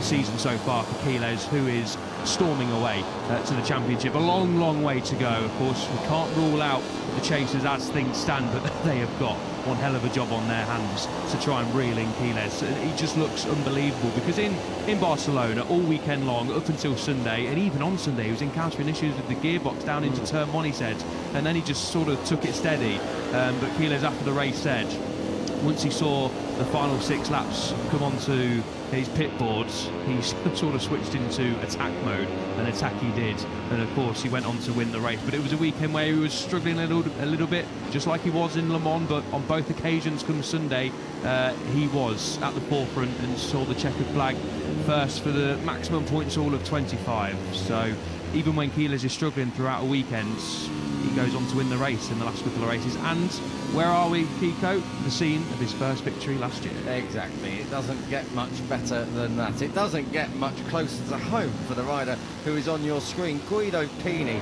season so far for Quiles, who is storming away to the championship. A long, long way to go. Of course, we can't rule out the chasers as things stand, but they have got one hell of a job on their hands to try and reel in Quiles. He just looks unbelievable, because in Barcelona all weekend long up until Sunday, and even on Sunday, he was encountering issues with the gearbox down into turn 1, he said, and then he just sort of took it steady. But Quiles after the race said once he saw the final 6 laps come onto his pit boards, he sort of switched into attack mode, and attack he did, and of course he went on to win the race. But it was a weekend where he was struggling a little bit, just like he was in Le Mans, but on both occasions come Sunday, he was at the forefront and saw the checkered flag first for the maximum points all of 25. So even when Quiles is struggling throughout a weekend, he goes on to win the race in the last couple of races. And where are we, Kiko? The scene of his first victory last year. Exactly. It doesn't get much better than that. It doesn't get much closer to home for the rider who is on your screen, Guido Pini.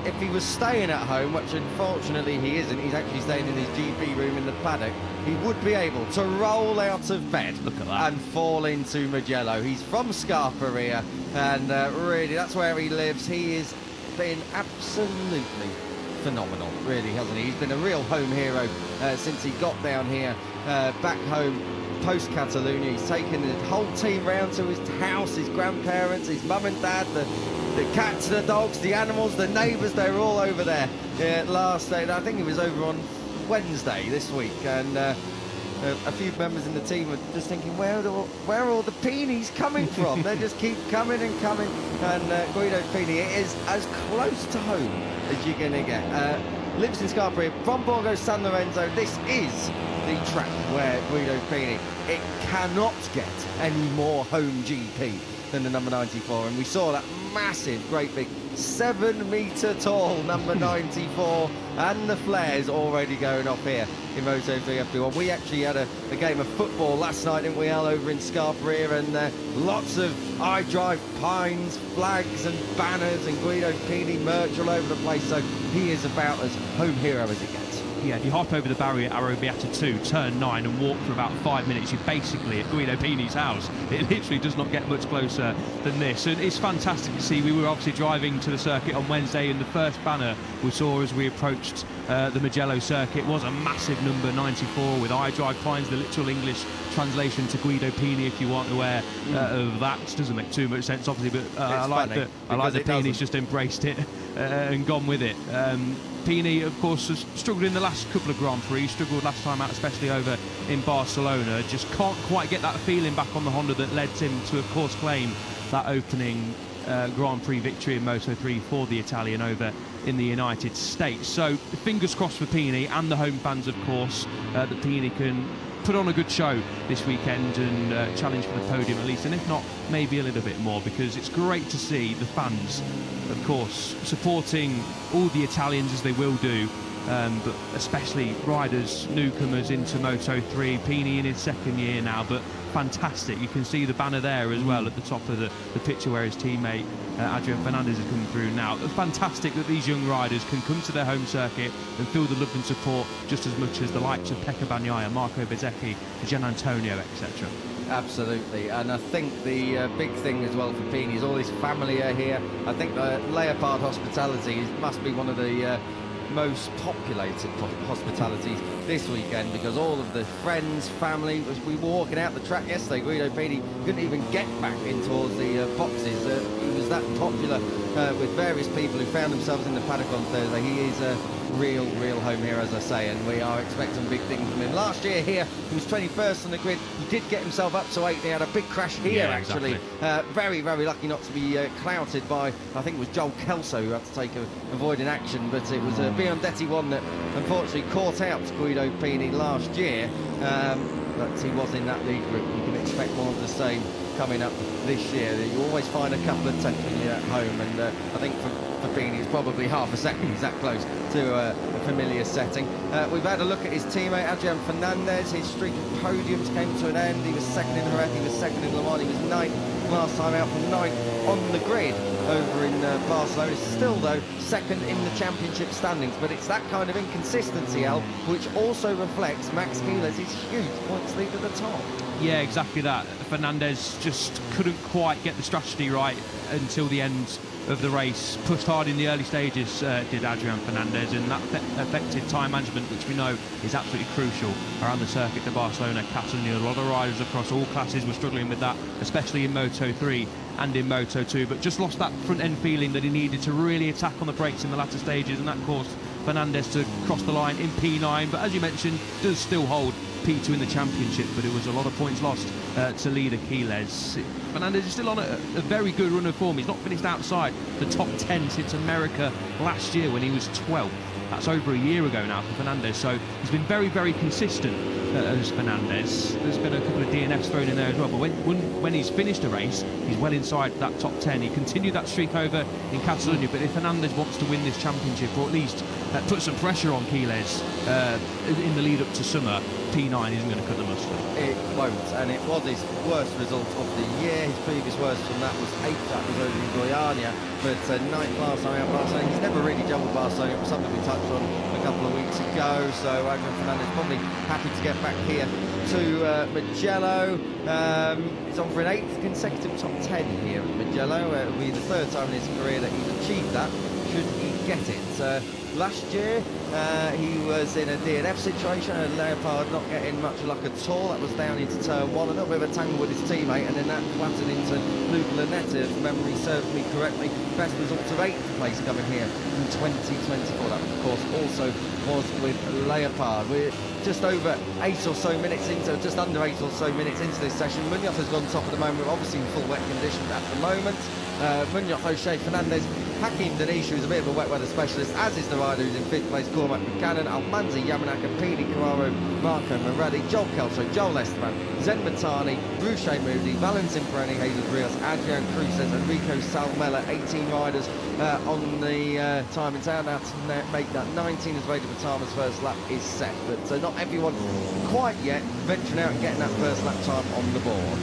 If he was staying at home, which unfortunately he isn't, he's actually staying in his GP room in the paddock, he would be able to roll out of bed, look at that, and fall into Mugello. He's from Scarperia, and really that's where he lives. He has been absolutely phenomenal, really, hasn't he? He's been a real home hero since he got down here back home post-Catalonia. He's taken the whole team round to his house, his grandparents, his mum and dad, the cats, the dogs, the animals, the neighbours, they were all over there last day. I think he was over on Wednesday this week, and a few members in the team were just thinking, where are all the Pinis coming from? They just keep coming and coming, and Guido Pini is as close to home as you're going to get. Lives in Scarperia, from Borgo San Lorenzo. This is the track where Guido Pini, it cannot get any more home GP than the number 94, and we saw that massive, great big 7-metre tall number 94, and the flares already going off here in Moto3 FP1. We actually had a game of football last night, didn't we, Al, over in Scarperia, and lots of I Drive Pines flags and banners and Guido Pini merch all over the place, so he is about as home hero as it gets. Yeah, if you hop over the barrier at Arrabbiata 2, turn 9, and walk for about 5 minutes, you're basically at Guido Pini's house. It literally does not get much closer than this, and it's fantastic to see. We were obviously driving to the circuit on Wednesday, and the first banner we saw as we approached the Mugello circuit was a massive number 94 with I Drive Pines, the literal English translation to Guido Pini, if you aren't aware of that. It doesn't make too much sense, obviously, but I like that Pini's just embraced it and gone with it. Pini, of course, has struggled in the last couple of Grand Prix, struggled last time out, especially over in Barcelona. Just can't quite get that feeling back on the Honda that led him to, of course, claim that opening Grand Prix victory in Moto3 for the Italian over in the United States. So fingers crossed for Pini and the home fans, of course, that Pini can put on a good show this weekend and challenge for the podium at least, and if not, maybe a little bit more, because it's great to see the fans, of course, supporting all the Italians as they will do, but especially riders, newcomers into Moto3. Pini in his second year now, but fantastic. You can see the banner there as well at the top of the picture where his teammate Adrian Fernandez is coming through now. Fantastic that these young riders can come to their home circuit and feel the love and support just as much as the likes of Pecco Bagnaia, Marco Bezzecchi, Gian Antonio, etc. Absolutely, and I think the big thing as well for Pini is all his family are here. I think Leopard Hospitality must be one of the most populated hospitalities this weekend, because all of the friends, family, we were walking out the track yesterday, Guido Pini couldn't even get back in towards the boxes. He was that popular with various people who found themselves in the paddock on Thursday. He is a real home hero, as I say, and we are expecting big things from him. Last year here, he was 21st on the grid. He did get himself up to 8th. He had a big crash here, actually. Exactly. Very lucky not to be clouted by, I think it was Joel Kelso, who had to take avoiding action, but it was a Biondetti one that unfortunately caught out Guido Pini last year, but he was in that lead group. You can expect more of the same coming up this year. You always find a couple of tenths when you're at home, and I think for Pini it's probably half a second. He's that close to a familiar setting. We've had a look at his teammate Adrian Fernandez. His streak of podiums came to an end. He was second in Jerez, he was second in Le Mans, he was 9th last time out, from 9th on the grid over in Barcelona. Still though second in the championship standings, but it's that kind of inconsistency, Al, which also reflects Max Quiles' huge points lead at the top. Yeah, exactly that. Fernandez just couldn't quite get the strategy right until the end of the race. Pushed hard in the early stages, did Adrian Fernandez, and that affected time management, which we know is absolutely crucial around the circuit to Barcelona, Catalonia. A lot of riders across all classes were struggling with that, especially in Moto3 and in Moto2, but just lost that front end feeling that he needed to really attack on the brakes in the latter stages, and that caused Fernandez to cross the line in P9, but as you mentioned, does still hold P2 in the championship, but it was a lot of points lost to leader Quiles. Fernandez is still on a very good run of form. He's not finished outside the top 10 since America last year when he was 12th. That's over a year ago now for Fernandez, so he's been very, very consistent as Fernandez. There's been a couple of DNFs thrown in there as well, but when he's finished a race, he's well inside that top 10. He continued that streak over in Catalonia, but if Fernandez wants to win this championship, or at least put some pressure on Quiles in the lead up to summer, P9 isn't going to cut the mustard. It won't, and it was his worst result of the year. His previous worst from that was 8th, that was over in Guyana, but 9th last time out Barcelona. He's never really dealt with Barcelona. It was something we touched on a couple of weeks ago, so Adrian Fernandez probably happy to get back here to Mugello. He's on for an 8th consecutive top 10 here at Mugello. It will be the 3rd time in his career that he's achieved that, should he get it. Last year, he was in a DNF situation, and Leopard not getting much luck at all. That was down into turn 1, a little bit of a tangle with his teammate, and then that flattened into Luke Lynette, if memory serves me correctly. Best result of 8th place coming here in 2024. That, of course, also was with Leopard. We're just over 8 or so minutes into, just under 8 or so minutes into this session. Munoz has gone top at the moment, obviously in full wet conditions at the moment. Munoz, O'Shea, Fernandez, Hakim Danish, who's a bit of a wet weather specialist, as is the rider who's in 5th place, Cormac Buchanan, Almanzi, Yamanaka, Pini, Carraro, Marco Morelli, Joel Kelso, Joel Esteban, Zen Matani, Boucher Moody, Valentin Pereni, Hazel Rios, Adrian Cruces, and Rico Salmela. 18 riders on the time in town now to make that 19 as Vader Batama's first lap is set, but not everyone quite yet venturing out and getting that first lap time on the board.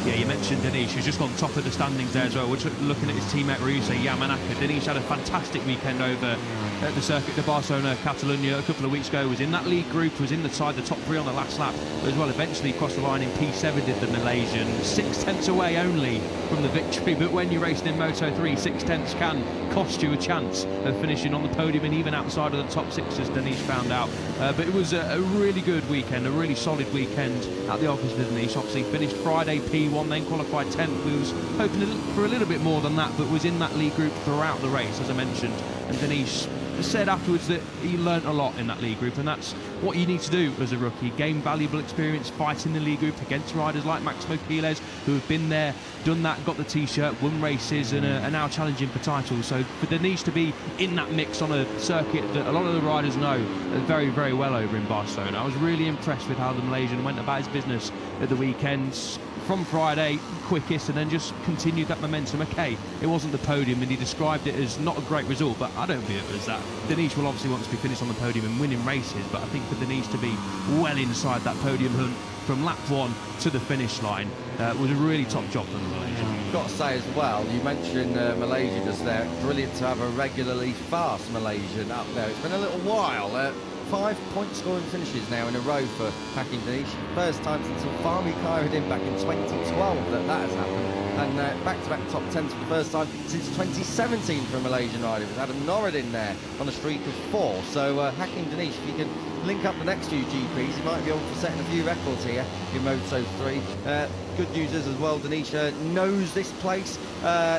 Yeah, you mentioned Danish, who's just on top of the standings there as well. We're looking at his teammate Ryusa Yamanaka. Danish had a fantastic weekend over at the circuit de Barcelona, Catalonia a couple of weeks ago. Was in that lead group, was inside the top 3 on the last lap as well. Eventually crossed the line in P7, did the Malaysian. 6/10 away only from the victory, but when you're racing in Moto3, 6/10 can cost you a chance of finishing on the podium and even outside of the top 6, as Danish found out. But it was a really good weekend, a really solid weekend at the office with Danish. Obviously finished Friday P1, then qualified 10th. We was hoping for a little bit more than that, but was in that lead group throughout the race, as I mentioned. And Danish said afterwards that he learnt a lot in that league group, and that's what you need to do as a rookie. Gain valuable experience fighting the league group against riders like Maximo Quiles, who have been there, done that, got the t-shirt, won races, and are now challenging for titles. So for Danish to be in that mix on a circuit that a lot of the riders know very, very well over in Barcelona, I was really impressed with how the Malaysian went about his business at the weekends. From Friday, quickest, and then just continued that momentum. Okay, it wasn't the podium, and he described it as not a great result, but I don't view it as that. Danish will obviously want to be finished on the podium and winning races, but I think for Danish to be well inside that podium hunt from lap 1 to the finish line was a really top job from the Malaysian. Got to say as well, you mentioned Malaysia just there. Brilliant to have a regularly fast Malaysian up there. It's been a little while. 5 point scoring finishes now in a row for Hakim Danish. First time since Fahmi Khairuddin back in 2012 that has happened. And back-to-back top 10s for the first time since 2017 for a Malaysian rider. We've had a Norridin there on a streak of 4. So Hakim Danish, if he can link up the next few GPs, he might be able to set in a few records here in Moto3. Good news is as well, Danish knows this place.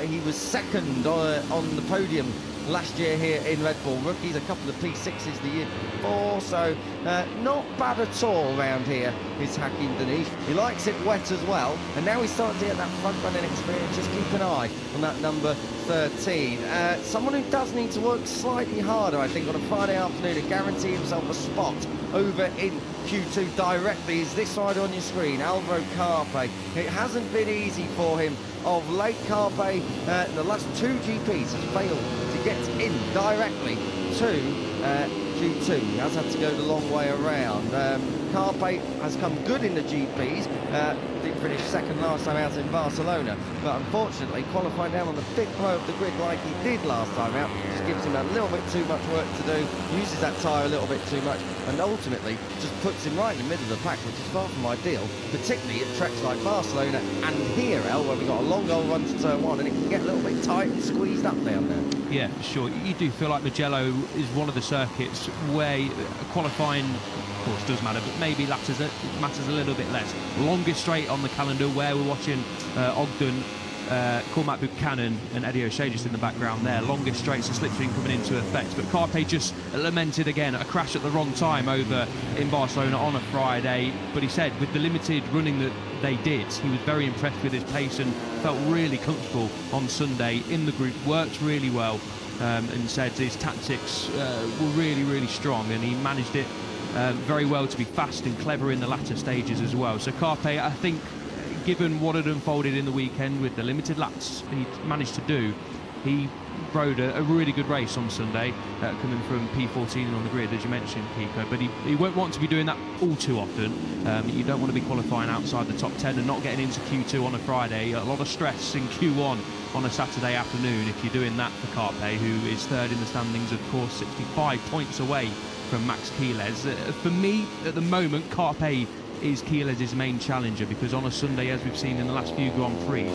He was second on the podium last year here in Red Bull Rookies, a couple of P6s the year before, so not bad at all around here is Hakim Danish. He likes it wet as well, and now he's starting to get that front running experience. Just keep an eye on that number 13. Someone who does need to work slightly harder, I think, on a Friday afternoon to guarantee himself a spot over in Q2 directly is this rider on your screen, Alvaro Carpe. It hasn't been easy for him of late. Carpe, the last 2 GPs has failed to get in directly to Q2. He has had to go the long way around. Carpe has come good in the GPs. Did finish second last time out in Barcelona, but unfortunately qualifying down on the big blow of the grid like he did last time out just gives him a little bit too much work to do, uses that tyre a little bit too much, and ultimately just puts him right in the middle of the pack, which is far from ideal, particularly at tracks like Barcelona and here, El, where we've got a long old run to turn one and it can get a little bit tight and squeezed up down there. Yeah, for sure. You do feel like Mugello is one of the circuits where qualifying, of course, does matter, but maybe it matters a little bit less. Longest straight on the calendar, where we're watching Ogden, Cormac Buchanan and Eddie O'Shea just in the background there. Longest straights and slipstream coming into effect, but Carpe just lamented again a crash at the wrong time over in Barcelona on a Friday. But he said with the limited running that they did, he was very impressed with his pace and felt really comfortable on Sunday in the group, worked really well, and said his tactics were really strong, and he managed it very well to be fast and clever in the latter stages as well. So Carpe, I think, given what had unfolded in the weekend with the limited laps he managed to do, he rode a really good race on Sunday, coming from P14 on the grid, as you mentioned, Kiko, but he won't want to be doing that all too often. You don't want to be qualifying outside the top 10 and not getting into Q2 on a Friday. A lot of stress in Q1 on a Saturday afternoon if you're doing that for Carpe, who is third in the standings, of course, 65 points away from Max Quiles. For me, at the moment, Carpe is Quiles' main challenger, because on a Sunday, as we've seen in the last few Grand Prix,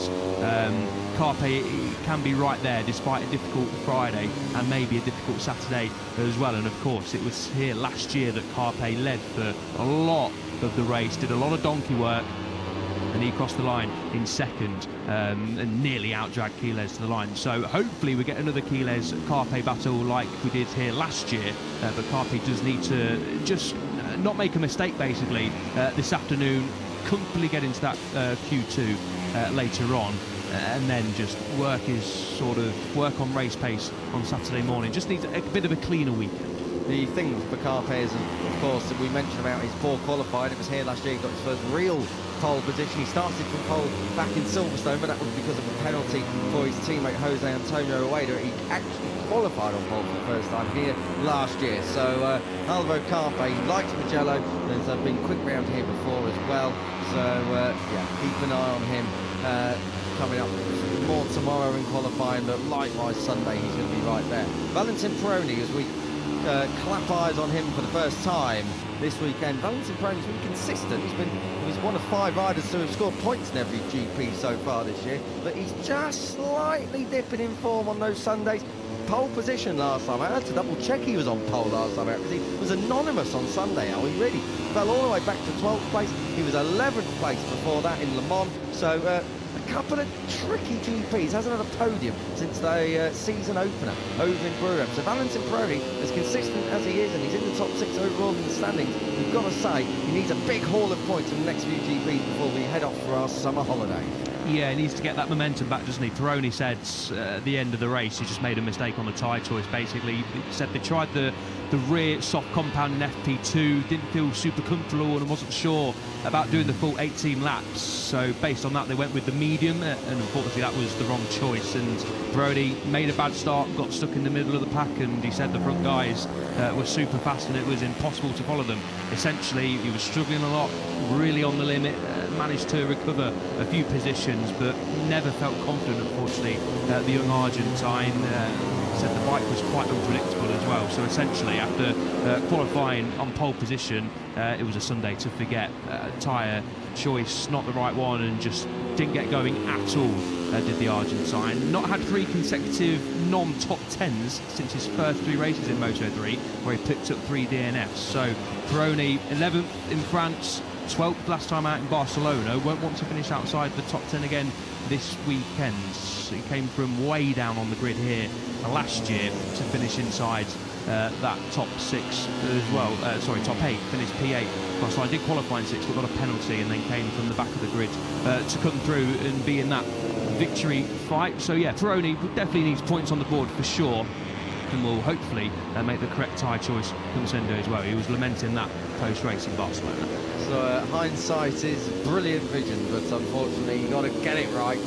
Carpe can be right there despite a difficult Friday and maybe a difficult Saturday as well. And of course, it was here last year that Carpe led for a lot of the race, did a lot of donkey work, and he crossed the line in second and nearly outdragged Quiles to the line. So hopefully we get another Quiles-Carpe battle like we did here last year, but Carpe does need to just not make a mistake basically this afternoon, comfortably get into that Q2 later on, and then just work on race pace on Saturday morning. Just needs a bit of a cleaner week. The thing for Carpe is, of course, that we mentioned about his poor qualifying. It was here last year he got his first real pole position. He started from pole back in Silverstone, but that was because of a penalty for his teammate Jose Antonio Rueda. He actually qualified on pole for the first time here last year. So Alvaro Carpe likes Mugello. There's been quick round here before as well. So yeah, keep an eye on him coming up more tomorrow in qualifying, but likewise Sunday he's going to be right there. Valentin Peroni, as we clap eyes on him for the first time this weekend. Valentin Peroni's been consistent. He's one of 5 riders to have scored points in every GP so far this year, but he's just slightly dipping in form on those Sundays. Pole position last time. I had to double check he was on pole last time out, because he was anonymous on Sunday. He really fell all the way back to 12th place. He was 11th place before that in Le Mans. So a couple of tricky GPs. Hasn't had a podium since the season opener over in Brugge. So Valentin Peroni, as consistent as he is, and he's in the top 6 overall in the standings, we've got to say he needs a big haul of points in the next few GPs before we head off for our summer holiday. Yeah, he needs to get that momentum back, doesn't he? Peroni said at the end of the race he just made a mistake on the tyre choice, basically. He said they tried the rear soft compound in FP2, didn't feel super comfortable and wasn't sure about doing the full 18 laps. So based on that, they went with the medium, and unfortunately that was the wrong choice. And Peroni made a bad start, got stuck in the middle of the pack, and he said the front guys were super fast and it was impossible to follow them. Essentially, he was struggling a lot, really on the limit, managed to recover a few positions, but never felt confident, unfortunately. The young Argentine said the bike was quite unpredictable as well. So essentially, after qualifying on pole position, it was a Sunday to forget. Tyre choice, not the right one, and just didn't get going at all, did the Argentine. Not had 3 consecutive non-top 10s since his first 3 races in Moto3, where he picked up 3 DNFs. So Peroni, 11th in France, 12th last time out in Barcelona, won't want to finish outside the top 10 again this weekend. He came from way down on the grid here last year to finish inside that top 6 as well. Top 8, finished P8. So I did qualify in 6th, but got a penalty and then came from the back of the grid to come through and be in that victory fight. So yeah, Peroni definitely needs points on the board for sure, and will hopefully make the correct tyre choice come Sunday as well. He was lamenting that post-race in Barcelona. So hindsight is brilliant vision, but unfortunately you've got to get it right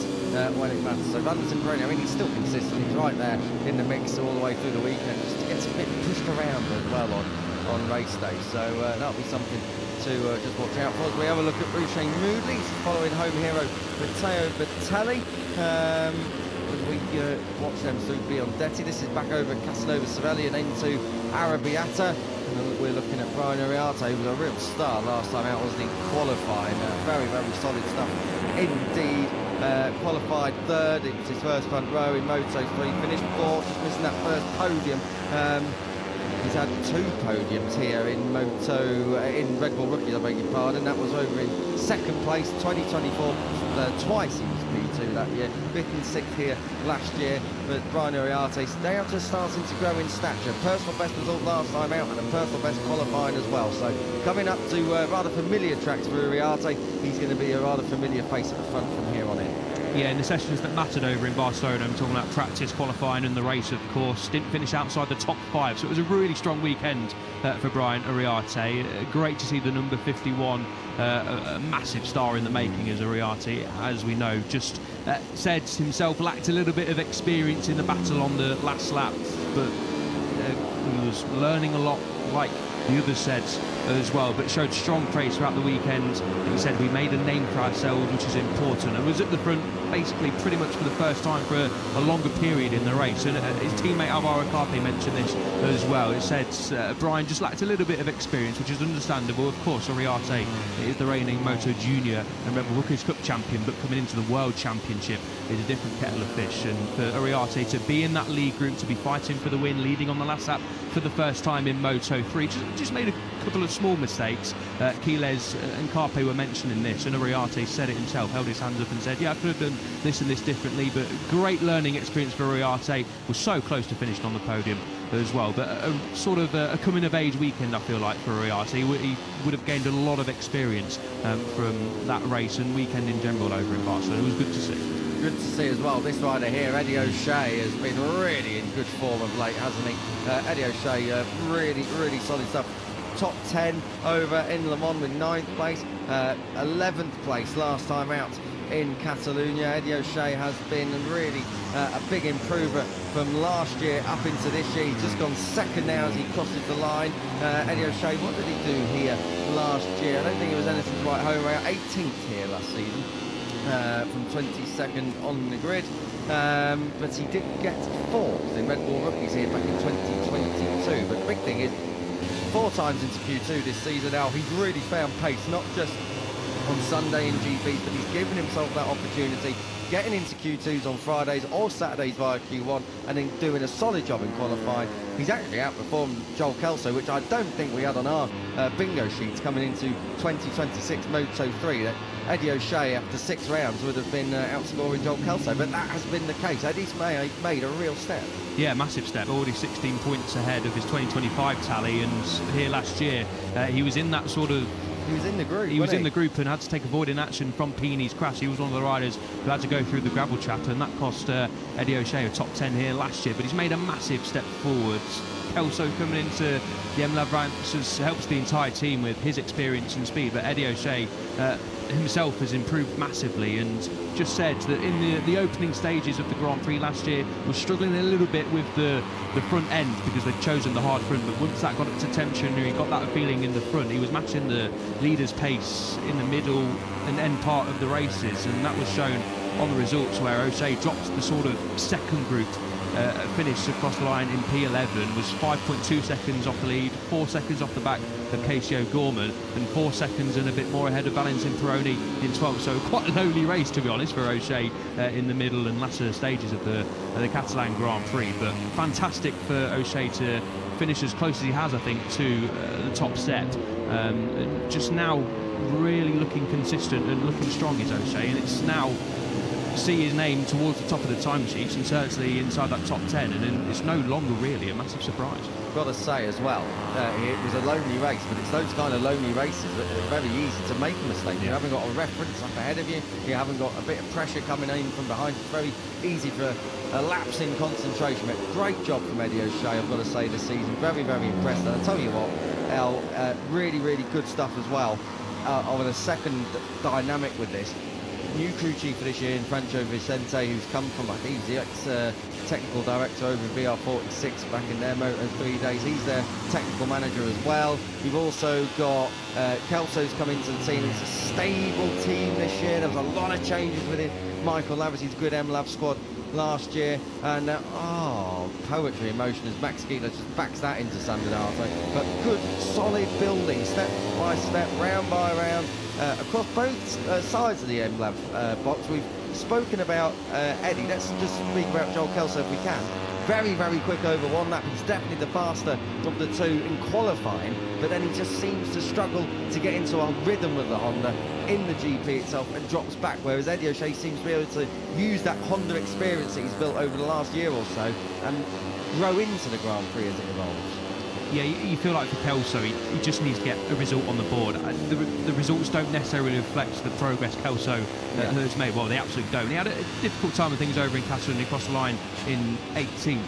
when it matters. So Valentin Peroni, I mean, he's still consistent. He's right there in the mix all the way through the weekend. Just gets a bit pushed around as well on race day. So that'll be something to just watch out for. As we have a look at Usain Moodley following home hero Matteo Bertelli. As we watch them through Biondetti. This is back over Casanova Cervelli and into Arrabbiata. And we're looking at Brian Uriarte, who was a real star last time out, wasn't he? Qualifying. Very, very solid stuff indeed. Qualified third. It was his first front row in Moto3. Finished fourth, just missing that first podium. He's had 2 podiums here in in Red Bull Rookies, I beg your pardon. That was over in second place, 2024. Twice he was P2 that year, 5th and 6th here last year. But Brian Uriarte now just starting to grow in stature. Personal best result last time out and a personal best qualifying as well. So coming up to rather familiar tracks for Uriarte, he's going to be a rather familiar face at the front from here on in. Yeah, in the sessions that mattered over in Barcelona, I'm talking about practice, qualifying and the race, of course, didn't finish outside the top 5, so it was a really strong weekend for Brian Uriarte. Great to see the number 51, a massive star in the making as Uriarte, as we know. Just said himself lacked a little bit of experience in the battle on the last lap, but he was learning a lot, like the others said as well, but showed strong praise throughout the weekend. He said we made a name for ourselves, which is important, and was at the front basically pretty much for the first time for a longer period in the race. And his teammate Alvaro Carpe mentioned this as well. It said Brian just lacked a little bit of experience, which is understandable. Of course, Uriarte is the reigning Moto Junior and Red Bull Rookies Cup champion, but coming into the World Championship is a different kettle of fish. And for Uriarte to be in that lead group, to be fighting for the win, leading on the last lap for the first time in Moto3, just made a couple of small mistakes. Quiles and Carpe were mentioning this, and Uriarte said it himself, held his hands up and said, yeah, I could have done this and this differently, but great learning experience for Uriarte. Was so close to finishing on the podium as well, but a sort of a coming of age weekend, I feel like, for Uriarte. He would have gained a lot of experience from that race and weekend in general over in Barcelona. It was good to see. Good to see as well. This rider here, Eddie O'Shea, has been really in good form of late, hasn't he? Eddie O'Shea, really solid stuff. Top 10 over in Le Mans with 9th place, 11th place last time out in Catalonia. Eddie O'Shea has been really a big improver from last year up into this year. He's just gone second now as he crosses the line. Eddie O'Shea, what did he do here last year? I don't think it was anything to write home about. 18th here last season. From 22nd on the grid, but he did get 4th in Red Bull Rookies here back in 2022. But the big thing is, 4 times into Q2 this season now, he's really found pace, not just on Sunday in GPs, but he's given himself that opportunity, getting into Q2s on Fridays or Saturdays via Q1, and then doing a solid job in qualifying. He's actually outperformed Joel Kelso, which I don't think we had on our bingo sheets coming into 2026 Moto3. That Eddie O'Shea, after 6 rounds, would have been outscoring Joel Kelso, but that has been the case. Eddie's made a real step. Yeah, massive step. Already 16 points ahead of his 2025 tally, and here last year he was in that sort of... He was in the group. He was in the group and had to take avoiding action from Pini's crash. He was one of the riders who had to go through the gravel chapter, and that cost Eddie O'Shea a top 10 here last year. But he's made a massive step forwards. Kelso coming into the M-Lab ranks helps the entire team with his experience and speed, but Eddie O'Shea himself has improved massively, and just said that in the opening stages of the Grand Prix last year was struggling a little bit with the front end because they'd chosen the hard front, but once that got up to tension and he got that feeling in the front, he was matching the leader's pace in the middle and end part of the races, and that was shown on the results where O'Shea dropped the sort of second group finish across the line in P11, was 5.2 seconds off the lead, 4 seconds off the back of Casey O'Gorman, and 4 seconds and a bit more ahead of Valentin Peroni in 12th. So quite a lonely race, to be honest, for O'Shea in the middle and latter stages of the Catalan Grand Prix. But fantastic for O'Shea to finish as close as he has, I think, to the top set. Just now really looking consistent and looking strong is O'Shea, and it's now see his name towards the top of the timesheets and certainly inside that top 10, and then it's no longer really a massive surprise. Got to say as well, it was a lonely race, but it's those kind of lonely races that are very easy to make a mistake. You haven't got a reference up ahead of you, you haven't got a bit of pressure coming in from behind. It's very easy for a lapse in concentration. But great job from Eddie O'Shea, I've got to say, this season. Very impressed. And I tell you what, really good stuff as well. On a second dynamic with this, new crew chief for this year in Franco Vicente, who's come from, I think he's the ex-technical director over in VR46 back in their Moto3 days. He's their technical manager as well. We've also got Kelso's come into the team. It's a stable team this year. There was a lot of changes within Michael Laverty's good MLab squad last year, and poetry in motion as Max Keeler just backs that into standard art. But good solid building, step by step, round by round, across both sides of the MLab box. We've spoken about Eddie. Let's just speak about Joel Kelso if we can. Very, very quick over one lap. He's definitely the faster of the two in qualifying, but then he just seems to struggle to get into a rhythm of the Honda in the GP itself and drops back, whereas Eddie O'Shea seems to be able to use that Honda experience that he's built over the last year or so and grow into the Grand Prix as it evolves. Yeah, you feel like for Kelso, he just needs to get a result on the board. The results don't necessarily reflect the progress Kelso has made. Well, they absolutely don't. He had a difficult time of things over in Catalan. He crossed the line in 18th.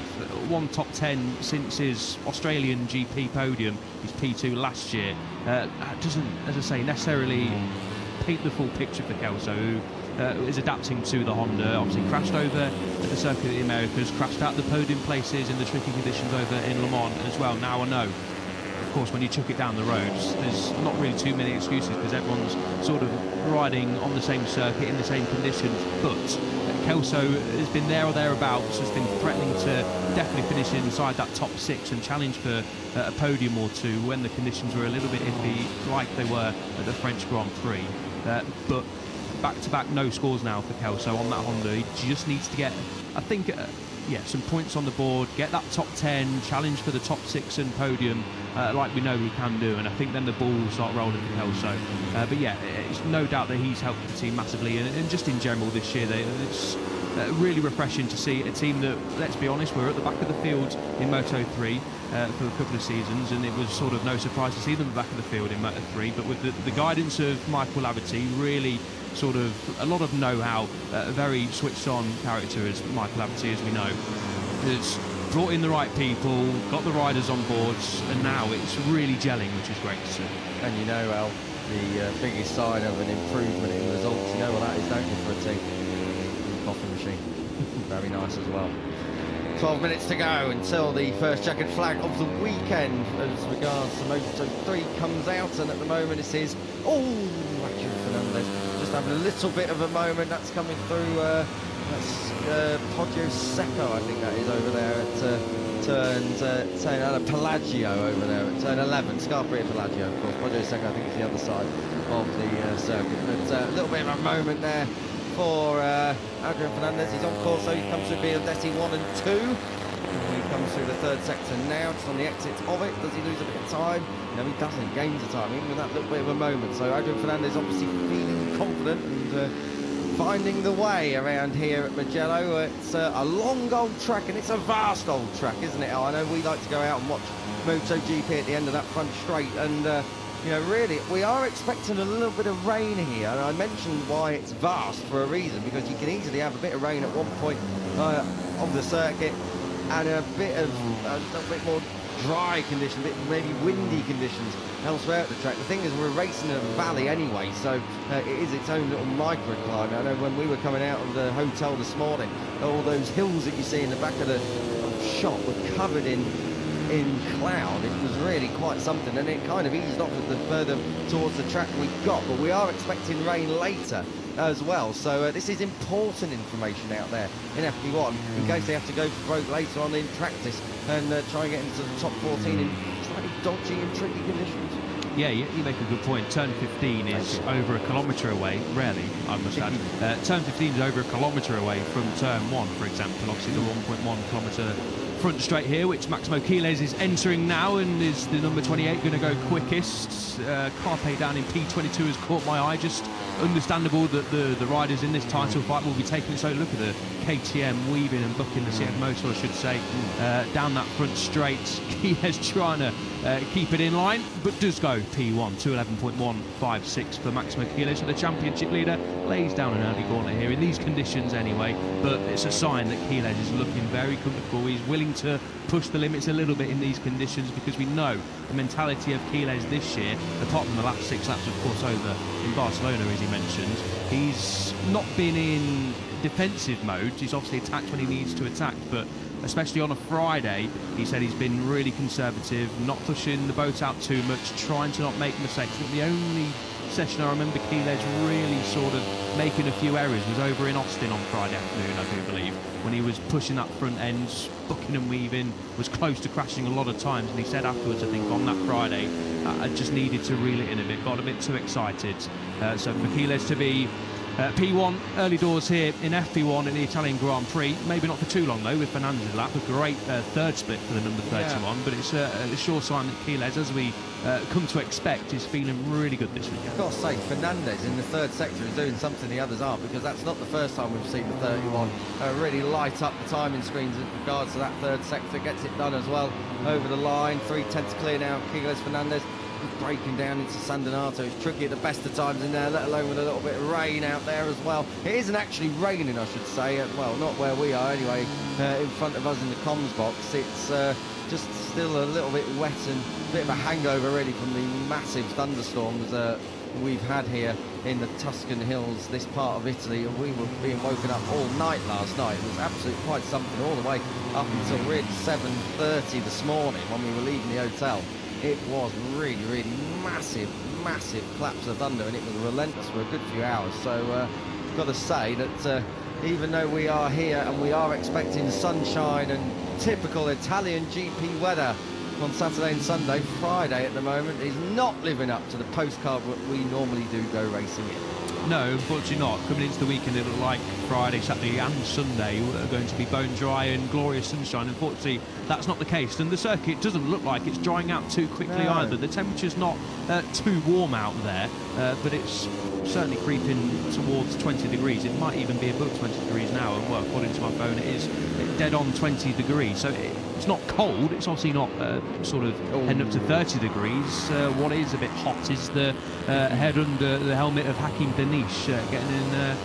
One top 10 since his Australian GP podium, his P2 last year. Doesn't, as I say, necessarily paint the full picture for Kelso, who is adapting to the Honda. Obviously crashed over at the Circuit of the Americas, crashed out the podium places in the tricky conditions over in Le Mans as well. Now I know, of course, when you chuck it down the roads, there's not really too many excuses because everyone's sort of riding on the same circuit in the same conditions. But Kelso has been there or thereabouts, has been threatening to definitely finish inside that top 6 and challenge for a podium or two when the conditions were a little bit iffy, like they were at the French Grand Prix. But back-to-back no scores now for Kelso on that Honda. He just needs to get, I think, some points on the board, get that top 10, challenge for the top 6 and podium, like we know he can do, and I think then the ball will start rolling for Kelso. But yeah, it's no doubt that he's helped the team massively, and just in general this year, it's really refreshing to see a team that, let's be honest, were at the back of the field in Moto3 for a couple of seasons, and it was sort of no surprise to see them at the back of the field in Moto3, but with the guidance of Michael Laverty, really sort of a lot of know-how, a very switched-on character as Michael Laverty, as we know, has brought in the right people, got the riders on boards, and now it's really gelling, which is great to see. And you know, Al, the biggest sign of an improvement in results, you know what that is, don't you, for a team? Coffee machine. Very nice as well. 12 minutes to go until the first checkered flag of the weekend as regards to Moto3 comes out, and at the moment it is Adrian Fernandez just having a little bit of a moment. That's coming through, that's Poggio Secco, I think that is, over there at turn Pelagio over there at turn 11, Scarpria Pelagio, of course. Poggio Secco, I think, is the other side of the circuit, but a little bit of a moment there for Adrian Fernandez. He's on course, so he comes through Biondesi 1 and 2. He comes through the third sector now, just on the exit of it. Does he lose a bit of time? No, he doesn't. He gains the time, even with that little bit of a moment. So Adrian Fernandez obviously feeling confident and finding the way around here at Mugello. It's a long old track, and it's a vast old track, isn't it? I know we like to go out and watch MotoGP at the end of that front straight, and you know, really, we are expecting a little bit of rain here, and I mentioned why it's vast for a reason, because you can easily have a bit of rain at one point on the circuit, and a little bit more dry conditions, a bit maybe windy conditions elsewhere at the track. The thing is, we're racing in a valley anyway, so it is its own little microclimate. I know when we were coming out of the hotel this morning, all those hills that you see in the back of the shot were covered in cloud. It was really quite something, and it kind of eased off the further towards the track we got, but we are expecting rain later as well, so this is important information out there in FP1 in case they have to go for broke later on in practice and try and get into the top 14 in slightly dodgy and tricky conditions. Yeah, you make a good point. Turn 15 is over a kilometre away, rarely, I must add. Turn 15 is over a kilometre away from turn 1, for example. Obviously the 1.1 kilometre front straight here, which Maximo Quiles is entering now, and is the number 28 going to go quickest. Carpe down in P22 has caught my eye. Just understandable that the riders in this title fight will be taking it. So look at the KTM weaving and bucking the CF Motor, I should say, down that front straight. Quiles trying to keep it in line, but does go P1, 2:11.156 for Maximo Quiles. So the championship leader lays down an early gauntlet here in these conditions anyway, but it's a sign that Quiles is looking very comfortable. He's willing to push the limits a little bit in these conditions, because we know the mentality of Quiles this year, apart from the last 6 laps, of course, over in Barcelona, is mentioned, he's not been in defensive mode. He's obviously attacked when he needs to attack, but especially on a Friday, he said he's been really conservative, not pushing the boat out too much, trying to not make mistakes. I think the only session I remember Quiles really sort of making a few errors was over in Austin on Friday afternoon, I do believe, when he was pushing that front end, bucking and weaving, was close to crashing a lot of times, and he said afterwards, I think, on that Friday, I just needed to reel it in a bit, got a bit too excited. So for Quiles to be P1 early doors here in FP1 in the Italian Grand Prix, maybe not for too long though with Fernandez's lap, a great third split for the number 31, but it's a sure sign that Quiles, as we come to expect, is feeling really good this weekend. I've got to say, Fernandez in the third sector is doing something the others aren't, because that's not the first time we've seen the 31 really light up the timing screens in regards to that third sector, gets it done as well over the line, 3/10 clear now, Quiles Fernandez. Breaking down into San Donato. It's tricky at the best of times in there, let alone with a little bit of rain out there as well. It isn't actually raining, I should say. Well, not where we are anyway, in front of us in the comms box. It's just still a little bit wet and a bit of a hangover really from the massive thunderstorms we've had here in the Tuscan hills, this part of Italy. We were being woken up all night last night. It was absolutely quite something, all the way up until really 7:30 this morning when we were leaving the hotel. It was really, really massive claps of thunder, and it was relentless for a good few hours. So got to say that even though we are here and we are expecting sunshine and typical Italian GP weather on Saturday and Sunday, Friday at the moment is not living up to the postcard that we normally do go racing in. No, unfortunately not. Coming into the weekend, it looked like Friday, Saturday and Sunday were going to be bone dry and glorious sunshine. Unfortunately, that's not the case. And the circuit doesn't look like it's drying out too quickly either. The temperature's not too warm out there, but it's certainly creeping towards 20 degrees. It might even be above 20 degrees now. And well, according to my phone, it is dead on 20 degrees. So it's not cold. It's obviously not sort of heading up to 30 degrees. What is a bit hot is the head under the helmet of Hakim Danish getting in.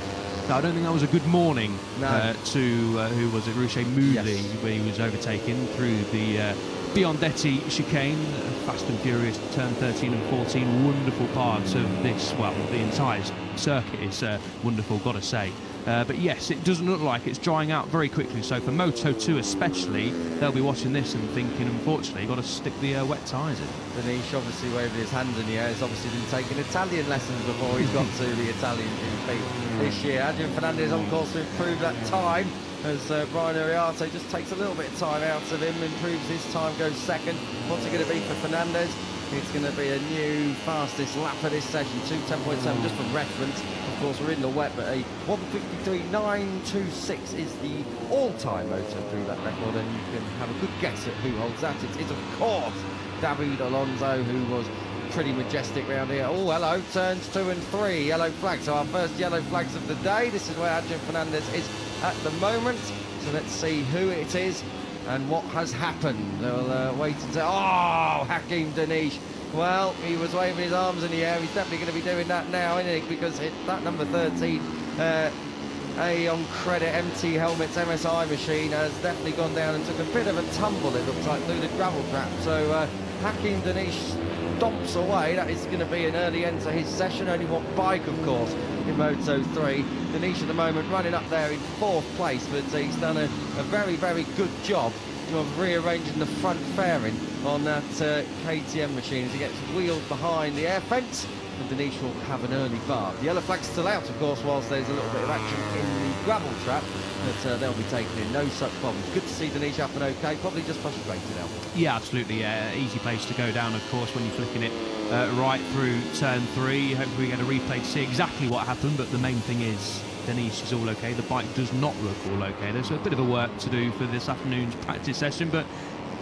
No, I don't think that was a good morning to who was it? Ruche Moodley, where he was overtaken through the Biondetti chicane. Fast and furious turn 13 and 14. Wonderful parts of this. Well, the entire circuit is wonderful, got to say. But yes, it doesn't look like it's drying out very quickly. So for Moto2 especially, they'll be watching this and thinking, unfortunately, got to stick the wet tyres in. Danish obviously waving his hands in the air. He's obviously been taking Italian lessons before he's got to the Italian GP this year. Adrian Fernandez on course to improve that time as Brian Uriarte just takes a little bit of time out of him, improves his time, goes second. What's it going to be for Fernandez? It's going to be a new fastest lap of this session, 2:10.7, just for reference. Of course, we're in the wet, but a 1:53.926 is the all-time Moto3 lap record, and you can have a good guess at who holds that. It is, of course, David Alonso, who was pretty majestic round here. Oh, hello, turns 2 and 3, yellow flags. So our first yellow flags of the day. This is where Adrian Fernandez is at the moment. So let's see who it is and what has happened. We'll wait and say, oh, Hakim Danish. Well, he was waving his arms in the air. He's definitely going to be doing that now, isn't he? Because that number 13, on credit, MT Helmets MSI machine has definitely gone down and took a bit of a tumble, it looks like, through the gravel trap. So Hakim Danish stomps away. That is going to be an early end to his session. Only one bike, of course, in Moto3. Danish at the moment running up there in 4th place, but he's done a very, very good job of rearranging the front fairing on that KTM machine as he gets wheeled behind the air fence, and Danish will have an early bar. The yellow flag's still out, of course, whilst there's a little bit of action in the gravel trap, but they'll be taking in no such problems. Good to see Danish up and okay, probably just frustrated out. Yeah, absolutely. Easy place to go down, of course, when you're flicking it right through turn 3. Hopefully we get a replay to see exactly what happened, but the main thing is Danish is all okay. The bike does not look all okay. There's a bit of a work to do for this afternoon's practice session, but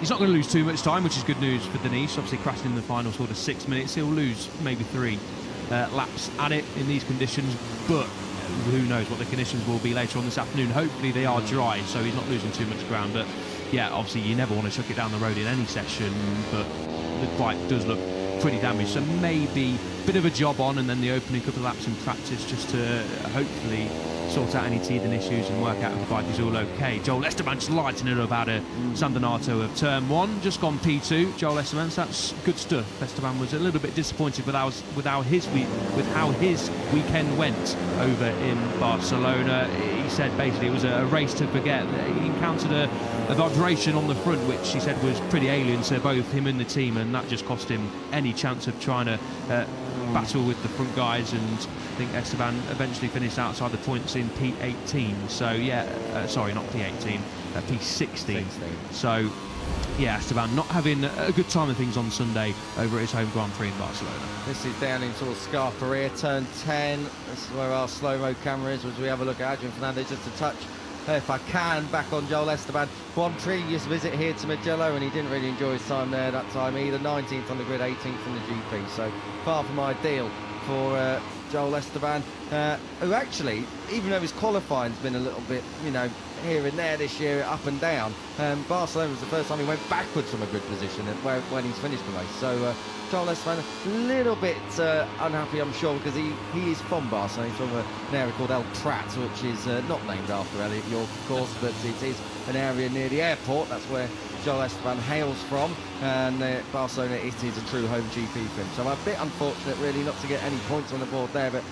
he's not going to lose too much time, which is good news for Danish. Obviously crashing in the final sort of 6 minutes. He'll lose maybe 3 laps at it in these conditions, but who knows what the conditions will be later on this afternoon. Hopefully they are dry, so he's not losing too much ground. But yeah, obviously you never want to chuck it down the road in any session, but the bike does look pretty damaged, so maybe a bit of a job on, and then the opening couple of laps in practice just to hopefully sort out any teething issues and work out if the bike is all okay. Joel Esteban just lighting it up out of San Donato of turn 1, just gone P2. Joel Esteban, so that's good stuff. Esteban was a little bit disappointed with how his weekend went over in Barcelona. He said basically it was a race to forget. He encountered a vibration on the front, which he said was pretty alien to both him and the team, and that just cost him any chance of trying to battle with the front guys. And I think Esteban eventually finished outside the points in P18. So yeah, sorry, not P18, P16. So yeah, Esteban not having a good time of things on Sunday over at his home Grand Prix in Barcelona. This is down in sort of Scarperia, turn 10. This is where our slow-mo camera is, as we have a look at Adrian Fernandez just a touch. If I can, back on Joel Esteban. One previous visit here to Mugello, and he didn't really enjoy his time there that time either. 19th on the grid, 18th in the GP, so far from ideal for Joel Esteban, who actually, even though his qualifying's been a little bit, here and there this year, up and down, Barcelona was the first time he went backwards from a good position when he's finished the race. So Joel Esteban a little bit unhappy, I'm sure, because he is from Barcelona. He's from an area called El Prat, which is not named after Elliot York, of course, but it is an area near the airport. That's where Joel Esteban hails from, and Barcelona, it is a true home GP for him. So a bit unfortunate really not to get any points on the board there, but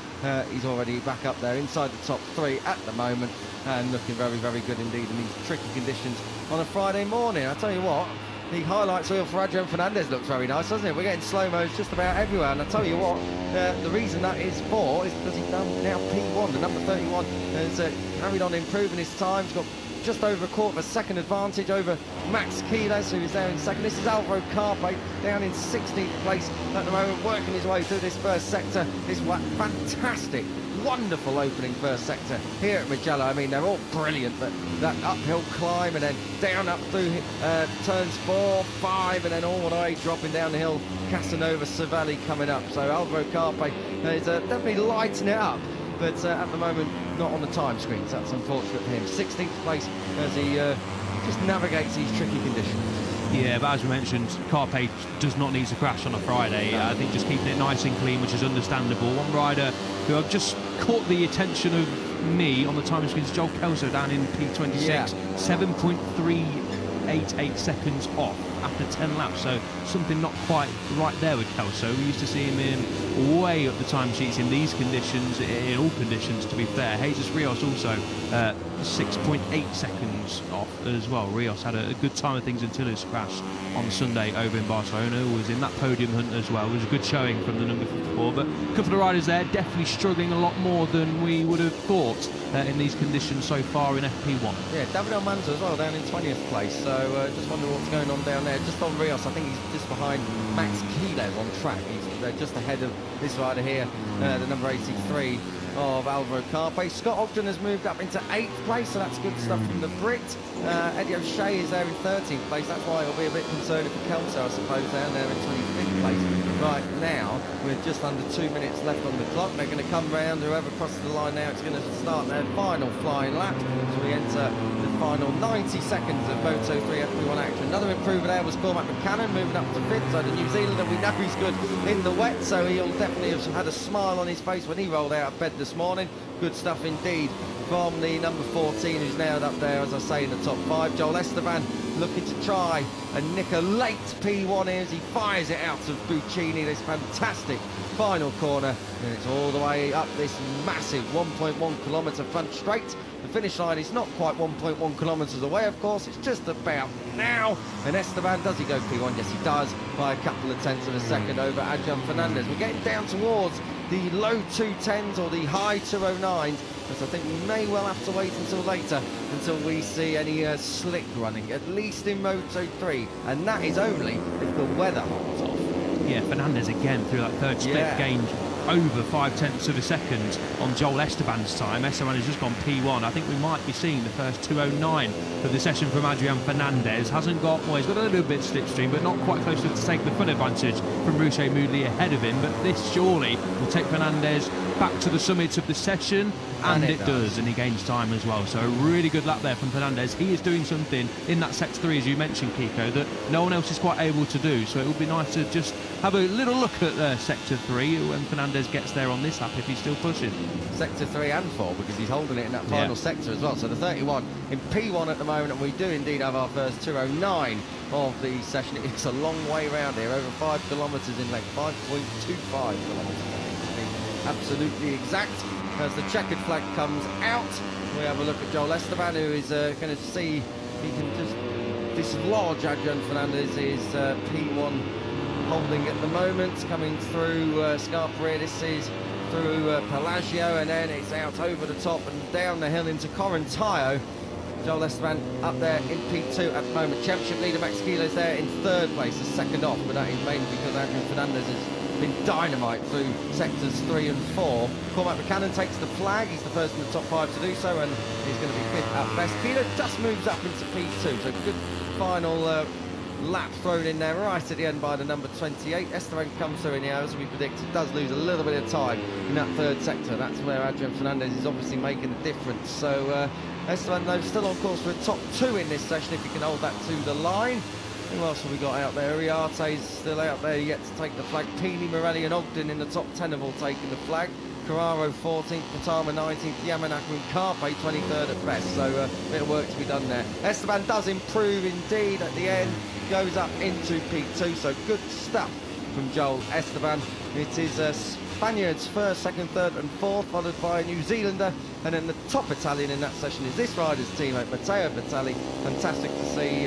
he's already back up there inside the top 3 at the moment, and looking very, very good indeed in these tricky conditions on a Friday morning. I tell you what, the highlights wheel for Adrian Fernandez looks very nice, doesn't it? We're getting slow-mos just about everywhere, and I tell you what, the reason that is for is because he's now P1, the number 31, has carried on improving his time. He's got just over a quarter of a second advantage over Max Quiles, who is there in second. This is Alvaro Carpe down in 16th place at the moment, working his way through this first sector. This fantastic, wonderful opening first sector here at Mugello. I mean, they're all brilliant, but that uphill climb and then down up through turns 4, 5, and then all the way dropping down the hill, Casanova Cervelli coming up. So Alvaro Carpe is definitely lighting it up, but at the moment not on the time screens. That's unfortunate for him. 16th place as he just navigates these tricky conditions. Yeah, but as we mentioned, Carpe does not need to crash on a Friday. I think just keeping it nice and clean, which is understandable. One rider who I've just caught the attention of me on the time screens, Joel Kelso down in P26, 7.388 seconds off after 10 laps, so something not quite right there with Kelso. We used to see him in way up the timesheets in these conditions, in all conditions to be fair. Jesus Rios also 6.8 seconds off as well. Rios had a good time of things until his crash on Sunday over in Barcelona. Was in that podium hunt as well. It was a good showing from the number 54, but a couple of riders there definitely struggling a lot more than we would have thought in these conditions so far in FP1. Yeah, David Almanza as well down in 20th place, so just wonder what's going on down there. Just on Rios, I think he's just behind Max Quiles on track. He's just ahead of this rider here, the number 83 of Alvaro Carpe. Scott Ogden has moved up into 8th place, so that's good stuff from the Brit. Eddie O'Shea is there in 13th place. That's why it'll be a bit concerning for Kelso, I suppose, down there in 25th place. Right now, with just under 2 minutes left on the clock, they're going to come round. Whoever crosses the line now, it's going to start their final flying lap as we enter the final 90 seconds of Moto3 FP1 action. Another improver there was Cormac McCannon, moving up to 5th. So the New Zealander, we know he's good in the wet, so he'll definitely have had a smile on his face when he rolled out of bed this morning. Good stuff indeed from the number 14, who's now up there, as I say, in the top 5. Joel Esteban looking to try and nick a late P1 here as he fires it out of Buccini. This fantastic final corner, and it's all the way up this massive 1.1 kilometre front straight. The finish line is not quite 1.1 kilometres away, of course, it's just about now. And Esteban, does he go P1? Yes, he does, by a couple of tenths of a second over Adrian Fernandez. We're getting down towards the low 210s or the high 209s, but I think we may well have to wait until later until we see any slick running, at least in Moto3, and that is only if the weather holds off. Yeah, Fernandez again through that third split gained over 5/10 of a second on Joel Esteban's time. Esteban has just gone P1. I think we might be seeing the first 2:09 of the session from Adrian Fernandez. Hasn't got, well, he's got a little bit slipstream, but not quite close enough to take the full advantage from Rouchet Moodley ahead of him. But this surely will take Fernandez back to the summit of the session, and it does, and he gains time as well. So a really good lap there from Fernandez. He is doing something in that sector 3, as you mentioned, Kiko, that no one else is quite able to do. So it would be nice to just have a little look at sector 3 when Fernandez gets there on this lap, if he's still pushing. Sector 3 and 4, because he's holding it in that final sector as well. So the 31 in P1 at the moment, and we do indeed have our first 209 of the session. It's a long way round here, over 5 kilometres in length, 5.25 kilometres to be absolutely exact. As the checkered flag comes out, we have a look at Joel Esteban, who is going to see if he can just dislodge Adrian Fernandez's P1 holding at the moment, coming through Scarperia. This is through Pelagio, and then it's out over the top and down the hill into Corintaio. Joel Esteban up there in P2 at the moment. Championship leader Max Keeler's there in 3rd place, a second off, but that is mainly because Adrian Fernandez has been dynamite through sectors 3 and 4. Cormac Buchanan takes the flag. He's the first in the top 5 to do so, and he's going to be 5th at best. Keeler just moves up into P2, so good final lap thrown in there right at the end by the number 28. Esteban comes through in here, as we predicted, does lose a little bit of time in that 3rd sector. That's where Adrian Fernandez is obviously making the difference. So Esteban, though, still on course for a top 2 in this session, if he can hold that to the line. Who else have we got out there? Uriarte's still out there yet to take the flag. Pini, Morelli and Ogden in the top 10 have all taken the flag. Carraro 14th, Patama 19th, Yamanaka and Carpe 23rd at best. So a bit of work to be done there. Esteban does improve indeed at the end, goes up into P2, so good stuff from Joel Esteban. It is Spaniards 1st, 2nd, 3rd and 4th, followed by a New Zealander, and then the top Italian in that session is this rider's teammate, Matteo Vitali. Fantastic to see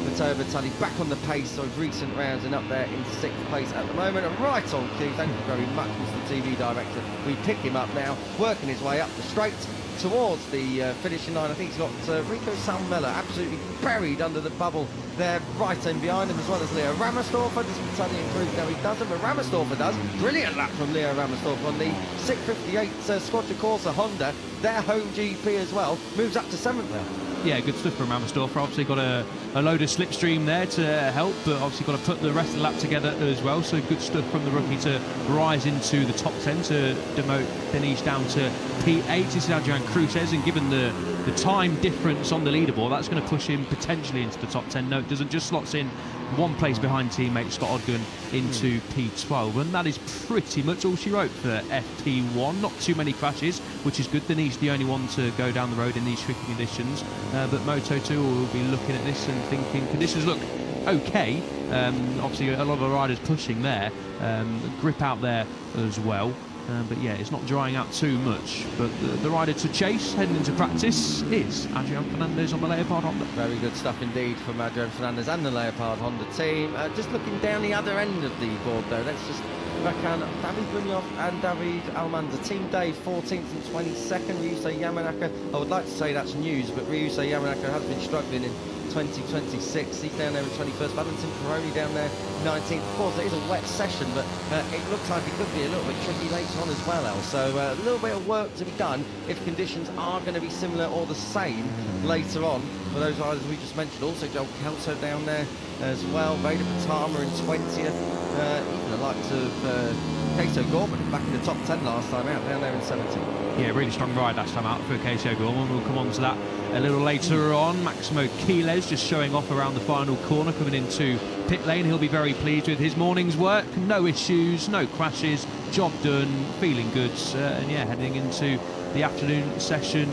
Matteo Vitali back on the pace of recent rounds and up there in 6th place at the moment. And right on cue, thank you very much, Mr. TV Director. We pick him up now, working his way up the straight towards the finishing line. I think he's got Rico Salmella absolutely buried under the bubble there, right in behind him, as well as Leo Ramersdorfer. Does Vitali improve? No, he doesn't, but Ramersdorfer does. Brilliant lap from Leo Ramersdorfer on the 658 Squadra Corsa Honda, their home GP as well, moves up to 7th now. Yeah, good stuff from Ramersdorfer. Obviously got a load of slipstream there to help, but obviously got to put the rest of the lap together as well. So good stuff from the rookie to rise into the top 10 to demote Denise down to P8. This is Adrian Cruces, and given the time difference on the leaderboard, that's going to push him potentially into the top 10. No, it doesn't, just slots in one place behind teammate Scott Odgun into P12, and that is pretty much all she wrote for FP1. Not too many crashes, which is good. Denise the only one to go down the road in these tricky conditions, but Moto2 will be looking at this and thinking conditions look okay. Obviously a lot of the riders pushing there, grip out there as well. But yeah, it's not drying out too much. But the rider to chase heading into practice is Adrian Fernandez on the Leopard Honda. Very good stuff indeed from Adrian Fernandez and the Leopard Honda team. Just looking down the other end of the board though, let's just back on David Bunyov and David Almanza. Team Dave 14th and 22nd. Ryusei Yamanaka, I would like to say that's news, but Ryusei Yamanaka has been struggling in 2026. He's down there in 21st. Valentin Peroni down there 19th. Of course, it is a wet session, but it looks like it could be a little bit tricky later on as well, El. So a little bit of work to be done if conditions are going to be similar or the same later on for those riders we just mentioned. Also, Joel Kelso down there as well. Vader Patama in 20th. Even the likes of Kato Gorman back in the top 10 last time out, down there in 17th. Yeah, really strong ride last time out for Kato Gorman. We'll come on to that a little later on. Maximo Quiles just showing off around the final corner, coming into pit lane. He'll be very pleased with his morning's work. No issues, no crashes, job done, feeling good. And yeah, heading into the afternoon session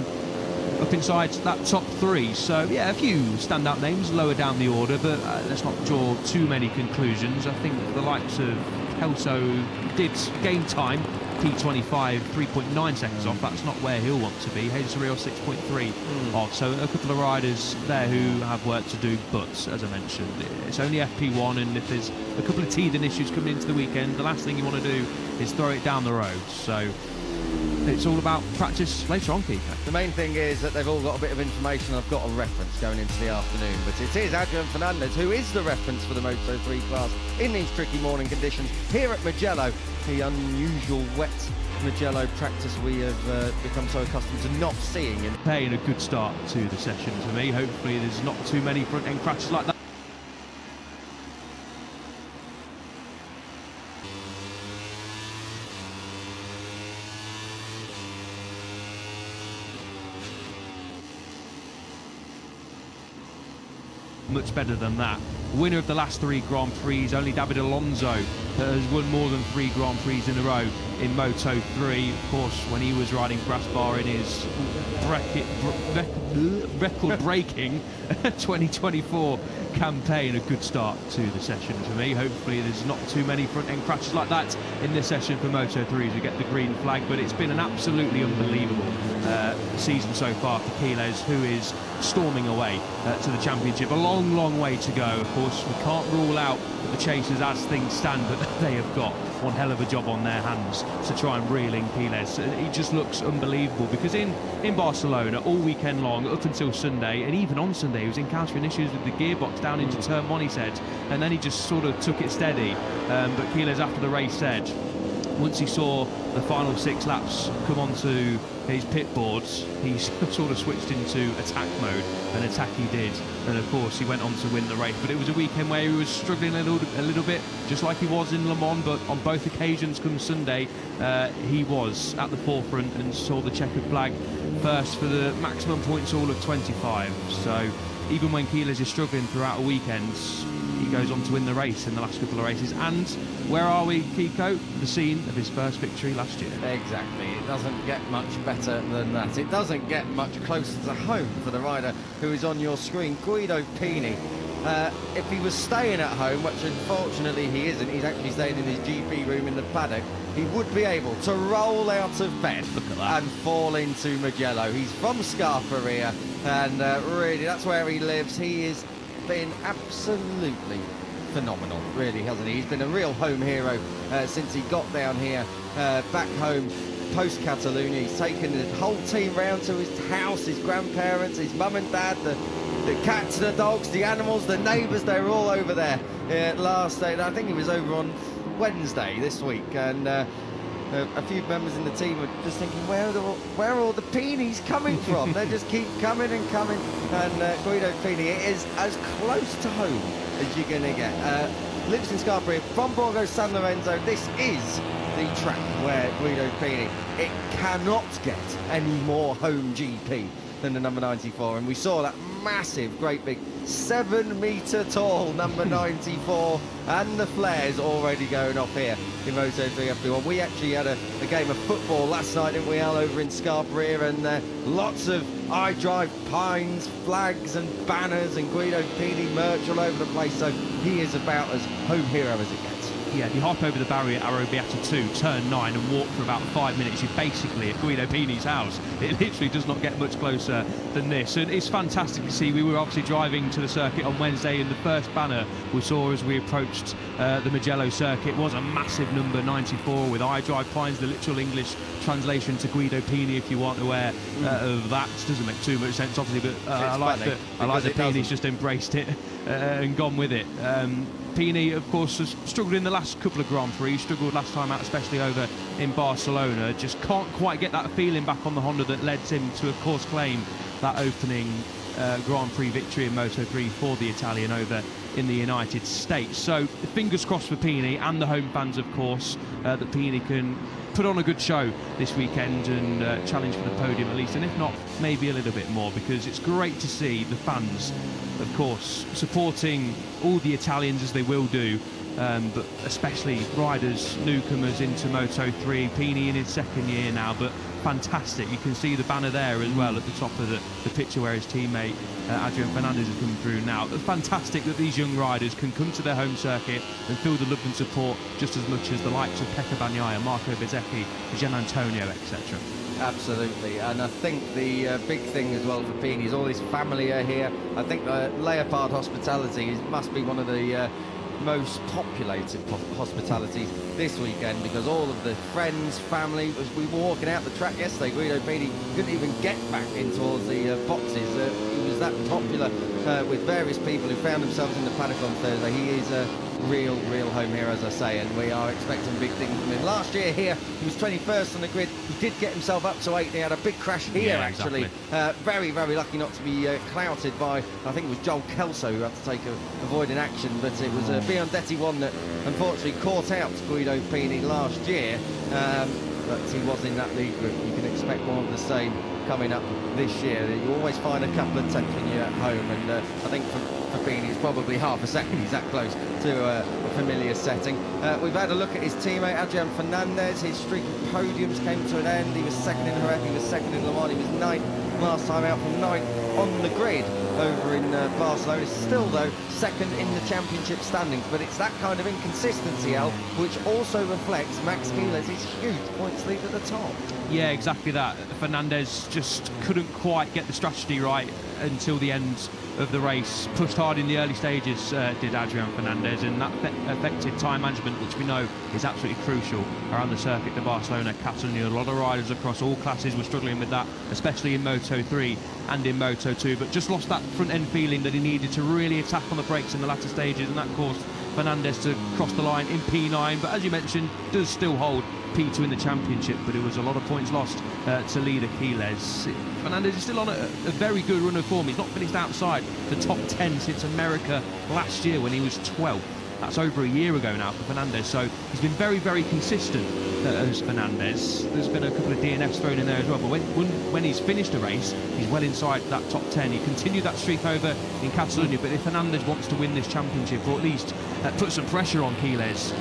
up inside that top 3. So yeah, a few standout names lower down the order, but let's not draw too many conclusions. I think the likes of Kelso did gain time. P25, 3.9 seconds off. That's not where he'll want to be. Jesus Real 6.3 off. So a couple of riders there who have work to do, but as I mentioned, it's only FP1, and if there's a couple of teething issues coming into the weekend, the last thing you want to do is throw it down the road. So it's all about practice later on, Keith. The main thing is that they've all got a bit of information. I've got a reference going into the afternoon, but it is Adrian Fernandez who is the reference for the Moto3 class in these tricky morning conditions here at Mugello, the unusual wet Mugello practice we have become so accustomed to not seeing. Paying a good start to the session for me. Hopefully there's not too many front end crashes like that. much better than that. Winner of the last 3 Grand Prix, only David Alonso has won more than 3 Grand Prix in a row in Moto3. Of course, when he was riding Brass Bar in his record-breaking 2024 campaign. A good start to the session for me. Hopefully there's not too many front-end crashes like that in this session for Moto3 as we get the green flag, but it's been an absolutely unbelievable season so far for Quiles, who is storming away to the championship. A long, long way to go. Of course, we can't rule out the chasers as things stand, but they have got one hell of a job on their hands to try and reel in Quiles. He just looks unbelievable, because in Barcelona all weekend long up until Sunday, and even on Sunday, he was encountering issues with the gearbox down into turn 1, he said, and then he just sort of took it steady. But Quiles after the race said once he saw the final 6 laps come onto his pit boards, he sort of switched into attack mode, and attack he did, and of course he went on to win the race. But it was a weekend where he was struggling a little bit, just like he was in Le Mans, but on both occasions come Sunday, he was at the forefront and saw the checkered flag first for the maximum points all of 25. So even when Quiles is struggling throughout a weekend, he goes on to win the race in the last couple of races. And where are we, Kiko? The scene of his first victory last year. Exactly. It doesn't get much better than that. It doesn't get much closer to home for the rider who is on your screen, Guido Pini. If he was staying at home, which unfortunately he isn't, he's actually staying in his GP room in the paddock, he would be able to roll out of bed and fall into Mugello. He's from Scarperia, and really that's where he lives. He has been absolutely phenomenal, really, hasn't he? He's been a real home hero since he got down here back home post-Catalonia. He's taken the whole team round to his house, his grandparents, his mum and dad, the cats, the dogs, the animals, the neighbours. They were all over there last day. I think he was over on Wednesday this week, and a few members in the team were just thinking, where are all the Pinis coming from? They just keep coming and coming, and Guido Pini, it is as close to home as you're going to get. Lives in Scarperia, from Borgo San Lorenzo. This is the track where Guido Pini, it cannot get any more home GP than the number 94, and we saw that massive, great big 7-metre tall number 94 and the flares already going off here in Moto3 FP1. We actually had a game of football last night, didn't we, Al, over in Scarperia, and lots of I Drive Pines flags and banners and Guido Pini merch all over the place, so he is about as home hero as it gets. Yeah, if you hop over the barrier at Arrabbiata 2, turn 9, and walk for about 5 minutes, you're basically at Guido Pini's house. It literally does not get much closer than this, and it's fantastic to see. We were obviously driving to the circuit on Wednesday, and the first banner we saw as we approached the Mugello circuit was a massive number 94 with I Drive Pines, the literal English translation to Guido Pini, if you want aware of that. It doesn't make too much sense, obviously, but I like that Pini's just embraced it and gone with it. Pini, of course, has struggled in the last couple of Grand Prix, struggled last time out, especially over in Barcelona. Just can't quite get that feeling back on the Honda that led him to, of course, claim that opening Grand Prix victory in Moto3 for the Italian over in the United States. So fingers crossed for Pini and the home fans, of course, that Pini can put on a good show this weekend and challenge for the podium at least, and if not, maybe a little bit more, because it's great to see the fans, of course, supporting all the Italians as they will do, but especially riders, newcomers into Moto3. Pini in his second year now, but fantastic. You can see the banner there as well at the top of the picture where his teammate Adrian Fernandez has come through now. It's fantastic that these young riders can come to their home circuit and feel the love and support just as much as the likes of Pecco Bagnaia, Marco Bezzecchi, Gian Antonio, etc. Absolutely, and I think the big thing as well for Pini is all his family are here. I think the Leopard hospitality must be one of the most populated hospitalities this weekend, because all of the friends, family, as we were walking out the track yesterday, Guido Pini couldn't even get back in towards the boxes. He was that popular with various people who found themselves in the paddock on Thursday. He is a real home hero, as I say, and we are expecting big things from him. Last year here, he was 21st on the grid. He did get himself up to 8th. He had a big crash here, actually. Exactly. Very lucky not to be clouted by, I think it was Joel Kelso who had to take avoiding action, but it was Biondetti one that unfortunately caught out Guido Pini last year. But he was in that lead group. You can expect more of the same coming up this year. You always find a couple of tenths when you're at home, and I think for Pini it's probably half a second he's that close to a familiar setting. We've had a look at his teammate Adrian Fernandez. His streak of podiums came to an end. He was second in Jerez, he was second in Le Mans, he was ninth last time out, from ninth on the grid over in Barcelona. Still though second in the championship standings, but it's that kind of inconsistency, Al, which also reflects Max Keeler's huge points lead at the top. Yeah, exactly that. Fernandez just couldn't quite get the strategy right until the end of the race. Pushed hard in the early stages, did Adrian Fernandez, and that affected time management, which we know is absolutely crucial around the circuit to Barcelona, Catalonia. A lot of riders across all classes were struggling with that, especially in Moto3 and in Moto2, but just lost that front end feeling that he needed to really attack on the brakes in the latter stages, and that caused Fernandez to cross the line in P9, but as you mentioned, does still hold P2 in the championship, but it was a lot of points lost to leader Quiles. Fernandez is still on a very good run of form. He's not finished outside the top 10 since America last year when he was 12th. That's over a year ago now for Fernandez, so he's been very, very consistent as Fernandez. There's been a couple of DNFs thrown in there as well, but when he's finished a race, he's well inside that top 10. He continued that streak over in Catalonia, but if Fernandez wants to win this championship, or at least put some pressure on Quiles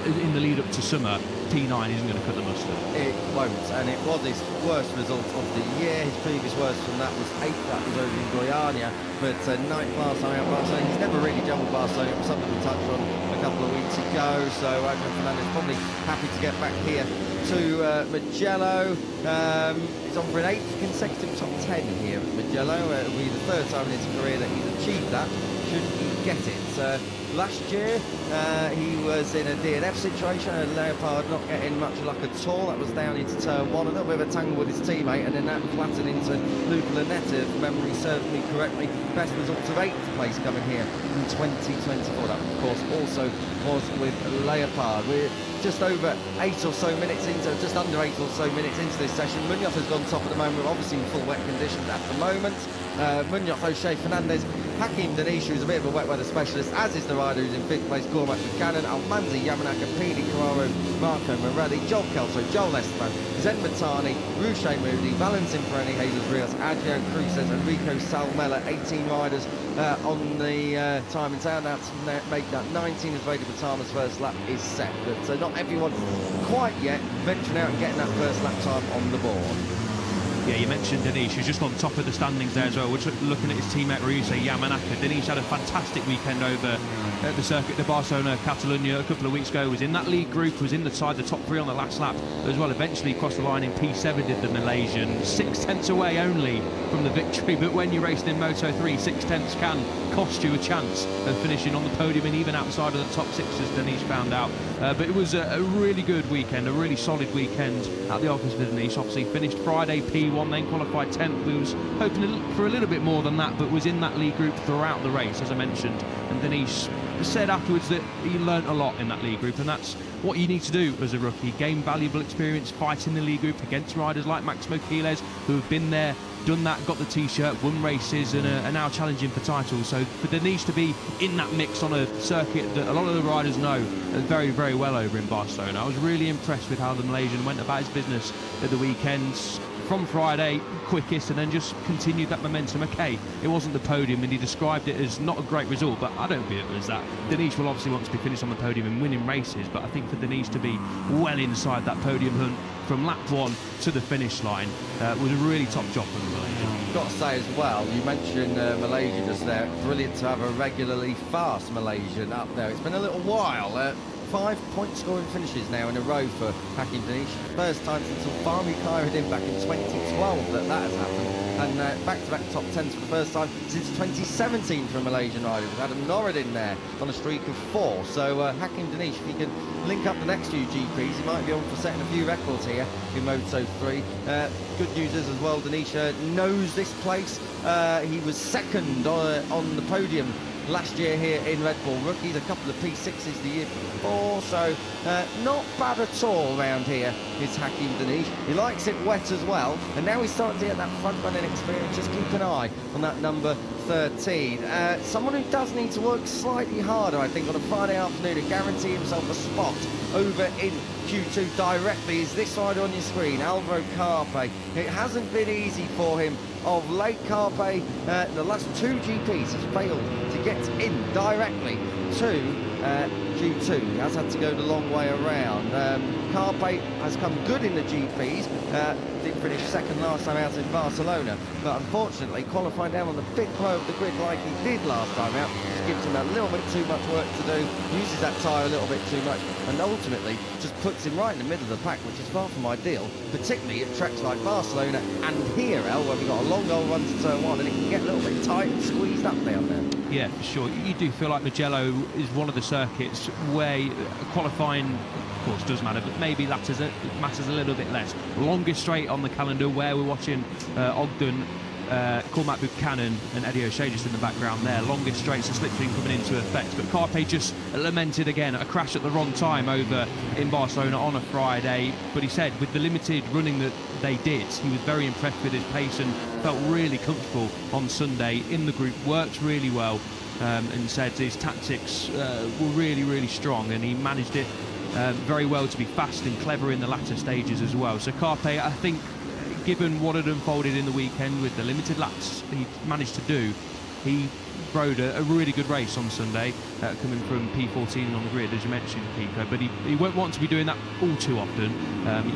in the lead up to summer, P9 isn't going to cut the mustard. It won't, and it was his worst result of the year. His previous worst from that was 8th, that was over in Guyana, but 9th last time out Barcelona. He's never really jumbled Barcelona. It was something we touched on a couple of weeks ago, so Adrian Fernandez probably happy to get back here to Mugello. He's on for an 8th consecutive top 10 here at Mugello. It'll be the 3rd time in his career that he's achieved that, should he get it. Last year he was in a DNF situation, and Leopard not getting much luck at all. That was down into turn 1, a little bit of a tangle with his teammate, and then that flattened into Luca Lunetta, if memory serves me correctly. Best results of 8th place coming here in 2024. That, of course, also was with Leopard. We're just over 8 or so minutes into, just under 8 or so minutes into this session. Munoz has gone top at the moment. We're obviously in full wet conditions at the moment. Munoz, O'Shea, Fernandez, Hakim Danish, who's a bit of a wet weather specialist, as is the rider who's in 5th place, Cormac Buchanan, Almanzi, Yamanaka, Pini, Carraro, Marco Morelli, Joel Kelso, Joel Esteban, Zen Matani, Rouche Moody, Valentin Pereni, Jesus Rios, Adrian Cruces, and Rico Salmela. 18 riders on the time and down. That's make that 19 as Vader Batama's first lap is set, but not everyone quite yet venturing out and getting that first lap time on the board. Yeah, you mentioned Danish, who's just on top of the standings there as well. We're looking at his teammate Ryusei Yamanaka. Danish had a fantastic weekend over at the circuit de Barcelona, Catalonia a couple of weeks ago. Was in that lead group, was inside the top 3 on the last lap as well. Eventually crossed the line in P7, did the Malaysian. 6 tenths away only from the victory, but when you're racing in Moto3, 6 tenths can cost you a chance of finishing on the podium and even outside of the top 6, as Danish found out. But it was a really good weekend, a really solid weekend at the office for Danish. Obviously finished Friday P1, then qualified 10th. We was hoping for a little bit more than that, but was in that lead group throughout the race, as I mentioned. And Danish said afterwards that he learnt a lot in that lead group, and that's what you need to do as a rookie. Gain valuable experience fighting the lead group against riders like Maximo Quiles, who have been there, done that, got the t-shirt, won races, and are now challenging for titles. So for Danish to be in that mix on a circuit that a lot of the riders know very, very well over in Barcelona, I was really impressed with how the Malaysian went about his business at the weekends. From Friday, quickest, and then just continued that momentum. Okay, it wasn't the podium, and he described it as not a great result, but I don't view it as that. Danish will obviously want to be finished on the podium and winning races, but I think for Danish to be well inside that podium hunt from lap 1 to the finish line was a really top job from the Malaysian. Got to say as well, you mentioned Malaysia just there. Brilliant to have a regularly fast Malaysian up there. It's been a little while. 5 point scoring finishes now in a row for Hakim Danish. First time since Alfami hired him back in 2012 that has happened. And back-to-back top 10s for the first time since 2017 for a Malaysian rider, with Adam Norridin there on a streak of 4. So Hakim Danish, if he can link up the next few GPs, he might be on for setting a few records here in Moto3. Good news is as well, Danish knows this place. He was second on the podium last year here in Red Bull Rookies, a couple of P6s the year before, so not bad at all around here is Hakim Danish. He likes it wet as well, and now he's starting to get that front running experience. Just keep an eye on that number 13. Someone who does need to work slightly harder, I think, on a Friday afternoon to guarantee himself a spot over in Q2 directly is this side on your screen, Alvaro Carpe. It hasn't been easy for him of late. Carpe, the last 2 GPs, has failed to get in directly to Q2. He has had to go the long way around. Carpe has come good in the GPs, did finish second last time out in Barcelona, but unfortunately qualifying down on the 5th row of the grid like he did last time out just gives him a little bit too much work to do, uses that tyre a little bit too much, and ultimately just puts him right in the middle of the pack, which is far from ideal, particularly at tracks like Barcelona and here, El, where we've got a long old run to turn 1 and it can get a little bit tight and squeezed up down there. Yeah, for sure. You do feel like Mugello is one of the circuits where qualifying, of course, does matter, but maybe matters a little bit less. Longest straight on the calendar, where we're watching Ogden, Cormac Buchanan and Eddie O'Shea just in the background there. Longest straights and slipstream coming into effect. But Carpe just lamented again a crash at the wrong time over in Barcelona on a Friday. But he said with the limited running that they did, he was very impressed with his pace and felt really comfortable on Sunday in the group, worked really well, and said his tactics were really, really strong, and he managed it very well to be fast and clever in the latter stages as well. So Carpe, I think, given what had unfolded in the weekend with the limited laps he managed to do, he rode a really good race on Sunday, coming from P14 on the grid, as you mentioned, Kiko, but he won't want to be doing that all too often.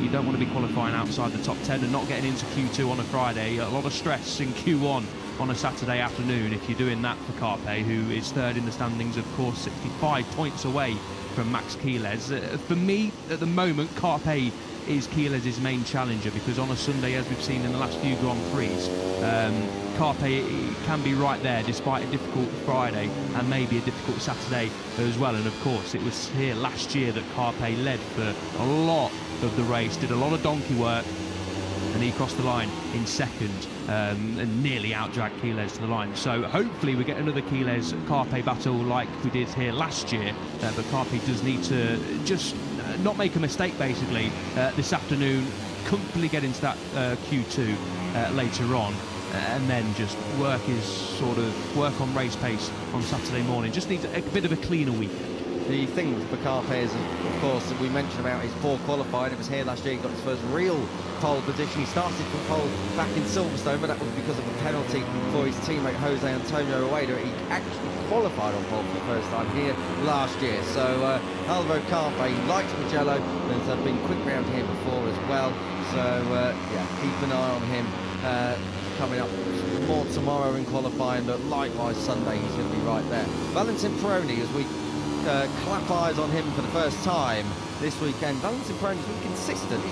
You don't want to be qualifying outside the top 10 and not getting into Q2 on a Friday. A lot of stress in Q1 on a Saturday afternoon if you're doing that for Carpe, who is third in the standings, of course, 65 points away from Max Quilez. For me, at the moment, Carpe is Quilez's main challenger, because on a Sunday, as we've seen in the last few Grand Prix, Carpe can be right there despite a difficult Friday and maybe a difficult Saturday as well. And of course, it was here last year that Carpe led for a lot of the race, did a lot of donkey work, and he crossed the line in second and nearly out-dragged Quilez to the line. So hopefully we get another Quilez-Carpe battle like we did here last year, but Carpe does need to just not make a mistake, basically, this afternoon, comfortably get into that Q2 later on, and then just work on race pace on Saturday morning. Just needs a bit of a cleaner weekend. The thing for Carpe is, of course, that we mentioned about his poor qualifying. It was here last year, he got his first real pole position. He started from pole back in Silverstone, but that was because of a penalty for his teammate Jose Antonio Rueda. He actually qualified on pole for the first time here last year. So Alvaro Carpe likes Mugello, has been quick round here before as well. So yeah, keep an eye on him coming up more tomorrow in qualifying, but likewise Sunday he's going to be right there. Valentin Peroni, as we clap eyes on him for the first time this weekend. Valentin Peroni's been consistent.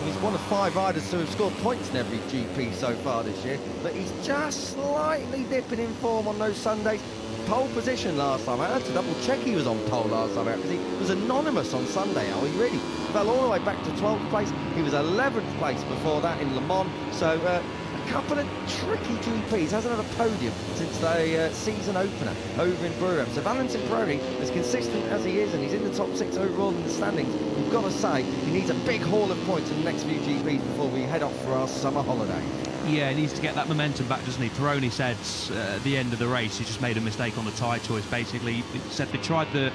He's one of 5 riders to have scored points in every GP so far this year, but he's just slightly dipping in form on those Sundays. Pole position last time. I had to double check he was on pole last time out, because he was anonymous on Sunday. He really fell all the way back to 12th place. He was 11th place before that in Le Mans. So a couple of tricky GPs. Hasn't had a podium since the season opener over in Burem. So Valentin Peroni, as consistent as he is, and he's in the top 6 overall in the standings, we've got to say he needs a big haul of points in the next few GPs before we head off for our summer holiday. Yeah, he needs to get that momentum back, doesn't he? Peroni said at the end of the race he just made a mistake on the tyre choice, basically. He said they tried the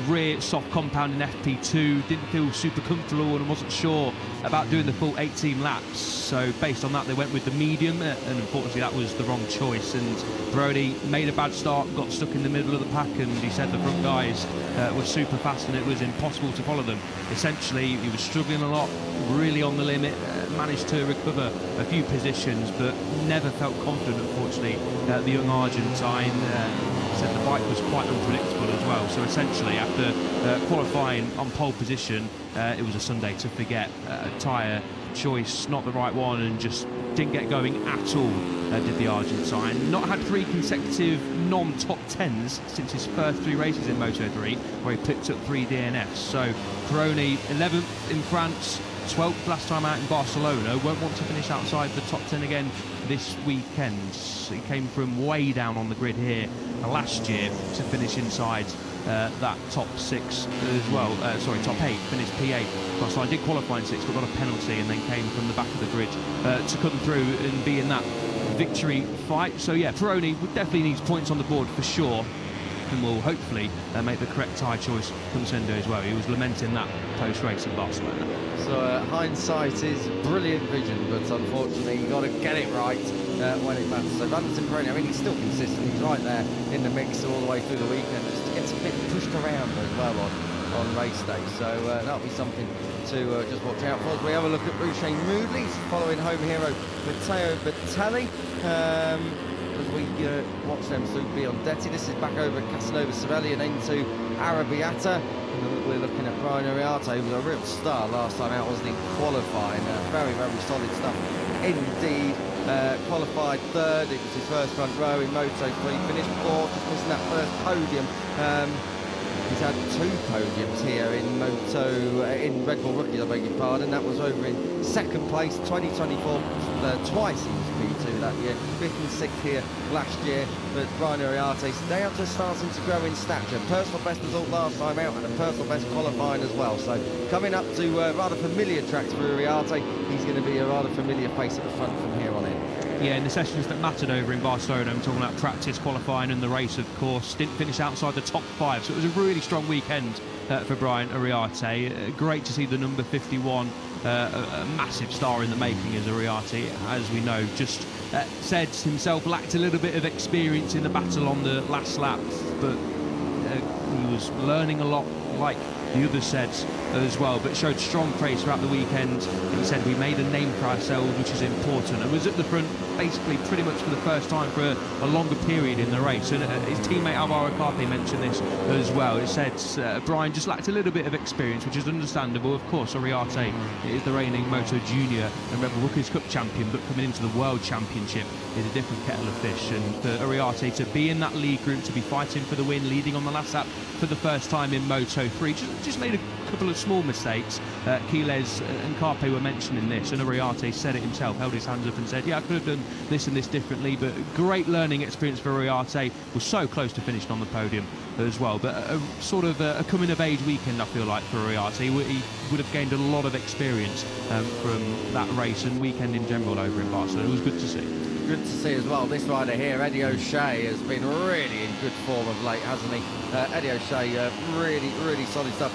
rear soft compound in FP2, didn't feel super comfortable and wasn't sure about doing the full 18 laps. So based on that, they went with the medium, and unfortunately that was the wrong choice. And Peroni made a bad start, got stuck in the middle of the pack, and he said the front guys were super fast and it was impossible to follow them. Essentially, he was struggling a lot, really on the limit, managed to recover a few positions, but never felt confident, unfortunately. The young Argentine said the bike was quite unpredictable as well. So essentially, after qualifying on pole position, it was a Sunday to forget. Tyre choice, not the right one, and just didn't get going at all, did the Argentine. Not had 3 consecutive non-top 10s since his first 3 races in Moto3, where he picked up 3 DNFs. So Peroni, 11th in France, 12th last time out in Barcelona, won't want to finish outside the top 10 again this weekend. He came from way down on the grid here last year to finish inside that top 6 as well. Top 8, finished P8. So I did qualify in 6, but got a penalty and then came from the back of the grid to come through and be in that victory fight. So yeah, Peroni definitely needs points on the board for sure. and will hopefully make the correct tyre choice come Sunday as well. He was lamenting that post-race at Barcelona. So hindsight is brilliant vision, but unfortunately you've got to get it right when it matters. So Valentin Prix, I mean, he's still consistent. He's right there in the mix all the way through the weekend. Just gets a bit pushed around as well on race day. So that'll be something to just watch out for. As we have a look at Boucher Moodley following home hero Matteo Bertelli. As we watch them through Biondetti. This is back over Casanova Cervelli and into Arrabbiata. And we're looking at Brian Ariarte, who was a real star last time out, wasn't he? Qualifying. Very, very solid stuff indeed. Qualified third. It was his first front row in Moto3. Finished fourth, just missing that first podium. He's had 2 podiums here in Red Bull Rookies, I beg your pardon. That was over in second place, 2024, twice he was P2 that year, 5th and 6th here last year. But Brian Ariarte, they are just starting to grow in stature. Personal best result last time out and a personal best qualifying as well. So coming up to rather familiar tracks for Ariarte, he's going to be a rather familiar face at the front from here on in. Yeah, in the sessions that mattered over in Barcelona, I'm talking about practice, qualifying and the race, of course, didn't finish outside the top 5, so it was a really strong weekend for Brian Ariarte. Great to see the number 51, a massive star in the making as Ariarte, as we know. Just said himself, lacked a little bit of experience in the battle on the last lap, but he was learning a lot, like the others said as well, but showed strong pace throughout the weekend. He said we made a name for ourselves, which is important, and was at the front basically pretty much for the first time for a longer period in the race. And his teammate Alvaro Carpe mentioned this as well. It said Brian just lacked a little bit of experience, which is understandable. Of course, Ariarte is the reigning Moto Junior and Red Bull Rookies Cup champion, but coming into the World Championship is a different kettle of fish. And for Ariarte to be in that lead group, to be fighting for the win, leading on the last lap for the first time in Moto3, just made a couple of small mistakes. Quiles and Carpe were mentioning this, and Ariarte said it himself, held his hands up and said, yeah, I could have done this and this differently. But great learning experience for Ariarte. Was so close to finishing on the podium as well. But a sort of a coming of age weekend, I feel like, for Ariarte. He would have gained a lot of experience from that race and weekend in general over in Barcelona. It was good to see. Good to see as well. This rider here, Eddie O'Shea, has been really in good form of late, hasn't he? Eddie O'Shea, really solid stuff.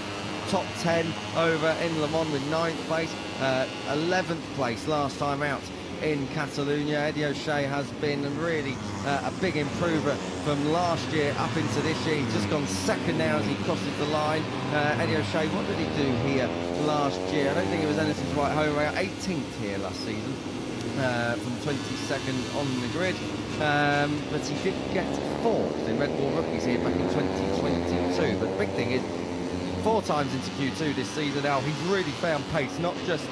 Top 10 over in Le Mans with 9th place, 11th place last time out in Catalonia. Eddie O'Shea has been really a big improver from last year up into this year. He's just gone second now as he crosses the line. Eddie O'Shea, what did he do here last year? I don't think it was anything to write home about. 18th here last season. From 22nd on the grid, but he did get 4th in Red Bull Rookies here back in 2022. But the big thing is 4 times into Q2 this season now. He's really found pace, not just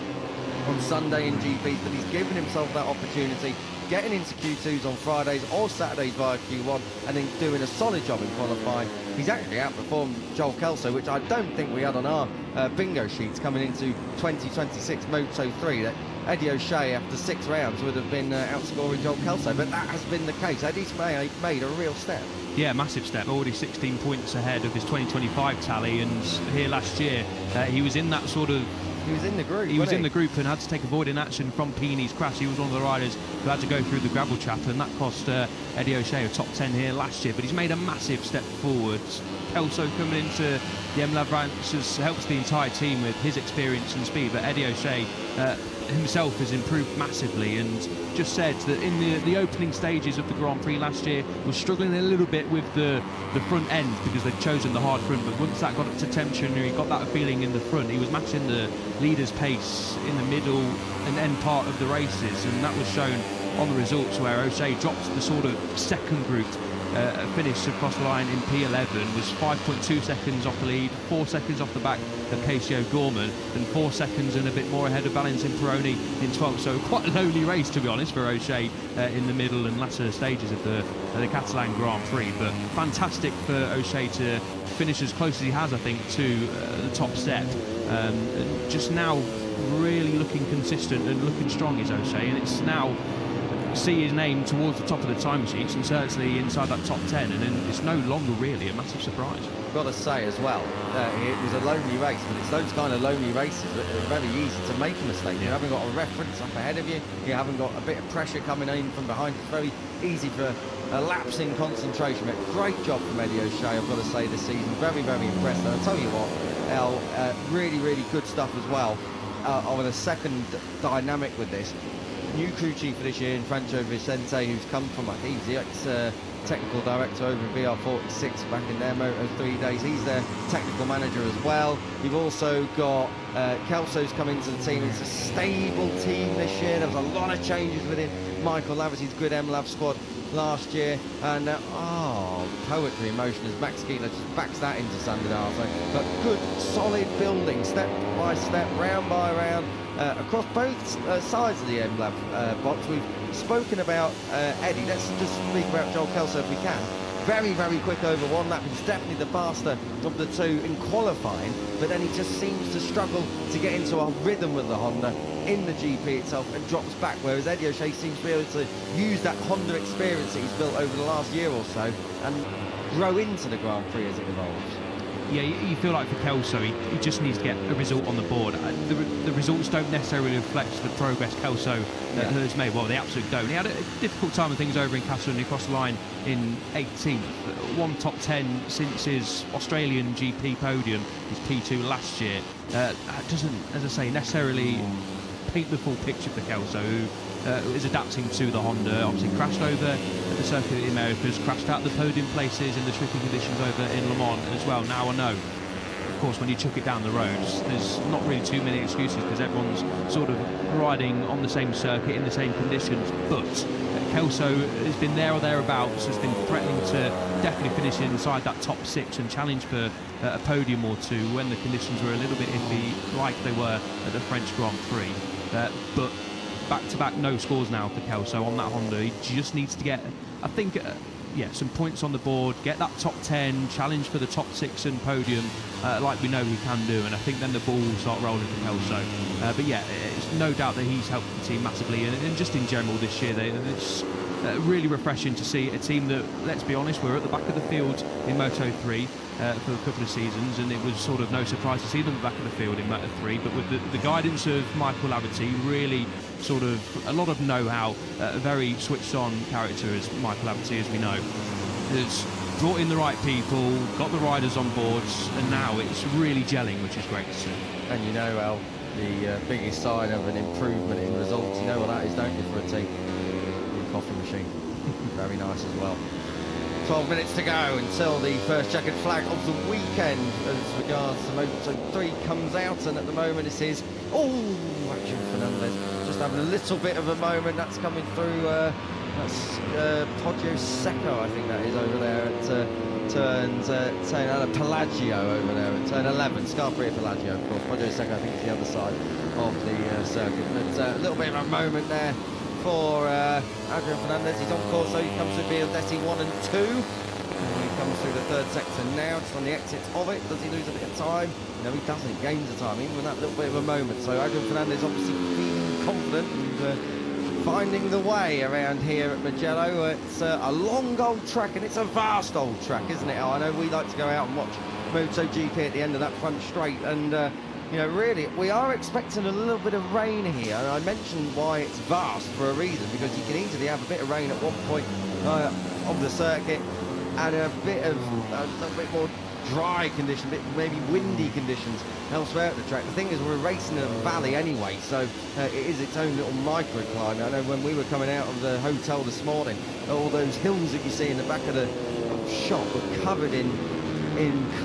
on Sunday in GPs, but he's given himself that opportunity, getting into Q2s on Fridays or Saturdays via Q1, and then doing a solid job in qualifying. He's actually outperformed Joel Kelso, which I don't think we had on our bingo sheets coming into 2026 Moto3. That Eddie O'Shea, after 6 rounds, would have been outscoring Joel Kelso, but that has been the case. Eddie's made a real step. Yeah, massive step. Already 16 points ahead of his 2025 tally, and here last year he was in that sort of... He was in the group. He was in the group and had to take avoiding action from Pini's crash. He was one of the riders who had to go through the gravel chapter, and that cost Eddie O'Shea a top 10 here last year. But he's made a massive step forward. Kelso coming into the M-Lab ranks has helped the entire team with his experience and speed, but Eddie O'Shea himself has improved massively, and just said that in the opening stages of the Grand Prix last year was struggling a little bit with the front end because they'd chosen the hard front, but once that got up to tension and he got that feeling in the front, he was matching the leader's pace in the middle and end part of the races, and that was shown on the results where O'Shea dropped the sort of second group finish across the line in P11, was 5.2 seconds off the lead, 4 seconds off the back of Casey O'Gorman, and 4 seconds and a bit more ahead of Valentin Peroni in 12th. So quite a lonely race, to be honest, for O'Shea in the middle and latter stages of the Catalan Grand Prix. But fantastic for O'Shea to finish as close as he has, I think, to the top step. And just now really looking consistent and looking strong is O'Shea, and it's now see his name towards the top of the time sheets and certainly inside that top 10, and then it's no longer really a massive surprise. Got to say as well, it was a lonely race, but it's those kind of lonely races that are very easy to make a mistake. You haven't got a reference up ahead of you, you haven't got a bit of pressure coming in from behind. It's very easy for a lapse in concentration. But great job from Eddie O'Shea, I've got to say, this season. Very, very impressed. And I'll tell you what, El, really, really good stuff as well. On a second dynamic with this. New crew chief for this year in Franco Vicente, who's come from, I think, the ex-technical director over at VR46 back in their Moto3 days. He's their technical manager as well. You've also got Kelso's come into the team. It's a stable team this year. There was a lot of changes within Michael Laverty's good MLav squad last year, and poetry in motion as Max Keeler just backs that into Sandonato. But good, solid building, step by step, round by round, across both sides of the MLav box. We've spoken about Eddie. Let's just speak about Joel Kelso if we can. Very, very quick over one lap. He's definitely the faster of the two in qualifying, but then he just seems to struggle to get into a rhythm with the Honda in the GP itself and drops back, whereas Eddie O'Shea seems to be able to use that Honda experience that he's built over the last year or so and grow into the Grand Prix as it evolves. Yeah, you feel like for Kelso, he just needs to get a result on the board. The results don't necessarily reflect the progress Kelso has made. Well, they absolutely don't. He had a difficult time of things over in Castle and he crossed the line in 18th. One top 10 since his Australian GP podium, his P2 last year. Doesn't, as I say, necessarily paint the full picture for Kelso, who is adapting to the Honda. Obviously crashed over at the Circuit of the Americas, crashed out the podium places in the tricky conditions over in Le Mans as well. Now I know, of course, when you chuck it down the roads, there's not really too many excuses because everyone's sort of riding on the same circuit in the same conditions. But Kelso has been there or thereabouts, has been threatening to definitely finish inside that top 6 and challenge for a podium or two when the conditions were a little bit iffy, like they were at the French Grand Prix. But back-to-back no scores now for Kelso on that Honda. He just needs to get, I think, some points on the board, get that top 10, challenge for the top 6 and podium, like we know he can do, and I think then the ball will start rolling for Kelso. But yeah, it's no doubt that he's helped the team massively, and just in general this year, it's really refreshing to see a team that, let's be honest, were at the back of the field in Moto3 for a couple of seasons, and it was sort of no surprise to see them at the back of the field in Moto3, but with the guidance of Michael Laverty, really sort of a lot of know-how, a very switched-on character as Michael Laverty, as we know, has brought in the right people, got the riders on board, and now it's really gelling, which is great to see. And you know, Al, the biggest sign of an improvement in results, you know what that is, don't you, for a team? Coffee machine. Very nice as well. 12 minutes to go until the first checkered flag of the weekend as regards to Moto3 comes out, and at the moment it is Adrian Fernandez just having a little bit of a moment. That's coming through, that's Poggio Secco, I think that is, over there at turn Pelagio over there at turn 11. Scarpria Pelagio, of course. Poggio Secco, I think, is the other side of the circuit. But a little bit of a moment there for Adrian Fernandez. He's on course, so he comes with Biondesi 1 and 2. And he comes through the third sector now, just on the exit of it. Does he lose a bit of time? No, he doesn't. He gains the time, even with that little bit of a moment. So Adrian Fernandez obviously feeling confident and finding the way around here at Mugello. It's a long old track, and it's a vast old track, isn't it? I know we like to go out and watch MotoGP at the end of that front straight, and you know, really, we are expecting a little bit of rain here. And I mentioned why it's vast for a reason, because you can easily have a bit of rain at one point on the circuit, and a little bit more dry condition, maybe windy conditions elsewhere at the track. The thing is, we're racing in a valley anyway, so it is its own little microclimate. I know when we were coming out of the hotel this morning, all those hills that you see in the back of the shop were covered in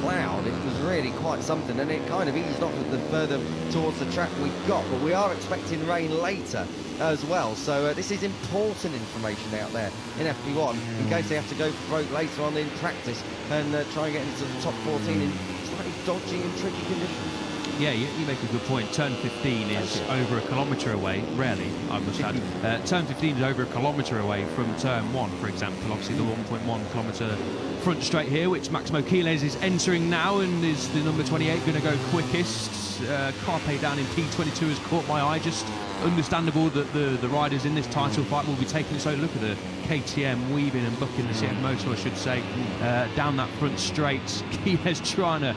cloud. It was really quite something, and it kind of eased off the further towards the track we got, but we are expecting rain later as well, so this is important information out there in FP1 in case they have to go for broke later on in practice and try and get into the top 14 in slightly dodgy and tricky conditions. Yeah, you make a good point. Turn 15 is over a kilometre away, rarely, I must add. Turn 15 is over a kilometre away from turn 1, for example. Obviously, the 1.1 kilometre front straight here, which Maximo Quiles is entering now, and is the number 28 going to go quickest? Carpe down in P22 has caught my eye. Just understandable that the riders in this title fight will be taking it. So look at the KTM weaving and bucking the CF Moto, I should say, down that front straight. Quiles trying to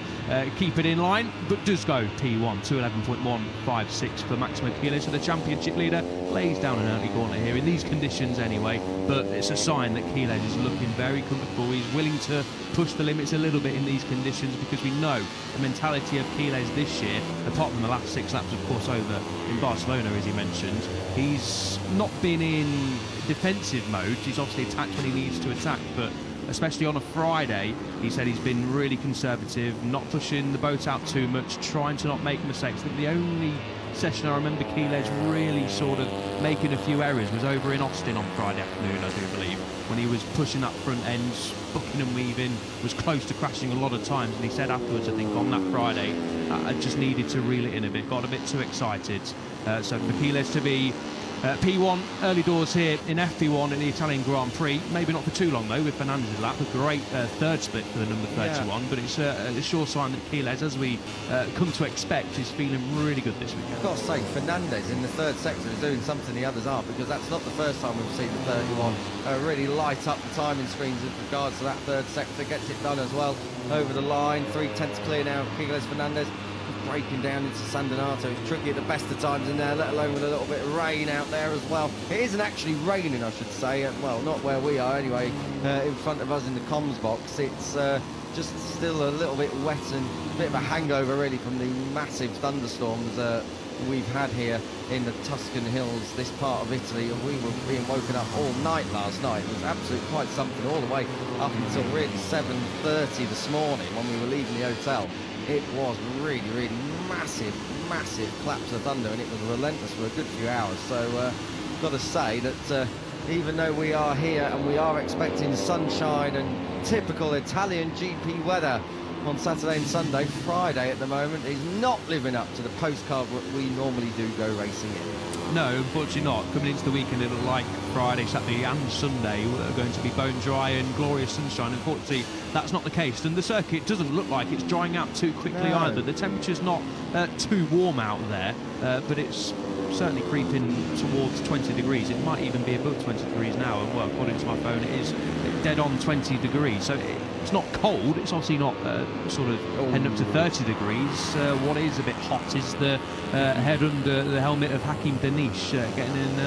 keep it in line, but does go P1 to 11.156 for Maximo Quiles. So the championship leader lays down an early gauntlet here in these conditions anyway, but it's a sign that Quiles is looking very comfortable. He's willing to push the limits a little bit in these conditions, because we know the mentality of Quiles this year, apart from the last 6 laps, of course, over in Barcelona, as he mentioned, he's not been in defensive mode. He's obviously attacked when he needs to attack, but especially on a Friday, he said he's been really conservative, not pushing the boat out too much, trying to not make mistakes. I think the only session I remember Quiles really sort of making a few errors was over in Austin on Friday afternoon, I do believe, when he was pushing that front end, bucking and weaving, was close to crashing a lot of times, and he said afterwards, I think on that Friday, I just needed to reel it in a bit, got a bit too excited. So for Quiles to be P1 early doors here in FP1 in the Italian Grand Prix, maybe not for too long though with Fernandez's lap, a great third split for the number 31, but it's a sure sign that Quiles, as we come to expect, is feeling really good this weekend. I've got to say, Fernandez in the third sector is doing something the others aren't, because that's not the first time we've seen the 31 really light up the timing screens with regards to that third sector. Gets it done as well over the line. 3/10 clear now, Quiles Fernandez. Breaking down into San Donato. It's tricky at the best of times in there, let alone with a little bit of rain out there as well. It isn't actually raining, I should say. Well, not where we are anyway. In front of us in the comms box, it's just still a little bit wet and a bit of a hangover really from the massive thunderstorms we've had here in the Tuscan hills, this part of Italy. And we were being woken up all night last night. It was absolutely quite something, all the way up until really 7:30 this morning when we were leaving the hotel. It was really, really massive claps of thunder, and it was relentless for a good few hours. So got to say that even though we are here and we are expecting sunshine and typical Italian GP weather on Saturday and Sunday, Friday at the moment is not living up to the postcard that we normally do go racing in. No, unfortunately not. Coming into the weekend, it looked like Friday, Saturday and Sunday were going to be bone dry and glorious sunshine. Unfortunately, that's not the case. And the circuit doesn't look like it's drying out too quickly either. The temperature's not too warm out there, but it's certainly creeping towards 20 degrees. It might even be above 20 degrees now. And well, according to my phone, it is dead on 20 degrees. So it's not cold. It's obviously not sort of heading up to 30 degrees. What is a bit hot is the head under the helmet of Hakim Danish getting in.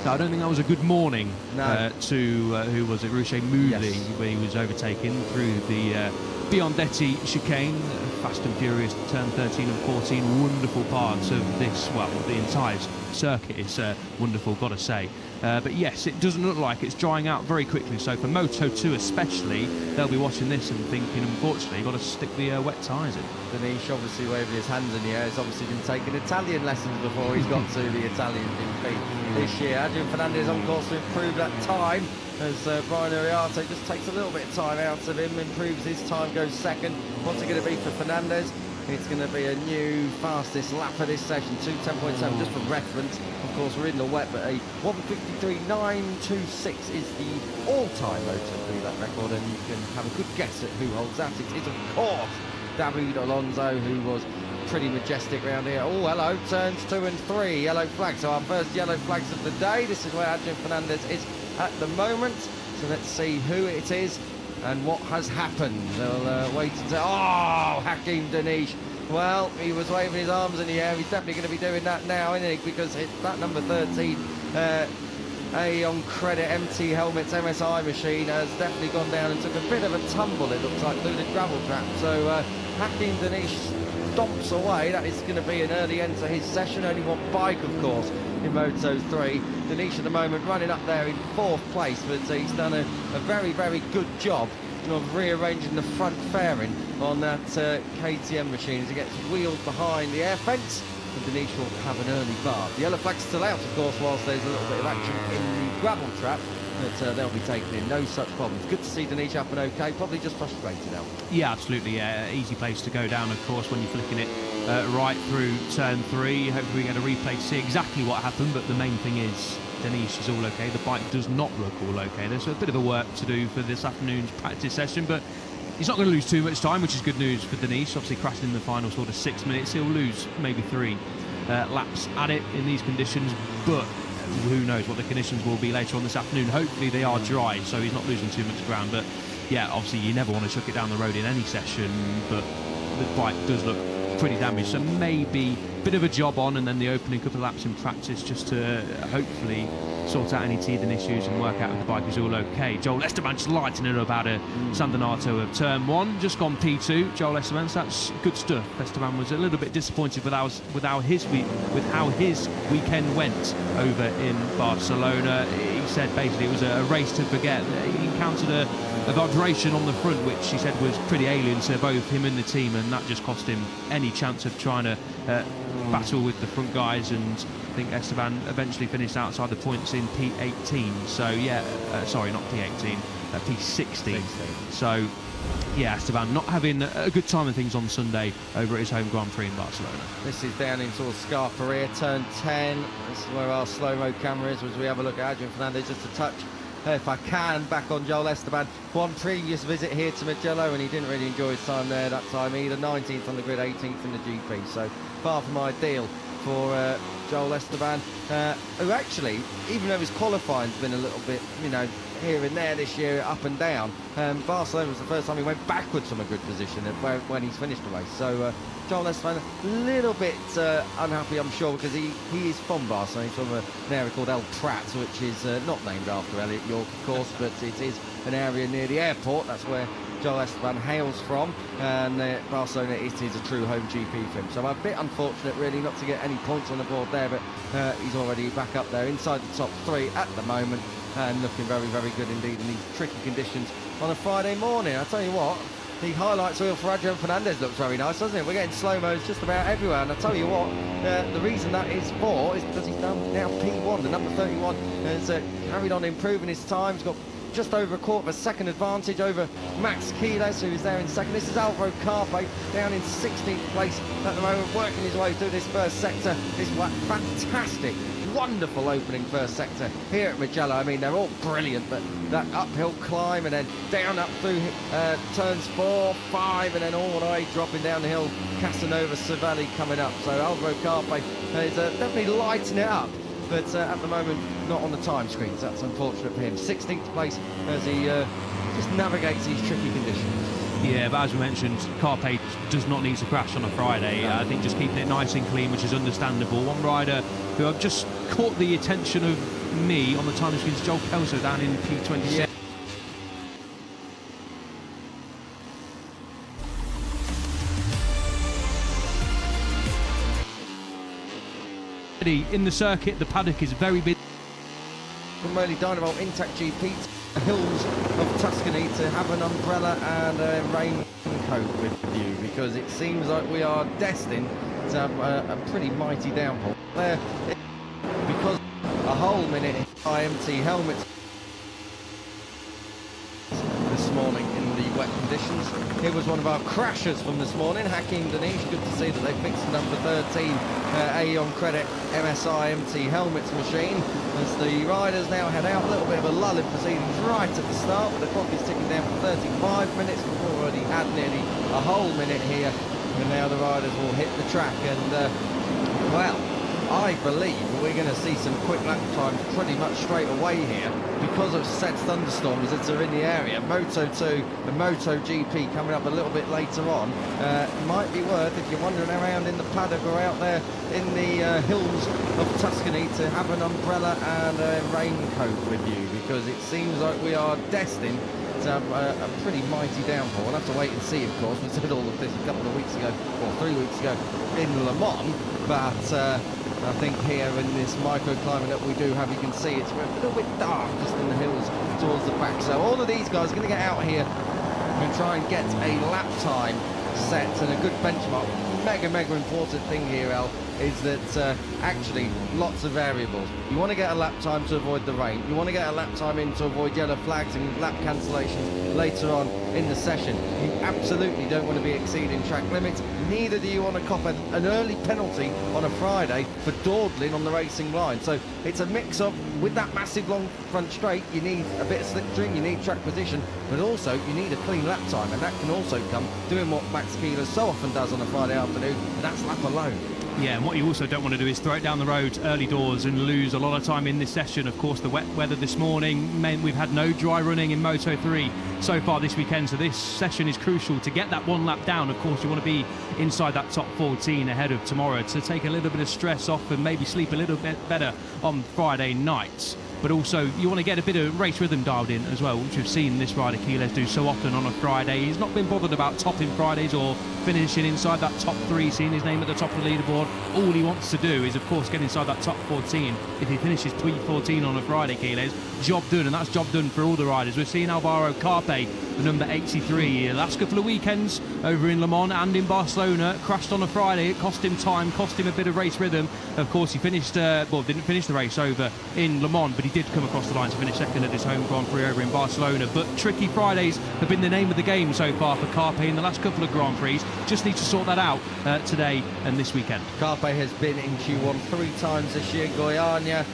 I don't think that was a good morning to who was it? Ruche Moodley, when he was overtaken through the Biondetti chicane. Fast and furious, turn 13 and 14, wonderful parts of this. Well, the entire circuit is wonderful, gotta say. But yes, it doesn't look like it's drying out very quickly. So for Moto2 especially, they'll be watching this and thinking, unfortunately, you've got to stick the wet tyres in. Danish obviously waving his hands in the air. He's obviously been taking Italian lessons before he's got to the Italian GP this year. Adrian Fernandez on course to improve that time as Brian Uriarte just takes a little bit of time out of him, improves his time, goes second. What's it going to be for Fernandez? It's going to be a new fastest lap of this session, 2:10.7 just for reference. Of course, we're in the wet, but a 1:53.926 is the all-time Moto3 lap record, and you can have a good guess at who holds that. It is, of course, David Alonso, who was pretty majestic round here. Oh, hello, turns 2 and 3, yellow flag. So our first yellow flags of the day. This is where Adrian Fernandez is at the moment. So let's see who it is and what has happened. They'll wait until... Oh, Hakim Danish. Well, he was waving his arms in the air. He's definitely going to be doing that now, isn't he? Because it's that number 13, on credit, MT Helmets MSI machine has definitely gone down and took a bit of a tumble, it looks like, through the gravel trap. So Hakim Danish stomps away. That is going to be an early end to his session. Only one bike, of course, in Moto3. Danish at the moment running up there in 4th place, but he's done a very, very good job of rearranging the front fairing on that KTM machine as he gets wheeled behind the air fence, and Danish will have an early bar. The yellow flag's still out, of course, whilst there's a little bit of action in the gravel trap, but they'll be taking in no such problems. Good to see Danish up and okay, probably just frustrated now. Yeah, absolutely. Easy place to go down, of course, when you're flicking it right through turn 3. Hopefully we get a replay to see exactly what happened, but the main thing is Danish is all okay. The bike does not look all okay. There's a bit of a work to do for this afternoon's practice session, but he's not going to lose too much time, which is good news for Denise. Obviously crashing in the final sort of 6 minutes. He'll lose maybe 3 laps at it in these conditions, but who knows what the conditions will be later on this afternoon. Hopefully they are dry, so he's not losing too much ground. But yeah, obviously you never want to chuck it down the road in any session, but the bike does look pretty damaged, so maybe a bit of a job on, and then the opening couple of laps in practice just to hopefully sort out any teething issues and work out if the bike is all okay. Joel Esteban just lighting it up out of San Donato of turn 1, just gone P2. Joel Esteban, so that's good stuff. Esteban was a little bit disappointed with how his weekend went over in Barcelona. He said basically it was a race to forget. He encountered a vibration on the front, which he said was pretty alien to both him and the team, and that just cost him any chance of trying to battle with the front guys. And I think Esteban eventually finished outside the points in P18. So yeah, sorry, not P18, P16. So yeah, Esteban not having a good time of things on Sunday over at his home Grand Prix in Barcelona. This is down in sort of Scarperia, turn 10. This is where our slow-mo camera is, as we have a look at Adrian Fernandez just a touch. If I can, back on Joel Esteban. One previous visit here to Mugello, and he didn't really enjoy his time there that time either. 19th on the grid, 18th in the GP, so far from ideal for Joel Esteban, who actually, even though his qualifying's been a little bit, you know, here and there this year, up and down, Barcelona was the first time he went backwards from a good position when he's finished the race. So Joel Esteban a little bit unhappy, I'm sure, because he is from Barcelona. He's from an area called El Prat, which is not named after Elliot York, of course, but it is an area near the airport. That's where Joel Esteban hails from, and Barcelona, it is a true home GP for him. So a bit unfortunate really not to get any points on the board there, but he's already back up there inside the top 3 at the moment, and looking very, very good indeed in these tricky conditions on a Friday morning. I tell you what, the highlights wheel for Adrian Fernandez looks very nice, doesn't it? We're getting slow-mos just about everywhere, and I tell you what, the reason that is for is because he's now P1, the number 31, has carried on improving his time. He's got just over a quarter of a second advantage over Max Quiles, who is there in second. This is Alvaro Carpe down in 16th place at the moment, working his way through this first sector. This fantastic, wonderful opening first sector here at Mugello. I mean, they're all brilliant, but that uphill climb and then down up through turns 4, 5, and then all the way dropping down the hill, Casanova Cervelli coming up. So Alvaro Carpe is definitely lighting it up, but at the moment not on the time screens. That's unfortunate for him. 16th place as he just navigates these tricky conditions. Yeah, but as we mentioned, Carpe does not need to crash on a Friday. I think just keeping it nice and clean, which is understandable. One rider who I've just caught the attention of me on the time screens, Joel Kelso down in P27. Yeah. In the circuit, the paddock is very big. From early Dynamo Intact GP, the hills of Tuscany, to have an umbrella and a raincoat with you, because it seems like we are destined to have a pretty mighty downpour. There, because a whole minute IMT helmets this morning in the wet conditions. It was one of our crashers from this morning, Hakim Danish. Good to see that they fixed the number 13 Aeon Credit MSI MT helmets machine, as the riders now head out. A little bit of a lull in proceedings right at the start, but the clock is ticking down for 35 minutes. We've already had nearly a whole minute here, and now the riders will hit the track. And well, I believe we're going to see some quick lap times pretty much straight away here because of said thunderstorms that are in the area. Moto2 and MotoGP coming up a little bit later on. Might be worth, if you're wandering around in the paddock or out there in the hills of Tuscany, to have an umbrella and a raincoat with you, because it seems like we are destined to have a pretty mighty downpour. We'll have to wait and see, of course. We said all of this a couple of weeks ago, or 3 weeks ago in Le Mans, but I think here in this microclimate that we do have, you can see it's a little bit dark just in the hills towards the back. So all of these guys are going to get out here and try and get a lap time set and a good benchmark. Mega important thing here, Al, is that actually lots of variables. You want to get a lap time to avoid the rain. You want to get a lap time in to avoid yellow flags and lap cancellations later on in the session. You absolutely don't want to be exceeding track limits. Neither do you want to cop an early penalty on a Friday for dawdling on the racing line. So it's a mix of, with that massive long front straight, you need a bit of slipstream, you need track position, but also you need a clean lap time, and that can also come doing what Max Keeler so often does on a Friday afternoon, and that's lap alone. Yeah, and what you also don't want to do is throw it down the road early doors and lose a lot of time in this session. Of course, the wet weather this morning meant we've had no dry running in Moto3 so far this weekend, so this session is crucial to get that one lap down. Of course, you want to be inside that top 14 ahead of tomorrow to take a little bit of stress off and maybe sleep a little bit better on Friday nights. But also, you want to get a bit of race rhythm dialed in as well, which we've seen this rider Quiles do so often on a Friday. He's not been bothered about topping Fridays or finishing inside that top 3, seeing his name at the top of the leaderboard. All he wants to do is, of course, get inside that top 14. If he finishes 3:14 on a Friday, Quiles, job done, and that's job done for all the riders. We've seen Alvaro Carpe, the number 83, the last couple of weekends over in Le Mans and in Barcelona, crashed on a Friday. It cost him time, cost him a bit of race rhythm. Of course, he finished, didn't finish the race over in Le Mans, but he did come across the line to finish second at his home Grand Prix over in Barcelona. But tricky Fridays have been the name of the game so far for Carpe in the last couple of Grand Prix. Just need to sort that out today and this weekend. Carpe has been in Q1 3 times this year. Goiânia,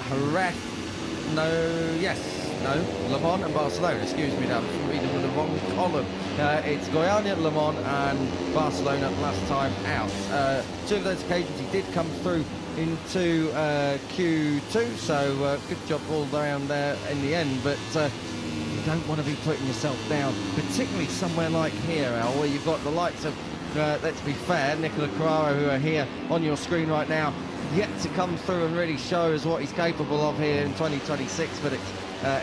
Jerez, Le Mans and Barcelona. Excuse me, now I'm reading with the wrong column. It's Goiânia, Le Mans and Barcelona last time out. 2 of those occasions he did come through into Q2, so good job all around there in the end, but you don't want to be putting yourself down, particularly somewhere like here, Al, where you've got the likes of, let's be fair, Nicola Carraro, who are here on your screen right now, yet to come through and really show us what he's capable of here in 2026, but it's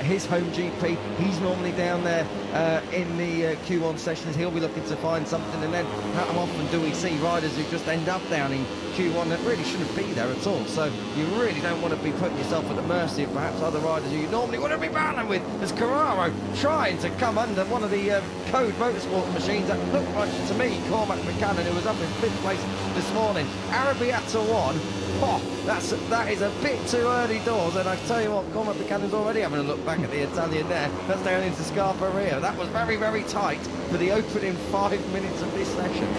his home GP. He's normally down there in the Q1 sessions. He'll be looking to find something, and then how often do we see riders who just end up down in Q1 that really shouldn't be there at all? So you really don't want to be putting yourself at the mercy of perhaps other riders who you normally wouldn't be battling with, as Carraro trying to come under one of the Code Motorsport machines that looked like, to me, Cormac McCannon, who was up in 5th place this morning. Arabiata 1. Oh, that is a bit too early doors, and I tell you what, Cormac Buchanan's already having a look back at the Italian there. That's down into Scarpa-Rio. That was very, very tight for the opening 5 minutes of this session.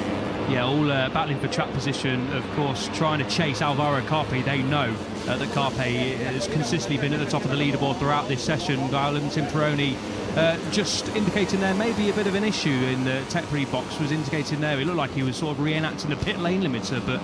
Yeah, all battling for track position, of course, trying to chase Alvaro Carpe. They know that Carpe has consistently been at the top of the leaderboard throughout this session. Valentin Peroni just indicating there may be a bit of an issue in the tech box, was indicating there. It looked like he was sort of reenacting the pit lane limiter, but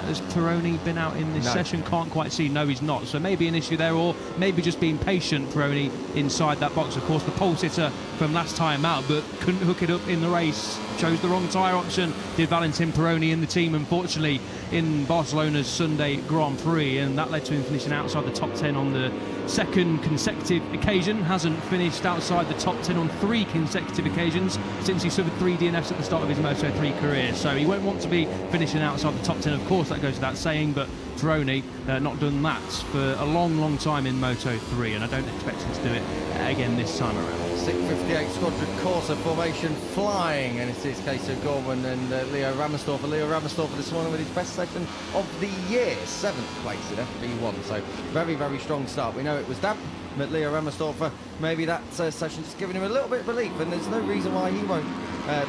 has Peroni been out in this session? Can't quite see. No, he's not. So maybe an issue there, or maybe just being patient, Peroni, inside that box. Of course, the pole sitter from last time out, but couldn't hook it up in the race. Chose the wrong tyre option, did Valentin Peroni in the team, unfortunately, in Barcelona's Sunday Grand Prix, and that led to him finishing outside the top 10 on the second consecutive occasion. Hasn't finished outside the top 10 on 3 consecutive occasions since he suffered 3 DNFs at the start of his Moto3 career, so he won't want to be finishing outside the top 10. Of course, that goes without saying, but Peroni not done that for a long time in Moto3, and I don't expect him to do it again this time around. 658 Squadron Corsa formation flying, and it is Casey Gorman and Leo Ramersdorfer. Leo Ramersdorfer this morning with his best session of the year, 7th place in FP1, so very, very strong start. We know it was damp, but Leo Ramersdorfer, maybe that session just giving him a little bit of relief, and there's no reason why he won't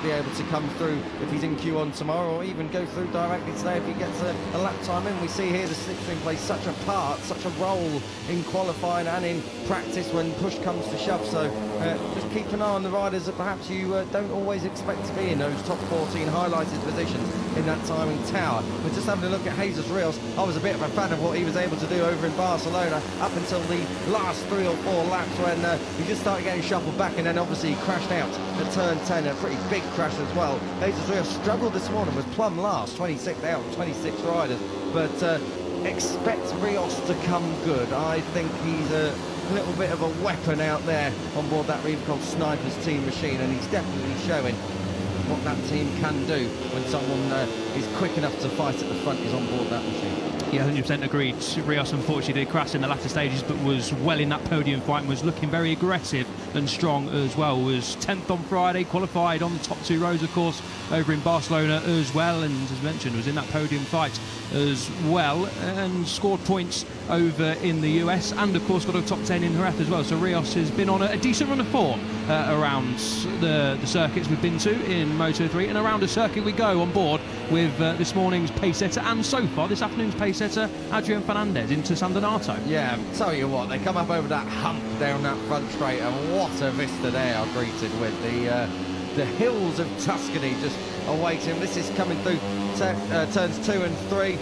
be able to come through if he's in Q1 tomorrow, or even go through directly today if he gets a lap time in. We see here the slipstream plays such a part, such a role in qualifying and in practice when push comes to shove, so just keep an eye on the riders that perhaps you don't always expect to be in those top 14 highlighted positions in that timing tower. We're just having a look at Jesus Rios. I was a bit of a fan of what he was able to do over in Barcelona up until the last 3 or 4 laps when he just started getting shuffled back, and then obviously he crashed out at turn 10, a pretty big crash as well. Jesus Rios struggled this morning, was plumb last, 26th out of 26 riders, but expect Rios to come good. I think he's a little bit of a weapon out there on board that Revcon Snipers team machine, and he's definitely showing what that team can do when someone is quick enough to fight at the front is on board that machine. Yeah, 100% agreed. Rios unfortunately did crash in the latter stages, but was well in that podium fight and was looking very aggressive and strong as well. Was 10th on Friday, qualified on the top 2 rows, of course, over in Barcelona as well, and as mentioned, was in that podium fight as well, and scored points over in the US, and of course got a top 10 in Jerez as well. So Rios has been on a decent run of form around the circuits we've been to in Moto3, and around a circuit we go on board with this morning's pace setter, and so far this afternoon's pace setter, Adrian Fernandez into San Donato. Yeah, tell you what, they come up over that hump down that front straight, and what a vista they are greeted with. The hills of Tuscany just awaiting. This is coming through turns 2 and 3,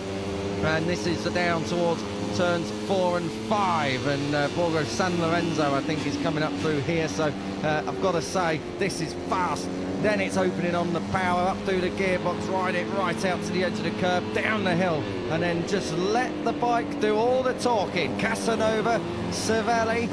and this is down towards turns 4 and 5, and Borgo San Lorenzo I think is coming up through here, so I've got to say this is fast. Then it's opening on the power, up through the gearbox, ride it right out to the edge of the curb, down the hill, and then just let the bike do all the talking. Casanova, Cervelli,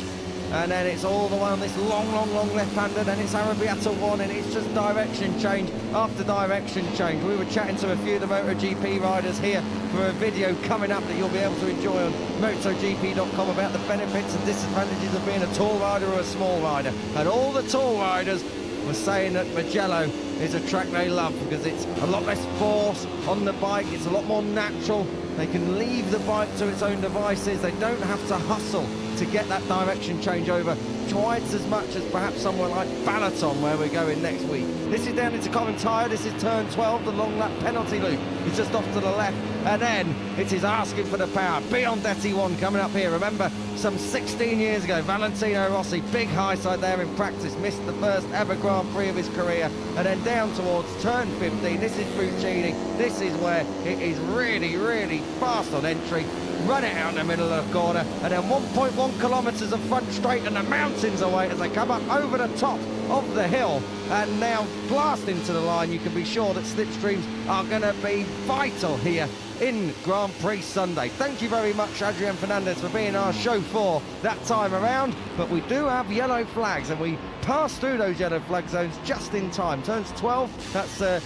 and then it's all the way on this long left-hander, then it's Arrabbiata 1, and it's just direction change after direction change. We were chatting to a few of the MotoGP riders here for a video coming up that you'll be able to enjoy on MotoGP.com about the benefits and disadvantages of being a tall rider or a small rider. And all the tall riders were saying that Mugello is a track they love because it's a lot less force on the bike, it's a lot more natural. They can leave the bike to its own devices. They don't have to hustle to get that direction change over twice as much as perhaps somewhere like Balaton, where we're going next week. This is down into Common. This is turn 12, the long lap penalty loop. It's just off to the left, and then it is asking for the power. Biondetti 1 coming up here. Remember, some 16 years ago, Valentino Rossi, big high side there in practice, missed the first ever Grand Prix of his career, and then down towards turn 15. This is Fucini. This is where it is really fast on entry. Run it out in the middle of the corner, and then 1.1 kilometres of front straight, and the mountains away as they come up over the top of the hill, and now blast into the line. You can be sure that slipstreams are going to be vital here in Grand Prix Sunday. Thank you very much, Adrian Fernandez, for being our chauffeur that time around, but we do have yellow flags, and we pass through those yellow flag zones just in time. Turns 12, that's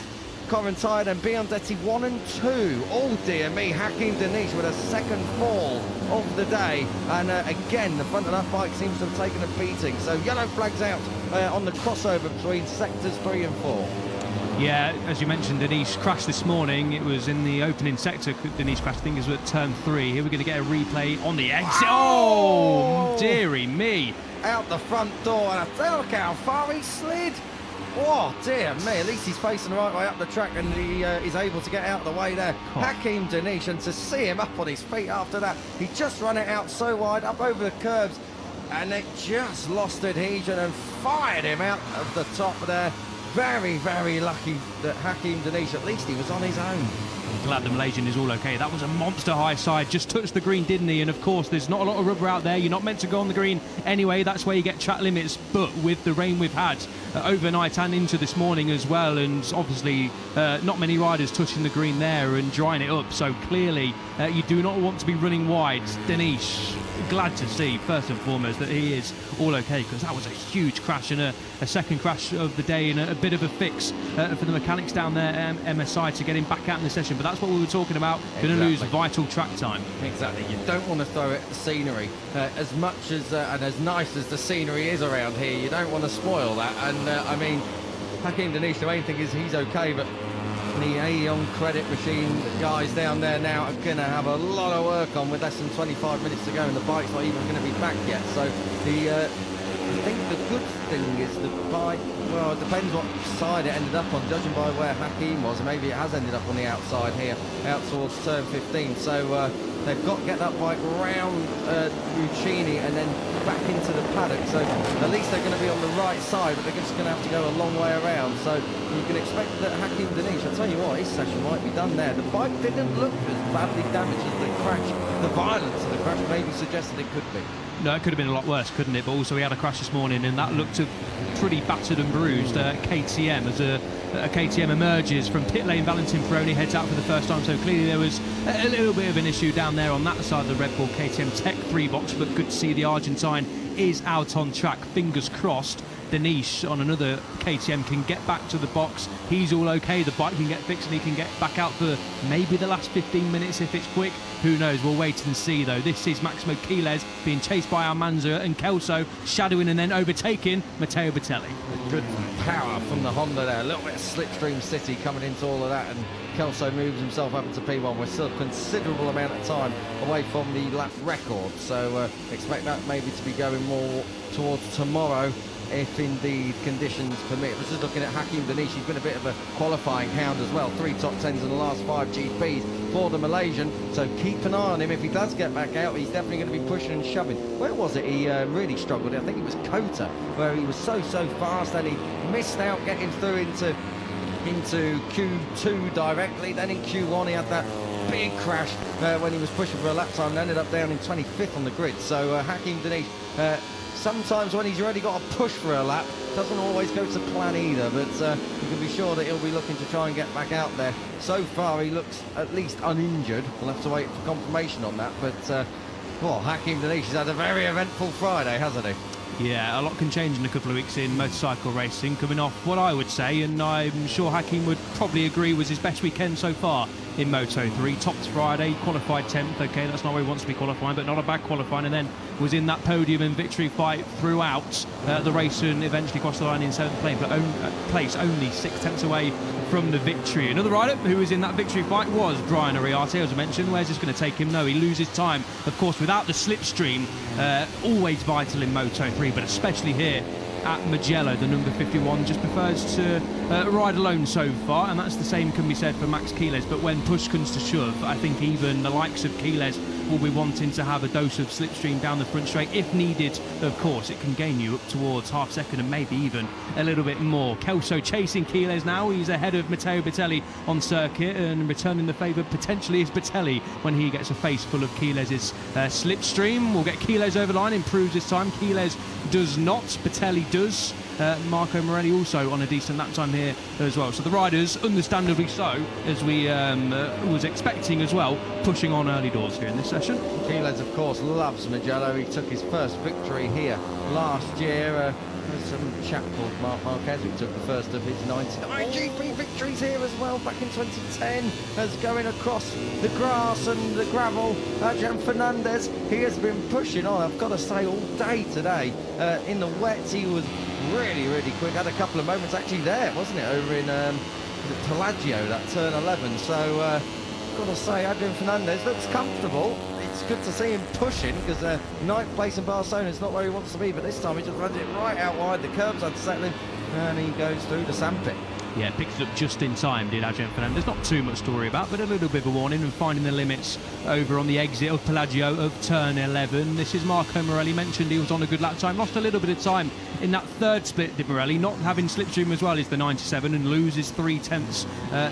Correntine and Biondetti 1 and 2. Oh dear me, Hakim Denish with a second fall of the day, and again the front of that bike seems to have taken a beating, so yellow flags out on the crossover between sectors 3 and 4. Yeah, as you mentioned, Denish crashed this morning. It was in the opening sector. Denish crashed, I think, it was at turn 3. Here we're going to get a replay on the exit. Oh, dearie me. Out the front door, and look how far he slid. Oh dear me, at least he's facing the right way up the track, and he is able to get out of the way there. Oh. Hakim Denish, and to see him up on his feet after that, he just run it out so wide up over the curbs, and it just lost adhesion and fired him out of the top there. Very lucky that Hakim Denish, at least he was on his own. Glad the Malaysian is all okay. That was a monster high side, just touched the green, didn't he? And of course there's not a lot of rubber out there, you're not meant to go on the green anyway, that's where you get track limits. But with the rain we've had overnight and into this morning as well, and obviously not many riders touching the green there and drying it up, so clearly you do not want to be running wide. Denish, glad to see first and foremost that he is all okay, because that was a huge crash and a second crash of the day, and a bit of a fix for the mechanics down there, MSI, to get him back out in the session. But that's what we were talking about. Going to lose vital track time. Exactly. You don't want to throw it at the scenery. As much as and as nice as the scenery is around here, you don't want to spoil that. And I mean, Hakim Denish, the main thing is he's okay, but the Aeon credit machine guys down there now are going to have a lot of work on with less than 25 minutes to go, and the bike's not even going to be back yet. So I think the good thing is the bike, well, it depends what side it ended up on, judging by where Hakim was. Maybe it has ended up on the outside here, out towards turn 15. So they've got to get that bike round Ruccini and then back into the paddock. So at least they're going to be on the right side, but they're just going to have to go a long way around. So you can expect that Hakim Denish, I'll tell you what, his session might be done there. The bike didn't look as badly damaged as the crash. The violence of the crash maybe suggested it could be. No, it could have been a lot worse, couldn't it? But also he had a crash this morning, and that looked pretty battered and bruised. KTM, as a KTM emerges from pit lane, Valentin Peroni heads out for the first time, so clearly there was a little bit of an issue down there on that side of the Red Bull KTM Tech 3 box, but good to see the Argentine is out on track, fingers crossed. Denise on another KTM can get back to the box. He's all okay, the bike can get fixed and he can get back out for maybe the last 15 minutes if it's quick. Who knows, we'll wait and see though. This is Maximo Quiles being chased by Almanza and Kelso, shadowing and then overtaking Matteo Bertelli. Good power from the Honda there, a little bit of slipstream city coming into all of that, and Kelso moves himself up into P1. We're still a considerable amount of time away from the lap record, so expect that maybe to be going more towards tomorrow if indeed conditions permit. We're just looking at Hakim Danish. He's been a bit of a qualifying hound as well. 3 top 10s in the last 5 GPs for the Malaysian, so keep an eye on him. If he does get back out, he's definitely going to be pushing and shoving. Where was it he really struggled? I think it was Kota, where he was so fast and he missed out getting through into Q2 directly. Then in Q1 he had that big crash when he was pushing for a lap time and ended up down in 25th on the grid. So Hakim Danish, sometimes when he's already got a push for a lap, doesn't always go to plan either, but you can be sure that he'll be looking to try and get back out there. So far he looks at least uninjured. We'll have to wait for confirmation on that, but well, Hakim Danish has had a very eventful Friday, hasn't he? Yeah, a lot can change in a couple of weeks in motorcycle racing, coming off what I would say, and I'm sure Hakim would probably agree, was his best weekend so far in Moto3. Topped Friday, qualified 10th. Okay, that's not where he wants to be qualifying, but not a bad qualifying, and then was in that podium and victory fight throughout the race and eventually crossed the line in 7th place, only 6/10 away from the victory. Another rider who was in that victory fight was Brian Ariarte, as I mentioned. Where's this going to take him? No, he loses time, of course, without the slipstream. Always vital in Moto3, but especially here at Mugello. The number 51 just prefers to ride alone so far, and that's the same can be said for Max Quiles. But when push comes to shove, I think even the likes of Quiles will be wanting to have a dose of slipstream down the front straight if needed. Of course, it can gain you up towards half second and maybe even a little bit more. Kelso chasing Quiles now. He's ahead of Matteo Bertelli on circuit, and returning the favour potentially is Bertelli when he gets a face full of Quiles' slipstream. We'll get Quiles over the line, improves his time. Quiles does not, Bertelli does. Marco Morelli also on a decent lap time here as well. So the riders, understandably so, as we was expecting as well, pushing on early doors here in this session. Quiles, of course, loves Mugello. He took his first victory here last year. There's some chap called Marc Marquez who took the first of his 99 GP victories here as well back in 2010, as going across the grass and the gravel. Adrian Fernandez, he has been pushing on, I've got to say, all day today. In the wet, he was really quick. Had a couple of moments actually there, wasn't it, over in Pelagio, that turn 11. So got to say, Adrian Fernandez looks comfortable. It's good to see him pushing, because 9th place in Barcelona is not where he wants to be, but this time he just runs it right out wide. The curbs unsettling, and he goes through the sandpit. Yeah, picked it up just in time, did Adrian Fernandez. Not too much to worry about, but a little bit of a warning, and finding the limits over on the exit of Pelagio of turn 11. This is Marco Morelli. Mentioned he was on a good lap time, lost a little bit of time in that third split, did Morelli. Not having slipstream as well is the 97, and loses 3/10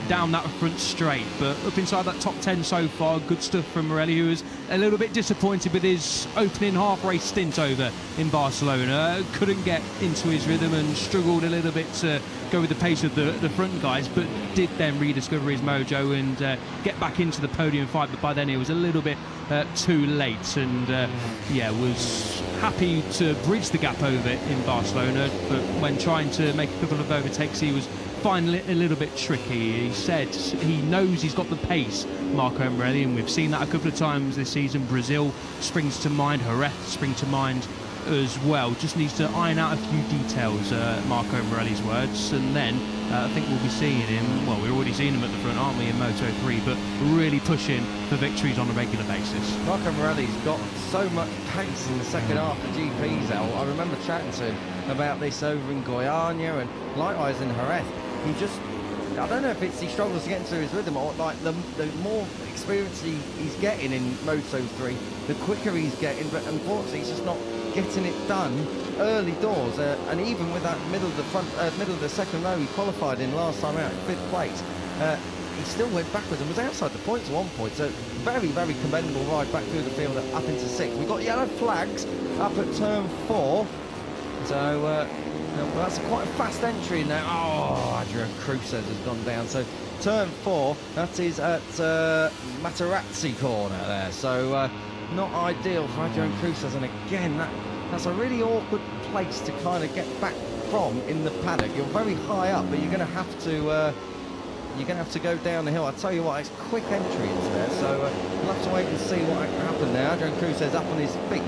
down that front straight. But up inside that top 10 so far, good stuff from Morelli, who was a little bit disappointed with his opening half-race stint over in Barcelona. Couldn't get into his rhythm and struggled a little bit to go with the pace of the front guys, but did then rediscover his mojo and get back into the podium fight. But by then it was a little bit too late, and yeah, was happy to bridge the gap over in Barcelona, but when trying to make a couple of overtakes, he was finding it a little bit tricky. He said he knows he's got the pace, Marco Morelli, and we've seen that a couple of times this season. Brazil springs to mind, Jerez springs to mind as well. Just needs to iron out a few details, Marco Morelli's words, and then I think we'll be seeing him, well, we're already seeing him at the front, aren't we, in Moto3, but really pushing for victories on a regular basis. Marco Morelli's got so much pace in the second half of GPs, Al. I remember chatting to him about this over in Goiânia, and likewise in Jerez. He just, I don't know if it's he struggles to get into his rhythm, or like the more experience he's getting in Moto3, the quicker he's getting, but unfortunately he's just not getting it done early doors. And even with that middle of the second row he qualified in last time out, 5th place, he still went backwards and was outside the points at one point. So very commendable ride back through the field up into 6th. We've got yellow flags up at turn 4. So well, that's quite a fast entry in there. Oh, Adrian Cruces has gone down. So turn 4, that is at Materazzi corner there. So not ideal for Adrian Cruces. And again, that that's a really awkward place to kind of get back from in the paddock. You're very high up, but you're going to have to go down the hill. I tell you what, it's quick entry into there, so we'll have to wait and see what happened there. Adrian Cruz is up on his feet,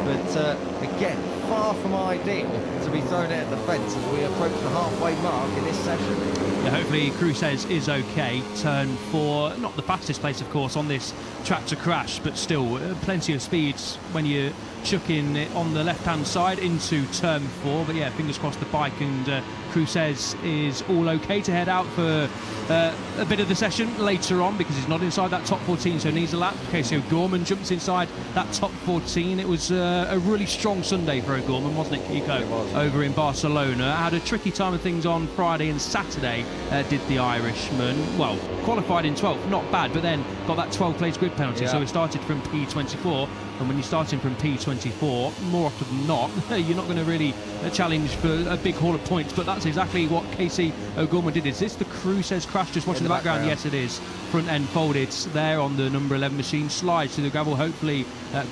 but again, far from ideal to be thrown out at the fence as we approach the halfway mark in this session. Yeah, hopefully Cruces is okay. Turn 4, not the fastest place, of course, on this track to crash, but still plenty of speeds when you're chucking it on the left-hand side into turn 4. But yeah, fingers crossed the bike and Cruces is all okay to head out for a bit of the session later on, because he's not inside that top 14, so needs a lap. Casey O'Gorman jumps inside that top 14. It was a really strong Sunday for O'Gorman, wasn't it, Kiko? It was. Over in Barcelona. Had a tricky time of things on Friday and Saturday, did the Irishman. Well, qualified in 12th, not bad, but then got that 12 place grid penalty, so he started from P24. And when you're starting from P24, more often than not, you're not going to really challenge for a big haul of points. But that's exactly what Casey O'Gorman did. Is this the Cruces crash? Just watching the background. Yes, it is. Front end folded there on the number 11 machine. Slides to the gravel. Hopefully,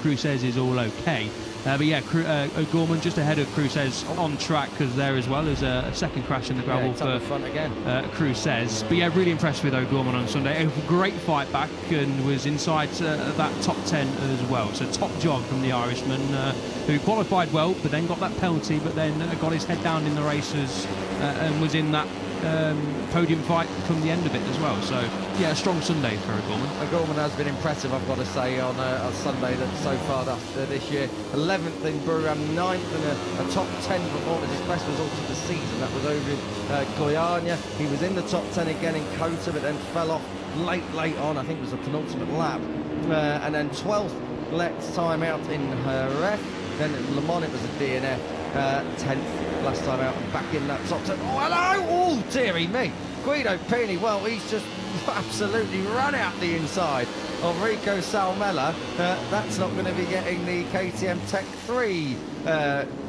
Cruces is all okay. But yeah, O'Gorman just ahead of Cruces on track, because there as well as a second crash in the gravel for front again. Cruces. But yeah, really impressed with O'Gorman on Sunday. A great fight back and was inside that top 10 as well. So top job from the Irishman, who qualified well, but then got that penalty, but then got his head down in the races and was in that podium fight from the end of it as well. So yeah, a strong Sunday for O'Gorman. O'Gorman has been impressive, I've got to say, on Sunday so far this year. 11th in Buram, 9th and a top 10 performance. His best result of the season, that was over in Goiânia. He was in the top 10 again in Kota, but then fell off late on. I think it was the penultimate lap. And then 12th time out in Jerez. Then at Le Mans it was a DNF. 10th last time out and back in that top 10. Oh, hello! Oh, dearie me. Guido Pini, well, he's just absolutely run out the inside of Rico Salmella. That's not going to be getting the KTM Tech 3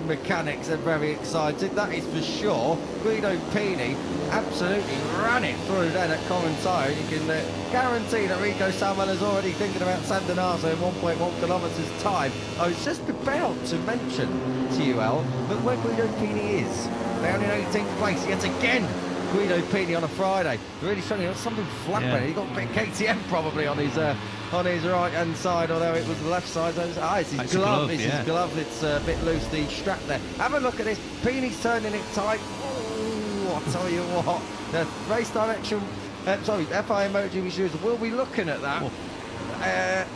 mechanics are very excited, that is for sure. Guido Pini absolutely ran it through then at Common Tyre. You can guarantee that Rico Salmella's already thinking about San Donato in 1.1 kilometres time. I was just about to mention to you, Al, but where Guido Pini is, down in 18th place yet again. Guido Pini on a Friday, really struggling. There was something flapping. Yeah. He got a bit of KTM probably on his right hand side, although it was the left side. It's his glove. It's his glove. It's a bit loose, the strap there. Have a look at this. Pini's turning it tight. Oh, I'll tell you what. The race direction, FIA MotoGP shoes will be looking at that.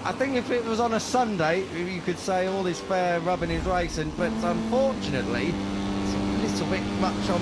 I think if it was on a Sunday, you could say all is fair rubbing his racing, but unfortunately, a bit much on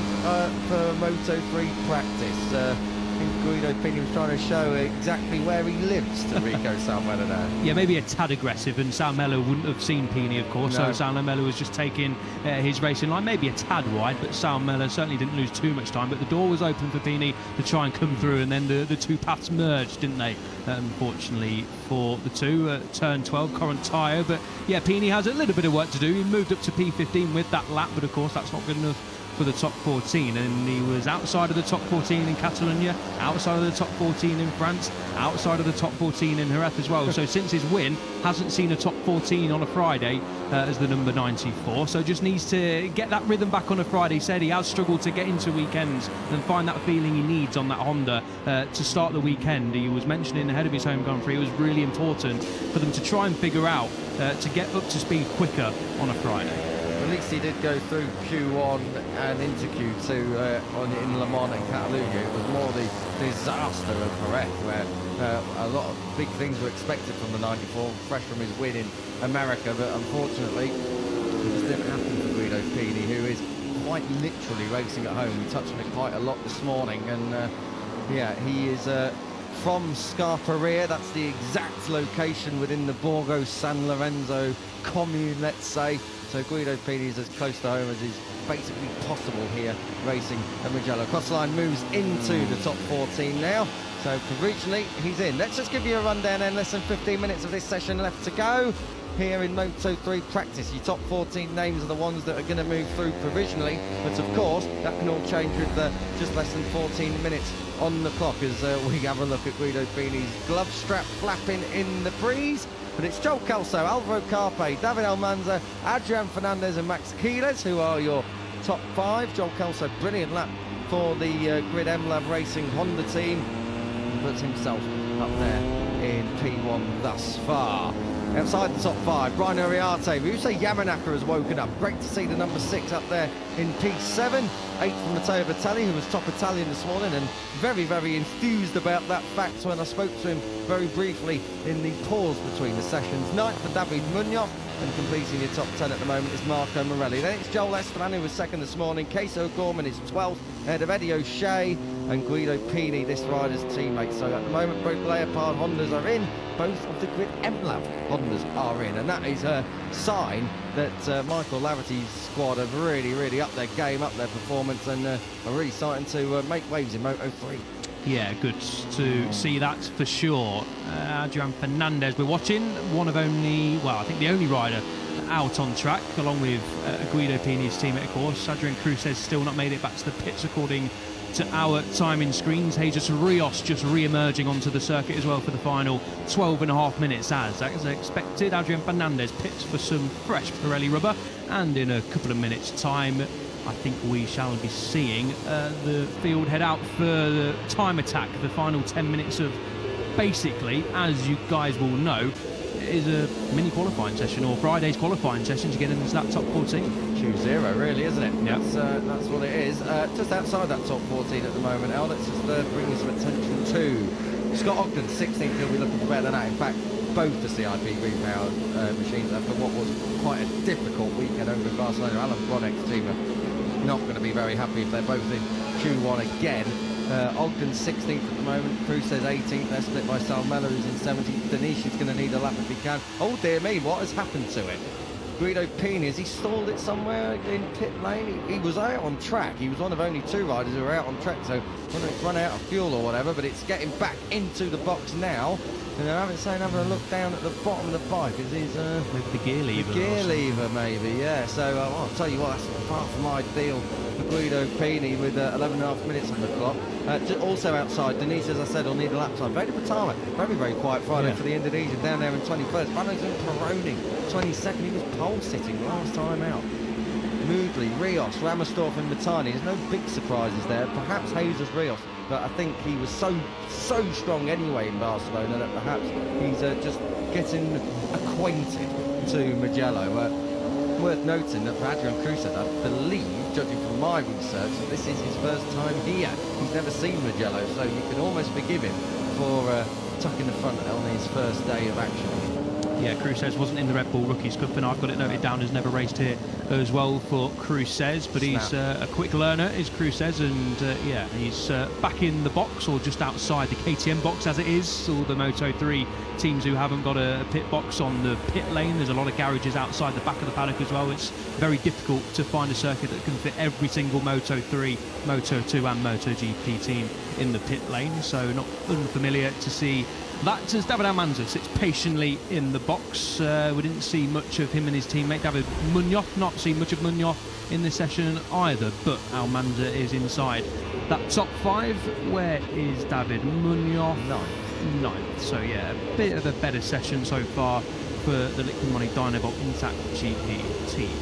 for Moto3 Practice. I think Guido Pini was trying to show exactly where he lives to Rico Salmella now. Yeah, maybe a tad aggressive, and Salmella wouldn't have seen Pini, of course, so Salmella was just taking his racing line, maybe a tad wide, but Salmella certainly didn't lose too much time, but the door was open for Pini to try and come through, and then the two paths merged, didn't they, unfortunately for the two. Turn 12, current tyre, but yeah, Pini has a little bit of work to do. He moved up to P15 with that lap, but of course that's not good enough for the top 14, and he was outside of the top 14 in Catalonia, outside of the top 14 in France, outside of the top 14 in Jerez as well. So since his win, hasn't seen a top 14 on a Friday as the number 94, so just needs to get that rhythm back on a Friday. He said he has struggled to get into weekends and find that feeling he needs on that Honda to start the weekend. He was mentioning ahead of his home Grand Prix, it was really important for them to try and figure out to get up to speed quicker on a Friday. At least he did go through Q1 and into Q2 in Le Mans and Catalunya. It was more the disaster of Jerez, where a lot of big things were expected from the 94, fresh from his win in America, but unfortunately it just didn't happen for Guido Pini, who is quite literally racing at home. We touched on it quite a lot this morning, and yeah, he is from Scarperia. That's the exact location within the Borgo San Lorenzo commune, let's say. So Guido Pini is as close to home as is basically possible here, racing at Mugello. Crossline moves into the top 14 now, so provisionally he's in. Let's just give you a rundown then. Less than 15 minutes of this session left to go here in Moto3 Practice. Your top 14 names are the ones that are going to move through provisionally, but of course that can all change with just less than 14 minutes on the clock as we have a look at Guido Pini's glove strap flapping in the Prix But it's Joel Kelso, Alvaro Carpe, David Almanza, Adrian Fernandez and Max Quiles who are your top 5. Joel Kelso, brilliant lap for the Grid MLab Racing Honda team. He puts himself up there in P1 thus far. Outside the top 5, Brian Uriarte, Ryusuke Yamanaka has woken up. Great to see the number 6 up there in P7. 8th from Matteo Bertelli, who was top Italian this morning, and very, very enthused about that fact when I spoke to him very briefly in the pause between the sessions. 9th for David Munoz, and completing your top 10 at the moment is Marco Morelli. Then it's Joel Esteban, who was 2nd this morning. Case O'Gorman is 12th, ahead of Eddie O'Shea and Guido Pini, this rider's teammate. So at the moment, both Leopard Hondas are in, both of the Grid MLab Hondas are in, and that is a sign that Michael Laverty's squad have really, really upped their game, up their performance, and are really starting to make waves in Moto3. Yeah, good to see that for sure. Adrian Fernandez, we're watching, one of only, well, I think the only rider out on track, along with Guido Pini's teammate, of course. Adrian Cruz has still not made it back to the pits according to our timing screens. Jesus Rios just re-emerging onto the circuit as well for the final 12.5 minutes as expected. Adrian Fernandez pits for some fresh Pirelli rubber, and in a couple of minutes time I think we shall be seeing the field head out for the time attack, the final 10 minutes of, basically, as you guys will know, is a mini qualifying session, or Friday's qualifying session to get into that top 14. Choose 0, really, isn't it? Yeah. That's what it is. Just outside that top 14 at the moment, Al, let's just bring some attention to Scott Ogden, 16th. He'll be looking for better than that. In fact, both the CIP repowered machines after what was quite a difficult weekend over in Barcelona. Alan Bronek's team are not going to be very happy if they're both in Q1 again. Ogden 16th at the moment, Cruz says 18th, they're split by Sal Mellor, who's in 17th. Danish is going to need a lap if he can. Oh dear me, what has happened to it? Guido Pini, has he stalled it somewhere in pit lane? He was out on track. He was one of only 2 riders who were out on track, so whether it's run out of fuel or whatever, but it's getting back into the box now. And having a look down at the bottom of the bike as he's with the gear lever. The gear lever, maybe, yeah. So I'll tell you what, that's far from ideal for Guido Pini with 11.5 minutes on the clock. Also outside, Denise, as I said, will need a lap time. Veda Patama, very, very quiet Friday for the Indonesian, down there in 21st. Valentin Peroni, 22nd. He was pole sitting last time out. Moodley, Rios, Ramersdorf and Matani. There's no big surprises there. Perhaps Jesus Rios, but I think he was so strong anyway in Barcelona that perhaps he's just getting acquainted to Mugello. Worth noting that for Adrian Cruz, I believe, judging from my research, that this is his first time here. He's never seen Mugello, so you can almost forgive him for tucking the front on his first day of action. Yeah, Cruz wasn't in the Red Bull Rookies Cup, and I've got it noted down as never raced here as well for Cruz, but he's a quick learner, is Cruz, and yeah, he's back in the box, or just outside the KTM box as it is. All the Moto3 teams who haven't got a pit box on the pit lane, there's a lot of garages outside the back of the paddock as well. It's very difficult to find a circuit that can fit every single Moto3, Moto2 and MotoGP team in the pit lane, so not unfamiliar to see that as David Almanza sits patiently in the box. We didn't see much of him and his teammate David Munoz, not seen much of Munoz in this session either, but Almanza is inside that top 5. Where is David Munoz? Ninth. So yeah, a bit of a better session so far for the Liquid Money Dynabolt Intact GP team.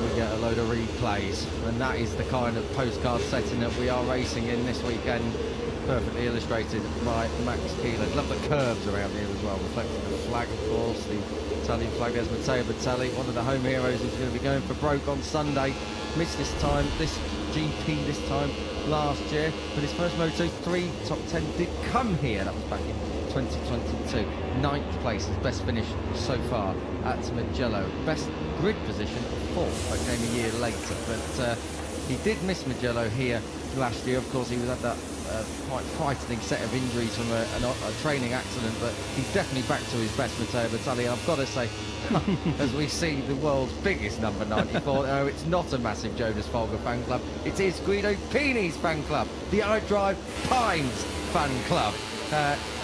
We get a load of replays, and that is the kind of postcard setting that we are racing in this weekend. Perfectly illustrated by Max Quiles. Love the curves around here as well, reflecting the flag, of course, the Italian flag. There's Matteo Bertelli, one of the home heroes, who's going to be going for broke on Sunday. Missed this GP this time last year, but his first Moto3 top 10 did come here. That was back in 2022. 9th place, his best finish so far at Mugello. Best grid position, 4th. That came a year later, but he did miss Mugello here last year. Of course, he was at that quite frightening set of injuries from a training accident, but he's definitely back to his best, Matteo Bertelli. I've got to say, as we see the world's biggest number 94, no, it's not a massive Jonas Folger fan club, it is Guido Pini's fan club, the iDrive Pines fan club.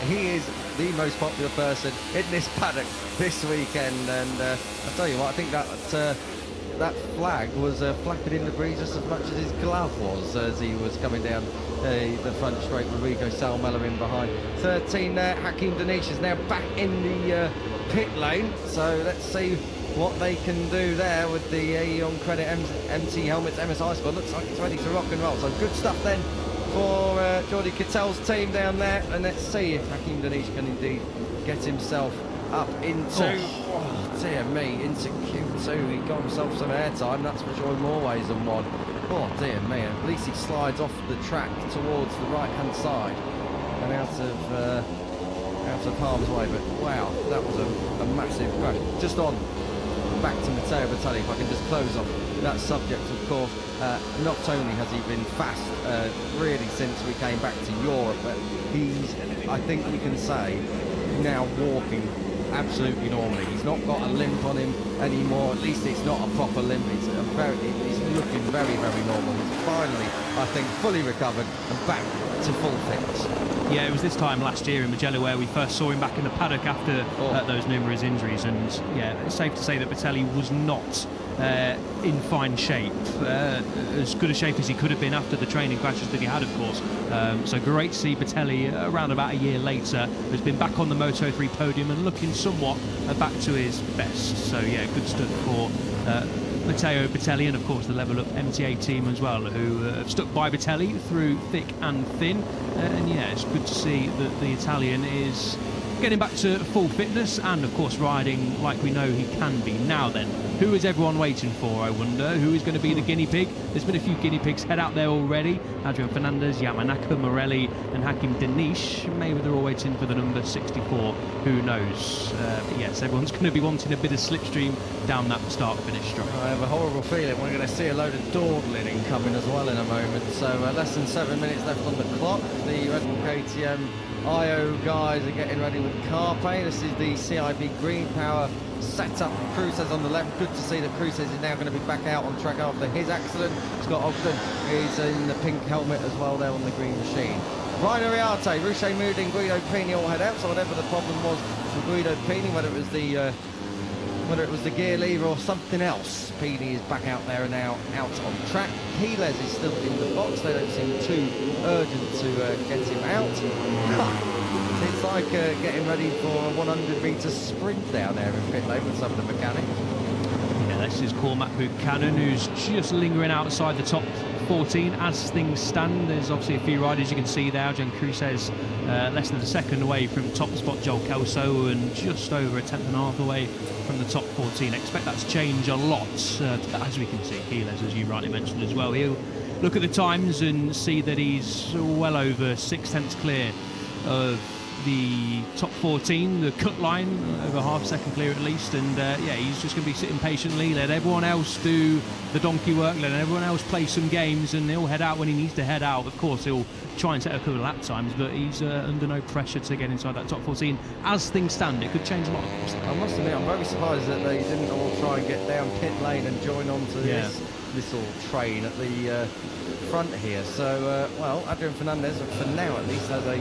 He is the most popular person in this paddock this weekend, and I'll tell you what, I think that flag was flapping in the breeze just as much as his glove was as he was coming down the front straight with Rico Salmella in behind. 13 there, Hakim Danish is now back in the pit lane. So let's see what they can do there with the Aeon Credit MT helmets, MSI squad. Looks like it's ready to rock and roll. So good stuff then for Jordi Kittel's team down there. And let's see if Hakim Danish can indeed get himself up into, oh dear me, into Q2. He got himself some airtime, that's for sure, in more ways than one. Oh dear me, at least he slides off the track towards the right hand side and out of harm's way. But wow, that was a massive crash. Just on back to Matteo Bertelli, if I can just close off that subject. Of course, not only has he been fast really since we came back to Europe, but he's, I think we can say, now walking absolutely normally. He's not got a limp on him anymore. At least it's not a proper limp. It's looking very, very normal. He's finally, I think, fully recovered and back to full fitness. Yeah, it was this time last year in Mugello where we first saw him back in the paddock after those numerous injuries, and yeah, it's safe to say that Bertelli was not in fine shape, as good a shape as he could have been after the training crashes that he had, of course. So great to see Bertelli around about a year later has been back on the Moto3 podium and looking somewhat back to his best. So yeah, good stuff for Matteo Bertelli, and of course the Level Up MTA team as well, who have stuck by Bertelli through thick and thin. And yeah, it's good to see that the Italian is getting back to full fitness and of course riding like we know he can be. Now then, who is everyone waiting for, I wonder? Who is going to be the guinea pig? There's been a few guinea pigs head out there already. Adrian Fernandez, Yamanaka, Morelli and Hakim Danish. Maybe they're all waiting for the number 64. Who knows? But yes, everyone's going to be wanting a bit of slipstream down that start-finish straight. I have a horrible feeling we're going to see a load of dawdling incoming as well in a moment. So less than 7 minutes left on the clock. The Red Bull KTM IO guys are getting ready with Carpe. This is the CIB Green Power setup. Cruces on the left. Good to see that Cruces is now going to be back out on track after his accident. Scott Ogden is in the pink helmet as well there on the green machine. Rainer Riarte, Ruche Mooding, Guido Pini all head out. So whatever the problem was for Guido Pini, whether it was the gear lever or something else, Pini is back out there and now out on track. Keyless is still in the box. They don't seem too urgent to get him out. It's like getting ready for a 100-metre sprint down there in pit lane with some of the mechanics. Yeah, this is Cormac Buchanan, who's just lingering outside the top 14 as things stand. There's obviously a few riders you can see there. Jan Cruces less than a second away from top spot, Joel Kelso, and just over a tenth and a half away from the top 14. Expect that to change a lot, as we can see. Keyless, as you rightly mentioned as well, he'll look at the times and see that he's well over 6 tenths clear of the top 14, the cut line, over half a second clear at least. And yeah, he's just going to be sitting patiently, let everyone else do the donkey work, let everyone else play some games, and he'll head out when he needs to head out. Of course, he'll try and set a couple of lap times, but he's under no pressure to get inside that top 14. As things stand, it could change a lot. I must admit, I'm very surprised that they didn't all try and get down pit lane and join on to this little train at the front here. So, well, Adrian Fernandez, for now at least, has a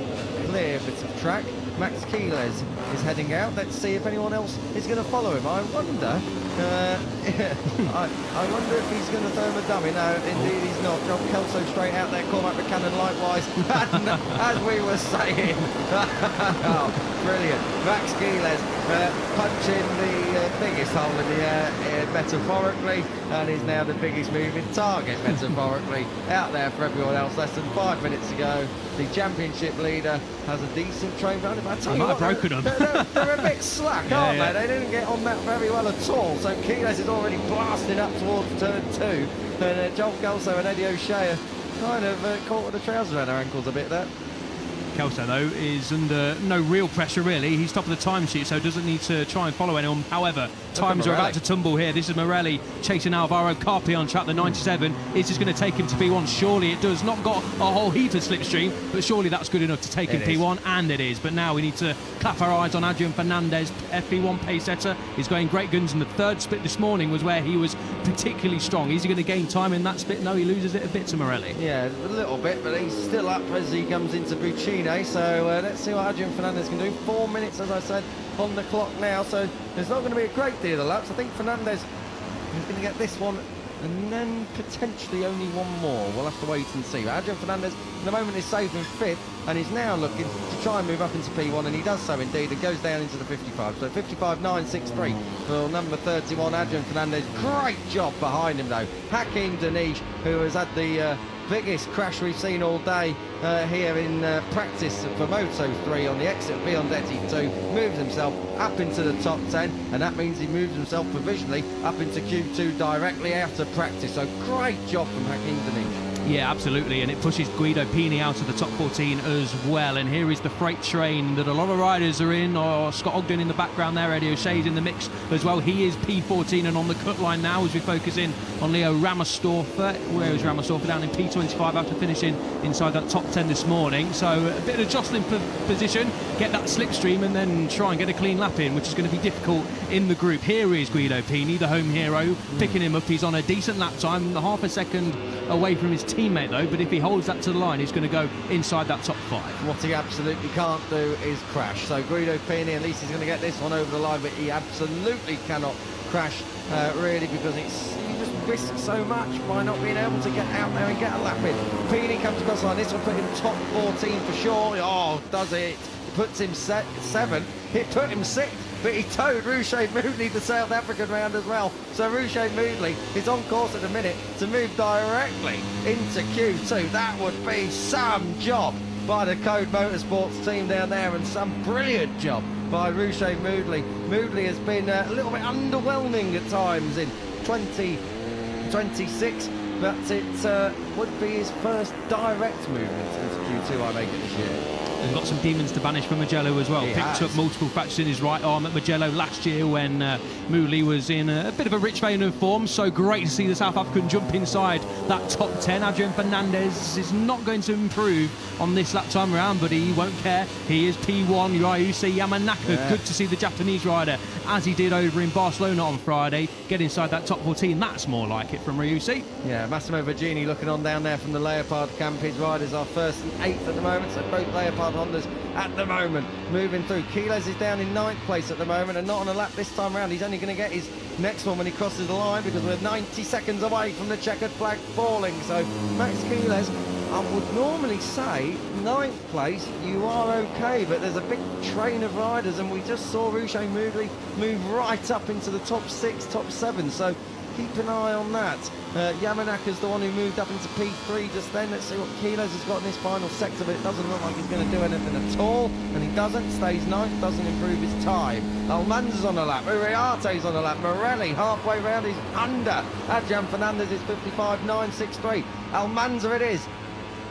clear bit of track. Max Keyless is heading out. Let's see if anyone else is going to follow him. I wonder I wonder if he's going to throw him a dummy. No, indeed he's not. John Kelso straight out there. Cormac Buchanan likewise. And as we were saying, oh, brilliant. Max Keyless punching the biggest hole in the air, metaphorically, and is now the biggest moving target, metaphorically, out there for everyone else. Less than 5 minutes to go. The championship leader has a decent train round him. I tell you might what, have broken them. they're a bit slack, aren't they? They didn't get on that very well at all. So Keyless is already blasting up towards turn 2, and Joel Kelso and Eddie O'Shea are kind of caught with the trousers around their ankles a bit there. Kelso, though, is under no real pressure, really. He's top of the timesheet, so doesn't need to try and follow anyone. However, times are about to tumble here. This is Morelli chasing Alvaro Carpe on track, the 97. Is just going to take him to P1. Surely it does. Not got a whole heap of slipstream, but surely that's good enough to take him P1, and it is. But now we need to clap our eyes on Adrian Fernandez, FP1 pace setter. He's going great guns, and the third split this morning was where he was particularly strong. Is he going to gain time in that split? No, he loses it a bit to Morelli. Yeah, a little bit, but he's still up as he comes into Buccine. So let's see what Adrian Fernandez can do. 4 minutes, as I said, on the clock now. So there's not going to be a great deal of laps. I think Fernandez is going to get this one and then potentially only one more. We'll have to wait and see. Adrian Fernandez at the moment is safe in 5th, and is now looking to try and move up into P1, and he does so indeed, and goes down into the 55. So 55.963 for number 31, Adrian Fernandez. Great job behind him though. Hakim Danish, who has had the biggest crash we've seen all day here in practice for Moto3 on the exit of Biondetti 2, moves himself up into the top 10, and that means he moves himself provisionally up into Q2 directly out of practice. So great job from Hakim Danish. Yeah, absolutely, and it pushes Guido Pini out of the top 14 as well. And here is the freight train that a lot of riders are in. Scott Ogden in the background there, Eddie O'Shea's in the mix as well. He is P14 and on the cut line now as we focus in on Leo Ramersdorfer. Where is Ramersdorfer? Down in P25 after finishing inside that top 10 this morning. So a bit of jostling for position, get that slipstream and then try and get a clean lap in, which is going to be difficult in the group. Here is Guido Pini, the home hero, picking him up. He's on a decent lap time, half a second away from his teammate though, but if he holds that to the line, he's going to go inside that top 5. What he absolutely can't do is crash. So Guido Pini, at least he's going to get this one over the line, but he absolutely cannot crash really, because he just risks so much by not being able to get out there and get a lap in. Pini comes across the line. This will put him top 14 for sure. Oh, does it? It puts him 7th. It put him 6th. But he towed Rouchet Moodley the South African round as well. So Rouchet Moodley is on course at the minute to move directly into Q2. That would be some job by the Code Motorsports team down there, and some brilliant job by Rouchet Moodley. Moodley has been a little bit underwhelming at times in 2026, but it would be his first direct movement into Q2, I make it this year. He's got some demons to banish for Mugello as well. Picked up multiple fractures in his right arm at Mugello last year when Mooley was in a bit of a rich vein of form. So great to see the South African jump inside that top 10. Adrian Fernandez is not going to improve on this lap time around, but he won't care. He is P1. Ryusuke Yamanaka. Yeah. Good to see the Japanese rider, as he did over in Barcelona on Friday, get inside that top 14. That's more like it from Ryusuke. Yeah, Massimo Virgini looking on down there from the Leopard camp. His riders are 1st and 8th at the moment, so both Leopard Hondas at the moment moving through. Quiles is down in 9th place at the moment, and not on a lap this time around. He's only going to get his next one when he crosses the line, because we're 90 seconds away from the checkered flag falling. So Max Quiles, I would normally say 9th place, you are okay, but there's a big train of riders, and we just saw Rouchet Moodley move right up into the top 6, top 7, so keep an eye on that. Yamanaka's the one who moved up into P3 just then. Let's see what Quiles has got in this final sector, but it doesn't look like he's going to do anything at all, and he doesn't. Stays 9th, doesn't improve his time. Almanza's on a lap, Uriarte's on a lap, Morelli halfway round is under. Adrian Fernandez is 55.963. Almanza it is,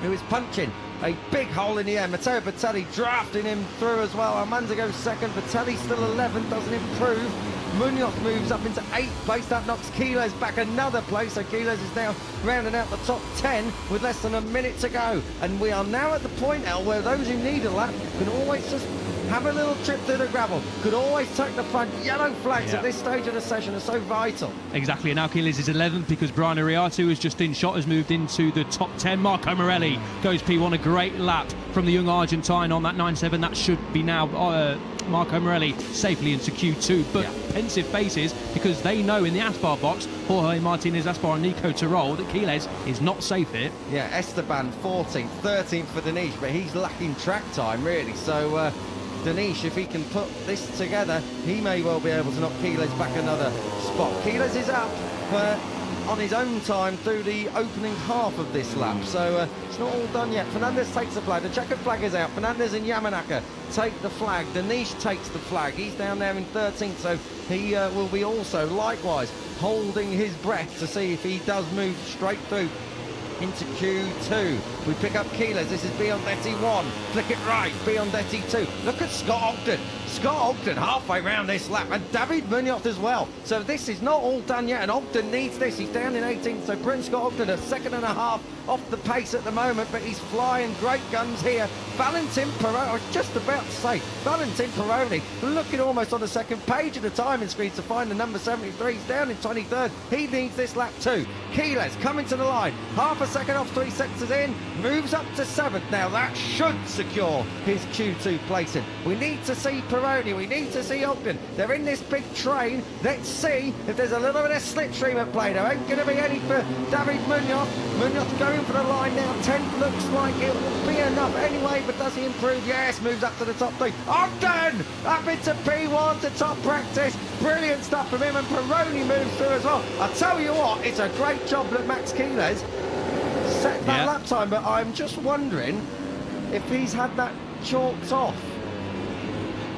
who is punching a big hole in the air. Matteo Bertelli drafting him through as well. Almanza goes 2nd, Bertelli still 11th, doesn't improve. Munoz moves up into 8th place. That knocks Quiles back another place. So Quiles is now rounding out the top 10 with less than a minute to go. And we are now at the point, El, where those who need a lap can always just have a little trip through the gravel, could always take the front. Yellow flags at this stage of the session are so vital. Exactly, and now Quiles is 11th because Brian Uriarte, who's just in shot, has moved into the top 10. Marco Morelli goes P1, a great lap from the young Argentine on that 9.7. That should be now Marco Morelli safely into Q2, but pensive faces because they know in the Aspar box, Jorge Martinez Aspar and Nico Terol, that Quiles is not safe here. Yeah, Esteban 14th, 13th for Danish, but he's lacking track time really, so Danish, if he can put this together, he may well be able to knock Quiles back another spot. Quiles is up on his own time through the opening half of this lap, so it's not all done yet. Fernandez takes the flag, the checkered flag is out. Fernandez and Yamanaka take the flag. Danish takes the flag, he's down there in 13th, so he will be also likewise holding his breath to see if he does move straight through into Q2. We pick up Quiles. This is Biondetti 1. Flick it right. Biondetti 2. Look at Scott Ogden. Scott Ogden halfway round this lap, and David Munoz as well. So this is not all done yet, and Ogden needs this. He's down in 18th, so Prince Scott Ogden a second and a half off the pace at the moment, but he's flying great guns here. Valentin Peroni, I was just about to say, Valentin Peroni looking almost on the second page of the timing screen to find the number 73. He's down in 23rd. He needs this lap too. Quiles coming to the line. Half a second off 3 sectors in, moves up to 7th. Now that should secure his Q2 placing. We need to see Pironi, we need to see Ogden. They're in this big train. Let's see if there's a little bit of slipstream at play. There ain't going to be any for David Munoz. Munoz going for the line now. 10th looks like it will be enough anyway, but does he improve? Yes, moves up to the top 3. Ogden up into P1 to top practice. Brilliant stuff from him, and Pironi moves through as well. I tell you what, it's a great job that Max Keeles set that lap time, but I'm just wondering if he's had that chalked off.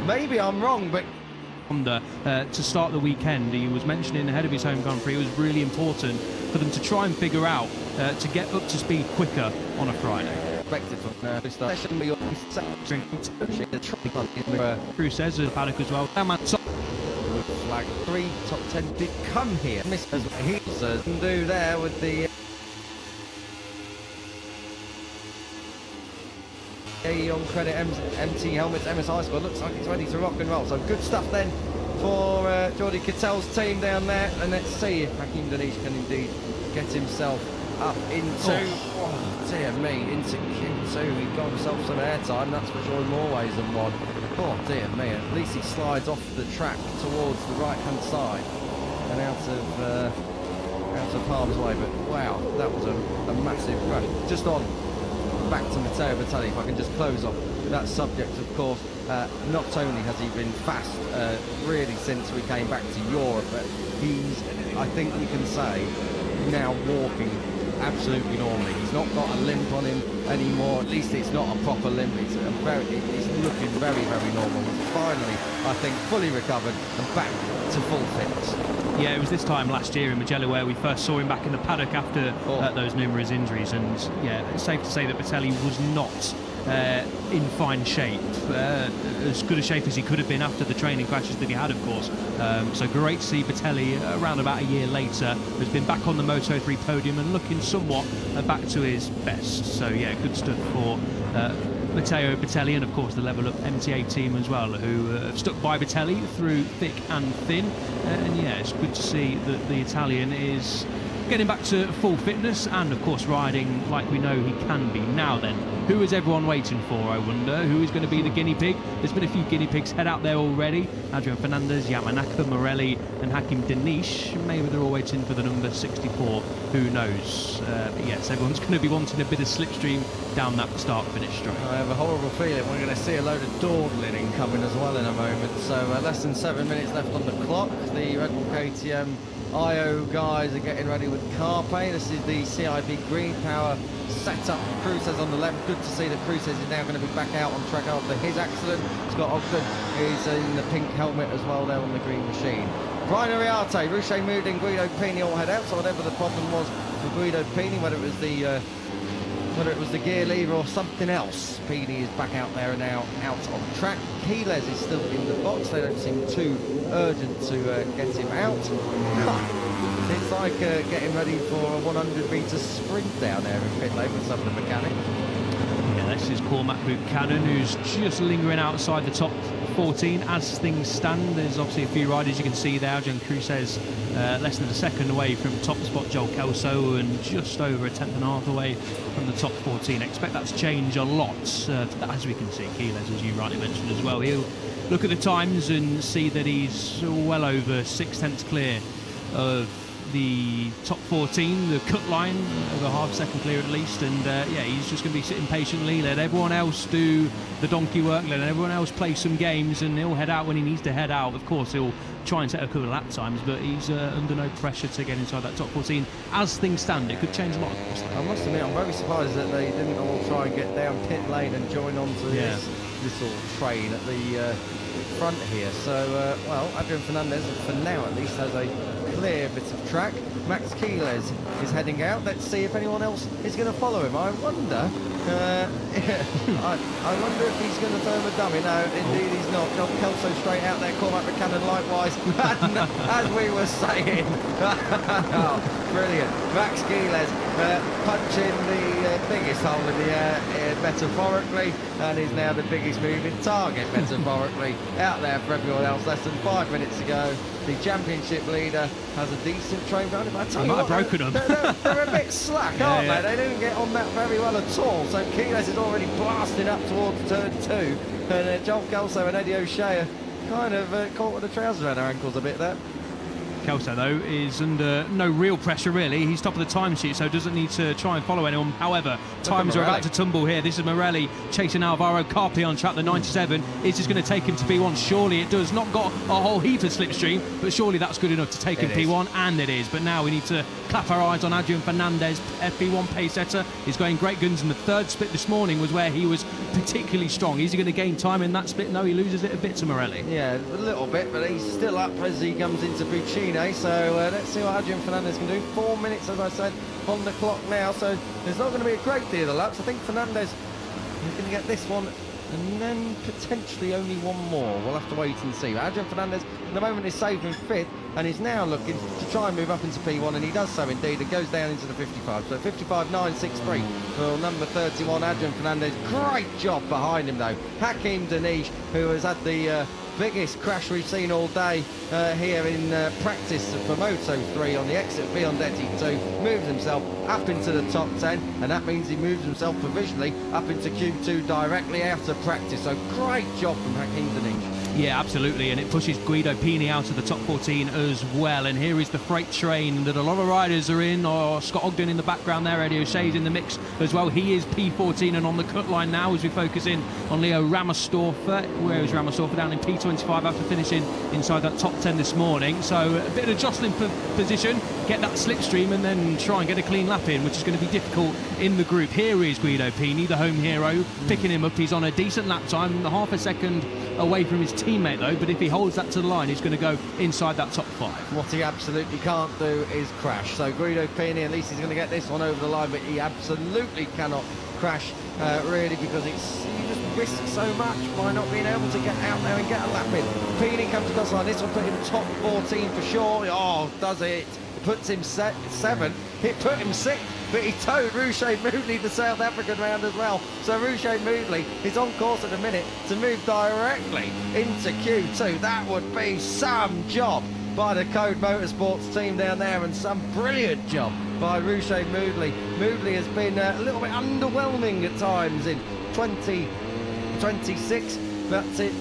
Maybe I'm wrong, but to start the weekend, he was mentioning ahead of his home Grand Prix, it was really important for them to try and figure out to get up to speed quicker on a Friday. Prix says the paddock as well. Flag 3 top 10 did come here. Mr. Heels can do there with the on credit MT helmets, MSI squad. Looks like it's ready to rock and roll. So good stuff then for Jordi Cattell's team down there. And let's see if Hakim Danish can indeed get himself up into, oh dear me, into Q2. He got himself some airtime, that's for sure, in more ways than one. Oh dear me, at least he slides off the track towards the right hand side and out of harm's way. But wow, that was a massive crash. Just on back to Matteo Bertelli, if I can just close off that subject. Of course, not only has he been fast really since we came back to Europe, but he's, I think you can say, now walking absolutely normally. He's not got a limp on him anymore. At least it's not a proper limp. It's looking very, very normal. He's finally, I think, fully recovered and back to full fitness. Yeah, it was this time last year in Mugello where we first saw him back in the paddock after those numerous injuries, and yeah, it's safe to say that Bertelli was not in fine shape, as good a shape as he could have been after the training crashes that he had, of course. So great to see Bertelli around about a year later has been back on the Moto3 podium and looking somewhat back to his best. So yeah, good stuff for Matteo Bertelli, and of course the Level Up MTA team as well, who have stuck by Bertelli through thick and thin. And yeah, it's good to see that the Italian is getting back to full fitness and of course riding like we know he can be. Now then, who is everyone waiting for, I wonder? Who is going to be the guinea pig? There's been a few guinea pigs head out there already. Adrian Fernandez, Yamanaka, Morelli and Hakim Danish. Maybe they're all waiting for the number 64. Who knows? But yes, everyone's going to be wanting a bit of slipstream down that start-finish straight. I have a horrible feeling we're going to see a load of dawdling incoming as well in a moment. So less than 7 minutes left on the clock. The Red Bull KTM IO guys are getting ready with car paint. This is the CIP Green Power setup. Cruz says on the left. Good to see that Cruz says he's now going to be back out on track after his accident. Scott Ogden is in the pink helmet as well there on the green machine. Brian Ariarte, Ruche Moodin, Guido Pini all head out. So whatever the problem was for Guido Pini, whether it was the gear lever or something else, Pini is back out there and now out on track. Keeles is still in the box. They don't seem too urgent to get him out. It's like getting ready for a 100-metre sprint down there in pit lane with some of the mechanics. Yeah, this is Cormac Buchanan, who's just lingering outside the top 14 as things stand. There's obviously a few riders you can see there. Jen Cruz less than a second away from top spot Joel Kelso and just over a tenth and a half away from the top 14. Expect that to change a lot as we can see. Keeles, as you rightly mentioned as well, he'll look at the times and see that he's well over 6/10 clear of the top 14, the cut line, over half second clear at least, and yeah, he's just going to be sitting patiently, let everyone else do the donkey work, let everyone else play some games, and he'll head out when he needs to head out. Of course, he'll try and set a couple of lap times, but he's under no pressure to get inside that top 14. As things stand, it could change a lot. I must admit, I'm very surprised that they didn't all try and get down pit lane and join on to this little train at the front here. So, well, Adrian Fernandez, for now at least, has a clear bit of track. Max Keeles is heading out. Let's see if anyone else is going to follow him. I wonder I wonder if he's going to throw him a dummy. No, indeed he's not. John Kelso straight out there, Cormac Buchanan likewise. And as we were saying, oh, brilliant. Max Giles punching the biggest hole in the air, metaphorically, and is now the biggest moving target, metaphorically, out there for everyone else. Less than 5 minutes ago. The championship leader has a decent train behind him. I tell you might what, have broken them. they're a bit slack, aren't they? They didn't get on that very well at all. So Keyless is already blasting up towards turn 2, and John Kelso and Eddie O'Shea are kind of caught with the trousers around their ankles a bit there. Kelso, though, is under no real pressure, really. He's top of the time sheet, so doesn't need to try and follow anyone. However, times are about to tumble here. This is Morelli chasing Alvaro Carpi on chapter 97. Is this going to take him to P1? Surely it does. Not got a whole heap of slipstream, but surely that's good enough to take him P1, and it is. But now we need to clap our eyes on Adrian Fernandez, FP1 pace setter. He's going great guns, and the third split this morning was where he was particularly strong. Is he going to gain time in that split? No, he loses it a bit to Morelli. Yeah, a little bit, but he's still up as he comes into Buccine. So let's see what Adrian Fernandez can do. 4 minutes, as I said, on the clock now. So there's not going to be a great deal of laps. I think Fernandez is going to get this one and then potentially only one more. We'll have to wait and see. But Adrian Fernandez at the moment is safe in 5th and is now looking to try and move up into P1, and he does so indeed. It goes down into the 55. So 55.963 for number 31, Adrian Fernandez. Great job behind him though. Hakim Danish, who has had the biggest crash we've seen all day here in practice for Moto3 on the exit beyond ET2, moves himself up into the top 10, and that means he moves himself provisionally up into Q2 directly after practice. So great job from Hakim Danish. Yeah, absolutely, and it pushes Guido Pini out of the top 14 as well. And here is the freight train that a lot of riders are in, or Scott Ogden in the background there. Eddie O'Shea's in the mix as well. He is P14 and on the cut line now as we focus in on Leo Ramersdorfer. Where is Ramersdorfer? Down in P25 after finishing inside that top 10 this morning. So a bit of jostling for position, get that slipstream and then try and get a clean lap in, which is going to be difficult in the group. Here is Guido Pini, the home hero, picking him up. He's on a decent lap time, half a second away from his teammate though, but if he holds that to the line, he's going to go inside that top 5. What he absolutely can't do is crash. So Guido Pini, at least he's going to get this one over the line, but he absolutely cannot crash really, because he just risks so much by not being able to get out there and get a lap in. Pini comes across the line. This will put him top 14 for sure. Oh, does it? It puts him 7. It put him 6. But he towed Rouchet Moodley, the South African, round as well. So Rouchet Moodley is on course at the minute to move directly into Q2. That would be some job by the Code Motorsports team down there, and some brilliant job by Rouchet Moodley. Moodley has been a little bit underwhelming at times in 2026, but it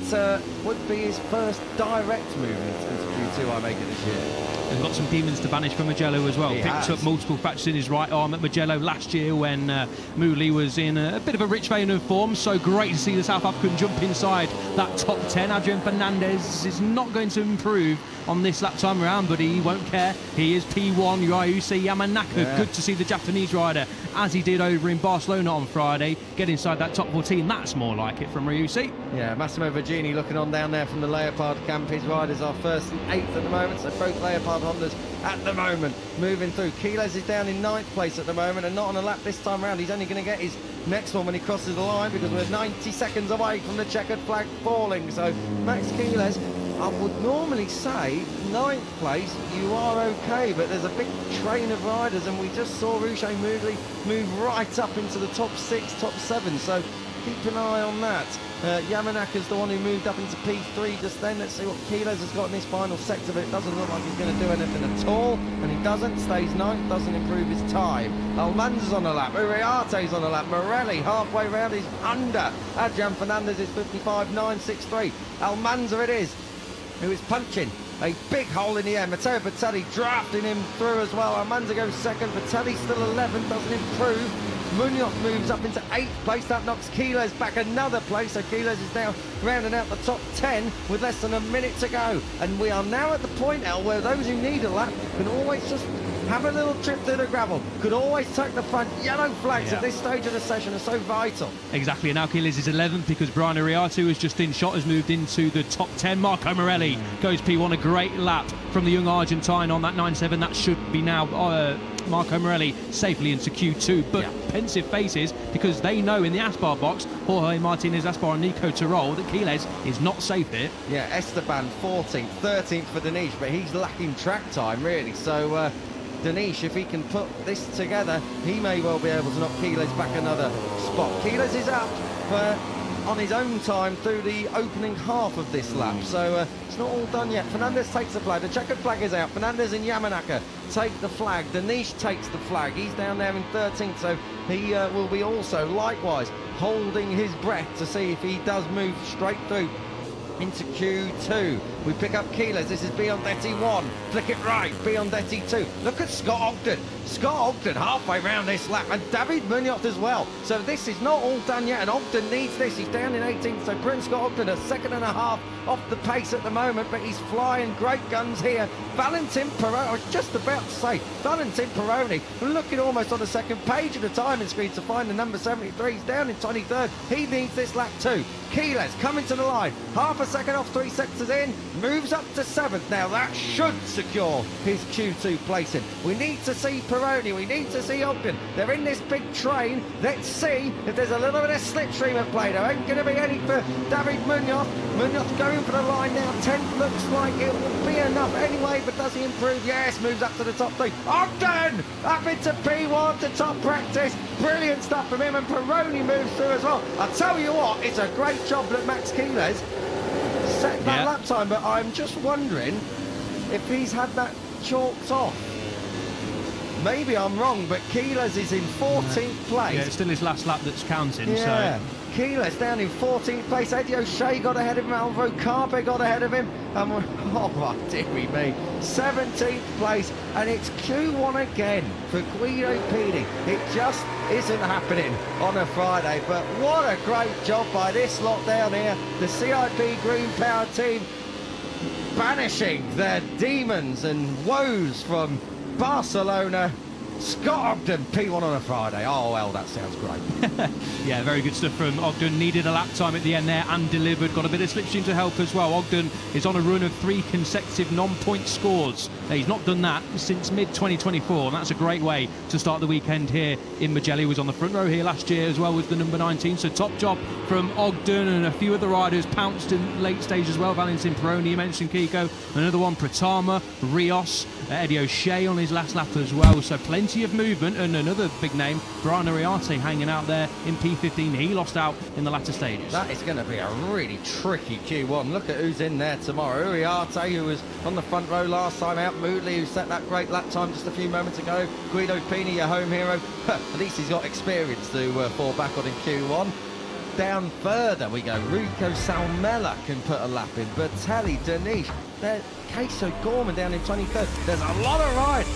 would be his first direct move into Q2, I make it this year. He's got some demons to banish for Mugello as well. Picked up multiple fractures in his right arm at Mugello last year when Mooley was in a bit of a rich vein of form. So great to see the South African jump inside that top 10. Adrian Fernandez is not going to improve on this lap time around, but he won't care. He is P1. Ryusuke Yamanaka. Yeah. Good to see the Japanese rider, as he did over in Barcelona on Friday, get inside that top 14. That's more like it from Ryusuke. Yeah, Massimo Virgini looking on down there from the Leopard camp. His riders are 1st and 8th at the moment, so both Leopard Hondas at the moment moving through. Keyless is down in 9th place at the moment, and not on a lap this time around. He's only going to get his next one when he crosses the line, because we're 90 seconds away from the checkered flag falling. So Max Keyless, I would normally say 9th place, you are okay, but there's a big train of riders, and we just saw Rouchet Moodley move right up into the top 6, top 7, so keep an eye on that. Yamanaka's the one who moved up into P3 just then. Let's see what Keyless has got in his final sector, but it doesn't look like he's going to do anything at all, and he doesn't. Stays 9th, doesn't improve his time. Almanza's on a lap, Uriarte's on a lap, Morelli halfway round is under. Adrian Fernandez is 55.963. Almanza it is, who is punching a big hole in the air. Matteo Bertelli drafting him through as well. Almanza goes 2nd, Bertelli still 11th, doesn't improve. Munoz moves up into 8th place. That knocks Keyless back another place. So Keyless is now rounding out the top 10 with less than a minute to go. And we are now at the point, El, where those who need a lap can always just have a little trip to the gravel. Could always take the front. Yellow flags at this stage of the session are so vital. Exactly, and now Keyless is 11th because Brian Uriarte, who's just in shot, has moved into the top 10. Marco Morelli goes P1, a great lap from the young Argentine on that 9.7. That should be now Marco Morelli safely into Q2, but pensive faces because they know in the Aspar box, Jorge Martinez Aspar and Nico Tirol, that Quiles is not safe here. Yeah, Esteban 14th, 13th for Danish, but he's lacking track time really. So Danish, if he can put this together, he may well be able to knock Quiles back another spot. Quiles is up on his own time through the opening half of this lap, so it's not all done yet. Fernandez takes the flag, the checkered flag is out. Fernandez and Yamanaka take the flag. Danish takes the flag, he's down there in 13th, so he will be also likewise holding his breath to see if he does move straight through into Q2. We pick up Quiles, this is Biondetti 1, flick it right, Biondetti 2. Look at Scott Ogden. Scott Ogden halfway round this lap, and David Munoz as well. So this is not all done yet, and Ogden needs this. He's down in 18th, so Prince Scott Ogden a second and a half off the pace at the moment, but he's flying great guns here. Valentin Peroni, I was just about to say, Valentin Peroni, looking almost on the second page of the timing screen to find the number 73. He's down in 23rd. He needs this lap too. Quiles coming to the line, half a second off 3 sectors in, moves up to 7th. Now that should secure his Q2 placing. We need to see Peroni, we need to see Ogden. They're in this big train. Let's see if there's a little bit of slipstream at play. There ain't going to be any for David Munoz. Munoz going for the line now. 10th looks like it will be enough anyway, but does he improve? Yes, moves up to the top 3. Ogden up into P1 to top practice. Brilliant stuff from him, and Peroni moves through as well. I'll tell you what, it's a great job that Max Quiles set that lap time, but I'm just wondering if he's had that chalked off. Maybe I'm wrong, but Quiles is in 14th place. Yeah, it's still his last lap that's counting. Yeah. So Quiles down in 14th place. Eddie O'Shea got ahead of him. Alvaro Carpe got ahead of him. And oh, dearie me. 17th place. And it's Q1 again for Guido Pini. It just isn't happening on a Friday. But what a great job by this lot down here. The CIP Green Power team banishing their demons and woes from Barcelona. Scott Ogden, P1 on a Friday. Oh, well, that sounds great. yeah, very good stuff from Ogden. Needed a lap time at the end there and delivered. Got a bit of slipstream to help as well. Ogden is on a run of 3 consecutive non-point scores. He's not done that since mid-2024, and that's a great way to start the weekend here in Mugello. He was on the front row here last year as well with the number 19, so top job from Ogden, and a few other riders pounced in late stage as well. Valentin Peroni, you mentioned Kiko, another one, Pratama, Rios, Eddie O'Shea on his last lap as well, so plenty of movement. And another big name, Brian Ariarte, hanging out there in P15. He lost out in the latter stages. That is going to be a really tricky Q1. Look at who's in there tomorrow. Ariarte, who was on the front row last time out. Moodley, who set that great lap time just a few moments ago. Guido Pini, your home hero. At least he's got experience to fall back on in Q1. Down further we go. Rico Salmella can put a lap in. Bertelli, Danish, Queso Gorman down in 23rd. There's a lot of ride.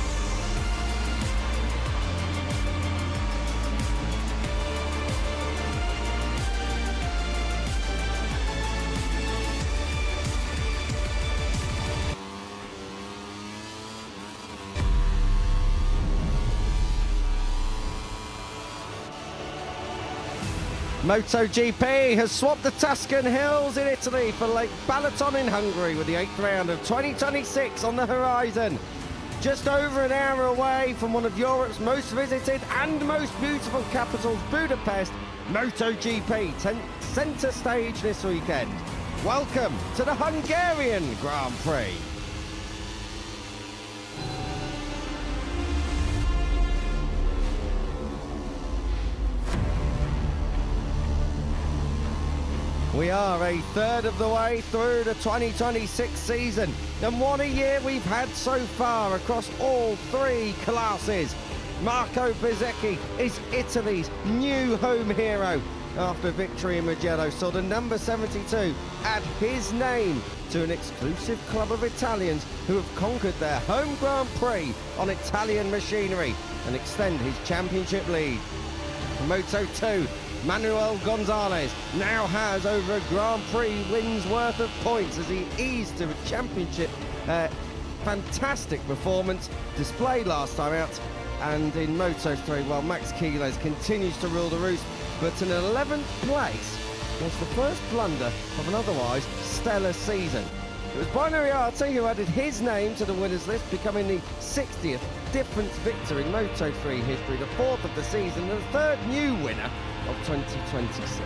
MotoGP has swapped the Tuscan Hills in Italy for Lake Balaton in Hungary, with the 8th round of 2026 on the horizon. Just over an hour away from one of Europe's most visited and most beautiful capitals, Budapest, MotoGP centre stage this weekend. Welcome to the Hungarian Grand Prix. We are a third of the way through the 2026 season, and what a year we've had so far across all 3 classes. Marco Bezzecchi is Italy's new home hero. After victory in Mugello, saw the number 72 add his name to an exclusive club of Italians who have conquered their home Grand Prix on Italian machinery and extend his championship lead. Moto2, Manuel Gonzalez now has over a Grand Prix wins worth of points as he eased to a championship. Fantastic performance displayed last time out. And in Moto3, well, Max Quiles continues to rule the roost, but in 11th place was the first blunder of an otherwise stellar season. It was Brian Uriarte who added his name to the winners list, becoming the 60th difference victor in Moto3 history, the 4th of the season, and the 3rd new winner of 2026.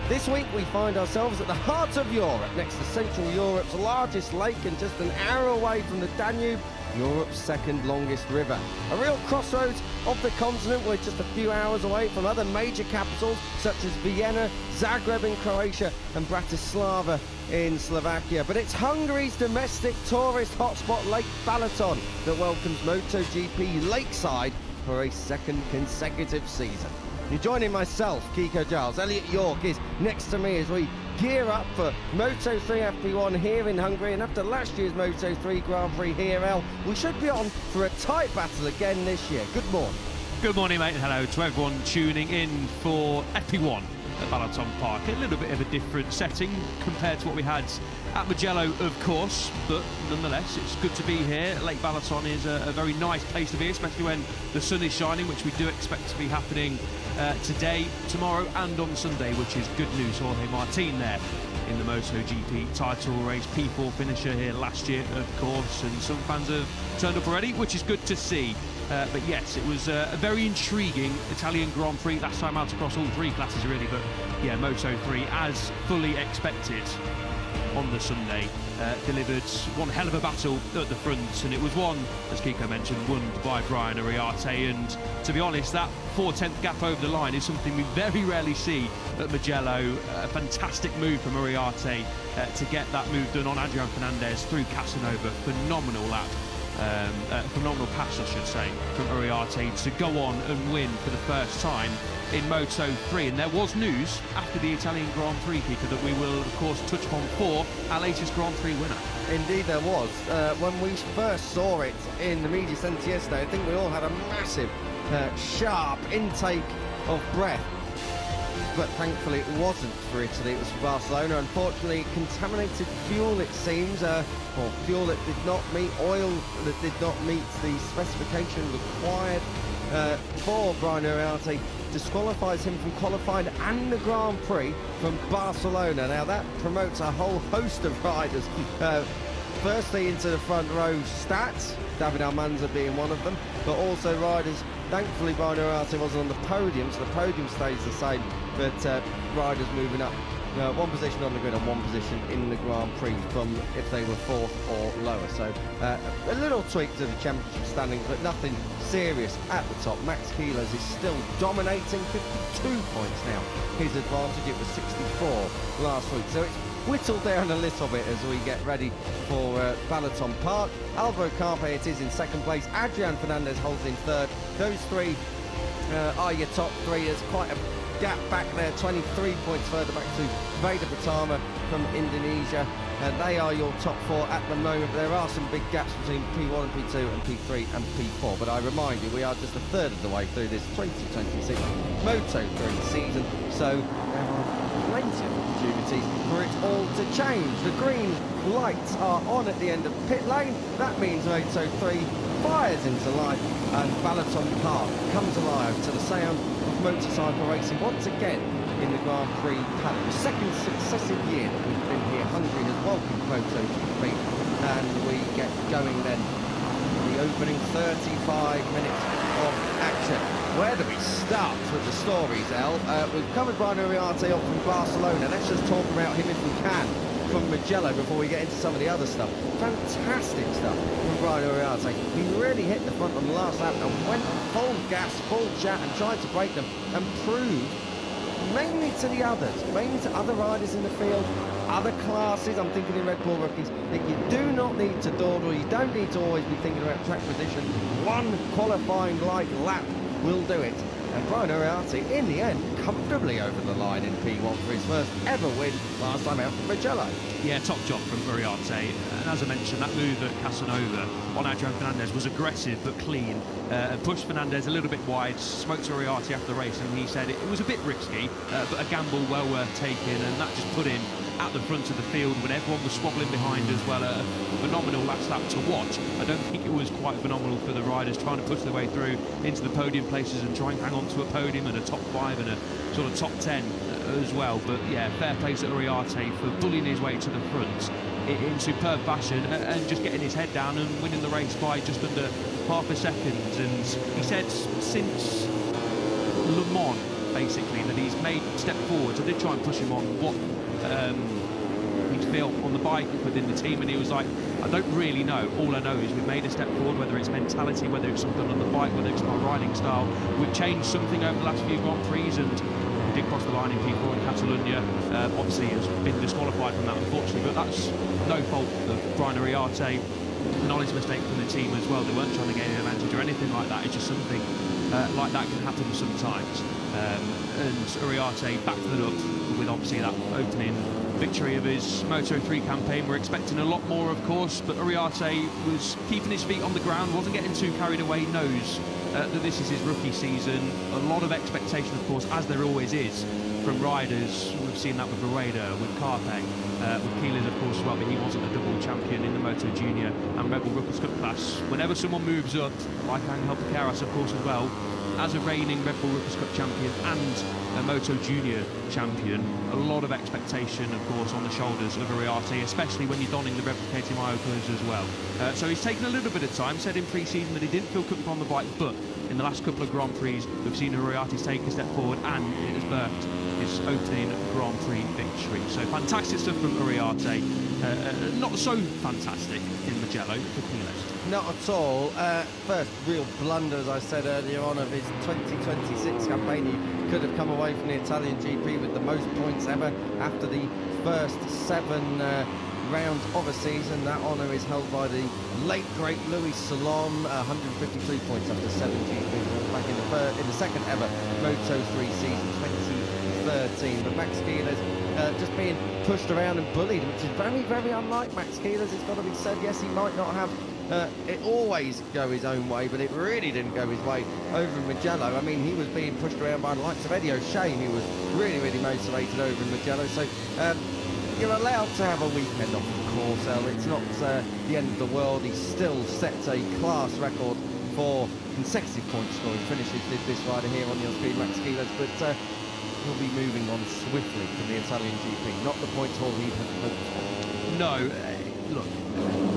This week we find ourselves at the heart of Europe, next to Central Europe's largest lake and just an hour away from the Danube, Europe's second longest river. A real crossroads of the continent. We're just a few hours away from other major capitals such as Vienna, Zagreb in Croatia and Bratislava in Slovakia. But it's Hungary's domestic tourist hotspot Lake Balaton that welcomes MotoGP Lakeside for a second consecutive season. You're joining myself, Kiko Giles. Elliot York is next to me as we gear up for Moto3 FP1 here in Hungary, and after last year's Moto3 Grand Prix here, we should be on for a tight battle again this year. Good morning. Good morning, mate, and hello to everyone tuning in for FP1 at Balaton Park. A little bit of a different setting compared to what we had at Mugello, of course, but nonetheless, it's good to be here. Lake Balaton is a very nice place to be, especially when the sun is shining, which we do expect to be happening today, tomorrow, and on Sunday, which is good news. Jorge Martin there in the MotoGP title race, P4 finisher here last year, of course, and some fans have turned up already, which is good to see. But yes, it was a very intriguing Italian Grand Prix last time out across all three classes, really. But yeah, Moto3, as fully expected on the Sunday, delivered one hell of a battle at the front, and it was one, as Kiko mentioned, won by Brian Uriarte. And to be honest, that 4/10 gap over the line is something we very rarely see at Mugello. A fantastic move from Uriarte to get that move done on Adrian Fernandez through Casanova. Phenomenal lap. Phenomenal pass, I should say, from Uriarte to go on and win for the first time in Moto3. And there was news after the Italian Grand Prix, Keeper, that we will, of course, touch upon for our latest Grand Prix winner. Indeed there was. When we first saw it in the media centre yesterday, I think we all had a massive, sharp intake of breath. But thankfully it wasn't for Italy, it was for Barcelona. Unfortunately, contaminated fuel, it seems, or fuel that did not meet, oil that did not meet the specification required for Brian Uriarte, disqualifies him from qualifying and the Grand Prix from Barcelona. Now that promotes a whole host of riders, firstly into the front row stats, David Almanza being one of them, but also riders. Thankfully, Brian Uriarte wasn't on the podium, so the podium stays the same, but riders moving up one position on the grid and one position in the Grand Prix from if they were 4th or lower. So a little tweak to the championship standings, but nothing serious at the top. Max Kilos is still dominating, 52 points now. His advantage, it was 64 last week. So it's whittled down a little bit as we get ready for Balaton Park. Alvaro Carpe it is in second place. Adrian Fernandez holds in third. Those three are your top three. There's quite a gap back there, 23 points further back to Veda Pratama from Indonesia. They are your top four at the moment. There are some big gaps between P1 and P2 and P3 and P4, but I remind you, we are just a third of the way through this 2026 Moto3 season, so there are plenty of opportunities for it all to change. The green lights are on at the end of pit lane. That means Moto3 fires into life and Balaton Park comes alive to the sound of motorcycle racing once again in the Grand Prix paddock. The second successive year that we've been here, Hungary has welcomed MotoGP, and we get going then for the opening 35 minutes of action. Where do we start with the stories, El? We've covered Brian Uriarte off from Barcelona. Let's just talk about him if we can from Mugello before we get into some of the other stuff. Fantastic stuff from Brian Uriarte. He really hit the front on the last lap and went full gas, full chat and tried to break them and proved, mainly to the others, mainly to other riders in the field, other classes, I'm thinking in Red Bull rookies, that you do not need to dawdle, you don't need to always be thinking about track position. One qualifying light lap will do it. And Brian Uriarte, in the end, comfortably over the line in P1 for his first ever win last time out from Mugello. Yeah, top job from Uriarte. And as I mentioned, that move at Casanova on Adrian Fernandez was aggressive but clean. And pushed Fernandez a little bit wide, spoke to Uriarte after the race, and he said it was a bit risky, but a gamble well worth taking, and that just put him at the front of the field when everyone was squabbling behind as well. A phenomenal last lap to watch. I don't think it was quite phenomenal for the riders trying to push their way through into the podium places and try and hang on to a podium and a top 5 and a sort of top 10 as well. But yeah, fair play to Uriarte for bullying his way to the front in superb fashion, and just getting his head down and winning the race by just under half a second. And he said since Le Mans, basically, that he's made step forwards. I did try and push him on what he'd feel on the bike within the team, and he was like, I don't really know. All I know is we've made a step forward, whether it's mentality, whether it's something on the bike, whether it's my riding style. We've changed something over the last few Grand Prix, and we did cross the line in P4 in Catalonia. Obviously, has been disqualified from that, unfortunately, but that's no fault of Brian Uriarte. An honest mistake from the team as well. They weren't trying to gain an advantage or anything like that. It's just something like that can happen sometimes. And Uriarte backed it up with obviously that opening victory of his Moto3 campaign. We're expecting a lot more, of course, but Uriarte was keeping his feet on the ground, wasn't getting too carried away, knows that this is his rookie season. A lot of expectation, of course, as there always is, from riders. We've seen that with Rueda, with Carpe, with Keelis, of course, as well, but he wasn't a double champion in the Moto Junior and Red Bull Rookies Cup class. Whenever someone moves up, like Angel Piqueras, of course, as well, as a reigning Red Bull Rookies Cup champion and a Moto Junior champion, a lot of expectation, of course, on the shoulders of Uriarte, especially when you're donning the replicating Myocas as well. So he's taken a little bit of time, said in pre-season that he didn't feel comfortable on the bike, but in the last couple of Grand Prix, we've seen Uriarte take a step forward, and it has birthed his opening Grand Prix victory. So fantastic stuff from Uriarte. Not so fantastic in Mugello for Keelis. Not at all. First real blunder, as I said earlier on, of his 2026 campaign. He could have come away from the Italian GP with the most points ever after the first 7 rounds of a season. That honour is held by the late great Louis Salom, 153 points after 7 GPs back in the second ever Moto3 season, 2013. But Max Keelis just being pushed around and bullied, which is very, very unlike Max Keelis. It's got to be said. Yes, he might not have it always go his own way, but it really didn't go his way over in Mugello. I mean, he was being pushed around by the likes of Eddie O'Shea, who was really, really motivated over in Mugello. So you're allowed to have a weekend off, of course, El. It's not the end of the world. He still sets a class record for consecutive point scoring finishes, did this rider here on your speed, Max Keelis, but he'll be moving on swiftly from the Italian GP. Not the points haul he had hoped for. No, look,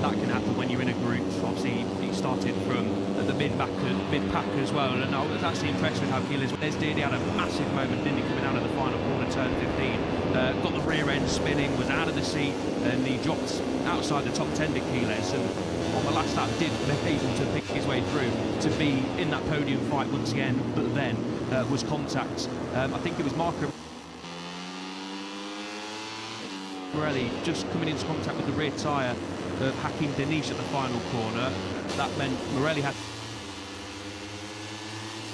that can happen when you're in a group. Obviously, he started from the mid-pack as well, and I was actually impressed with how Keelis did. He had a massive moment, didn't he, coming out of the final corner, turn 15, got the rear end spinning, was out of the seat, and he dropped outside the top 10 to Keelis, and on the last lap did able to pick his way through to be in that podium fight once again, but then was contact. I think it was Marco Morelli just coming into contact with the rear tyre of Hakim Denish at the final corner. That meant Morelli had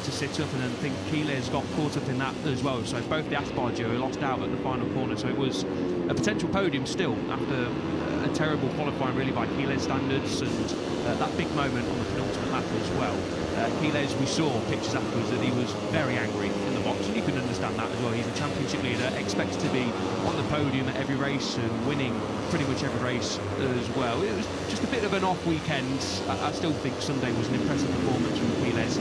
to sit up, and then I think Keelis got caught up in that as well. So both the Aspar duo lost out at the final corner. So it was a potential podium still after a terrible qualifying really by Keelis standards, and that big moment on the penultimate lap as well. Keelis, we saw pictures afterwards that he was very angry in the box, and you can understand that as well. He's a championship leader, expects to be on the podium at every race and winning pretty much every race as well. It was just a bit of an off weekend. I still think Sunday was an impressive performance from Keelis.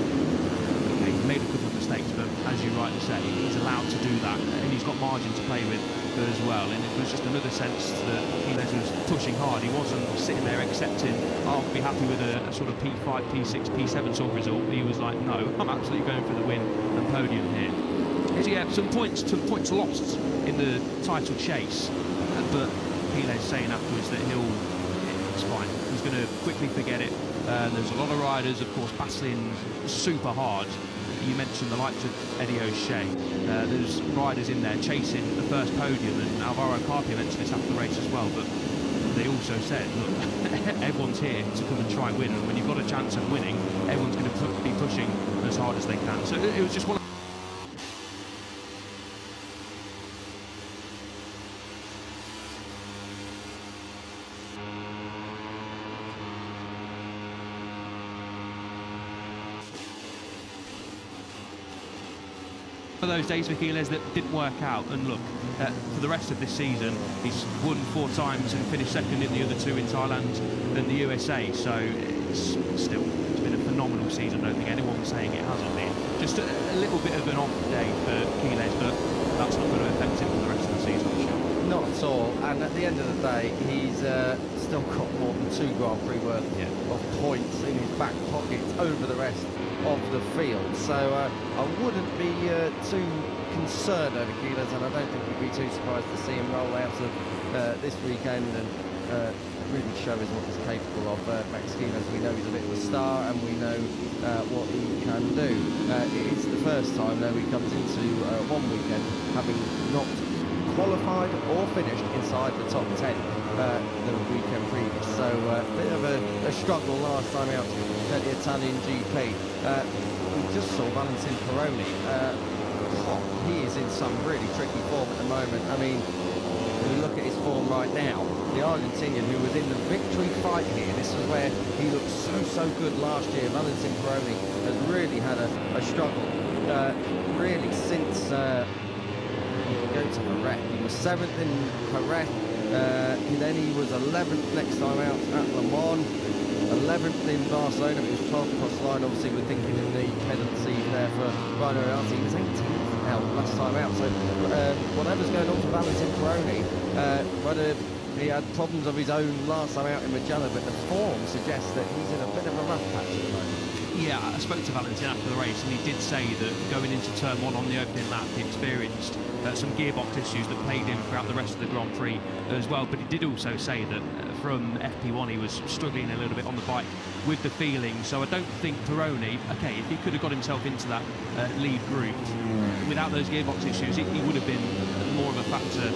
Okay, he made a couple of mistakes, but as you rightly say, he's allowed to do that, and he's got margin to play with as well. And it was just another sense that Keelis was pushing hard. He wasn't sitting there accepting, I'll be happy with a sort of P5, P6, P7 sort of result. He was like, no, I'm absolutely going for the win and podium here. So yeah, some points lost in the title chase, but Keelis saying afterwards that it's fine. He's going to quickly forget it. There's a lot of riders, of course, battling super hard. You mentioned the likes of Eddie O'Shea. There's riders in there chasing the first podium, and Alvaro Carpio mentioned this after the race as well, but they also said, look, everyone's here to come and try and win, and when you've got a chance of winning, everyone's going to be pushing as hard as they can. So it was just one of those days for Keelis that didn't work out. And look, for the rest of this season, he's won 4 times and finished second in the other 2 in Thailand and the USA. So it's been a phenomenal season. I don't think anyone's saying it hasn't been. Just a little bit of an off day for Keelis, but that's not going to affect him for the rest of the season, I'm sure. not at all. And at the end of the day, he's still got more than 2 Grand Prix worth of points in his back pocket over the rest of the field. So I wouldn't be too concerned over Keyless, and I don't think we'd be too surprised to see him roll out of this weekend and really show us what he's capable of. Max Keyless, we know he's a bit of a star, and we know what he can do. It is the first time, though, he comes into one weekend having not qualified or finished inside the top 10 the weekend previous. So a bit of a struggle last time out at the Italian GP. We just saw Valentin Peroni. He is in some really tricky form at the moment. I mean, when you look at his form right now, the Argentinian who was in the victory fight here, this is where he looked so good last year. Valentin Peroni has really had a struggle really since he could go to Jerez. He was 7th in Jerez, then he was 11th next time out at Le Mans, 11th in Barcelona, but he was 12th across the line. Obviously we're thinking in the penalties there for Rino Ralti. He was 18th out last time out, so whatever's going on for Valentin Peroni, whether he had problems of his own last time out in Mugello, but the form suggests that he's in a bit of a rough patch at the moment. Yeah, I spoke to Valentin after the race, and he did say that going into turn 1 on the opening lap, he experienced some gearbox issues that plagued him throughout the rest of the Grand Prix as well. But he did also say that from FP1 he was struggling a little bit on the bike with the feeling. So I don't think Peroni, okay, if he could have got himself into that lead group without those gearbox issues, he would have been more of a factor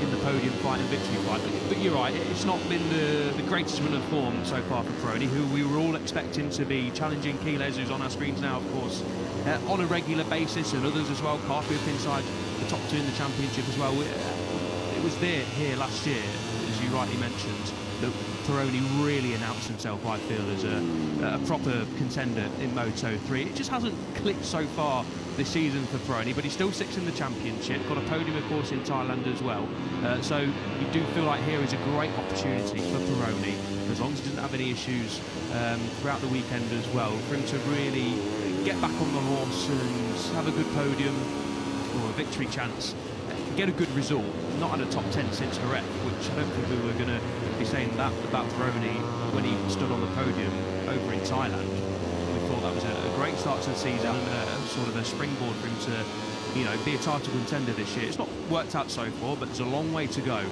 in the podium fight and victory fight. But you're right, it's not been the greatest run of form so far for Peroni, who we were all expecting to be challenging Keyless, who's on our screens now, of course, on a regular basis, and others as well. Carpy up inside the top 2 in the championship as well. It was here last year, as you rightly mentioned, that Peroni really announced himself, I feel, as a proper contender in Moto3. It just hasn't clicked so far this season for Peroni, but he's still 6th in the championship, got a podium, of course, in Thailand as well. So you do feel like here is a great opportunity for Peroni, as long as he doesn't have any issues throughout the weekend as well, for him to really get back on the horse and have a good podium or a victory chance, get a good result. Not had a top 10 since Jerez, which I don't think we were going to be saying that about Peroni when he stood on the podium over in Thailand. We thought that was a great start to the season and sort of a springboard for him to, you know, be a title contender this year. It's not worked out so far, but there's a long way to go.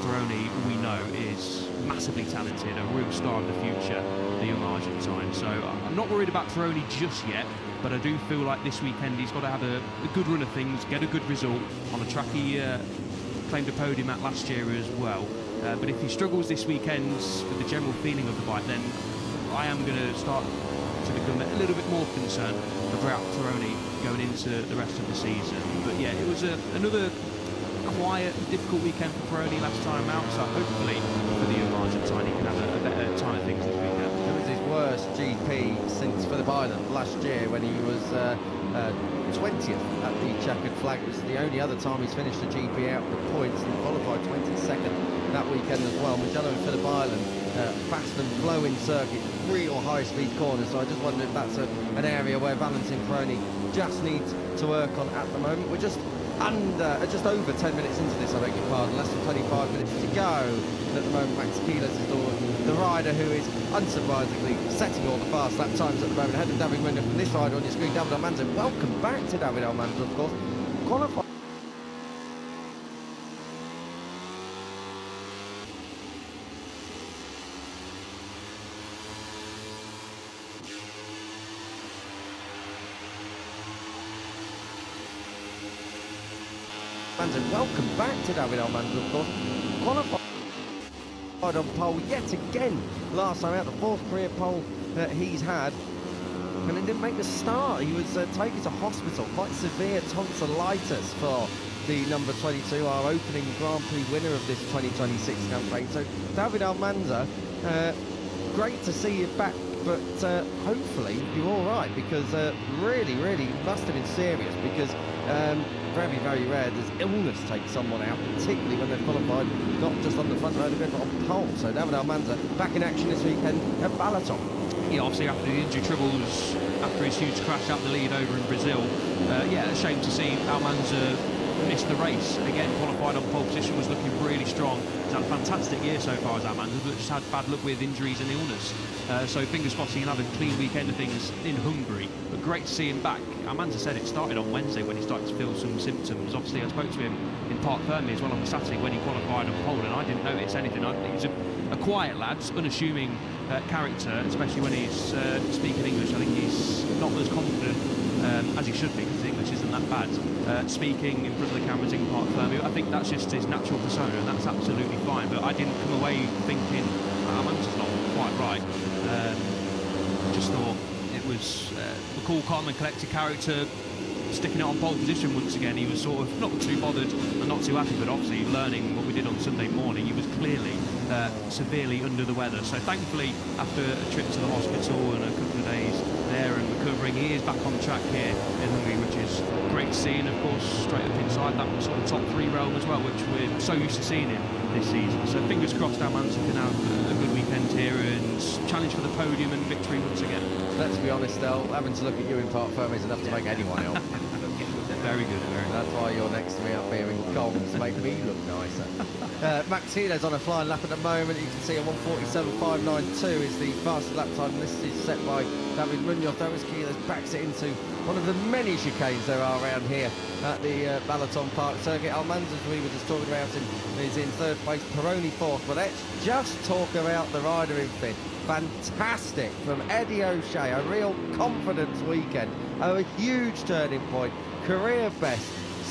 Peroni, we know, is massively talented, a real star of the future, the young Argentine. So I'm not worried about Peroni just yet, but I do feel like this weekend he's got to have a good run of things, get a good result on a track he claimed a podium at last year as well. But if he struggles this weekend with the general feeling of the bike, then I am going to start to become a little bit more concerned about Peroni going into the rest of the season. But yeah, it was another quiet, difficult weekend for Peroni last time out, so hopefully for the young Argentine he can have a better time of things this weekend. It was his worst GP since Phillip Island last year, when he was 20th at the checkered flag. It was the only other time he's finished a GP out with points, and qualified 22nd that weekend as well. Mugello and Phillip Island, fast and flowing circuit, real high-speed corners, so I just wonder if that's an area where Valentin Peroni just needs to work on at the moment. We're just over 10 minutes into this, I beg your pardon, less than 25 minutes to go. And at the moment, Max Keyless is the rider who is unsurprisingly setting all the fast lap times at the moment, ahead of David Winder from this rider on your screen, David Almanza. Welcome back to David Almanza, of course. Qualified. Welcome back to David Almanza, of course. Qualified on pole yet again last time out, the 4th career pole that he's had, and it didn't make the start. He was taken to hospital, quite severe tonsillitis for the number 22, our opening Grand Prix winner of this 2026 campaign. So David Almanza, great to see you back, but hopefully you're all right, because really must have been serious, because very rare does illness take someone out, particularly when they've qualified not just on the front row of the grid but on pole. So David Almanza back in action this weekend at Balaton. Yeah, obviously after the injury troubles, after his huge crash out the lead over in Brazil, yeah, a shame to see Almanza missed the race. Again, qualified on pole position, was looking really strong. He's had a fantastic year so far as that man, but just had bad luck with injuries and illness. So fingers crossed he can have a clean weekend of things in Hungary. But great to see him back. Armando said it started on Wednesday when he started to feel some symptoms. Obviously, I spoke to him in Park Fermi as well on Saturday when he qualified on pole, and I didn't notice anything. He's a quiet lad, unassuming character, especially when he's speaking English. I think he's not as confident as he should be, because English isn't that bad. Speaking in front of the cameras in Park Fermi, I think that's just his natural persona, and that's absolutely fine. But I didn't come away thinking, Armando's not quite right. Just thought it was a cool, calm and collected character, sticking it on pole position once again. He was sort of not too bothered and not too happy, but obviously learning what we did on Sunday morning, he was clearly severely under the weather. So thankfully, after a trip to the hospital and a couple of days there and recovering, he is back on track here in Hungary, which is great to see. And of course, straight up inside that sort of top 3 realm as well, which we're so used to seeing him this season. So fingers crossed our man can have a good weekend here and challenge for the podium and victory once again. Let's be honest, Del, having to look at you in Park Fermi is enough to make anyone ill. Very good, very good. That's why you're next to me up here in gongs, to make me look nicer. Max Healy's on a flying lap at the moment. You can see a 1:47.592 is the fastest lap time. This is set by David Munoz. David Healy backs it into one of the many chicanes there are around here at the Balaton Park circuit. Armando, as we were just talking about him, is in 3rd place, Peroni 4th. But let's just talk about the rider in 5th. Fantastic from Eddie O'Shea, a real confidence weekend, a huge turning point, career best,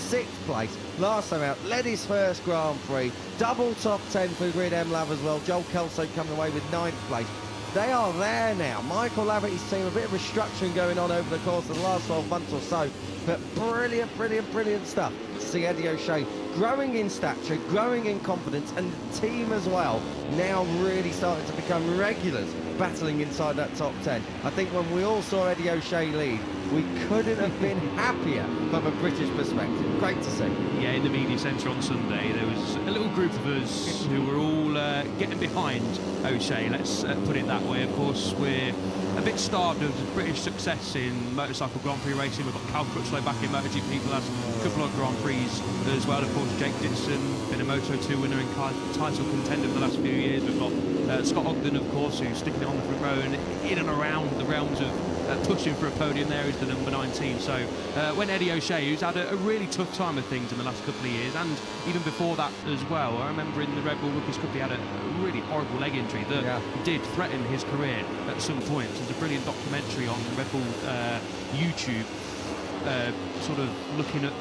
6th place, last time out, led his first Grand Prix, double top 10 for Grid M Lav as well. Joel Kelso coming away with 9th place. They are there now. Michael Laverty's team, a bit of restructuring going on over the course of the last 12 months or so, but brilliant stuff to see Eddie O'Shea growing in stature, growing in confidence, and the team as well now really starting to become regulars battling inside that top 10. I think when we all saw Eddie O'Shea lead, we couldn't have been happier from a British perspective. Great to see. Yeah, in the media centre on Sunday, there was a little group of us who were all getting behind O'Shea, let's put it that way. Of course, we're a bit starved of British success in motorcycle Grand Prix racing. We've got Cal Crutchlow back in MotoGP for the last couple of Grand Prix as well. Of course, Jake Dixon, been a Moto2 winner and title contender for the last few years. We've got Scott Ogden, of course, who's sticking it on the front row and in and around the realms of pushing for a podium there. He's the number 19. So when Eddie O'Shea, who's had a really tough time of things in the last couple of years, and even before that as well, I remember in the Red Bull Rookies Cup he had a really horrible leg injury that did threaten his career at some point. There's a brilliant documentary on Red Bull YouTube, sort of looking at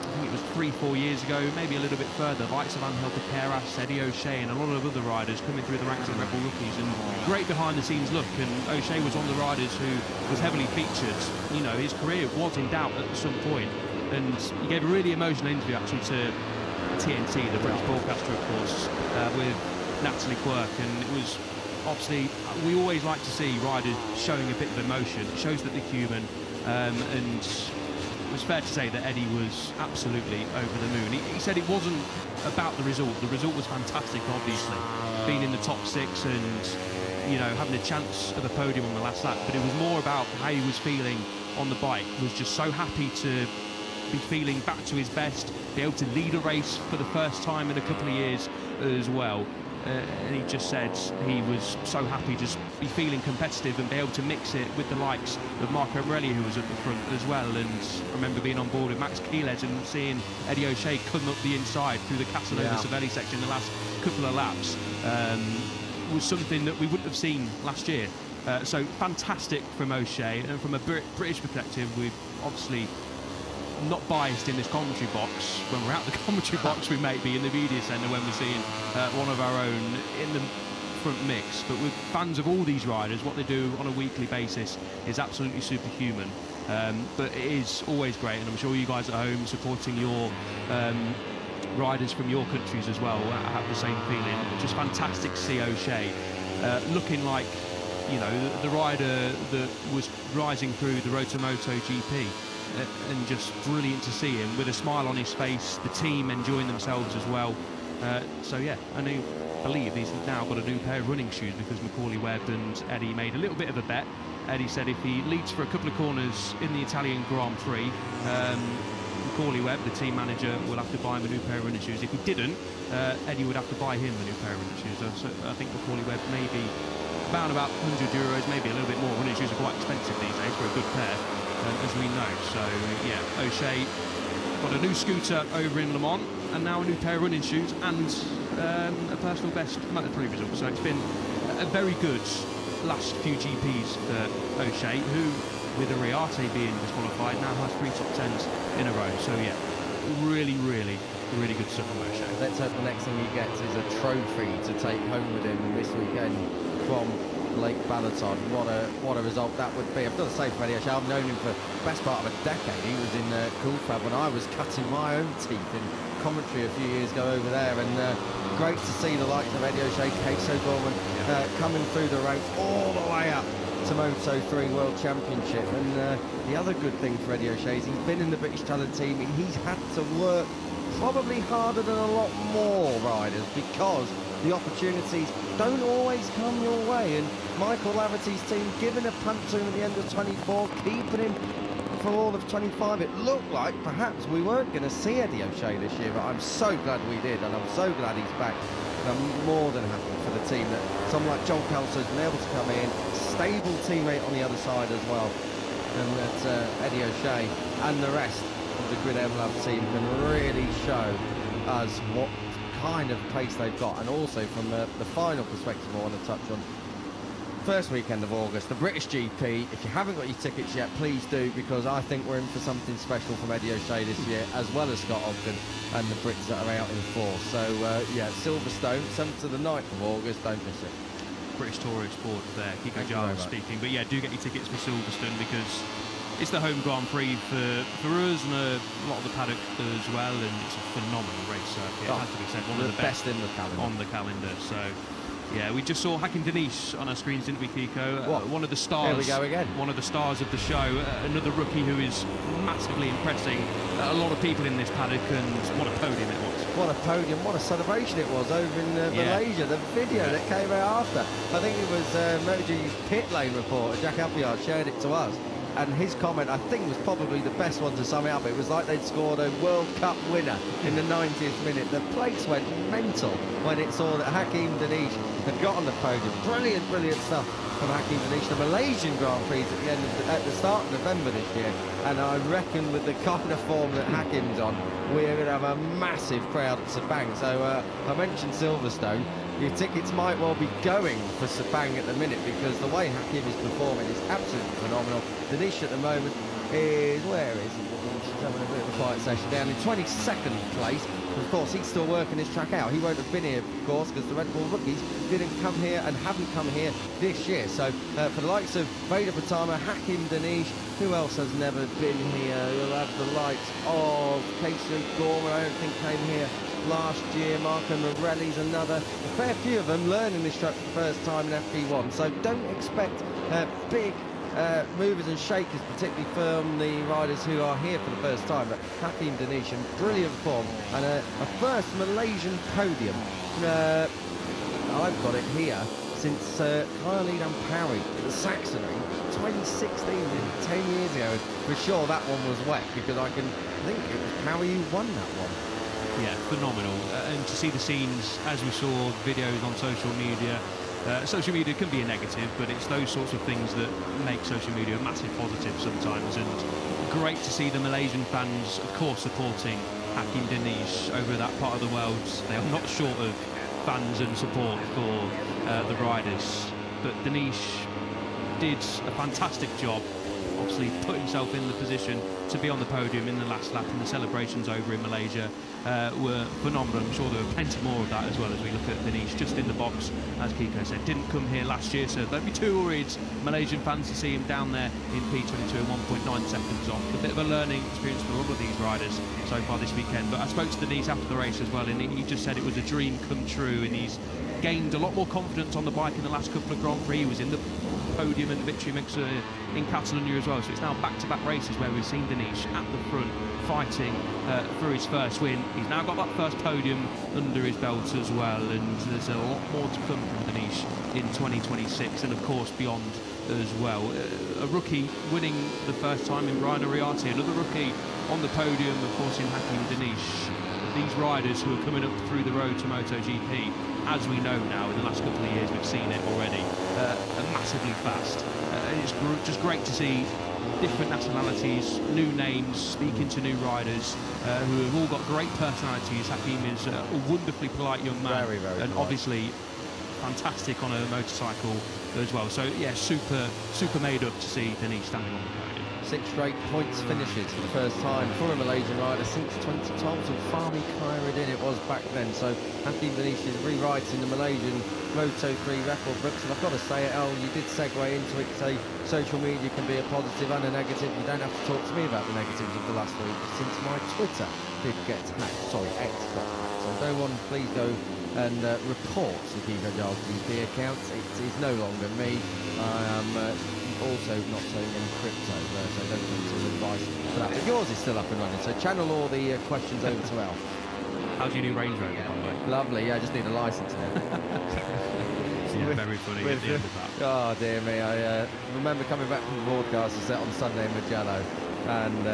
I think it was 3-4 years ago, maybe a little bit further, likes of Angel Piqueras, Eddie O'Shea and a lot of other riders coming through the ranks of Red Bull Rookies, and great behind the scenes look. And O'Shea was one of the riders who was heavily featured. You know, his career was in doubt at some point, and he gave a really emotional interview actually to TNT, the British broadcaster, of course, with Natalie Quirk, and it was obviously, we always like to see riders showing a bit of emotion. It shows that they're human, and it was fair to say that Eddie was absolutely over the moon. He said it wasn't about the result. The result was fantastic, obviously, being in the top 6 and, you know, having a chance of a podium on the last lap, but it was more about how he was feeling on the bike. He was just so happy to be feeling back to his best, be able to lead a race for the first time in a couple of years as well. And he just said he was so happy just be feeling competitive and be able to mix it with the likes of Marco Morelli, who was at the front as well. And I remember being on board with Max Keeles and seeing Eddie O'Shea come up the inside through the Casanova-Savelli section the last couple of laps was something that we wouldn't have seen last year. So fantastic from O'Shea, and from a British perspective, we've obviously not biased in this commentary box. When we're out the commentary box, we may be in the media centre when we're seeing one of our own in the front mix. But with fans of all these riders, what they do on a weekly basis is absolutely superhuman. But it is always great, and I'm sure you guys at home supporting your riders from your countries as well have the same feeling. Just fantastic to see O'Shea looking like, you know, the rider that was rising through the road to MotoGP. And just brilliant to see him with a smile on his face, the team enjoying themselves as well. So yeah, I believe he's now got a new pair of running shoes, because Macaulay Webb and Eddie made a little bit of a bet. Eddie said if he leads for a couple of corners in the Italian Grand Prix, Macaulay Webb, the team manager, will have to buy him a new pair of running shoes. If he didn't, Eddie would have to buy him a new pair of running shoes. So I think Macaulay Webb maybe about €100, maybe a little bit more. Running shoes are quite expensive these days for a good pair, as we know. So yeah, O'Shea got a new scooter over in Le Mans, and now a new pair of running shoes and a personal best Moto3 result. So it's been a very good last few GPs for O'Shea, who, with Ariarte being disqualified, now has 3 top 10s in a row. So yeah, really good stuff from O'Shea. Let's hope the next thing he gets is a trophy to take home with him this weekend from Lake Balaton. What a result that would be. I've got to say for Eddie O'Shea, I've known him for the best part of a decade. He was in Cool Crab when I was cutting my own teeth in commentary a few years ago over there, and great to see the likes of Eddie O'Shea, Case O'Gorman coming through the ranks all the way up to Moto3 World Championship. And the other good thing for Eddie O'Shea is he's been in the British talent team. He's had to work probably harder than a lot more riders, because the opportunities don't always come your way. And Michael Laverty's team giving a punt to him at the end of 24, keeping him for all of 25. It looked like perhaps we weren't going to see Eddie O'Shea this year, but I'm so glad we did, and I'm so glad he's back. And I'm more than happy for the team that someone like Joel Kelso has been able to come in, stable teammate on the other side as well, and that Eddie O'Shea and the rest of the Grid Lab team can really show us what kind of pace they've got. And also from the final perspective I want to touch on, first weekend of August, the British GP. If you haven't got your tickets yet, please do, because I think we're in for something special from Eddie O'Shea this year, as well as Scott Ogden and the Brits that are out in force. So yeah, Silverstone, 7th to the 9th of August, don't miss it. British Touring Sport there, Kiko Thank you Giles very much. speaking. But yeah, do get your tickets for Silverstone, because it's the home Grand Prix for us and a lot of the paddock as well, and it's a phenomenal race circuit. It has to be said, one of the best in the calendar. on the calendar. So yeah, we just saw Hakim Denish on our screens, didn't we, Kiko? What? One of the stars. Here we go again. One of the stars of the show. Another rookie who is massively impressing a lot of people in this paddock, and what a podium it was. What a podium, what a celebration it was over in Malaysia. The video that came out after, I think it was MotoGP's pit lane reporter, Jack Appleyard, shared it to us. And his comment, I think, was probably the best one to sum it up. It was like they'd scored a World Cup winner in the 90th minute. The place went mental when it saw that Hakim Denish had got on the podium. Brilliant stuff from Hakim Denish. The Malaysian Grand Prix at the start of November this year. And I reckon with the kind of form that Hakim's on, we're going to have a massive crowd at Sepang. So I mentioned Silverstone. Your tickets might well be going for Sepang at the minute, because the way Hakim is performing is absolutely phenomenal. Denish at the moment is, where is he? He's having a bit of a quiet session, down in 22nd place. Of course, he's still working his track out. He won't have been here, of course, because the Red Bull rookies didn't come here and haven't come here this year. So for the likes of Vader Patama, Hakim Denish, who else has never been here? You'll have the likes of Casey Gorman, I don't think came here last year. Marco Morelli's another. A fair few of them learning this track for the first time in FP1. So don't expect big movers and shakers, particularly from the riders who are here for the first time. But Hakim Denish in brilliant form, and a first Malaysian podium. I've got it here since Khalid Ampari at the Saxony 2016, 10 years ago. For sure that one was wet, because I think it was Parry who won that one. Yeah, phenomenal. And to see the scenes, as we saw videos on social media, social media can be a negative, but it's those sorts of things that make social media a massive positive sometimes. And great to see the Malaysian fans, of course, supporting Hakim Denish over that part of the world. They are not short of fans and support for the riders. But Denish did a fantastic job. Obviously put himself in the position to be on the podium in the last lap, and the celebrations over in Malaysia were phenomenal. I'm sure there were plenty more of that as well, as we look at Denish just in the box, as Kiko said. Didn't come here last year, so don't be too worried, Malaysian fans, to see him down there in P22 and 1.9 seconds off. A bit of a learning experience for all of these riders so far this weekend. But I spoke to Denish after the race as well, and he just said it was a dream come true, and he's gained a lot more confidence on the bike in the last couple of Grand Prix. He was in the podium and victory mixer in Catalonia as well, so it's now back-to-back races where we've seen Denish at the front fighting for his first win. He's now got that first podium under his belt as well, and there's a lot more to come from Denish in 2026, and of course beyond as well. A rookie winning for the first time in Brian Ariati, another rookie on the podium, of course, in Hakim Danish. These riders who are coming up through the road to MotoGP, as we know now, in the last couple of years, we've seen it already, are massively fast. It's just great to see different nationalities, new names, speaking to new riders who have all got great personalities. Hakim is a wonderfully polite young man, Very, very and polite. obviously fantastic on a motorcycle as well. So yeah, super made up to see Denis standing on the podium. 6 straight points finishes for the first time for a Malaysian rider since 2012. So Fahmi Khairuddin it was back then. So Hakim Danish is rewriting the Malaysian Moto3 record books. And I've got to say it, Al, you did segue into it, say social media can be a positive and a negative. You don't have to talk to me about the negatives of the last week, since my Twitter did get hacked. Sorry, X got hacked. So no one please go and report the Kiko Giles GP account. It is no longer me. I am also not selling any crypto, so don't give some advice for that. But yours is still up and running, so channel all the questions over to Al. How's your new Range Rover, by the way? Lovely, yeah, I just need a licence now. Yeah, very funny at the end of that. Oh dear me, I remember coming back from the broadcaster set on Sunday in Mugello, and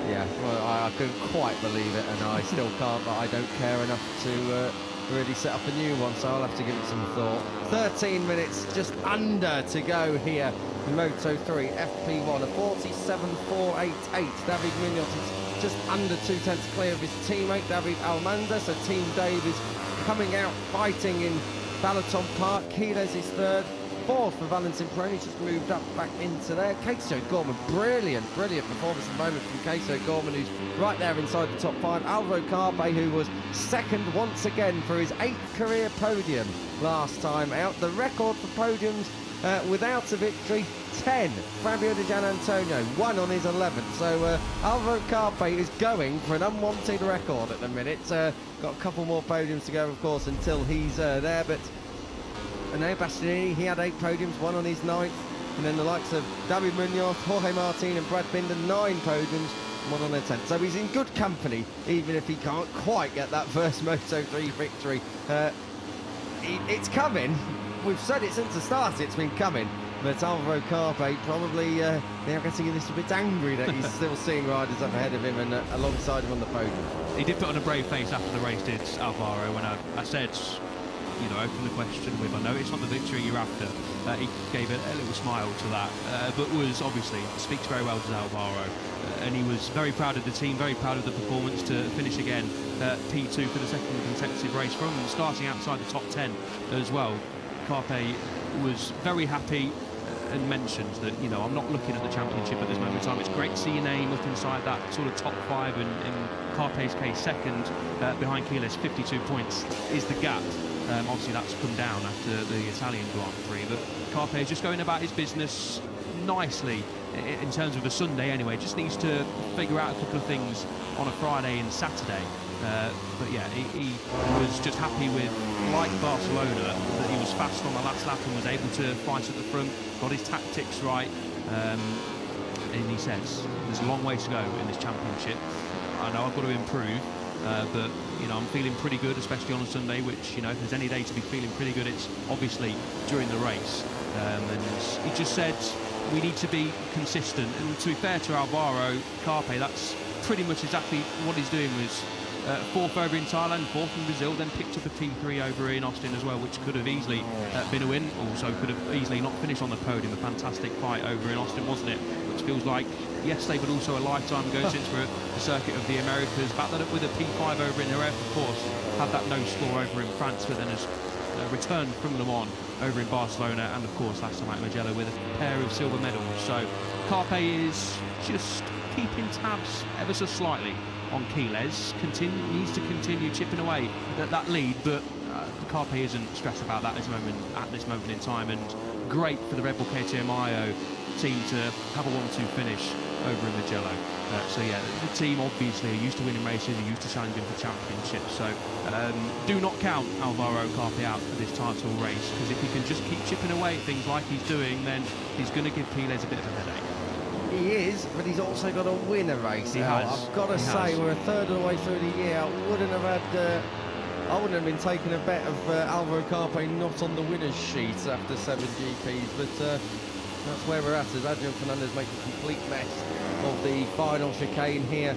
yeah, well, I couldn't quite believe it, and I still can't, but I don't care enough to really set up a new one, so I'll have to give it some thought. 13 minutes just under to go here. Moto3 FP1, a 47.488. David Munoz is just under 2/10 clear of his teammate David Almanza, so Team Dave is coming out fighting in Balaton Park. Quiles is third. Fourth for Valentin Peroni, just moved up back into there. Casey Gorman, brilliant performance at the moment from Casey Gorman, who's right there inside the top 5. Alvaro Carpe, who was second once again for his 8th career podium last time out. The record for podiums without a victory, 10. Fabio Di Gianantonio, 1 on his 11th. So Alvaro Carpe is going for an unwanted record at the minute. Got a couple more podiums to go, of course, until he's there, but Enea Bastianini, he had 8 podiums, 1 on his 9th, and then the likes of David Munoz, Jorge Martin and Brad Binder, 9 podiums, 1 on their 10th. So he's in good company, even if he can't quite get that first Moto3 victory. It's coming. We've said it since the start, it's been coming. But Alvaro Carpe probably now getting a little bit angry that he's still seeing riders up ahead of him and alongside him on the podium. He did put on a brave face after the race, did Alvaro, when I said, you know, open the question with, I know it's not the victory you're after. He gave a little smile to that, but was obviously, speaks very well to Alvaro, and he was very proud of the team, very proud of the performance to finish again P2 for the second consecutive race, from starting outside the top 10 as well. Carpe was very happy and mentioned that, you know, I'm not looking at the championship at this moment in time. It's great to see your name up inside that sort of top 5, and in Carpe's case, second behind Quiles, 52 points is the gap. Obviously that's come down after the Italian Grand Prix, but Carpe is just going about his business nicely in terms of a Sunday anyway. Just needs to figure out a couple of things on a Friday and Saturday. But yeah, he was just happy with, like Barcelona, that he was fast on the last lap and was able to fight at the front, got his tactics right, and he says there's a long way to go in this championship. I know I've got to improve, but you know, I'm feeling pretty good, especially on a Sunday, which, you know, if there's any day to be feeling pretty good, it's obviously during the race. And he just said we need to be consistent, and to be fair to Alvaro Carpe, that's pretty much exactly what he's doing. Was 4th over in Thailand, 4th in Brazil, then picked up a P3 over in Austin as well, which could have easily been a win. Also could have easily not finished on the podium. A fantastic fight over in Austin, wasn't it? Which feels like yesterday, but also a lifetime ago since we're at the circuit of the Americas. Back that up with a P5 over in Jerez, of course. Had that no score over in France, but then has returned from Le Mans over in Barcelona, and of course last time at Mugello with a pair of silver medals. So Carpe is just keeping tabs ever so slightly on Quiles. Needs to continue chipping away at that lead, but Carpe isn't stressed about that at this moment in time, and great for the Red Bull KTM IO team to have a 1-2 finish over in Mugello. So yeah, the team obviously are used to winning races, are used to challenging for championships, so do not count Alvaro Carpe out for this title race, because if he can just keep chipping away at things like he's doing, then he's going to give Quiles a bit of a headache. He is, but he's also got to win a race. He has. I've got to say, we're a third of the way through the year. I wouldn't have had I wouldn't have been taking a bet of Alvaro Carpe not on the winner's sheet after 7 GPs, but that's where we're at as Adrian Fernandez makes a complete mess of the final chicane here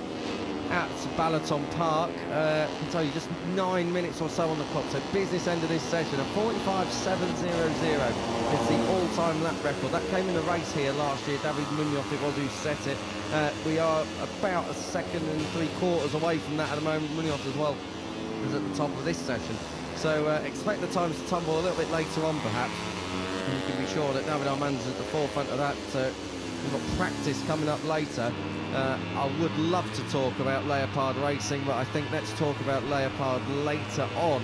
at Balaton Park. I can tell you just 9 minutes or so on the clock, so business end of this session, a 45.700. It's the all-time lap record. That came in the race here last year. David Munoz, it was who set it. We are about a second and 3/4 away from that at the moment. Munoz as well is at the top of this session. So expect the times to tumble a little bit later on, perhaps. And you can be sure that David Almanza's at the forefront of that. We've got Practice coming up later. I would love to talk about Leopard racing, but I think let's talk about Leopard later on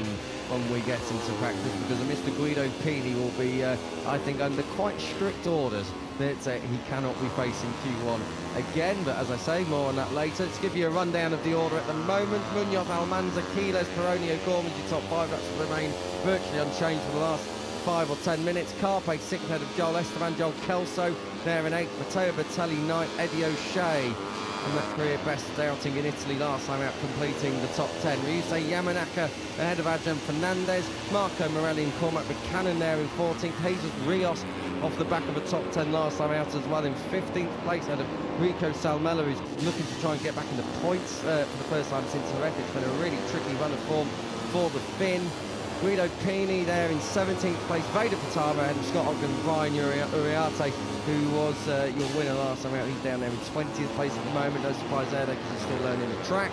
when we get into Practice, because Mr. Guido Pini will be, I think, under quite strict orders that he cannot be facing Q1 again. But as I say, more on that later. Let's give you a rundown of the order at the moment. Munoz, Almanza, Quiles, Peroni, O'Gorman, your top 5. That's remain virtually unchanged for the last 5 or 10 minutes. Carpe 6th ahead of Joel Esteban, Joel Kelso there in 8th, Matteo Bertelli 9th, Eddie O'Shea, and that career best outing in Italy last time out, completing the top 10. Ryusei Yamanaka ahead of Adrian Fernandez, Marco Morelli and Cormac Buchanan there in 14th, Jesus Rios off the back of a top 10 last time out as well in 15th place ahead of Rico Salmella, who's looking to try and get back into points for the first time since the wreck. It's been a really tricky run of form for the Finn. Guido Pini there in 17th place, Vader Patava ahead of Scott Ogden, Brian Uriarte, who was your winner last time out. He's down there in 20th place at the moment. No surprise there because he's still learning the track.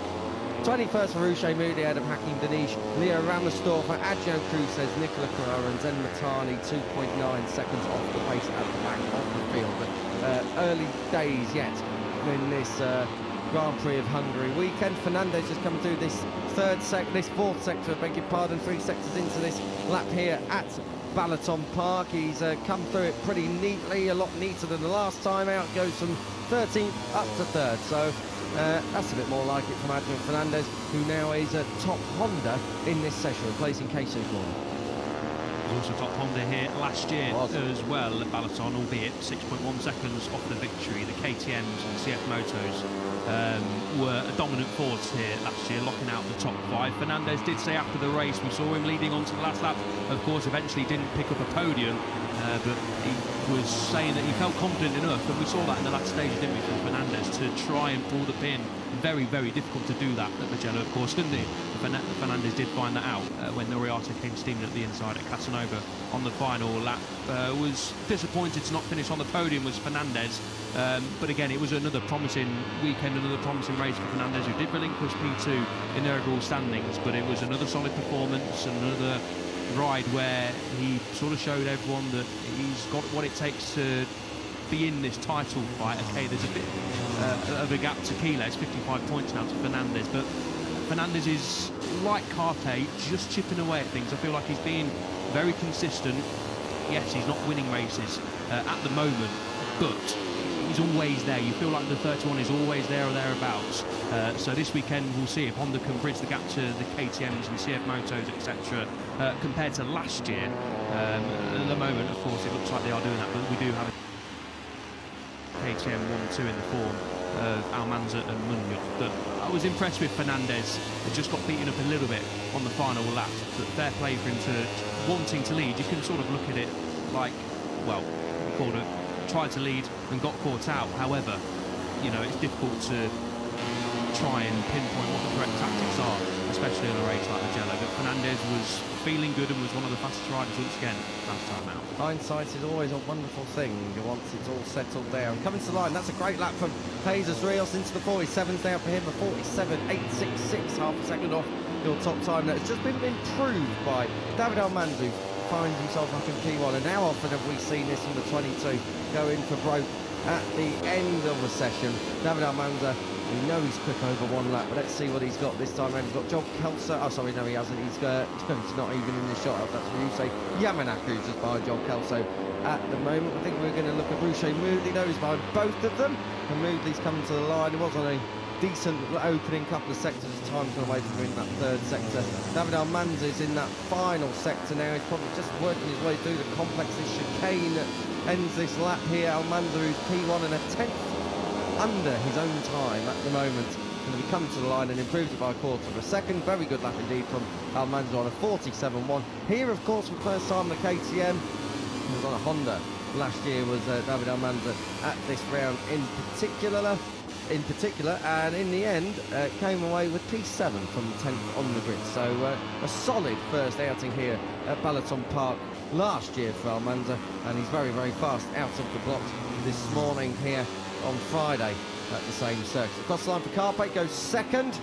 21st for Ruche Moody ahead of Hakim Danish, Leo Ramersdorfer, Adjo Cruz, Nicola Carrara and Zen Matani 2.9 seconds off the pace at the back of the field. But early days yet in this Grand Prix of Hungary weekend. Fernandez just coming through this fourth sector, I beg your pardon, 3 sectors into this lap here at Balaton Park. He's come through it pretty neatly, a lot neater than the last time out. Goes from 13th up to 3rd, so that's a bit more like it from Adrian Fernandez, who now is a top Honda in this session, replacing Casey Gordon. Also top Honda here last year as well at Balaton, albeit 6.1 seconds off the victory. The KTMs and CF Motos were a dominant force here last year, locking out the top 5. Fernandez did say after the race, we saw him leading on to the last lap. Of course, eventually didn't pick up a podium, but he was saying that he felt confident enough, and we saw that in the last stage, didn't we, from Fernandez, to try and pull the pin. Very, very difficult to do that at Mugello, of course, didn't he? Fernandez did find that out when Uriarte came steaming at the inside at Casanova on the final lap. Was disappointed to not finish on the podium was Fernandez, but again, it was another promising weekend, another promising race for Fernandez, who did relinquish P2 in the overall standings, but it was another solid performance, another ride where he sort of showed everyone that he's got what it takes to be in this title fight. Okay, there's a bit of a gap to Quiles, 55 points now to Fernandez, but Fernandez is, like Carpe, just chipping away at things. I feel like he's being very consistent. Yes, he's not winning races at the moment, but he's always there. You feel like the 31 is always there or thereabouts. So this weekend we'll see if Honda can bridge the gap to the KTMs and CF Motos, etc. Compared to last year. At the moment, of course, it looks like they are doing that, but we do have a KTM 1-2 in the form of Almanza and Munoz. But I was impressed with Fernandez. He just got beaten up a little bit on the final lap, but fair play for him to wanting to lead. You can sort of look at it like, well, he called it, tried to lead and got caught out. However, you know, it's difficult to try and pinpoint what the correct tactics are, especially in a race like Mugello. But Fernandez was feeling good and was one of the fastest riders once again last time out. Hindsight is always a wonderful thing once it's all settled down. Coming to the line, that's a great lap from Jesus Rios into the 47s down for him, a 47.866, half a second off your top time. That's just been improved by David Almanza, who finds himself up in P1, and how often have we seen this from the 22 go in for broke at the end of the session. David Almanza, we know he's quick over one lap, but let's see what he's got this time around. He's got Joel Kelso. Oh, sorry, no, he hasn't. He's not even in the shot. That's what you say. Yamanaka, who's just behind Joel Kelso at the moment. I think we're going to look at Ruche Moody, though. He's behind both of them. And Moodley's coming to the line. It was on a decent opening couple of sectors. Time's gone away from him in that 3rd sector. David Almanza is in that final sector now. He's probably just working his way through the complex. This chicane ends this lap here. Almanza, who's P1 and a 10th under his own time at the moment. second, and we come to the line and improves it by a quarter of a second. Very good lap indeed from Almanza on a 47.1. Here, of course, for the first time on the KTM, he was on a Honda. Last year was David Almanza at this round in particular, and in the end came away with P7 from 10th on the grid. So a solid first outing here at Balaton Park last year for Almanza, and he's very, very fast out of the blocks this morning here on Friday at the same circuit. Across the line for Carpe, goes second.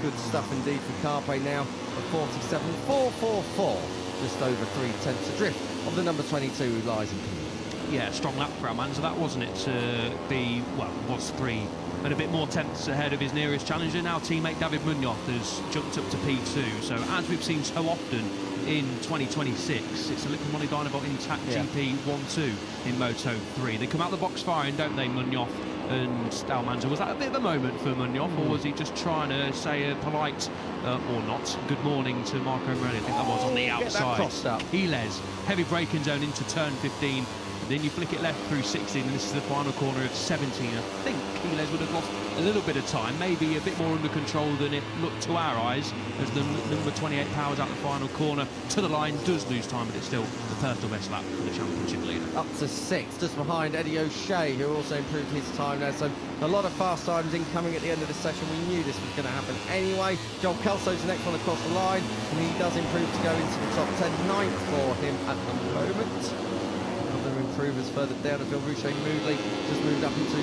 Good stuff indeed for Carpe now, a 47.444, just over 3/10 adrift of the number 22 who lies in P. Yeah, strong lap for Almanza, that wasn't it, to be, well, was 3 and a bit more tenths ahead of his nearest challenger. Now teammate David Munoz has jumped up to P2, so as we've seen so often in 2026, it's a Liquid Money Dynavol intact GP 1-2 in Moto3. They come out the box firing, don't they, Munoz and Almanza? Was that a bit of a moment for Munoz, or was he just trying to say a polite, or not, good morning to Marco Morelli? I think that was on the outside. Quiles, heavy braking zone into turn 15. Then you flick it left through 16, and this is the final corner of 17. I think Quiles would have lost a little bit of time, maybe a bit more under control than it looked to our eyes, as the number 28 powers out the final corner to the line, does lose time, but it's still the personal best lap for the championship leader. Up to 6, just behind Eddie O'Shea, who also improved his time there. So a lot of fast times incoming at the end of the session. We knew this was going to happen anyway. Joel Kelso's the next one across the line, and he does improve to go into the top 10. 9th for him at the moment. Improvers further down the field. Ruche Moodley just moved up into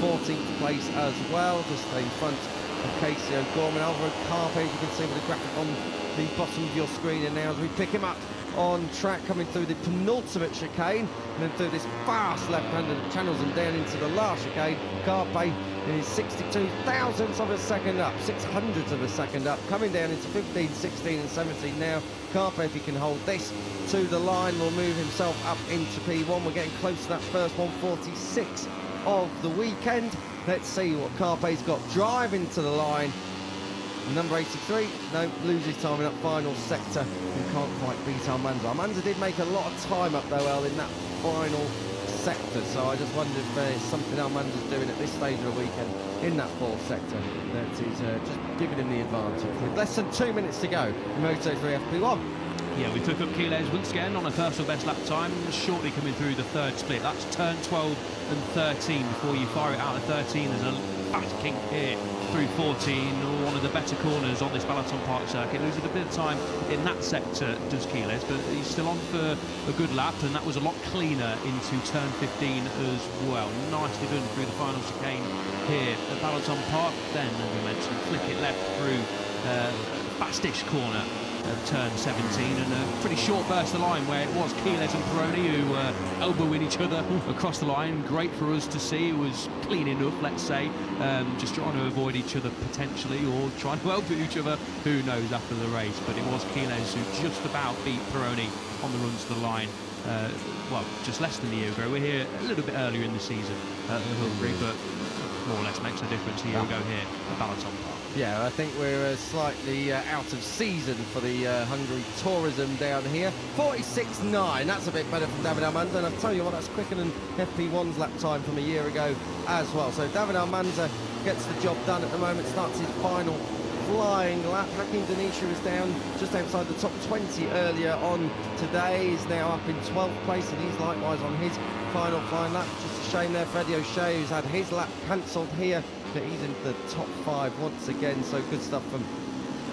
14th place as well, just in front of Casey O'Gorman. Alvaro Carpe, as you can see with the graphic on the bottom of your screen, and now as we pick him up on track, coming through the penultimate chicane, and then through this fast left-hander that channels him down into the last chicane. Carpe is 62 thousandths of a second up, 600ths of a second up, coming down into 15, 16 and 17 now. Carpe, if he can hold this to the line, will move himself up into P1. We're getting close to that first 146 of the weekend. Let's see what Carpe's got driving to the line. Number 83, no, loses time in that final sector and can't quite beat Almanza. Almanza did make a lot of time up though, El, in that final sector, so I just wondered if there's something Almanza's doing at this stage of the weekend in that fourth sector that is just giving him the advantage. With less than 2 minutes to go in Moto3 FP1. Yeah, we took up Quiles once again on a personal best lap time, shortly coming through the third split. That's turn 12 and 13 before you fire it out of 13. There's a fast kink here through 14, one of the better corners on this Balaton Park circuit. Loses a bit of time in that sector, does Quiles, but he's still on for a good lap, and that was a lot cleaner into turn 15 as well. Nicely done through the final chicane here at Balaton Park. Then, as we mentioned, flick it left through fastish corner of turn 17, and a pretty short burst of the line where it was Quiles and Pironi who elbowing each other across the line. Great for us to see. It was clean enough, let's say, just trying to avoid each other potentially, or trying to elbow each other, who knows, after the race. But it was Quiles who just about beat Pironi on the run to the line. Well, just less than a year ago. We're here a little bit earlier in the season at Hungary, but more or less makes a difference a year ago here at Balaton Park. Yeah, I think we're slightly out of season for the Hungary tourism down here. 46.9, that's a bit better from David Almanza, and I'll tell you what, that's quicker than FP1's lap time from a year ago as well. So David Almanza gets the job done at the moment, starts his final flying lap. Hakim Denisha was down just outside the top 20 earlier on today. He's now up in 12th place, and he's likewise on his final flying lap. Just a shame there for Eddie O'Shea, who's had his lap cancelled here, but he's in the top 5 once again, so good stuff from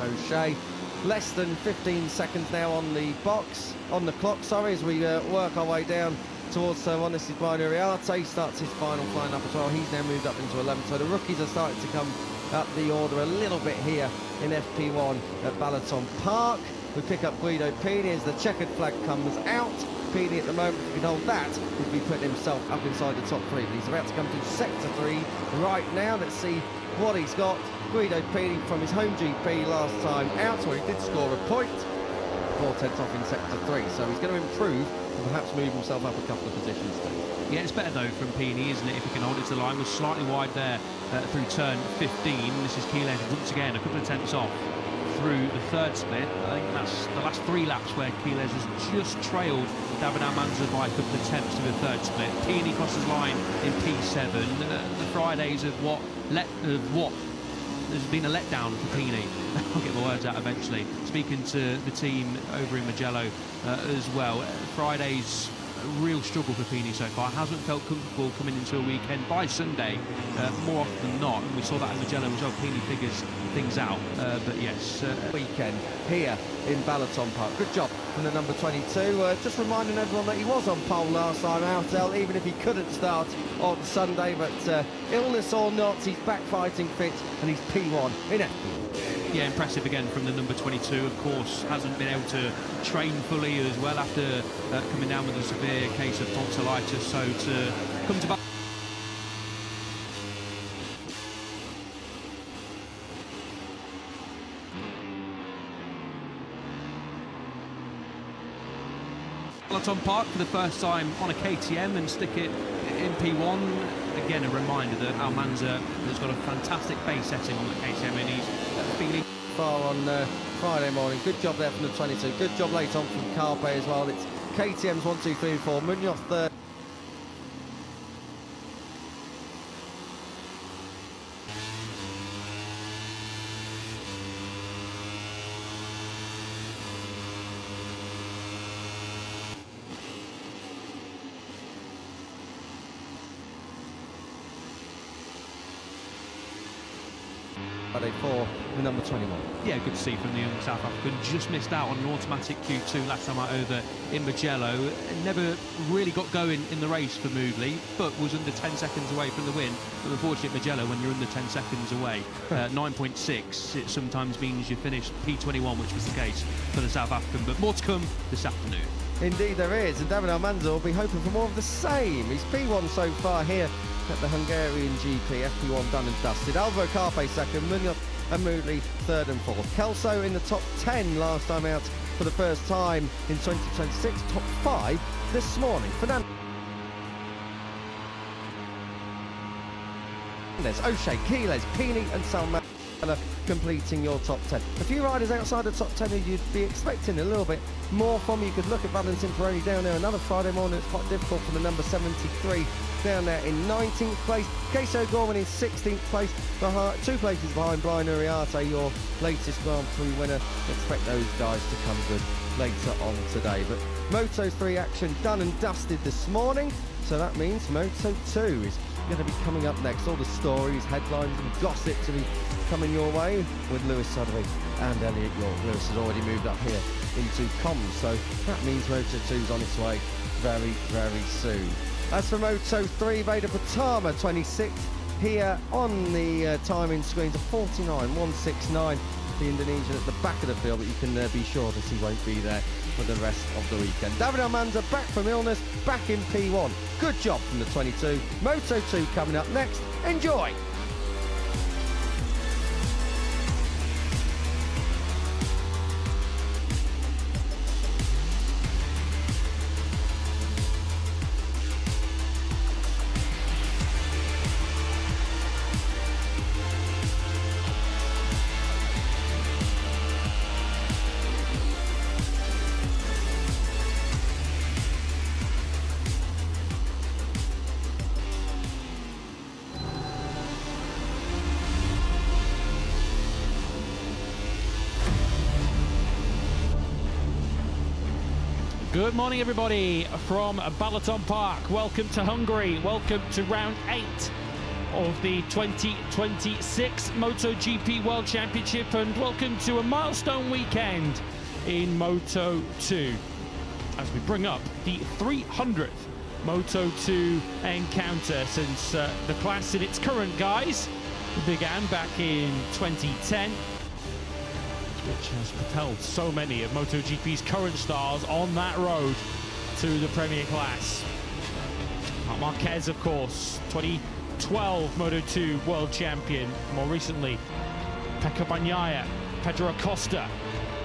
O'Shea. Less than 15 seconds now on the clock, as we work our way down towards one. This is Brian Uriarte, starts his final flying up as well. He's now moved up into 11, so the rookies are starting to come up the order a little bit here in FP1 at Balaton Park. We pick up Guido Pini as the checkered flag comes out. Pini at the moment, if he can hold that, would be putting himself up inside the top 3. But he's about to come to sector 3 right now. Let's see what he's got. Guido Pini from his home GP last time out, where he did score a point. 4/10 off in sector 3, so he's going to improve and perhaps move himself up a couple of positions too. Yeah, it's better though from Pini, isn't it, if he can hold it to the line. Was slightly wide there through turn 15. This is Quiles once again, a couple of tenths off through the third split. I think that's the last 3 laps where Quiles has just trailed David Almanza by a couple of tenths to the third split. Pini crosses line in P7. The Fridays of what there's been a letdown for Pini. I'll get my words out eventually. Speaking to the team over in Mugello as well, Friday's a real struggle for Pini so far. Hasn't felt comfortable coming into a weekend. By Sunday, more often than not, and we saw that in Mugello as well, Pini figures things out. But yes, weekend here in Balaton Park. Good job from the number 22. Just reminding everyone that he was on pole last time out, even if he couldn't start on Sunday. But illness or not, he's back fighting fit, and he's P1 in FP1. Yeah, impressive again from the number 22. Of course, hasn't been able to train fully as well after coming down with a severe case of tonsillitis. So to come to Balaton Park for the first time on a KTM and stick it in P1. Again, a reminder that Almanza has got a fantastic base setting on the KTM and he's feeling far on Friday morning. Good job there from the 22. Good job late on from Carpe as well. It's KTM's 1, 2, 3, 4. Munoz third. Friday for the number 21. Yeah, good to see from the young South African. Just missed out on an automatic Q2 last time out over in Mugello. Never really got going in the race for Moodley, but was under 10 seconds away from the win. But unfortunately at Mugello, when you're under 10 seconds away, 9.6, it sometimes means you finish P21, which was the case for the South African. But more to come this afternoon. Indeed there is, and David Almanza will be hoping for more of the same. He's P1 so far here at the Hungarian GP, FP1 done and dusted. Alvaro Carpe second, Munoz and Moodley third and fourth. Kelso in the top 10 last time out for the first time in 2026, top 5 this morning. Fernandez, O'Shea, Quiles, Pini and Salmela completing your top 10. A few riders outside the top 10 who you'd be expecting a little bit more from. You could look at Valentin Peroni down there another Friday morning. It's quite difficult for the number 73 down there in 19th place. Casey Gorman in 16th place, behind, 2 places behind Brian Uriarte, your latest Grand Prix winner. Expect those guys to come good later on today. But Moto3 action done and dusted this morning, so that means Moto2 is going to be coming up next. All the stories, headlines and gossip to be coming your way with Lewis Sudbury and Elliot York. Lewis has already moved up here into comms, so that means Moto2's on its way very, very soon. As for Moto3, Vader Patama 26th here on the timing screens of 49.169. The Indonesian at the back of the field, but you can be sure that he won't be there for the rest of the weekend. David Almanza back from illness, back in P1. Good job from the 22. Moto2 coming up next. Enjoy! Good morning, everybody, from Balaton Park. Welcome to Hungary. Welcome to round 8 of the 2026 MotoGP World Championship, and welcome to a milestone weekend in Moto2 as we bring up the 300th Moto2 encounter since the class in its current guise began back in 2010. Which has propelled so many of MotoGP's current stars on that road to the Premier class. Marc Marquez, of course, 2012 Moto2 World Champion. More recently, Pecco Bagnaia, Pedro Acosta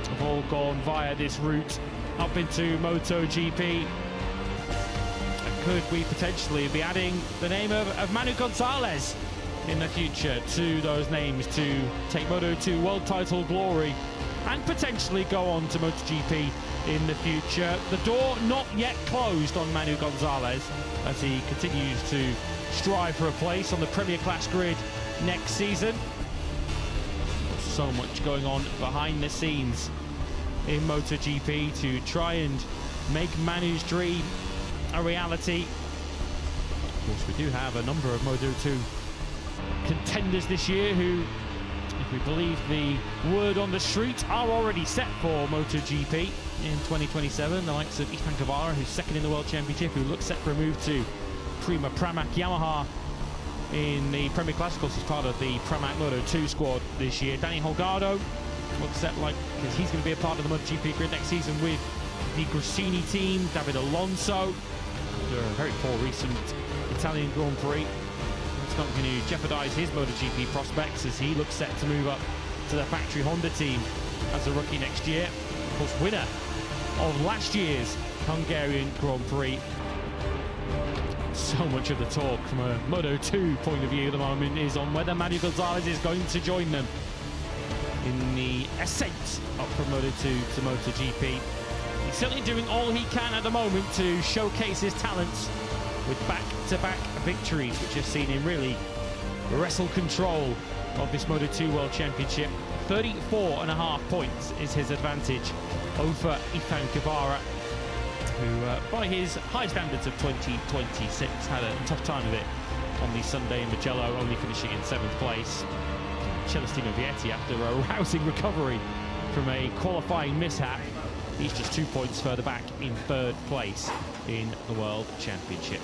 have all gone via this route up into MotoGP. Could we potentially be adding the name of Manu Gonzalez in the future to those names to take Moto2 world title glory and potentially go on to MotoGP in the future? The door not yet closed on Manu Gonzalez as he continues to strive for a place on the Premier Class grid next season. so much going on behind the scenes in MotoGP to try and make Manu's dream a reality. Of course, we do have a number of Moto2 contenders this year who, if we believe the word on the street, are already set for MotoGP in 2027. The likes of Ethan Guevara, who's second in the World Championship, who looks set for a move to Prima Pramac Yamaha in the Premier Class. Of course, he's part of the Pramac Moto2 squad this year. Danny Holgado looks set like, because he's going to be a part of the MotoGP grid next season with the Gresini team. David Alonso, after a very poor recent Italian Grand Prix, it's not going to jeopardise his MotoGP prospects as he looks set to move up to the factory Honda team as a rookie next year. Of course, winner of last year's Hungarian Grand Prix. So much of the talk from a Moto2 point of view at the moment is on whether Manu Gonzalez is going to join them in the ascent up from Moto2 to MotoGP. He's certainly doing all he can at the moment to showcase his talents with back-to-back victories, which have seen him really wrestle control of this Moto2 World Championship. 34.5 points is his advantage over Ethan Guevara, who, by his high standards of 2026, had a tough time of it on the Sunday in Mugello, only finishing in 7th place. Celestino Vietti, after a rousing recovery from a qualifying mishap, he's just 2 points further back in 3rd place in the World Championship.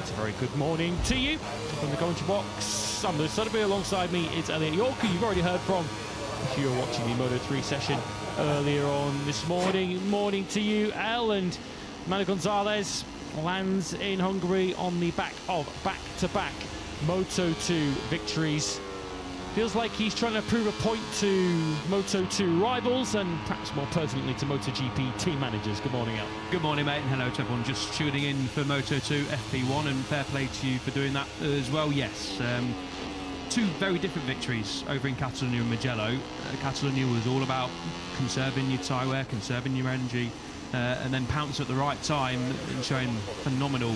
It's a very good morning to you from the commentary box. I'm Sotheby, alongside me is Elliot York, who you've already heard from if you were watching the Moto3 session earlier on this morning. Morning to you, El. And Manu Gonzalez lands in Hungary on the back of back-to-back Moto2 victories. Feels like he's trying to prove a point to Moto2 rivals and perhaps more pertinently to MotoGP team managers. Good morning, Al. Good morning, mate, and hello to everyone just tuning in for Moto2 FP1, and fair play to you for doing that as well. Yes, two very different victories over in Catalonia and Mugello. Catalonia was all about conserving your tyre wear, conserving your energy, and then pounce at the right time and showing phenomenal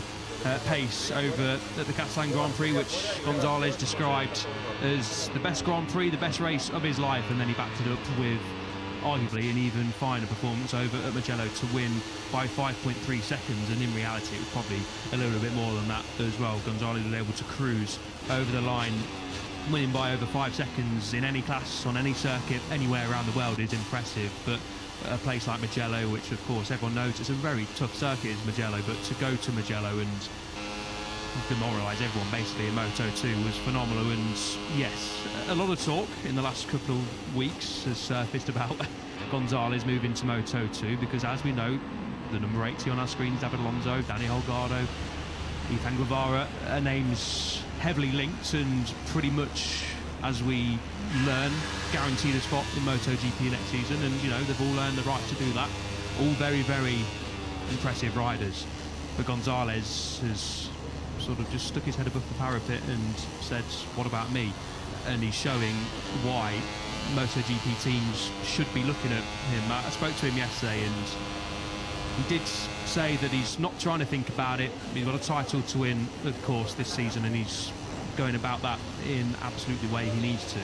pace over at the Catalan Grand Prix, which Gonzalez described as the best Grand Prix, the best race of his life, and then he backed it up with arguably an even finer performance over at Mugello to win by 5.3 seconds, and in reality it was probably a little bit more than that as well. Gonzalez was able to cruise over the line. Winning by over 5 seconds in any class, on any circuit, anywhere around the world is impressive, but a place like Mugello, which of course everyone knows it's a very tough circuit, is Mugello, but to go to Mugello and demoralise everyone basically in Moto2 was phenomenal. And yes, a lot of talk in the last couple of weeks has surfaced about Gonzalez moving to Moto2, because as we know, the number 80 on our screens, David Alonso, Danny Holgado, Ethan Guevara, are names heavily linked and pretty much, as we learn, guaranteed a spot in MotoGP next season. And you know, they've all earned the right to do that. All very, very impressive riders. But Gonzalez has sort of just stuck his head above the parapet and said, what about me? And he's showing why MotoGP teams should be looking at him. I spoke to him yesterday, and he did say that he's not trying to think about it. He's got a title to win, of course, this season, and he's going about that in absolutely the way he needs to.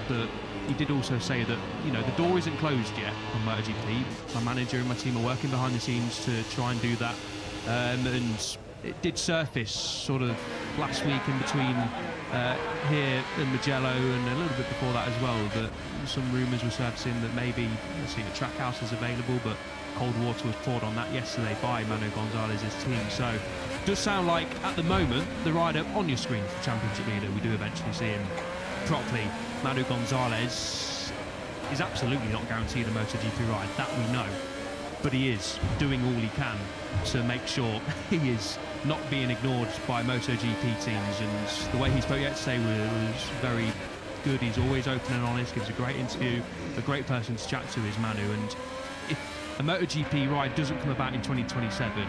But he did also say that, you know, the door isn't closed yet on MotoGP. My manager and my team are working behind the scenes to try and do that. And it did surface sort of last week in between here in Mugello and a little bit before that as well, that some rumours were surfacing that maybe, let's see, the track house is available, but cold water was poured on that yesterday by Manu Gonzalez's team. So it does sound like at the moment the rider on your screen for championship leader, we do eventually see him properly. Manu Gonzalez is absolutely not guaranteed a MotoGP ride, that we know, but he is doing all he can to make sure he is not being ignored by MotoGP teams. And the way he spoke yesterday was very good. He's always open and honest, gives a great interview, a great person to chat to is Manu. And if a MotoGP ride doesn't come about in 2027,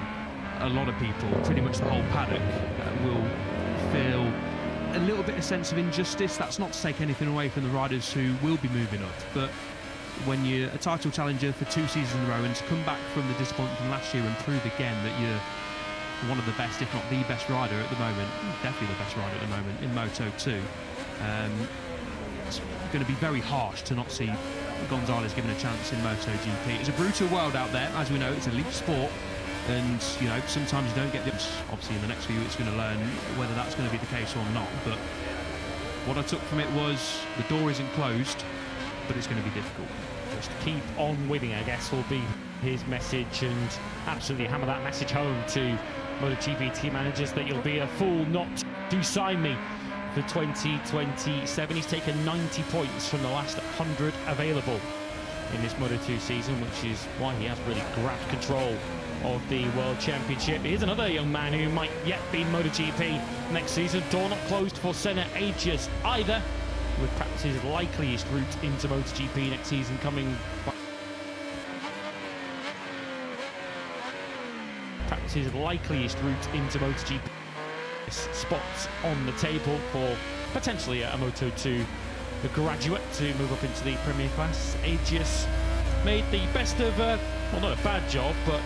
a lot of people, pretty much the whole paddock, will feel a little bit of sense of injustice. That's not to take anything away from the riders who will be moving up, but when you're a title challenger for 2 seasons in a row and to come back from the disappointment from last year and prove again that you're one of the best, if not the best rider at the moment, definitely the best rider at the moment in Moto2, it's going to be very harsh to not see Gonzalez given a chance in MotoGP. It's a brutal world out there, as we know. It's elite sport, and you know, sometimes you don't get the... Obviously in the next few weeks going to learn whether that's going to be the case or not, but what I took from it was the door isn't closed, but it's going to be difficult. Just keep on winning, I guess, will be his message, and absolutely hammer that message home to MotoGP team managers that you'll be a fool not to sign me for 2027. He's taken 90 points from the last 100 available in this Moto2 season, which is why he has really grabbed control of the World Championship. Here's another young man who might yet be MotoGP next season. Door not closed for Senna Agius either, with perhaps his likeliest route into MotoGP next season coming by. Perhaps his likeliest route into MotoGP. Spots on the table for potentially a Moto2 graduate to move up into the Premier class. Agius made the best of, well, not a bad job, but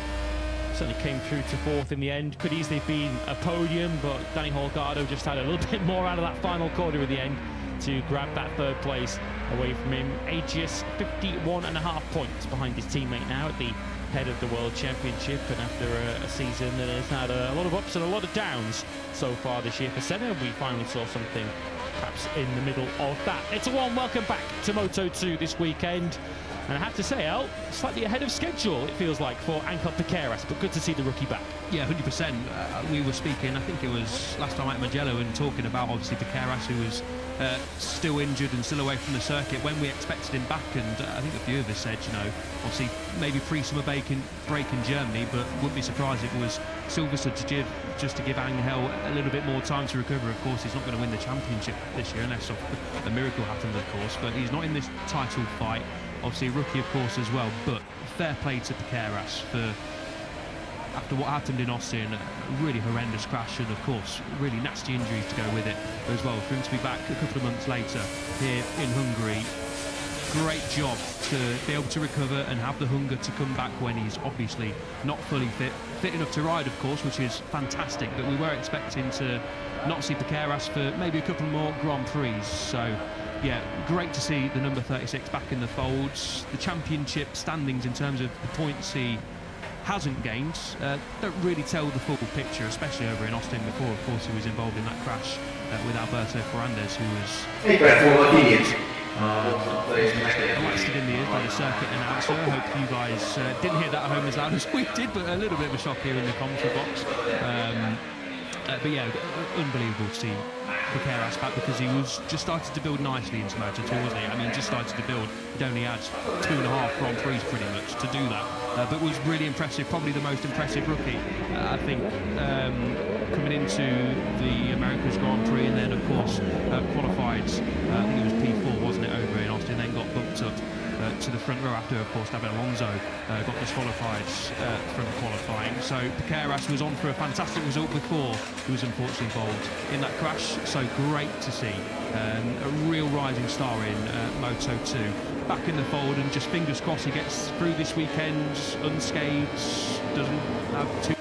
certainly came through to fourth in the end. Could easily have been a podium, but Danny Holgado just had a little bit more out of that final corner in the end to grab that third place away from him. Agius 51.5 points behind his teammate now at the head of the World Championship, and after a season that has had a lot of ups and a lot of downs so far this year for Senna, we finally saw something perhaps in the middle of that. It's a warm welcome back to Moto2 this weekend, and I have to say, El, slightly ahead of schedule it feels like for Angel Piqueras, but good to see the rookie back. Yeah, 100%. We were speaking, I think it was last time at Mugello, and talking about obviously Piqueras, who was still injured and still away from the circuit when we expected him back, and I think a few of us said, you know, obviously maybe pre-summer break in Germany, but wouldn't be surprised if it was Silverstone just to give Angel a little bit more time to recover. Of course, he's not going to win the championship this year unless a miracle happens, of course, but he's not in this title fight. Obviously a rookie, of course, as well, but fair play to Piqueras for, after what happened in Austin, a really horrendous crash, and of course really nasty injuries to go with it as well. For him to be back a couple of months later here in Hungary, great job to be able to recover and have the hunger to come back when he's obviously not fully fit enough to ride, of course, which is fantastic, but we were expecting to not see Piqueras for maybe a couple more Grand Prix. So yeah, great to see the number 36 back in the folds. The championship standings in terms of the points he hasn't gained don't really tell the full picture, especially over in Austin before, of course, he was involved in that crash with Alberto Ferrandis, who was blasted in the ears by the circuit announcer. I hope you guys didn't hear that at home as loud as we did, but a little bit of a shock here in the commentary box. But yeah, unbelievable to see Piqueras back, because he was just started to build nicely into Moto2, wasn't he? I mean, just started to build. He'd only had 2.5 Grand Prix pretty much to do that, but was really impressive, probably the most impressive rookie, I think, coming into the America's Grand Prix, and then of course qualified, I think it was P4, wasn't it, over in Austin, then got bumped up to the front row after, of course, David Alonso got disqualified from qualifying. So Piqueras was on for a fantastic result before he was unfortunately involved in that crash. So great to see a real rising star in Moto2 back in the fold, and just fingers crossed he gets through this weekend unscathed, doesn't have too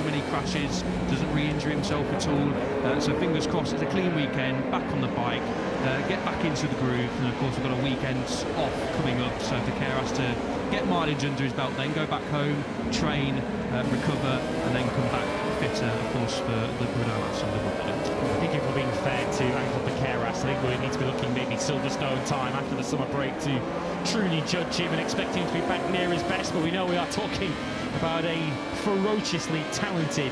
many crashes, doesn't re-injure himself at all. So fingers crossed it's a clean weekend, back on the bike, get back into the groove, and of course we've got a weekend off coming up, so Piqueras to get mileage under his belt, then go back home, train, recover, and then come back fitter, of course, for the Bordeaux at Sunderland. I think if we're being fair to Angel Piqueras, I think we need to be looking maybe Silverstone time after the summer break to truly judge him and expect him to be back near his best, but we know we are talking about a ferociously talented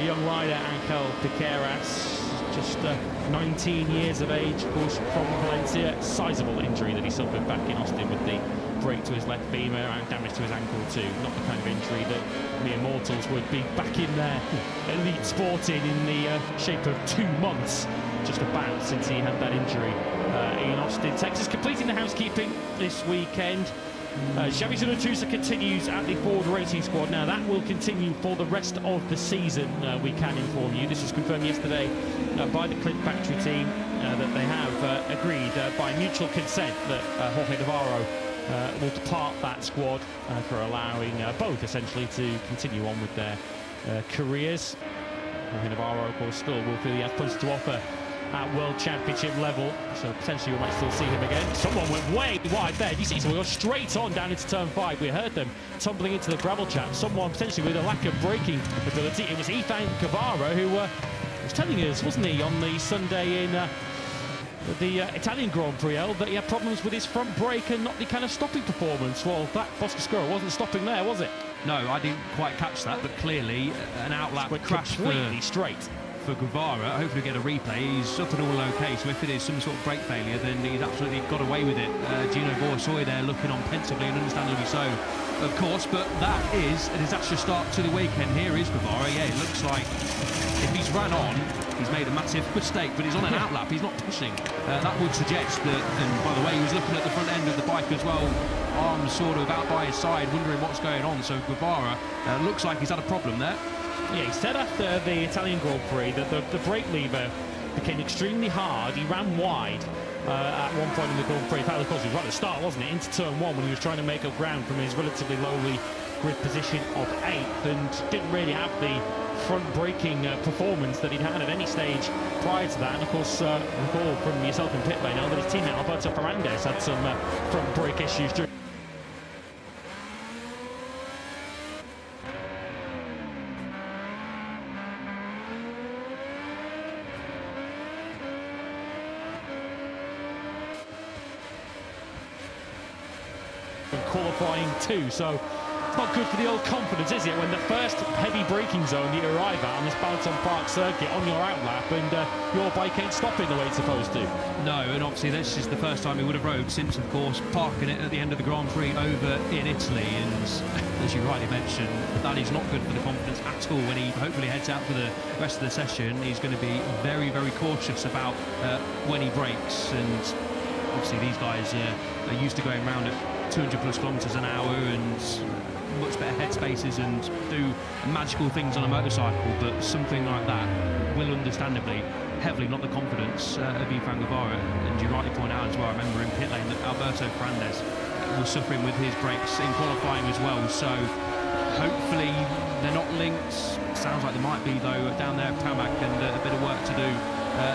young rider, Angel Piqueras, just 19 years of age, of course, from Valencia. Sizable injury that he suffered back in Austin with the break to his left femur and damage to his ankle too. Not the kind of injury that mere mortals would be back in their elite sporting in the shape of 2 months, just about, since he had that injury in Austin, Texas. Completing the housekeeping this weekend, Xavi Tsunoda continues at the Ford Racing Squad. Now that will continue for the rest of the season, we can inform you. This was confirmed yesterday by the Clint factory team that they have agreed by mutual consent that Jorge Navarro will depart that squad for allowing both essentially to continue on with their careers. Jorge Navarro, of course, still will feel he has plenty to offer at World Championship level. So potentially we might still see him again. Someone went way wide there. Did you see? So we go straight on down into turn 5. We heard them tumbling into the gravel trap. Someone potentially with a lack of braking ability. It was Ethan Guevara who was telling us, wasn't he, on the Sunday in the Italian Grand Prix that he had problems with his front brake and not the kind of stopping performance. Well, that Boscascuro wasn't stopping there, was it? No, I didn't quite catch that, but clearly an outlap crash completely straight for Guevara. Hopefully we get a replay. He's up and all okay, so if it is some sort of brake failure, then he's absolutely got away with it. Gino Borsoy there looking on pensively, and understandably so, of course, but that is a disastrous start to the weekend. Here is Guevara. Yeah, it looks like if he's run on, he's made a massive mistake, but he's on an outlap, he's not pushing. That would suggest that, and by the way, he was looking at the front end of the bike as well, arms sort of out by his side, wondering what's going on. So Guevara looks like he's had a problem there. Yeah, he said after the Italian Grand Prix that the brake lever became extremely hard. He ran wide at one point in the Grand Prix. In fact, of course, he was right at the start, wasn't it? Into turn 1 when he was trying to make up ground from his relatively lowly grid position of 8th, and didn't really have the front braking performance that he'd had at any stage prior to that. And of course, recall from yourself in pit lane now that his teammate Alberto Ferrandis had some front brake issues during qualifying too. So it's not good for the old confidence, is it, when the first heavy braking zone you arrive at on this Balaton Park circuit on your outlap and your bike ain't stopping the way it's supposed to. No, and obviously this is the first time he would have rode since, of course, parking it at the end of the Grand Prix over in Italy, and as you rightly mentioned, that is not good for the confidence at all. When he hopefully heads out for the rest of the session, he's going to be very, very cautious about when he brakes, and obviously these guys are used to going around at 200 plus kilometres an hour and much better head spaces and do magical things on a motorcycle, but something like that will understandably heavily knock the confidence of Ethan Guevara. And you rightly point out as well, I remember in pit lane that Alberto Ferrandis was suffering with his brakes in qualifying as well, so hopefully they're not linked. Sounds like they might be though down there at Pramac, and a bit of work to do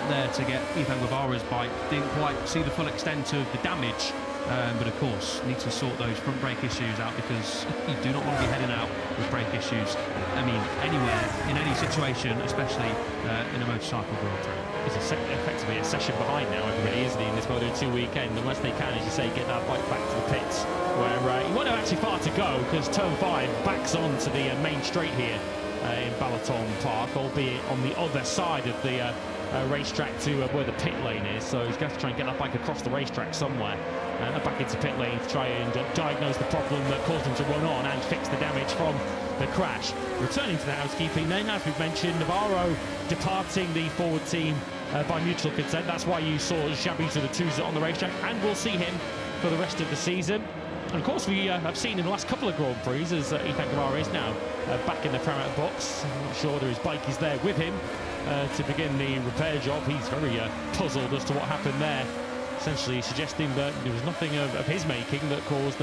there to get Ethan Guevara's bike. Didn't quite see the full extent of the damage, but of course need to sort those front brake issues out, because you do not want to be heading out with brake issues, I mean anywhere, in any situation, especially in a motorcycle Grand Prix. It's effectively a session behind now, everybody, isn't he, in this Moto2 weekend, unless they can, as you say, get that bike back to the pits, where he won't have actually far to go, because turn 5 backs on to the main straight here in Balaton Park, albeit on the other side of the racetrack to where the pit lane is. So he's going to have to try and get that bike across the racetrack somewhere, back into pit lane to try and diagnose the problem that caused him to run on and fix the damage from the crash. Returning to the housekeeping then, as we've mentioned, Navarro departing the forward team by mutual consent. That's why you saw Xabi to the twos on the racetrack, and we'll see him for the rest of the season. And of course, we have seen in the last couple of Grand Prix, as Ethan Guevara is now back in the Pramac box. I'm not sure that his bike is there with him to begin the repair job. He's very puzzled as to what happened there, essentially suggesting that there was nothing of his making that caused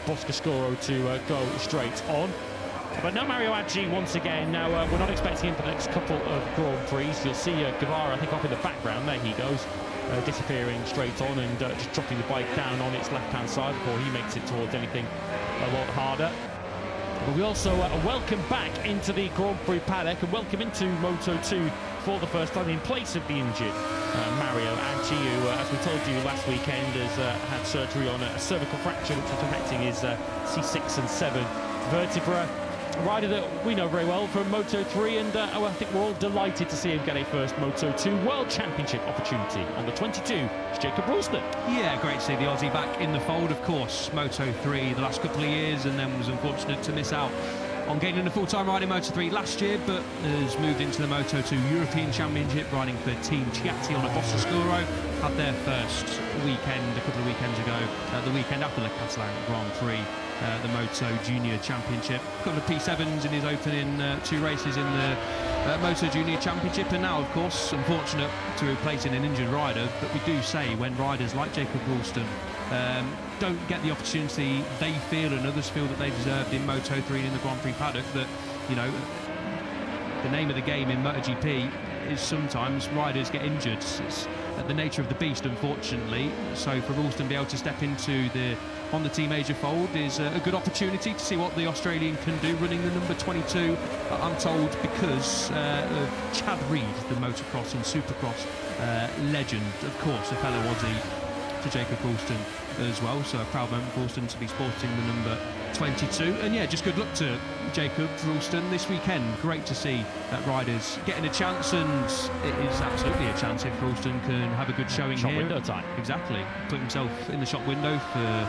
Boscascuro to go straight on. But now Mario Aggi once again. Now we're not expecting him for the next couple of Grand Prix. You'll see Guevara, I think, off in the background. There he goes, disappearing straight on and just dropping the bike down on its left-hand side before he makes it towards anything a lot harder. But we also welcome back into the Grand Prix paddock and welcome into Moto2 for the first time in place of the injured Mario Aggi, who, as we told you last weekend, has had surgery on a cervical fracture which is affecting his C6 and 7 vertebra. A rider that we know very well from Moto3, and I think we're all delighted to see him get a first Moto2 World Championship opportunity on the 22. It's Jacob Ralston. Yeah, great to see the Aussie back in the fold, of course. Moto3 the last couple of years, and then was unfortunate to miss out on gaining a full-time ride in Moto3 last year, but has moved into the Moto2 European Championship, riding for Team Chiatti on a Boscascuro. Had their first weekend a couple of weekends ago, the weekend after the Catalan Grand Prix, the Moto Junior Championship. A couple of P7s in his opening 2 races in the Moto Junior Championship, and now, of course, unfortunate to replacing an injured rider, but we do say when riders like Jacob Ralston don't get the opportunity they feel and others feel that they deserved in Moto3 and in the Grand Prix paddock, that, you know, the name of the game in MotoGP is sometimes riders get injured. It's the nature of the beast, unfortunately. So for Ralston to be able to step into the Honda Team Asia fold is a good opportunity to see what the Australian can do, running the number 22, I'm told, because of Chad Reed, the motocross and supercross legend, of course, a fellow Aussie to Jacob Ralston as well. So a proud moment for Ralston to be sporting the number 22. And yeah, just good luck to Jacob Ralston this weekend. Great to see that riders getting a chance, and it is absolutely a chance if Ralston can have a good showing Shop here. window time. Exactly. Put himself in the shop window for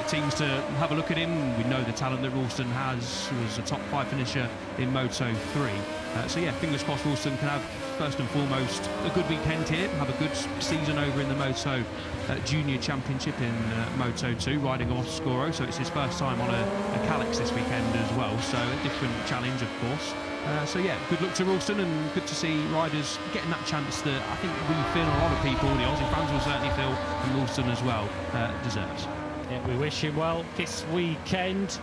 teams to have a look at him. We know the talent that Ralston has. Was a top 5 finisher in Moto3. So yeah, fingers crossed Ralston can have, first and foremost, a good weekend here, have a good season over in the Moto Junior Championship in Moto2, riding off Scoro. So it's his first time on a Calyx this weekend as well, so a different challenge, of course. So yeah, good luck to Ralston, and good to see riders getting that chance that I think we feel, a lot of people, the Aussie fans will certainly feel, and Ralston as well deserves. Yeah, we wish him well this weekend.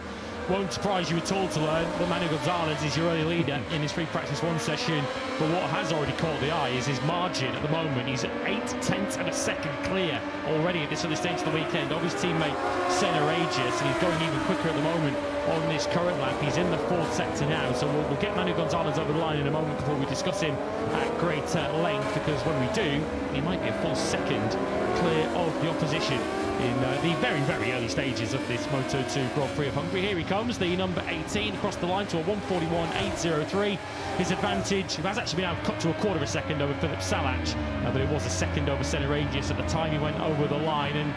Won't surprise you at all to learn that Manu Gonzalez is your early leader in his free practice 1 session, but what has already caught the eye is his margin at the moment. He's at 8/10 of a second clear already at this early stage of the weekend of his teammate Senna Regis, and he's going even quicker at the moment on this current lap. He's in the 4th sector now, so we'll get Manu Gonzalez over the line in a moment before we discuss him at great length, because when we do, he might be a full second clear of the opposition in the very, very early stages of this Moto2 Grand Prix of Hungary. Here he comes, the number 18, across the line to a 1:41.803. His advantage has actually been cut to a quarter of a second over Philip Salach, but it was a second over Senna Regis at the time he went over the line. And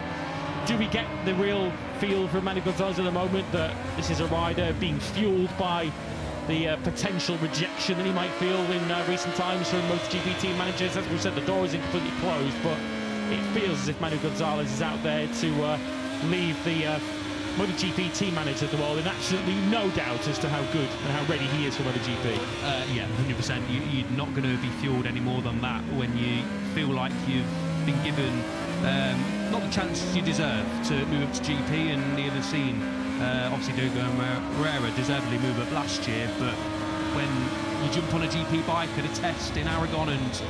do we get the real feel from Manu Gonzalez at the moment that this is a rider being fueled by the potential rejection that he might feel in recent times from MotoGP team managers? As we said, the door isn't completely closed, but it feels as if Manu Gonzalez is out there to leave the MotoGP team manager of the world in absolutely no doubt as to how good and how ready he is for MotoGP. Yeah, 100%. You're not going to be fueled any more than that when you feel like you've been given not the chance you deserve to move up to GP, and the other scene. Obviously, Diogo Moreira deservedly moved up last year, but when you jump on a GP bike at a test in Aragon and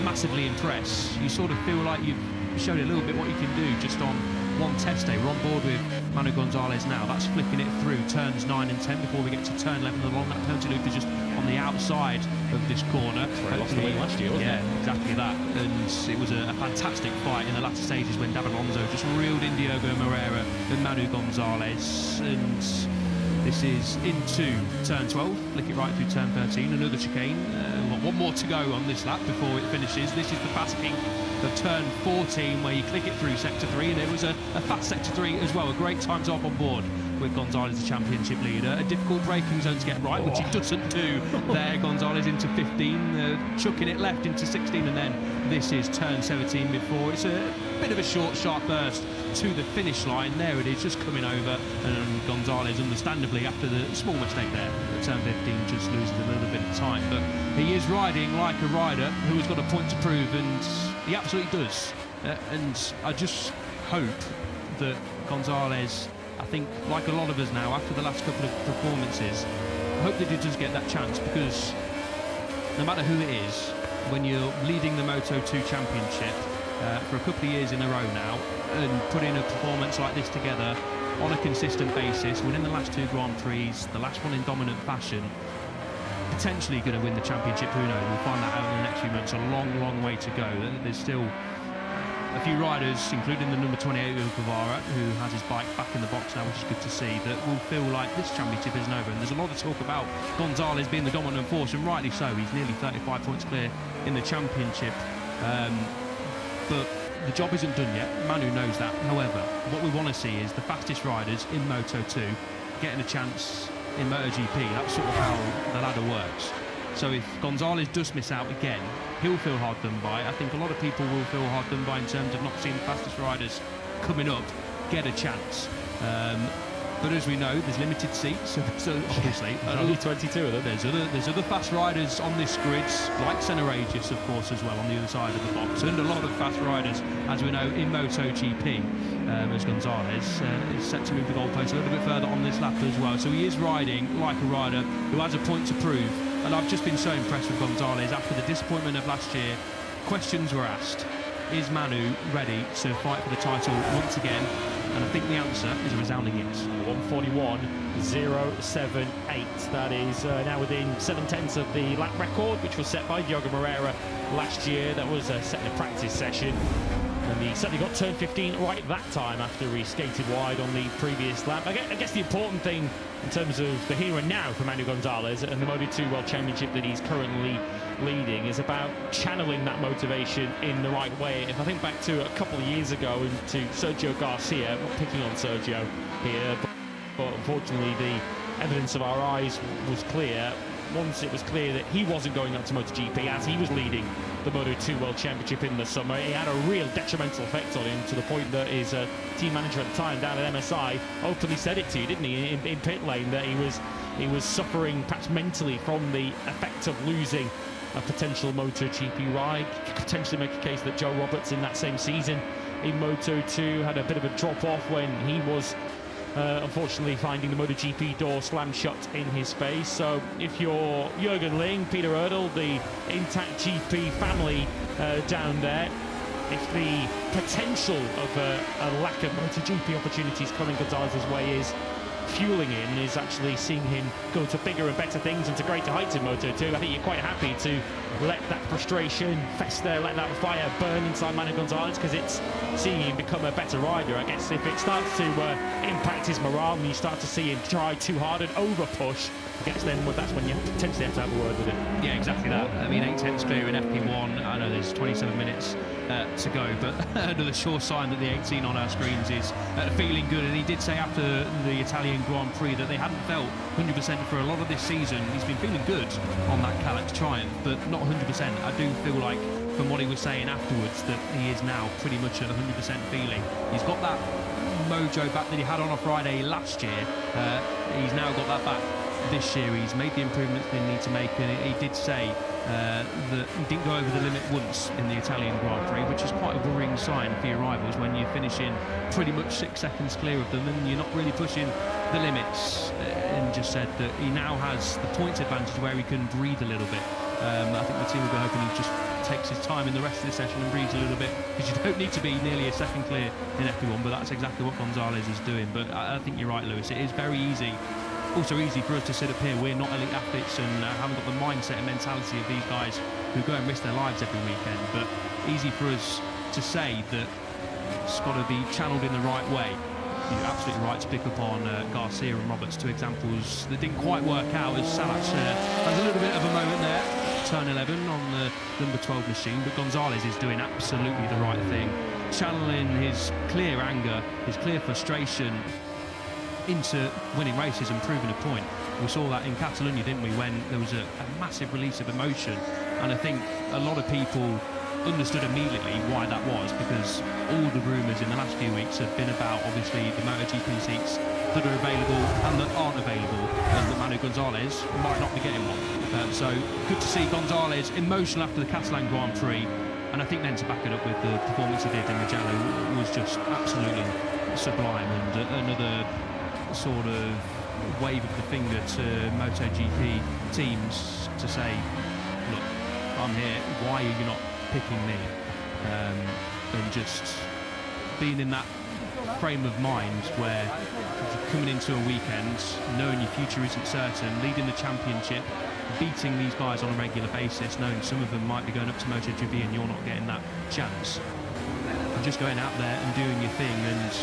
massively impress, you sort of feel like you've shown a little bit what you can do just on one test day. We're on board with Manu Gonzalez now. That's flicking it through turns 9 and 10 before we get to turn 11 along. That penalty loop is just on the outside of this corner. Where he lost the win last year, wasn't it? Yeah, exactly that. And it was a fantastic fight in the latter stages when David Alonso just reeled in Diogo Moreira and Manu Gonzalez. And this is into turn 12, flick it right through turn 13, another chicane. One more to go on this lap before it finishes. This is the fast kink of turn 14 where you click it through sector 3, and it was a fast sector 3 as well. A great time to hop on board with Gonzalez, the championship leader. A difficult braking zone to get right, which he doesn't do there. Gonzalez into 15, chucking it left into 16, and then this is turn 17 before. It's a bit of a short, sharp burst to the finish line. There it is, just coming over, and Gonzalez, understandably, after the small mistake there at turn 15, just loses a little bit of time. But he is riding like a rider who has got a point to prove, and he absolutely does. And I just hope that Gonzalez, I think, like a lot of us now, after the last couple of performances, I hope that he does get that chance, because no matter who it is, when you're leading the Moto2 Championship for a couple of years in a row now, and putting a performance like this together on a consistent basis, winning the last 2 Grand Prix, the last one in dominant fashion, potentially going to win the championship, who knows? We'll find that out in the next few months. A long, long way to go. There's still a few riders, including the number 28 of Guevara, who has his bike back in the box now, which is good to see, that will feel like this championship isn't over. And there's a lot of talk about Gonzalez being the dominant force, and rightly so. He's nearly 35 points clear in the championship. But the job isn't done yet. Manu knows that. However, what we want to see is the fastest riders in Moto2 getting a chance in MotoGP. That's sort of how the ladder works. So if Gonzalez does miss out again, he'll feel hard done by. I think a lot of people will feel hard done by in terms of not seeing the fastest riders coming up get a chance. But as we know, there's limited seats, so obviously only 22 of them. There's other fast riders on this grid, like Senna Regis, of course, as well, on the other side of the box, and a lot of fast riders, as we know, in MotoGP, as Gonzalez is set to move the goalpost a little bit further on this lap as well. So he is riding like a rider who has a point to prove And I've just been so impressed with Gonzalez after the disappointment of last year. Questions were asked. Is Manu ready to fight for the title once again? And I think the answer is a resounding yes. 1:41.078. That is now within 7/10 of the lap record, which was set by Diogo Moreira last year. That was set in a practice session. And he certainly got turn 15 right that time after he skated wide on the previous lap. I guess the important thing in terms of the here and now for Manu Gonzalez and the Moto2 World Championship that he's currently leading is about channeling that motivation in the right way. If I think back to a couple of years ago and to Sergio Garcia, I'm not picking on Sergio here, but unfortunately the evidence of our eyes was clear. Once it was clear that he wasn't going up to MotoGP as he was leading the Moto2 World Championship in the summer, it had a real detrimental effect on him, to the point that his team manager at the time down at MSI openly said it to you, didn't he, in pit lane, that he was suffering perhaps mentally from the effect of losing a potential MotoGP ride. You could potentially make a case that Joe Roberts in that same season in Moto2 had a bit of a drop off when he was unfortunately finding the MotoGP door slammed shut in his face. So if you're Jürgen Ling, Peter Erdl, the intact GP family down there, if the potential of a lack of MotoGP opportunities coming Gonzalez's way is fueling him, is actually seeing him go to bigger and better things and to greater heights in Moto2, I think you're quite happy to let that frustration fester, let that fire burn inside Manu Gonzalez, because it's seeing him become a better rider. I guess if it starts to impact his morale and you start to see him try too hard and over push, I guess then that's when you potentially have to have a word with him. Yeah, exactly that. I mean, 8/10 clear in FP1. I know there's 27 minutes to go, but another sure sign that the 18 on our screens is feeling good. And he did say after the Italian Grand Prix that they hadn't felt 100% for a lot of this season. He's been feeling good on that Calax Triumph, but not 100%. I do feel like, from what he was saying afterwards, that he is now pretty much at 100% feeling. He's got that mojo back that he had on a Friday last year. He's now got that back this year. He's made the improvements they need to make, and he did say that he didn't go over the limit once in the Italian Grand Prix, which is quite a worrying sign for your rivals when you're finishing pretty much 6 seconds clear of them and you're not really pushing the limits. And just said that he now has the points advantage where he can breathe a little bit. I think the team will be hoping he just takes his time in the rest of the session and breathes a little bit, because you don't need to be nearly a second clear in FP1, but that's exactly what Gonzalez is doing. But I think you're right, Lewis. It is very easy. Also easy for us to sit up here. We're not elite athletes and haven't got the mindset and mentality of these guys who go and risk their lives every weekend. But easy for us to say that it's got to be channeled in the right way. You're absolutely right to pick up on Garcia and Roberts, two examples that didn't quite work out, as Salah has a little bit of a moment there, turn 11 on the number 12 machine, but Gonzalez is doing absolutely the right thing, channeling his clear anger, his clear frustration into winning races and proving a point. We saw that in Catalonia, didn't we, when there was a massive release of emotion, and I think a lot of people understood immediately why that was, because all the rumours in the last few weeks have been about, obviously, the MotoGP seats that are available and that aren't available, and that Manu Gonzalez might not be getting one. So good to see Gonzalez emotional after the Catalan Grand Prix, and I think then to back it up with the performance he did in Mugello was just absolutely sublime, and another sort of wave of the finger to MotoGP teams to say, look, I'm here, why are you not picking me? And just being in that frame of mind where you're coming into a weekend knowing your future isn't certain, leading the championship, beating these guys on a regular basis, knowing some of them might be going up to MotoGP and you're not getting that chance, and just going out there and doing your thing and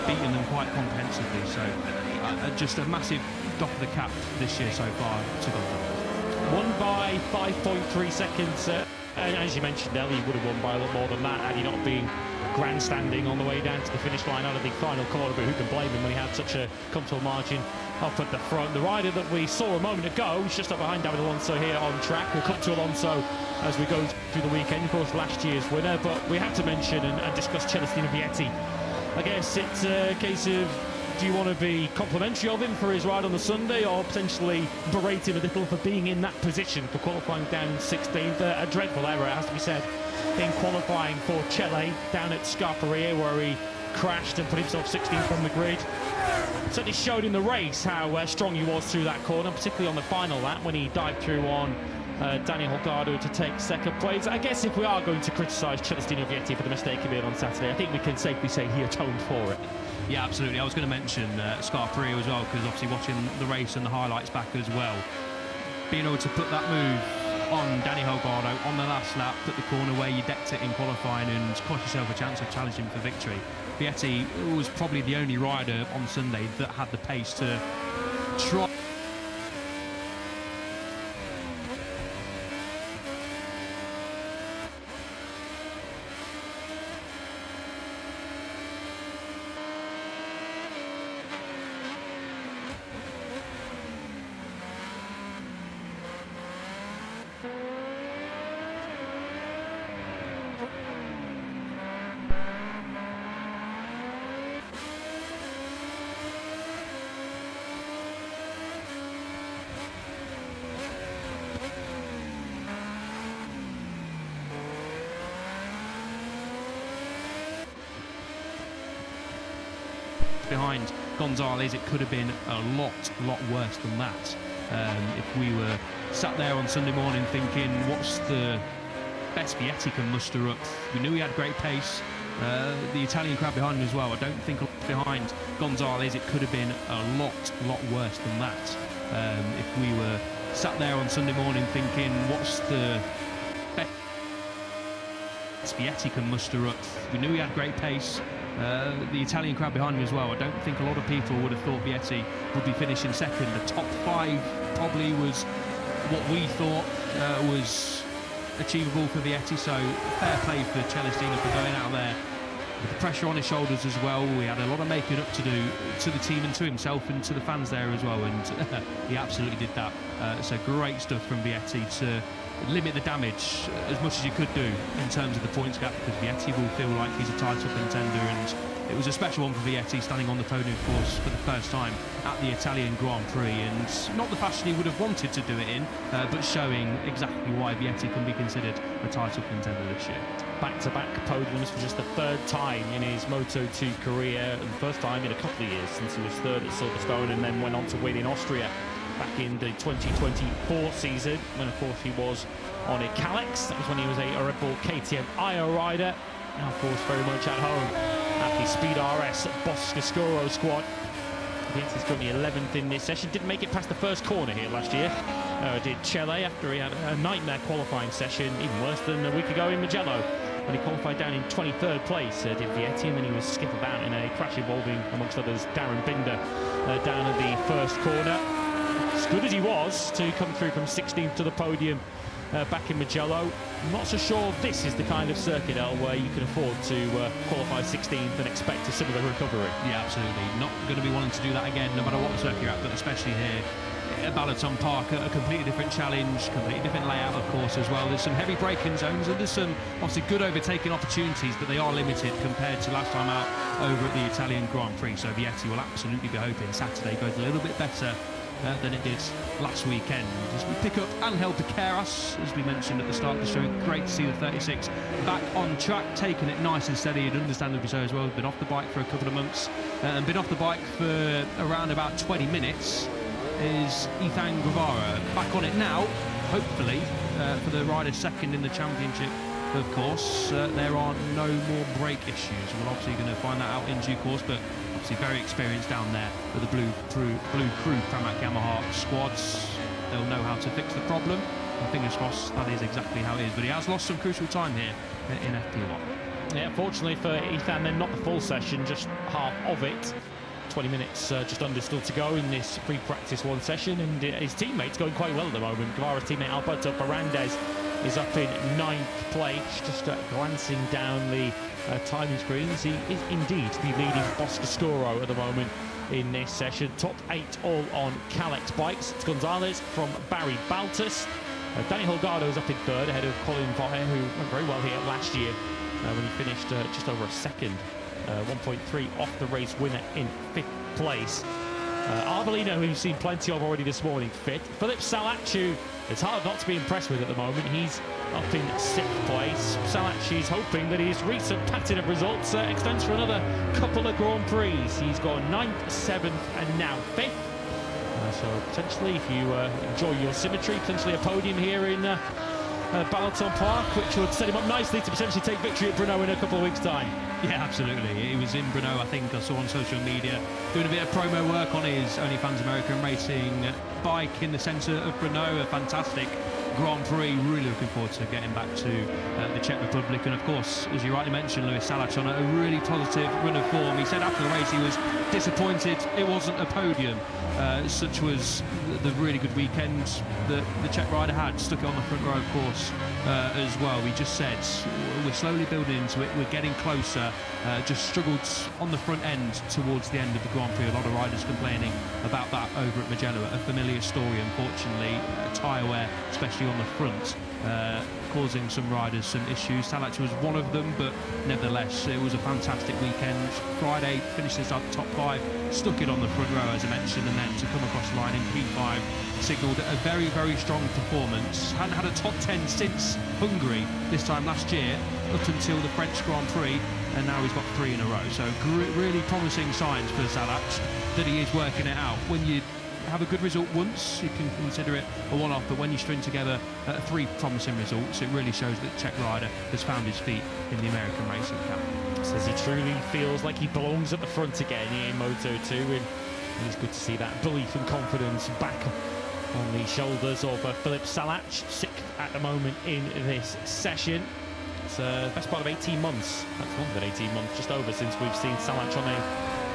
beating them quite comprehensively. So just a massive doff of the cap this year so far to Gonzalez. Won by 5.3 seconds. And as you mentioned, Ellie would have won by a lot more than that had he not been grandstanding on the way down to the finish line out of the final corner. But who can blame him when he had such a comfortable margin up at the front? The rider that we saw a moment ago is just up behind David Alonso here on track. We'll come to Alonso as we go through the weekend. Of course, last year's winner, but we have to mention and discuss Celestino Vietti. I guess it's a case of, do you want to be complimentary of him for his ride on the Sunday, or potentially berate him a little for being in that position for qualifying down 16th? A dreadful error, it has to be said, in qualifying for Chile down at Scarperia, where he crashed and put himself 16th on the grid. Certainly showed in the race how strong he was through that corner, particularly on the final lap when he dived through on Daniel Holgado to take second place. I guess if we are going to criticise Celestino Vietti for the mistake he made on Saturday, I think we can safely say he atoned for it. Yeah, absolutely. I was going to mention Prix as well, because obviously watching the race and the highlights back as well, being able to put that move on Danny Holgado on the last lap at the corner where you decked it in qualifying and cost yourself a chance of challenging for victory. Vietti was probably the only rider on Sunday that had the pace to try. Behind Gonzalez, it could have been a lot worse than that. If we were sat there on Sunday morning thinking, what's the best Vietti can muster up? We knew he had great pace. The Italian crowd behind him as well. I don't think behind Gonzalez, it could have been a lot worse than that. If we were sat there on Sunday morning thinking, what's the best Vietti can muster up? We knew he had great pace. The Italian crowd behind him as well. I don't think a lot of people would have thought Vietti would be finishing second. The top 5 probably was what we thought was achievable for Vietti, so fair play for Celestino for going out there with the pressure on his shoulders as well. We had a lot of making up to do to the team and to himself and to the fans there as well, and he absolutely did that. So great stuff from Vietti to limit the damage as much as you could do in terms of the points gap, because Vietti will feel like he's a title contender, and it was a special one for Vietti, standing on the podium, of course, for the first time at the Italian Grand Prix, and not the fashion he would have wanted to do it in, but showing exactly why Vietti can be considered a title contender this year. Back-to-back podiums for just the 3rd time in his Moto2 career, and the first time in a couple of years since he was 3rd at Silverstone and then went on to win in Austria back in the 2024 season, when of course he was on a Kalex. That was when he was a Red Bull KTM IO rider. Now of course very much at home at the Speed RS Boscoscuro squad. Vietti's currently 11th in this session. Didn't make it past the first corner here last year. Did Chele after he had a nightmare qualifying session, even worse than a week ago in Mugello, when he qualified down in 23rd place. Did Vietti, and then he was skipped about in a crash involving, amongst others, Darren Binder down at the first corner. As good as he was to come through from 16th to the podium back in Mugello, I'm not so sure this is the kind of circuit, El, where you can afford to qualify 16th and expect a similar recovery. Yeah, absolutely. Not going to be wanting to do that again, no matter what circuit you're at, but especially here at Balaton Park, a completely different challenge, completely different layout, of course, as well. There's some heavy braking zones, and there's some obviously good overtaking opportunities, but they are limited compared to last time out over at the Italian Grand Prix. So Vietti will absolutely be hoping Saturday goes a little bit better than it did last weekend. As we pick up Angel Piqueras, as we mentioned at the start of the show, great to see the 36 back on track, taking it nice and steady, and understandably so as well. Been off the bike for a couple of months and been off the bike for around about 20 minutes. Is Ethan Guevara back on it now, hopefully, for the rider second in the championship. Of course, there are no more brake issues. We're obviously going to find that out in due course, but obviously very experienced down there with the Blue Crew Pramac Yamaha squads. They'll know how to fix the problem, and fingers crossed that is exactly how it is. But he has lost some crucial time here in FP1. Yeah, fortunately for Ethan, then not the full session, just half of it. 20 minutes just under still to go in this free practice 1 session, and his teammate's going quite well at the moment. Guevara's teammate Alberto Ferrandez is up in 9th place, just glancing down the timing screens. He is indeed the leading Boscoscuro at the moment in this session. Top 8 all on Kalex bikes. It's Gonzalez from Barry Baltus. Danny Holgado is up in 3rd ahead of Colin Vaughn, who went very well here last year when he finished just over a second. 1.3 off the race winner in 5th place. Arbolino, who we've seen plenty of already this morning, fit. Philip Salac, who it's hard not to be impressed with at the moment. He's up in 6th place. Salac is hoping that his recent pattern of results extends for another couple of Grand Prix. He's gone 9th, 7th and now 5th. So potentially, if you enjoy your symmetry, potentially a podium here in Balaton Park, which would set him up nicely to potentially take victory at Brno in a couple of weeks' time. Yeah, absolutely. He was in Brno, I think I saw on social media, doing a bit of promo work on his OnlyFans American Racing bike in the centre of Brno. A fantastic Grand Prix. Really looking forward to getting back to the Czech Republic. And of course, as you rightly mentioned, Lewis Salac on a really positive run of form. He said after the race he was disappointed it wasn't a podium. Such was the really good weekend that the Czech rider had. Stuck it on the front row, of course, as well. We just said we're slowly building into it. We're getting closer. Just struggled on the front end towards the end of the Grand Prix. A lot of riders complaining about that over at Mugello. A familiar story, unfortunately. Tyre wear, especially on the front, causing some riders some issues. Salac was one of them, but nevertheless, it was a fantastic weekend. Friday, finished inside the top 5, stuck it on the front row, as I mentioned, and then to come across the line in P5, signalled a very, very strong performance. Hadn't had a top 10 since Hungary this time last year, up until the French Grand Prix, and now he's got 3 in a row. So really promising signs for Salac that he is working it out. When you have a good result once, you can consider it a one-off, but when you string together 3 promising results, it really shows that the Czech rider has found his feet in the American racing camp. Says he truly feels like he belongs at the front again here in Moto2, and it's good to see that belief and confidence back on the shoulders of Philip Salac, 6th at the moment in this session. It's the best part of 18 months, that's longer than 18 months, just over, since we've seen Salac on a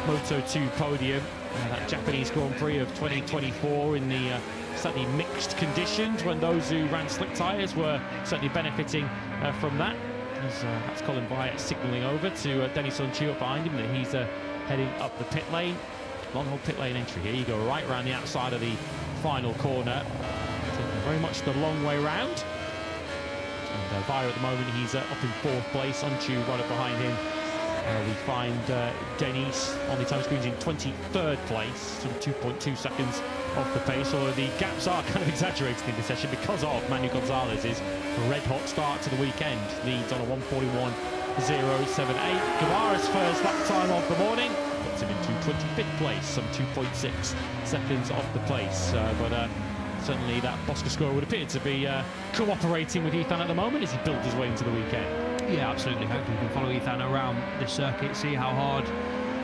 Moto2 podium. That Japanese Grand Prix of 2024 in the slightly mixed conditions, when those who ran slick tyres were certainly benefiting from that. That's Colin Wyatt signalling over to Denis Untitled behind him that he's heading up the pit lane. Long hole pit lane entry here. You go right around the outside of the final corner. Taking very much the long way round. And Wyatt at the moment, he's up in 4th place. Untitled right up behind him. We find Denis on the time screens in 23rd place, sort of 2.2 seconds off the pace, although the gaps are kind of exaggerated in this session because of Manu Gonzalez's red-hot start to the weekend. Leads on a 1:41.078. Guevara's first lap time of the morning puts him into 25th place, some 2.6 seconds off the pace. But certainly that Bosca score would appear to be cooperating with Ethan at the moment as he built his way into the weekend. Yeah, absolutely. Hopefully we can follow Ethan around the circuit, see how hard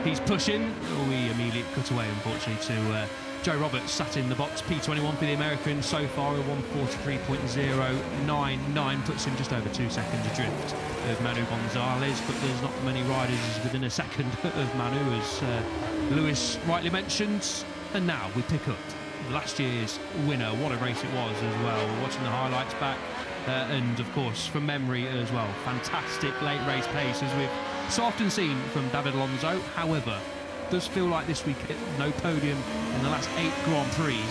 he's pushing. We immediately cut away, unfortunately, to Joe Roberts, sat in the box, P21 for the Americans so far, a 1:43.099, puts him just over 2 seconds adrift of Manu Gonzalez, but there's not many riders within a second of Manu, as Lewis rightly mentioned. And now we pick up last year's winner. What a race it was as well. Watching the highlights back, and of course from memory as well. Fantastic late race pace, as we've so often seen from David Alonso. However, does feel like this week no podium in the last 8 Grand Prix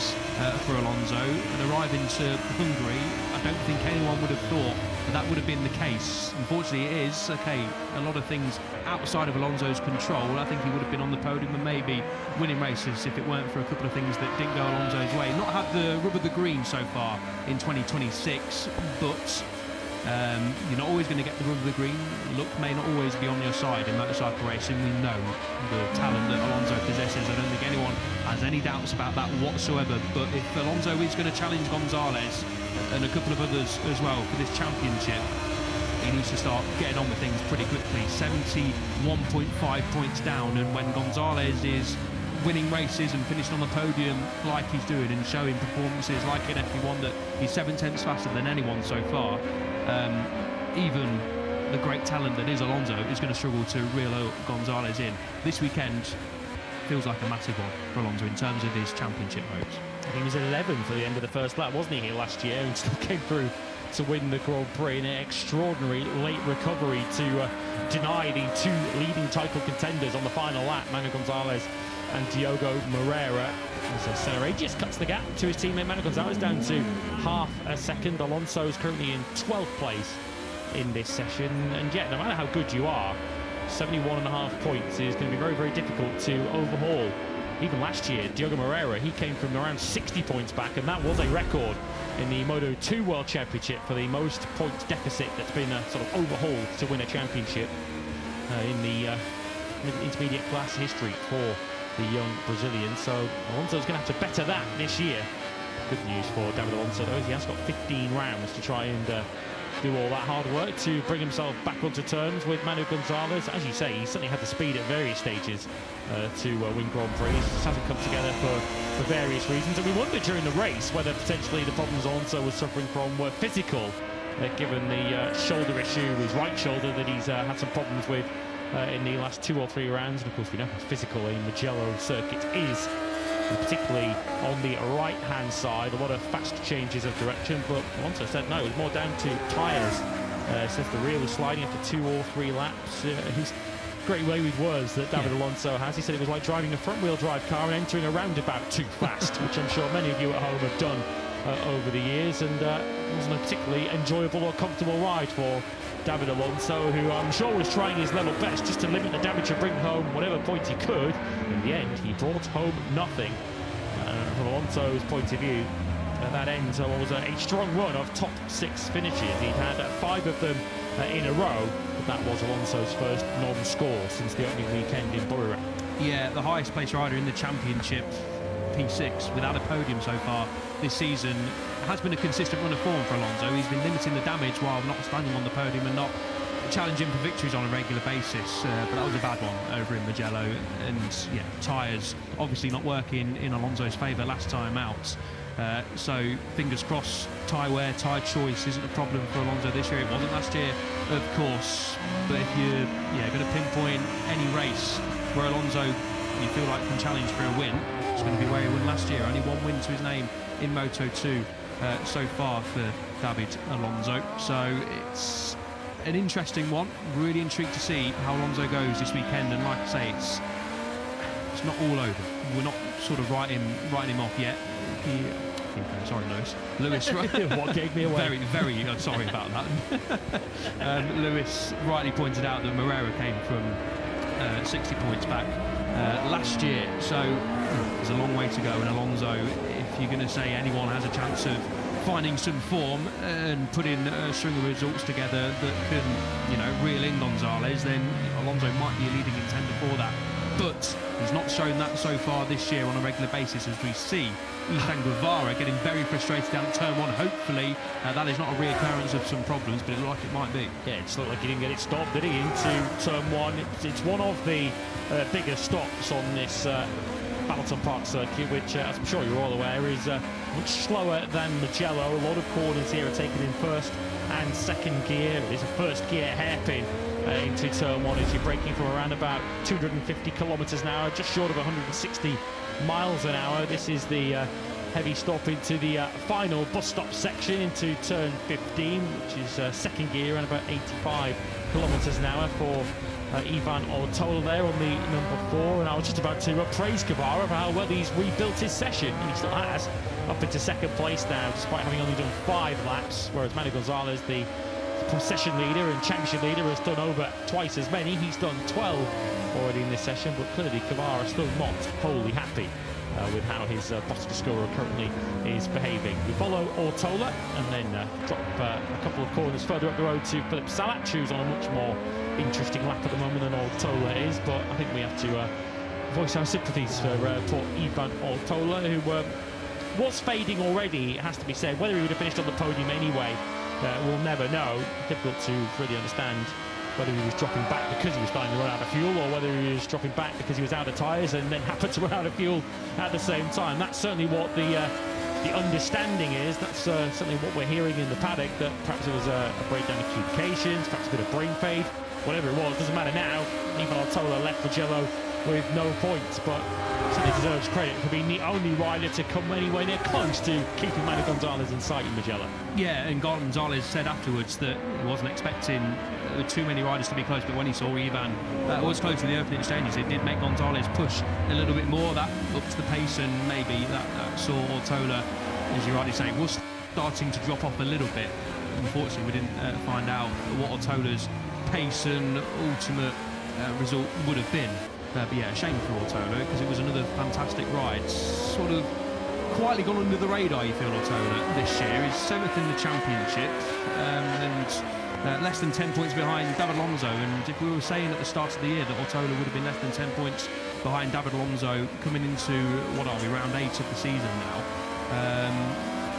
for Alonso, and arriving to Hungary, I don't think anyone would have thought that would have been the case. Unfortunately it is. Okay, a lot of things outside of Alonso's control. I think he would have been on the podium and maybe winning races if it weren't for a couple of things that didn't go Alonso's way. Not had the rub of the green so far in 2026, but you're not always going to get the rub of the green. Luck may not always be on your side in motorcycle racing. We know the talent that Alonso possesses. I don't think anyone has any doubts about that whatsoever. But if Alonso is going to challenge Gonzalez and a couple of others as well for this championship, he needs to start getting on with things pretty quickly. 71.5 points down, and when Gonzalez is winning races and finishing on the podium like he's doing and showing performances like in FP1 that he's 7/10 faster than anyone so far, even the great talent that is Alonso is going to struggle to reel Gonzalez in. This weekend feels like a massive one for Alonso in terms of his championship hopes. He was 11 for the end of the first lap, wasn't he, here last year, and still came through to win the Grand Prix in an extraordinary late recovery to deny the 2 leading title contenders on the final lap, Manu Gonzalez and Diogo Moreira. So Senna cuts the gap to his teammate Manu Gonzalez down to half a second. Alonso is currently in 12th place in this session, and yet no matter how good you are, 71.5 points is going to be very, very difficult to overhaul even last year, Diogo Moreira, he came from around 60 points back, and that was a record in the Moto2 World Championship for the most points deficit that's been sort of overhauled to win a championship in the intermediate class history for the young Brazilian. So Alonso's going to have to better that this year. Good news for David Alonso, though, is he has got 15 rounds to try and do all that hard work to bring himself back onto terms with Manu Gonzalez. As you say, he certainly had the speed at various stages to win Grand Prix. It just hasn't come together for various reasons, and we wondered during the race whether potentially the problems Alonso was suffering from were physical, given the shoulder issue, his right shoulder, that he's had some problems with in the last 2 or 3 rounds. And of course we know how physical a Mugello circuit is, and particularly on the right-hand side, a lot of fast changes of direction. But Alonso said no, it was more down to tyres. Says the rear was sliding after 2 or 3 laps. His great way with words that David Alonso has. He said it was like driving a front-wheel drive car and entering a roundabout too fast, which I'm sure many of you at home have done over the years, and it wasn't a particularly enjoyable or comfortable ride for David Alonso, who I'm sure was trying his level best just to limit the damage and bring home whatever points he could. In the end, he brought home nothing. From Alonso's point of view, that ends what was a strong run of top 6 finishes. He'd had 5 of them in a row, but that was Alonso's first non-score since the opening weekend in Burirang. Yeah, the highest place rider in the championship, P6, without a podium so far this season. Has been a consistent run of form for Alonso. He's been limiting the damage while not standing on the podium and not challenging for victories on a regular basis, but that was a bad one over in Mugello. And yeah, tyres obviously not working in Alonso's favour last time out. So fingers crossed, tyre wear, tyre choice isn't a problem for Alonso this year. It wasn't last year, of course, but if you're going to pinpoint any race where Alonso you feel like can challenge for a win, it's going to be where he won last year. Only 1 win to his name in Moto2 so far for David Alonso. So it's an interesting one. Really intrigued to see how Alonso goes this weekend, and like I say, it's not all over. We're not sort of writing him off yet. Sorry, Lewis. What gave me away? Very sorry about that. Lewis rightly pointed out that Moreira came from 60 points back last year, so there's a long way to go. And Alonso, if you're going to say anyone has a chance of finding some form and putting a string of results together that can, reel in Gonzalez, then Alonso might be a leading contender for that. But he's not shown that so far this year on a regular basis, as we see Ethan Guevara getting very frustrated down at turn 1. Hopefully that is not a reoccurrence of some problems, but it looked like it might be. Yeah, it looked like he didn't get it stopped, did he, into turn 1. It's one of the bigger stops on this Balaton Park circuit, which, as I'm sure you're all aware, is much slower than Mugello. A lot of corners here are taken in first and second gear. It is a first gear hairpin into turn 1 as you're braking from around about 250 kilometers an hour, just short of 160 miles an hour. This is the heavy stop into the final bus stop section into turn 15, which is second gear, around about 85 kilometers an hour for Ivan Ortola there on the number 4. And I was just about to praise Guevara for how well he's rebuilt his session, and he still has, up into second place now, despite having only done 5 laps, whereas Manu Gonzalez, the session leader and championship leader, has done over twice as many. He's done 12 already in this session, but clearly Guevara still not wholly happy with how his Bottas scorer currently is behaving. We follow Ortola and then drop a couple of corners further up the road to Philip Salat, who's on a much more interesting lap at the moment than Ortola is, but I think we have to voice our sympathies for Ivan Ortola, who was fading already, it has to be said. Whether he would have finished on the podium anyway, we'll never know. Difficult to really understand whether he was dropping back because he was starting to run out of fuel, or whether he was dropping back because he was out of tyres and then happened to run out of fuel at the same time. That's certainly what the understanding is. That's certainly what we're hearing in the paddock, that perhaps it was a breakdown of communications, perhaps a bit of brain fade, whatever it was, doesn't matter now. Ivan Ortola left Mugello with no points, but certainly deserves credit for being the only rider to come anywhere near close to keeping Manu Gonzalez in sight in Mugello. Yeah, and Gonzalez said afterwards that he wasn't expecting too many riders to be close, but when he saw Ivan was close to the opening exchanges, it did make Gonzalez push a little bit more. That upped the pace, and maybe that saw Ortola, as you rightly say, was starting to drop off a little bit. Unfortunately, we didn't find out what Ortola's pace and ultimate result would have been. But yeah, a shame for Ortola, because it was another fantastic ride. Sort of quietly gone under the radar, you feel, Ortola this year. He's 7th in the championship, and less than 10 points behind David Alonso. And if we were saying at the start of the year that Ortola would have been less than 10 points behind David Alonso coming into, what are we, round 8 of the season now,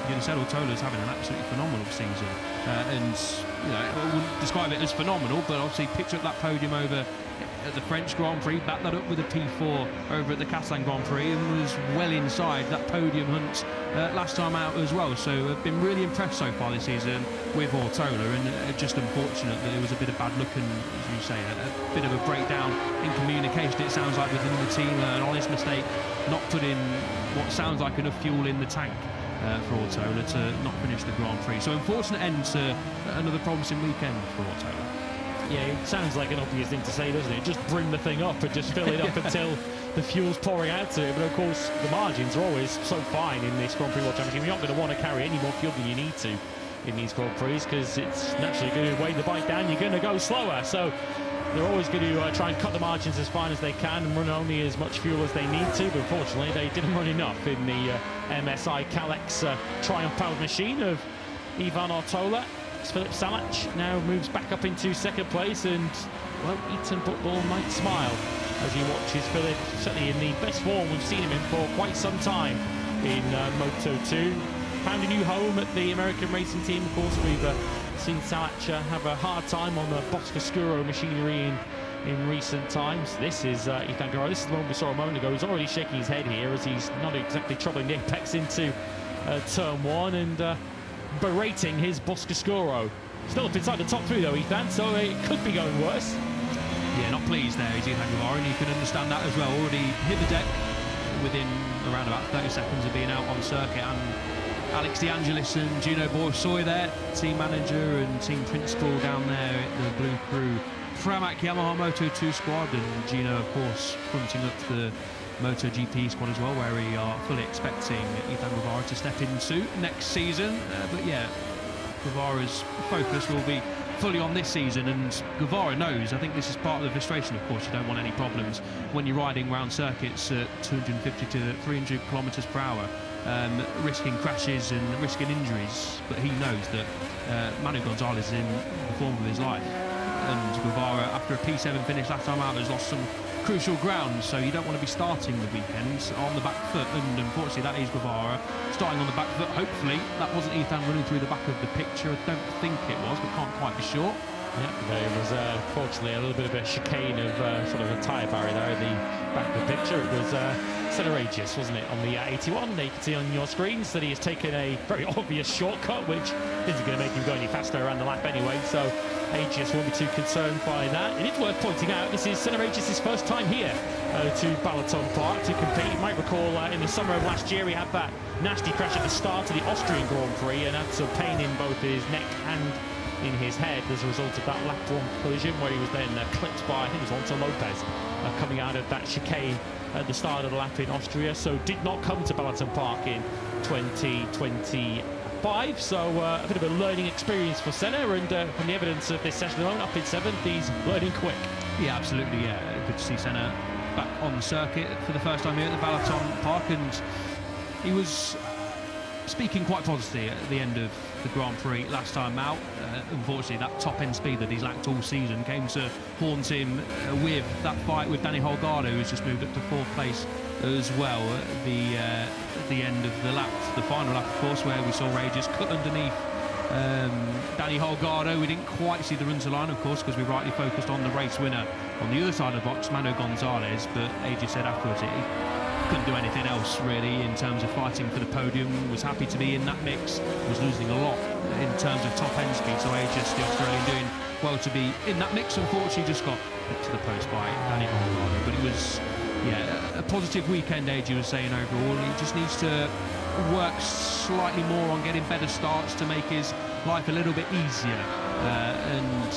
you'd have said Ortola's having an absolutely phenomenal season. And, you know, I wouldn't describe it as phenomenal, but obviously picked up that podium over at the French Grand Prix, backed that up with a P4 over at the Catalan Grand Prix, and was well inside that podium hunt last time out as well. So I've been really impressed so far this season with Ortola, and just unfortunate that it was a bit of bad luck and, as you say, a bit of a breakdown in communication, it sounds like, within the team. An honest mistake, not putting what sounds like enough fuel in the tank for Ortola to not finish the Grand Prix. So unfortunate end to another promising weekend for Ortola. Yeah, it sounds like an obvious thing to say, doesn't it? Just bring the thing up and just fill it up until the fuel's pouring out to it. But of course, the margins are always so fine in this Grand Prix World Championship. You're not going to want to carry any more fuel than you need to in these Grand Prix, because it's naturally going to weigh the bike down. You're going to go slower. So they're always going to try and cut the margins as fine as they can and run only as much fuel as they need to. But unfortunately, they didn't run enough in the MSI Kalex Triumph-powered machine of Ivan Ortola. Philip Salac now moves back up into 2nd place, and, well, Ethan Buckball might smile as he watches Philip, certainly in the best form we've seen him in for quite some time in Moto2. Found a new home at the American racing team. Of course, we've seen Salac have a hard time on the Boscoscuro machinery in recent times. This is Ethan Guerrero. This is the one we saw a moment ago. He's already shaking his head here as he's not exactly troubling the apex into turn 1 and berating his Boscoscuro. Still up inside the top 3 though, Ethan, so it could be going worse. Yeah, not pleased there, is Ethan Guevara, and you can understand that as well. Already hit the deck within around about 30 seconds of being out on circuit, and Alex De Angelis and Gino Borsoy there, team manager and team principal down there at the Blue Crew Pramac Yamaha Moto2 squad, and Gino, of course, fronting up the MotoGP squad as well, where we are fully expecting Ethan Guevara to step into next season. But yeah, Guevara's focus will be fully on this season, and Guevara knows, I think this is part of the frustration, of course. You don't want any problems when you're riding around circuits at 250 to 300 kilometres per hour, risking crashes and risking injuries. But he knows that Manu Gonzalez is in the form of his life, and Guevara, after a P7 finish last time out, has lost some crucial ground, so you don't want to be starting the weekends on the back foot, and unfortunately that is Guevara starting on the back foot. Hopefully that wasn't Ethan running through the back of the picture. I don't think it was, but can't quite be sure. Yeah, there was fortunately a little bit of a chicane of sort of a tyre barrier there in the back of the picture. It was Senna Aegis, wasn't it, on the 81? There you can see on your screens that he has taken a very obvious shortcut, which isn't going to make him go any faster around the lap anyway, so Aegis won't be too concerned by that. And it's worth pointing out, this is Senna Aegis' first time here to Balaton Park to compete. You might recall in the summer of last year he had that nasty crash at the start of the Austrian Grand Prix and had some pain in both his neck and in his head as a result of that lap 1 collision, where he was then clipped by, I think it was Alonso Lopez, coming out of that chicane at the start of the lap in Austria. So did not come to Balaton Park in 2025. So a bit of a learning experience for Senna, and from the evidence of this session alone, up in 7th, he's learning quick. Yeah, absolutely, yeah. Good to see Senna back on the circuit for the first time here at the Balaton Park, and he was speaking quite positively at the end of the Grand Prix last time out. Unfortunately, that top-end speed that he's lacked all season came to haunt him with that fight with Danny Holgado, who's just moved up to 4th place as well at the end of the lap, the final lap, of course, where we saw Aegis cut underneath Danny Holgado. We didn't quite see the run to line, of course, because we rightly focused on the race winner on the other side of the box, Manu Gonzalez, but Aegis said afterwards he couldn't do anything else really in terms of fighting for the podium. Was happy to be in that mix, was losing a lot in terms of top end speed, so Aegis, the Australian, doing well to be in that mix. Unfortunately just got hit to the post by Danny Holgado, but it was, yeah, a positive weekend. Aegis was saying overall he just needs to work slightly more on getting better starts to make his life a little bit easier, and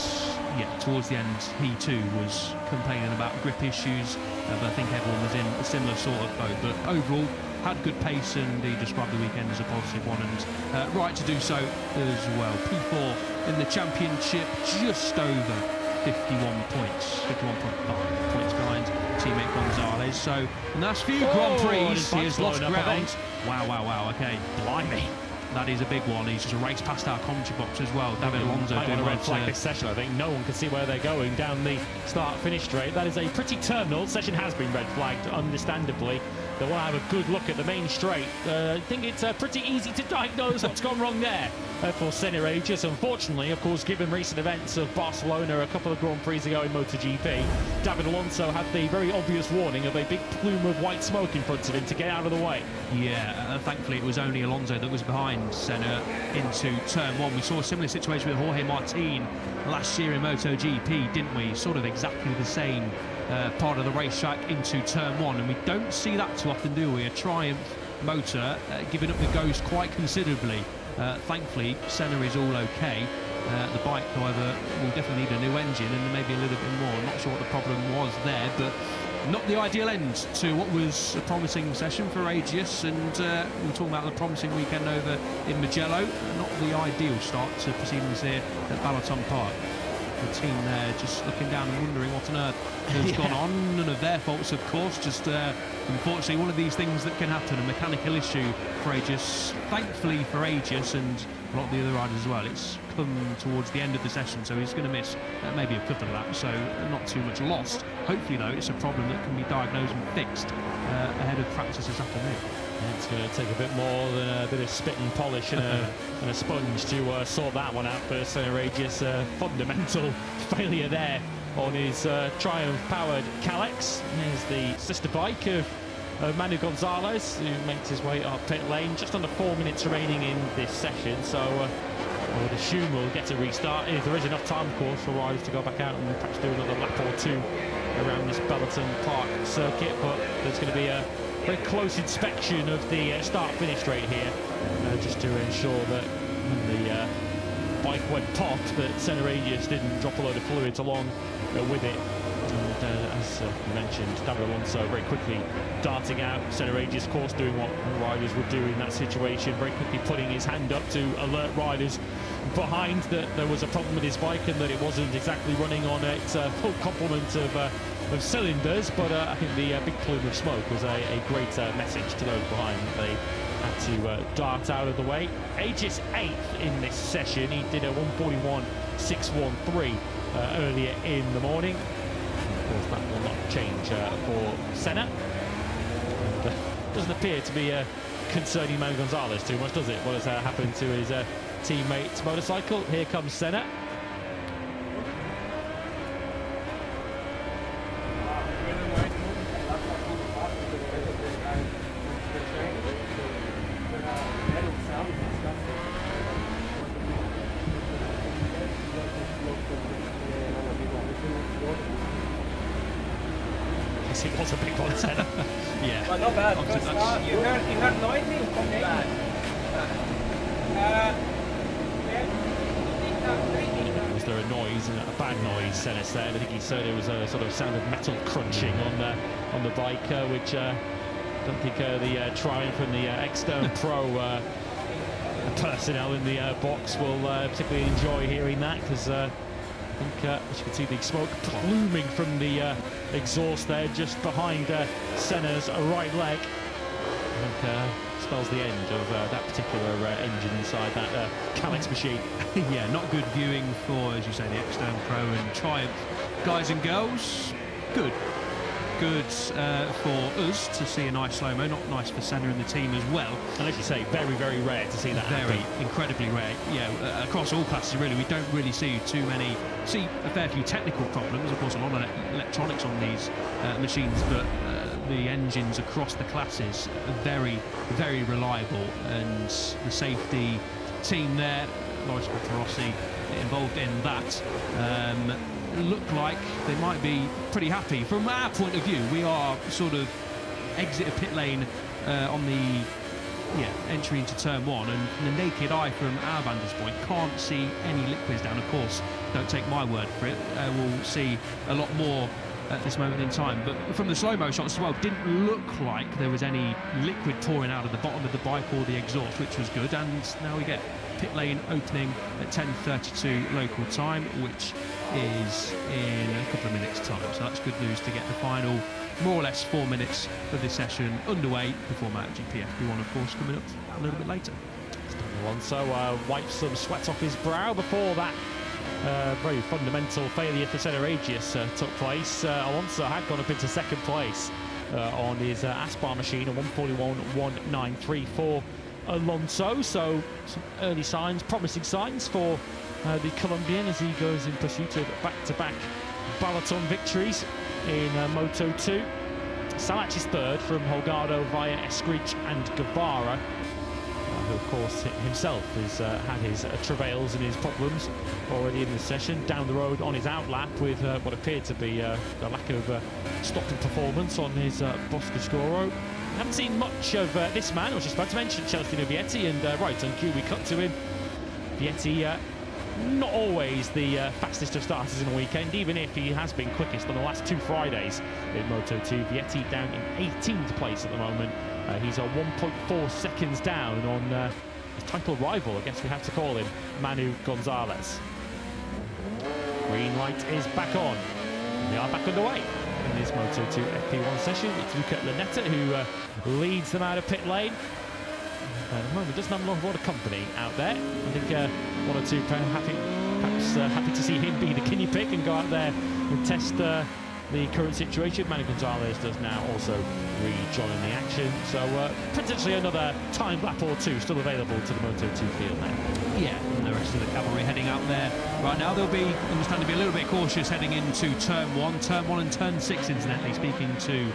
yeah, towards the end he too was complaining about grip issues, but I think everyone was in a similar sort of boat. But overall had good pace, and he described the weekend as a positive one, and right to do so as well. P4 in the championship, just over 51 points, 51.5 points behind teammate does so in the last few Grand Prix. his He bike's has lost blown up, I ground. think. Wow, okay. Blimey. That is a big one. He's just raced past our commentary box as well. David Alonso Might doing want to red well flag to... this session, I think. No one can see where they're going down the start-finish straight. That is a pretty terminal. Session has been red flagged, understandably. They want to have a good look at the main straight. I think it's pretty easy to diagnose what's gone wrong there for Senna Aegis. Unfortunately, of course, given recent events of Barcelona a couple of Grand Prix ago in MotoGP, David Alonso had the very obvious warning of a big plume of white smoke in front of him to get out of the way. Yeah, thankfully it was only Alonso that was behind Senna into turn one. We saw a similar situation with Jorge Martin last year in MotoGP, didn't we? Sort of exactly the same part of the racetrack into turn one, and we don't see that too often, do we? A Triumph motor giving up the ghost quite considerably. Thankfully, Senna is all okay. The bike, however, will definitely need a new engine and maybe a little bit more. Not sure what the problem was there, but not the ideal end to what was a promising session for Aegis, and we were talking about the promising weekend over in Mugello. Not the ideal start to proceedings here at Balaton Park. The team there just looking down and wondering what on earth has gone on. None of their faults, of course, just unfortunately one of these things that can happen, a mechanical issue for Aegis. Thankfully for Aegis and a lot of the other riders as well, it's come towards the end of the session, so he's going to miss maybe a couple of laps, so not too much lost. Hopefully though, it's a problem that can be diagnosed and fixed ahead of practice this afternoon. It's going to take a bit more than a bit of spit and polish and a sponge to sort that one out for Senna Aegis. Fundamental failure there on his Triumph-powered Calyx. Here's the sister bike of Manu Gonzalez, who makes his way up pit lane. Just under 4 minutes remaining in this session, so I would assume we'll get a restart if there is enough time, of course, for riders to go back out and perhaps do another lap or two around this Balaton Park circuit. But there's going to be a very close inspection of the start-finish straight here, just to ensure that when the bike went pop, that Senna Aegis didn't drop a load of fluids along with it. And as mentioned, David Alonso very quickly darting out. Senna Aegis, of course, doing what riders would do in that situation, very quickly putting his hand up to alert riders behind that there was a problem with his bike and that it wasn't exactly running on its full complement of cylinders. But I think the big plume of smoke was a great message to those behind. They had to dart out of the way. Aegis 8th in this session. He did a 1:41.613 earlier in the morning. Of course, that will not change for Senna. And, doesn't appear to be concerning Manu Gonzalez too much, does it? What has happened to his teammate's motorcycle? Here comes Senna. It was a big one, Senna. Yeah. But not bad. First start, you heard noisy from bad. Was there a noise, a bad noise, Senna said? I think he said it was a sort of sound of metal crunching on the bike, which I don't think the Triumph and the Extern Pro personnel in the box will particularly enjoy hearing that, because I think, as you can see, the smoke pluming from the exhaust there just behind Senna's right leg. I think spells the end of that particular engine inside that Calyx machine. Yeah, not good viewing for, as you say, the Extern Pro and Triumph guys and girls. Good for us to see a nice slow-mo, not nice for Senna and the team as well. And as you say, very, very rare to see that Very, happen. incredibly rare. Yeah, across all classes, really, we don't really see a fair few technical problems. Of course, a lot of electronics on these machines, but the engines across the classes are very, very reliable. And the safety team there, Loris Rossi, involved in that, look like they might be pretty happy. From our point of view, we are sort of exit a pit lane on the entry into turn one, and from the naked eye from our vantage point can't see any liquids down. Of course, don't take my word for it, we'll see a lot more at this moment in time, but from the slow-mo shots as well, didn't look like there was any liquid pouring out of the bottom of the bike or the exhaust, which was good. And now we get pit lane opening at 10:32 local time, which is in a couple of minutes time, so that's good news to get the final more or less 4 minutes of this session underway before MotoGP FP1, of course, coming up a little bit later. Alonso wipes some sweat off his brow before that very fundamental failure for Senna Agius took place. Alonso had gone up into second place on his Aspar machine, a 1:41.193 for Alonso. So some early signs, promising signs for the Colombian as he goes in pursuit of back-to-back Balaton victories in Moto2. Salac is third from Holgado via Escridge and Guevara, who of course himself has had his travails and his problems already in the session. Down the road on his outlap with what appeared to be the lack of stopping performance on his Boscoscuro. Haven't seen much of this man. I was just about to mention Celestino Vietti, and right on cue we cut to him. Vietti not always the fastest of starters in a weekend, even if he has been quickest on the last 2 Fridays in Moto2. Vietti down in 18th place at the moment. He's 1.4 seconds down on his title rival, I guess we have to call him, Manu Gonzalez. Green light is back on. We are back underway in this Moto2 FP1 session. It's Luca Lanetta who leads them out of pit lane. At the moment, doesn't have a lot of company out there. I think one or two perhaps happy to see him be the guinea pig and go out there and test the current situation. Manu Gonzalez does now also rejoin the action. So potentially another time lap or two still available to the Moto2 field now. Yeah, and the rest of the cavalry heading out there right now. They'll be, understandably, a little bit cautious heading into turn 1 and turn 6, incidentally, speaking to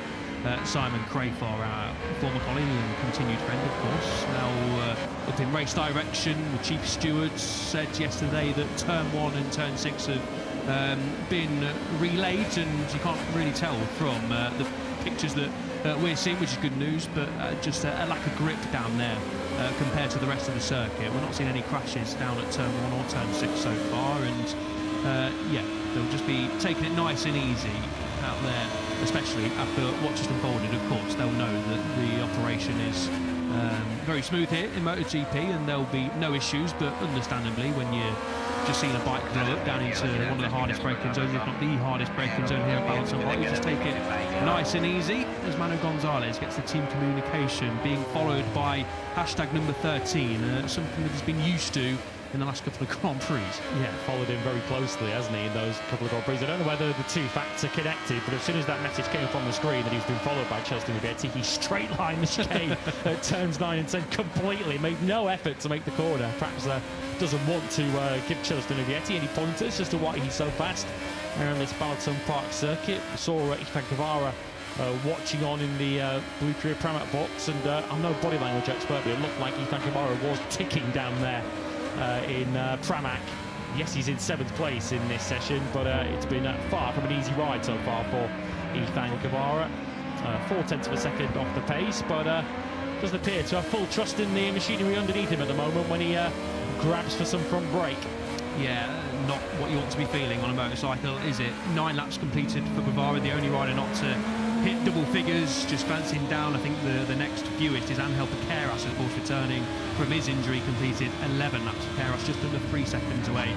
Simon Crayford, our former colleague and continued friend, of course. Now up in race direction, the chief stewards said yesterday that turn 1 and turn 6 have been relayed, and you can't really tell from the pictures that we're seeing, which is good news, but just a lack of grip down there compared to the rest of the circuit. We're not seeing any crashes down at turn 1 or turn 6 so far, and yeah, they'll just be taking it nice and easy out there, especially after what just unfolded. Of course, they'll know that the operation is very smooth here in MotoGP, and there'll be no issues, but understandably, when you're just seen a bike blow up down into one of the hardest braking zones, if not the hardest braking zone here at Balaton Park, you just take it nice and easy as Manu Gonzalez gets the team communication, being followed by hashtag number 13, something that he's been used to in the last couple of Grand Prix. Yeah, followed him very closely, hasn't he, in those couple of Grand Prix. I don't know whether the two facts are connected, but as soon as that message came up on the screen that he's been followed by Celestino Vietti, he straight-lined the chicane at turns 9 and 10 completely, made no effort to make the corner. Perhaps doesn't want to give Celestino Vietti any pointers as to why he's so fast on this Balaton Park circuit. We saw Ethan Guevara watching on in the Blue Career Pramac box, and I'm no body language expert, but it looked like Ethan Guevara was ticking down there in Pramac. Yes, he's in 7th place in this session, but it's been far from an easy ride so far for Ethan Guevara. 0.4 of a second off the pace, but doesn't appear to have full trust in the machinery underneath him at the moment when he grabs for some front brake. Yeah, not what you want to be feeling on a motorcycle, is it? 9 laps completed for Guevara, the only rider not to hit double figures. Just glancing down, I think the next fewest is Angel Piqueras, of course, returning from his injury, completed 11 laps. Piqueras just under 3 seconds away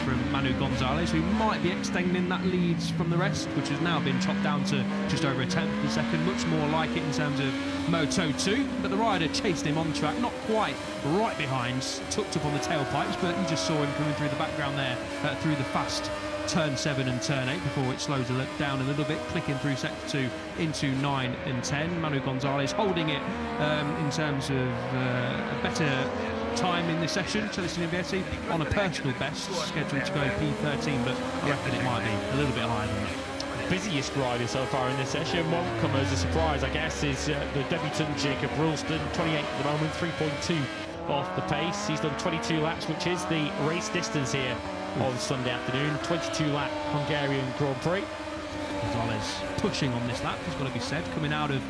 from Manu Gonzalez, who might be extending that lead from the rest, which has now been chopped down to just over 1/10 of a second, much more like it in terms of Moto2. But the rider chased him on track, not quite right behind, tucked up on the tailpipes, but you just saw him coming through the background there through the fast turn 7 and turn 8 before it slows down a little bit, clicking through sector 2 into 9 and 10. Manu Gonzalez holding it in terms of a better time in this session. Celestino Vietti on a personal best, scheduled to go P13, but I reckon it might be a little bit higher than that. Busiest rider so far in this session. Won't come as a surprise, I guess, is the debutant Jacob Ralston, 28 at the moment, 3.2 off the pace. He's done 22 laps, which is the race distance here on Sunday afternoon. 22-lap Hungarian Grand Prix. Gonzalez pushing on this lap, has got to be said, coming out of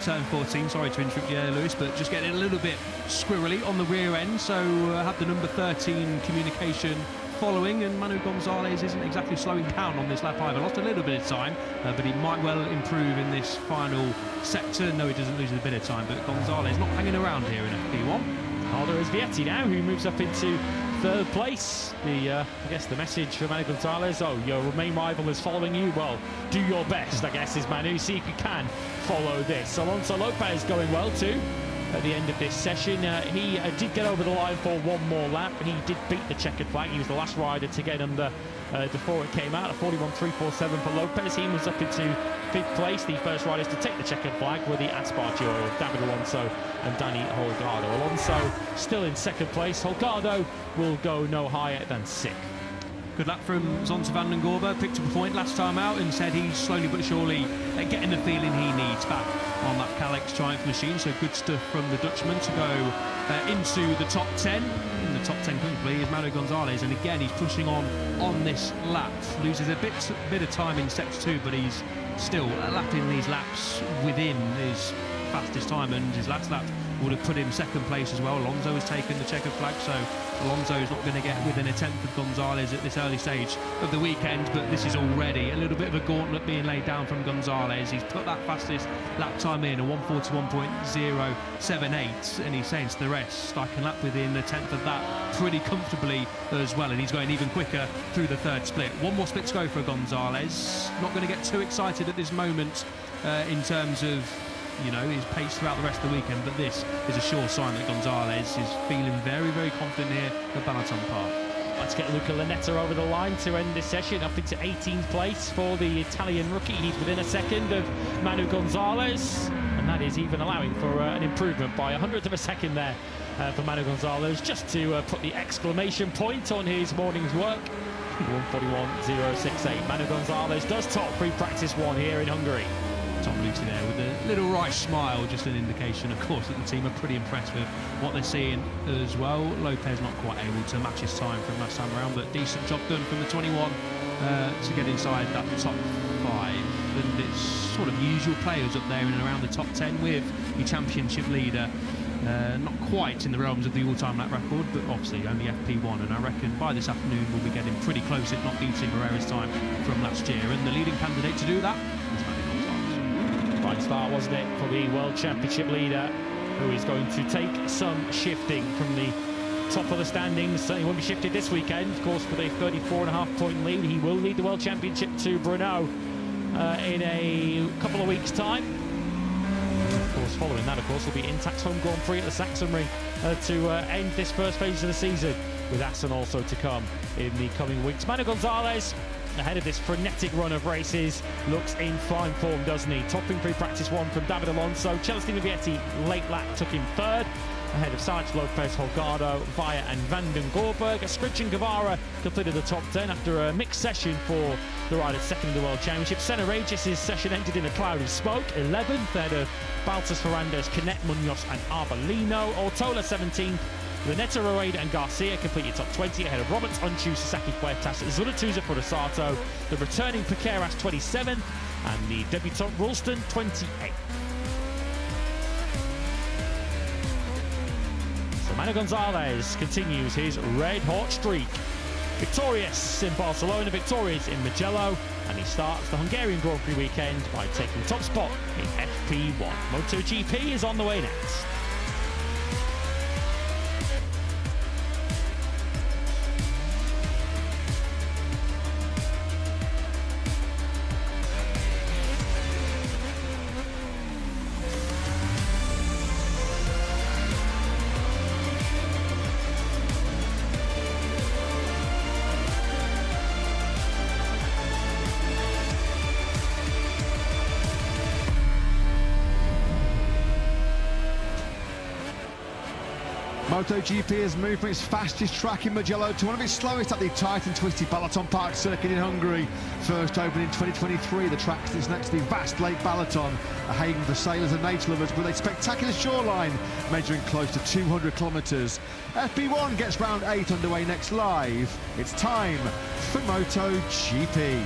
turn 14. Sorry to interrupt you, Lewis, but just getting a little bit squirrely on the rear end. So had the number 13 communication following, and Manu Gonzalez isn't exactly slowing down on this lap either. Lost a little bit of time, but he might well improve in this final sector. No, he doesn't lose a bit of time, but Gonzalez not hanging around here in FP1. Oh, there is Vietti now, who moves up into third place. I guess the message for Manu Gonzalez, oh, your main rival is following you. Well, do your best, I guess, is Manu. See if you can follow this. Alonso Lopez going well too at the end of this session. He did get over the line for one more lap. He did beat the checkered flag. He was the last rider to get under before it came out. A 41.347 for Lopez. He was up into 5th place. The first riders to take the checkered flag were the Aspar duo of David Alonso and Danny Holgado. Alonso still in 2nd place. Holgado will go no higher than 6th. Good luck from Zonta van den Gorber. Picked up a point last time out and said he's slowly but surely getting the feeling he needs back on that Kalex Triumph machine. So good stuff from the Dutchman to go into the top 10. In the top 10 comfortably is Manu Gonzalez, and again he's pushing on this lap. Loses a bit of time in sector 2, but he's still lapping these laps within his fastest time, and his last lap would have put him 2nd place as well. Alonso has taken the checkered flag, so Alonso is not going to get within a 10th of Gonzalez at this early stage of the weekend, but this is already a little bit of a gauntlet being laid down from Gonzalez. He's put that fastest lap time in, a 1:41.078, and he's saying to the rest, I can lap within a 10th of that pretty comfortably as well, and he's going even quicker through the 3rd split. One more split to go for Gonzalez. Not going to get too excited at this moment in terms of his pace throughout the rest of the weekend, but this is a sure sign that Gonzalez is feeling very, very confident here at Balaton Park. Let's get Luca Lanetta over the line to end this session, up into 18th place for the Italian rookie. He's within a second of Manu Gonzalez, and that is even allowing for an improvement by 100th of a second there for Manu Gonzalez, just to put the exclamation point on his morning's work. 1:41.068. Manu Gonzalez does top Prix Practice 1 here in Hungary. Tom Lucy there with a little right smile, just an indication, of course, that the team are pretty impressed with what they're seeing as well. Lopez not quite able to match his time from last time around, but decent job done from the 21 to get inside that top 5. And it's sort of usual players up there in and around the top 10 with the championship leader. Not quite in the realms of the all-time lap record, but obviously only FP1, and I reckon by this afternoon we'll be getting pretty close, if not beating Herrera's time from last year. And the leading candidate to do that is Manu Gonzalez. Fine start, wasn't it, for the World Championship leader, who is going to take some shifting from the top of the standings. Certainly won't be shifted this weekend, of course, with a 34.5-point lead. He will lead the World Championship to Brno in a couple of weeks' time. Of course, following that, of course, will be Intact's home Grand Prix at the Sachsenring to end this first phase of the season, with Assen also to come in the coming weeks. Manu Gonzalez, ahead of this frenetic run of races, looks in fine form, doesn't he? Topping Prix Practice 1 from David Alonso. Celestino Vietti, late lap, took him 3rd, ahead of Sainz, Lopez, Holgado, Vaya and Van den Gorberg. Scrichin Guevara completed the top 10 after a mixed session for the riders 2nd in the World Championship. Senna Regis' session ended in a cloud of smoke, 11th, ahead of Baltas Ferrandes, Canet Munoz and Arbolino. Ortola 17th. Lanetta, Rueda and Garcia completed top 20 ahead of Roberts, Unchu, Sasaki, Puertas, Zunatuza, Forasato, the returning Piqueras 27th, and the debutant Ralston 28th. So Manu Gonzalez continues his red-hot streak. Victorious in Barcelona, victorious in Mugello, and he starts the Hungarian Grand Prix weekend by taking top spot in FP1. MotoGP is on the way next. MotoGP has moved from its fastest track in Mugello to one of its slowest at the tight and twisty Balaton Park circuit in Hungary. First opened in 2023, the track sits next to the vast Lake Balaton, a haven for sailors and nature lovers with a spectacular shoreline measuring close to 200 kilometres. FP1 gets round 8 underway next live. It's time for MotoGP.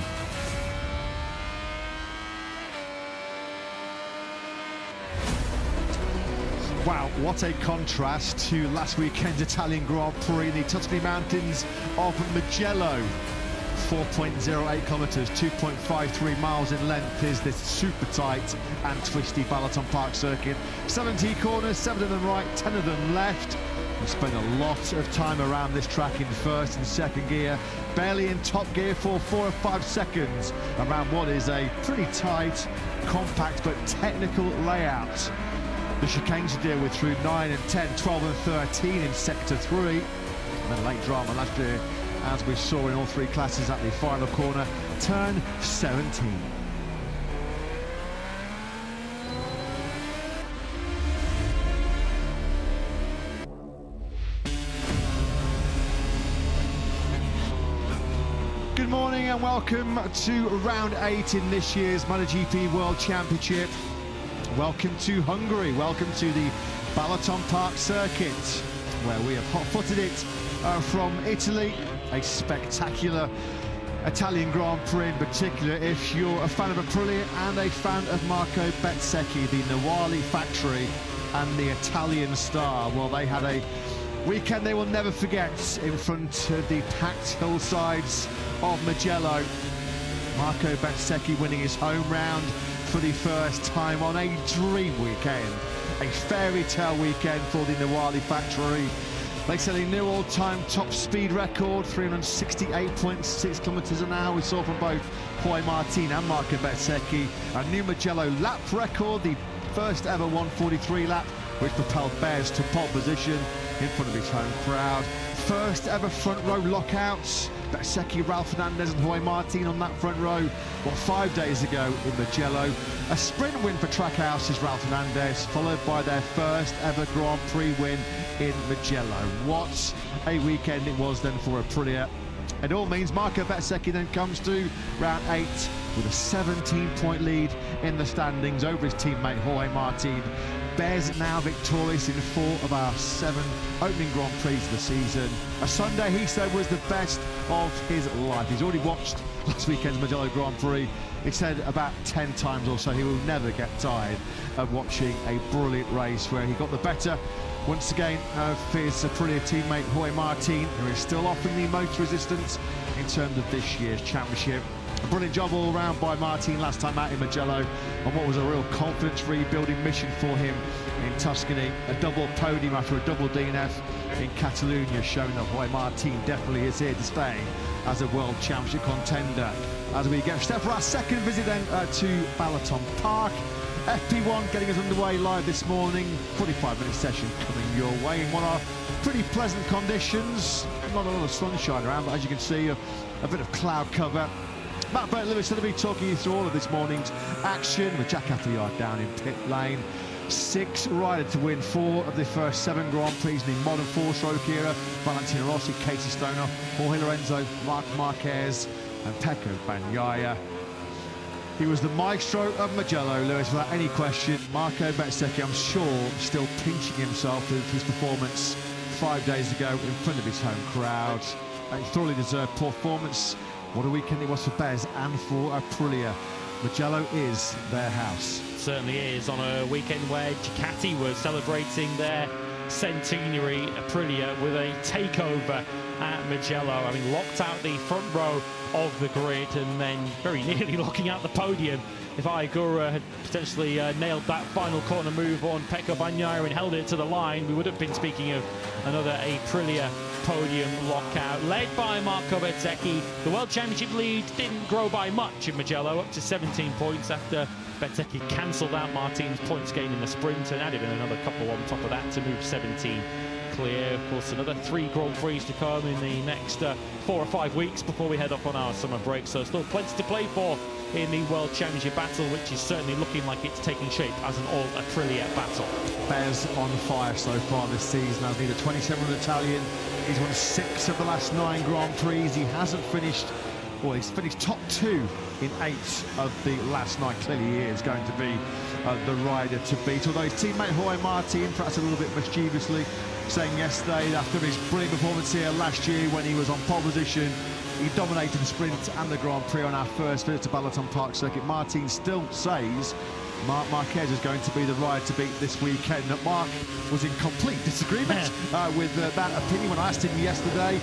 Wow, what a contrast to last weekend's Italian Grand Prix in the Tuscany Mountains of Mugello. 4.08 kilometres, 2.53 miles in length is this super tight and twisty Balaton Park circuit. 17 corners, 7 of them right, 10 of them left. We spent a lot of time around this track in first and second gear, barely in top gear for 4 or 5 seconds around what is a pretty tight, compact but technical layout. The chicanes to deal with through 9 and 10, 12 and 13 in sector 3. And then late drama last year, as we saw in all 3 classes at the final corner, turn 17. Good morning and welcome to round 8 in this year's MotoGP World Championship. Welcome to Hungary, welcome to the Balaton Park circuit, where we have hot-footed it from Italy. A spectacular Italian Grand Prix in particular, if you're a fan of Aprilia and a fan of Marco Bezzecchi, the Nawali factory and the Italian star. Well, they had a weekend they will never forget in front of the packed hillsides of Mugello. Marco Bezzecchi winning his home round for the first time on a dream weekend, a fairy tale weekend for the Nawali factory. They set a new all-time top speed record, 368.6 kilometres an hour. We saw from both Jorge Martin and Marco Bezzecchi. A new Mugello lap record, the first ever 1:43 lap, which propelled Bez to pole position in front of his home crowd. First ever front row lockouts. Bezzecchi, Ralph Fernandez and Jorge Martin on that front row, 5 days ago in Mugello. A sprint win for Trackhouse's Ralph Fernandez, followed by their first ever Grand Prix win in Mugello. What a weekend it was then for Aprilia. It all means Marco Bezzecchi then comes to round 8 with a 17-point lead in the standings over his teammate Jorge Martin. Bez now victorious in 4 of our 7 opening Grand Prix of the season. A Sunday, he said, was the best of his life. He's already watched last weekend's Mugello Grand Prix. He said about 10 times or so. He will never get tired of watching a brilliant race where he got the better once again of his Aprilia teammate Jorge Martin, who is still offering the most resistance in terms of this year's championship. A brilliant job all round by Martin last time out in Mugello on what was a real confidence rebuilding mission for him in Tuscany. A double podium after a double DNF in Catalonia, showing that Jorge Martin definitely is here to stay as a world championship contender. As we get set for our second visit then to Balaton Park. FP1 getting us underway live this morning. 45-minute session coming your way in what are pretty pleasant conditions. Not a lot of sunshine around, but as you can see, a bit of cloud cover. Matt Burton-Lewis going to be talking you through all of this morning's action with Jack Appleyard down in pit lane. 6 riders to win 4 of the first 7 Grand Prix in the modern 4-stroke era. Valentino Rossi, Casey Stoner, Jorge Lorenzo, Marc Marquez and Pecco Bagnaia. He was the maestro of Mugello, Lewis, without any question. Marco Bezzecchi, I'm sure, still pinching himself with his performance 5 days ago in front of his home crowd. A thoroughly deserved performance. What a weekend it was for Bez and for Aprilia. Mugello is their house. Certainly is, on a weekend where Ducati were celebrating their centenary. Aprilia with a takeover at Mugello. I mean, locked out the front row of the grid and then very nearly locking out the podium. If Aigura had potentially nailed that final corner move on Pecco Bagnaia and held it to the line, we would have been speaking of another Aprilia podium lockout. Led by Marco Bezzecchi, the World Championship lead didn't grow by much in Mugello, up to 17 points after Bezzecchi cancelled out Martin's points gain in the sprint and added in another couple on top of that to move 17 clear. Of course, another 3 Grand Prix to come in the next 4 or 5 weeks before we head off on our summer break, so still plenty to play for in the World Championship battle, which is certainly looking like it's taking shape as an all Aprilia battle. Bez on fire so far this season. As neither 27 Italian, he's won 6 of the last 9 Grand Prix. He hasn't finished, well, he's finished top 2 in 8 of the last 9. Clearly he is going to be the rider to beat, although his teammate Jorge Martin, perhaps a little bit mischievously, saying yesterday after his brilliant performance here last year when he was on pole position, he dominated the sprint and the Grand Prix on our first visit to Balaton Park circuit. Martin still says Marc Marquez is going to be the rider to beat this weekend. Marc was in complete disagreement with that opinion when I asked him yesterday.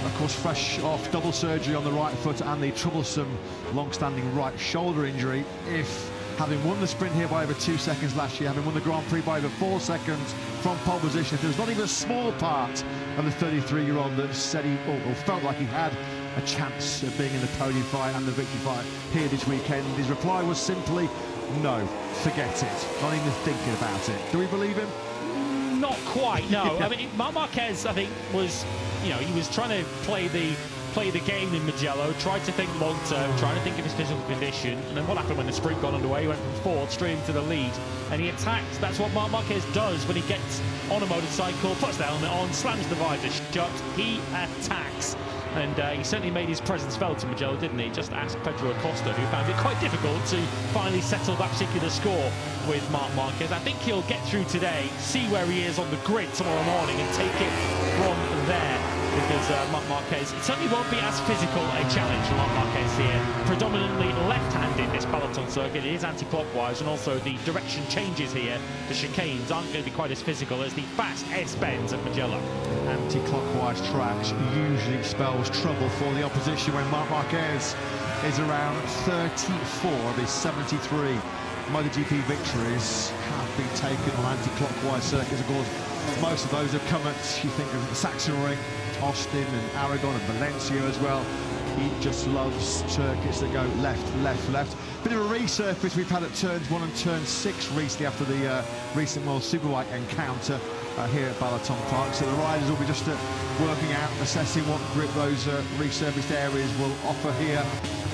of course, fresh off double surgery on the right foot and the troublesome long-standing right shoulder injury. If, having won the sprint here by over 2 seconds last year, having won the Grand Prix by over 4 seconds from pole position, if there was not even a small part of the 33-year-old that said he, or felt like he had a chance of being in the podium fight and the victory fight here this weekend, his reply was simply, no, forget it, not even thinking about it. Do we believe him? Not quite, no. I mean, Marquez, I think, was, you know, he was trying to play the game in Mugello, tried to think long term, trying to think of his physical condition, and then what happened when the sprint got underway? He went from fourth straight into the lead, and he attacked. That's what Marquez does when he gets on a motorcycle, puts the helmet on, slams the visor shut, he attacks. And he certainly made his presence felt in Mugello, didn't he? Just ask Pedro Acosta, who found it quite difficult to finally settle that particular score with Marc Marquez. I think he'll get through today, see where he is on the grid tomorrow morning, and take it from there. Because Marc Marquez, it certainly won't be as physical a challenge for Marc Marquez here. Predominantly left-handed, this peloton circuit. It is anti-clockwise, and also the direction changes here. The chicanes aren't going to be quite as physical as the fast S-bends at Mugello. Anti-clockwise tracks usually spells trouble for the opposition when Marc Marquez is around 34 of his 73 MotoGP victories have been taken on anti-clockwise circuits. Of course, most of those have come at, you think of the Sachsenring, Austin and Aragon and Valencia as well. He just loves circuits that go left, left, left. Bit of a resurface we've had at turns 1 and turn 6 recently after the recent World Superbike encounter here at Balaton Park. So the riders will be just working out, assessing what grip those resurfaced areas will offer here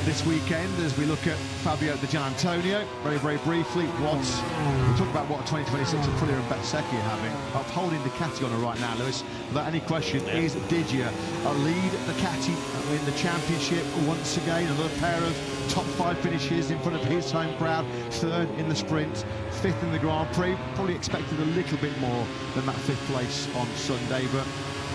this weekend as we look at Fabio Di Giannantonio. Very, very briefly, we talk about what 2026 Aprilia and Bezzecchi are having. Upholding Ducati on her right now, Lewis, without any question, is Digia. A lead Ducati in the championship once again. Another pair of top 5 finishes in front of his home crowd. 3rd in the sprint, 5th in the Grand Prix. Probably expected a little bit more than that 5th place on Sunday, but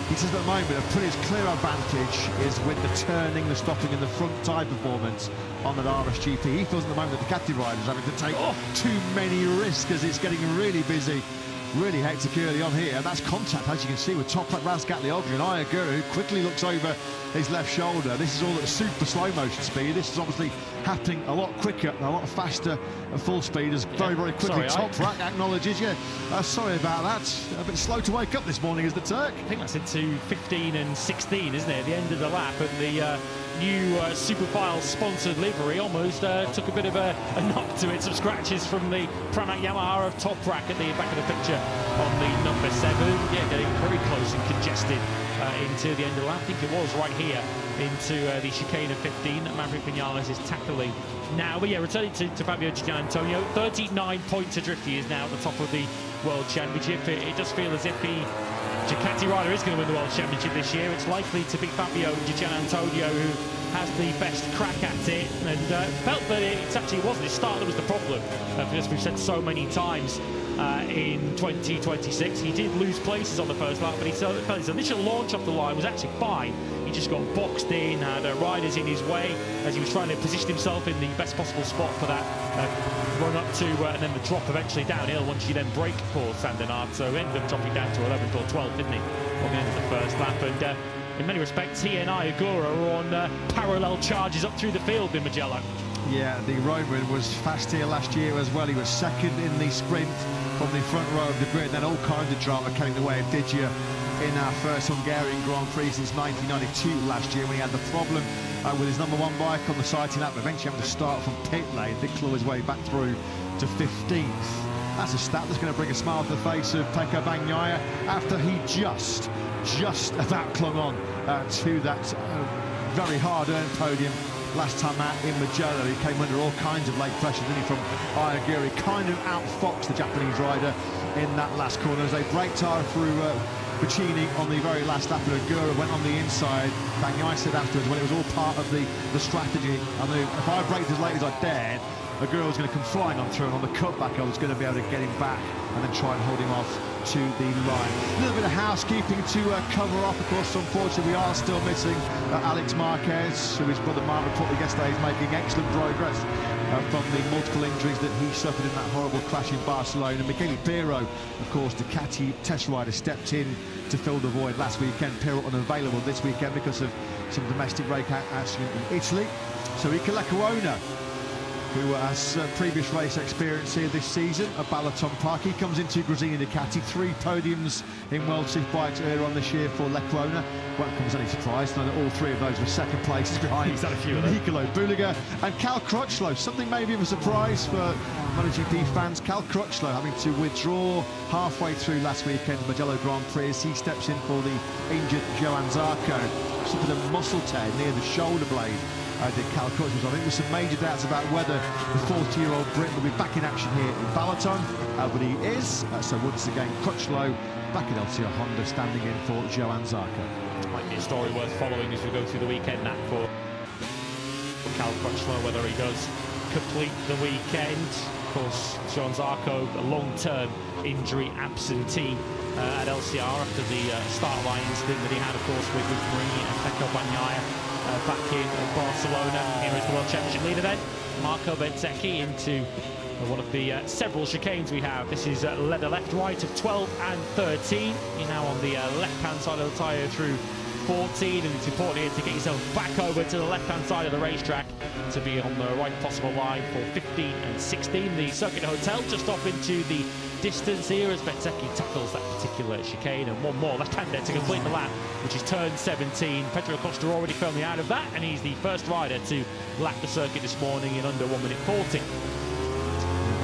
he says at the moment Aprilia's clear advantage is with the turning, the stopping and the front tyre performance on that RSGP. He feels at the moment that the Ducati riders are having to take too many risks as it's getting really busy, really hectic early on here. And that's contact, as you can see, with Toprak, Razgatlioglu and Ayagura, who quickly looks over his left shoulder. This is all at super slow motion speed. This is obviously happening a lot quicker and a lot faster at full speed as very, very quickly Toprak acknowledges, sorry about that. A bit slow to wake up this morning as the Turk. I think that's into 15 and 16, isn't it? At the end of the lap, and the new Superfile sponsored livery almost took a bit of a knock to it. Some scratches from the Pramac Yamaha of Toprak at the back of the picture on the number 7. Yeah, getting very close and congested into the end of the lap. I think it was right here into the chicane of 15 that Maverick Vinales is tackling now. But yeah, returning to Fabio Di Giannantonio, 39 points adrift. He is now at the top of the World Championship. It does feel as if the Ducati rider is going to win the World Championship this year. It's likely to be Fabio Di Giannantonio who has the best crack at it, and felt that it actually wasn't his start that was the problem. As we've said so many times in 2026, he did lose places on the first lap, but he felt his initial launch off the line was actually fine. He just got boxed in, had riders in his way as he was trying to position himself in the best possible spot for that run up to, and then the drop eventually downhill once you then brake for Sandenard. So ended up dropping down to 11th or 12th, didn't he, on the end of the first lap. And in many respects, he and Ayagura are on parallel charges up through the field in Mugello. Yeah, the Roman was fast here last year as well. He was 2nd in the sprint from the front row of the grid. Then all kinds of drama came the way of Digia in our first Hungarian Grand Prix since 1992 last year, when he had the problem with his number 1 bike on the sighting lap, eventually having to start from pit lane. Did claw his way back through to 15th. That's a stat that's going to bring a smile to the face of Pecco Bagnaia after he just about clung on to that very hard-earned podium last time out in Mugello. He came under all kinds of late pressure, didn't he, from Ayagura. He kind of outfoxed the Japanese rider in that last corner as they braked hard through Puccini on the very last lap, and Agura went on the inside. Bagnaia said afterwards, well, it was all part of the strategy. I knew if I braked as late as I dared, Agura was going to come flying on through, and on the cutback I was going to be able to get him back and then try and hold him off to the line. A little bit of housekeeping to cover off. Of course, unfortunately, we are still missing Alex Marquez, who his brother Mark reported yesterday is making excellent progress from the multiple injuries that he suffered in that horrible crash in Barcelona. Michele Pirro, of course, Ducati test rider, stepped in to fill the void last weekend. Pirro unavailable this weekend because of some domestic brake accident in Italy. So Iker Lecuona, who has previous race experience here this season at Balaton Park. He comes into Gresini Ducati, 3 podiums in World Superbikes earlier on this year for Lecuona. Won't come as any surprise, knowing that all 3 of those were second places behind He's had a few of them. Nicolo Bulega and Cal Crutchlow. Something maybe of a surprise for MotoGP fans. Cal Crutchlow having to withdraw halfway through last weekend's Mugello Grand Prix as he steps in for the injured Johann Zarco. Suffered a muscle tear near the shoulder blade. Did Cal Crutchlow. I think there's some major doubts about whether the 40-year-old Brit will be back in action here in Balaton, but he is. So once again, Crutchlow back at LCR Honda, standing in for Johann Zarco. Might be a story worth following as we go through the weekend, Nat, for Cal Crutchlow, whether he does complete the weekend. Of course, Johann Zarco, a long-term injury absentee at LCR after the start line incident that he had, of course, with Marini and Pecco Bagnaia back in Barcelona. Here is the World Championship leader then, Marco Bezzecchi, into one of the several chicanes we have. This is leather left, right of 12 and 13. You're now on the left-hand side of the tyre through 14, and it's important here to get yourself back over to the left-hand side of the racetrack to be on the right possible line for 15 and 16. The Circuit Hotel just off into the distance here as Bezzecchi tackles that particular chicane, and one more left-hander to complete the lap, which is turn 17. Pedro Acosta already firmly out of that, and he's the first rider to lap the circuit this morning in under 1 minute 40.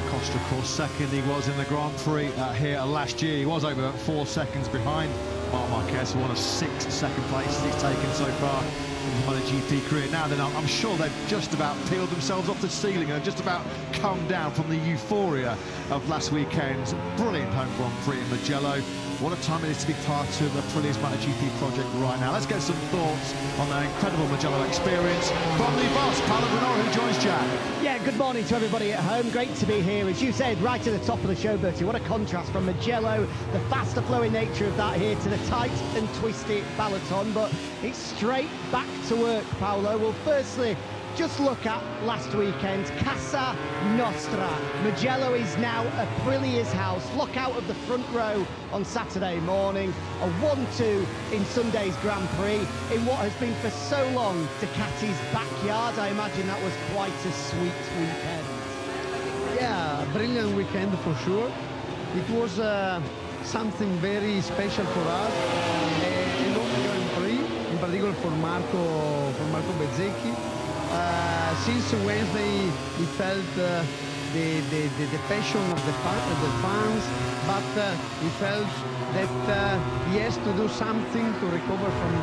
Acosta, of course, second. He was in the Grand Prix here last year. He was over 4 seconds behind Marc Marquez, one of 6 second places he's taken so far in his MotoGP career. Now then, I'm sure they've just about peeled themselves off the ceiling and just about come down from the euphoria of last weekend's brilliant home Grand Prix in Mugello. What a time it is to be part of the Prix MotoGP project right now. Let's get some thoughts on their incredible Mugello experience from the boss, Paolo Granora, who joins Jack. Yeah, good morning to everybody at home. Great to be here. As you said, right at the top of the show, Bertie, what a contrast from Mugello, the faster flowing nature of that here, to the tight and twisty Balaton. But it's straight back to work, Paolo. Well, firstly, just look at last weekend's Casa Nostra. Mugello is now Aprilia's house. Look out of the front row on Saturday morning. A 1-2 in Sunday's Grand Prix in what has been for so long Ducati's backyard. I imagine that was quite a sweet weekend. Yeah, a brilliant weekend for sure. It was something very special for us. A long Grand Prix, in particular for Marco Bezzecchi. Since Wednesday, we felt the passion of the fans, but we felt that he has to do something to recover from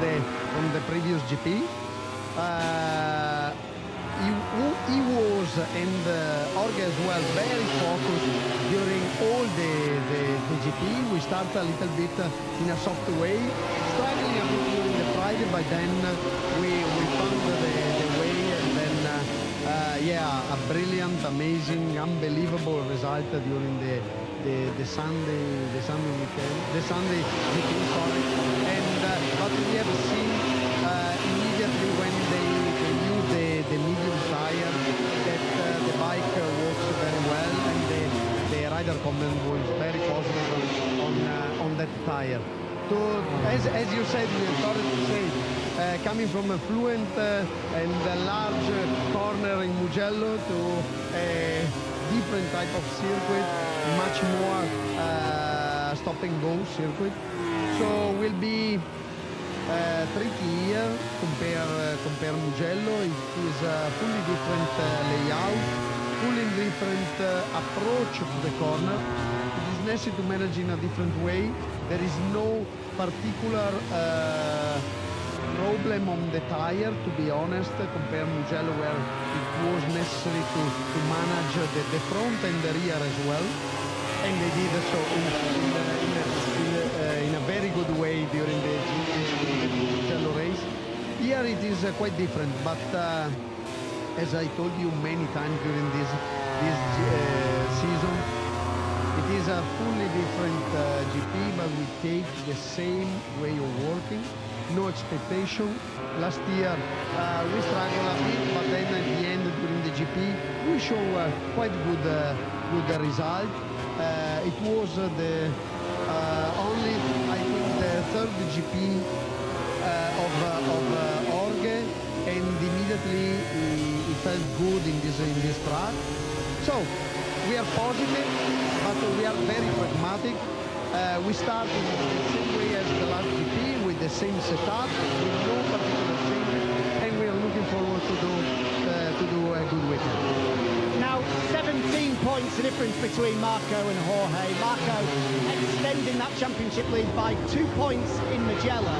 the previous GP. He was, and Jorge as well, very focused during all the GP. We started a little bit in a soft way, struggling a bit during the Friday, but then we found the way, and then yeah, a brilliant, amazing, unbelievable result during the Sunday weekend, the Sunday GP, sorry. And but we have seen immediately when they use the medium tire that the bike works very well, and the rider comment was very positive on that tire. So as you said, we started to say, coming from a fluent and a large corner in Mugello to a different type of circuit, much more stop and go circuit. So will be tricky here, compare Mugello. It is a fully different layout, fully different approach to the corner. It is necessary to manage in a different way. There is no particular problem on the tire, to be honest, compare Mugello, where it was necessary to manage the front and the rear as well. And they did so in a very good way during the Mugello race. Here it is quite different, but as I told you many times during this season, it is a fully different GP, but we take the same way of working, no expectation. Last year we struggled a bit, but then at the end during the GP. We show quite good result. It was the only, I think, the third GP of Jorge, and immediately he felt good in this track. So we are positive, but we are very pragmatic. We start in the same way as the last GP, with the same setup, with no particular changes, and we are looking forward to do a good weekend. Now, 17 points the difference between Marco and Jorge. Marco extending that championship lead by 2 points in Mugello.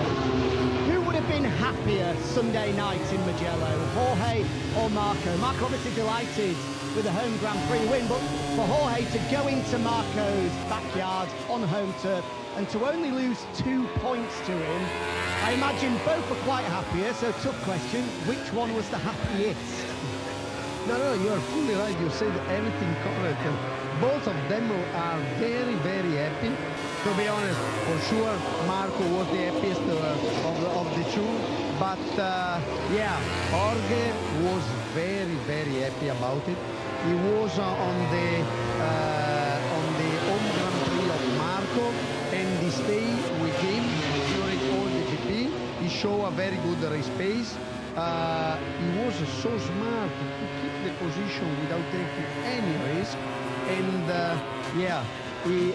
Who would have been happier Sunday night in Mugello, Jorge or Marco? Marco obviously delighted with a home Grand Prix win, but for Jorge to go into Marco's backyard on home turf and to only lose 2 points to him, I imagine both were quite happier. So tough question, which one was the happiest? No, you are fully right. You said everything correct. Both of them are very, very happy. To be honest, for sure, Marco was the happiest of the two. But yeah, Jorge was very, very happy about it. He was on the home Grand Prix of Marco, and he stayed with him during all the GP. He showed a very good race pace. He was so smart to keep the position without taking any risk, and yeah,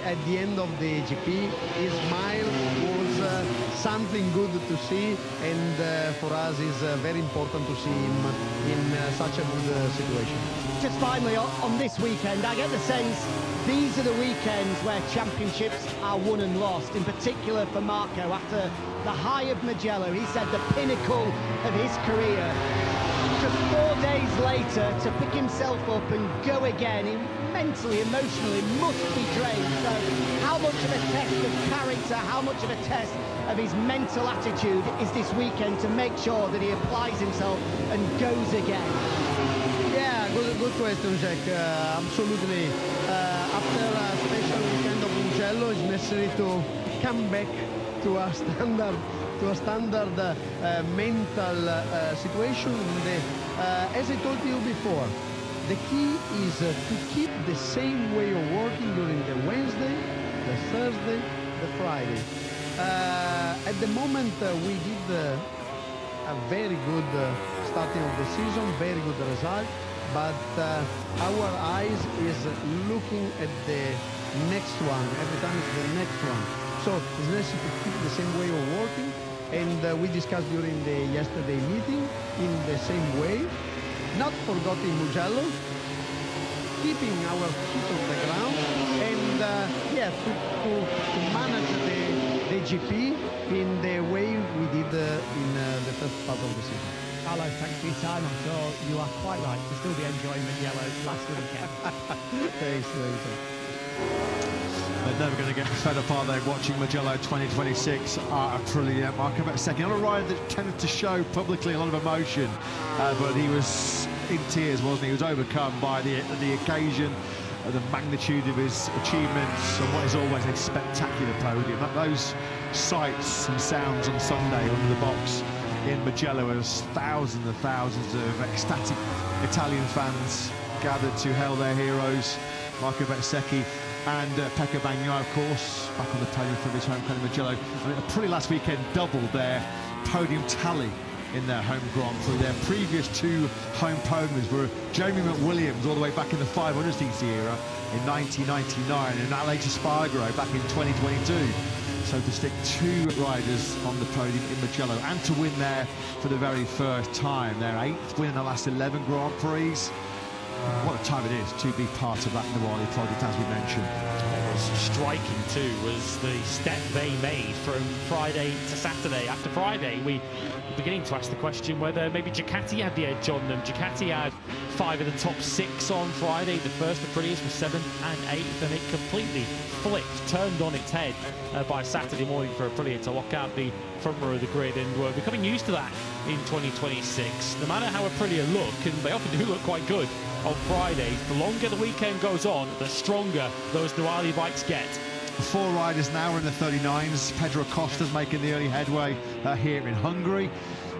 at the end of the GP, his smile was something good to see, and for us it's very important to see him in such a good situation. Just finally, on this weekend, I get the sense these are the weekends where championships are won and lost, in particular for Marco. After the high of Mugello, he said the pinnacle of his career. Just 4 days later, to pick himself up and go again, he mentally, emotionally must be drained. So how much of a test of character, how much of a test of his mental attitude is this weekend to make sure that he applies himself and goes again? Yeah, good question, Jack. Absolutely. After a special weekend of Mugello, it's necessary to come back to a standard mental situation. As I told you before, the key is to keep the same way of working during the Wednesday, the Thursday, the Friday. At the moment, we did a very good starting of the season, very good result, but our eyes is looking at the next one. Every time it's the next one. So it's necessary to keep the same way of working, and we discussed during the yesterday meeting in the same way, not forgetting Mugello, keeping our feet on the ground, and yeah, to manage the GP in the way we did in the first part of the season. Paolo, thanks for your time. I'm sure you are quite right to still be enjoying Mugello last weekend. Thanks. They're never going to get fed up, are they, watching Mugello 2026 at Aprilia. Marco Bezzecchi on a ride that tended to show publicly a lot of emotion, but he was in tears, wasn't he? He was overcome by the occasion, the magnitude of his achievements, and what is always a spectacular podium. Those sights and sounds on Sunday under the box in Mugello as thousands and thousands of ecstatic Italian fans gathered to hail their heroes, Marco Bezzecchi and Pecco Bagnaia, of course, back on the podium for his home country Mugello. I mean, Aprilia last weekend doubled their podium tally in their home Grand Prix. Their previous two home podiums were Jeremy McWilliams all the way back in the 500cc era in 1999 and Alex Espargaro back in 2022. So to stick two riders on the podium in Mugello and to win there for the very first time, their 8th win in the last 11 Grand Prix. What a time it is to be part of that Nuali project, as we mentioned. What was striking too was the step they made from Friday to Saturday. After Friday, we were beginning to ask the question whether maybe Ducati had the edge on them. Ducati had 5 of the top 6 on Friday. The first Aprilias were 7th and 8th, and it completely flipped, turned on its head by Saturday morning for Aprilia to lock out the front row of the grid, and we're becoming used to that in 2026. No matter how Aprilia look, and they often do look quite good on Fridays, the longer the weekend goes on, the stronger those Nuali bikes get. 4 riders now are in the 39s. Pedro Costa's making the early headway here in Hungary.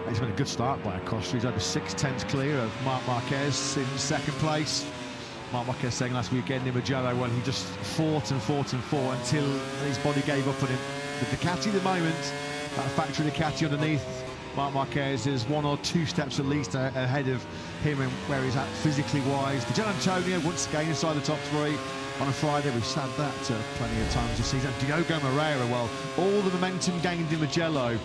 It's been a good start by Acosta. He's over 6 tenths clear of Marc Marquez in second place. Marc Marquez saying last weekend in Mugello, well, he just fought and fought and fought until his body gave up on him. The Ducati at the moment, that factory Ducati underneath Marc Marquez is 1 or 2 steps at least ahead of him and where he's at physically wise. Di Giannantonio once again inside the top 3 on a Friday. We've said that plenty of times this season. Diogo Moreira, well, all the momentum gained in Mugello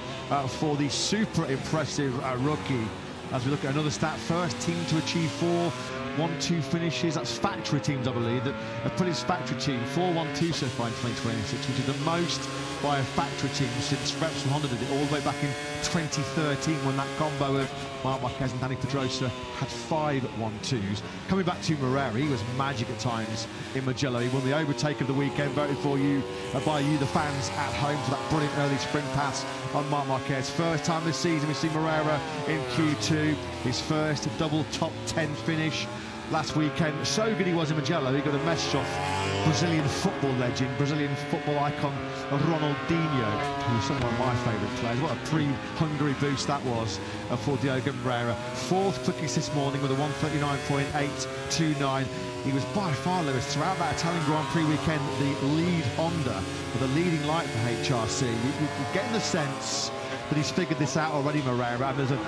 for the super impressive rookie. As we look at another stat, first team to achieve 4 1-2 finishes. That's factory teams, I believe, that have put his factory team 4-1-2 so far in 2026, which is the most by a factory team since Repsol Honda did it all the way back in 2013 when that combo of Marc Marquez and Dani Pedrosa had 5 1-2s. Coming back to Moreira, he was magic at times in Mugello. He won the overtake of the weekend, voted for you by you, the fans at home, for that brilliant early sprint pass on Marc Marquez. First time this season we see Moreira in Q2, his first double top 10 finish. Last weekend, so good he was in Mugello, he got a message off Brazilian football legend, Brazilian football icon Ronaldinho, who's one of my favourite players. What a pre-Hungary boost that was for Diogo Moreira. 4th quickest this morning with a 1:39.829. He was by far, Lewis, throughout that Italian Grand Prix weekend, the lead Honda, or the leading light for HRC. You're getting the sense that he's figured this out already, Moreira, and there's a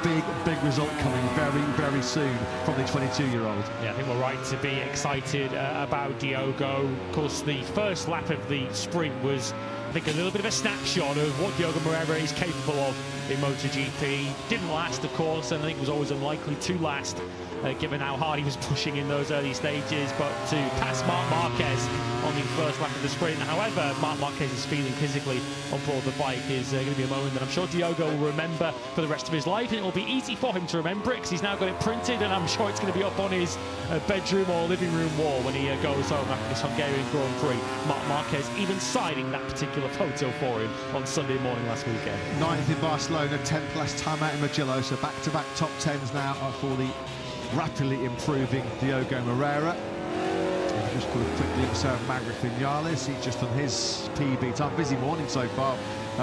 big result coming very soon from the 22-year-old. Yeah, I think we're right to be excited about Diogo. Of course, the first lap of the sprint was, I think, a little bit of a snapshot of what Diogo Moreira is capable of in MotoGP. Didn't last, of course, and I think was always unlikely to last, given how hard he was pushing in those early stages. But to pass Marc Marquez on the first lap of the sprint, however Marc Marquez is feeling physically on board the bike, is going to be a moment that I'm sure Diogo will remember for the rest of his life, and it will be easy for him to remember it because he's now got it printed, and I'm sure it's going to be up on his bedroom or living room wall when he goes home after this Hungarian Grand Prix. Marc Marquez even signing that particular photo for him on Sunday morning last weekend. 9th in Barcelona, 10th last time out in Mugello, so back-to-back top 10s now for the rapidly improving Diogo Moreira. Just got a quick glimpse of Maverick Vinales. He's just on his PB time. Busy morning so far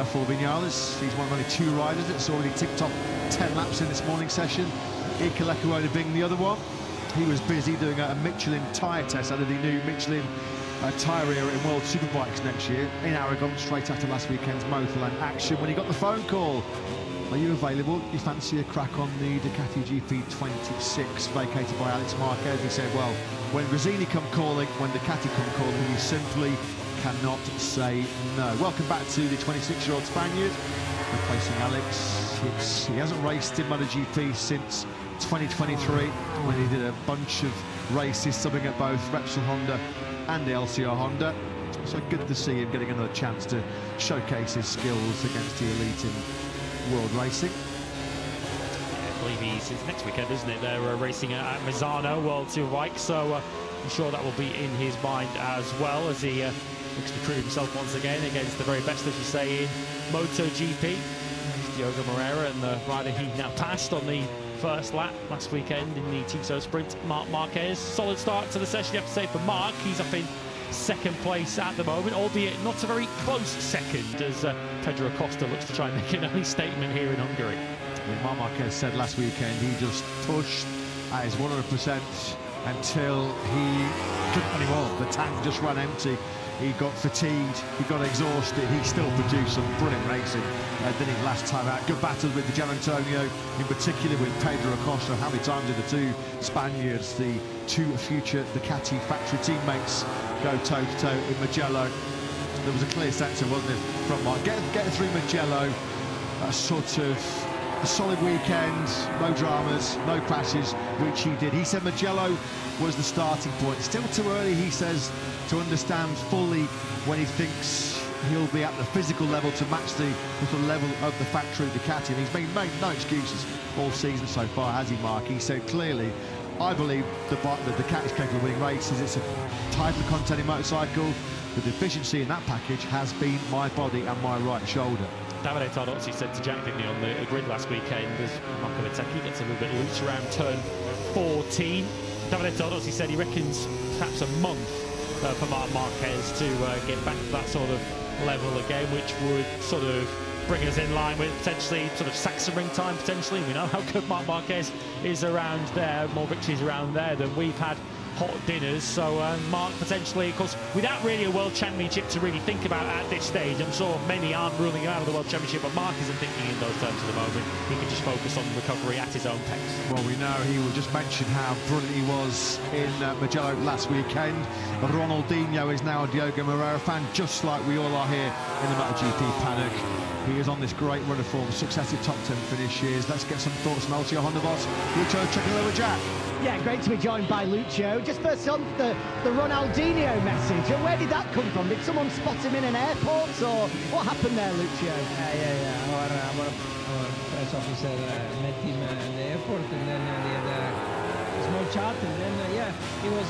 for Vinales. He's one of only 2 riders that's already ticked off 10 laps in this morning session. Iker Lecuona being the other one. He was busy doing a Michelin tyre test out of the new Michelin tyre era in World Superbikes next year in Aragon, straight after last weekend's Motorland action, when he got the phone call. Are you available? You fancy a crack on the Ducati GP26 vacated by Alex Marquez? He said, well, when Gresini come calling, when Ducati come calling, you simply cannot say no. Welcome back to the 26-year-old Spaniard, replacing Alex. He hasn't raced in MotoGP since 2023, when he did a bunch of races, subbing at both Repsol Honda and the LCR Honda. So good to see him getting another chance to showcase his skills against the elite in world racing. Yeah, I believe it's next weekend, isn't it? They're racing at Misano World Superbike, so I'm sure that will be in his mind as well, as he looks to prove himself once again against the very best, as you say, in MotoGP. Diogo Moreira, and the rider he now passed on the first lap last weekend in the Tito Sprint, Marc Marquez. Solid start to the session, you have to say, for Marc. He's up in second place at the moment, albeit not a very close second, as Pedro Acosta looks to try and make an early statement here in Hungary. Yeah, Marc Marquez said last weekend he just pushed at his 100% until he couldn't anymore. The tank just ran empty. He got fatigued, he got exhausted. He still produced some brilliant racing, didn't he, last time out? Good battles with Di Giannantonio, in particular with Pedro Acosta. How many times did the 2 Spaniards, the 2 future Ducati factory teammates, go toe-to-toe in Mugello? There was a clear sense, wasn't it, from Marc? Get through Mugello, a sort of a solid weekend, no dramas, no crashes, which he did. He said Mugello was the starting point. Still too early, he says, to understand fully when he thinks he'll be at the physical level to match the level of the factory Ducati. And he's made no excuses all season so far, has he, Marc? He said clearly, I believe the Ducati's capable of winning races. It's a type of contending motorcycle. The deficiency in that package has been my body and my right shoulder. Davide Tardozzi said to Jack Digney on the grid last weekend, as Marco Bettecchi gets a little bit loose around turn 14. Davide Tardozzi said he reckons perhaps a month for Marc Marquez to get back to that sort of level again, which would sort of bring us in line with potentially sort of Sachsenring time potentially. We know how good Marc Marquez is around there, more victories around there than we've had hot dinners. So Marc potentially, of course, without really a World Championship to really think about at this stage. I'm sure many aren't ruling him out of the World Championship, but Marc isn't thinking in those terms at the moment. He can just focus on recovery at his own pace. Well, we know he will just mention how brilliant he was in Mugello last weekend. Ronaldinho is now a Diogo Moreira fan, just like we all are here in the MotoGP paddock. He is on this great run of form, successive top 10 finishes. Let's get some thoughts from LTO Honda boss Lucio checking over Jack. Yeah, great to be joined by Lucio. Just first on the Ronaldinho message. Where did that come from? Did someone spot him in an airport, or what happened there, Lucio? Our press officer met him at the airport, and then they had a small chat, and then he was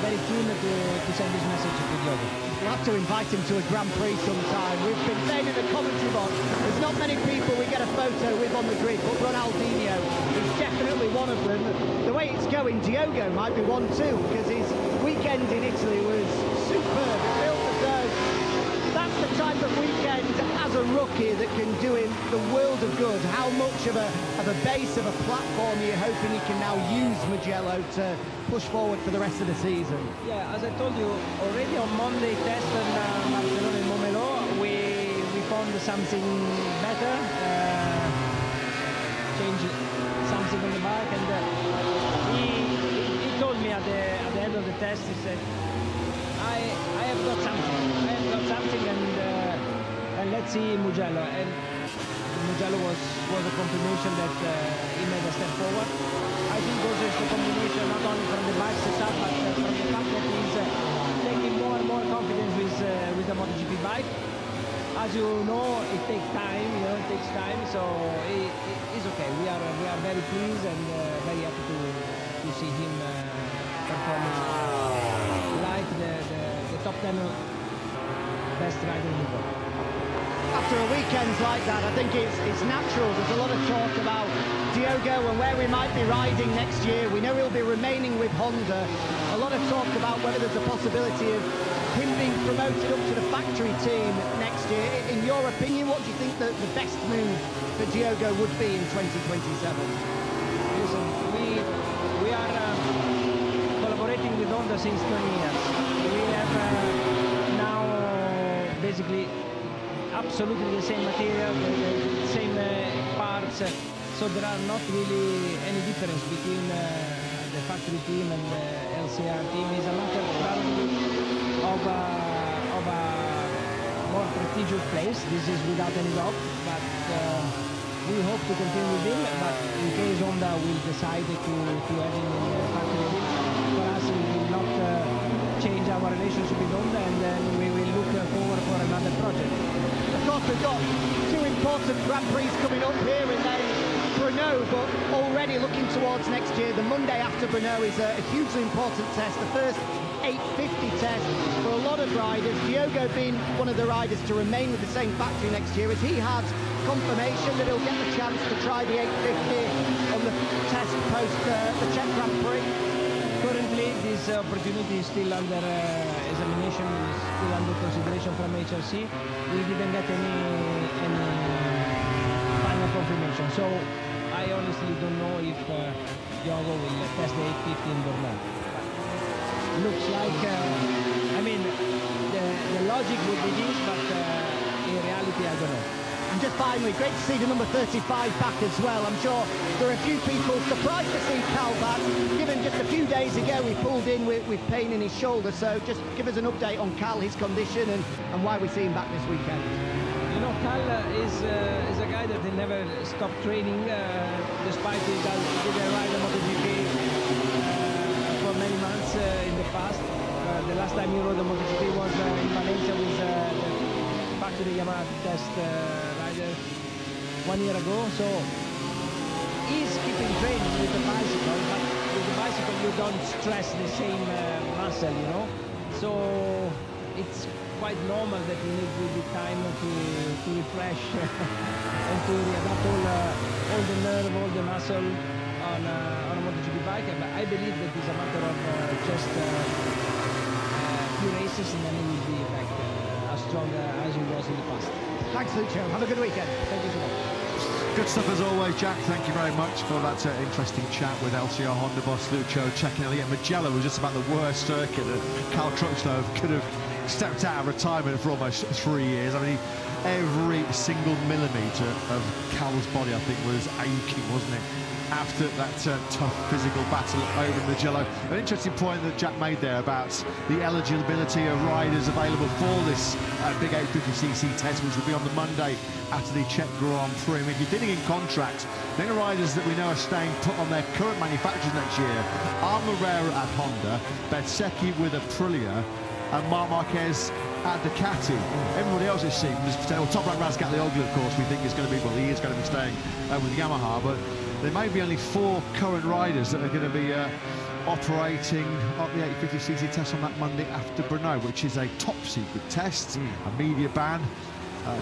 very keen to send this message to Diogo. We'll have to invite him to a Grand Prix sometime. We've been saying in the commentary box, there's not many people we get a photo with on the grid, but Ronaldinho is definitely one of them. The way it's going, Diogo might be one too, because his weekend in Italy was superb. It feels as though that's the type of weekend as a rookie that can do him the world of good. How much of a base, of a platform are you hoping he can now use Mugello to push forward for the rest of the season? Yeah, as I told you already on Monday test in Barcelona and Momelo, we found something better, change something on the bike, and he told me at the end of the test, he said, I have got something, and let's see Mugello. And Mugello was a confirmation that he made a step forward. I think also it's the combination not only from the bike setup, but from the fact that he's taking more and more confidence with the MotoGP bike. As you know, it takes time, so it's okay. We are very pleased and very happy to see him performing like the top 10 best rider in the world. After a weekend like that, I think it's natural. There's a lot of talk about Diogo and where we might be riding next year. We know he'll be remaining with Honda. A lot of talk about whether there's a possibility of him being promoted up to the factory team next year. In your opinion, what do you think the best move for Diogo would be in 2027? Listen, we are collaborating with Honda since 20 years. We have now basically absolutely the same material, the same parts, so there are not really any difference between the factory team and the LCR team. It's a matter probably of a more prestigious place. This is without any doubt, but we hope to continue with him. But in case Honda will decide to have him in the factory, for us it will not change our relationship with Honda, and then we will look forward for another project. Of course, we've got two important Grand Prix coming up here and then Brno, but already looking towards next year. The Monday after Brno is a hugely important test, the first 850 test for a lot of riders. Diogo being one of the riders to remain with the same factory next year, as he has confirmation that he'll get the chance to try the 850 on the test post the Czech Grand Prix. Currently, this opportunity is still under examination, is still under consideration from HRC. We didn't get any final confirmation, so I honestly don't know if Diogo will test the 850 in Brno. Looks like, I mean, the logic would be this, but in reality, I don't know. And just finally, great to see the number 35 back as well. I'm sure there are a few people surprised to see Cal back, given just a few days ago he pulled in with pain in his shoulder. So just give us an update on Cal, his condition, and why we see him back this weekend. You know, Cal is a guy that never stopped training, despite he didn't ride a MotoGP for many months in the past. The last time he rode a MotoGP was in Valencia with the factory Yamaha test rider 1 year ago. So he's keeping training with the bicycle, but with the bicycle you don't stress the same muscle, you know. So it's quite normal that you need a little bit time to refresh and to readapt all the nerve, all the muscle on a MotoGP bike. But I believe that it's a matter of just a few races, and then he will be back as strong as he was in the past. Thanks, Lucio. Have a good weekend. Thank you so much. Good stuff as always, Jack. Thank you very much for that interesting chat with LCR Honda boss Lucio Cecchinelli. Mugello was just about the worst circuit that Cal Crutchlow could have stepped out of retirement for almost 3 years. I mean, every single millimetre of Cal's body, I think, was aching, wasn't it? After that tough physical battle over Mugello. An interesting point that Jack made there about the eligibility of riders available for this big 850cc test, which will be on the Monday after the Czech Grand Prix. I mean, if you're dealing in contracts, then the riders that we know are staying put on their current manufacturers next year are Moreira at Honda, Bezzecchi with Aprilia, and Marc Marquez at Ducati. Everybody else, it seems, well, top rank Razgatlioglu, of course, we think is going to be, well, he is going to be staying with Yamaha, but there may be only 4 current riders that are going to be operating at the 850cc test on that Monday after Brno, which is a top secret test, a media ban.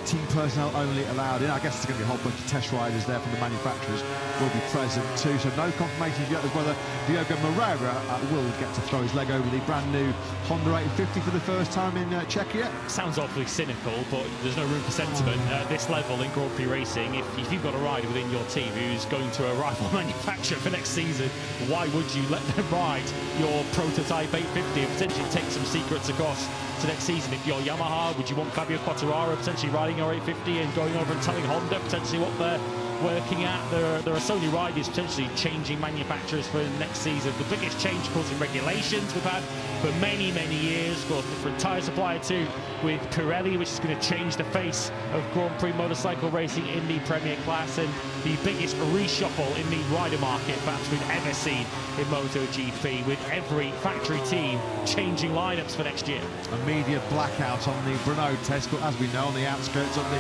Team personnel only allowed in. I guess there's going to be a whole bunch of test riders there from the manufacturers will be present too. So no confirmation yet as whether Diogo Moreira will get to throw his leg over the brand new Honda 850 for the first time in Czechia. Sounds awfully cynical, but there's no room for sentiment at this level in Grand Prix racing. If you've got a rider within your team who's going to a rival manufacturer for next season, why would you let them ride your prototype 850 and potentially take some secrets across to next season? If you're Yamaha, would you want Fabio Quartararo potentially riding your 850 and going over and telling Honda potentially what they're working at? There are so many riders potentially changing manufacturers for next season. The biggest change, of course, in regulations we've had for many, many years. Of course, different tyre supplier too with Pirelli, which is going to change the face of Grand Prix motorcycle racing in the Premier class, and the biggest reshuffle in the rider market perhaps we've ever seen in MotoGP, with every factory team changing lineups for next year. A media blackout on the Brno test, but as we know, on the outskirts of the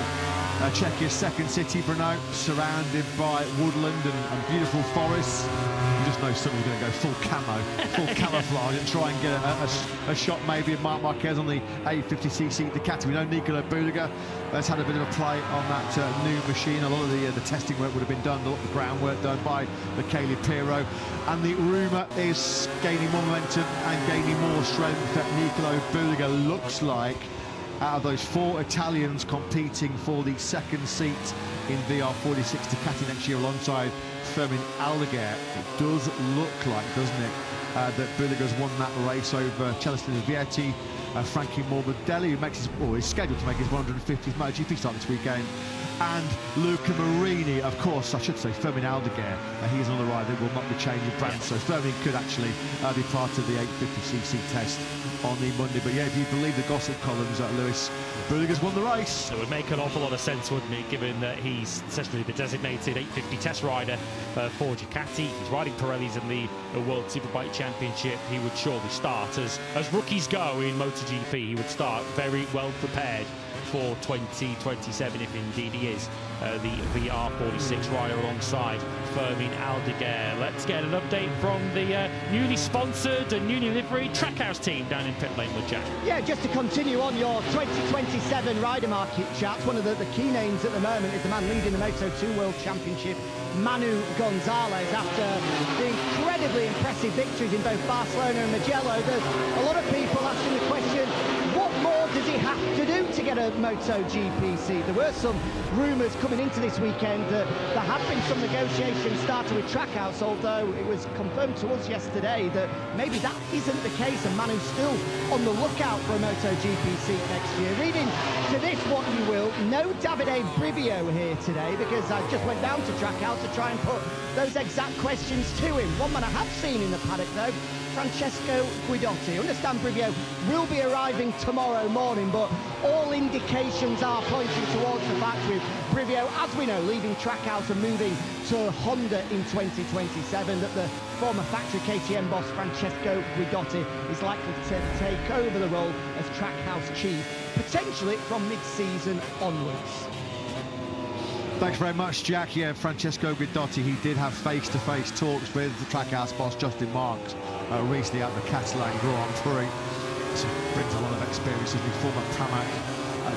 Czechia's second city, Brno, surrounded by woodland and beautiful forests. You just know someone's going to go full camo, full camouflage, and try and get a shot maybe of Marc Marquez on the 850cc Ducati. We know Nicolo Bulega has had a bit of a play on that new machine. A lot of the testing work would have been done, a lot of the groundwork done by Michele Pirro, and the rumour is gaining more momentum and gaining more strength that Nicolo Bulega looks like, out of those 4 Italians competing for the second seat in VR46 Ducati next year alongside Fermin Aldeguer, it does look like, doesn't it, that Bulega's won that race over Celestino Vietti, Frankie Morbidelli, who is scheduled to make his 150th MotoGP start this weekend, and Luca Marini, of course. I should say Fermin Aldeguer, he's another rider that will not be changing brand, so Fermin could actually be part of the 850cc test on the Monday. But yeah, if you believe the gossip columns, Lewis, Bulega's won the race. It would make an awful lot of sense, wouldn't it, given that he's essentially the designated 850 test rider for Ducati. He's riding Pirellis in the World Superbike Championship. He would surely start, as rookies go in MotoGP, he would start very well prepared for 2027, if indeed he is the VR46 rider alongside Fermin Aldeguer. Let's get an update from the newly sponsored and newly liveried Trackhouse team down in pit lane with Jack. Yeah, just to continue on your 2027 rider market chats, one of the key names at the moment is the man leading the Moto2 World Championship, Manu Gonzalez. After the incredibly impressive victories in both Barcelona and Mugello, there's a lot of people asking the question, what more does he have to do to get a MotoGP seat? There were some rumours coming into this weekend that there had been some negotiations started with Trackhouse, although it was confirmed to us yesterday that maybe that isn't the case, and Manu's still on the lookout for a MotoGP seat next year. Reading to this what you will, no Davide Brivio here today, because I just went down to Trackhouse to try and put those exact questions to him. One man I have seen in the paddock though, Francesco Guidotti. I understand Brivio will be arriving tomorrow morning, but all indications are pointing towards the fact with Brivio, as we know, leaving Trackhouse and moving to Honda in 2027, that the former factory KTM boss Francesco Guidotti is likely to take over the role as Trackhouse chief, potentially from mid-season onwards. Thanks very much, Jack. Yeah, Francesco Guidotti, he did have face-to-face talks with the Trackhouse boss Justin Marks recently at the Catalan Grand Prix. So brings a lot of experience as the former Pramac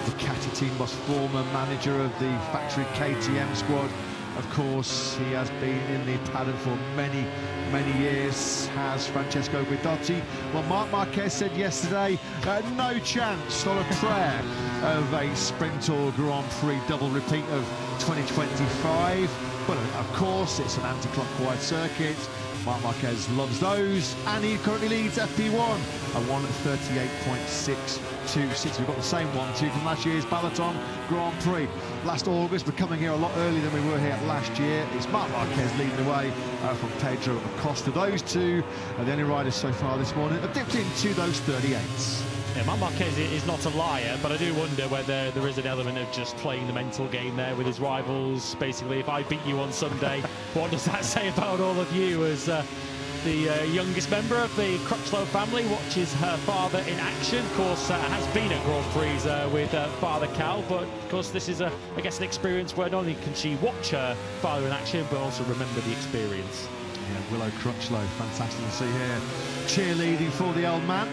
Ducati team boss, former manager of the factory KTM squad. of course, he has been in the paddock for many years, has Francesco Guidotti. Well, Marc Marquez said yesterday, no chance, not a prayer of a sprint or Grand Prix double repeat of 2025. But of course, it's an anti-clockwise circuit. Marc Marquez loves those, and he currently leads FP1, a 1:38.626. We've got the same 1-2 from last year's Balaton Grand Prix. Last August, we're coming here a lot earlier than we were here last year. It's Marc Marquez leading the way from Pedro Acosta. Those two are the only riders so far this morning have dipped into those 38s. Yeah, Marc Marquez is not a liar, but I do wonder whether there is an element of just playing the mental game there with his rivals. Basically, if I beat you on Sunday, what does that say about all of you? As the youngest member of the Crutchlow family watches her father in action. Of course, has been at Grand Prix with Father Cal, but of course this is, I guess, an experience where not only can she watch her father in action, but also remember the experience. Yeah, Willow Crutchlow, fantastic to see here. Cheerleading for the old man.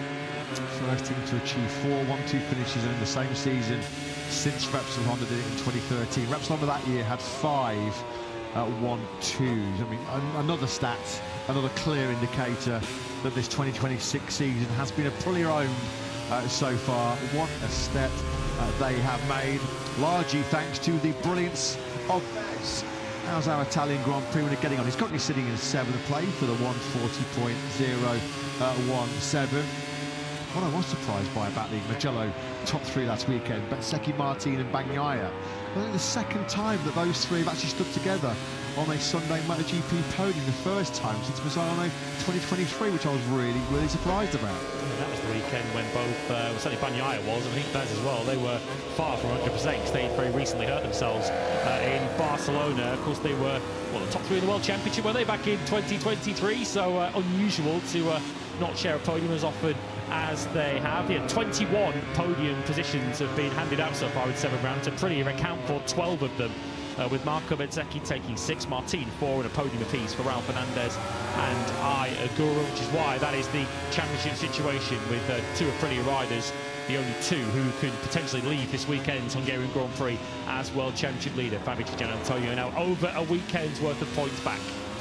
First team to achieve 4 1-2 finishes in the same season since Repsol Honda did it in 2013. Repsol Honda that year had 5 1-2s. I mean, another stat, another clear indicator that this 2026 season has been Aprilia owned so far. What a step they have made, largely thanks to the brilliance of Bez. How's our Italian Grand Prix winner getting on? He's currently sitting in 7th place with a 1:40.017. What I was surprised by about the Mugello top 3 last weekend, Bezzecchi, Martin and Bagnaia. I think the second time that those 3 have actually stood together on a Sunday MotoGP podium, the first time since Misano 2023, which I was really surprised about. Yeah, that was the weekend when both, certainly Bagnaia was, and I think Bez as well, they were far from 100% because they very recently hurt themselves in Barcelona. Of course, they were, well, the top 3 in the World Championship, were they, back in 2023, so unusual to not share a podium as often as they have. Yeah, 21 podium positions have been handed out so far in 7 rounds. Aprilia account for 12 of them, with Marco Bezzecchi taking 6, Martin 4, and a podium apiece for Raul Fernandez and Agura, which is why that is the championship situation with 2 Aprilia riders, the only 2 who could potentially leave this weekend's Hungarian Grand Prix as World Championship leader. Fabian Antonio now over a weekend's worth of points back.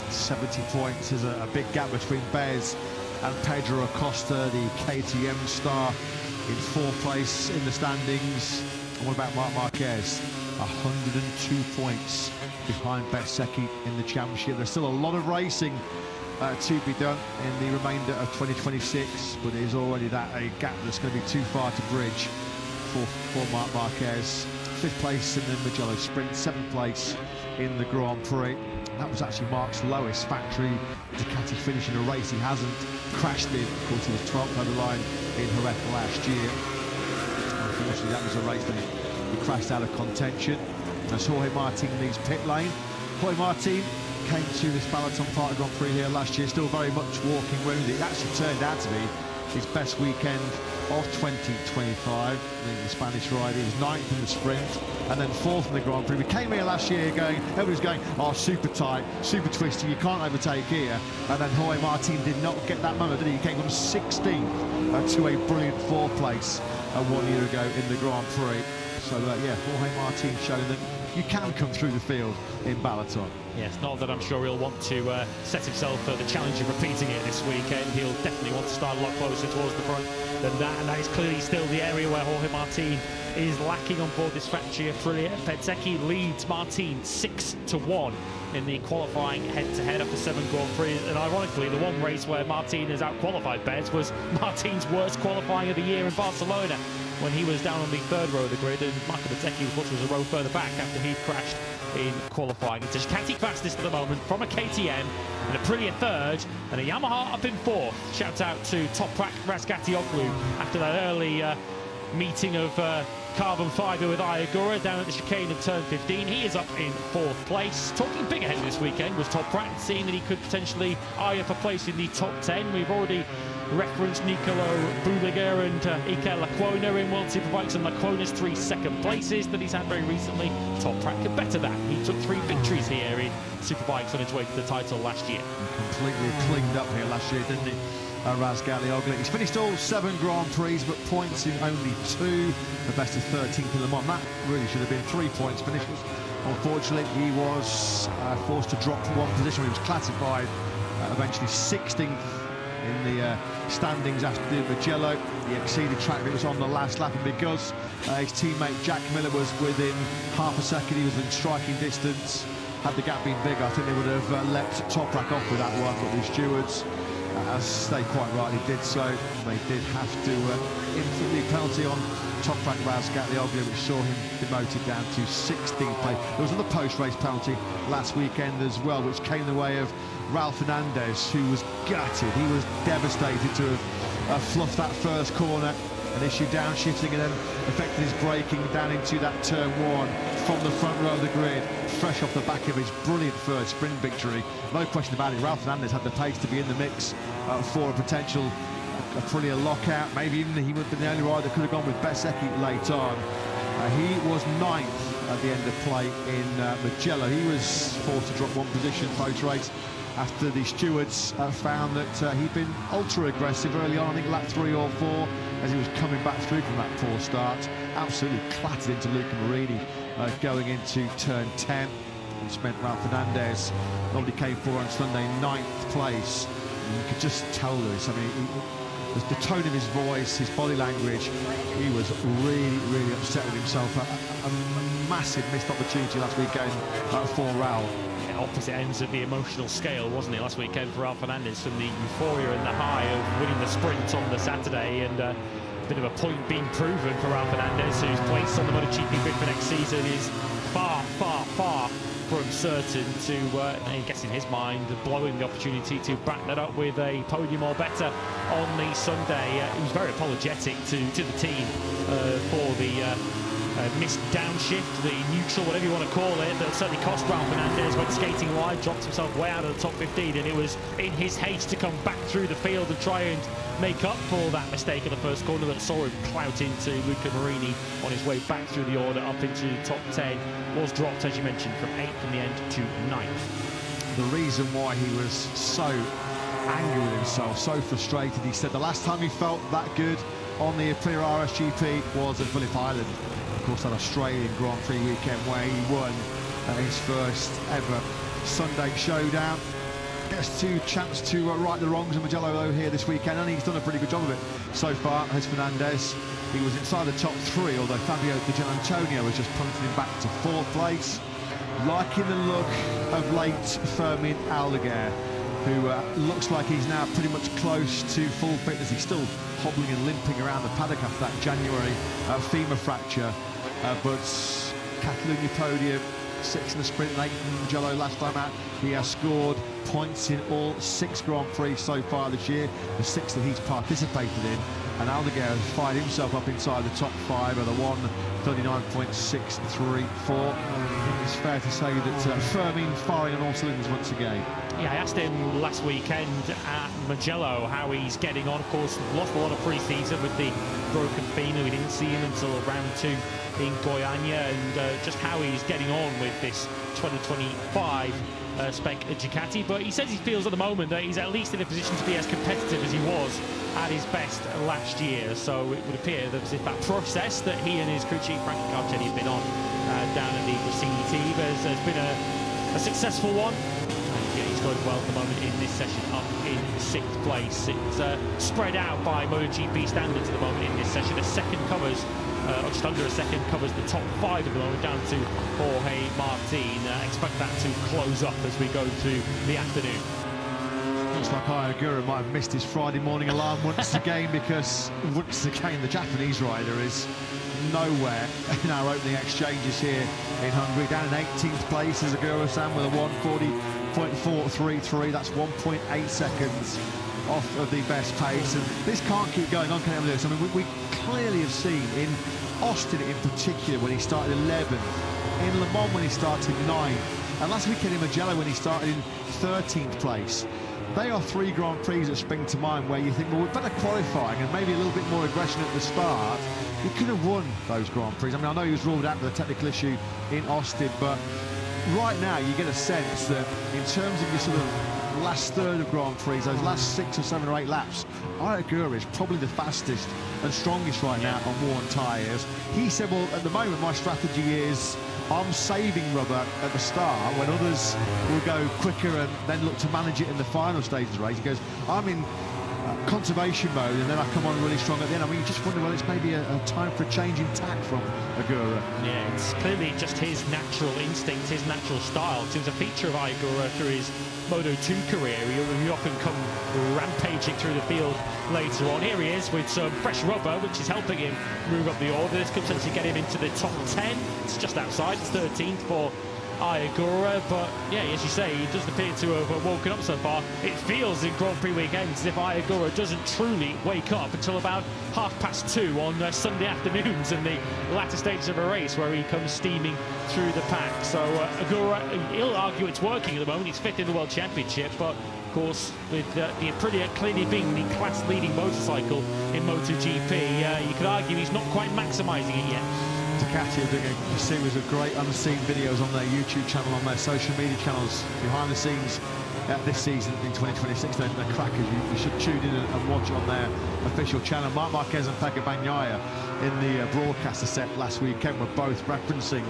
70 points is a big gap between Bez and Pedro Acosta, the KTM star, in 4th place in the standings. And what about Marc Marquez? 102 points behind Bezzecchi in the championship. There's still a lot of racing to be done in the remainder of 2026, but there's already a gap that's going to be too far to bridge for Marc Marquez. 5th place in the Mugello Sprint, 7th place in the Grand Prix. That was actually Marc's lowest factory Ducati finish in a race he hasn't crashed in. Of course, he was 12th over the line in Jerez last year. Unfortunately, that was a race that he crashed out of contention. As Jorge Martin leaves pit lane. Jorge Martin came to this Balaton Park Grand Prix here last year, still very much walking wounded. It actually turned out to be his best weekend of 2025. The Spanish rider, he was 9th in the sprint and then 4th in the Grand Prix. We came here last year everybody's going, oh, super tight, super twisty, you can't overtake here. And then Jorge Martin did not get that moment, did he? He came from 16th to a brilliant 4th place 1 year ago in the Grand Prix. So yeah, Jorge Martin showing that you can come through the field in Balaton. Yes, not that I'm sure he'll want to set himself the challenge of repeating it this weekend. He'll definitely want to start a lot closer towards the front than that, and that is clearly still the area where Jorge Martin is lacking on board this factory Aprilia. Bezzecchi leads Martin 6-1 in the qualifying head-to-head after 7 Grand Prix, and ironically, the one race where Martin has out-qualified Bez was Martin's worst qualifying of the year in Barcelona, when he was down on the 3rd row of the grid, and Marco Bezzecchi was a row further back after he crashed in qualifying. It's a Ducati fastest at the moment from a KTM, and Aprilia 3rd, and a Yamaha up in 4th. Shout out to Toprak Razgatioglu after that early meeting of carbon fibre with Ayagura down at the chicane of turn 15. He is up in 4th place. Talking big ahead this weekend was Toprak, seeing that he could potentially eye up a place in the top 10. We've already referenced Nicolo Buliger and Iker Lecuona in World Superbikes, and Lecuona's 3 2nd places that he's had very recently. Toprak could better that. He took 3 victories here in Superbikes on his way to the title last year. Completely cleaned up here last year, didn't he? Razgalioglu. He's finished all 7 Grand Prix, but points in only 2. The best of 13th in Le Mans. That really should have been 3 points finishes Unfortunately, he was forced to drop one position. He was classified eventually 16th in the standings after the Mugello. He exceeded track limits on the last lap, and because his teammate Jack Miller was within half a second, he was in striking distance. Had the gap been bigger, I think they would have let Toprak off with that one, but the stewards, as they quite rightly did so, they did have to inflict the penalty on Toprak Razgatlioglu, which saw him demoted down to 16th place. There was another post-race penalty last weekend as well, which came the way of Ralph Fernandez, who was gutted. He was devastated to have fluffed that first corner and issued downshifting, and then affected his braking down into that turn one from the front row of the grid, fresh off the back of his brilliant first sprint victory. No question about it, Ralph Fernandez had the pace to be in the mix for a potential probably a lockout. Maybe even he would have been the only rider that could have gone with Bezzecchi late on. He was 9th at the end of play in Mugello. He was forced to drop one position post-race after the stewards found that he'd been ultra-aggressive early on, I think lap 3 or 4, as he was coming back through from that poor start. Absolutely clattered into Luca Marini going into turn 10, which meant Ralph Fernandez only came for on Sunday 9th place. And you could just tell this, I mean, the tone of his voice, his body language, he was really, really upset with himself. A massive missed opportunity last weekend for Ralph. Opposite ends of the emotional scale, wasn't it, last weekend for Ralph Fernandez, from the euphoria and the high of winning the sprint on the Saturday, and a bit of a point being proven for Ralph Fernandez, whose place on the MotoGP grid for next season is far, far, far from certain, to, I guess in his mind, blowing the opportunity to back that up with a podium or better on the Sunday. He was very apologetic to the team for the missed downshift, the neutral, whatever you want to call it, that certainly cost Ralph Fernandez. Went skating wide, dropped himself way out of the top 15, and it was in his haste to come back through the field and try and make up for that mistake in the first corner that saw him clout into Luca Marini on his way back through the order up into the top 10. Was dropped, as you mentioned, from 8th in the end to 9th. The reason why he was so angry with himself, so frustrated, he said the last time he felt that good on the Prix RSGP was at Phillip Island. Of course, that Australian Grand Prix weekend where he won his first ever Sunday showdown. Gets to chance to right the wrongs of Mugello though here this weekend, and he's done a pretty good job of it so far. As Fernandez, he was inside the top 3, although Fabio Di Gianantonio was just punting him back to 4th place. Liking the look of late Fermin Aldeguer, who looks like he's now pretty much close to full fitness. He's still hobbling and limping around the paddock after that January femur fracture, but Catalunya podium, 6th in the sprint, 8th in Mugello last time out. He has scored points in all 6 Grand Prix so far this year, the 6 that he's participated in, and Aldeguer has fired himself up inside the top 5 of the 1:39.634. I think it's fair to say that Fermin firing on all cylinders once again. Yeah, I asked him last weekend at Mugello how he's getting on. Of course, lost a lot of pre-season with the broken femur. We didn't see him until round 2 in Goiânia, and just how he's getting on with this 2025 spec Ducati. But he says he feels at the moment that he's at least in a position to be as competitive as he was at his best last year. So it would appear that that process that he and his crew chief Frankie Carcetti have been on down at the Brasini team has been a successful one. And yeah, he's going well at the moment in this session, up in 6th place. It's spread out by MotoGP standards at the moment in this session. A second covers, or just under a second, covers the top 5 at the moment, down to Jorge Martin. Expect that to close up as we go through the afternoon. Looks like Ayagura might have missed his Friday morning alarm once again, because once again the Japanese rider is nowhere in our opening exchanges here in Hungary. Down in 18th place is Agura-san with a 1:40.433. That's 1.8 seconds off of the best pace, and this can't keep going on, can it, Lewis? I mean, we clearly have seen in Austin in particular when he started 11th, in Le Mans when he started 9th, and last weekend in Mugello when he started in 13th place. They are 3 Grand Prix that spring to mind where you think, well, with better qualifying and maybe a little bit more aggression at the start, he could have won those Grand Prix. I mean, I know he was ruled out with a technical issue in Austin, but right now you get a sense that in terms of your sort of last third of Grand Prix, those last 6 or 7 or 8 laps, Ayagura is probably the fastest and strongest right now on worn tyres. He said, well, at the moment my strategy is I'm saving rubber at the start when others will go quicker and then look to manage it in the final stage of the race. He goes, I'm in conservation mode, and then I come on really strong at the end. I mean, you just wonder whether it's maybe a time for a change in tack from Agura. Yeah, it's clearly just his natural instinct, his natural style. It was a feature of Agura through his Moto2 career. He often come rampaging through the field later on. Here he is with some fresh rubber, which is helping him move up the order. This could potentially get him into the top 10. It's just outside. It's 13th for Agura, but yeah, as you say, he doesn't appear to have woken up so far. It feels in Grand Prix weekends as if Agura doesn't truly wake up until about 2:30 on Sunday afternoons in the latter stages of a race, where he comes steaming through the pack. So Agura, he'll argue it's working at the moment. He's 5th in the World Championship, but of course, with the Aprilia clearly being the class-leading motorcycle in MotoGP, you could argue he's not quite maximising it yet. Ducati are doing a series of great unseen videos on their YouTube channel, on their social media channels, behind the scenes this season in 2026. They're crackers. You should tune in and watch it on their official channel. Marc Marquez and Pecco Bagnaia in the broadcaster set last weekend were both referencing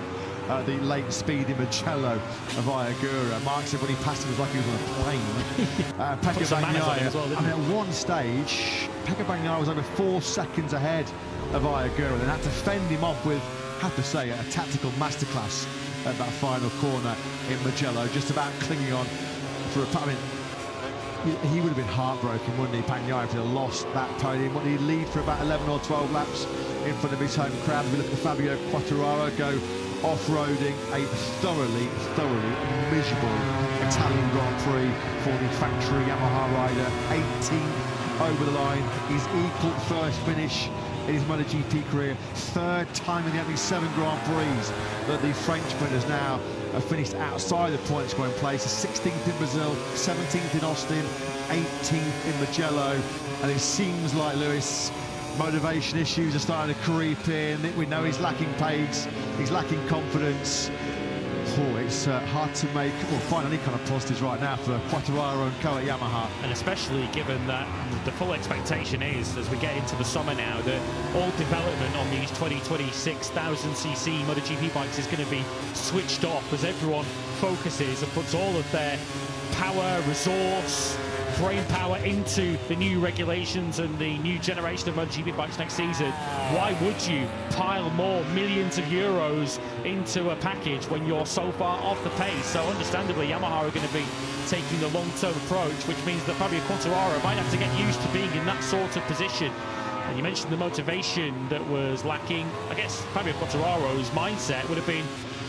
the late speed in Mugello of Agura. Mark said when he passed him, it was like he was on a plane. Pecco Bagnaia, well, I mean, at one stage, Pecco Bagnaia was over 4 seconds ahead of Agura, and had to fend him off with, have to say, a tactical masterclass at that final corner in Mugello, just about clinging on for a... I mean, he would have been heartbroken, wouldn't he, Bagnaia, if he'd have lost that podium. But he'd lead for about 11 or 12 laps in front of his home crowd. We look at Fabio Quartararo go off-roading a thoroughly miserable Italian Grand Prix for the factory Yamaha rider. 18th over the line, his equal first finish in his MotoGP career, 3rd time in the only 7 Grand Prix that the Frenchman has now finished outside the point scoring place. 16th in Brazil, 17th in Austin, 18th in Mugello, and it seems like, Lewis, motivation issues are starting to creep in. We know he's lacking pace, he's lacking confidence. Oh, it's hard to make or find any kind of positives right now for Quartararo and co at Yamaha. And especially given that the full expectation is, as we get into the summer now, that all development on these 2026 1000cc MotoGP bikes is going to be switched off as everyone focuses and puts all of their power, resource, brain power into the new regulations and the new generation of MotoGP bikes next season. Why would you pile more millions of euros into a package when you're so far off the pace? So understandably, Yamaha are going to be taking the long-term approach, which means that Fabio Quartararo might have to get used to being in that sort of position. And you mentioned the motivation that was lacking. I guess Fabio Quartararo's mindset would have been,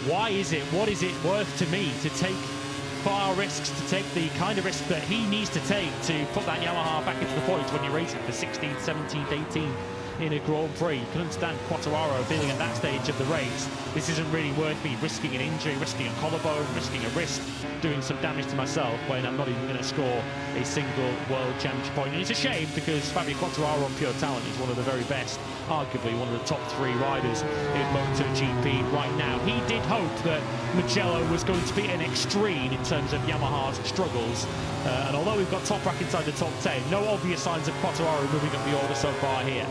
what is it worth to me to take far risks, to take the kind of risk that he needs to take to put that Yamaha back into the points when you're racing for 16th, 17th, 18th in a Grand Prix. You can understand Quartararo feeling at that stage of the race, this isn't really worth me risking an injury, risking a collarbone, risking a wrist, doing some damage to myself when I'm not even going to score a single World Championship point. And it's a shame, because Fabio Quartararo on pure talent is one of the very best, arguably one of the top 3 riders in MotoGP right now. He did hope that Mugello was going to be an extreme in terms of Yamaha's struggles, and although we've got Toprak inside the top 10, no obvious signs of Quartararo moving up the order so far here.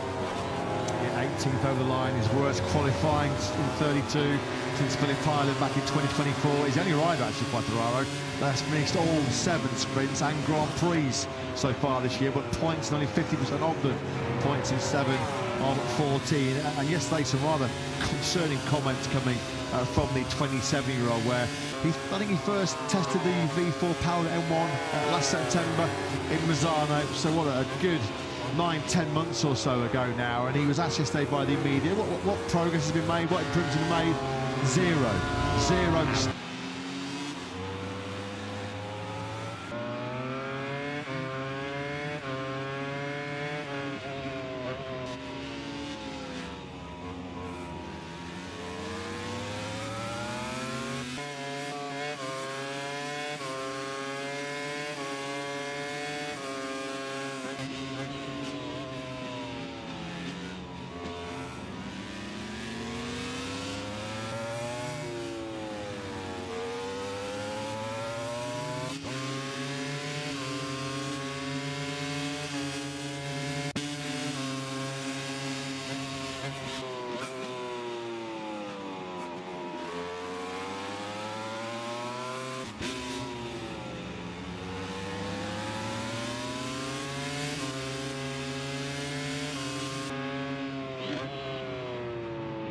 18th over the line, his worst qualifying in 32 since Philip Island back in 2024. He's the only rider, actually, Quartararo, that's finished all 7 sprints and Grand Prix so far this year, but points in only 50% of them. Points in 7 of 14. And yesterday, some rather concerning comments coming from the 27-year-old, where I think he first tested the V4 powered M1 last September in Misano. So what a good 9-10 months or so ago now, and he was asked yesterday by the media what progress has been made, what improvements have been made. Zero.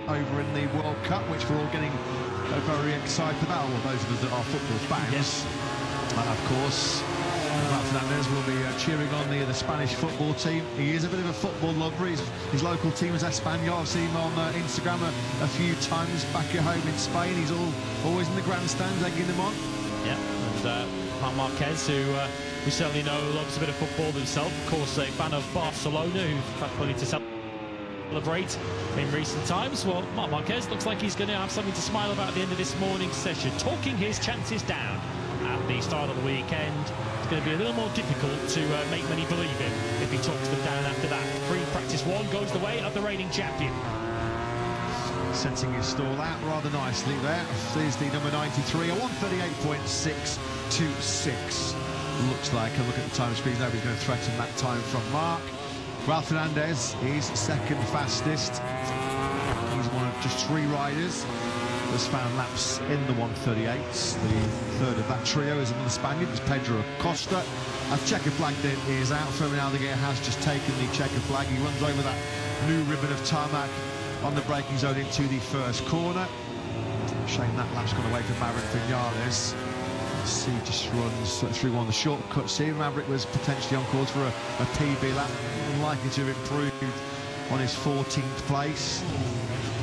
over in the World Cup, which we're all getting very excited about. Well, those of us that are football fans, Yes. Of course. Rafa Fernandez will be cheering on the Spanish football team. He is a bit of a football lover. His local team is Espanyol. I've seen him on Instagram a few times back at home in Spain. He's always in the grandstands egging them on. Yeah, and Marc Marquez, who we certainly know loves a bit of football himself. Of course, a fan of Barcelona, who've had plenty to celebrate in recent times. Well, Marc Marquez looks like he's going to have something to smile about at the end of this morning's session, talking his chances down at the start of the weekend. It's going to be a little more difficult to make many believe him if he talks them down after that. Free practice one goes the way of the reigning champion. Setting his stall out rather nicely there. There's the number 93, a 138.626. Looks like, a look at the time screen, nobody's going to threaten that time from Marc. Rafa Fernandez is second fastest. He's one of just 3 riders that's found laps in the 138s. The third of that trio is another Spaniard, it's Pedro Acosta. A checker flag then is out. Fermin Aldeguer has just taken the checker flag. He runs over that new ribbon of tarmac on the braking zone into the first corner. Shame that lap's gone away from Maverick Vinales. He just runs through one of the shortcuts here. Maverick was potentially on course for a PB lap, unlikely to have improved on his 14th place.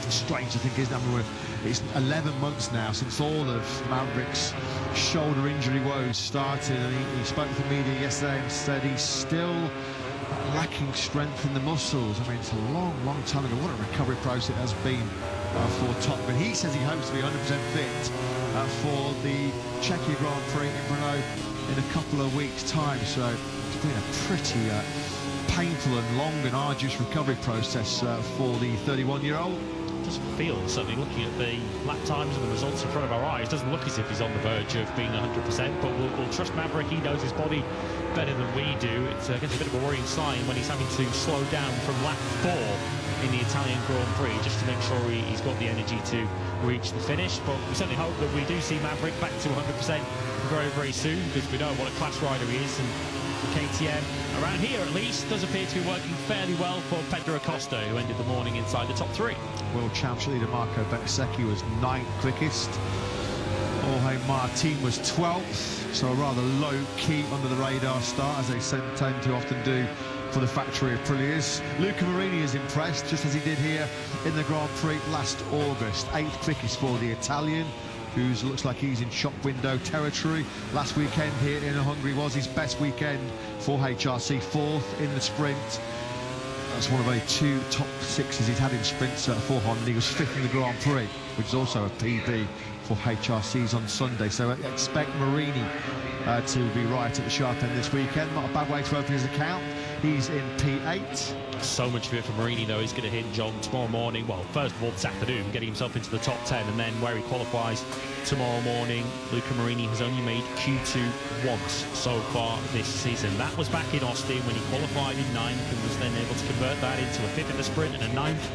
Strange to think, isn't it? It's 11 months now since all of Maverick's shoulder injury woes started, and he spoke to the media yesterday and said he's still lacking strength in the muscles. I mean, it's a long time ago. What a recovery process it has been for Top. But he says he hopes to be 100% fit for the Czechia Grand Prix in Brno in a couple of weeks' time. So it's been a pretty painful and long and arduous recovery process for the 31-year-old. Doesn't feel, certainly looking at the lap times and the results in front of our eyes, doesn't look as if he's on the verge of being 100%, but we'll trust Maverick. He knows his body better than we do. It's I guess a bit of a worrying sign when he's having to slow down from lap 4 in the Italian Grand Prix just to make sure he's got the energy to reach the finish. But we certainly hope that we do see Maverick back to 100% very soon, because we know what a class rider he is, and KTM around here at least does appear to be working fairly well for Pedro Acosta, who ended the morning inside the top 3. World Championship leader Marco Bezzecchi was 9th quickest. Jorge Martin was 12th, so a rather low-key under-the-radar start, as they tend to often do for the factory of Prix. Luca Marini is impressed, just as he did here in the Grand Prix last August. 8th quickest for the Italian, who looks like he's in shop window territory. Last weekend here in Hungary was his best weekend for HRC, 4th in the sprint. That's one of only 2 top 6s he's had in sprints for Honda. He was 5th in the Grand Prix, which is also a PB for HRCs on Sunday. So expect Marini to be right at the sharp end this weekend. Not a bad way to open his account. He's in P8. So much of it for Marini, though, is going to hinge on tomorrow morning. Well, first of all, this afternoon, getting himself into the top 10, and then where he qualifies tomorrow morning. Luca Marini has only made Q2 once so far this season. That was back in Austin when he qualified in 9th and was then able to convert that into a 5th in the sprint and a 9th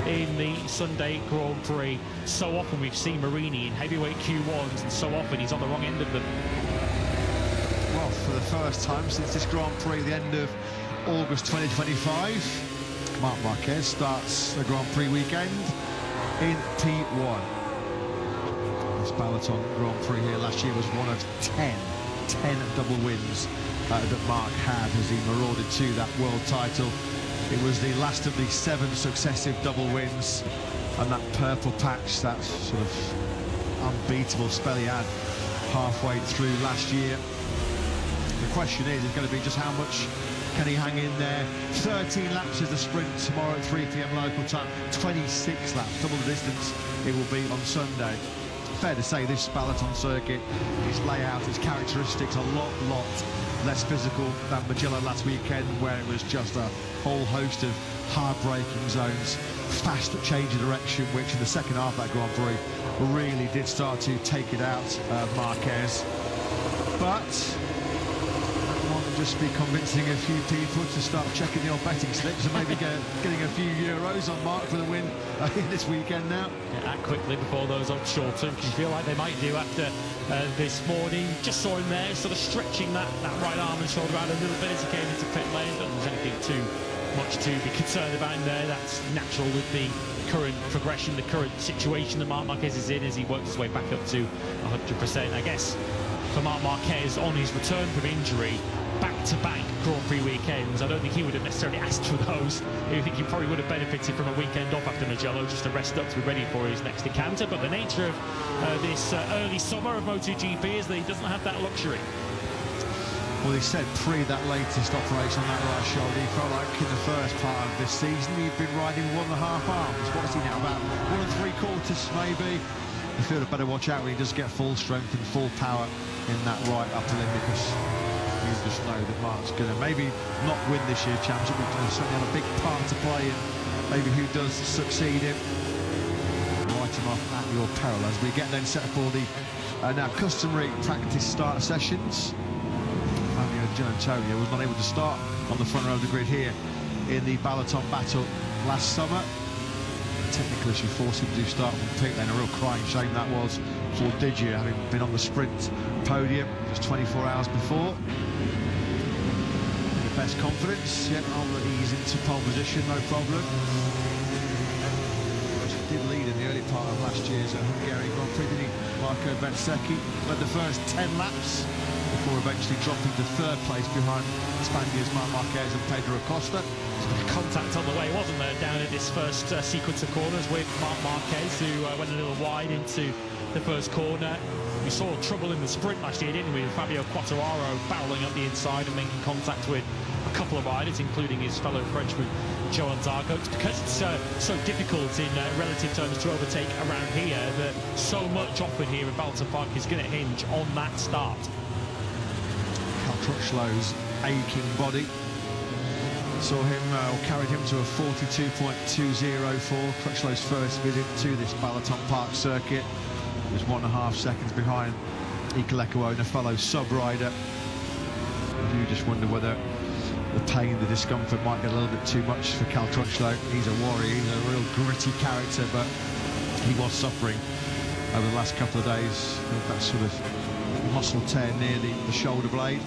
in the Sunday Grand Prix. So often we've seen Marini in heavyweight Q1s, and so often he's on the wrong end of them. Well, for the first time since this Grand Prix, the end of August 2025, Marc Marquez starts the Grand Prix weekend in P1. This Balaton Grand Prix here last year was one of 10 double wins that Marc had as he marauded to that world title. It was the last of the 7 successive double wins, and that purple patch, that sort of unbeatable spell he had halfway through last year. The question is going to be just how much can he hang in there. 13 laps is the sprint tomorrow at 3 p.m. local time. 26 laps, double the distance it will be on Sunday. Fair to say this Balaton circuit, its layout, its characteristics, a lot less physical than Mugello last weekend, where it was just a whole host of hard braking zones, fast change of direction, which in the second half of that Grand Prix really did start to take it out Marquez. But just be convincing a few people to start checking the old betting slips and maybe getting a few euros on Marc for the win this weekend now. Act quickly before those odds shorten, because you feel like they might do after this morning. Just saw him there, sort of stretching that right arm and shoulder out a little bit as he came into pit lane. Don't think there's anything too much to be concerned about in there. That's natural with the current progression, the current situation that Marc Marquez is in as he works his way back up to 100%. I guess for Marc Marquez, on his return from injury, back-to-back Grand Prix weekends, I don't think he would have necessarily asked for those. I think he probably would have benefited from a weekend off after Mugello, just to rest up to be ready for his next encounter. But the nature of this early summer of MotoGP is that he doesn't have that luxury. Well, he said pre that latest operation on that right shoulder, he felt like in the first part of this season he'd been riding 1.5 arms. What is he now, about 1 3/4 maybe? I feel I'd better watch out when he does get full strength and full power in that right upper limb, because you just know that Mark's going to maybe not win this year's championship, but certainly have a big part to play in maybe who does succeed him. Write him off at your peril as we get then set for the now customary practice starter sessions. Gian Antonio was not able to start on the front row of the grid here in the Balaton battle last summer. Technical issue forced him to start from pit lane. A real crying shame that was for Didier, having been on the sprint podium just 24 hours before. In the best confidence, yet he's into pole position, no problem. He did lead in the early part of last year's Hungary Grand Prix, didn't he? Marco Bezzecchi led the first 10 laps before eventually dropping to third place behind Spaniards Marc Marquez and Pedro Acosta. There's a bit of contact on the way, wasn't there, down at this first sequence of corners with Marc Marquez, who went a little wide into the first corner. We saw trouble in the sprint last year, didn't we, with Fabio Quartararo barreling up the inside and making contact with a couple of riders, including his fellow Frenchman Johan Zarco. It's because it's so difficult in relative terms to overtake around here that so much often here in Balaton Park is going to hinge on that start. Crutchlow's aching body saw him, or carried him to a 42.204. Crutchlow's first visit to this Balaton Park circuit was 1.5 seconds behind Iker Lecuona, fellow sub-rider. You just wonder whether the pain, the discomfort might get a little bit too much for Cal Crutchlow. He's a warrior, he's a real gritty character, but he was suffering over the last couple of days with that sort of muscle tear near the shoulder blade.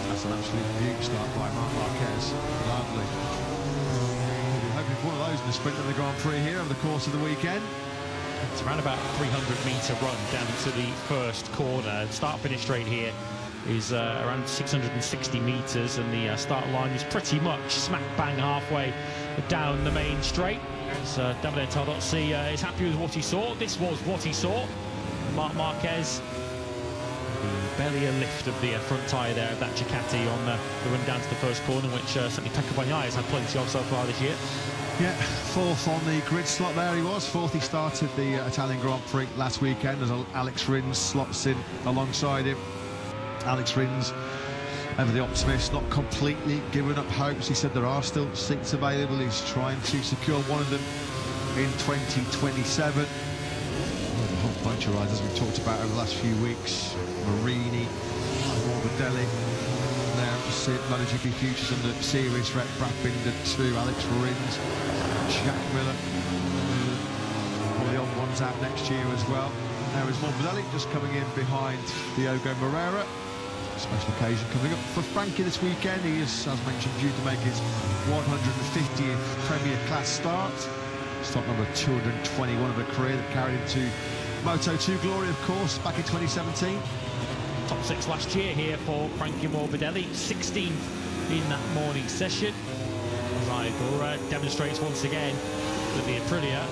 That's an absolute beaut start by Marc Marquez. Lovely. We're hoping for one of those in the sprint of the Grand Prix here over the course of the weekend. It's around about a 300-metre run down to the first corner. Start-finish straight here is around 660 metres, and the start line is pretty much smack bang halfway down the main straight. So Davide Tardozzi is happy with what he saw. This was what he saw. Marc Marquez, barely a lift of the front tyre there of that Ducati on the run down to the first corner, which certainly Pecco Bagnaia has had plenty of so far this year. Yeah, fourth on the grid slot there he was. Fourth, he started the Italian Grand Prix last weekend as Alex Rins slots in alongside him. Alex Rins, ever the optimist, not completely given up hopes. He said there are still seats available. He's trying to secure one of them in 2027. A whole bunch of riders we've talked about over the last few weeks. Marini, Morbidelli, there MotoGP Futures and the Series Rep, Brad Binder 2, Alex Rins, Jack Miller, all the old ones out next year as well. There is Morbidelli just coming in behind Diogo Moreira. Special occasion coming up for Frankie this weekend. He is, as mentioned, due to make his 150th Premier Class start. Start number 221 of a career that carried him to Moto2 glory, of course, back in 2017. Top 6 last year here for Frankie Morbidelli, 16th in that morning session. Raikkonen demonstrates once again that the Aprilia,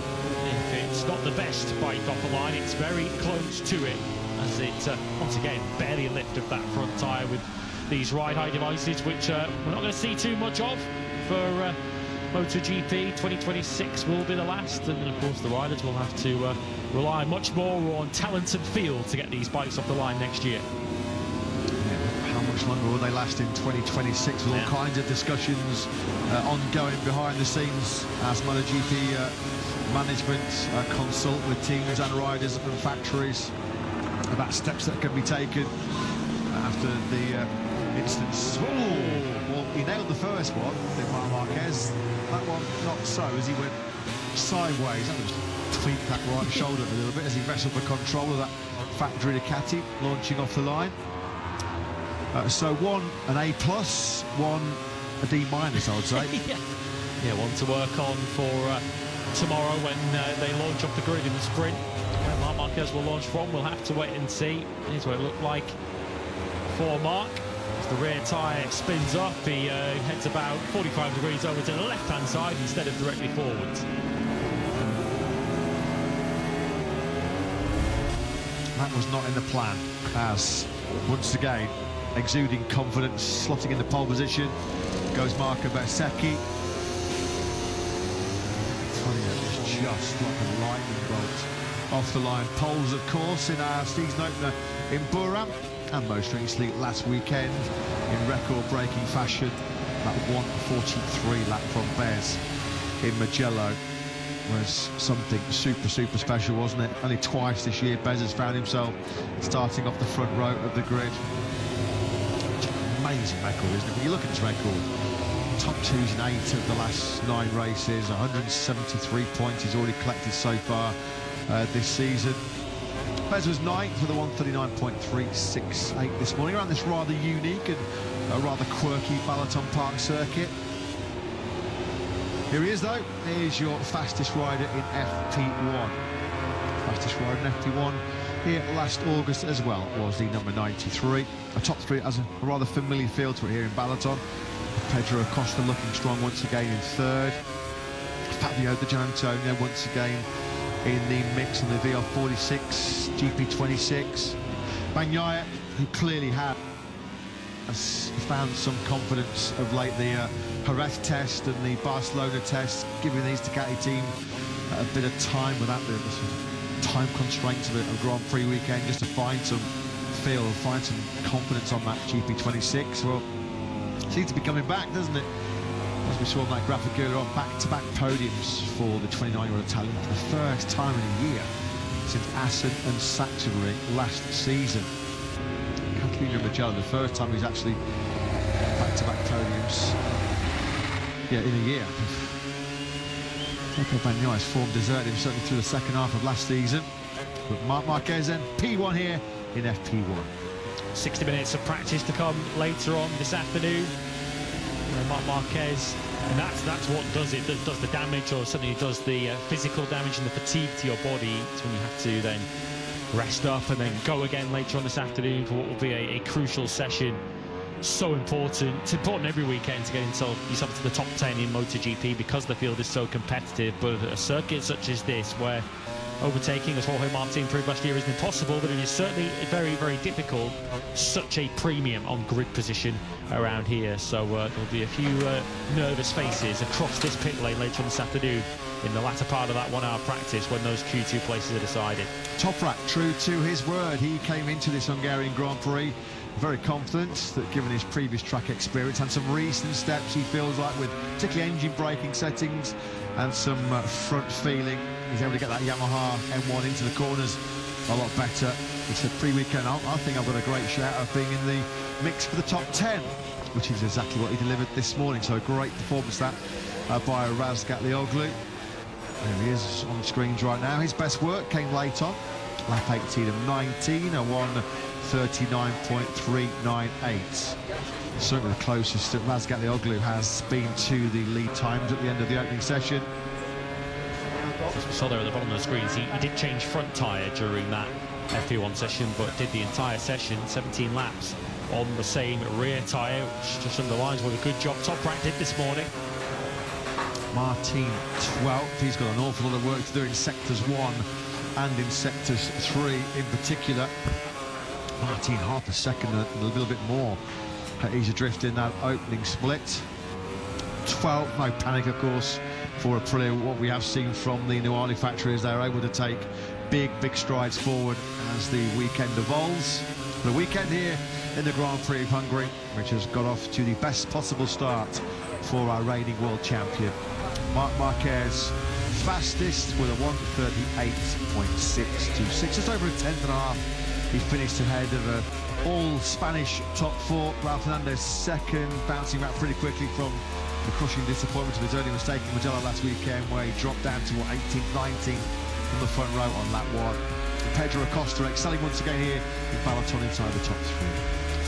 if it's not the best bike off the line, it's very close to it, as it once again barely a lift of that front tyre with these ride high devices, which we're not going to see too much of for MotoGP. 2026 will be the last, and then of course the riders will have to rely much more on talent and feel to get these bikes off the line next year. How much longer will they last in 2026 with all kinds of discussions ongoing behind the scenes as MotoGP management consult with teams and riders and factories about steps that can be taken after the instance. Well, he nailed the first one, did Marc Marquez. That one not so, as he went sideways. That was tweaked that right shoulder a little bit as he wrestled for control of that factory Ducati launching off the line. So one an A+, one a D-, I would say. Yeah, one to work on for tomorrow when they launch off the grid in the sprint. Where Marc Marquez will launch from, we'll have to wait and see. Here's what it looked like for Marc. As the rear tyre spins up, he heads about 45 degrees over to the left-hand side instead of directly forwards. That was not in the plan, as once again, exuding confidence, slotting in the pole position, goes Marco Bezzecchi. Just like a lightning bolt off the line. Poles, of course, in our season opener in Buram, and most recently last weekend in record-breaking fashion, that 1:43 lap from Bez in Mugello was something super special, wasn't it? Only twice this year Bez has found himself starting off the front row of the grid. Amazing record, isn't it? When you look at his record, top 2s in 8 of the last 9 races, 173 points he's already collected so far this season. Bez was 9th with a 139.368 this morning, around this rather unique and rather quirky Balaton Park circuit. Here he is, though. Here's your fastest rider in FP1. Fastest rider in FP1 here last August as well was the number 93. A top 3 has a rather familiar feel to it here in Balaton. Pedro Acosta looking strong once again in 3rd. Fabio Di Giannantonio once again in the mix in the VR46 GP26. Bagnaia, who clearly has found some confidence of late, the Jerez test and the Barcelona test, giving these Ducati team a bit of time without the time constraints of a Grand Prix weekend, just to find some feel, find some confidence on that GP26. Well, seems to be coming back, doesn't it? As we saw in that graphic earlier on, back-to-back podiums for the 29-year-old Italian for the first time in a year since Assen and Sachsenring last season. Catalina Mugello, the first time he's actually back-to-back podiums, in a year. Pecco Bagnaia's form deserted him certainly through the second half of last season. But Marc Marquez then, P1 here in FP1. 60 minutes of practice to come later on this afternoon. Marc Marquez, and that's what does it. Does the damage, or certainly does the physical damage and the fatigue to your body. It's when you have to then rest up and then go again later on this afternoon for what will be a crucial session. So important. It's important every weekend to get yourself to the top 10 in MotoGP because the field is so competitive. But a circuit such as this, where overtaking, as Jorge Martin proved last year, isn't impossible, but it is certainly very difficult. Such a premium on grid position around here. So there'll be a few nervous faces across this pit lane later on this afternoon in the latter part of that 1 hour practice when those Q2 places are decided. Toprak, true to his word, he came into this Hungarian Grand Prix very confident that, given his previous track experience and some recent steps, he feels like, with particularly engine braking settings and some front feeling, he's able to get that Yamaha M1 into the corners a lot better. He said pre-weekend, I think I've got a great shout of being in the mix for the top 10, which is exactly what he delivered this morning. So a great performance that by Razgat Lioglu. There he is on the screens right now. His best work came late on, lap 18 of 19, a 1:39.398. Certainly the closest that Razgat Lioglu has been to the lead times at the end of the opening session. As we saw there at the bottom of the screens, he did change front tyre during that FP1 session, but did the entire session, 17 laps, on the same rear tyre, which just underlines what a good job Toprak did this morning. Martin 12th, he's got an awful lot of work to do in sectors 1 and in sectors 3 in particular. Martin half a second and a little bit more. He's adrift in that opening split. 12th, no panic of course for Aprilia. What we have seen from the Nuali factory is they're able to take big strides forward as the weekend evolves. The weekend here in the Grand Prix of Hungary, which has got off to the best possible start for our reigning world champion. Marc Marquez, fastest with a 1:38.626, just over a tenth and a half. He finished ahead of a all-Spanish top 4. Ralph Fernandez second, bouncing back pretty quickly from the crushing disappointment of his early mistake in Mugello last weekend, where he dropped down to 18th, 19th from the front row on lap 1. Pedro Acosta excelling once again here in Balaton inside the top 3.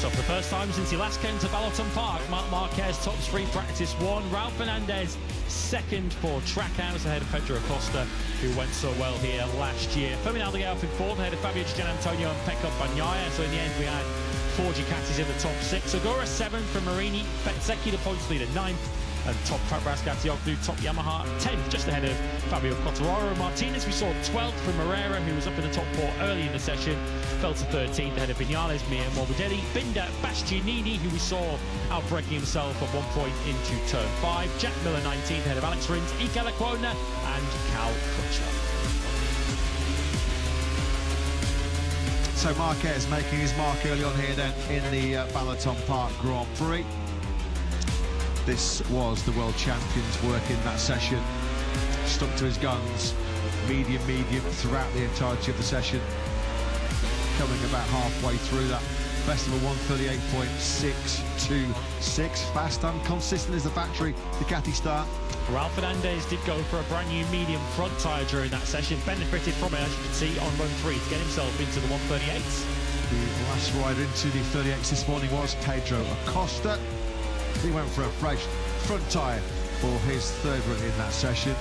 So for the first time since he last came to Balaton Park, Marc Marquez tops free practice 1. Ralph Fernandez second for Trackhouse ahead of Pedro Acosta, who went so well here last year. Fermin Aldeguer in 4th ahead of Fabio Gian Antonio and Pecco Bagnaia. So in the end we had 4 Ducatis in the top 6. Agora 7th from Marini, Bezzecchi the points leader 9th, and top Rascatioglu, top Yamaha 10th, just ahead of Fabio Quartararo. Martinez we saw 12th from Herrera, who was up in the top 4 early in the session, fell to 13th ahead of Viñales, Mir Morbidelli, Binder, Bastianini, who we saw outbreaking himself at one point into turn 5, Jack Miller 19th ahead of Alex Rins, Ike Lecuona and Cal Crutchlow. So Marquez making his mark early on here then in the Balaton Park Grand Prix. This was the world champions work in that session. Stuck to his guns, medium throughout the entirety of the session. Coming about halfway through that best of a 138.626. Fast and consistent as the factory Ducati start. Ralph Fernandez did go for a brand new medium front tyre during that session, benefited from it, as you can see, on run 3 to get himself into the 138s. The last rider into the 38s this morning was Pedro Acosta. He went for a fresh front tyre for his 3rd run in that session.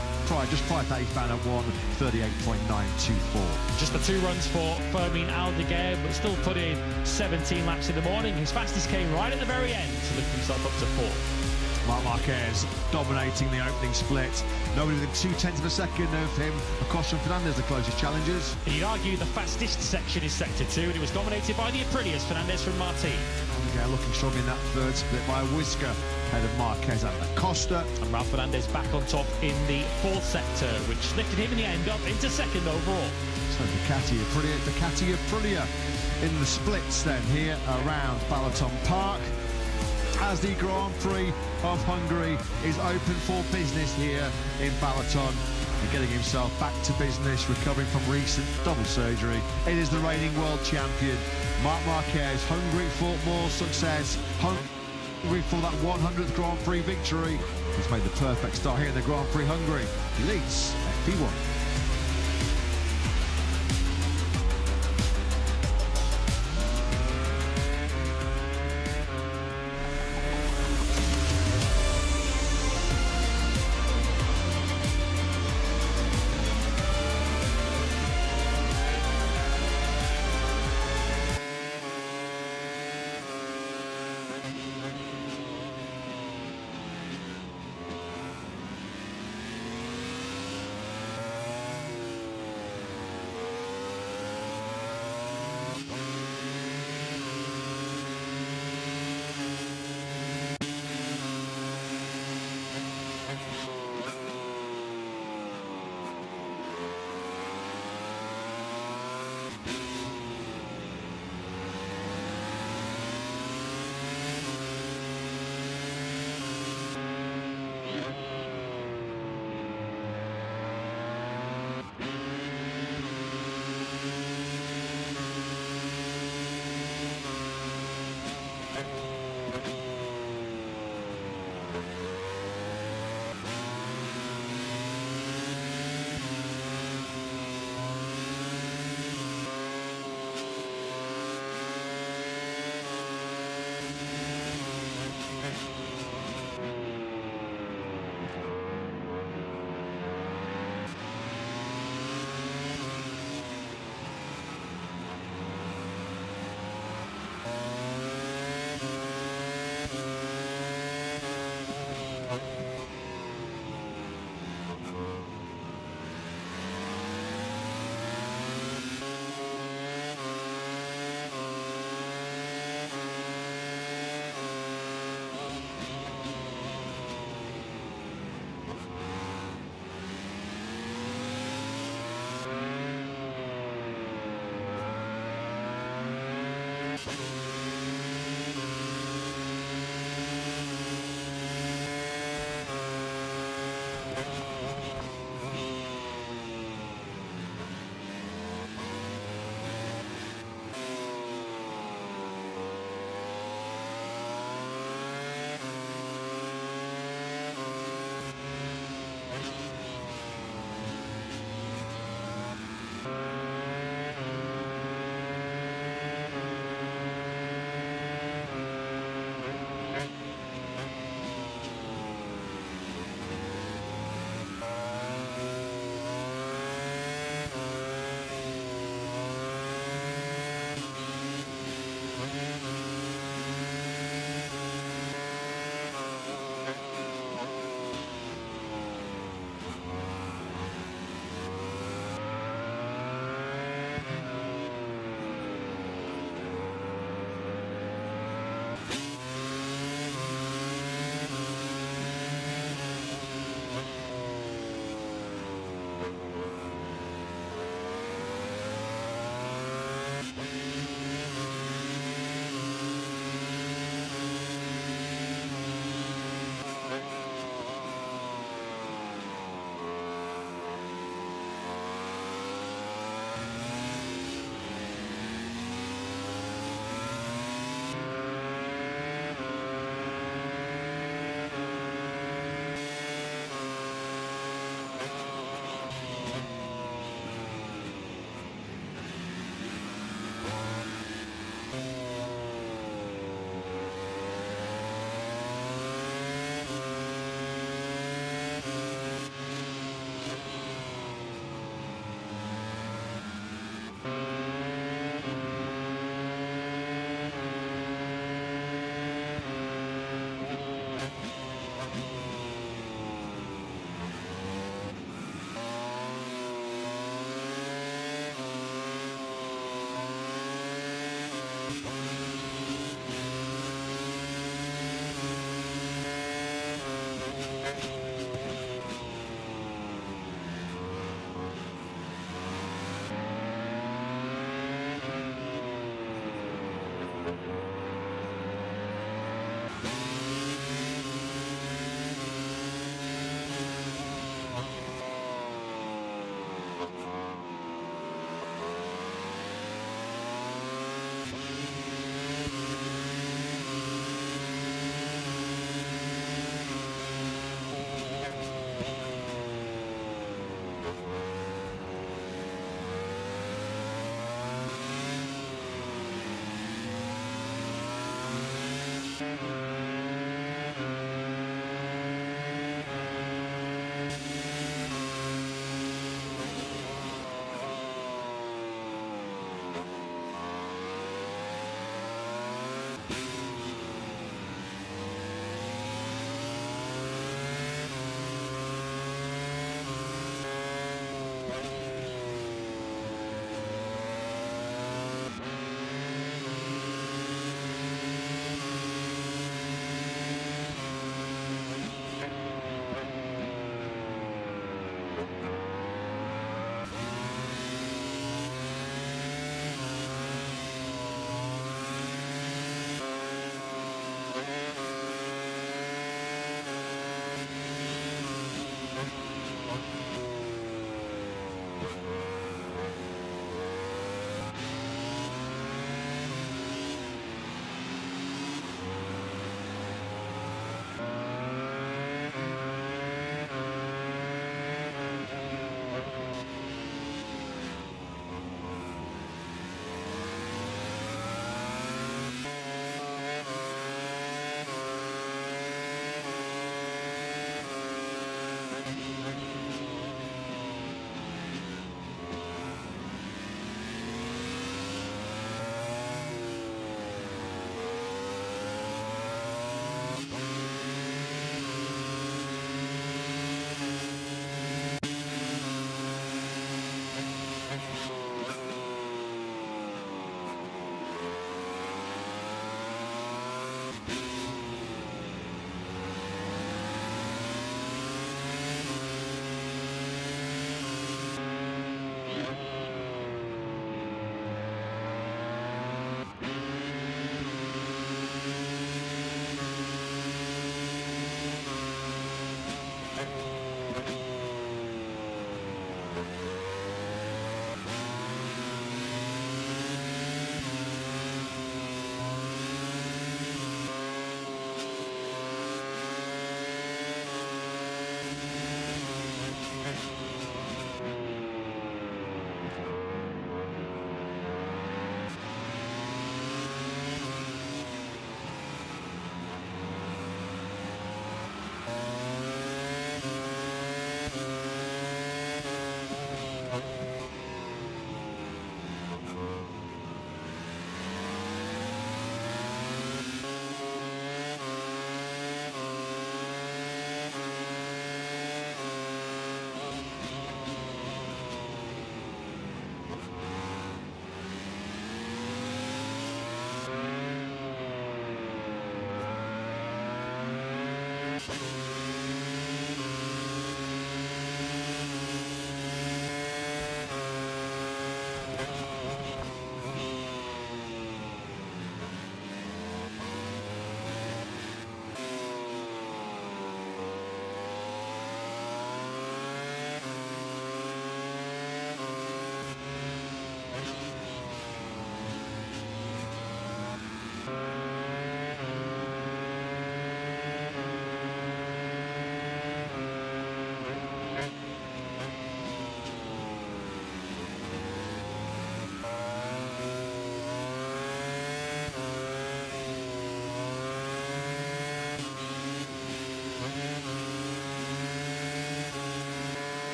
Just prior to that, he found at 138.924. Just the 2 runs for Fermin Aldeguer, but still put in 17 laps in the morning. His fastest came right at the very end to lift himself up to 4th. Marc Marquez dominating the opening split. Nobody within 0.2 of a second of him. Acosta and Fernandez the closest challengers. And you'd argue the fastest section is sector 2, and it was dominated by the Aprilias, Fernandez from Martin. Yeah, looking strong in that 3rd split by a whisker ahead of Marquez and Acosta. And Ralph Fernandez back on top in the 4th sector, which lifted him in the end up into 2nd overall. So Ducati Aprilia in the splits then here around Balaton Park, as the Grand Prix of Hungary is open for business here in Balaton. And getting himself back to business, recovering from recent double surgery. It is the reigning world champion, Marc Marquez, hungry for more success, hungry for that 100th Grand Prix victory. He's made the perfect start here in the Grand Prix Hungary. He leads FP1.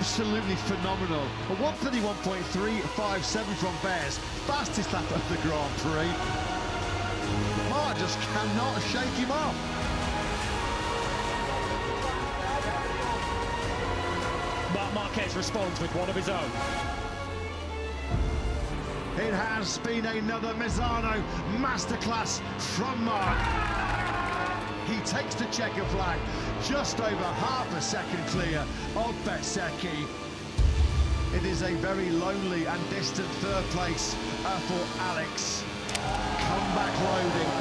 absolutely phenomenal. A 1:31.357 from Bears, fastest lap of the Grand Prix. Mark just cannot shake him off. Marc Marquez responds with one of his own. It has been another Misano masterclass from Mark. He takes the checker flag, just over half a second clear of Bezzecchi. It is a very lonely and distant third place for Alex. Comeback loading.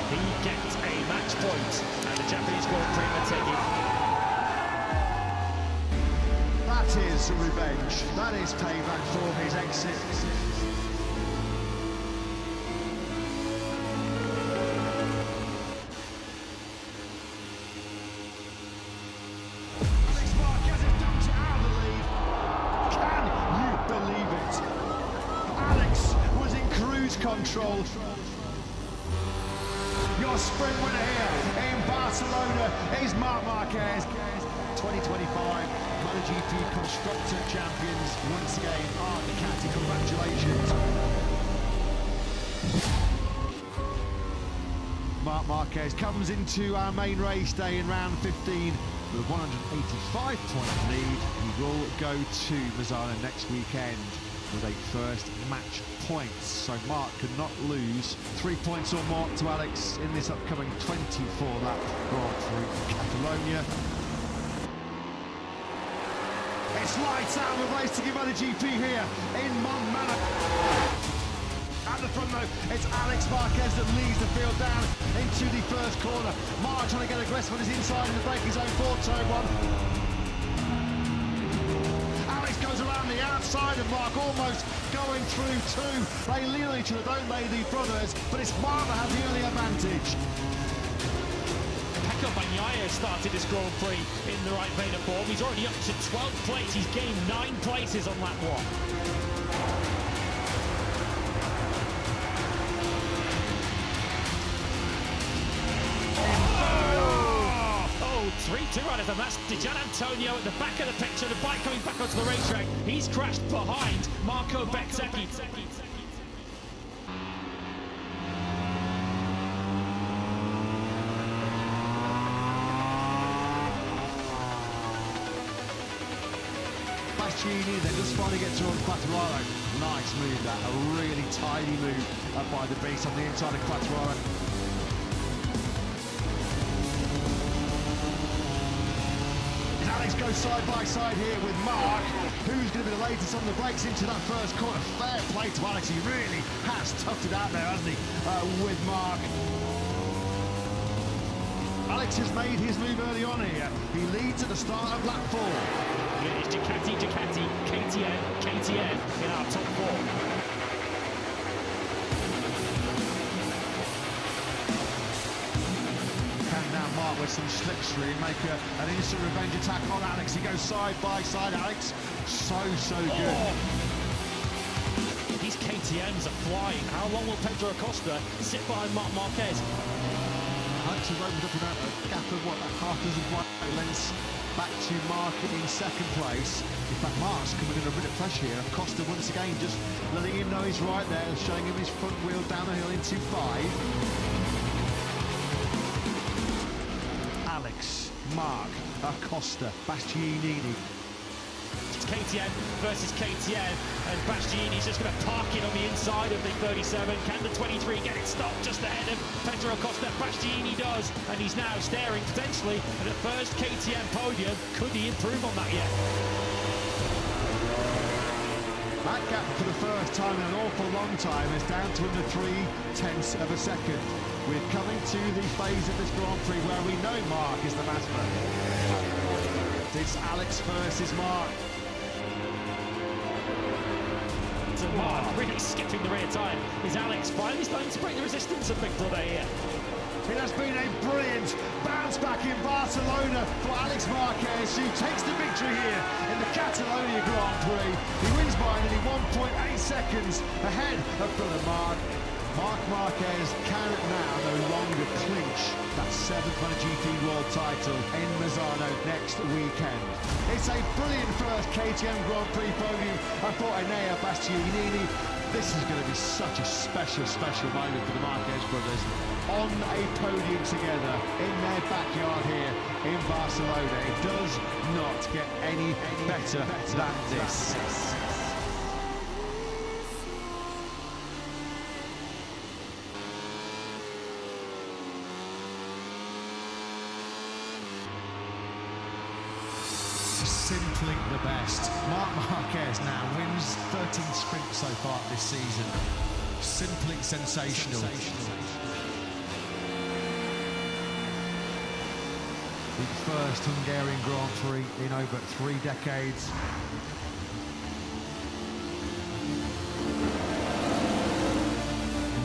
He gets a match point, and the Japanese Grand Prix are taking. That is revenge. That is payback for his exit. Alex Marquez has dumped it out of the lead. Can you believe it? Alex was in cruise control. Your sprint winner here in Barcelona is Marc Marquez. 2025 MotoGP Constructor Champions once again are Ducati. Congratulations. Marc Marquez comes into our main race day in round 15 with a 185-point lead. He will go to Misano next weekend with a first match points. So Mark could not lose 3 points or more to Alex in this upcoming 24-lap Grand Prix Catalonia. It's lights out of the race to give MotoGP here in Montmano. At the front though, it's Alex Marquez that leads the field down into the first corner. Mark trying to get aggressive on his inside in the braking zone for turn one. Alex goes around the outside and Mark almost going through two. They lean on each other, don't they, the brothers? But it's Mark that has the early advantage. Bagnaia started this Grand Prix in the right vein of form. He's already up to 12th place. He's gained 9 places on lap 1. Oh, 3-2 riders, and that's Gian Antonio at the back of the picture. The bike coming back onto the racetrack. He's crashed behind Marco Bezzecchi. They're just trying to get to Quattararo. Nice move that, a really tidy move by the beast on the inside of Quattararo. Alex goes side by side here with Mark, who's going to be the latest on the brakes into that first corner. Fair play to Alex, he really has toughed it out there, hasn't he, with Mark. Alex has made his move early on here. He leads at the start of lap 4. It is Ducati, KTM in our top 4. Can now Mark with some slipstream make an instant revenge attack on Alex. He goes side by side, Alex. So good. Oh. These KTMs are flying. How long will Pedro Acosta sit behind Marc Marquez? Alex has opened up about a gap of what, about half dozen bike lengths back to Mark in second place. In fact, Mark's coming in a bit of pressure here. Acosta once again just letting him know he's right there, showing him his front wheel down the hill into 5. Alex, Mark, Acosta, Bastianini. It's KTM versus KTM, and Bastianini's just going to park it on the inside of the 37. Can the 23 get it stopped just ahead of Pedro Acosta? Bastianini does, and he's now staring potentially at the first KTM podium. Could he improve on that yet? That gap for the first time in an awful long time is down to under 0.3 of a second. We're coming to the phase of this Grand Prix where we know Mark is the master. It's Alex versus Mark. Mark really skipping the rear tyre. Is Alex finally starting to break the resistance of Big Brother here? It has been a brilliant bounce back in Barcelona for Alex Marquez, who takes the victory here in the Catalonia Grand Prix. He wins by nearly 1.8 seconds ahead of brother Mark. Marc Marquez can now no longer clinch that 7th MotoGP World title in Misano next weekend. It's a brilliant first KTM Grand Prix podium. I thought Enea Bastianini, this is going to be such a special moment for the Marquez brothers. On a podium together in their backyard here in Barcelona. It does not get any better than this. Simply the best. Marc Marquez now wins 13 sprints so far this season. Simply sensational. The first Hungarian Grand Prix in over 3 decades.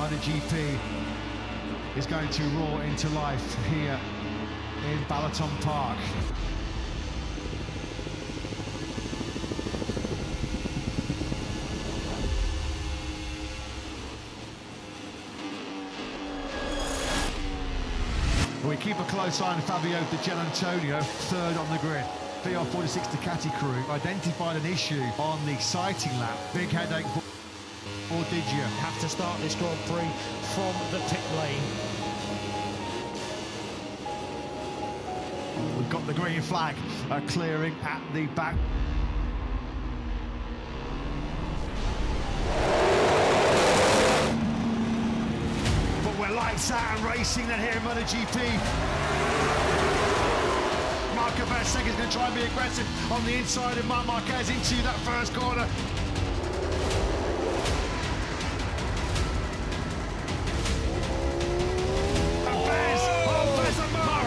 MotoGP is going to roar into life here in Balaton Park. We keep a close eye on Fabio Di Gianantonio, third on the grid. VR46 Ducati crew identified an issue on the sighting lap. Big headache for, or did you? Have to start this Grand Prix from the pit lane. We've got the green flag clearing at the back. Lights out and racing then here in MotoGP. Marco Bezzecchi is going to try and be aggressive on the inside of Marc Marquez into that first corner. Bez and Marc.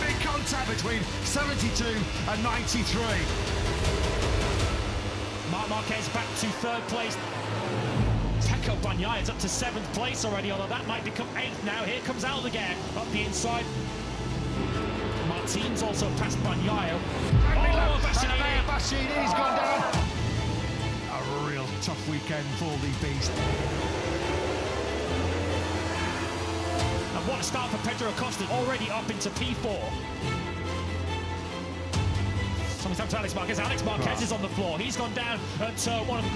Big contact between 72 and 93. Marc Marquez back to 3rd place. Pecco Bagnaia is up to 7th place already, although that might become 8th now. Here comes Aldeguer up the inside. Martin's also past Bagnaia. Oh, Bastianini's gone down. A real tough weekend for the beast. And what a start for Pedro Acosta, already up into P4. Something's up to Alex Marquez. Alex Marquez is on the floor. He's gone down at one of...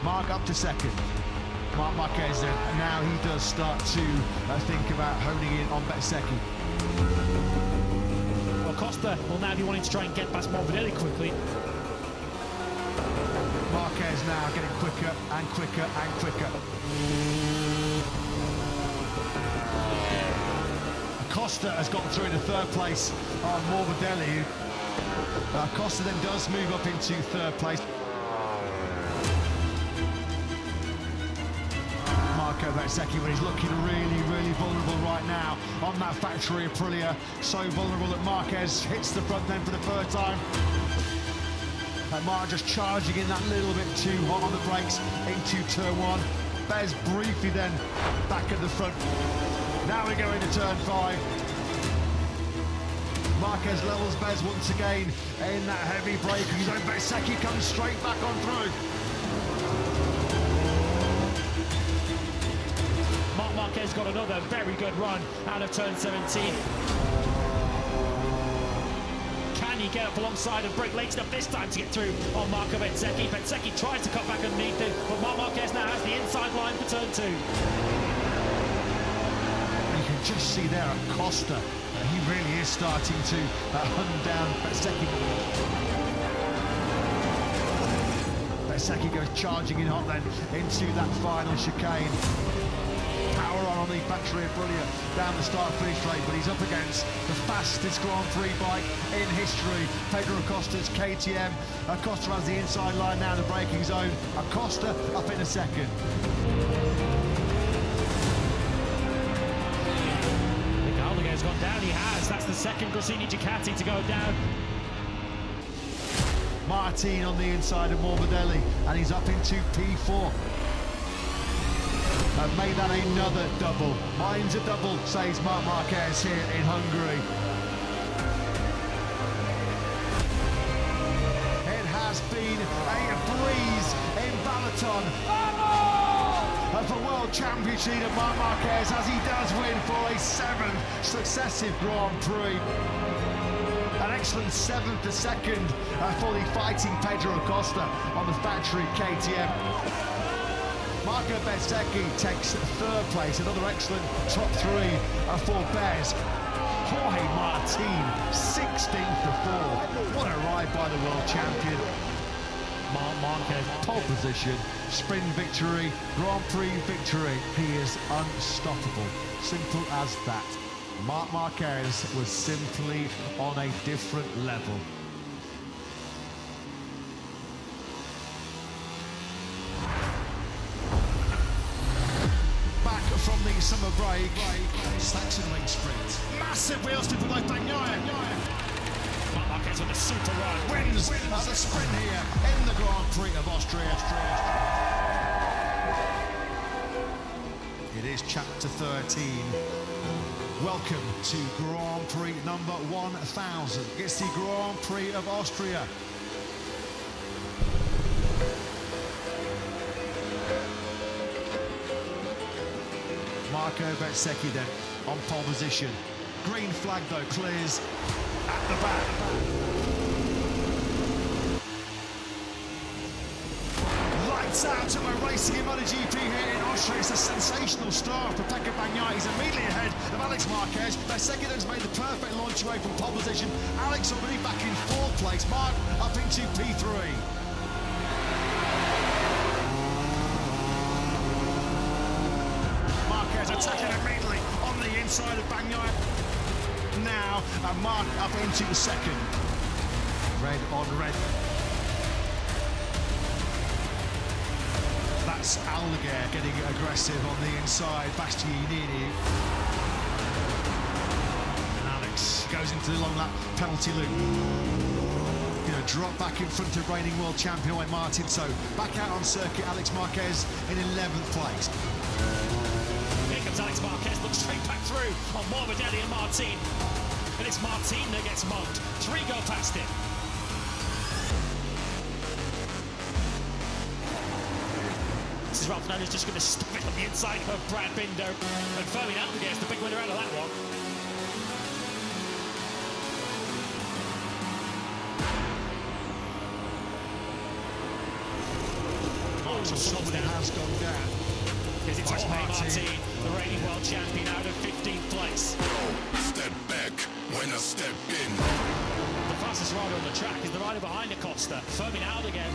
Marc up to 2nd. Marc Marquez then, and now he does start to think about honing in on Bezzecchi. Acosta will now be wanting to try and get past Morbidelli quickly. Marquez now getting quicker and quicker and quicker. Acosta has gotten through into 3rd place on Morbidelli. Acosta then does move up into 3rd place. Marco Bezzecchi, when he's looking really vulnerable right now on that factory Aprilia. So vulnerable that Marquez hits the front end for the 3rd time. And Marc just charging in that little bit too hot on the brakes into turn 1. Bez briefly then back at the front. Now we go into turn 5. Marquez levels Bez once again in that heavy braking zone. Bezzecchi comes straight back on through. Marc Marquez got another very good run out of turn 17. Can he get up alongside and break late enough this time to get through on Marco Bezzecchi? Bezzecchi tries to cut back underneath him, but Marc Marquez now has the inside line for turn 2. You can just see there Acosta. He really is starting to hunt down Bezzecchi. Bezzecchi goes charging in hot then into that final chicane. Power on the factory Aprilia down the start-finish straight, but he's up against the fastest Grand Prix bike in history, Pedro Acosta's KTM. Acosta has the inside line now in the braking zone. Acosta up in a 2nd. Aldeguer's gone down, he has. That's the 2nd Gresini Ducati to go down. Martin on the inside of Morbidelli, and he's up into P4. and made that another double. Mine's a double, says Marc Marquez here in Hungary. It has been a breeze in Balaton. For World Championship leader Marc Marquez, as he does win for a 7th successive Grand Prix. An excellent 7th to 2nd for the fighting Pedro Acosta on the factory KTM. Marco Bezzecchi takes 3rd place, another excellent top 3 for Bez. Jorge Martin, 16th to 4th. What a ride by the world champion. Marc Marquez, pole position, sprint victory, Grand Prix victory. He is unstoppable. Simple as that. Marc Marquez was simply on a different level. Back from the summer break, Saxon lane sprint. Massive wheels to below Bagnaia. Marc Marquez with a super run. Wins the sprint here in the Grand Prix of Austria. It is chapter 13. Welcome to Grand Prix number 1000. It's the Grand Prix of Austria. Marco Bezzecchi then on pole position. Green flag though clears at the back. Lights out to my racing in MotoGP here in Austria. It's a sensational start for Pecco Bagnaia. He's immediately ahead of Alex Marquez. Bezzecchi has made the perfect launch away from pole position. Alex already back in 4th place. Marc up into P3. Marquez attacking immediately on the inside of Bagnaia. Now, and Marc up into 2nd. Red on red. That's Aldeguer getting aggressive on the inside. Bastianini. And Alex goes into the long lap penalty loop. Going to drop back in front of reigning world champion Wayne Martin. So back out on circuit, Alex Marquez in 11th place. Here comes Alex Marquez, looks straight back through on Morbidelli and Martin. And it's Martin that gets mugged. 3 go past him. This is Ralph Fernandez just going to stuff it on the inside of Brad Binder. And Fermin Aldeguer is the big winner out of that one. So somebody has gone down. Because it's Jorge Martin, the reigning world champion, out of 15th place. Step back when I step in. The fastest rider on the track is the rider behind Acosta, Fermin Aldeguer.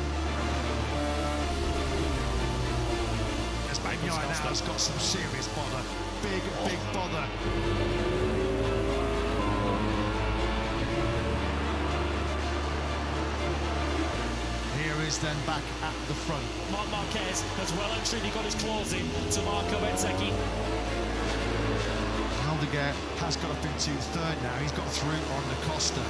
As Bagnaia now has got some serious bother. Big bother. Is then back at the front. Marc Marquez has well and truly got his claws in to Marco Bezzecchi. Aldeguer has got up into 3rd now. He's got through on Acosta.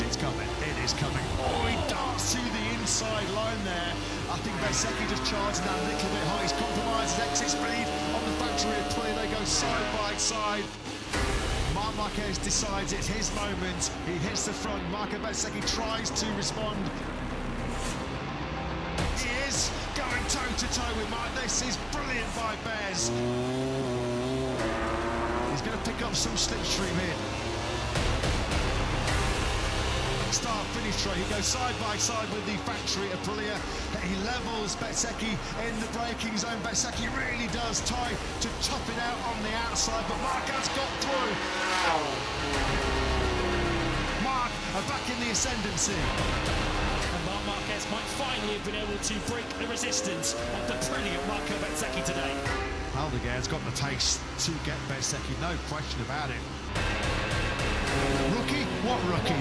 It's coming. It is coming. Oh, he darts to the inside line there. I think Bezzecchi just charged that a little bit high. He's compromised his exit speed on the factory of Prix. They go side by side. Marc Marquez decides it's his moment. He hits the front. Marco Bezzecchi tries to respond. He is going toe-to-toe with Marc. This is brilliant by Bez. He's going to pick up some slipstream here. Start-finish straight. He goes side by side with the factory Aprilia. He levels Bezzecchi in the braking zone. Bezzecchi really does try to tough it out on the outside, but Marc has got through. Marc back in the ascendancy. And Marc Marquez might finally have been able to break the resistance of the brilliant Marco Bezzecchi today. Aldeguer's got the taste to get Bezzecchi, no question about it. Rookie? What rookie?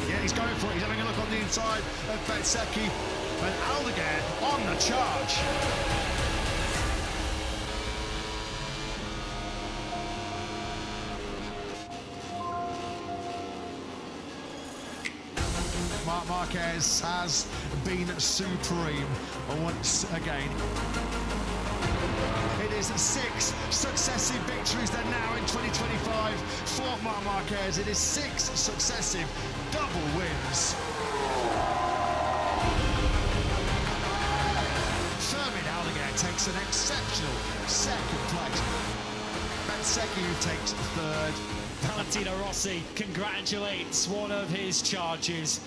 Yeah, he's going for it. He's having a look on the inside of Bezzecchi. And Aldeguer on the charge. Marc Marquez has been supreme once again. is 6 successive victories then now in 2025 for Marc Marquez. It is 6 successive double wins. Takes an exceptional second place. Matseki takes third. Valentino Rossi congratulates one of his charges.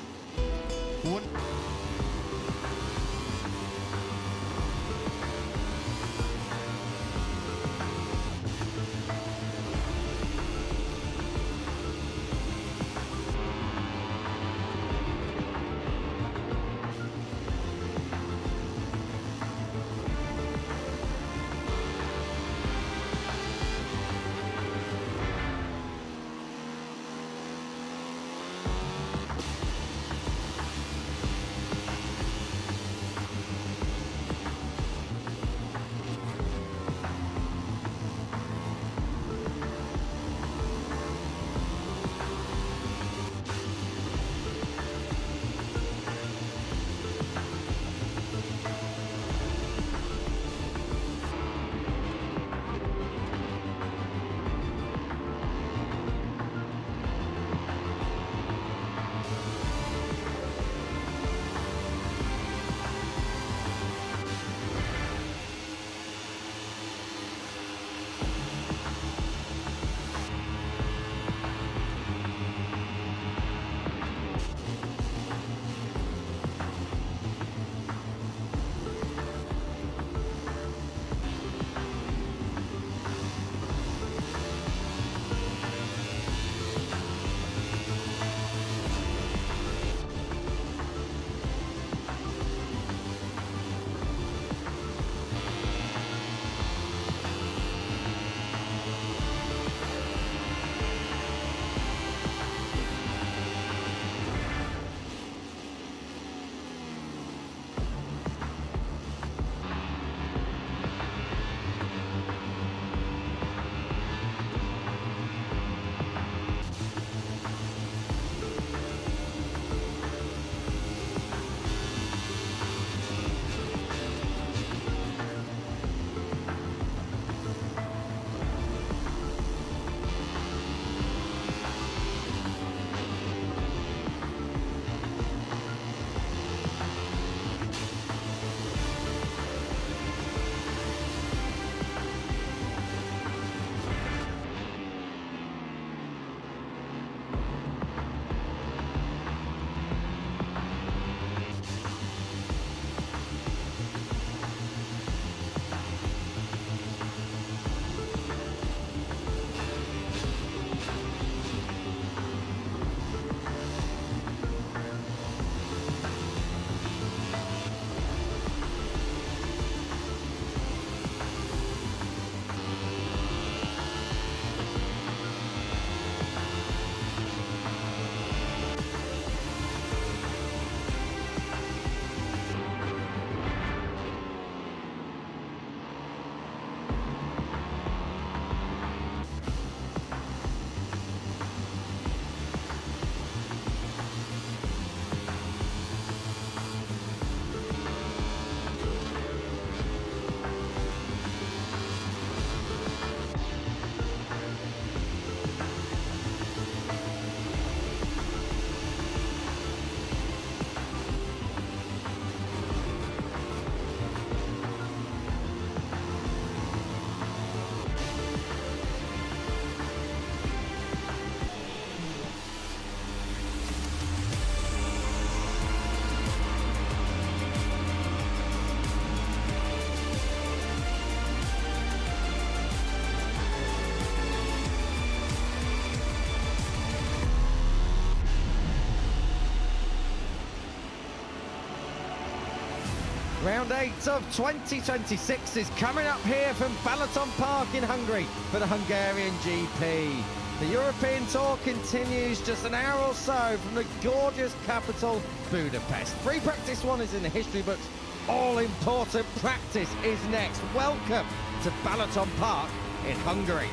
Round 8 of 2026 is coming up here from Balaton Park in Hungary for the Hungarian GP. The European Tour continues just an hour or so from the gorgeous capital, Budapest. Prix Practice 1 is in the history books. All-important practice is next. Welcome to Balaton Park in Hungary.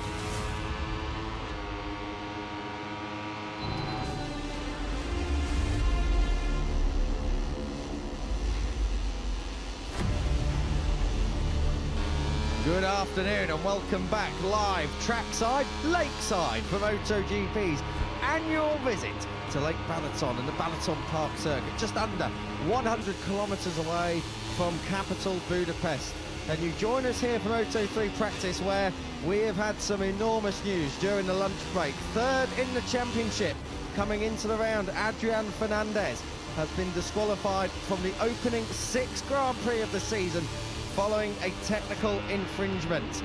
Good afternoon and welcome back live trackside, lakeside for MotoGP's annual visit to Lake Balaton and the Balaton Park circuit, just under 100 kilometres away from capital Budapest. And you join us here for Moto3 Practice, where we have had some enormous news during the lunch break. Third in the championship, coming into the round, Adrian Fernandez has been disqualified from the opening 6 Grand Prix of the season following a technical infringement.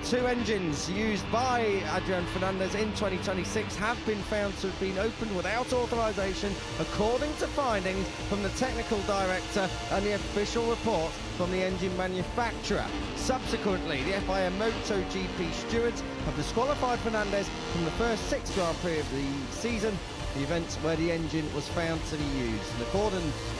2 engines used by Adrian Fernandez in 2026 have been found to have been opened without authorization, according to findings from the technical director and the official report from the engine manufacturer. Subsequently, the FIA MotoGP stewards have disqualified Fernandez from the first 6 Grand Prix of the season, the events where the engine was found to be used. And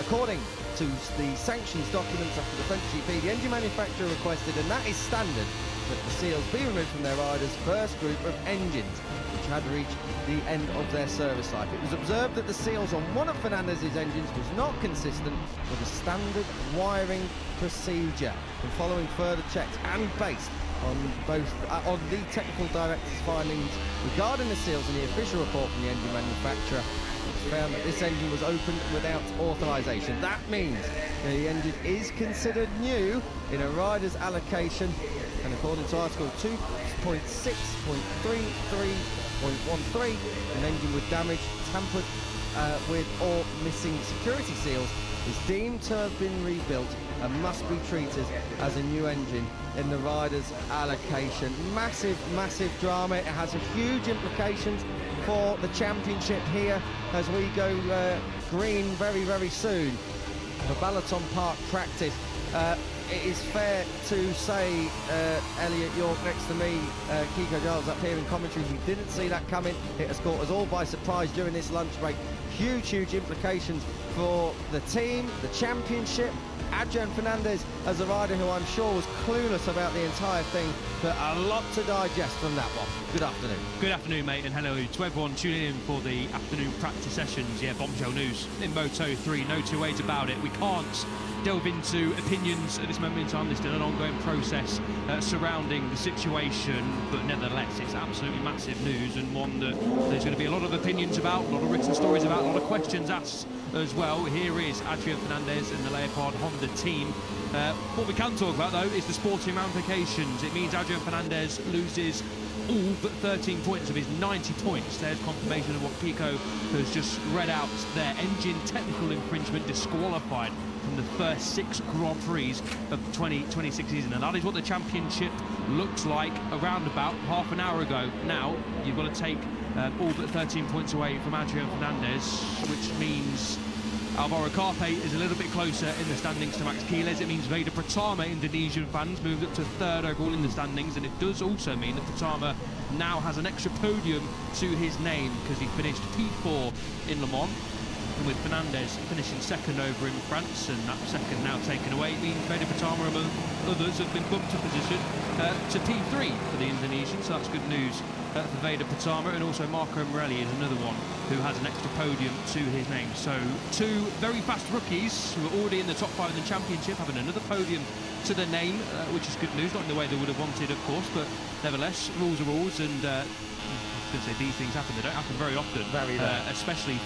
according to the sanctions documents after the French GP, the engine manufacturer requested, and that is standard, that the seals be removed from their riders' first group of engines, which had reached the end of their service life. It was observed that the seals on one of Fernandez's engines was not consistent with the standard wiring procedure. And following further checks and based on on the technical director's findings regarding the seals and the official report from the engine manufacturer, it's found that this engine was opened without authorization. That means the engine is considered new in a rider's allocation, and according to Article 2.6.33.13, an engine with damage, tampered with or missing security seals is deemed to have been rebuilt and must be treated as a new engine in the rider's allocation. Massive, massive drama. It has a huge implications for the championship here as we go green very, very soon for Balaton Park Practice. It is fair to say, Elliot York next to me, Kiko Giles up here in commentary, we didn't see that coming. It has caught us all by surprise during this lunch break. Huge, huge implications for the team, the championship. Adrian Fernandez as a rider who I'm sure was clueless about the entire thing, but a lot to digest from that one. Good afternoon. Good afternoon, mate, and hello to everyone tuning in for the afternoon practice sessions. Yeah, bombshell news in Moto3, no two ways about it. We can't delve into opinions at this moment in time. There's still an ongoing process surrounding the situation, but nevertheless, it's absolutely massive news, and one that there's going to be a lot of opinions about, a lot of written stories about, a lot of questions asked as well. Here is Adrian Fernandez and the Leopard Honda team. What we can talk about, though, is the sporting ramifications. It means Adrian Fernandez loses all but 13 points of his 90 points. There's confirmation of what Kiko has just read out there. Engine technical infringement, disqualified from the first 6 Grand Prix of the 2026 season, and that is what the championship looks like around about half an hour ago. Now you've got to take all but 13 points away from Adrian Fernandez, which means Alvaro Carpe is a little bit closer in the standings to Max Quiles. It means Veda Pratama, Indonesian fans, moved up to 3rd overall in the standings, and it does also mean that Pratama now has an extra podium to his name because he finished P4 in Le Mans. And with Fernandez finishing 2nd over in France, and that 2nd now taken away, it means Veda Pratama, among others, have been bumped to position to P3 for the Indonesian, so that's good news for Veda Pratama. And also Marco Morelli is another one who has an extra podium to his name. So 2 very fast rookies who are already in the top 5 in the championship having another podium to their name, which is good news, not in the way they would have wanted, of course, but nevertheless, rules are rules, and I was going to say these things happen. They don't happen very often, especially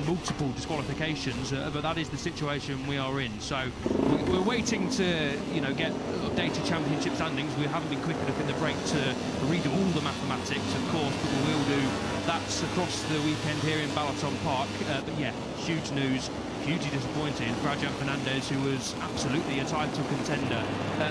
multiple disqualifications, but that is the situation we are in. So we're waiting to, get updated championship standings. We haven't been quick enough in the break to redo all the mathematics, of course, but we will do. That's across the weekend here in Balaton Park. But yeah, huge news. Hugely disappointing for Adrian Fernandez, who was absolutely a title contender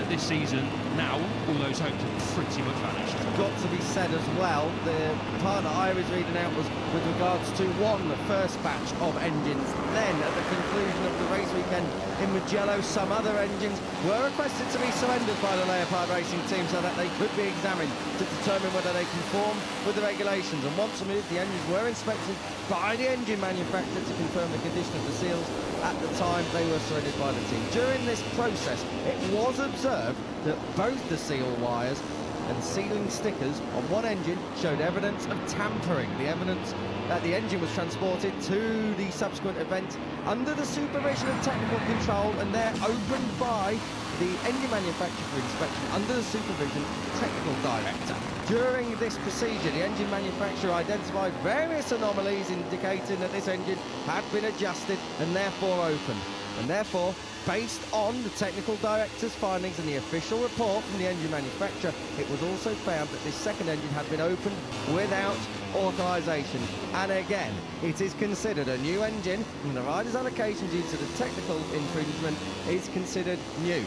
this season. Now, all those hopes have pretty much vanished. Got to be said as well, the part that I was reading out was with regards to the first batch of engines. Then, at the conclusion of the race weekend in Mugello, some other engines were requested to be surrendered by the Leopard Racing team so that they could be examined to determine whether they conform with the regulations. And once removed, the engines were inspected by the engine manufacturer to confirm the condition of the seals at the time they were surrendered by the team. During this process, it was observed that both the seal wires and sealing stickers on one engine showed evidence of tampering. The evidence that the engine was transported to the subsequent event under the supervision of technical control, and they're opened by the engine manufacturer for inspection under the supervision of the technical director. During this procedure, the engine manufacturer identified various anomalies indicating that this engine had been adjusted and therefore opened. And therefore, based on the technical director's findings and the official report from the engine manufacturer, it was also found that this second engine had been opened without authorization. And again, it is considered a new engine, and the rider's allocation due to the technical infringement is considered new.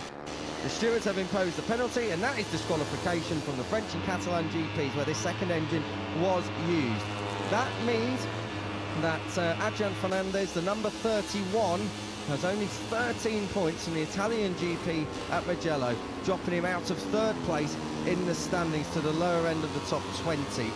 The stewards have imposed a penalty, and that is disqualification from the French and Catalan GPs where this second engine was used. That means that Adrian Fernandez, the number 31, has only 13 points from the Italian GP at Mugello, dropping him out of third place in the standings to the lower end of the top 20.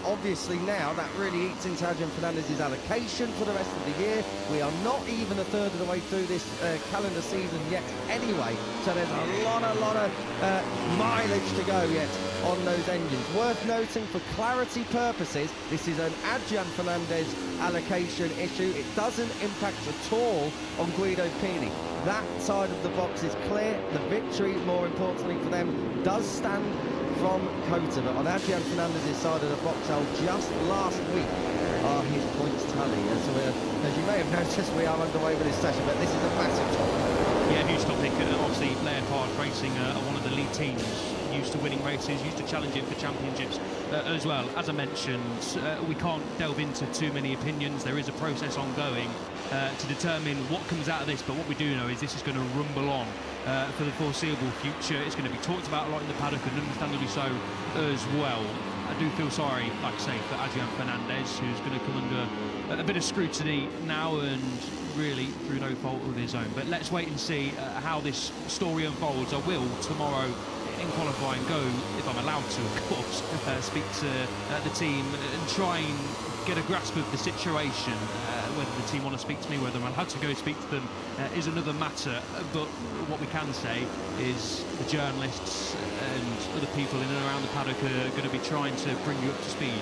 Obviously now that really eats into Adrian Fernandez's allocation for the rest of the year. We are not even a third of the way through this calendar season yet anyway, so there's a lot of mileage to go yet on those engines. Worth noting for clarity purposes, this is an Adrian Fernandez allocation issue. It doesn't impact at all on Guido Pini. That side of the box is clear. The victory, more importantly for them, does stand from Kota. But on Adrian Fernandez's side of the box, just last week are his points tally. As you may have noticed, we are underway with this session, but this is a massive topic. Yeah, huge topic. Obviously, Leopard Racing are one of the lead teams, used to winning races, used to challenging for championships as well. As I mentioned, we can't delve into too many opinions. There is a process ongoing to determine what comes out of this, but what we do know is this is going to rumble on for the foreseeable future. It's going to be talked about a lot in the paddock, and understandably so as well. I do feel sorry, like I say, for Adrian Fernandez, who's going to come under a bit of scrutiny now, and really through no fault of his own. But let's wait and see how this story unfolds. I will tomorrow in qualifying go, if I'm allowed to, of course, speak to the team and try and get a grasp of the situation. Whether the team want to speak to me, whether I'm allowed to go speak to them is another matter. But what we can say is the journalists and other people in and around the paddock are going to be trying to bring you up to speed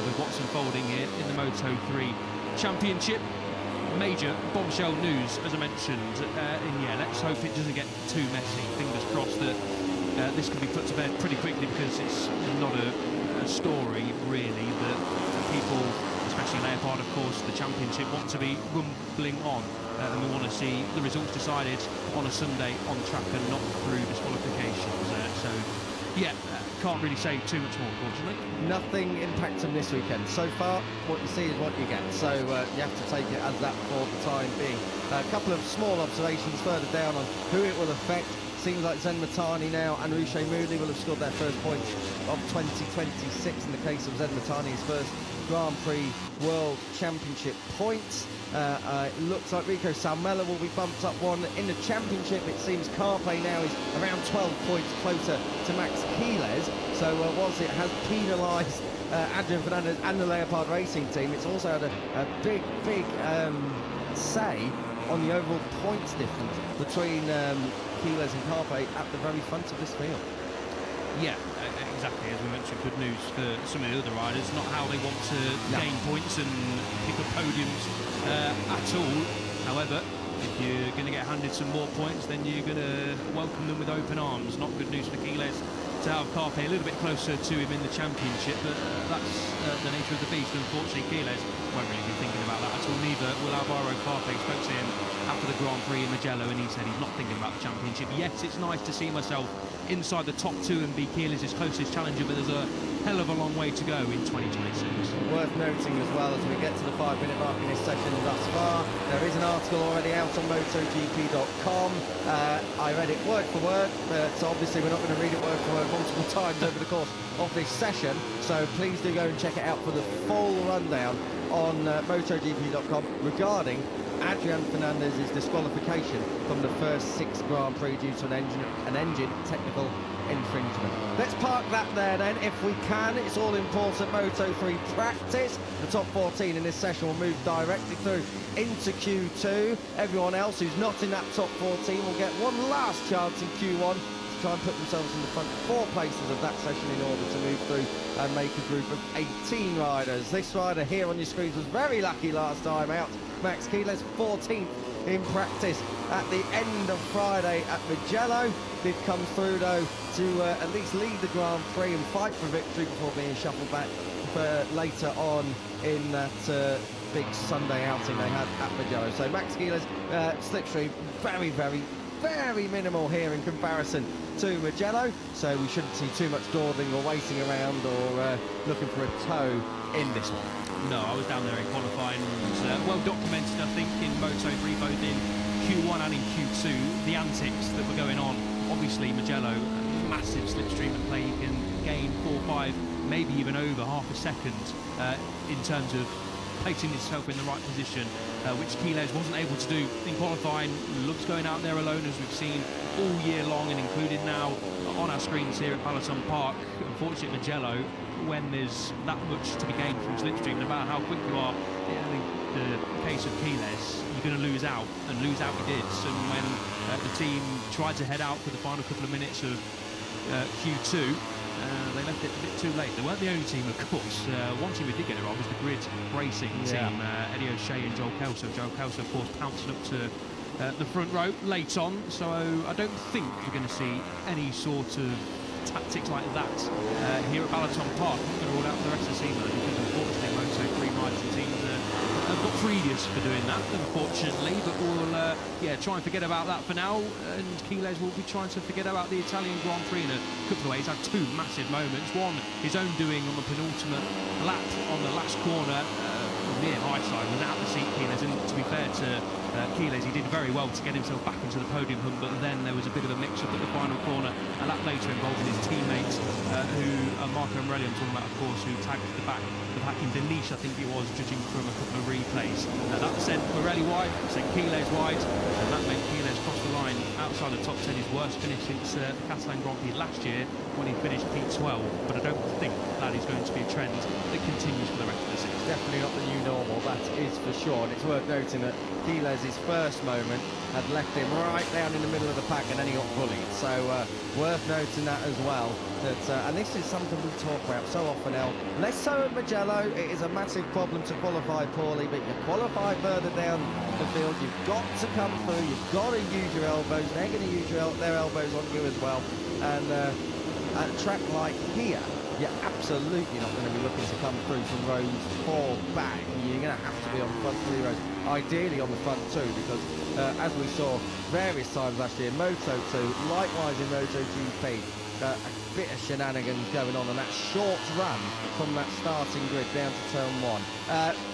with what's unfolding here in the Moto3 Championship. Major bombshell news, as I mentioned, and yeah, let's hope it doesn't get too messy. Fingers crossed that this can be put to bed pretty quickly, because it's not a story really that people, especially Leopard, of course, the championship, want to be rumbling on, and we want to see the results decided on a Sunday on track and not through disqualifications. So yeah, can't really say too much more, unfortunately. Nothing impacting this weekend. So far, what you see is what you get. So you have to take it as that for the time being. A couple of small observations further down on who it will affect. Seems like Zen Matani now and Ruche Moodley will have scored their first points of 2026 in the case of Zen Matani, his first Grand Prix World Championship points. It looks like Rico Salmela will be bumped up one in the championship. It seems Carpe now is around 12 points closer to Max Quiles. So whilst it has penalised Adrian Fernandez and the Leopard Racing team, it's also had a big say on the overall points difference between Quiles and Carpe at the very front of this field. Yeah, exactly. As we mentioned, good news for some of the other riders. Not how they want to gain points and pick up podiums at all. However, if you're going to get handed some more points, then you're going to welcome them with open arms. Not good news for Quiles to have Carpe a little bit closer to him in the championship, but that's the nature of the beast. Unfortunately, Quiles won't really be thinking about that at all. Neither will Alvaro Carpe. Spoke to him after the Grand Prix in Mugello, and he said he's not thinking about the championship. Yes, it's nice to see myself inside the top two and be Quiles' closest challenger, but there's a hell of a long way to go in 2026. Worth noting as well, as we get to the 5-minute mark in this session thus far, there is an article already out on MotoGP.com. I read it word for word, but obviously we're not going to read it word for word multiple times over the course of this session, so please do go and check it out for the full rundown on MotoGP.com regarding Adrian Fernandez's disqualification from the first 6 Grand Prix due to an engine technical infringement. Let's park that there then, if we can. It's all important Moto3 practice. The top 14 in this session will move directly through into Q2. Everyone else who's not in that top 14 will get one last chance in Q1 to try and put themselves in the front 4 places of that session in order to move through and make a group of 18 riders. This rider here on your screens was very lucky last time out. Max Quiles, 14th in practice at the end of Friday at Mugello. Did come through though to at least lead the Grand Prix and fight for victory before being shuffled back for later on in that big Sunday outing they had at Mugello. So Max Quiles slipstream very minimal here in comparison to Mugello, so we shouldn't see too much dawdling or waiting around or looking for a tow in this one. No, I was down there in qualifying. It was well documented, I think, in Moto3, both in Q1 and in Q2, the antics that were going on. Obviously, Mugello, massive slipstream at play. You can gain 4, 5, maybe even over half a second in terms of placing yourself in the right position, which Quiles wasn't able to do in qualifying. Loves going out there alone, as we've seen all year long, and included now on our screens here at Balaton Park. Unfortunately, Mugello, when there's that much to be gained from slipstream, no matter how quick you are, in the case of Quiles, you're going to lose out, and lose out he did. And when the team tried to head out for the final couple of minutes of Q2, they left it a bit too late. They weren't the only team, of course. One team who did get it wrong was the Grid Racing team, Eddie O'Shea and Joel Kelso. Joel Kelso, of course, pouncing up to the front row late on, so I don't think you're going to see any sort of tactics like that here at Balaton Park. I'm going to rule out for the rest of the season, because unfortunately Moto3 riders and teams have got previous for doing that, unfortunately, but we'll try and forget about that for now, and Quiles will be trying to forget about the Italian Grand Prix in a couple of ways. Had 2 massive moments, one his own doing on the penultimate lap on the last corner, near high side, without the seat Quiles, and to be fair to Quiles, he did very well to get himself back into the podium hunt, but then there was a bit of a mix-up at the final corner, a lap later involving his teammates, who Marco Morelli, I'm talking about, of course, who tagged the back in Deniche, I think it was, judging from a couple of replays. That sent Morelli wide, sent Quiles wide, and that made Quiles cross the line outside the top 10, his worst finish since the Catalan Grand Prix last year, when he finished P12, but I don't think that is going to be a trend that continues for the rest of the season. Definitely not the new normal, that is for sure. And it's worth noting that Quiles' first moment had left him right down in the middle of the pack, and then he got bullied. So worth noting that as well. That and this is something we talk about so often, El. Less so at Mugello. It is a massive problem to qualify poorly, but you qualify further down the field, you've got to come through, you've got to use your elbows. They're going to use their elbows on you as well. And at a track like here, you're absolutely not going to be looking to come through from rows 4 back. You're going to have to be on the front 3 rows, ideally on the front 2, because as we saw various times last year, Moto2, likewise in MotoGP, a bit of shenanigans going on that short run from that starting grid down to turn 1.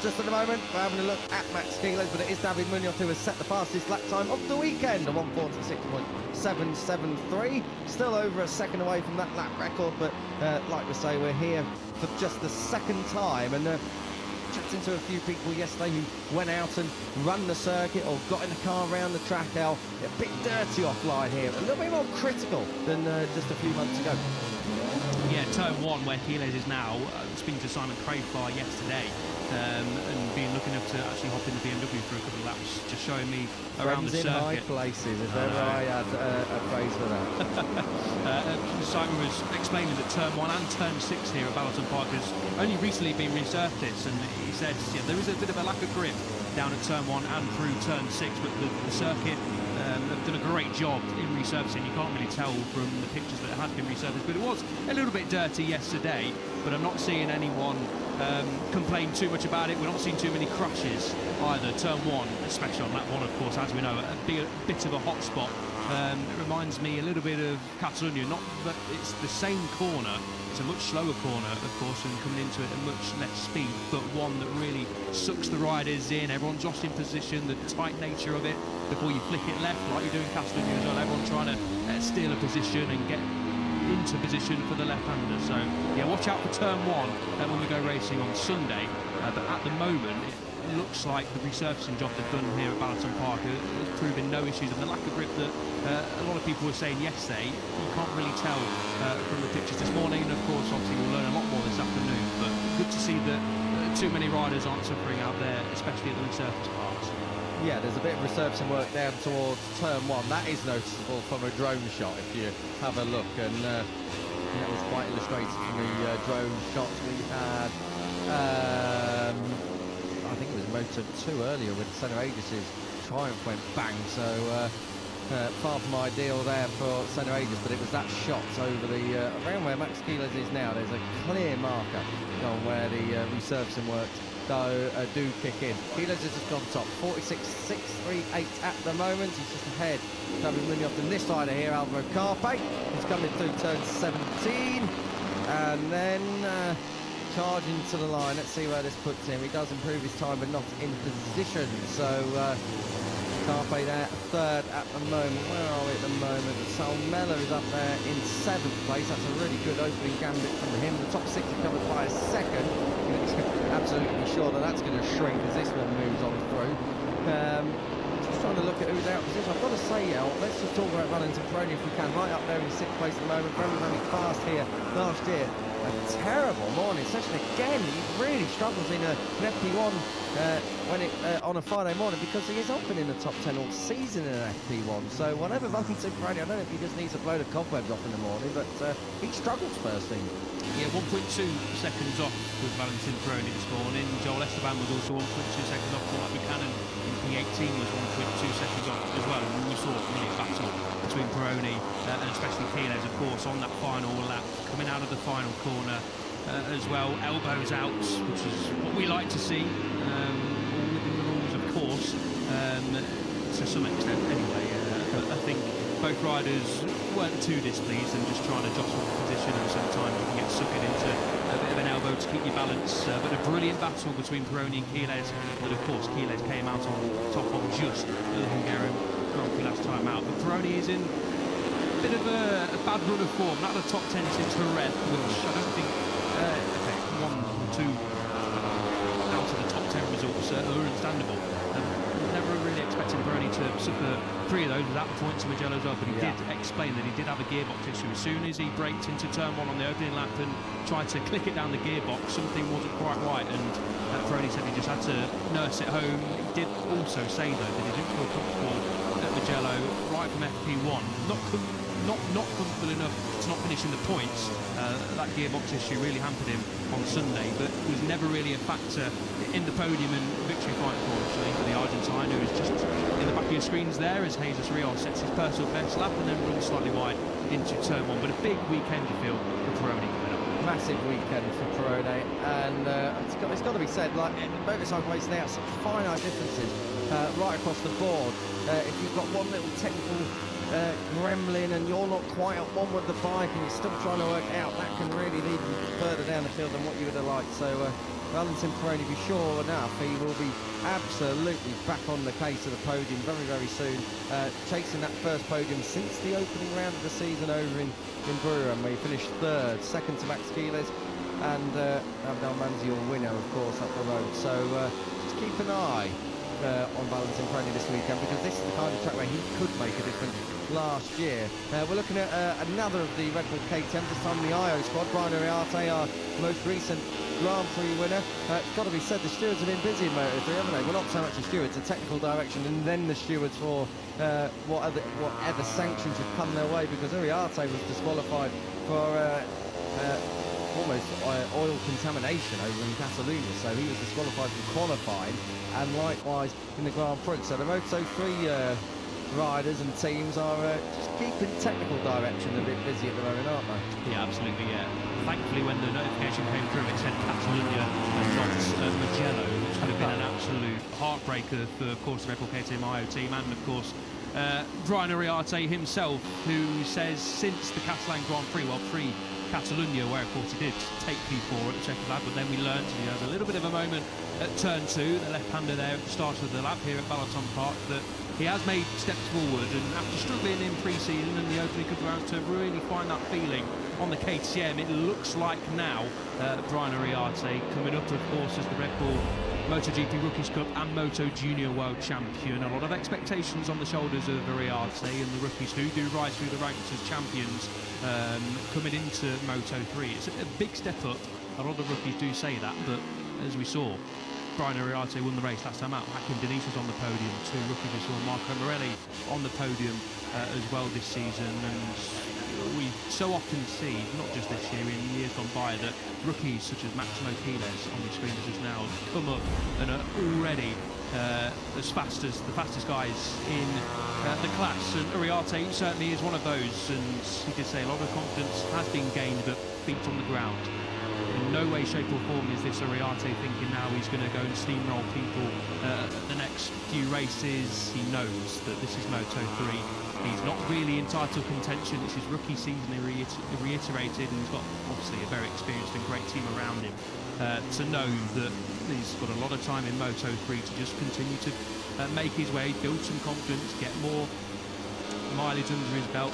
Just at the moment, we're having a look at Max Quiles, but it is David Munoz who has set the fastest lap time of the weekend, a 1:46.773. Still over a second away from that lap record, but like we say, we're here for just the second time, and chatting to a few people yesterday who went out and run the circuit or got in the car around the track, a bit dirty offline here, a little bit more critical than just a few months ago. Yeah, turn 1, where Quiles is now, speaking to Simon Crayfly yesterday, and being lucky enough to actually hop in the BMW for a couple of laps, just showing me around the circuit. In high places, if ever I had a phrase for that. Simon was explaining that turn 1 and turn 6 here at Balaton Park has only recently been resurfaced, and he said there is a bit of a lack of grip down at turn 1 and through turn 6, but the circuit have done a great job in resurfacing. You can't really tell from the pictures that it has been resurfaced, but it was a little bit dirty yesterday, but I'm not seeing anyone complain too much about it. We're not seeing too many crashes either. Turn 1, especially on lap 1, of course, as we know, a bit of a hot spot. It reminds me a little bit of Catalonia, not that it's the same corner. It's a much slower corner, of course, and coming into it at much less speed, but one that really sucks the riders in. Everyone's lost in position, the tight nature of it before you flick it left, like you do in Catalonia as well. Everyone trying to steal a position and get into position for the left-hander. So, yeah, watch out for turn 1 when we go racing on Sunday. But at the moment, it looks like the resurfacing job they've done here at Balaton Park has proven no issues, and the lack of grip that a lot of people were saying yesterday, you can't really tell from the pictures this morning, and of course obviously we'll learn a lot more this afternoon, but good to see that too many riders aren't suffering out there, especially at the resurfaced parts. Yeah, there's a bit of resurfacing work down towards turn 1. That is noticeable from a drone shot if you have a look, and that was quite illustrated from the drone shots we had. I think it was Moto2 earlier with Senna Aegis' Triumph went bang, so far from ideal there for Senna Aegis, but it was that shot over the around where Max Keeler's is now. There's a clear marker on where the resurfacing works do kick in. Keeler's has just gone top, 46.638 at the moment. He's just ahead, David Munoz on this side of here, Alvaro Carpe. He's coming through turn 17, and then charging to the line. Let's see where this puts him. He does improve his time, but not in position. So Carpe there, third at the moment. Where are we at the moment? Salmela is up there in 7th place. That's a really good opening gambit from him. The top 6 are covered by a second. Absolutely sure that that's going to shrink as this one moves on through. Just trying to look at who's out of position. I've got to say, let's just talk about Valentin Peroni if we can. Right up there in 6th place at the moment. Very, very fast here last year. A terrible morning session again. He really struggles in an FP1 on a Friday morning, because he has not been in the top 10 all season in an FP1. So whatever Valentin Peroni, I don't know if he just needs a load of cobwebs off in the morning, but he struggles first thing. Yeah, 1.2 seconds off with Valentin Peroni this morning. Joel Esteban was also 1.2 seconds off. Mark Buchanan in P18 was 1.2 seconds off as well. And we saw a brilliant battle between Peroni and especially Keeles, of course, on that final lap, coming out of the final corner as well. Elbows out, which is what we like to see, all within the rules, of course, to some extent anyway. But I think both riders weren't too displeased and just trying to jostle the position, and sometimes you can get suckered into a bit of an elbow to keep your balance. But a brilliant battle between Peroni and Keeles, but of course Keeles came out on top on just the Hungarian Grand Prix last time out. But Peroni is in a bit of a bad run of form, not the top 10 since Jerez, which I don't think, 1 or 2 out of the top 10 results are understandable. Never really expected Peroni to suffer 3 of those without the points to Mugello as well, but he did explain that he did have a gearbox issue. As soon as he braked into turn 1 on the opening lap and tried to click it down the gearbox, something wasn't quite right, and Peroni said he just had to nurse it home. He did also say, though, that he didn't feel comfortable at Mugello right from FP1. Not comfortable enough to not finish in the points. That gearbox issue really hampered him on Sunday, but was never really a factor in the podium and victory fight, unfortunately, for the Argentine, who is just in the back of your screens there as Jesus Rios sets his personal best lap and then runs slightly wide into turn 1. But a big weekend, you feel, for Peroni coming up. Massive weekend for Peroni, and it's got to be said, like motorcycle race now, such finite differences right across the board. If you've got one little technical gremlin and you're not quite at one with the bike and you're still trying to work out, that can really lead you further down the field than what you would have liked. So Valentin Peroni, be sure enough, he will be absolutely back on the case of the podium very, very soon, chasing that first podium since the opening round of the season over in Brewer, where he finished 3rd, second to Max Keeles, and Abdel Manzi, your winner, of course, up the road. So just keep an eye on Valentin Peroni this weekend, because this is the kind of track where he could make a difference last year. We're looking at another of the Red Bull KTM, this time the IO squad. Brian Uriarte, our most recent Grand Prix winner. It's got to be said, the stewards have been busy in Moto3, haven't they? Well, not so much the stewards, the technical direction, and then the stewards for whatever sanctions have come their way, because Uriarte was disqualified for almost oil contamination over in Catalunya, so he was disqualified from qualifying, and likewise in the Grand Prix. So the Moto3 riders and teams are just keeping technical direction a bit busy at the moment, aren't they? Yeah, absolutely, yeah. Thankfully, when the notification came through, it said Catalunya and not Mugello, which would have been an absolute heartbreaker for, of course, the Red Bull KTM IO team, and, of course, Brian Uriarte himself, who says since the Catalan Grand Prix, well, Catalunya, where of course he did take P4 at the checker lap, but then we learned he has a little bit of a moment at turn 2, the left-hander there at the start of the lap here at Balaton Park, that he has made steps forward, and after struggling in pre-season and the opening couple of rounds to really find that feeling on the KTM, it looks like now Brian Uriarte coming up, of course, as the Red Bull MotoGP Rookies Cup and Moto Junior World Champion. A lot of expectations on the shoulders of Uriarte and the rookies who do rise through the ranks as champions coming into Moto3. It's a big step up. A lot of the rookies do say that, but as we saw, Brian Uriarte won the race last time out. Hakim Denise was on the podium. 2 rookies we saw Marco Morelli on the podium as well this season. And we so often see, not just this year, in years gone by, that rookies such as Maximo Quiles on the screen just now come up and are already as fast as the fastest guys in the class. And Uriarte certainly is one of those. And he did say a lot of confidence has been gained, but feet on the ground. In no way, shape or form is this Uriarte thinking now he's going to go and steamroll people the next few races. He knows that this is Moto3. He's not really in title contention. It's his rookie season, he reiterated, and he's got obviously a very experienced and great team around him to know that he's got a lot of time in Moto3 to just continue to make his way, build some confidence, get more mileage under his belt,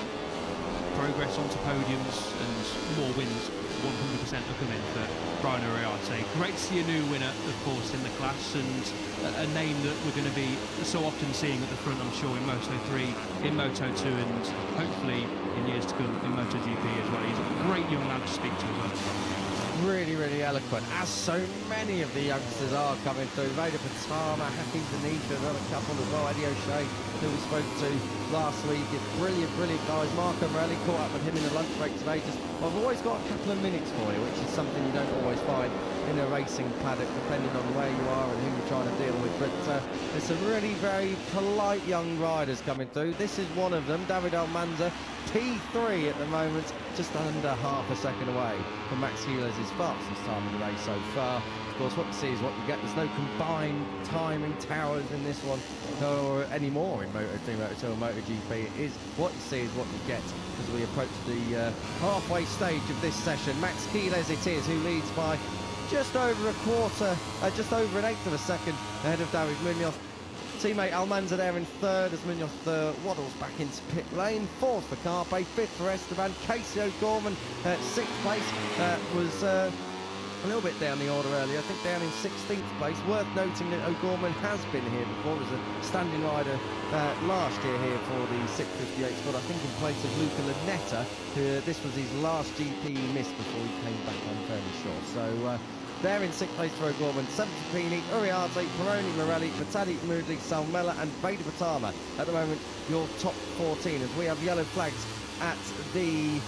progress onto podiums, and more wins 100% are coming for Brian Uriarte. Great to see a new winner, of course, in the class, and a name that we're going to be so often seeing at the front, I'm sure, in Moto3, in Moto2, and hopefully in years to come in MotoGP as well. He's a great young lad to speak to as well. Really, really eloquent, as so many of the youngsters are coming through. Vader Patama, Hakim Denise, another couple as well. Eddie O'Shea, who we spoke to last week. It's brilliant, brilliant guys. Marco Morelli caught up with him in the lunch break today. I've always got a couple of minutes for you, which is something you don't always find in a racing paddock, depending on where you are and who you're trying to deal with. But there's some really very polite young riders coming through. This is one of them, David Almanza, P3 at the moment, just under half a second away from Max Quiles' fastest time in the race so far. Of course, what you see is what you get. There's no combined timing towers in this one, or any more in Moto3, Moto2 or MotoGP. It is what you see is what you get as we approach the halfway stage of this session. Max Quiles it is, who leads by just over a quarter, just over an eighth of a second ahead of David Munoz. Teammate Almanza there in third as Munoz waddles back into pit lane. Fourth for Carpe, fifth for Esteban. Casey O'Gorman sixth place was a little bit down the order earlier, I think down in 16th place. Worth noting that O'Gorman has been here before as a standing rider last year here for the 658 squad, I think in place of Luca Lunetta. This was his last GP he missed before he came back, I'm fairly sure. So there in 6th place for O'Gorman, 7th for Pini, Uriarte, Peroni, Morelli, Battaglia, Moodley, Salmella and Vader Patama. At the moment, your top 14 as we have yellow flags at the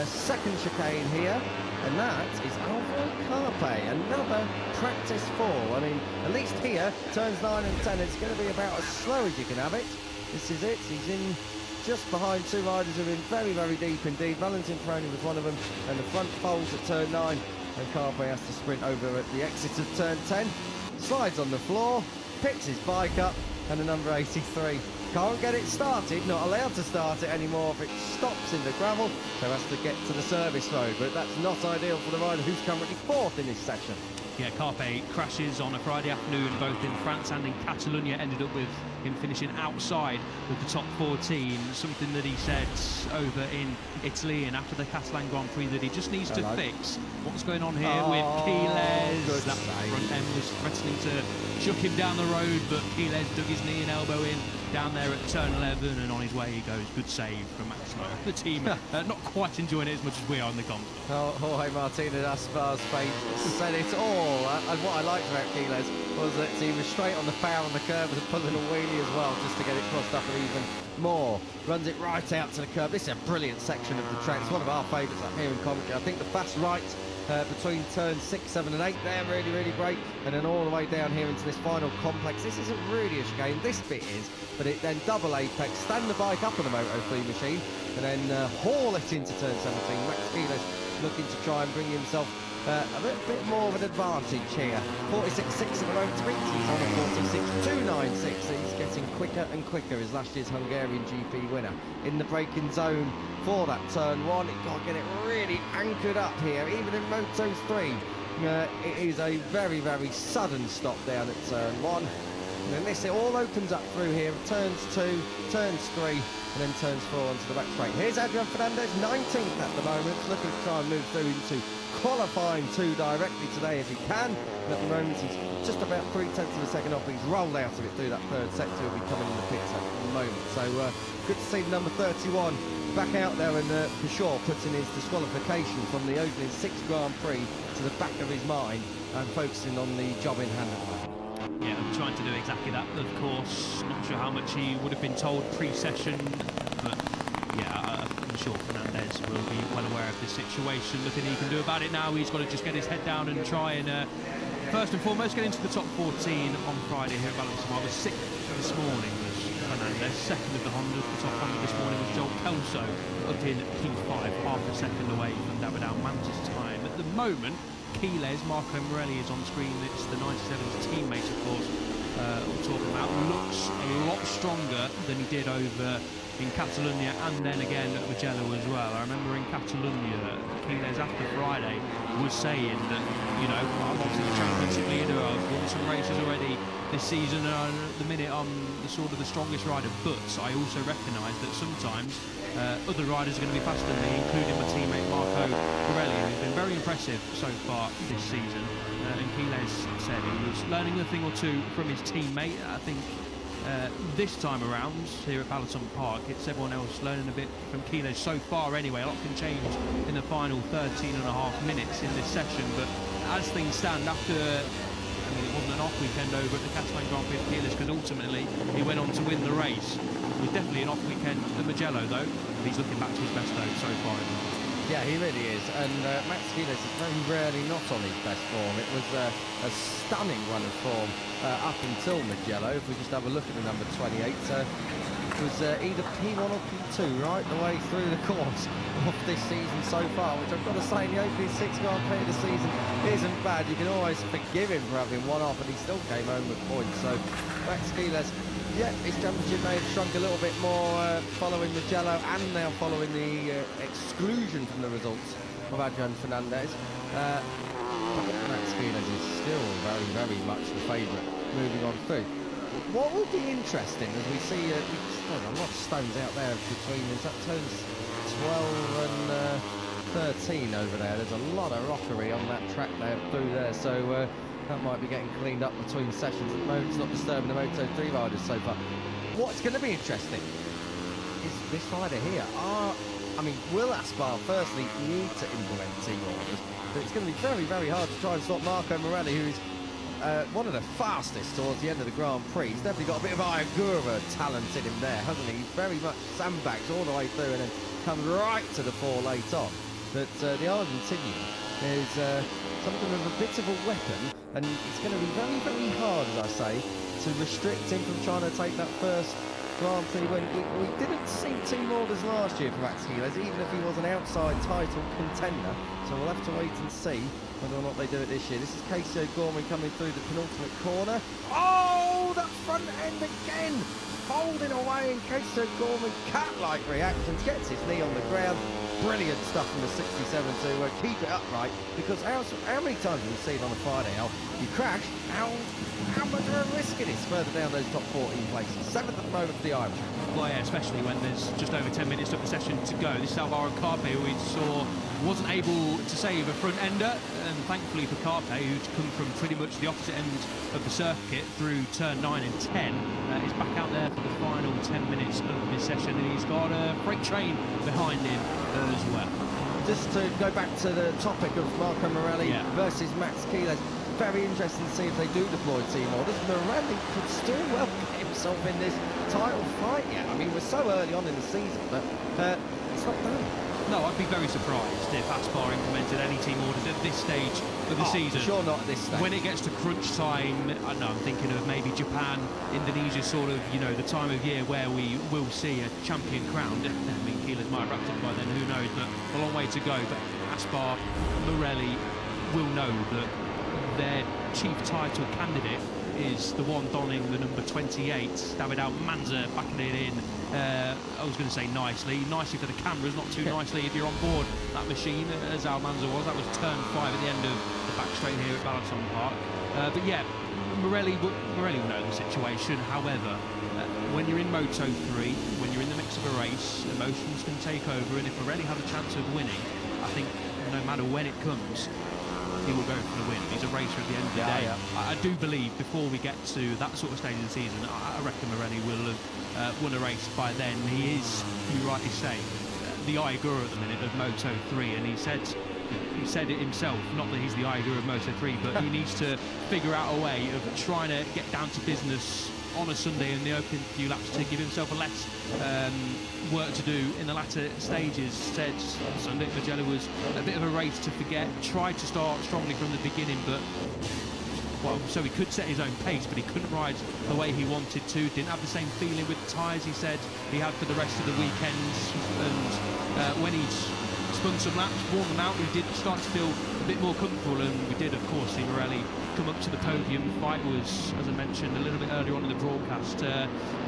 second chicane here. And that is Alvaro Carpe, another practice 4. I mean, at least here, turns 9 and 10, it's going to be about as slow as you can have it. This is it. He's in just behind 2 riders who are in very, very deep indeed. Valentin Peroni was one of them, and the front folds at turn 9. And Carpe has to sprint over at the exit of turn 10. Slides on the floor, picks his bike up, and the number 83 can't get it started, not allowed to start it anymore if it stops in the gravel, so has to get to the service road. But that's not ideal for the rider who's currently 4th in this session. Yeah, Carpe crashes on a Friday afternoon, both in France and in Catalonia. Ended up with him finishing outside of the top 14. Something that he said over in Italy and after the Catalan Grand Prix that he just needs to fix what's going on here with Quiles. That front end was threatening to chuck him down the road, but Quiles dug his knee and elbow in down there at turn 11, and on his way he goes. Good save from Maximo. The team not quite enjoying it as much as we are in the comms. Jorge Martinez Aspar's face said it all. And what I liked about Quiles was that he was straight on the foul on the curve and pulling a wheelie as well, just to get it crossed up even more. Runs it right out to the curb. This is a brilliant section of the track. It's one of our favourites up here in commentary. I think the fast right between turns 6, 7 and 8 there, really, really great. And then all the way down here into this final complex. This isn't really a chicane, this bit is, but it then double apex, stand the bike up on the Moto3 machine, and then haul it into turn 17. Max Quiles looking to try and bring himself a bit more of an advantage here. 46.6 at the moment, he's on a 46.296. He's getting quicker and quicker as last year's Hungarian GP winner. In the braking zone for that turn 1, it got to get it really anchored up here, even in Moto3. It is a very, very sudden stop down at turn 1. And then this, it all opens up through here, turns 2, turns 3, and then turns 4 onto the back straight. Here's Adrian Fernandez, 19th at the moment, looking to try and move through into qualifying 2 directly today if he can. And at the moment, he's just about 0.3 of a second off. He's rolled out of it through that third sector. He'll be coming in the pits at the moment. So good to see number 31 back out there and for sure putting his disqualification from the opening 6 Grand Prix to the back of his mind and focusing on the job in hand at the moment. Yeah, I'm trying to do exactly that, of course. Not sure how much he would have been told pre-session, but yeah, I'm sure Fernandez will be well aware of this situation. Nothing he can do about it now. He's got to just get his head down and try and, first and foremost, get into the top 14 on Friday here at Valence. Was 6th this morning was Fernandez, 2nd of the Honda. The top Honda this morning was Joel Kelso, up in P5, half a second away from David Almanza's time. At the moment, Quiles, Marco Morelli is on screen. It's the 97's teammate, of course, we're talking about. Looks a lot stronger than he did over in Catalonia and then again at Mugello as well. I remember in Catalonia, Quiles after Friday was saying that, you know, I'm obviously the championship leader, I've won some races already this season, and at the minute I'm the strongest rider, but I also recognise that sometimes other riders are going to be faster than me, including my teammate Marco Morelli, who's been very impressive so far this season. And Quiles said he was learning a thing or two from his teammate. I think this time around here at Balaton Park, it's everyone else learning a bit from Quiles so far anyway. A lot can change in the final 13.5 minutes in this session, but as things stand after, I mean, it wasn't an off weekend over at the Catalan Grand Prix of Quiles, because ultimately he went on to win the race. It was definitely an off weekend at Mugello though. He's looking back to his best though so far. Yeah, he really is, and Max Quiles is very rarely not on his best form. It was a stunning run of form up until Mugello. If we just have a look at the number 28, it was either P1 or P2 right the way through the course of this season so far, which I've got to say, in the opening 6 Grand Prix of the season isn't bad. You can always forgive him for having one off, and he still came home with points. So Max Quiles, yeah, his championship may have shrunk a little bit more following Mugello and now following the exclusion from the results of Adrian Fernandez. But Max Quiles is still very, very much the favourite moving on through. What will be interesting as we see a lot of stones out there between, is that turns 12 and 13 over there. There's a lot of rockery on that track there through there, so that might be getting cleaned up between sessions. At the moment, it's not disturbing the Moto3 riders so far. What's going to be interesting is this rider here. Will Aspar firstly need to implement team orders? But it's going to be very, very hard to try and stop Marco Morelli, who is one of the fastest towards the end of the Grand Prix. He's definitely got a bit of Ayagura talent in him there, hasn't he? He's very much sandbags all the way through and then comes right to the 4 late on. But the Argentinian is something of a bit of a weapon, and it's going to be very, very hard, as I say, to restrict him from trying to take that first Grand Prix win. We didn't see team orders last year for Max Quiles, even if he was an outside title contender, so we'll have to wait and see whether or not they do it this year. This is Casey O'Gorman coming through the penultimate corner. Oh, that front end again! Folding away, and Casey O'Gorman, cat-like reactions, gets his knee on the ground. Brilliant stuff from the 67 to keep it upright, because how many times have we seen on a Friday how you crash, how much of a risk it is further down those top 14 places. 7th at the moment for the Irishman. Well, yeah, especially when there's just over 10 minutes of the session to go. This is Alvaro Carpe, who we saw wasn't able to save a front ender, and thankfully for Carpe, who'd come from pretty much the opposite end of the circuit through turn 9 and 10, is back out there for the final 10 minutes of this session, and he's got a freight train behind him as well. Just to go back to the topic of Marco Morelli versus Max Quiles, very interesting to see if they do deploy team orders. Morelli could still well get himself in this title fight yet. I mean, we're so early on in the season, but it's not done. No, I'd be very surprised if Aspar implemented any team orders at this stage of the season. Sure not at this stage. When it gets to crunch time, I don't know, I'm thinking of maybe Japan, Indonesia, sort of, you know, the time of year where we will see a champion crowned. I mean, Quiles might have wrapped up by then, who knows, but a long way to go. But Aspar, Morelli will know that their chief title candidate is the one donning the number 28, David Almanza, backing it in. I was going to say nicely for the cameras, not too nicely if you're on board that machine, as Almanza was. That was turn 5 at the end of the back straight here at Balaton Park. But yeah, Morelli will know the situation. However, when you're in Moto3, when you're in the mix of a race, emotions can take over, and if Morelli has a chance of winning, I think no matter when it comes, he will go for the win. He's a racer at the end of the day. I do believe before we get to that sort of stage of the season, I reckon Morelli will have won a race by then. He is, you rightly say, the Igor at the minute of Moto3, and he said it himself, not that he's the Igor of Moto3, but he needs to figure out a way of trying to get down to business on a Sunday in the opening few laps to give himself a less work to do in the latter stages. Said Sunday Mugello was a bit of a race to forget, tried to start strongly from the beginning, but well, so he could set his own pace, but he couldn't ride the way he wanted to. Didn't have the same feeling with the tyres, he said, he had for the rest of the weekend. And when he'd spun some laps, worn them out, he did start to feel a bit more comfortable. And we did, of course, see Morelli come up to the podium. The fight was, as I mentioned a little bit earlier on in the broadcast,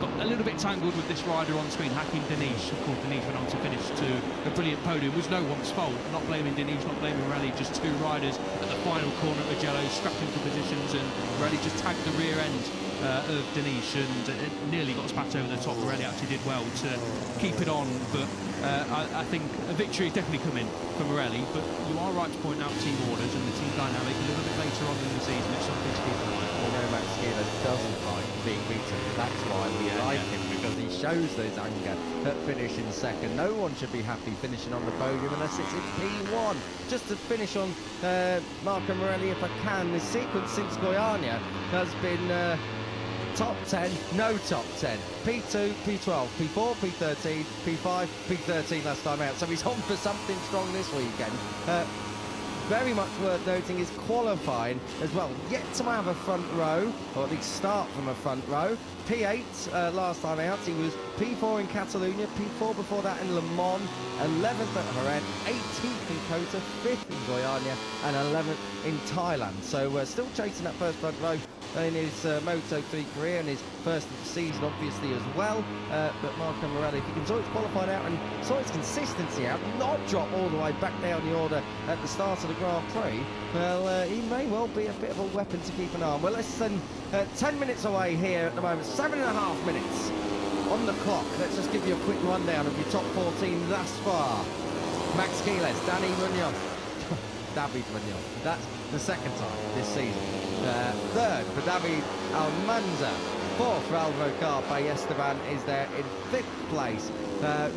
got a little bit tangled with this rider on screen, Hakim Dinish. Of course, Dinish went on to finish to a brilliant podium. It was no one's fault. Not blaming Dinish, not blaming Morelli, just two riders at the final corner of Mugello scrapping for positions, and Morelli just tagged the rear end of Dinish and nearly got spat over the top. Morelli actually did well to keep it on, but I think a victory is definitely coming for Morelli. But you are right to point out team orders and the team dynamic a little bit later on in the season. It's something to keep in mind. You know, Max Keeler doesn't like being beaten. That's why we like him, because he shows his anger at finishing second. No one should be happy finishing on the podium unless it's in P1. Just to finish on Marco Morelli, if I can, the sequence since Goiânia has been top 10, no top 10. P2, P12, P4, P13, P5, P13 last time out. So he's on for something strong this weekend. Very much worth noting is qualifying as well. Yet to have a front row, or at least start from a front row. P8 last time out, he was P4 in Catalonia, P4 before that in Le Mans, 11th at Jerez, 18th in Kota, 5th in Goiânia, and 11th in Thailand. So still chasing that first front row in his Moto3 career, and his first of the season obviously as well. But Marco Morelli, if he can sort his qualifying out and sort his consistency out, not drop all the way back down the order at the start of the Grand Prix, well, he may well be a bit of a weapon to keep an eye on. Well, less than 10 minutes away here at the moment, 7.5 minutes on the clock. Let's just give you a quick rundown of your top 14 thus far. Max Quiles, Danny Munoz, David Munoz. That's the second time this season. Third for David Almanza. Fourth for Alvaro Carpe. Esteban is there in 5th place.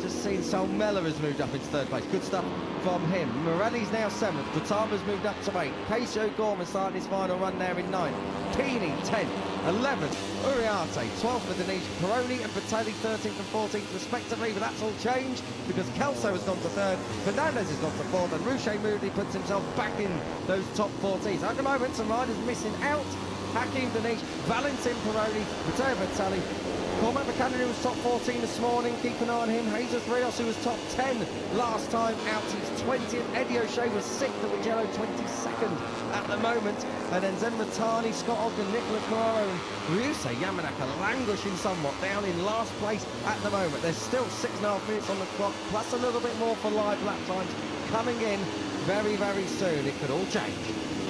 Just seen Sal Mella has moved up into 3rd place. Good stuff from him. Morelli's now 7th. Kutama's moved up to 8th. Casio Gorman starting his final run there in 9th. Pini 10th. 11th. Uriarte 12th for Dinish. Peroni and Bertelli 13th and 14th respectively. But that's all changed because Kelso has gone to 3rd. Fernandez has gone to 4th. And Rouchet Moody puts himself back in those top 14s. At the moment, some riders missing out. Hakim Dinish, Valentin Peroni, Matteo Bertelli, Cormac McCann, who was top 14 this morning, keep an eye on him. Jesus Rios, who was top 10 last time out, he's 20th. Eddie O'Shea was 6th at Mugello, 22nd at the moment. And then Zen Matani, Scott Ogden, Nicola Carraro and Ryusei Yamanaka languishing somewhat down in last place at the moment. There's still 6.5 minutes on the clock, plus a little bit more for live lap times coming in very, very soon. It could all change.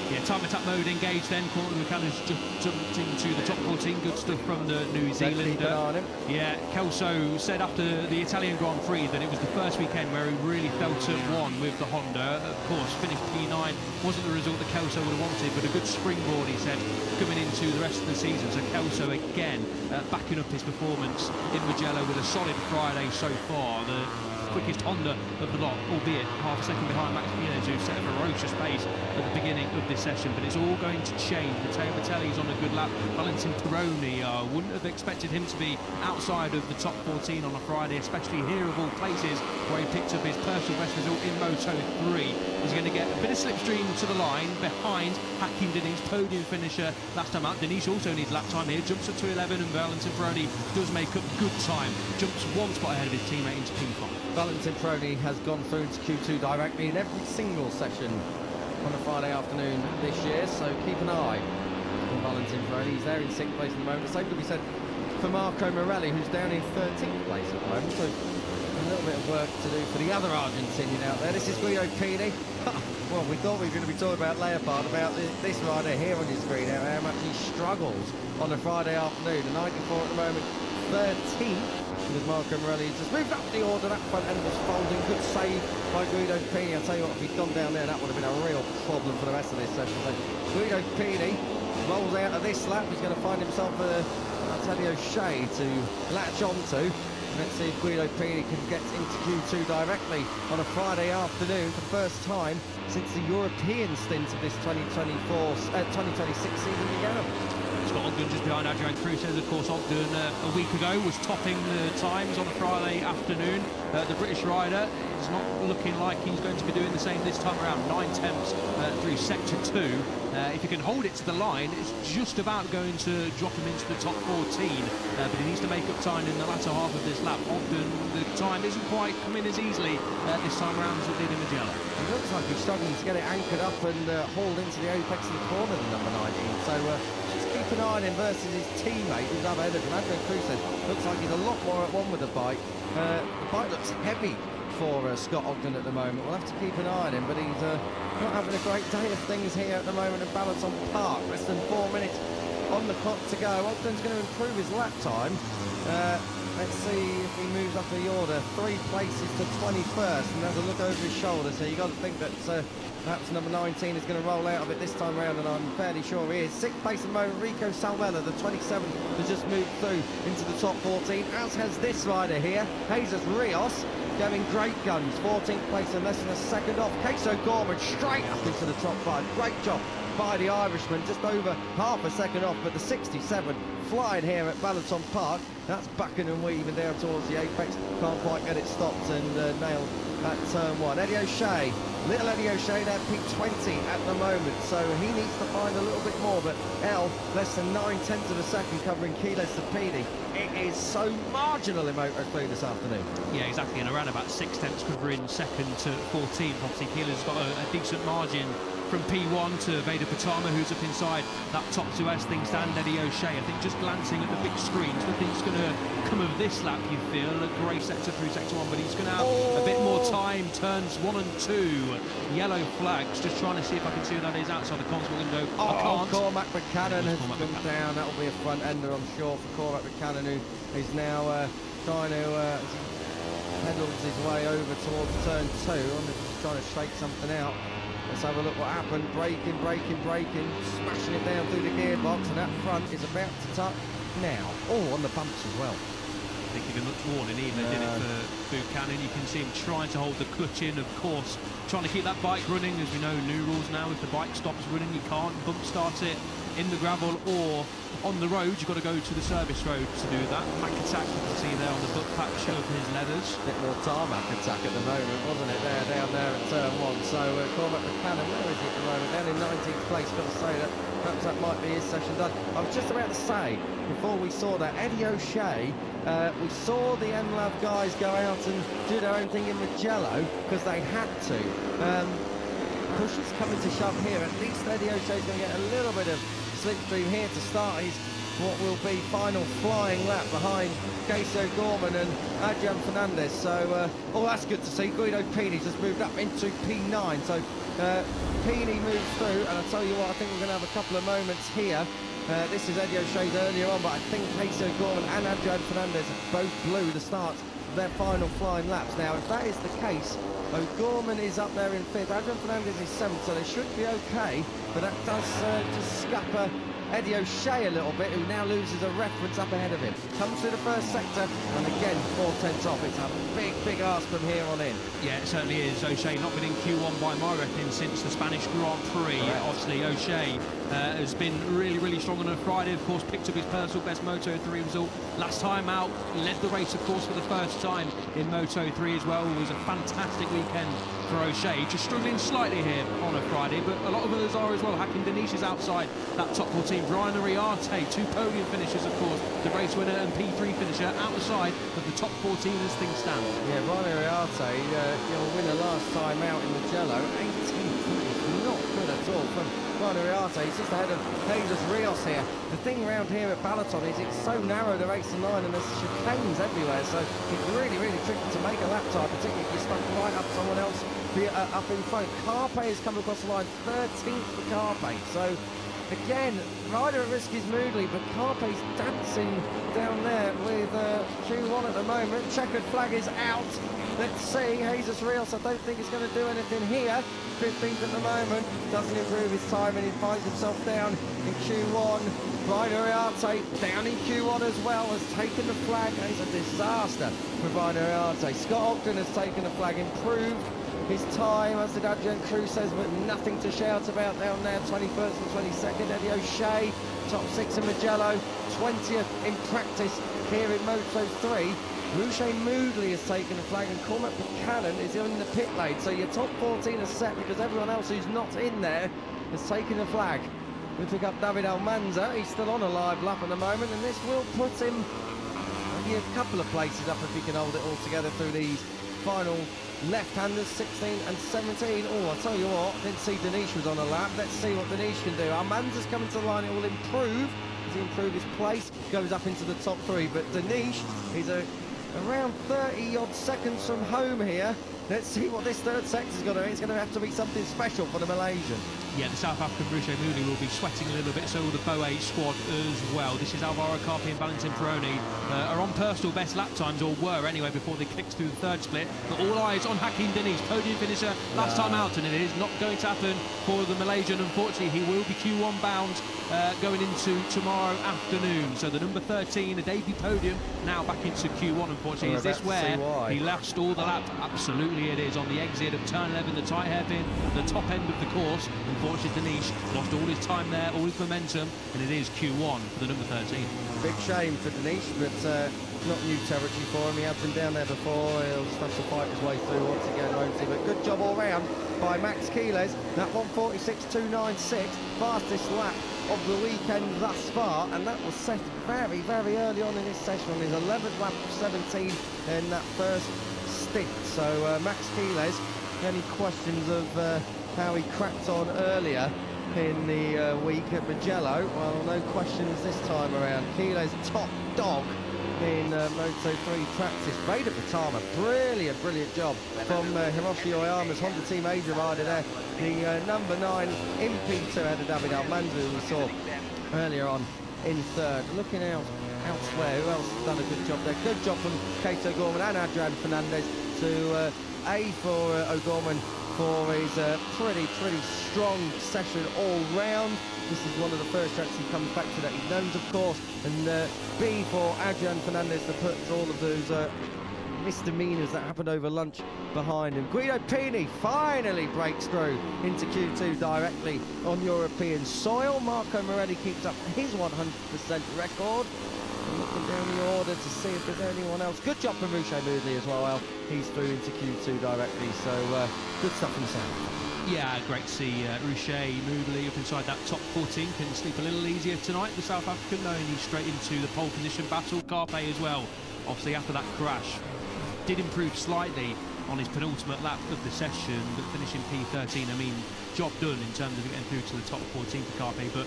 Yeah, time attack mode engaged then. Cormac McCann's just jumped into the top 14. Good stuff from the New Zealander. Yeah, Kelso said after the Italian Grand Prix that it was the first weekend where he really felt at one with the Honda. Of course, finished P9 wasn't the result that Kelso would have wanted, but a good springboard, he said, coming into the rest of the season. So Kelso again backing up his performance in Mugello with a solid Friday so far. The quickest Honda of the lot, albeit half a second behind Max Quiles, who set a ferocious pace at the beginning of this session. But it's all going to change. Matteo Bertelli's on a good lap. Valentin Peroni, wouldn't have expected him to be outside of the top 14 on a Friday, especially here of all places, where he picked up his personal best result in Moto3. He's going to get a bit of slipstream to the line behind Hakim Dinish, podium finisher last time out. Dinish also needs lap time here, jumps up to 11, and Valentin Peroni does make up good time. Jumps one spot ahead of his teammate into P5. Valentin Peroni has gone through into Q2 directly in every single session on a Friday afternoon this year, so keep an eye on Valentin Peroni. He's there in 6th place at the moment. Same could be said for Marco Morelli, who's down in 13th place at the moment, so a little bit of work to do for the other Argentinian out there. This is Guido Pini. Well, we thought we were going to be talking about Leopard, about this rider here on your screen, how much he struggles on a Friday afternoon. A 94 at the moment, 13th. Because Marco Morelli just moved up the order. That front end was folding. Good save by Guido Pini. I'll tell you what, if he'd gone down there, that would have been a real problem for the rest of this session. So Guido Pini rolls out of this lap. He's going to find himself Antonio Shea to latch onto. Let's see if Guido Pini can get into Q2 directly on a Friday afternoon for the first time since the European stint of this 2026 season began. Scott Ogden just behind Adrian Cruces. Of course, Ogden a week ago was topping the times on a Friday afternoon. The British rider is not looking like he's going to be doing the same this time around. 9/10 through sector 2. If he can hold it to the line, it's just about going to drop him into the top 14. But he needs to make up time in the latter half of this lap. Ogden, the time isn't quite coming as easily this time around as it did in Mugello. It looks like he's struggling to get it anchored up and hauled into the apex of the corner, the number 19. So just keep an eye on him versus his teammate who's up ahead of him. Adrian Cruces looks like he's a lot more at one with the bike. The bike looks heavy for Scott Ogden at the moment. We'll have to keep an eye on him, but he's not having a great day of things here at the moment at Balaton Park. Less than 4 minutes on the clock to go. Ogden's going to improve his lap time. Let's see if he moves up the order. 3 places to 21st, and has a look over his shoulder. So you've got to think that perhaps number 19 is going to roll out of it this time round, and I'm fairly sure he is. 6th place at the moment, Rico Salvella, the 27th, has just moved through into the top 14, as has this rider here, Jesus Rios, going great guns. 14th place and less than a second off. Queso Gorman straight up into the top 5. Great job by the Irishman, just over half a second off, but the 67 flying here at Balaton Park. That's backing and weaving down towards the apex. Can't quite get it stopped and nailed at turn 1. Eddie O'Shea, little Eddie O'Shea there, P20 at the moment, so he needs to find a little bit more, but L less than 9/10 of a second covering Keyless Sapedi. It is so marginal in Moto3 this afternoon. Yeah, exactly, and around about 6/10 covering second to 14th. Obviously, Keeler's got a decent margin from P1 to Vader Patama, who's up inside that top 2 as things stand. Eddie O'Shea, I think, just glancing at the big screens, nothing's going to come of this lap, you feel. A grey sector through sector 1, but he's going to have a bit more time. Turns 1 and 2, yellow flags. Just trying to see if I can see who that is outside the console window. I can't. Cormac Buchanan has come down. That'll be a front ender, I'm sure, for Cormac Buchanan, who is now trying to pedals his way over towards turn 2. I'm just trying to shake something out. Let's have a look what happened. Braking, smashing it down through the gearbox, and that front is about to tuck now. Oh, on the bumps as well. I think even much warning, even did it for Buchanan. You can see him trying to hold the clutch in, of course, trying to keep that bike running. As we know, new rules now, if the bike stops running, you can't bump start it in the gravel or on the road. You've got to go to the service road to do that. Mac attack, you can see there on the butt patch of his leathers. A bit more tarmac attack at the moment, wasn't it? Down there at turn 1. So Cormac Buchanan, where is he at the moment? Down in 19th place. Got to say that perhaps that might be his session done. I was just about to say, before we saw that, Eddie O'Shea, we saw the MLAV guys go out and do their own thing in Mugello because they had to. Push is coming to shove here. At least Eddie O'Shea's going to get a little bit of slipstream here to start his what will be final flying lap behind Queso Gorman and Adrian Fernandez. So, that's good to see. Guido Pini just moved up into P9. So, Pini moves through, and I'll tell you what, I think we're going to have a couple of moments here. This is Eddie O'Shea's earlier on, but I think Queso Gorman and Adrian Fernandez both blew the start of their final flying laps. Now, if that is the case, O'Gorman is up there in 5th, Adrian Fernandez is 7th, so they should be okay, but that does just scupper Eddie O'Shea a little bit, who now loses a reference up ahead of him. Comes through the first sector, and again, 4/10 off. It's a big ask from here on in. Yeah, it certainly is. O'Shea not been in Q1 by my reckoning since the Spanish Grand Prix. Correct. Obviously, O'Shea has been really strong on a Friday. Of course, picked up his personal best Moto3 result last time out. Led the race, of course, for the first time in Moto3 as well. It was a fantastic weekend for O'Shea. Just struggling slightly here on a Friday, but a lot of others are as well. Hakim Denise is outside that top 14. Brian Ariarte, 2 podium finishes, of course, the race winner and P3 finisher, outside of the top 14 as things stand. Yeah, Brian Ariarte, your winner last time out in Mugello, 18th, not good at all from Brian Ariarte. He's just ahead of Jesus Rios here. The thing around here at Balaton is it's so narrow, the race to 9, and there's chicanes everywhere, so it's really tricky to make a lap time, particularly if you're stuck right up someone else up in front. Carpe has come across the line, 13th for Carpe, so again, rider at risk is Moodley, but Carpe's dancing down there with Q1 at the moment. Checkered flag is out. Let's see, Jesus Rios, I don't think he's going to do anything here. 15th at the moment, doesn't improve his time, and he finds himself down in Q1. Brian Uriarte down in Q1 as well, has taken the flag. It's a disaster for Brian Uriarte. Scott Ogden has taken the flag, improved his time, as did Adrian Cruces, but nothing to shout about down there. 21st and 22nd, Eddie O'Shea, top 6 in Mugello, 20th in practice here in Moto3. Rouget Moodley has taken the flag, and Cormac Buchanan is in the pit lane. So your top 14 is set because everyone else who's not in there has taken the flag. We pick up David Almanza. He's still on a live lap at the moment, and this will put him maybe a couple of places up if he can hold it all together through these final left-handers, 16 and 17. Oh, I'll tell you what, didn't see Danish was on a lap. Let's see what Danish can do. Almanza's coming to the line. It will improve. As he improves his place, goes up into the top 3. But Danish is around 30-odd seconds from home here. Let's see what this third sector's going to be. It's going to have to be something special for the Malaysian. Yeah, the South African Rouget Moodley will be sweating a little bit, so will the Boe squad as well. This is Alvaro Carpi and Valentin Peroni are on personal best lap times, or were anyway, before they clicked through the third split. But all eyes on Hakim Diniz, podium finisher last time out, and it is not going to happen for the Malaysian. Unfortunately, he will be Q1 bound going into tomorrow afternoon. So the number 13, a debut podium, now back into Q1, unfortunately. Is this where he lost all the laps? Absolutely it is. On the exit of turn 11, the tight hairpin, the top end of the course. Unfortunately, Danish lost all his time there, all his momentum, and it is Q1 for the number 13. Big shame for Danish, but not new territory for him. He has been down there before. He'll just have to fight his way through once again, won't he? But good job all round by Max Quiles. That 1:46.296, fastest lap of the weekend thus far, and that was set very, very early on in this session on his 11th lap of 17 in that first stint. So Max Quiles, any questions of how he cracked on earlier in the week at Mugello? Well, no questions this time around. Quiles top dog in Moto3 practice. Vader Patama, brilliant job from Hiroshi Oyama's Honda Team Asia rider there. The number 9 in P2 out of David Almanza, who we saw earlier on in third. Looking out elsewhere, who else has done a good job there? Good job from Keith O'Gorman and Adrian Fernandez to A for O'Gorman for his pretty strong session all round. This is one of the first tracks he comes back to that he knows, of course, and B for Adrian Fernandez to put all of those misdemeanors that happened over lunch behind him. Guido Pini finally breaks through into Q2 directly on European soil. Marco Morelli keeps up his 100% record. I'm looking down the order to see if there's anyone else. Good job from Rouget Moodley as well. He's through into Q2 directly, so good stuff in the south. Yeah, great to see Rouget Moodley up inside that top 14. Can sleep a little easier tonight, the South African, knowing he's straight into the pole position battle. Carpe as well, obviously after that crash, did improve slightly on his penultimate lap of the session, but finishing P13, I mean, job done in terms of getting through to the top 14 for Carpe, but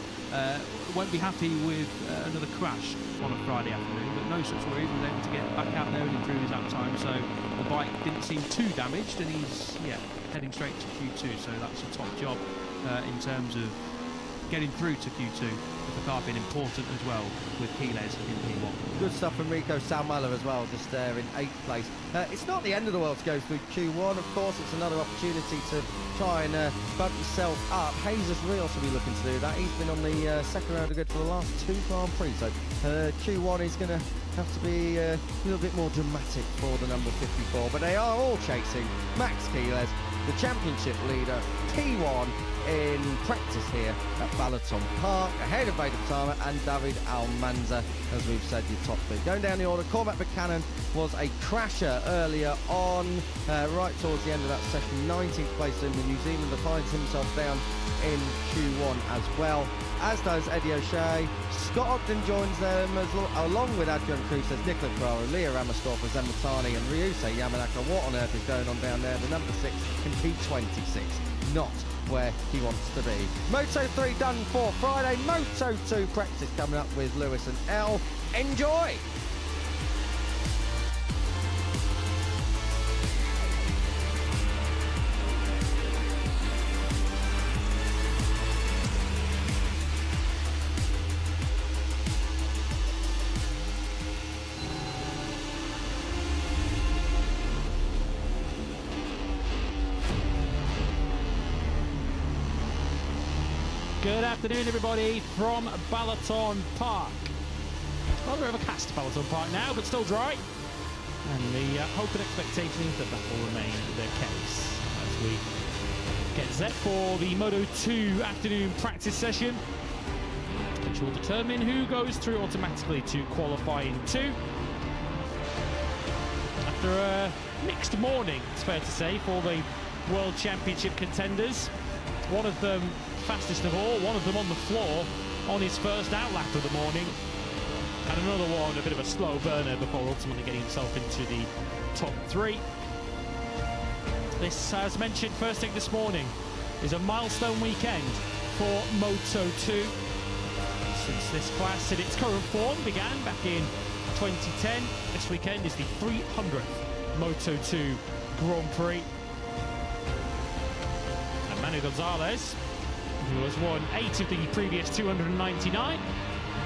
won't be happy with another crash on a Friday afternoon, but no such worries. He was able to get back out there and improve his lap time, so the bike didn't seem too damaged, and he's heading straight to Q2, so that's a top job in terms of getting through to Q2 for Carpe, being important as well with Quiles in P1. Good stuff from Rico Salmella as well, just there in 8th place. It's not the end of the world to go through Q1, of course. It's another opportunity to try and bump yourself up. Jesus Rios will be looking to do that. He's been on the second round of good for the last 2 Grand Prix, so Q1 is going to have to be a little bit more dramatic for the number 54, but they are all chasing Max Quiles, the championship leader, P1 in practice here at Balaton Park, ahead of Vader Patama and David Almanza, as we've said, your top 3. Going down the order, Cormac Buchanan was a crasher earlier on, right towards the end of that session, 19th place in the New Zealander, finds himself down in Q1 as well, as does Eddie O'Shea. Scott Ogden joins them along with Adrian Cruces, Nicola Carraro, Leah Ramastorfa, Zematani and Ryusei Yamanaka. What on earth is going on down there? The number 6 in P26, not where he wants to be. Moto3 done for Friday. Moto2 practice coming up with Lewis and Elle. Enjoy! Good afternoon, everybody, from Balaton Park. Rather overcast Balaton Park now, but still dry. And the hope and expectation is that will remain the case as we get set for the Moto2 afternoon practice session, which will determine who goes through automatically to qualifying 2. After a mixed morning, it's fair to say, for the World Championship contenders. One of them fastest of all, one of them on the floor on his first outlap of the morning, and another one a bit of a slow burner before ultimately getting himself into the top 3. This, as mentioned first thing this morning, is a milestone weekend for Moto2, since this class in its current form began back in 2010. This weekend is the 300th Moto2 Grand Prix. And Manu Gonzalez, who has won 8 of the previous 299,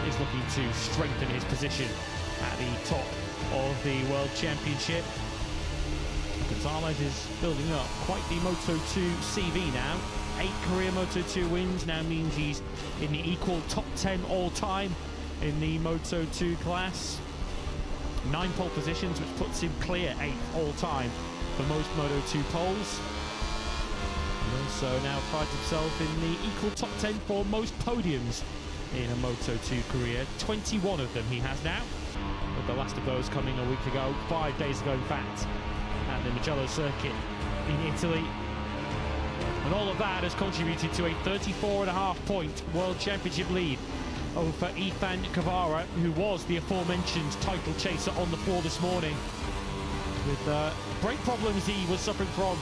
is looking to strengthen his position at the top of the World Championship. Gonzalez is building up quite the Moto2 CV now. 8 career Moto2 wins now means he's in the equal top 10 all-time in the Moto2 class. 9 pole positions, which puts him clear 8th all-time for most Moto2 poles. And also now finds himself in the equal top 10 for most podiums in a Moto2 career. 21 of them he has now, with the last of those coming a week ago, 5 days ago in fact, at the Mugello circuit in Italy. And all of that has contributed to a 34.5-point World Championship lead over Ethan Cavara, who was the aforementioned title chaser on the floor this morning, with brake problems he was suffering from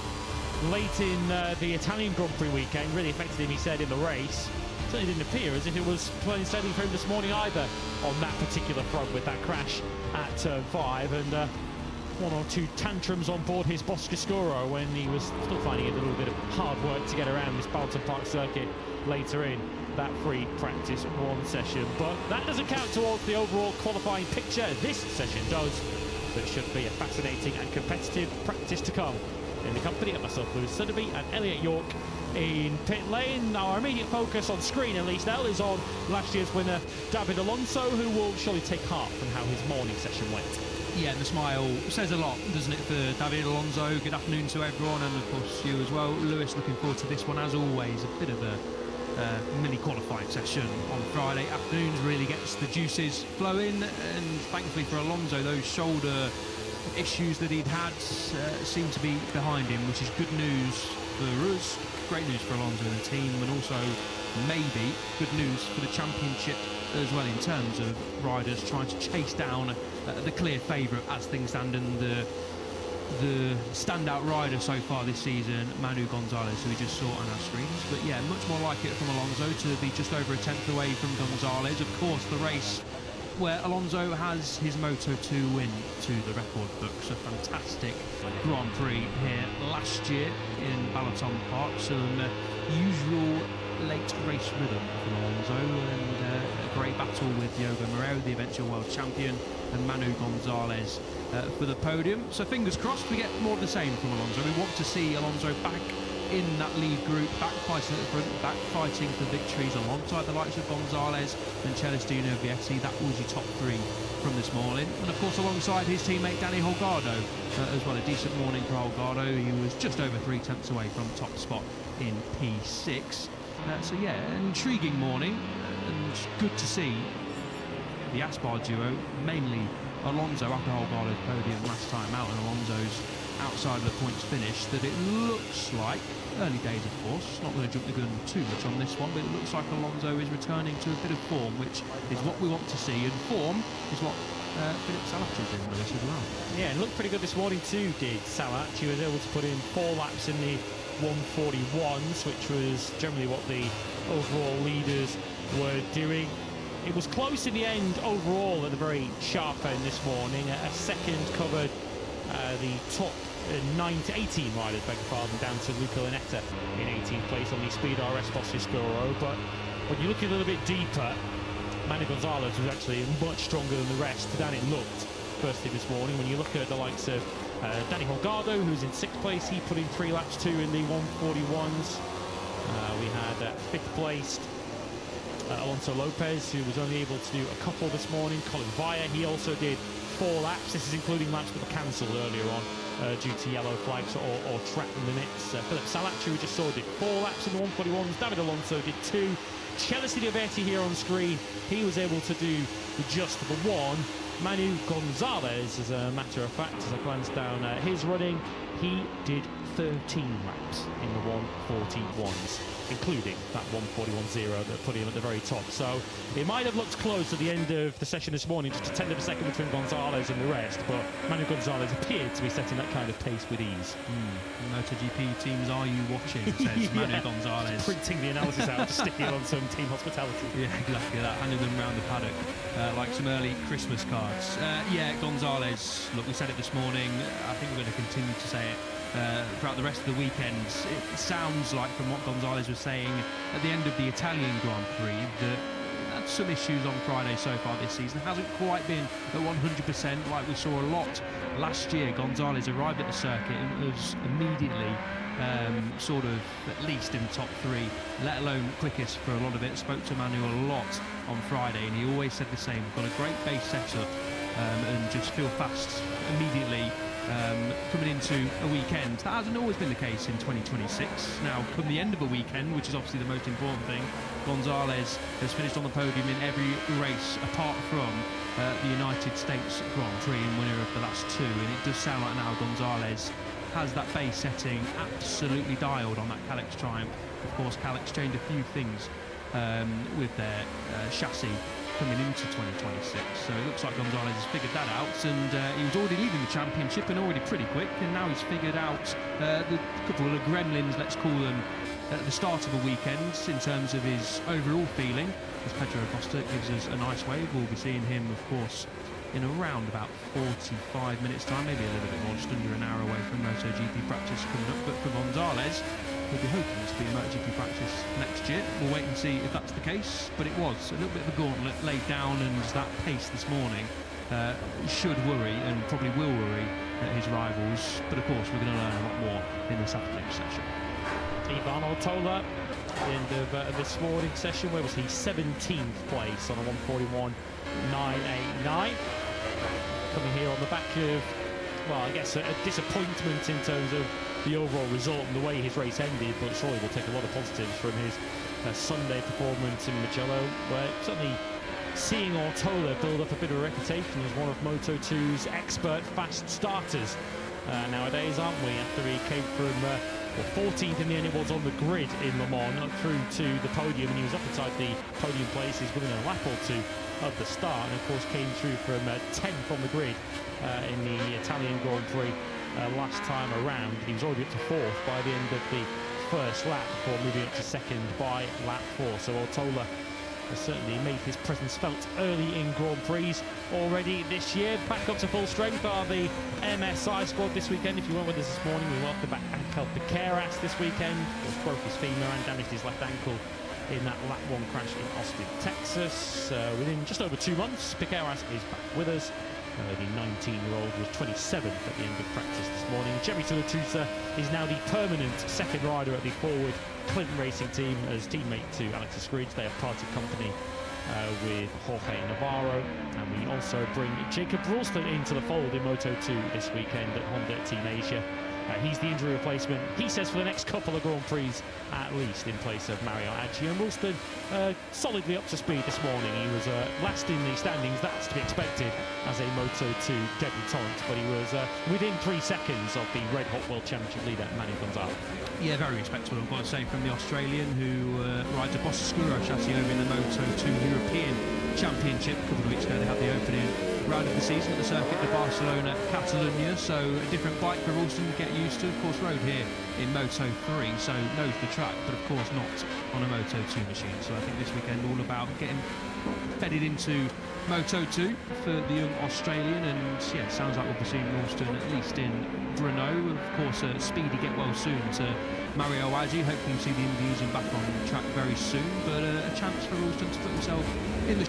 late in the Italian Grand Prix weekend. Really affected him, he said, in the race. Certainly didn't appear as if it was plain sailing for him this morning either on that particular front, with that crash at turn 5, and 1 or 2 tantrums on board his Boscoscuro when he was still finding it a little bit of hard work to get around this Balaton Park circuit later in that free practice 1 session. But that doesn't count towards the overall qualifying picture. This session does. So it should be a fascinating and competitive practice to come in the company of myself, Lewis Suddaby, and Elliot York in pit lane. Our immediate focus on screen, at least, is on last year's winner, David Alonso, who will surely take heart from how his morning session went. Yeah, and the smile says a lot, doesn't it, for David Alonso. Good afternoon to everyone, and of course you as well, Lewis. Looking forward to this one, as always. A bit of a mini qualifying session on Friday afternoons really gets the juices flowing, and thankfully for Alonso, those shoulder issues that he'd had seem to be behind him, which is good news for us, great news for Alonso and the team, and also maybe good news for the championship as well, in terms of riders trying to chase down the clear favourite as things stand, and the standout rider so far this season, Manu Gonzalez, who we just saw on our screens. But yeah, much more like it from Alonso to be just over a tenth away from Gonzalez. Of course, the race where Alonso has his Moto2 win to the record books. A fantastic Grand Prix here last year in Balaton Park. Some usual late race rhythm from Alonso, and a great battle with Diogo Moreira, the eventual world champion, and Manu Gonzalez for the podium. So fingers crossed we get more of the same from Alonso. We want to see Alonso back in that lead group, back fighting at the front, back fighting for victories alongside the likes of Gonzalez and Celestino Vietti. That was your top 3 from this morning. And of course alongside his teammate Danny Holgado as well. A decent morning for Holgado. He was just over 3 tenths away from top spot in P6. So yeah, an intriguing morning, and good to see the Aspar duo, mainly Alonso after Holgado's podium last time out, and Alonso's outside of the points finish, that it looks like, early days of course, not going to jump the gun too much on this one, but it looks like Alonso is returning to a bit of form, which is what we want to see, and form is what Philip Salac is in with us as well. Yeah, and looked pretty good this morning too, did Salac. He was able to put in 4 laps in the 141s, which was generally what the overall leaders were doing. It was close in the end overall at the very sharp end this morning. A second covered the top 9 to 18 riders, beg your pardon, down to Luca Lanetta in 18th place on the Speed RS Boscoscuro. But when you look a little bit deeper, Manu Gonzalez was actually much stronger than the rest than it looked firstly this morning. When you look at the likes of Danny Holgado, who's in 6th place, he put in 3 laps too in the 141s. We had 5th placed Alonso Lopez, who was only able to do a couple this morning. Colin Vire, he also did 4 laps. This is including laps that were cancelled earlier on due to yellow flags or track limits. Philip Salac, who we just saw, did 4 laps in the 141s. David Alonso did 2. Chelsea Diobetti here on screen, he was able to do just the 1. Manu Gonzalez, as a matter of fact, as I glance down his running, he did 13 laps in the 141s, including that 141.0 that put him at the very top. So it might have looked close at the end of the session this morning, just a tenth of a second between Gonzalez and the rest, but Manu Gonzalez appeared to be setting that kind of pace with ease. MotoGP teams, are you watching? Says Manu Gonzalez. Printing the analysis out, just sticking it on some team hospitality. Yeah, exactly that. Handing them around the paddock like some early Christmas cards. Yeah, Gonzalez, look, we said it this morning. I think we're going to continue to say it throughout the rest of the weekend. It sounds like, from what Gonzalez was saying at the end of the Italian Grand Prix, that had some issues on Friday so far this season. Hasn't quite been at 100% like we saw a lot last year. Gonzalez arrived at the circuit and was immediately sort of at least in the top 3, let alone quickest for a lot of it. Spoke to Manu a lot on Friday, and he always said the same. We've got a great base setup and just feel fast immediately coming into a weekend. That hasn't always been the case in 2026. Now, come the end of a weekend, which is obviously the most important thing, Gonzalez has finished on the podium in every race apart from the United States Grand Prix and winner of the last 2, and it does sound like now Gonzalez has that base setting absolutely dialed on that Kalex Triumph. Of course, Kalex changed a few things with their chassis coming into 2026, so it looks like Gonzalez has figured that out, and he was already leading the championship and already pretty quick, and now he's figured out the couple of gremlins, let's call them, at the start of a weekend in terms of his overall feeling. As Pedro Acosta gives us a nice wave, we'll be seeing him, of course, in around about 45 minutes time, maybe a little bit more, just under an hour away from MotoGP Practice coming up. But for Gonzalez, we'll be hoping to be in MotoGP Practice next year. We'll wait and see if that's the case, but it was a little bit of a gauntlet laid down, and that pace this morning should worry, and probably will worry, his rivals. But of course, we're going to learn a lot more in this afternoon's session. Ivan Ortola, at the end of this morning session, where was he? 17th place on a 141.989. Coming here on the back of, well, I guess a disappointment in terms of the overall result and the way his race ended, but surely we'll take a lot of positives from his Sunday performance in Mugello, where certainly seeing Ortola build up a bit of a reputation as one of Moto2's expert fast starters nowadays, aren't we? After he came from 14th in the end it was on the grid in Le Mans, up through to the podium, and he was up inside the podium places within a lap or 2 of the start, and of course came through from 10th on the grid in the Italian Grand Prix last time around. He was already up to 4th by the end of the first lap before moving up to 2nd by lap 4. So Ortola has certainly made his presence felt early in Grand Prix already this year. Back up to full strength are the MSI squad this weekend. If you weren't with us this morning, we welcome back Angel Piqueras this weekend. He broke his femur and damaged his left ankle in that lap 1 crash in Austin, Texas. Within just over 2 months, Piqueras is back with us. The 19-year-old was 27th at the end of practice this morning. Jerry Tusa is now the permanent second rider at the Forward Clinton Racing team as teammate to Alex Escridge. They have parted company with Jorge Navarro, and we also bring Jacob Ralston into the fold in Moto2 this weekend at Honda Team Asia. He's the injury replacement, he says, for the next couple of Grand Prix at least, in place of Mario Aggi. And Ralston solidly up to speed this morning. He was last in the standings, that's to be expected as a Moto2 debutant, but he was within 3 seconds of the red hot World Championship leader Manu Gonzalez. Yeah, very respectable, I've got to say, from the Australian, who rides a Boscuro chassis over in the Moto2 European Championship. A couple of weeks ago they had the opening round of the season at the circuit of Barcelona, Catalunya, so a different bike for Ralston to get used to. Of course, rode here in Moto3, so knows the track, but of course not on a Moto2 machine. So I think this weekend all about getting bedded into Moto2 for the young Australian, and yeah, sounds like we'll be seeing Ralston at least in Brno. Of course, a speedy get well soon to Mario Aggi. Hopefully we'll see the Indonesian back on track very soon, but a chance for Ralston to put himself in the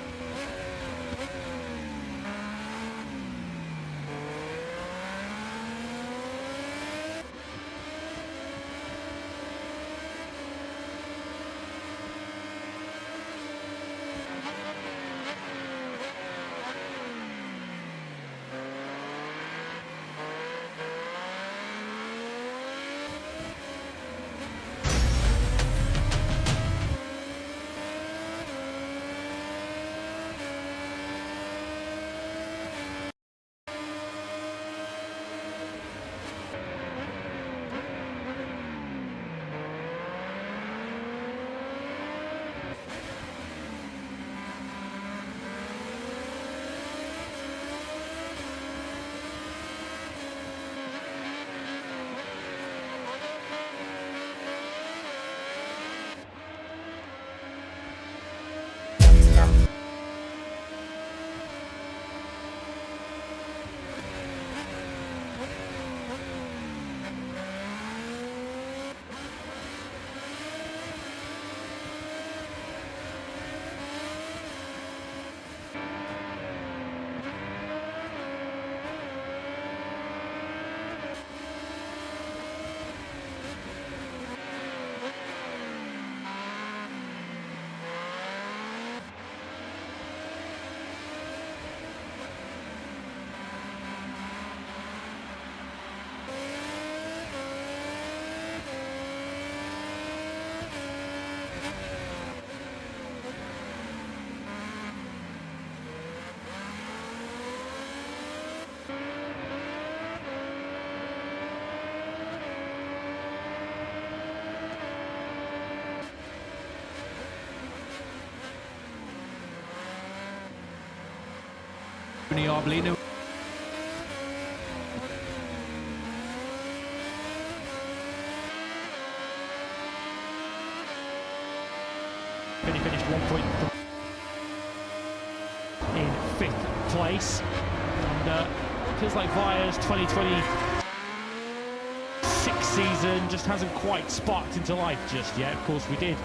Arbolino. Finished 1.3 in 5th place. And feels like Vaya's 2026 season just hasn't quite sparked into life just yet. Of course, we did.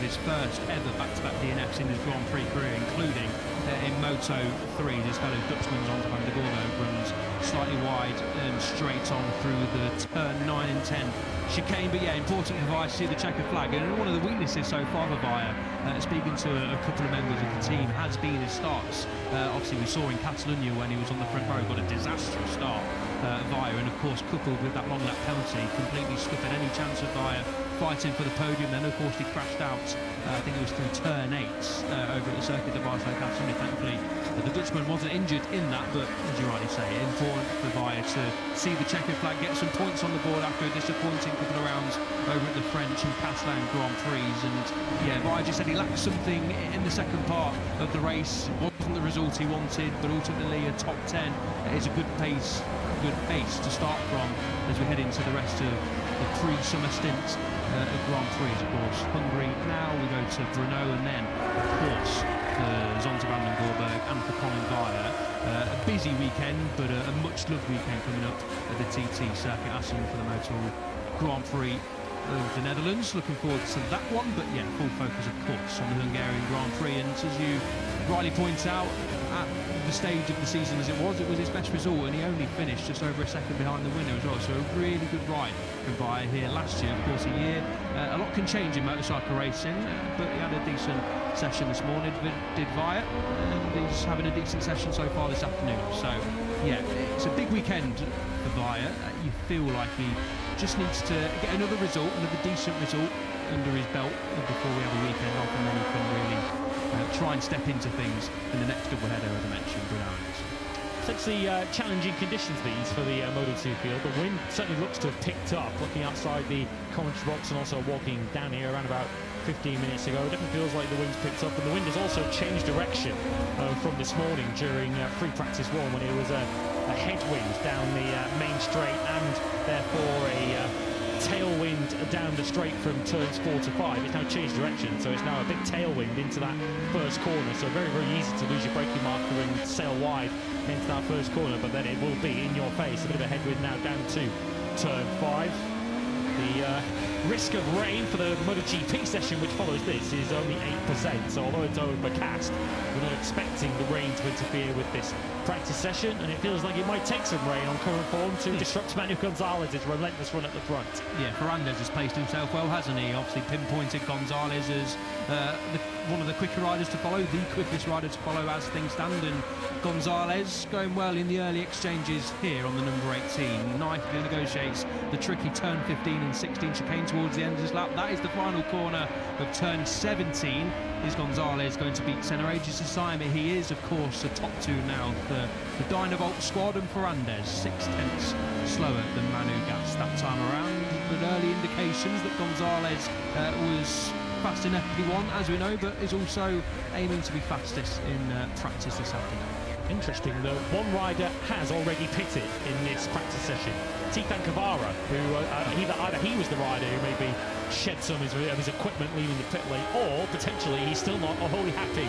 His first ever back-to-back DNFs in his Grand Prix career, including in Moto3. His fellow Dutchman Van der Gorlo runs slightly wide and straight on through the turn 9 and 10 chicane. But yeah, important for Vaya to see the checkered flag. And one of the weaknesses so far for Vaya, speaking to a couple of members of the team, has been his starts. Obviously, we saw in Catalonia when he was on the front row, got a disastrous start. Vaya, and of course, coupled with that long lap penalty, completely scuppered any chance of Vaya fighting for the podium. Then, of course, he crashed out. I think it was through turn 8 over at the circuit of Catalonia. Thankfully, the Dutchman wasn't injured in that, but as you rightly say, important for Vaya to see the checkered flag, get some points on the board after a disappointing couple of rounds over at the French and Catalan Grand Prix. And yeah, Vaya just said he lacked something in the second part of the race. Wasn't the result he wanted, but ultimately a top 10 is a good base to start from as we head into the rest of the pre-summer stint at Grand Prix. Of course, Hungary now, we go to Brno, and then of course for Zonta van den Voorburg and for Colin Vaya, a busy weekend, but a much loved weekend coming up at the TT Circuit Assen for the Moto Grand Prix of the Netherlands. Looking forward to that one, but yeah, full focus of course on the Hungarian Grand Prix. And as you rightly point out, at the stage of the season as it was his best result, and he only finished just over a second behind the winner as well. So a really good ride from Vaya here last year. Of course, a year, a lot can change in motorcycle racing, but he had a decent session this morning, did Vaya, and he's having a decent session so far this afternoon. So yeah, it's a big weekend for Vaya. You feel like he just needs to get another decent result under his belt before we have a weekend off, and then he can really try and step into things in the next double header, as I mentioned, Brno. Essentially challenging conditions these for the Moto2 field. The wind certainly looks to have picked up, looking outside the commentary box and also walking down here around about 15 minutes ago. It definitely feels like the wind's picked up, and the wind has also changed direction from this morning during free practice 1, when it was a headwind down the main straight, and therefore a tailwind down the straight from turns 4 to 5. It's now changed direction, so it's now a big tailwind into that first corner. So very, very easy to lose your braking marker and sail wide into that first corner, but then it will be in your face. A bit of a headwind now down to turn 5. The risk of rain for the MotoGP session which follows this is only 8%, so although it's overcast, we're not expecting the rain to interfere with this practice session, and it feels like it might take some rain on current form to disrupt Manuel Gonzalez's relentless run at the front. Yeah, Ferrandez has placed himself well, hasn't he? Obviously pinpointed Gonzalez as one of the quicker riders to follow, the quickest rider to follow as things stand, and Gonzalez going well in the early exchanges here on the number 18. Nicely negotiates the tricky turn 15 and 16 chicane towards the end of his lap. That is the final corner of turn 17. Is Gonzalez going to beat Senerage's assignment? He is, of course, the top 2 now for the Dynavolt squad, and Ferrandez 6/10 slower than Manu Gas that time around. But early indications that Gonzalez was fast in FP1, as we know, but is also aiming to be fastest in practice this afternoon. Interesting though, one rider has already pitted in this practice session. Titan Cavara, who either he was the rider who maybe shed some of his equipment leaving the pit lane, or potentially he's still not wholly happy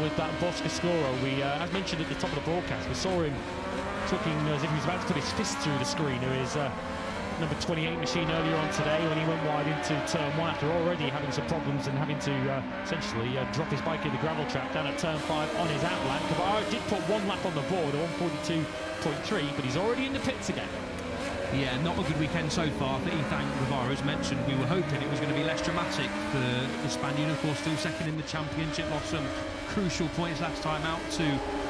with that Bosca Scuro. We, as mentioned at the top of the broadcast, we saw him looking as if he was about to put his fist through the screen of his number 28 machine earlier on today when he went wide into turn 1 after already having some problems and having to essentially drop his bike in the gravel trap down at turn 5 on his outlap. Cavara did put 1 lap on the board, a 1:42.3, but he's already in the pits again. Yeah, not a good weekend so far for Ethan Cavara. As mentioned, we were hoping it was going to be less dramatic for the Spaniard. Of course, still second in the championship, lost some crucial points last time out to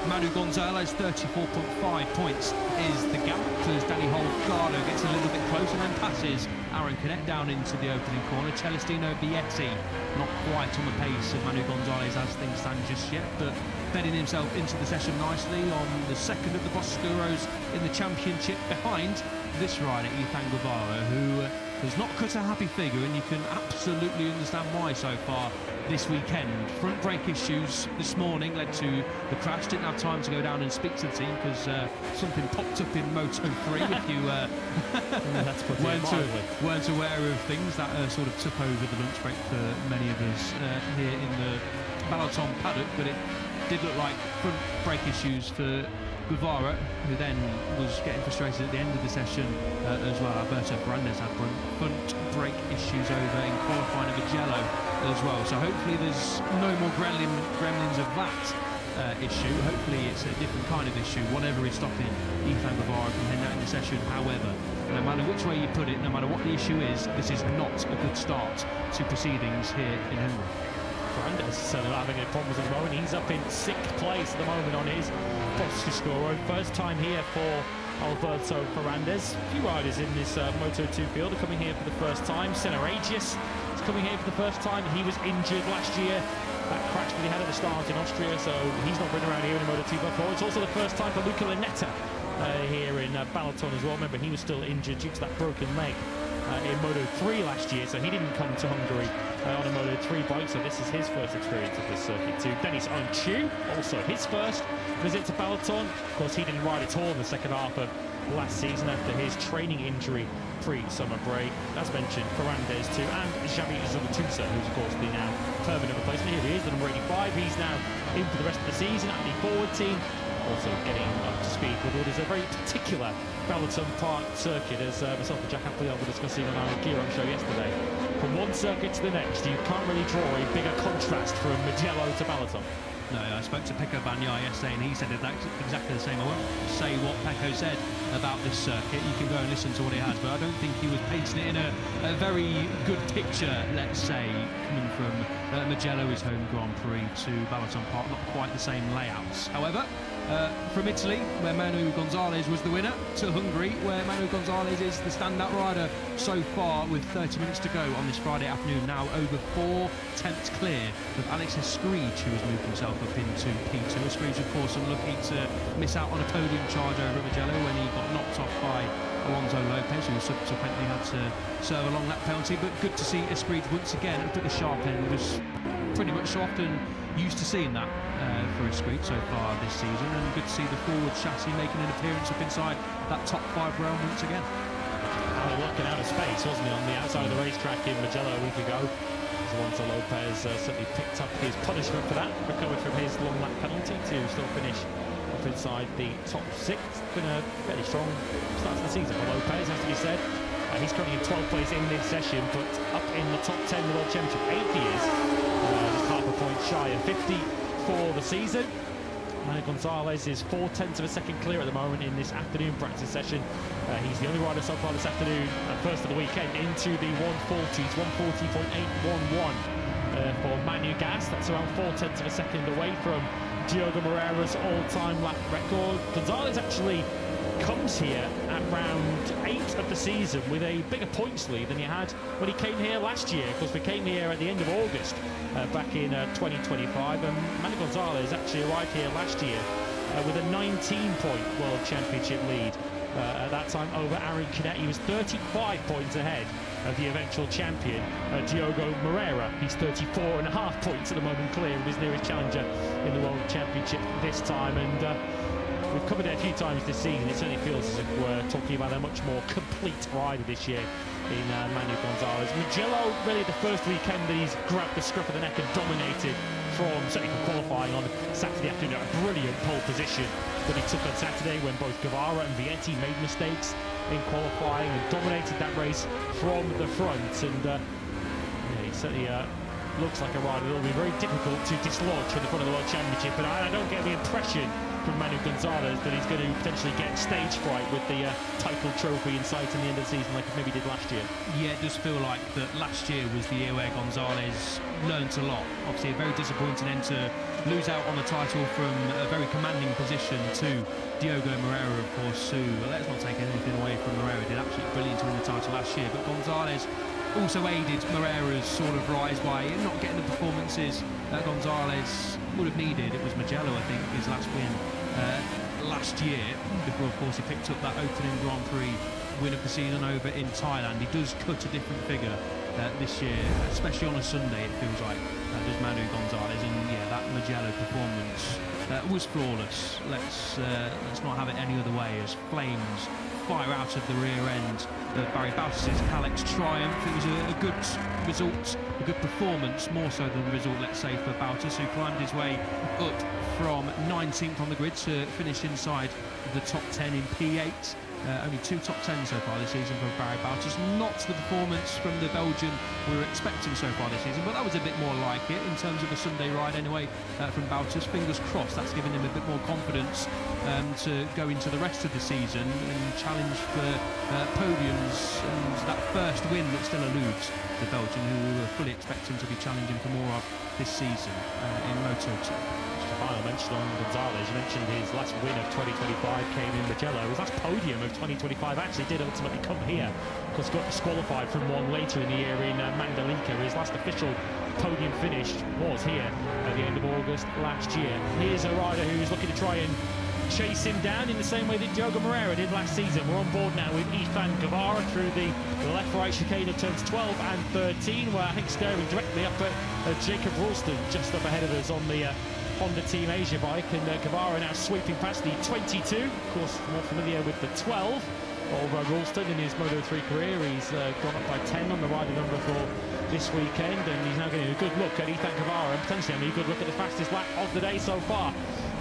Manu Gonzalez. 34.5 points is the gap as Danny Holgado gets a little bit closer and then passes Aaron Canet down into the opening corner. Celestino Vietti not quite on the pace of Manu Gonzalez as things stand just yet, but bedding himself into the session nicely on the second of the Boscuros in the championship behind this rider, Ethan Guevara, who has not cut a happy figure, and you can absolutely understand why so far this weekend. Front brake issues this morning led to the crash. Didn't have time to go down and speak to the team because something popped up in Moto3 if you weren't aware of things. That sort of took over the lunch break for many of us here in the Balaton paddock, but it did look like front brake issues for Guevara, who then was getting frustrated at the end of the session as well. Alberto Fernandez had front brake issues over in qualifying at Mugello as well. So hopefully there's no more gremlins of that issue. Hopefully it's a different kind of issue, whatever is stopping Ethan Guevara from heading out in the session. However, no matter which way you put it, no matter what the issue is, this is not a good start to proceedings here in Hungary. Fernandez certainly not having any problems at the moment. He's up in 6th place at the moment on his Boscoscuro. First time here for Alberto Fernandez. A few riders in this Moto2 field are coming here for the first time. Senna Agius is coming here for the first time. He was injured last year. That crash that he had at the start in Austria, so he's not been around here in Moto2 before. It's also the first time for Luca Linetta here in Balaton as well. Remember, he was still injured due to that broken leg in Moto3 last year, so he didn't come to Hungary on a Moto3 bike, so this is his first experience of this circuit too. Denis Onchu, also his first visit to Balaton. Of course, he didn't ride at all in the second half of last season after his training injury pre-summer break. As mentioned, Fernandez too, and Xavi Zalatusa, who's of course the now permanent replacement. Here he is, the number 85. He's now in for the rest of the season at the forward team. Also getting up to speed with what is a very particular Balaton Park circuit, as myself and Jack Appley were discussing on our Gear Up show yesterday. From one circuit to the next, you can't really draw a bigger contrast from Mugello to Balaton. No, I spoke to Pecco Bagnaia yesterday and he said exactly the same. I won't say what Pecco said about this circuit. You can go and listen to what he has, but I don't think he was painting it in a very good picture, let's say, coming from Mugello, his home Grand Prix, to Balaton Park. Not quite the same layouts. However, from Italy, where Manu Gonzalez was the winner, to Hungary, where Manu Gonzalez is the standout rider so far, with 30 minutes to go on this Friday afternoon. Now over 4 tenths clear of Alex Escreech, who has moved himself up into P2. Escreech, of course, unlucky to miss out on a podium charge over at Mugello when he got knocked off by Alonso Lopez, who subsequently had to serve a long lap penalty. But good to see Escreech once again up at the sharp end. Was pretty much so often used to seeing that for Escreech so far this season, and good to see the forward chassis making an appearance up inside that top 5 realm once again. Looking out of space, wasn't he, on the outside of the racetrack in Mugello a week ago. Alonso Lopez certainly picked up his punishment for that, recovered from his long lap penalty to still finish up inside the top 6. It's been a fairly strong start to the season for Lopez, has to be said. He's currently in 12th place in this session, but up in the top 10 of the World Championship. 8th he is, just half a point shy of 50 for the season. Manu Gonzalez is 4/10 of a second clear at the moment in this afternoon practice session. He's the only rider so far this afternoon, first of the weekend, into the 140s, 140.811 for Manu Gas. That's around 4/10 of a second away from Diogo Moreira's all-time lap record. Gonzalez actually comes here at round 8 of the season with a bigger points lead than he had when he came here last year. Of course, we came here at the end of August back in 2025, and Manu Gonzalez actually arrived here last year with a 19-point World Championship lead. At that time over Aaron Canet. He was 35 points ahead of the eventual champion, Diogo Moreira. He's 34.5 points at the moment clear of his nearest challenger in the World Championship this time, and we've covered it a few times this season. It certainly feels as if we're talking about a much more complete rider this year in Manu Gonzalez. Mugello, really the first weekend that he's grabbed the scruff of the neck and dominated certainly from qualifying on Saturday afternoon. A brilliant pole position that he took on Saturday when both Guevara and Vietti made mistakes in qualifying and dominated that race from the front. And he certainly looks like a rider that will be very difficult to dislodge in the front of the World Championship. But I don't get the impression from Manu Gonzalez that he's going to potentially get stage fright with the title trophy in sight in the end of the season like he maybe did last year. Yeah, it does feel like that last year was the year where Gonzalez learnt a lot. Obviously a very disappointing end to lose out on the title from a very commanding position to Diogo Moreira, of course, who, let's not take anything away from Moreira, did absolutely brilliant to win the title last year, but Gonzalez also aided Moreira's sort of rise by not getting the performances that Gonzalez would have needed. It was Mugello, I think, his last win last year, before, of course, he picked up that opening Grand Prix win of the season over in Thailand. He does cut a different figure this year, especially on a Sunday, it feels like, does Manu Gonzalez, and yeah, that Mugello performance was flawless. Let's not have it any other way, as flames fire out of the rear end of Barry Bautis's Kalex triumph. It was a good result, a good performance, more so than the result, let's say, for Bautis, who climbed his way up from 19th on the grid to finish inside the top 10 in P8. Only 2 top 10s so far this season for Barry Bautis. Not the performance from the Belgian we were expecting so far this season, but that was a bit more like it in terms of a Sunday ride anyway from Bautis. Fingers crossed that's given him a bit more confidence to go into the rest of the season and challenge for podiums and that first win that still eludes the Belgian, who we were fully expecting to be challenging for more of this season in Moto2. Final mention on Gonzalez, you mentioned his last win of 2025 came in Mugello. His last podium of 2025 actually did ultimately come here, because he got disqualified from one later in the year in Mandalika. His last official podium finish was here at the end of August last year. Here's a rider who's looking to try and chase him down in the same way that Diogo Moreira did last season. We're on board now with Ethan Guevara through the left-right chicane of turns 12 and 13, where I think staring directly up at Jacob Ralston, just up ahead of us on the Honda Team Asia bike, and Guevara now sweeping past the 22, of course more familiar with the 12 of Ralston in his Moto3 career. He's gone up by 10 on the rider number for this weekend, and he's now getting a good look at Ethan Guevara, and potentially a good look at the fastest lap of the day so far.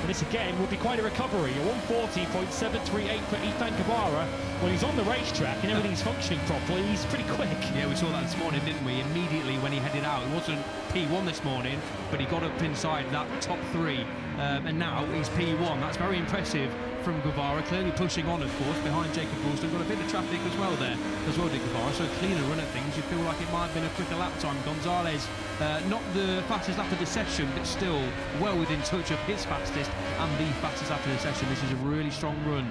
And this again would be quite a recovery, a 140.738 for Ethan Guevara. When he's on the racetrack and everything's functioning properly, he's pretty quick. Yeah, we saw that this morning, didn't we? Immediately when he headed out, it wasn't P1 this morning, but he got up inside that top 3, and now he's P1. That's very impressive from Guevara, clearly pushing on, of course, behind Jacob Ralston. Got a bit of traffic as well there, did Guevara, so cleaner run at things. You feel like it might have been a quicker lap time. Gonzalez, not the fastest lap of the session, but still well within touch of his fastest and the fastest lap of the session. This is a really strong run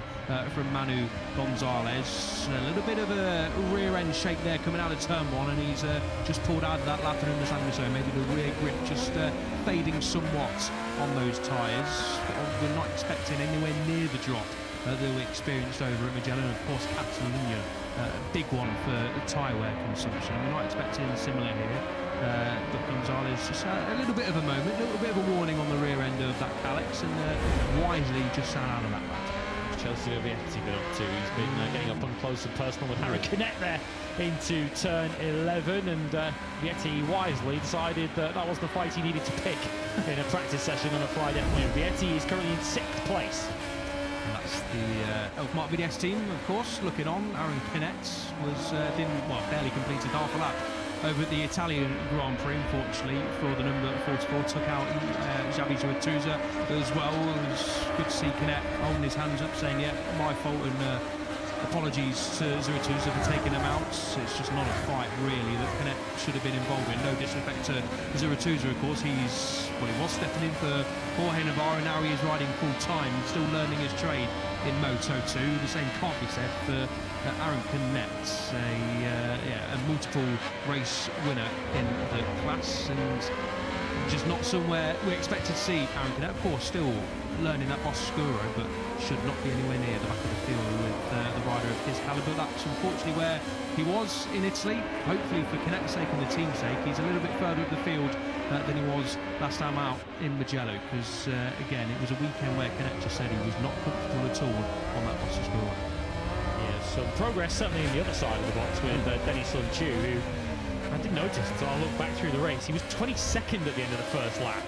from Manu Gonzalez. A little bit of a rear end shake there coming out of turn 1, and he's just pulled out of that lap, and understandably so. Maybe the rear grip just fading somewhat on those tyres. We're not expecting anywhere near the drop that we experienced over at Mugello, and of course Catalunya, big one for tyre wear consumption. We're not expecting similar here, but Gonzalez just a little bit of a moment, a little bit of a warning on the rear end of that Kalex, and wisely just sat out of that lap. Chelsea Vietti been up to. He's been getting up and close and personal with Harry Canet there into turn 11, and Vietti wisely decided that that was the fight he needed to pick in a practice session on a Friday afternoon. Vietti is currently in 6th place. And that's the Elfmark VDS team, of course, looking on. Aaron Canet was barely completed half a lap over at the Italian Grand Prix, unfortunately, for the number 44. Took out Xavi Zuatuza as well. It was good to see Canet holding his hands up, saying, yeah, my fault, and apologies to Zuatuza for taking him out. It's just not a fight, really, that Canet should have been involved in. No disrespect to Zuatuza, of course. He was stepping in for Jorge Navarro, and now he is riding full-time, still learning his trade in Moto2. The same can't be said for Aaron Canet, a multiple race winner in the class, and just not somewhere we expected to see Aaron Canet. Of course, still learning that Oscuro, but should not be anywhere near the back of the field with the rider of his calibre. That's unfortunately where he was in Italy. Hopefully for Canet's sake and the team's sake, he's a little bit further up the field than he was last time out in Mugello, because again, it was a weekend where Canet just said he was not comfortable at all on that Oscuro. Some progress certainly in the other side of the box with Denis Sunchu, who I didn't notice until I looked back through the race. He was 22nd at the end of the first lap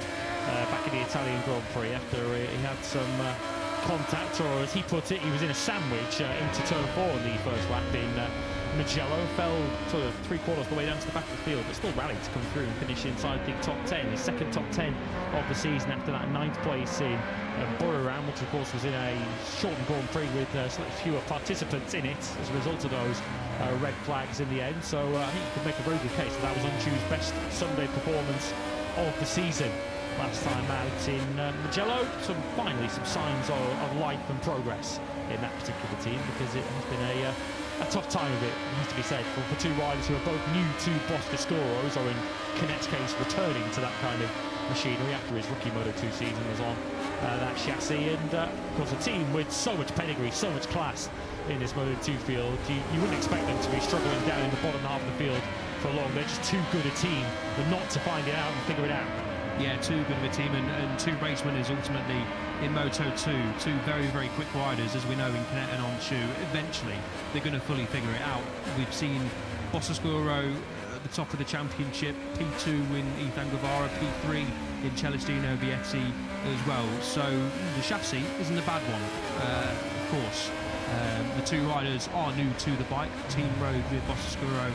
back in the Italian Grand Prix, after he had some contact, or as he put it, he was in a sandwich into turn 4 in the first lap in Mugello. Fell sort of 3/4 of the way down to the back of the field, but still rallied to come through and finish inside the top 10. His second top 10 of the season, after that 9th place in Buriram, which of course was in a shortened Grand Prix with slightly fewer participants in it as a result of those red flags in the end. So I think you could make a very good case that was Unchu's best Sunday performance of the season. last time out in Mugello. Finally some signs of life and progress in that particular team, because it has been a tough time of it has to be said, for two riders who are both new to Boscoscuros, or in Canet's case returning to that kind of machinery after his rookie Moto2 season was on that chassis. And of course a team with so much pedigree, so much class in this Moto2 field, you wouldn't expect them to be struggling down in the bottom half of the field for long. They're just too good a team not to find it out and figure it out. Yeah, too good of a team, and two race winners ultimately in Moto2. Two very, very quick riders, as we know, in Canet and on Shoe. Eventually, they're going to fully figure it out. We've seen Boscoscuro at the top of the championship, P2 in Ethan Guevara, P3 in Celestino Vietti as well. So the chassis isn't a bad one, of course. The two riders are new to the bike. Team rode with Boscoscuro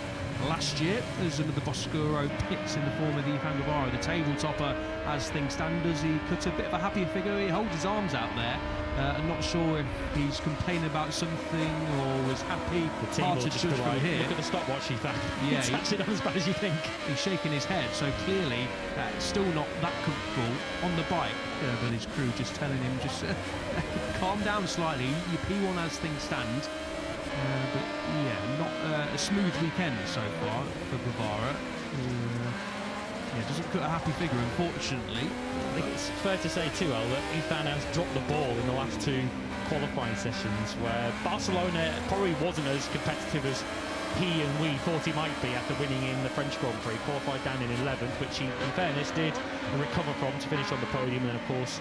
last year as another Boscoscuro pits in the form of Ethan Guevara, the table topper. As things stand, does he cut a bit of a happy figure? He holds his arms out there. I'm not sure if he's complaining about something or was happy. The team Hard will to just judge be from like, here. look at the stopwatch, Ethan. Yeah, It's actually not as bad as you think. He's shaking his head, so clearly still not that comfortable on the bike. But his crew just telling him, just calm down slightly. Your P1 as things stand. But yeah, not a smooth weekend so far for Guevara. Yeah, doesn't cut a happy figure, unfortunately. I think it's fair to say too, El, that Ethan has dropped the ball in the last two qualifying sessions, where Barcelona probably wasn't as competitive as he and we thought he might be after winning in the French Grand Prix. Qualified down in 11th, which he, in fairness, did recover from to finish on the podium. And of course,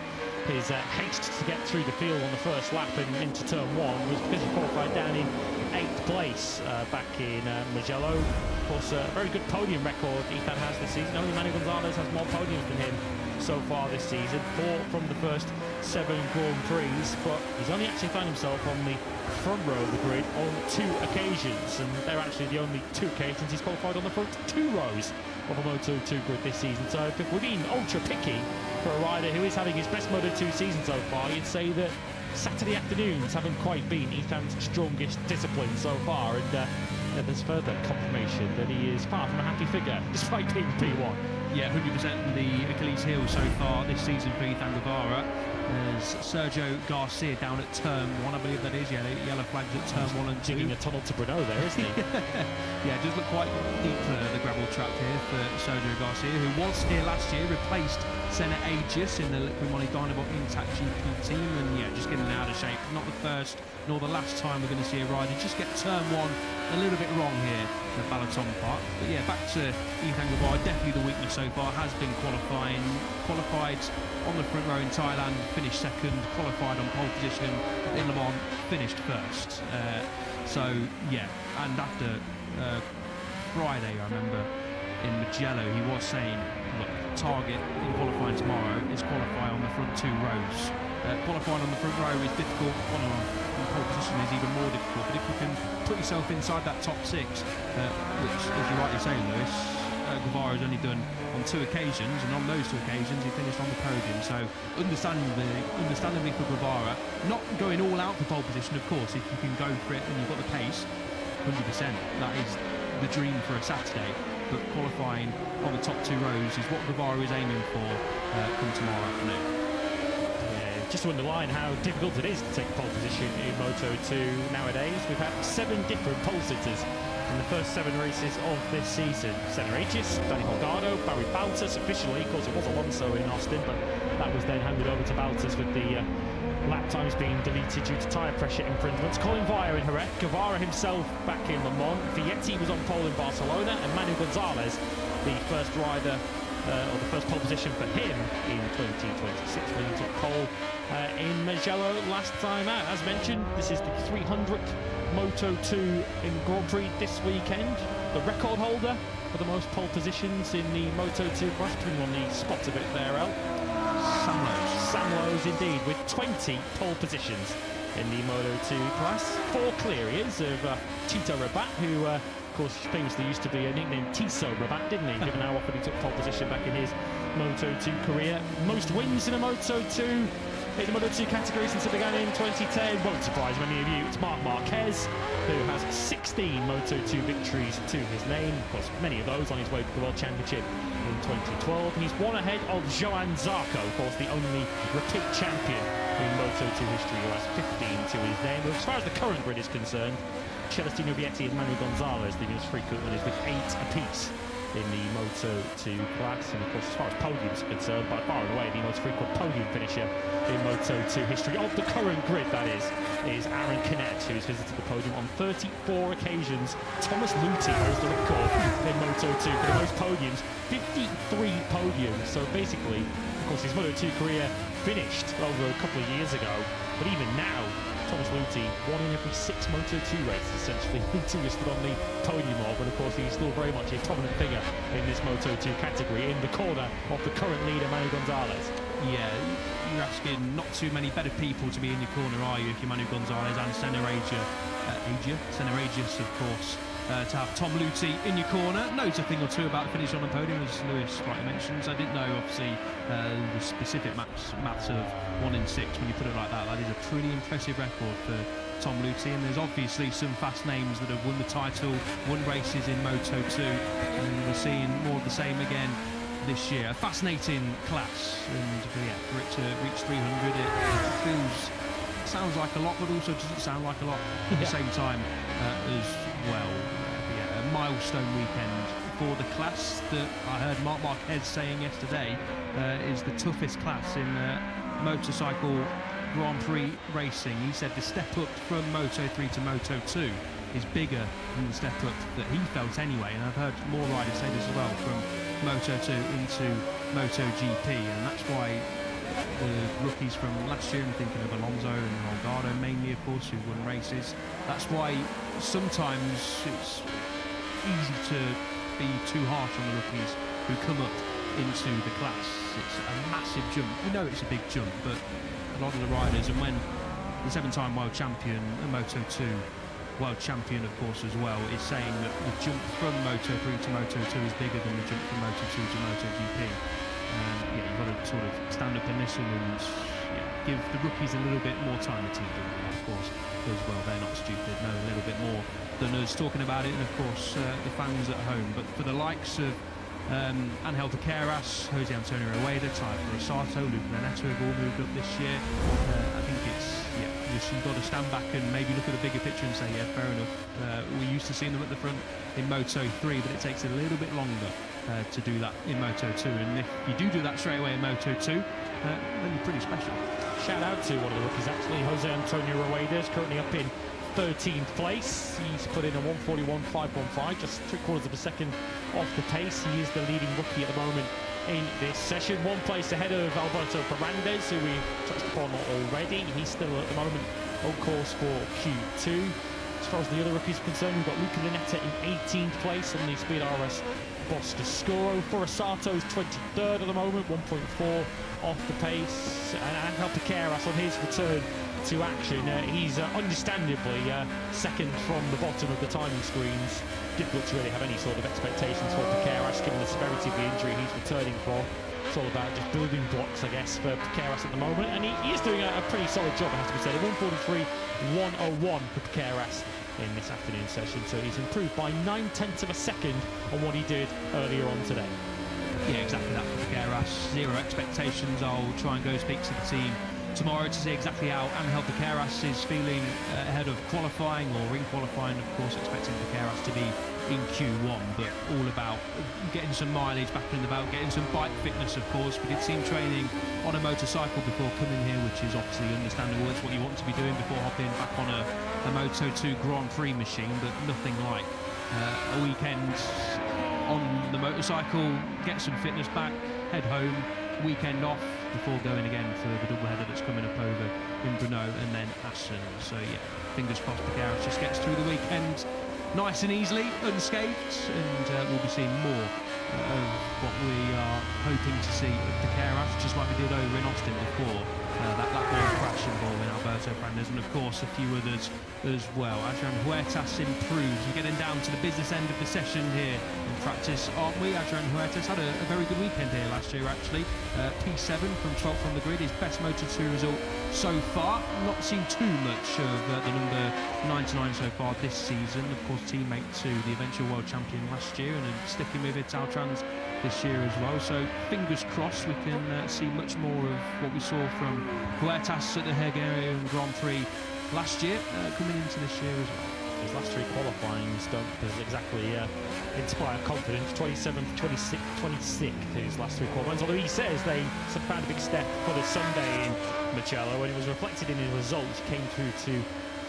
his haste to get through the field on the first lap and into turn 1 was because he qualified down in 8th place back in Mugello. Of course, a very good podium record Ethan has this season. Only Manu Gonzalez has more podiums than him so far this season, 4 from the first 7 Grand Prix, but he's only actually found himself on the front row of the grid on 2 occasions, and they're actually the only 2 occasions he's qualified on the front 2 rows of a Moto2 grid this season. So if we're being ultra picky for a rider who is having his best Moto2 season so far, you'd say that Saturday afternoons haven't quite been Ethan's strongest discipline so far, and there's further confirmation that he is far from a happy figure despite being P1. Yeah, 100% the Achilles heel so far this season for Ethan Guevara. There's Sergio Garcia down at turn 1, I believe that is. Yeah, yellow flags at turn 1 and 2. Digging a tunnel to Brno there, isn't he? Yeah, it does look quite deep, the gravel trap here for Sergio Garcia, who was here last year, replaced Senna Aegis in the Liquid Money Dynamo Intact GP team, and yeah, just getting out of shape. Not the first nor the last time we're going to see a rider just get turn 1 a little bit wrong here at Balaton Park. But yeah, back to Ethan Guevara. Definitely the weakness so far has been qualified on the front row in Thailand, finished second, qualified on pole position in Le Mans, finished first. So yeah, and after Friday, I remember in Mugello, he was saying, look, target in qualifying tomorrow is qualify on the front 2 rows. Qualifying on the front row is difficult, on pole position is even more difficult, but if you can put yourself inside that top 6, which, as you rightly say, Lewis, Guevara has only done on 2 occasions, and on those 2 occasions he finished on the podium. So understandably for Guevara, not going all out for pole position, of course. If you can go for it and you've got the pace, 100%, that is the dream for a Saturday. But qualifying on the top 2 rows is what Guevara is aiming for come tomorrow afternoon. Just to underline how difficult it is to take pole position in Moto2 nowadays, we've had 7 different pole sitters in the first 7 races of this season. Senna Aegis, Danny Holgado, Barry Baltus officially, of course it was Alonso in Austin, but that was then handed over to Baltus with the lap times being deleted due to tyre pressure infringements. Colin Vire in Jerez, Guevara himself back in Le Mans, Vietti was on pole in Barcelona, and Manu Gonzalez, the first rider or the first pole position for him in 2026 when he took pole in Mugello last time out. As mentioned, this is the 300th Moto2 in Grand Prix this weekend. The record holder for the most pole positions in the Moto2 class, putting on the spot a bit there, El. Sam Lowes indeed, with 20 pole positions in the Moto2 class. 4 clear he is of Tito Rabat, who of course famously used to be a nickname Tiso Rabat, didn't he? Given how often he took pole position back in his Moto2 career. Most wins in a Moto2 in the Moto2 category since it began in 2010. Won't surprise many of you, it's Marc Marquez, who has 16 Moto2 victories to his name. Of course, many of those on his way to the World Championship in 2012. He's one ahead of Johann Zarco, of course, the only repeat champion in Moto2 history, who has 15 to his name. As far as the current grid is concerned, Celestino Vietti and Manu Gonzalez, the most frequent winners, with 8 apiece in the Moto2 class. And of course, as far as podiums are concerned, by far and away the most frequent podium finisher in Moto2 history of the current grid, that is Aaron Canet, who's visited the podium on 34 occasions. Thomas Luthi holds the record in Moto2 for the most podiums, 53 podiums. So basically, of course, his Moto2 career finished over a couple of years ago, but even now, Thomas Luthi, 1 in every 6 Moto2 races, essentially. Luthi is still on the podium of, and of course he's still very much a prominent figure in this Moto2 category, in the corner of the current leader, Manu Gonzalez. Yeah, you're asking not too many better people to be in your corner, are you, if you're Manu Gonzalez and Seneragius, of course. To have Tom Luthi in your corner. Knows a thing or two about the finish on the podium, as Lewis rightly mentions. I didn't know, obviously, the specific maths of 1 in 6 when you put it like that. That is a pretty impressive record for Tom Luthi, and there's obviously some fast names that have won the title, won races in Moto2, and we're seeing more of the same again this year. A fascinating class, and yeah, for it to reach 300, it sounds like a lot, but also doesn't sound like a lot at the same time as well. A milestone weekend for the class that I heard Marc Marquez saying yesterday is the toughest class in motorcycle Grand Prix racing. He said the step up from Moto3 to Moto2 is bigger than the step up that he felt anyway, and I've heard more riders say this as well, from Moto2 into MotoGP, and that's why the rookies from last year, I'm thinking of Alonso and Olgado mainly, of course, who won races. That's why sometimes it's easy to be too harsh on the rookies who come up into the class. It's a massive jump. We know it's a big jump, but a lot of the riders, and when the 7-time world champion and Moto2 world champion, of course, as well, is saying that the jump from Moto3 to Moto2 is bigger than the jump from Moto2 to MotoGP. You've got to sort of stand up and listen and give the rookies a little bit more time to teach them, of course, because, well, they're not stupid, know a little bit more than us talking about it, and of course the fans at home. But for the likes of Angel Piqueras, Jose Antonio Rueda, Tyler Rosato, Luca Neto have all moved up this year. I think it's you've got to stand back and maybe look at the bigger picture and say, yeah, fair enough. We're used to seeing them at the front in Moto3, but it takes a little bit longer to do that in Moto2, and if you do that straight away in Moto2, then you're pretty special. Shout out to one of the rookies, actually, Jose Antonio Rueda is currently up in 13th place. He's put in a 1:41.515, just 3/4 of a second off the pace. He is the leading rookie at the moment in this session, 1 place ahead of Alberto Ferrandez, who we touched upon already. He's still at the moment on course for Q2. As far as the other rookies are concerned, we've got Luca Linetta in 18th place on the Speed RS Boscoscuro. Forasato's 23rd at the moment, 1.4 off the pace. And Angel Piqueras on his return to action. He's understandably second from the bottom of the timing screens. Difficult to really have any sort of expectations for Piqueras, given the severity of the injury he's returning for. It's all about just building blocks, I guess, for Piqueras at the moment, and he is doing a pretty solid job, it has to be said. A 1:43.101 for Piqueras in this afternoon session, so he's improved by 9/10 of a second on what he did earlier on today. Yeah, exactly that for Piqueras. Zero expectations. I'll try and go speak to the team tomorrow to see exactly how Angel Piqueras is feeling ahead of qualifying or in qualifying. Of course, expecting Piqueras to be in Q1, but all about getting some mileage back in the belt, getting some bike fitness, of course. We did see him training on a motorcycle before coming here, which is obviously understandable. It's what you want to be doing before hopping back on a Moto2 Grand Prix machine, but nothing like a weekend on the motorcycle, get some fitness back, head home, weekend off before going again for the double header that's coming up over in Brno and then Assen. So yeah, fingers crossed Piqueras just gets through the weekend nice and easily, unscathed, and we'll be seeing more of what we are hoping to see of Piqueras, just like we did over in Austin before, that one crash involving Alberto Ferrandez winners, and of course a few others as well. Adrian Huertas improves. We're getting down to the business end of the session here in practice, aren't we? Adrian Huertas had a very good weekend here last year, actually. P7 from 12th on the grid, his best Moto2 result so far. Not seen too much of the number 99 so far this season. Of course, teammate to the eventual world champion last year, and sticking with Italtrans this year as well. So fingers crossed we can see much more of what we saw from Huertas at the Hungarian Grand Prix last year coming into this year as well. His last three qualifying don't exactly inspire confidence. 27th, 26th, 26th his last three qualifying. Although he says they found a big step for the Sunday in Mugello, and it was reflected in his results. He came through to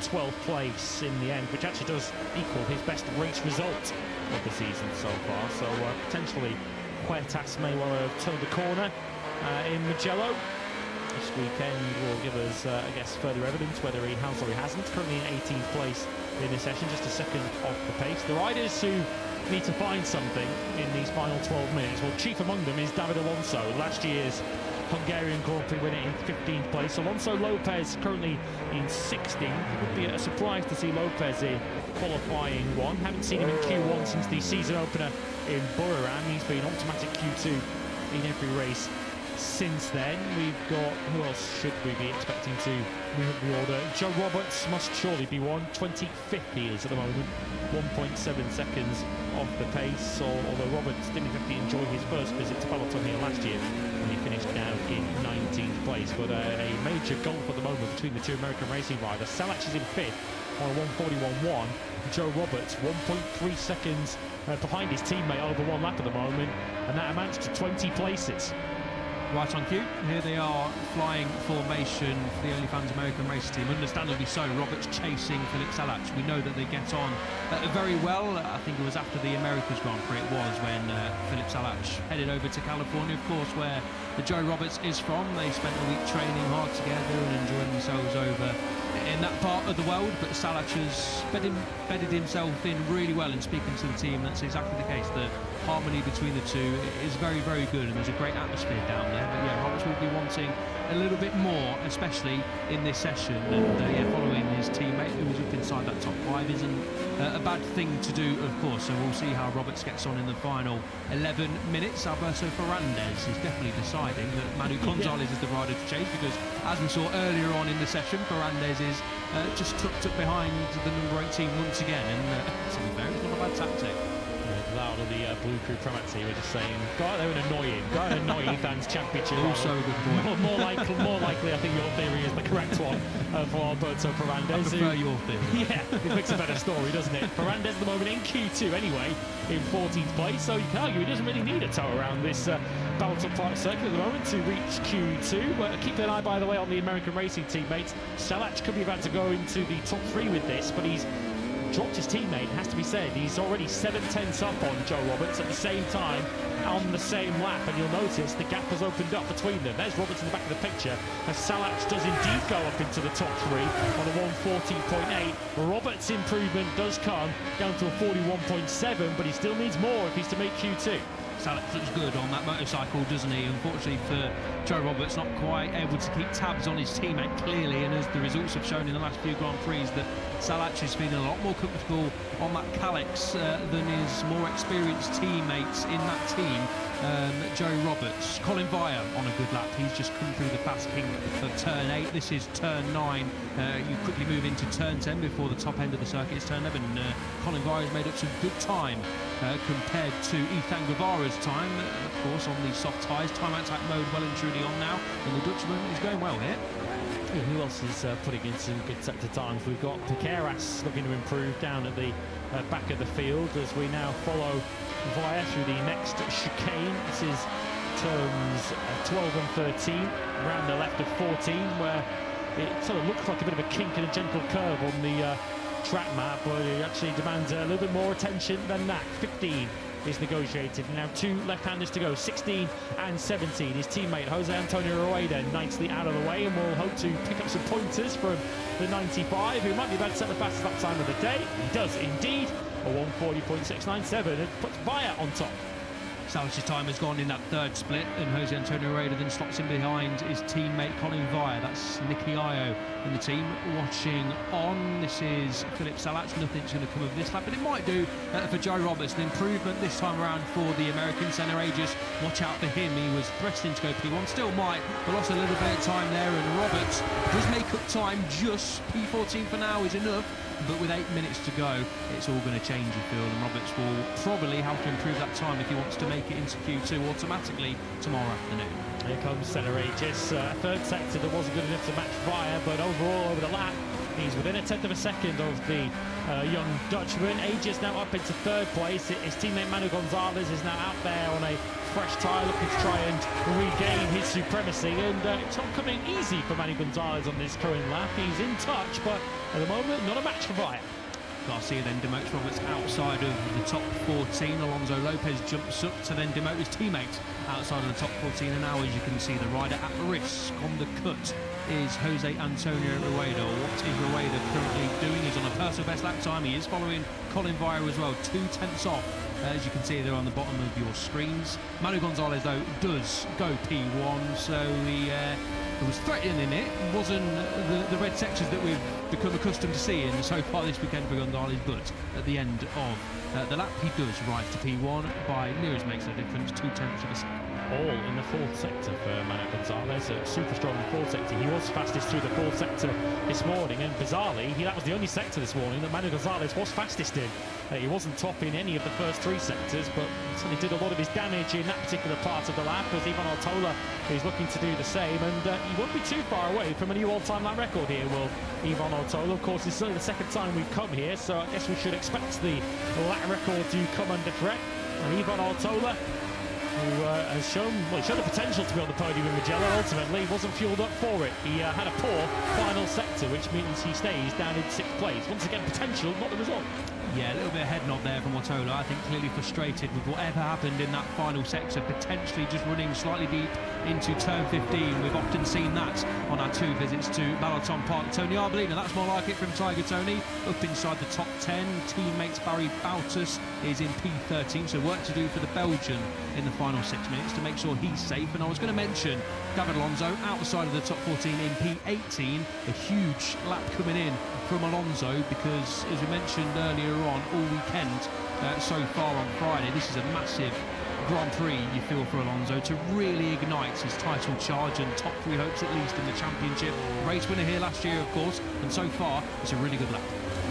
12th place in the end, which actually does equal his best race result of the season so far. So potentially Huertas may well have turned the corner in Mugello. This weekend will give us, I guess, further evidence whether he has or he hasn't. Currently in 18th place in this session, just a second off the pace. The riders who need to find something in these final 12 minutes, well, chief among them is David Alonso, last year's Hungarian Grand Prix winner in 15th place. Alonso Lopez currently in 16th. It would be a surprise to see Lopez in qualifying one. Haven't seen him in Q1 since the season opener in Buriram. He's been automatic Q2 in every race since then. We've got, who else should we be expecting to move up the order? Joe Roberts must surely be one. 25th he is at the moment, 1.7 seconds off the pace. Although Roberts didn't exactly enjoy his first visit to Peloton here last year, and he finished now in 19th place. But a major gulf at the moment between the two American racing riders. Salach is in 5th on a 1:41.1. Joe Roberts 1.3 seconds behind his teammate over one lap at the moment, and that amounts to 20 places. Right on cue, here they are, flying formation for the OnlyFans American race team. Understandably so, Roberts chasing Philippe Salach. We know that they get on very well. I think it was after the Americas Grand Prix it was when Philippe Salach headed over to California, of course, where the Joe Roberts is from. They spent a week training hard together and enjoying themselves over in that part of the world, but Salach has bedded himself in really well. In speaking to the team, that's exactly the case. The harmony between the two is very, very good, and there's a great atmosphere down there. But yeah, Roberts will be wanting a little bit more, especially in this session. And yeah, following his teammate who was up inside that top 5 isn't a bad thing to do, of course. So we'll see how Roberts gets on in the final 11 minutes. Alberto Ferrandez is definitely deciding that Manu Gonzalez is the rider to chase, because as we saw earlier on in the session, Ferrandez is just tucked up behind the number 18 once again, and to be fair, it's not a bad tactic. Loud of the Blue Crew Pramac team were just saying, go out there and annoy Ethan's championship. Also a good point. More likely, I think your theory is the correct one for Alberto Ferrandez. I prefer your theory. Yeah, it makes a better story, doesn't it? Ferrandez at the moment in Q2 anyway, in 14th place, so you can argue he doesn't really need a tow around this Moto3 Practice circuit at the moment to reach Q2. Keep an eye, by the way, on the American racing teammates. Salach could be about to go into the top 3 with this, but he's dropped his teammate, has to be said. He's already 7/10ths up on Joe Roberts at the same time on the same lap, and you'll notice the gap has opened up between them. There's Roberts in the back of the picture as Salach does indeed go up into the top 3 on a 1:14.8. Roberts' improvement does come down to a 41.7, but he still needs more if he's to make Q2. Salach looks good on that motorcycle, doesn't he? Unfortunately for Joe Roberts, not quite able to keep tabs on his teammate clearly, and as the results have shown in the last few Grand Prix, that Salach is feeling a lot more comfortable on that Calyx than his more experienced teammates in that team. Joe Roberts, Colin Vire on a good lap. He's just come through the fast kink of turn 8. This is turn 9. You quickly move into turn 10 before the top end of the circuit is turn 11. Colin Vire has made up some good time compared to Ethan Guevara's time, of course, on the soft tyres. Time attack mode well and truly on now, and the Dutchman is going well here. Who else is putting in some good sector times? We've got Piqueras looking to improve down at the back of the field as we now follow Vire through the next chicane. This is turns 12 and 13, around the left of 14, where it sort of looks like a bit of a kink and a gentle curve on the track map, but it actually demands a little bit more attention than that. 15 is negotiated. Now 2 left-handers to go, 16 and 17. His teammate Jose Antonio Rueda nicely out of the way, and will hope to pick up some pointers from the 95, who might be about to set the fastest lap time of the day. He does indeed. A 1:40.697. It puts Vire on top. Salach's time has gone in that third split, and Jose Antonio Reda then slots in behind his teammate Colin Vire. That's Nicky Io in the team watching on. This is Philip Salach. Nothing's going to come of this lap, but it might do for Joe Roberts. An improvement this time around for the American centre ages. Watch out for him. He was threatening to go P1, still might, but lost a little bit of time there, and Roberts does make up time. Just P14 for now is enough, but with 8 minutes to go, it's all going to change, you feel, and Roberts will probably have to improve that time if he wants to make it into Q2 automatically tomorrow afternoon. Here comes Centre Aegis, third sector that wasn't good enough to match Vire, but overall over the lap, he's within a tenth of a second of the young Dutchman. Aegis now up into third place. His teammate Manu Gonzalez is now out there on a fresh tyre, looking to try and regain his supremacy, and it's not coming easy for Manu Gonzalez on this current lap. He's in touch, but at the moment, not a match for Vire. Garcia then demotes Roberts outside of the top 14. Alonso Lopez jumps up to then demote his teammate outside of the top 14. And now, as you can see, the rider at risk on the cut is Jose Antonio Rueda. What is Rueda currently doing? He's on a personal best lap time. He is following Colin Vire as well, 2 tenths off. As you can see there on the bottom of your screens. Manu Gonzalez, though, does go P1, so he was threatening it. Wasn't the red sections that we've become accustomed to seeing so far this weekend for Gonzalez, but at the end of the lap, he does rise to P1 by near as makes a difference, 2 tenths of a second. All in the fourth sector for Manu Gonzalez, super strong in the fourth sector. He was fastest through the fourth sector this morning, and bizarrely, that was the only sector this morning that Manu Gonzalez was fastest in. He wasn't top in any of the first 3 sectors, but certainly did a lot of his damage in that particular part of the lap, as Ivan Ortola is looking to do the same, and he won't be too far away from a new all-time lap record here, will Ivan Ortola. Of course, it's certainly the second time we've come here, so I guess we should expect the lap record to come under threat. And Ivan Ortola, who has shown the potential to be on the podium in Mugello, ultimately wasn't fueled up for it. He had a poor final sector, which means he stays down in 6th place. Once again, potential, not the result. Yeah, a little bit of head nod there from Ortola. I think clearly frustrated with whatever happened in that final sector, potentially just running slightly deep into turn 15. We've often seen that on our 2 visits to Balaton Park. Tony Arbolino, that's more like it from Tiger Tony, up inside the top 10. Teammates Barry Bautus is in P13, so work to do for the Belgian in the final 6 minutes to make sure he's safe. And I was going to mention David Alonso outside of the top 14 in P18, a huge lap coming in from Alonso, because as we mentioned earlier on all weekend so far on Friday, this is a massive Grand Prix, you feel, for Alonso to really ignite his title charge and top 3 hopes at least in the championship. Race winner here last year, of course, and so far it's a really good lap.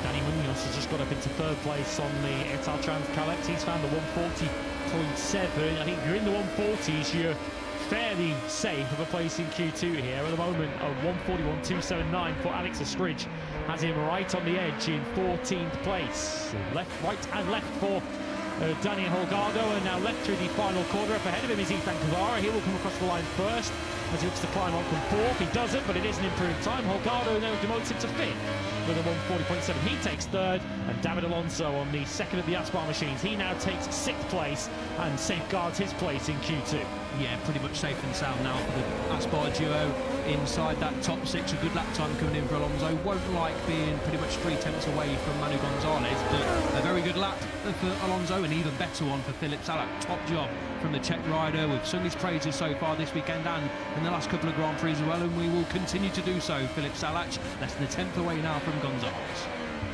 Danny Munoz has just got up into 3rd place on the Italtrans Calex. He's found the 140.7. I think if you're in the 140s, you're fairly safe of a place in Q2 here. At the moment, a 141.279 for Alex Estridge has him right on the edge in 14th place. Left, right and left for Daniel Holgado, and now left through the final corner. Up ahead of him is Ethan Cavara. He will come across the line first as he looks to climb on from 4th. He doesn't, but it is an improved time. Holgado now demotes him to 5th with a 140.7. He takes 3rd, and David Alonso on the 2nd of the Aspar machines. He now takes 6th place and safeguards his place in Q2. Yeah, pretty much safe and sound now for the Aspar duo inside that top 6. A good lap time coming in for Alonso. Won't like being pretty much 3 tenths away from Manu Gonzalez, but a very good lap for Alonso, an even better one for Philip Salach. Top job from the Czech rider. We've sung his praises so far this weekend and in the last couple of Grand Prix as well, and we will continue to do so. Philip Salach less than a tenth away now from Gonzalez.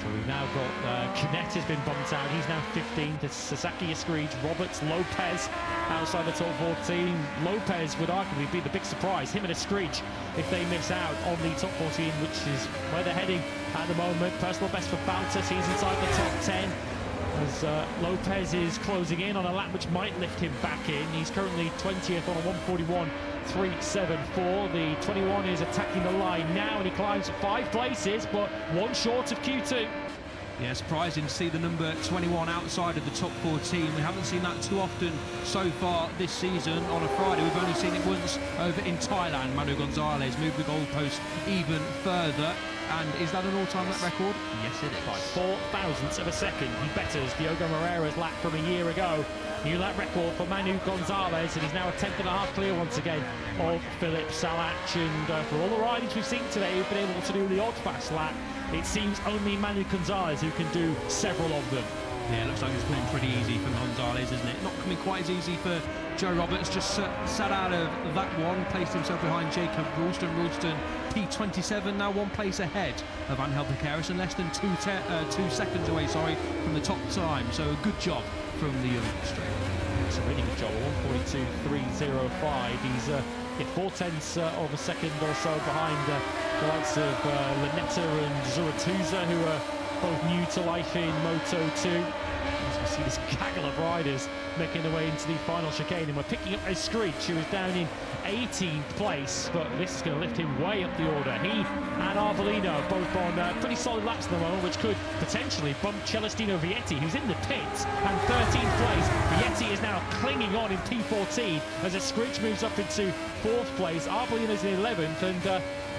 So we've now got Canet has been bumped out. He's now 15th. It's Sasaki Escreech, Roberts, Lopez outside the top 14. Lopez would arguably be the big surprise. Him and Escreech, if they miss out on the top 14, which is where they're heading at the moment. Personal best for Bautas. He's inside the top 10. As Lopez is closing in on a lap which might lift him back in. He's currently 20th on a 141.374. The 21 is attacking the line now, and he climbs 5 places, but 1 short of Q2. Yeah, surprising to see the number 21 outside of the top 14. We haven't seen that too often so far this season on a Friday. We've only seen it once over in Thailand. Manu Gonzalez moved the goalpost even further. And is that an all-time lap record? Yes, it is. By 4 thousandths of a second, he betters Diogo Moreira's lap from a year ago. New lap record for Manu Gonzalez, and he's now a 10.5 clear once again of Philip Salach. And for all the riders we've seen today who've been able to do the odd fast lap, it seems only Manu Gonzalez who can do several of them. Yeah, it looks like it's coming pretty easy for Gonzalez, isn't it? Not coming quite as easy for Joe Roberts. Just sat out of that one, placed himself behind Jacob Ralston. Ralston P27, now 1 place ahead of Angel Piqueras and less than 2 seconds away, from the top time. So a good job from the young Australian. It's a really good job. 1:42.305. He's 4/10 of a second or so behind the likes of Lanetta and Zuratuza, who are both new to life in Moto2. As we see this gaggle of riders making their way into the final chicane, and we're picking up a Screech, who is down in 18th place, but this is going to lift him way up the order. He and Arbolino both on pretty solid laps at the moment, which could potentially bump Celestino Vietti, who's in the pits, and 13th place. Vietti is now clinging on in P14 as a Screech moves up into 4th place. Arbolino's in 11th, and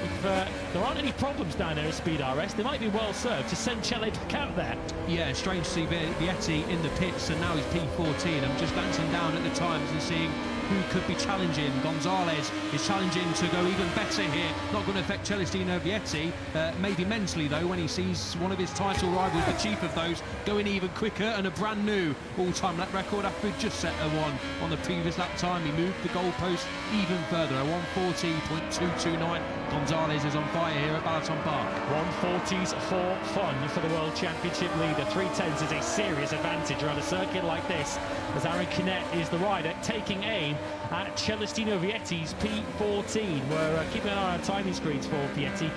if there aren't any problems down there at Speed RS, they might be well served to send Chele back out there. Yeah, strange to see Vietti in the pits, and now he's P14. I'm just glancing down at the times and seeing who could be challenging. Gonzalez is challenging to go even better here. Not going to affect Celestino Vietti, maybe mentally though, when he sees one of his title rivals, the chief of those, going even quicker, and a brand new all-time lap record after he just set a 1 on the previous lap time. He moved the goalpost even further, a 1:40.229. Gonzalez is on fire here at Balaton Park. 1:40's for fun for the World Championship leader. 3:10s is a serious advantage around a circuit like this, as Aaron Canet is the rider taking aim at Celestino Vietti's P14. We're keeping an eye on timing screens for Vietti.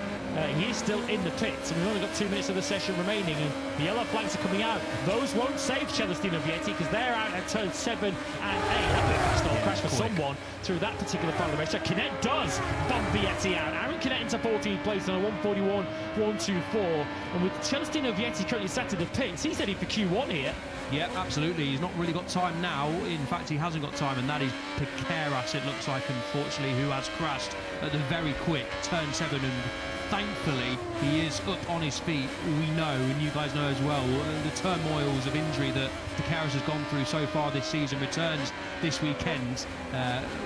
He is still in the pits, and we've only got 2 minutes of the session remaining, and the yellow flags are coming out. Those won't save Celestino Vietti, because they're out at turns 7 and 8. That'll be a fast old crash for someone through that particular part of the race. So Canet does bump Vietti out. Aaron Canet into 14th place on a 1:41.124, and with Celestino Vietti currently sat in the pits, he's heading for Q1 here. Yeah, absolutely. He's not really got time now. In fact, he hasn't got time, and that is Piqueras, it looks like, unfortunately, who has crashed at the very quick turn 7, and thankfully he is up on his feet. We know, and you guys know as well, the turmoils of injury that Piqueras has gone through so far this season. Returns this weekend.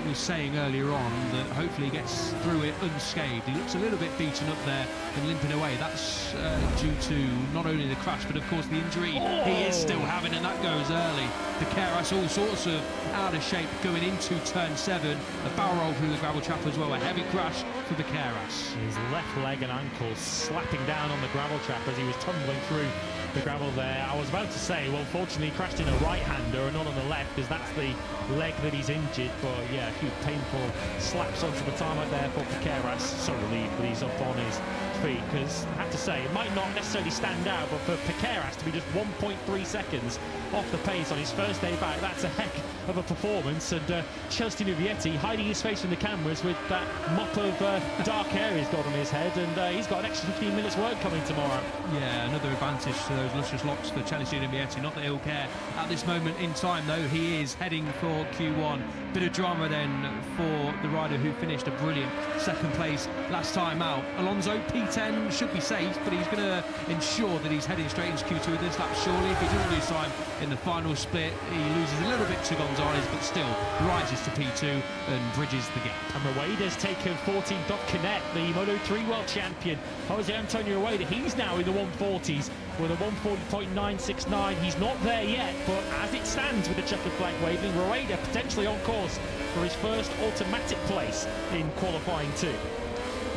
Was saying earlier on that hopefully he gets through it unscathed. He looks a little bit beaten up there and limping away. That's due to not only the crash, but of course the injury he is still having, and that goes early. Piqueras all sorts of out of shape going into turn 7. A barrel roll through the gravel trap as well. A heavy crash for Piqueras. His left leg and ankle slapping down on the gravel trap as he was tumbling through the gravel there. I was about to say, well, fortunately he crashed in a right-hander and not on the left, because that's the leg that he's injured. But yeah, a few painful slaps onto the tarmac there for Piqueras. So relieved that he's up on his feet, because I have to say, it might not necessarily stand out, but for Piqueras to be just 1.3 seconds off the pace on his first day back, that's a heck of a performance. And Celestino Vietti hiding his face from the cameras with that mop of dark hair he's got on his head, and he's got an extra 15 minutes work coming tomorrow. Yeah, another advantage to those luscious locks for Celestino Vietti. Not that he'll care at this moment in time, though. He is heading for Q1. Bit of drama then for the rider who finished a brilliant second place last time out. Alonso P10 should be safe, but he's going to ensure that he's heading straight into Q2 with this lap. Surely, if he doesn't lose time in the final split, he loses a little bit to Gonzalez, but still rises to P2 and bridges the gap. And Rueda's taken 14th off Canet, the Moto3 world champion. Jose Antonio Rueda, he's now in the 140s with a 140.969. He's not there yet, but as it stands with the checkered flag waving, Rueda potentially on course for his first automatic place in qualifying 2.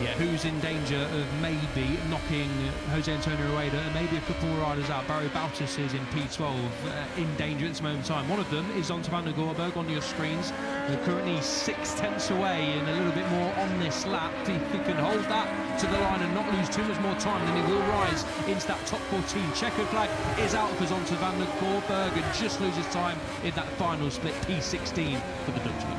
Yeah, who's in danger of maybe knocking Jose Antonio Rueda and maybe a couple more riders out. Barry Bautis is in P12 in danger at this moment in time. One of them is Zonta van der Gorberg on your screens. They're currently 6/10 away and a little bit more on this lap. If he can hold that to the line and not lose too much more time, then he will rise into that top 14. Checkered flag is out for Zonta van der Gorberg and just loses time in that final split, P16 for the Dutchman.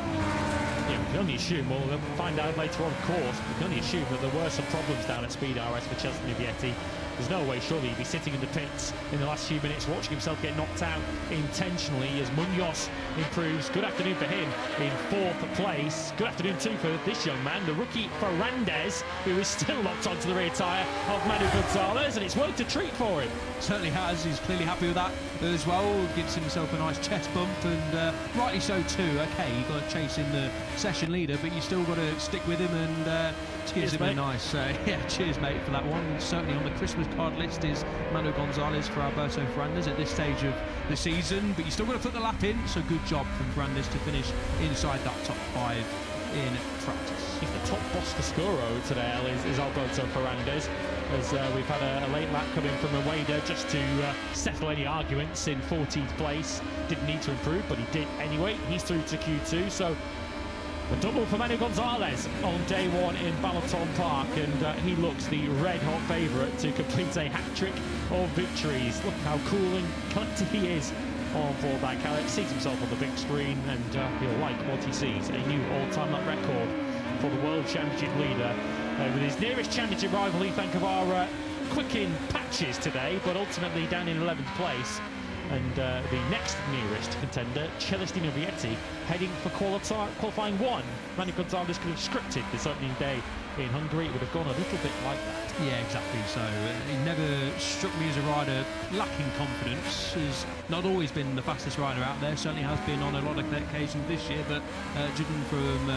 Yeah, we can only assume, well, we'll find out later on course, we can only assume that there were some problems down at Speed RS for Celestino Vietti. There's no way, surely, he'd be sitting in the pits in the last few minutes watching himself get knocked out intentionally as Munoz improves. Good afternoon for him in 4th place. Good afternoon, too, for this young man, the rookie Ferrandez, who is still locked onto the rear tyre of Manu Gonzalez, and it's worked a treat for him. Certainly has. He's clearly happy with that as well. Gives himself a nice chest bump, and rightly so too. Okay, you've got to chase in the session leader, but you still got to stick with him and Excuse me, nice. Yeah, cheers, mate, for that one. Certainly on the Christmas card list is Manu Gonzalez for Alberto Ferrandis at this stage of the season, but you still got to put the lap in, so good job from Ferrandis to finish inside that top 5 in practice. He's the top Boscoscuro today, is Alberto Ferrandis, as we've had a late lap coming from Rueda just to settle any arguments in 14th place. Didn't need to improve, but he did anyway. He's through to Q2, so a double for Manu Gonzalez on day 1 in Balaton Park, and he looks the red-hot favourite to complete a hat-trick of victories. Look how cool and collected he is on board that car. Sees himself on the big screen, and he'll like what he sees. A new all-time lap record for the World Championship leader. With his nearest championship rival, Ethan Cavara, quick in patches today, but ultimately down in 11th place. And the next nearest contender, Celestino Vietti, heading for qualifying 1. Manu Gonzalez could have scripted this opening day in Hungary. It would have gone a little bit like that. Yeah, exactly. So he never struck me as a rider lacking confidence. He's not always been the fastest rider out there. Certainly has been on a lot of occasions this year. But judging from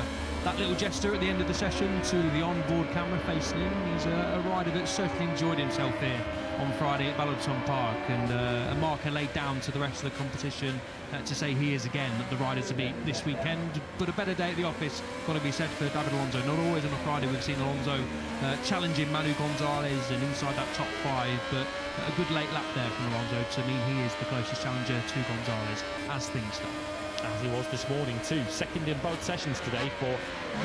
that little gesture at the end of the session to the on-board camera facing him, he's a rider that certainly enjoyed himself here on Friday at Balaton Park, and a marker laid down to the rest of the competition to say he is again the rider to beat this weekend. But a better day at the office, got to be said for David Alonso. Not always on a Friday we've seen Alonso challenging Manu Gonzalez and inside that top 5, but a good late lap there from Alonso to mean he is the closest challenger to Gonzalez as things stand. As he was this morning too, second in both sessions today for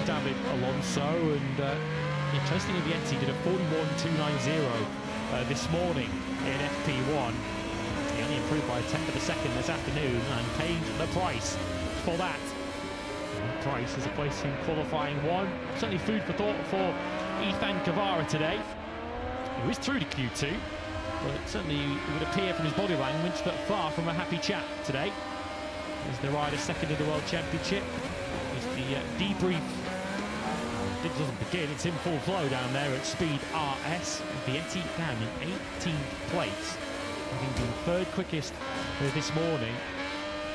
David Alonso, and Celestino Vietti did a 41.290 this morning in FP1. He only improved by a tenth of a second this afternoon and paid the price for that. And Price is a place in qualifying 1. Certainly food for thought for Ethan Cavara today. He was through to Q2, but certainly it would appear from his body language that far from a happy chap today. Is the rider second in the World Championship. Is the debrief. It doesn't begin, it's in full flow down there at Speed RS. Vietti down in 18th place, having been third quickest this morning.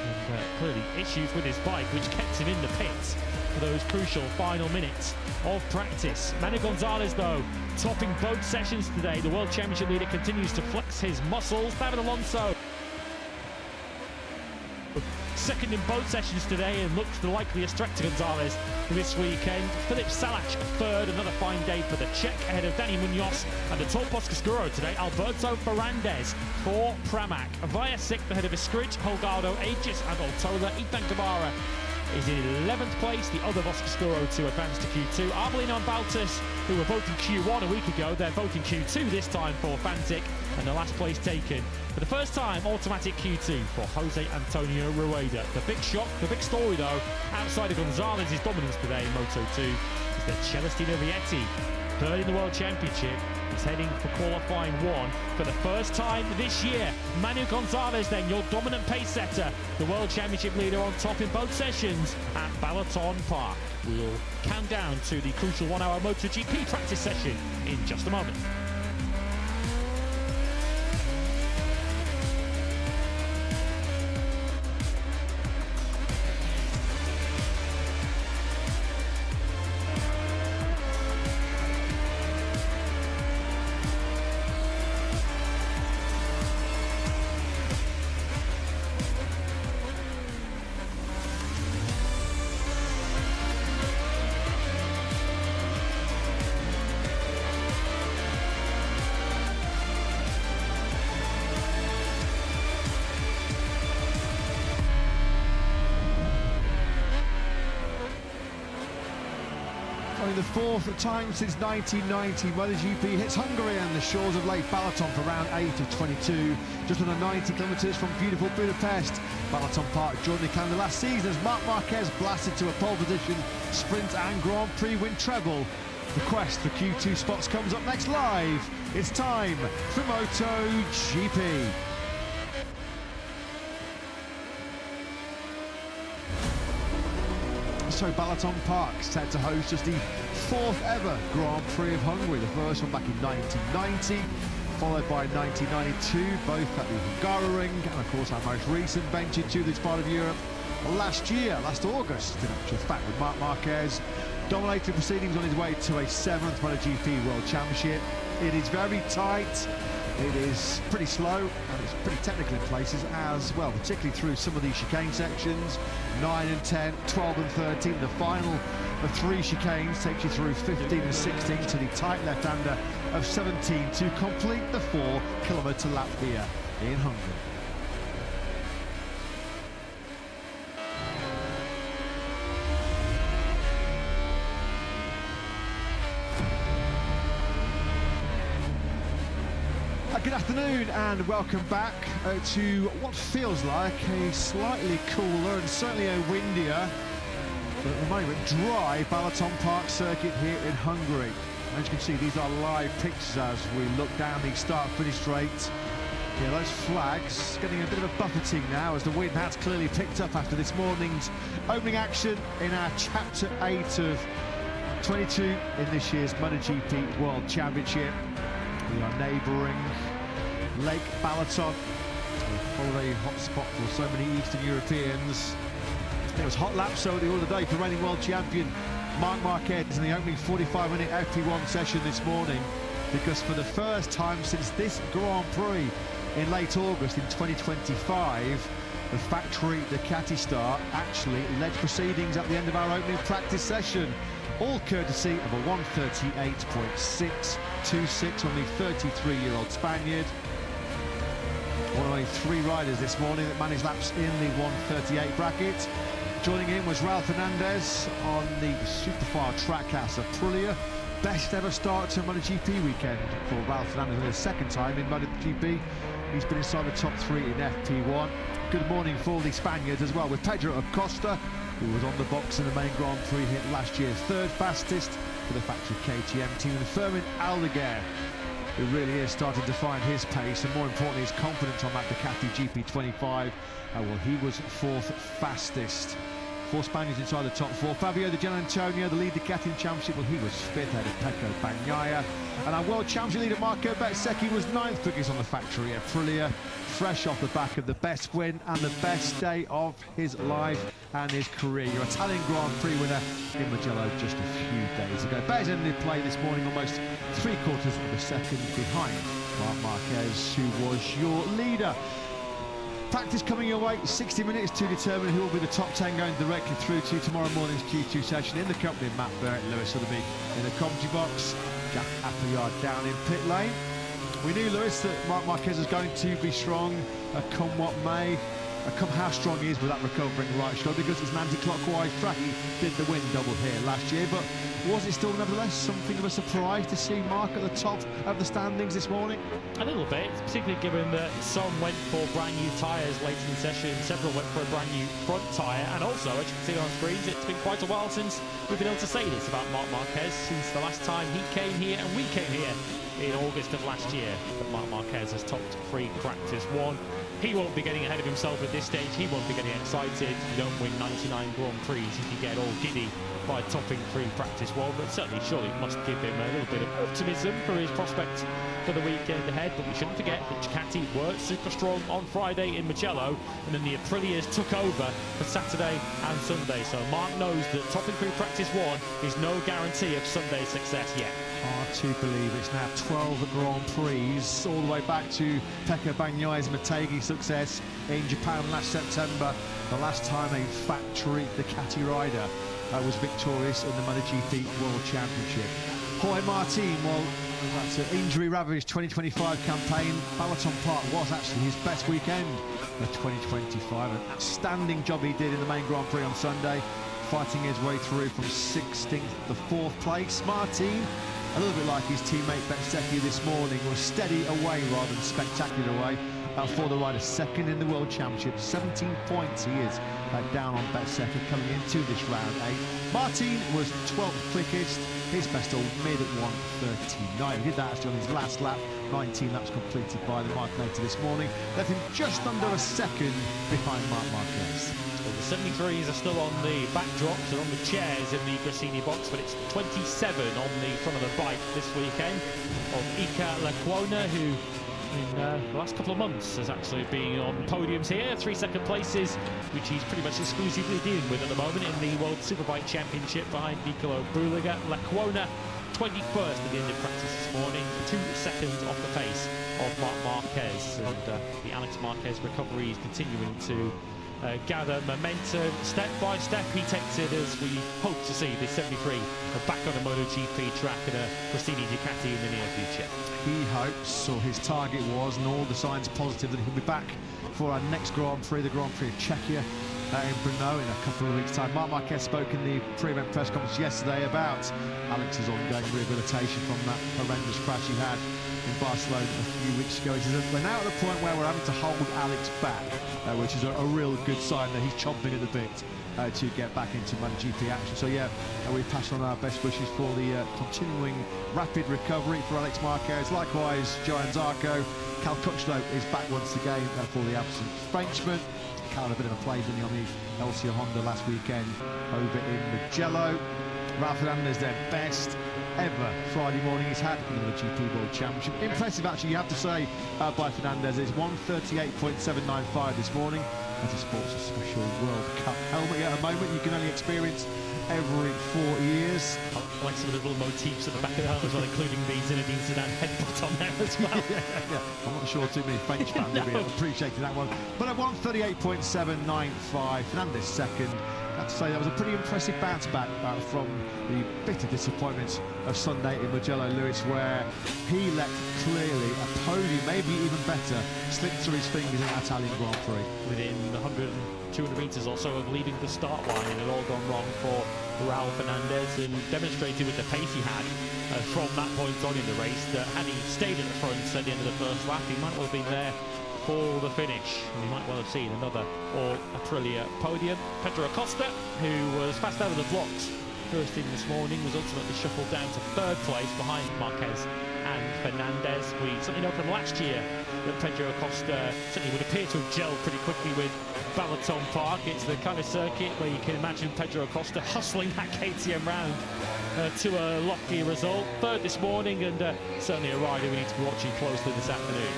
And clearly issues with his bike, which kept him in the pits for those crucial final minutes of practice. Manu Gonzalez, though, topping both sessions today. The World Championship leader continues to flex his muscles. David Alonso, second in both sessions today, and looks the likeliest threat to Gonzalez this weekend. Philip Salac third, another fine day for the Czech, ahead of Dani Munoz, and the top Boscoscuro today, Alberto Ferrandis for Pramac. Via sixth, ahead of Escrich, Holgado, Aegis and Altola. Ethan Cavara is in 11th place, the other Boscoscuro to advance to Q2. Arbelino and Baltus, who were both in Q1 a week ago, they're both in Q2 this time for Fantic, and the last place taken for the first time, automatic Q2 for Jose Antonio Rueda. The big shock, the big story though, outside of Gonzalez's dominance today in Moto2, is that Celestino Vietti, third in the World Championship, is heading for qualifying 1 for the first time this year. Manu Gonzalez then, your dominant pace setter, the World Championship leader on top in both sessions at Balaton Park. We'll count down to the crucial 1-hour MotoGP practice session in just a moment. Only the fourth time since 1990 MotoGP hits Hungary and the shores of Lake Balaton for round 8 of 22. Just under 90 kilometres from beautiful Budapest. Balaton Park joined the calendar last season as Marc Marquez blasted to a pole position, sprint and Grand Prix win treble. The quest for Q2 spots comes up next live. It's time for MotoGP. So Balaton Park set to host just the 4th ever Grand Prix of Hungary, the first one back in 1990, followed by 1992, both at the Hungaroring, and of course our most recent venture to this part of Europe last August, in actual fact, with Marc Marquez dominated proceedings on his way to a 7th MotoGP World Championship. It is very tight. It is pretty slow, and it's pretty technical in places as well, particularly through some of these chicane sections. 9 and 10, 12 and 13. The final of 3 chicanes takes you through 15 and 16 to the tight left-hander of 17 to complete the 4-kilometre lap here in Hungary. Good afternoon and welcome back to what feels like a slightly cooler and certainly a windier, but at the moment dry Balaton Park circuit here in Hungary. As you can see, these are live pictures as we look down the start-finish straight. Yeah, those flags getting a bit of a buffeting now as the wind has clearly picked up after this morning's opening action in our Chapter 8 of 22 in this year's MotoGP World Championship. We are neighbouring Lake Balaton, a holiday hotspot for so many Eastern Europeans. It was hot laps over the order day for reigning world champion Marc Marquez in the opening 45-minute FP1 session this morning, because for the first time since this Grand Prix in late August in 2025, the factory Ducati star actually led proceedings at the end of our opening practice session, all courtesy of a 138.626 on the 33-year-old Spaniard. One of only 3 riders this morning that managed laps in the 138 bracket. Joining in was Raul Fernandez on the Superfar Trackhouse of Prix. Best ever start to a MotoGP weekend for Raul Fernandez for the 2nd time in MotoGP. He's been inside the top 3 in FP1. Good morning for the Spaniards as well, with Pedro Acosta, who was on the box in the main Grand Prix hit last year, 3rd fastest for the factory KTM team, and Fermin Aldeguer, who really is starting to find his pace, and more importantly his confidence on that Ducati GP25. Well, he was 4th fastest. 4 Spaniards inside the top 4. Fabio Di Gianantonio, the lead Ducati Championship, well, he was 5th ahead of Pecco Bagnaia. And our world championship leader Marco Bezzecchi was 9th because on the factory at Aprilia, fresh off the back of the best win and the best day of his life and his career. Your Italian Grand Prix winner in Mugello just a few days ago. Bez ended play this morning almost 3/4 of a second behind Marc Marquez, who was your leader. Practice coming your way, 60 minutes to determine who will be the top 10 going directly through to tomorrow morning's Q2 session in the company of Matt Barrett, Lewis Sotheby in the commentary box, Jack Appleyard down in pit lane. We knew, Lewis, that Marc Marquez was going to be strong, come what may, come how strong he is with that recovering right shoulder, because it's an anti-clockwise track. He did the win double here last year, but was it still nevertheless something of a surprise to see Marc at the top of the standings this morning? A little bit, particularly given that some went for brand new tyres late in the session, several went for a brand new front tyre, and also, as you can see on screens, it's been quite a while since we've been able to say this about Marc Marquez, since the last time he came here and we came here in August of last year. But Marc Marquez has topped Prix Practice 1. He won't be getting ahead of himself at this stage. He won't be getting excited. You don't win 99 Grand Prix if you get all giddy by topping Prix Practice 1, but certainly surely it must give him a little bit of optimism for his prospects for the weekend ahead. But we shouldn't forget that Ducati were super strong on Friday in Mugello, and then the Aprilias took over for Saturday and Sunday. So Marc knows that topping Prix Practice 1 is no guarantee of Sunday's success yet. Hard to believe it's now 12 Grand Prix, all the way back to Pecco Bagnaia's Motegi success in Japan last September. The last time a factory Ducati rider was victorious in the MotoGP World Championship. Jorge Martin, well, that's an injury-ravaged 2025 campaign. Balaton Park was actually his best weekend of 2025. An outstanding job he did in the main Grand Prix on Sunday, fighting his way through from 16th to 4th place. Martin, a little bit like his teammate Bezzecchi this morning, was steady away rather than spectacular away for the rider, 2nd in the World Championship. 17 points he is down on Bezzecchi coming into this round 8. Martin was 12th quickest, his best all mid at 1:39. He did that actually on his last lap, 19 laps completed by the Martinator this morning. Left him just under a second behind Marc Marquez. Well, the 73s are still on the backdrops and on the chairs in the Gresini box, but it's 27 on the front of the bike this weekend of Iker Lecuona, who in the last couple of months as actually being on podiums here. 3 second places, which he's pretty much exclusively dealing with at the moment in the World Superbike Championship behind Nicolo Buliga. Lecuona 21st at the end of practice this morning, 2 seconds off the pace of Marc Marquez, and the Alex Marquez recovery is continuing to gather momentum. Step by step he takes it as we hope to see the 73 back on a MotoGP track and a Pristini Ducati in the near future. He hopes, or his target was, and all the signs positive, that he'll be back for our next Grand Prix, the Grand Prix of Czechia in Brno in a couple of weeks' time. Marc Marquez spoke in the pre-event press conference yesterday about Alex's ongoing rehabilitation from that horrendous crash he had in Barcelona a few weeks ago. He says we're now at the point where we're having to hold Alex back, which is a real good sign that he's chomping at the bit to get back into MotoGP action. So yeah, we pass on our best wishes for the continuing rapid recovery for Alex Marquez. Likewise, Johan Zarco. Cal Crutchlow is back once again for the absent Frenchman. Cal had a bit of a play, didn't he, on the LCO Honda last weekend over in Mugello. Ralph Fernandez, their best ever Friday morning he's had in the MotoGP World Championship. Impressive, actually, you have to say, by Fernandez. It's 1:38.795 this morning. As he sports a special World Cup helmet at a moment you can only experience every 4 years. I like some of the little motifs at the back of the helmet as well, including the Zinedine Zidane headbutt on there as well. Yeah. I'm not sure too many French fans will be appreciating that one. But at 1:38.795, Fernandez second. I have to say that was a pretty impressive bounce back from the bitter disappointments of Sunday in Mugello, Lewis, where he let clearly a podium, maybe even better, slip through his fingers in that Italian Grand Prix. Within 100, 200 metres or so of leaving the start line, and it all gone wrong for Raul Fernandez, and demonstrated with the pace he had from that point on in the race that had he stayed at the front at the end of the first lap, he might well have been there for the finish, and we might well have seen another or Aprilia podium. Pedro Acosta, who was fast out of the blocks first thing this morning, was ultimately shuffled down to 3rd place behind Marquez and Fernandez. We certainly know from last year that Pedro Acosta certainly would appear to have gelled pretty quickly with Balaton Park. It's the kind of circuit where you can imagine Pedro Acosta hustling that KTM round to a lofty result. 3rd this morning, and certainly a rider we need to be watching closely this afternoon.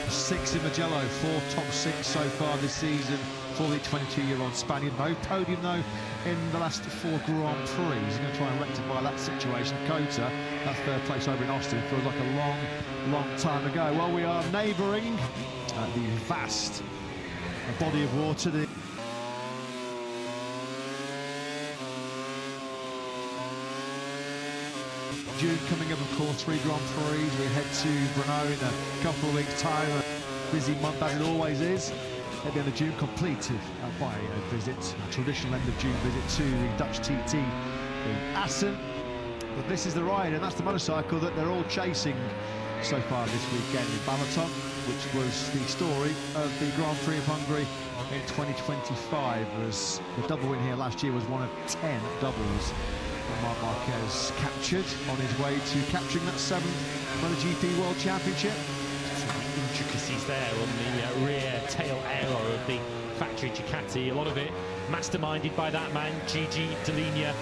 6 in Mugello, 4 top 6 so far this season for the 22-year-old Spaniard. No podium though in the last 4 Grand Prix. He's going to try and rectify that situation. Kota, that 3rd place over in Austin, feels like a long time ago. Well, we are neighbouring the vast body of water. June coming up, of course, 3 Grand Prix. We head to Brno in a couple of weeks' time. A busy month as it always is. At the end of June, completed by a visit, a traditional end of June visit to the Dutch TT in Assen. But this is the ride, and that's the motorcycle that they're all chasing so far this weekend in Balaton, which was the story of the Grand Prix of Hungary in 2025, as the double win here last year was one of 10 doubles Marc Marquez captured on his way to capturing that 7th MotoGP World Championship. Some intricacies there on the rear tail aero of the factory Ducati, a lot of it masterminded by that man Gigi Dall'Igna.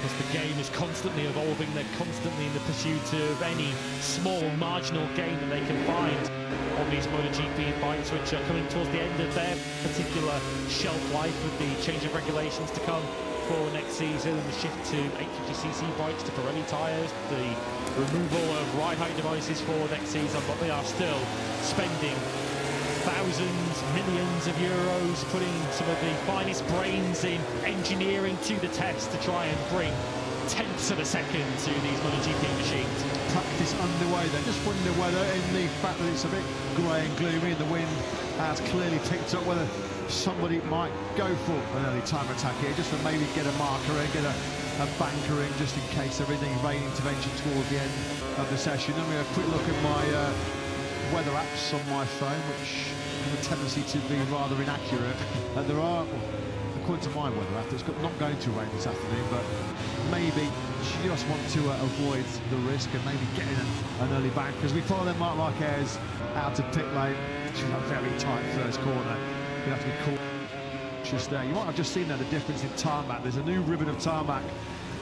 As the game is constantly evolving, they're constantly in the pursuit of any small marginal gain that they can find on these MotoGP bikes, which are coming towards the end of their particular shelf life, with the change of regulations to come for next season, and the shift to 850cc bikes, to Pirelli tyres, the removal of ride height devices for next season. But they are still spending thousands, millions of euros, putting some of the finest brains in engineering to the test to try and bring tenths of a second to these MotoGP machines. Practice underway. They're just wondering whether, in the fact that it's a bit grey and gloomy and the wind has clearly picked up, whether somebody might go for an early time attack here, just to maybe get a marker and get a banker in, just in case everything's rain intervention towards the end of the session. Then we have a quick look at my weather apps on my phone, which have a tendency to be rather inaccurate. There are, according to my weather app, it's not going to rain this afternoon, but maybe you just want to avoid the risk and maybe get in an early bank, because we follow then Marc Marquez out to pit lane to a very tight first corner. You have to be cautious there. You might have just seen there the difference in tarmac. There's a new ribbon of tarmac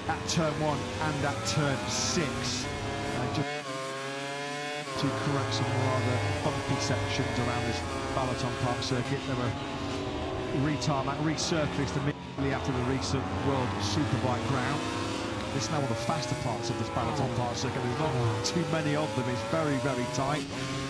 at turn 1 and at turn 6. to correct some rather bumpy sections around this Balaton Park circuit. They were resurfaced immediately after the recent World Superbike ground. This is now one of the faster parts of this Balaton Park circuit. There's not too many of them. It's very, very tight,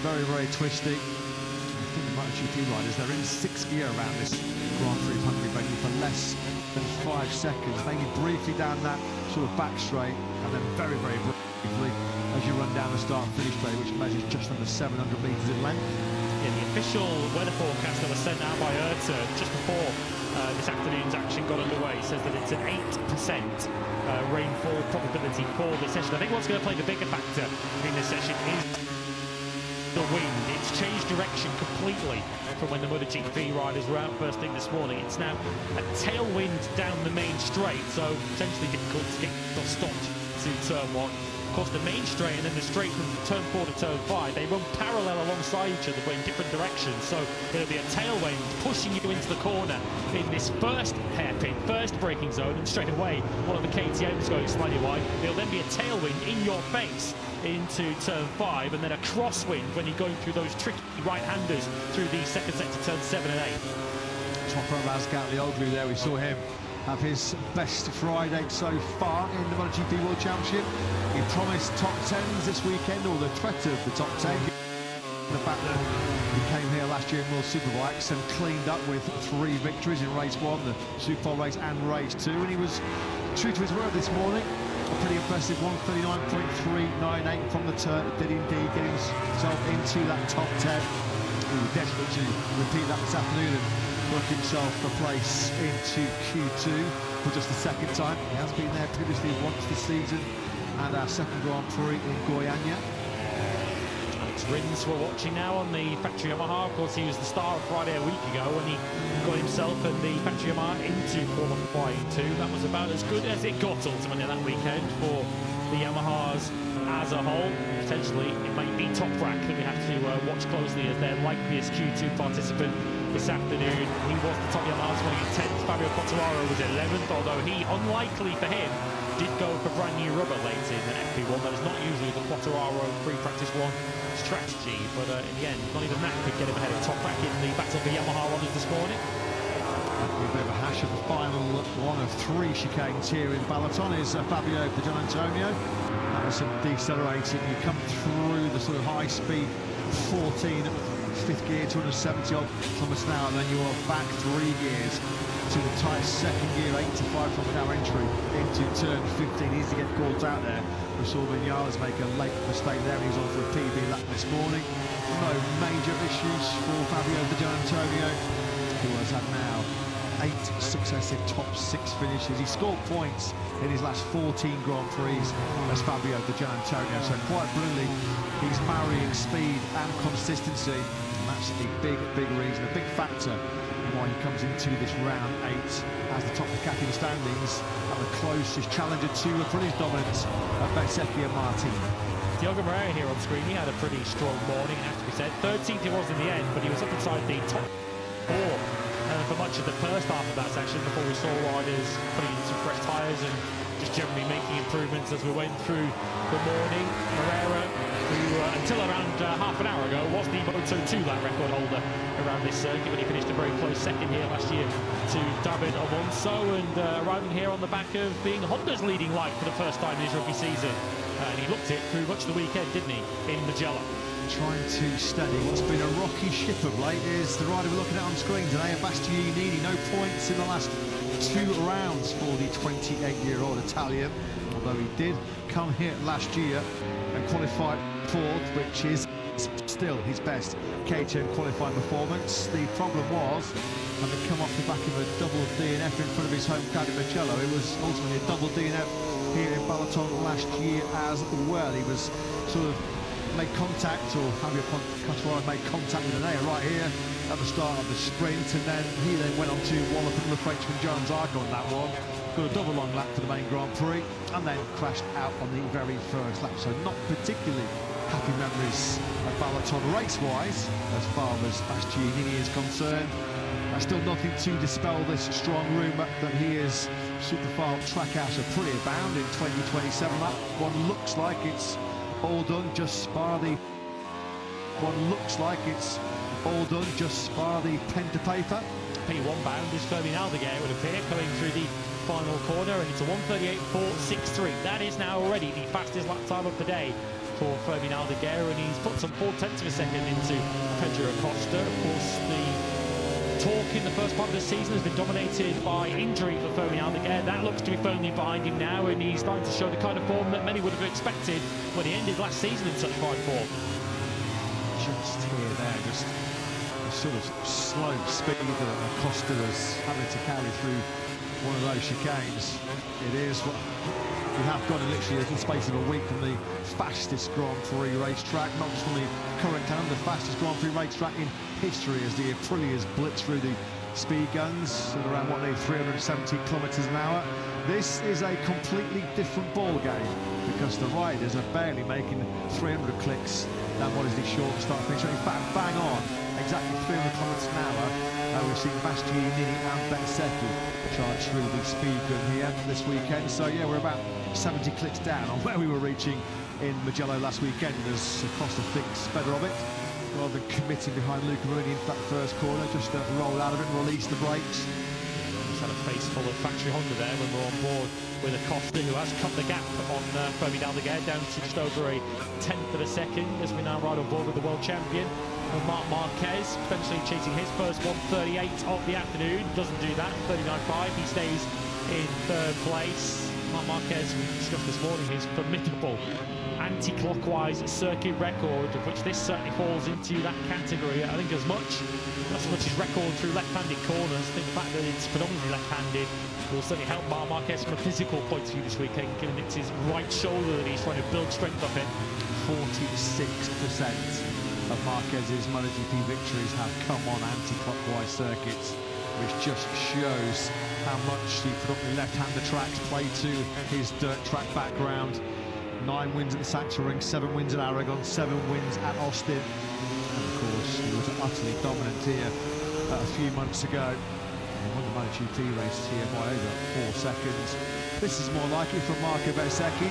very, very twisty. I think the MotoGP riders, they're in 6th gear around this Grand Prix of Hungary venue for less than 5 seconds, maybe briefly down that sort of back straight, and then very, very briefly as you run down the start-finish straight, which measures just under 700 metres in length. Yeah, the official weather forecast that was sent out by IRTA just before this afternoon's action got underway says that it's an 8% rainfall probability for this session. I think what's going to play the bigger factor in this session is the wind. It's changed direction completely from when the MotoGP riders were out first thing this morning. It's now a tailwind down the main straight, so potentially difficult to get stopped to turn 1. Of course, the main straight and then the straight from turn 4 to turn 5, they run parallel alongside each other but in different directions, so it'll be a tailwind pushing you into the corner in this first hairpin, first braking zone, and straight away one of the KTM's going slightly wide. There'll then be a tailwind in your face into turn 5, and then a crosswind when you're going through those tricky right-handers through the second sector, turn 7 and 8. Topper Razgatlioglu there, we saw him have his best Friday so far in the MotoGP World Championship. He promised top 10s this weekend, or the threat of the top 10. The fact that he came here last year in World Superbikes and cleaned up with 3 victories in race 1, the Super race and race 2, and he was true to his word this morning. A pretty impressive 1:39.398 from the turn. Did indeed get himself into that top 10. He was desperate to repeat that this afternoon and work himself a place into Q2 for just the second time. He has been there previously once this season, and our second Grand Prix in Goiânia. Alex Rins we're watching now on the factory Yamaha. Of course, he was the star of Friday a week ago when he got himself and the factory Yamaha into qualifying 2. That was about as good as it got ultimately that weekend for the Yamahas as a whole. Potentially it might be Top Rack that we have to watch closely as their likeliest Q2 participant this afternoon. He was the top Yamaha winning in 10th. Fabio Quartararo was 11th, although he, unlikely for him, did go for brand new rubber late in the FP1. That is not usually the Quartararo pre-practice 1 strategy, but in the end, not even that could get him ahead of Top Rack in the battle for Yamaha runners this morning. A bit of a hash of the final 1 of 3 chicanes here in Balaton is Fabio Di Gianantonio. That was some decelerating. You come through the sort of high speed 14 5th gear, 270 odd kilometers an hour, and then you are back 3 gears to the tight second gear, 85 from an hour entry into turn 15. Easy to get caught out there. We saw Vinales make a late mistake there, and he was on for a PB lap this morning. No major issues for Fabio Di Gianantonio, who has had now 8 successive top 6 finishes. He scored points in his last 14 Grand Prix as Fabio Di Gianantonio, so quite brilliantly he's marrying speed and consistency, and that's a big reason, a big factor why he comes into this round 8 as the top of the Caterham standings and the closest challenger to a British dominance of Bezzecchi and Martin. Diogo Moreira here on screen, he had a pretty strong morning, it has to be said. 13th he was in the end, but he was up inside the top 4 for much of the first half of that section before we saw riders putting in some fresh tyres and just generally making improvements as we went through the morning. Moreira, who until around half an hour ago was the Moto2 lap record holder around this circuit, but he finished a very close second here last year to David Alonso, and arriving here on the back of being Honda's leading light for the first time in his rookie season. And he looked it through much of the weekend, didn't he, in Mugello? Trying to steady what's been a rocky ship of late is the rider we're looking at on screen today, Bastianini. No points in the last 2 rounds for the 28-year-old Italian, although he did come here last year and qualify 4th, which is still his best KTM qualifying performance. The problem was, having come off the back of a double DNF in front of his home crowd in Mugello, it was ultimately a double DNF here in Balaton last year as well. He was sort of made contact, or Fabio Quartararo made contact with Anea right here at the start of the sprint, and then he went on to wallop another Frenchman, Jones Arco, on that one. Got a double long lap for the main Grand Prix, and then crashed out on the very first lap. So not particularly happy memories of Balaton race-wise, as far as Bastianini is concerned. There's still nothing to dispel this strong rumour that he is Superfile Trackhouse of Prix bound in 2027. That one looks like it's all done, just bar the one looks like it's all done, just bar the pen to paper. P1 bound is Fermin Aldeguer, it would appear, coming through the final corner, and it's a 1:38.463. That is now already the fastest lap time of the day for Fermin Aldeguer, and he's put some 0.4 of a second into Pedro Acosta. Of course, the talk in the first part of the season has been dominated by injury for Fermin Aldeguer. That looks to be firmly behind him now, and he's starting to show the kind of form that many would have expected when he ended last season in such fine form. Just here, there, just a sort of slow speed that Acosta was having to carry through one of those chicanes. It is what we have got in literally a little space of a week from the fastest Grand Prix racetrack, not just from the current calendar, the fastest Grand Prix racetrack in history, as the Aprilias blitz through the speed guns at around 370 kilometres an hour. This is a completely different ball game because the riders are barely making 300 clicks than what is the short start finish. In fact, bang on, exactly 300 kilometres an hour. We've seen Bastianini and Bezzecchi charge through the speed gun here this weekend. So yeah, we're about 70 clicks down on where we were reaching in Mugello last weekend, as Acosta thinks better of it, rather than committing behind Luca Marini into that first corner, just roll out of it and release the brakes. Just had a face full of factory Honda there when we're on board with Acosta, who has cut the gap on Fermin Aldeguer down to just over a 1/10 of a second as we now ride on board with the world champion. And Marc Marquez potentially chasing his first 1:38 of the afternoon. Doesn't do that, 39.5. He stays in third place. Marc Marquez, we discussed this morning, his formidable anti-clockwise circuit record, of which this certainly falls into that category. I think as much his record through left-handed corners. I think the fact that it's predominantly left-handed will certainly help Marc Marquez from a physical point of view this weekend, given it's his right shoulder that he's trying to build strength up in. 46% of Marquez's MotoGP victories have come on anti-clockwise circuits, which just shows how much the predominantly left-hander tracks play to his dirt track background. 9 wins at the Sachsenring, 7 wins at Aragon, 7 wins at Austin. And of course, he was utterly dominant here a few months ago. He won the MotoGP race here by over 4 seconds. This is more likely from Marco Bezzecchi.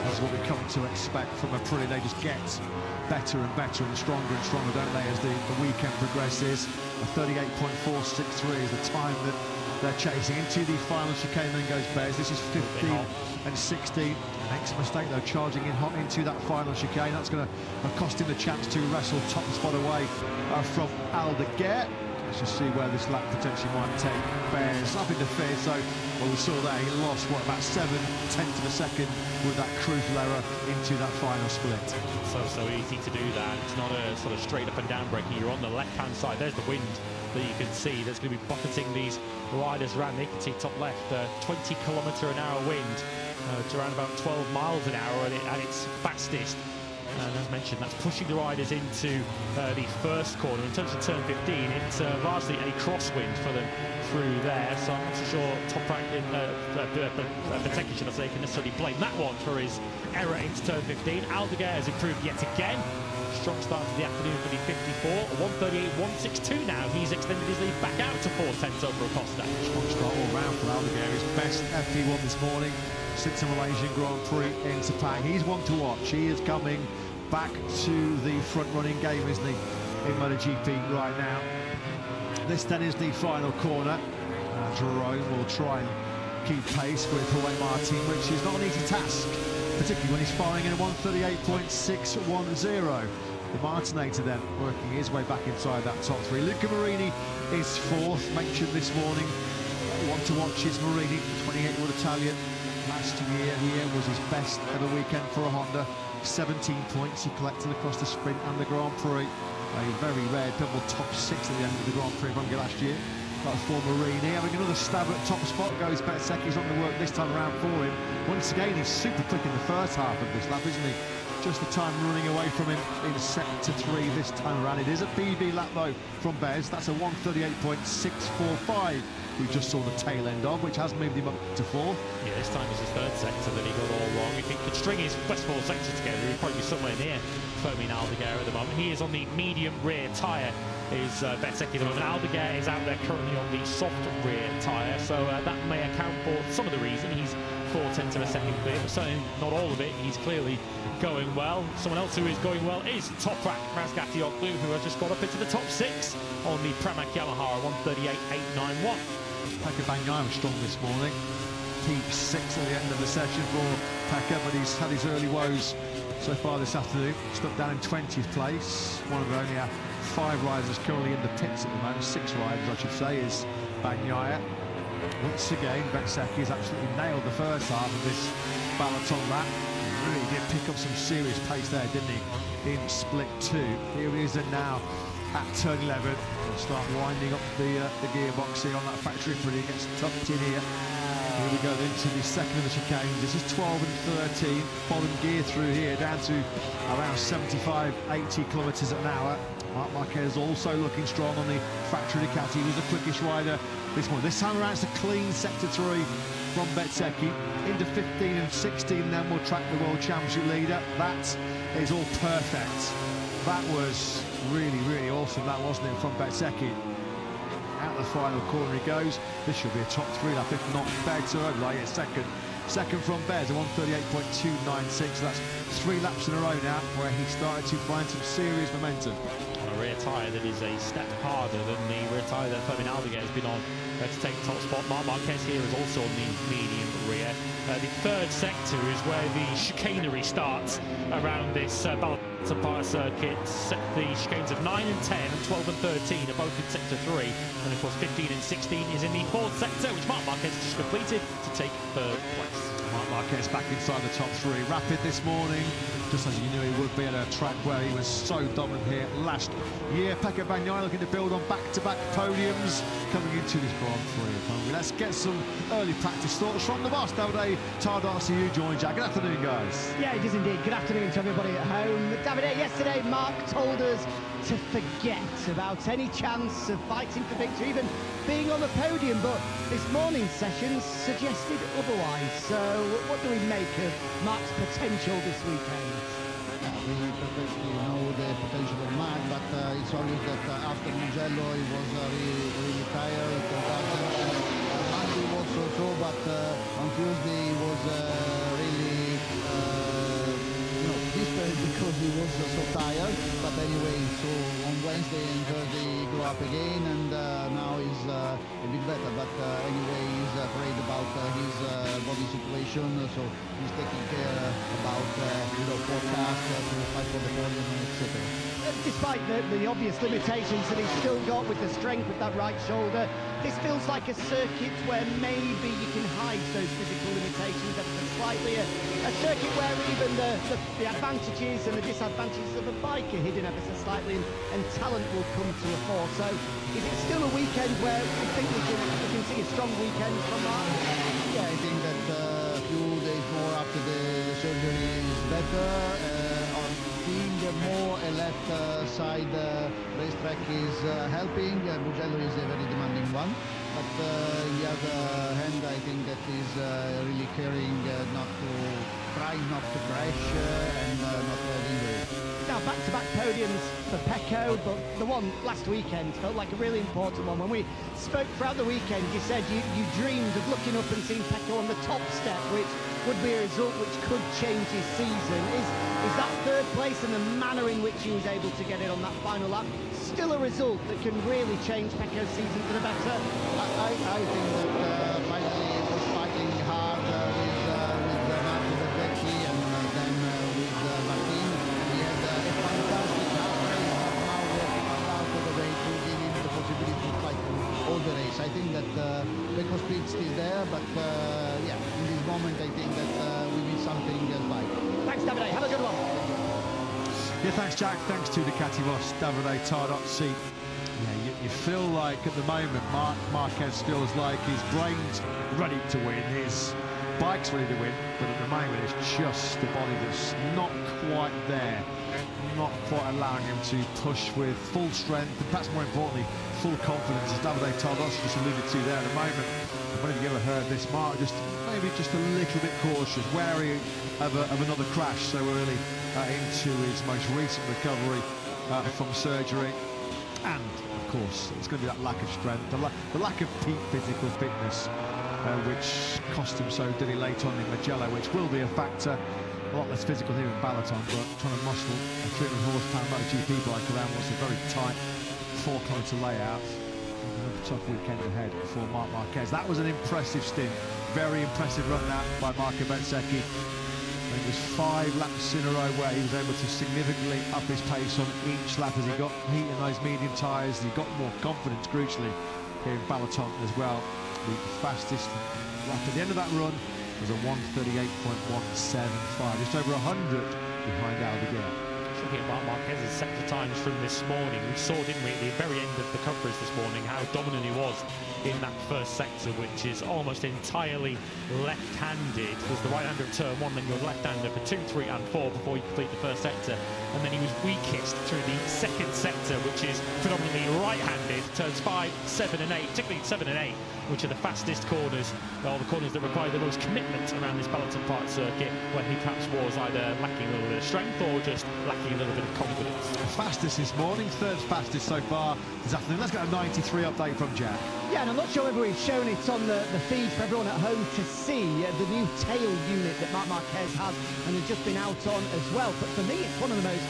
That's what we come to expect from a Prix. They just get better and better and stronger, don't they, as the weekend progresses. A 38.463 is the time that they're chasing into the final chicane. Then goes Bez. This is 15 and 16. Makes a mistake though, charging in hot into that final chicane. That's going to cost him the chance to wrestle top spot away from Aldeguer. Let's just see where this lap potentially might take Bez. Up into fifth, so well, we saw there he lost about 7/10 of a second with that crucial error into that final split. So easy to do that. It's not a sort of straight up and down braking. You're on the left hand side. There's the wind that you can see that's going to be buffeting these riders around. You can see top left, 20km/h wind to around about 12 miles an hour at its fastest. And as mentioned, that's pushing the riders into the first corner. In terms of turn 15, it's largely a crosswind for them through there. So I'm not so sure Top Bezzecchi, should I say, can necessarily blame that one for his error into turn 15. Aldeguer has improved yet again. Strong start to the afternoon for the 54. 1:38.162 now. He's extended his lead back out to 4/10 over Acosta. Strong start all round for Aldeguer. His best FP1 this morning since the Malaysian Grand Prix in Sepang. He's one to watch. He is coming back to the front-running game, isn't he, in MotoGP right now. This then is the final corner. Jerome will try and keep pace with Jorge Martin, which is not an easy task, particularly when he's firing in a 1:38.610. The Martinator then working his way back inside that top three. Luca Marini is fourth, mentioned this morning. One to watch is Marini, the 28-year-old Italian. Last year here was his best ever weekend for a Honda. 17 points he collected across the sprint and the Grand Prix. A very rare double top 6 at the end of the Grand Prix of Hungary last year. But for Marini, having another stab at top spot goes Bezzecchi's not going to work this time around for him. Once again, he's super quick in the first half of this lap, isn't he? Just the time running away from him in sector 3 this time around. It is a PB lap though from Bez. That's a 1:38.645. We just saw the tail end of, which has moved him up to 4. Yeah, this time was his third sector that he got all wrong. If he could string his first 4 sectors together, he'd probably be somewhere near Fermin Aldeguer at the moment. He is on the medium rear tyre, is Bezzecchi at the moment. Aldeguer is out there currently on the soft rear tyre, so that may account for some of the reason he's 4/10 of a second clear, but certainly not all of it. He's clearly going well. Someone else who is going well is Toprak Razgatioglu, who has just got up into the top 6 on the Pramac Yamaha 138.891. Pekka Bagnaia was strong this morning. P6 at the end of the session for Pekka, but he's had his early woes so far this afternoon. Stuck down in 20th place. One of only 5 riders currently in the pits at the moment. 6 riders, I should say, is Bagnaia. Once again, Bezzecchi has absolutely nailed the first half of this Balaton lap. He really did pick up some serious pace there, didn't he, in split 2. Here he is now at turn 11. He'll start winding up the gearbox here on that factory Prix. Gets tucked in here. Here we go into the second of the chicanes. This is 12 and 13. Bottom gear through here, down to around 75, 80 kilometres an hour. Marc Marquez also looking strong on the factory Ducati. He was the quickest rider this morning. This time around it's a clean sector 3 from Bezzecchi. Into 15 and 16, then we'll track the World Championship leader. That is all perfect. That was really, really awesome, that wasn't it, from Bezzecchi. Out the final corner he goes. This should be a top 3 lap, if not better. Right, second from Bez, a 138.296. That's 3 laps in a row now where he started to find some serious momentum. On a rear tyre that is a step harder than the rear tyre that Fermin Aldeguer has been on to take the top spot. Marc Marquez here is also on the medium rear. The third sector is where the chicanery starts around this Balaton Park circuit. The chicanes of 9 and 10 and 12 and 13 are both in sector 3, and of course 15 and 16 is in the 4th sector, which Marc Marquez just completed to take 3rd place. Marc Marquez back inside the top 3. Rapid this morning, just as you knew he would be at a track where he was so dominant here last year. Pekka Bagnaia looking to build on back-to-back podiums coming into this Grand Prix of Hungary. Let's get some early practice thoughts from the boss. Davide Tardozzi, you join Jack. Good afternoon, guys. Yeah, it is indeed. Good afternoon to everybody at home. Davide, yesterday Mark told us to forget about any chance of fighting for victory, even being on the podium, but this morning's sessions suggested otherwise. So what do we make of Mark's potential this weekend? We perfectly know the potential of Mark, but it's obvious that after Mugello he was really tired. Monday was so, but on Tuesday he was really disturbed because he was so tired. But anyway, so on Wednesday and Thursday he grew up again, and now he's a bit better. But anyway, he's afraid about his body situation, so he's taking care about forecast to fight for the podium, etc. Despite the obvious limitations that he's still got with the strength of that right shoulder, this feels like a circuit where maybe you can hide those physical limitations ever so slightly. A circuit where even the advantages and the disadvantages of a bike are hidden ever so slightly, and talent will come to the fore. So is it still a weekend where we think we can see a strong weekend from Mark? Yeah, I think that a few days more after the surgery is better. Being more a left side racetrack is helping. Mugello is a very demanding one, but on the other hand, I think that is really caring trying not to crash and not to have injuries. Now, back-to-back podiums for Pecco, but the one last weekend felt like a really important one. When we spoke throughout the weekend, you said you dreamed of looking up and seeing Pecco on the top step, which would be a result which could change his season. Is that 3rd place and the manner in which he was able to get it on that final lap still a result that can really change Pecco's season for the better? I think that finally he was fighting hard with Marco Bezzecchi and then with Martin. He had a fantastic half race, but now we have to come out of the way to give him the possibility to fight all the race. I think that Pecco's speed is there, but yeah, in this moment I think that we need something by. Thanks, Davide. Have a good one. Yeah, thanks, Jack. Thanks to Ducati boss Davide Tardozzi. Yeah, you feel like at the moment Marc Marquez feels like his brain's ready to win, his bike's ready to win, but at the moment it's just the body that's not quite there, not quite allowing him to push with full strength, and perhaps more importantly, full confidence, as Davide Tardozzi just alluded to there at the moment. When have you ever heard this? Mark maybe just a little bit cautious, wary of another crash so early into his most recent recovery from surgery. And of course it's going to be that lack of strength, the lack of peak physical fitness which cost him so dearly late on in Mugello, which will be a factor. A lot less physical here in Balaton, but trying to muscle a 300 horsepower MotoGP bike around what's a very tight 4-kilometre layout. Another tough weekend ahead for Marc Marquez. That was an impressive stint. Very impressive run out by Marco Bezzecchi. It was 5 laps in a row where he was able to significantly up his pace on each lap as he got heat in those medium tyres. He got more confidence, crucially, here in Balaton as well. The fastest lap at the end of that run was a 1:38.175, just over 100 behind Aldeguer. Looking at Marc Marquez's sector times from this morning, we saw, didn't we, at the very end of the coverage this morning, how dominant he was in that first sector, which is almost entirely left-handed. There's the right-hander of turn 1, then your left-hander for 2, 3 and 4 before you complete the first sector, and then he was weakest through the second sector, which is predominantly right-handed, turns 5, 7 and 8, particularly 7 and 8, which are the fastest corners, or the corners that require the most commitment around this Balaton Park circuit, where he perhaps was either lacking a little bit of strength or just lacking a little bit of confidence. Fastest this morning, third fastest so far this afternoon. Let's get a 93 update from Jack. Yeah, and I'm not sure whether we've shown it on the feed for everyone at home to see the new tail unit that Marc Marquez has and has just been out on as well. But for me, it's one of the most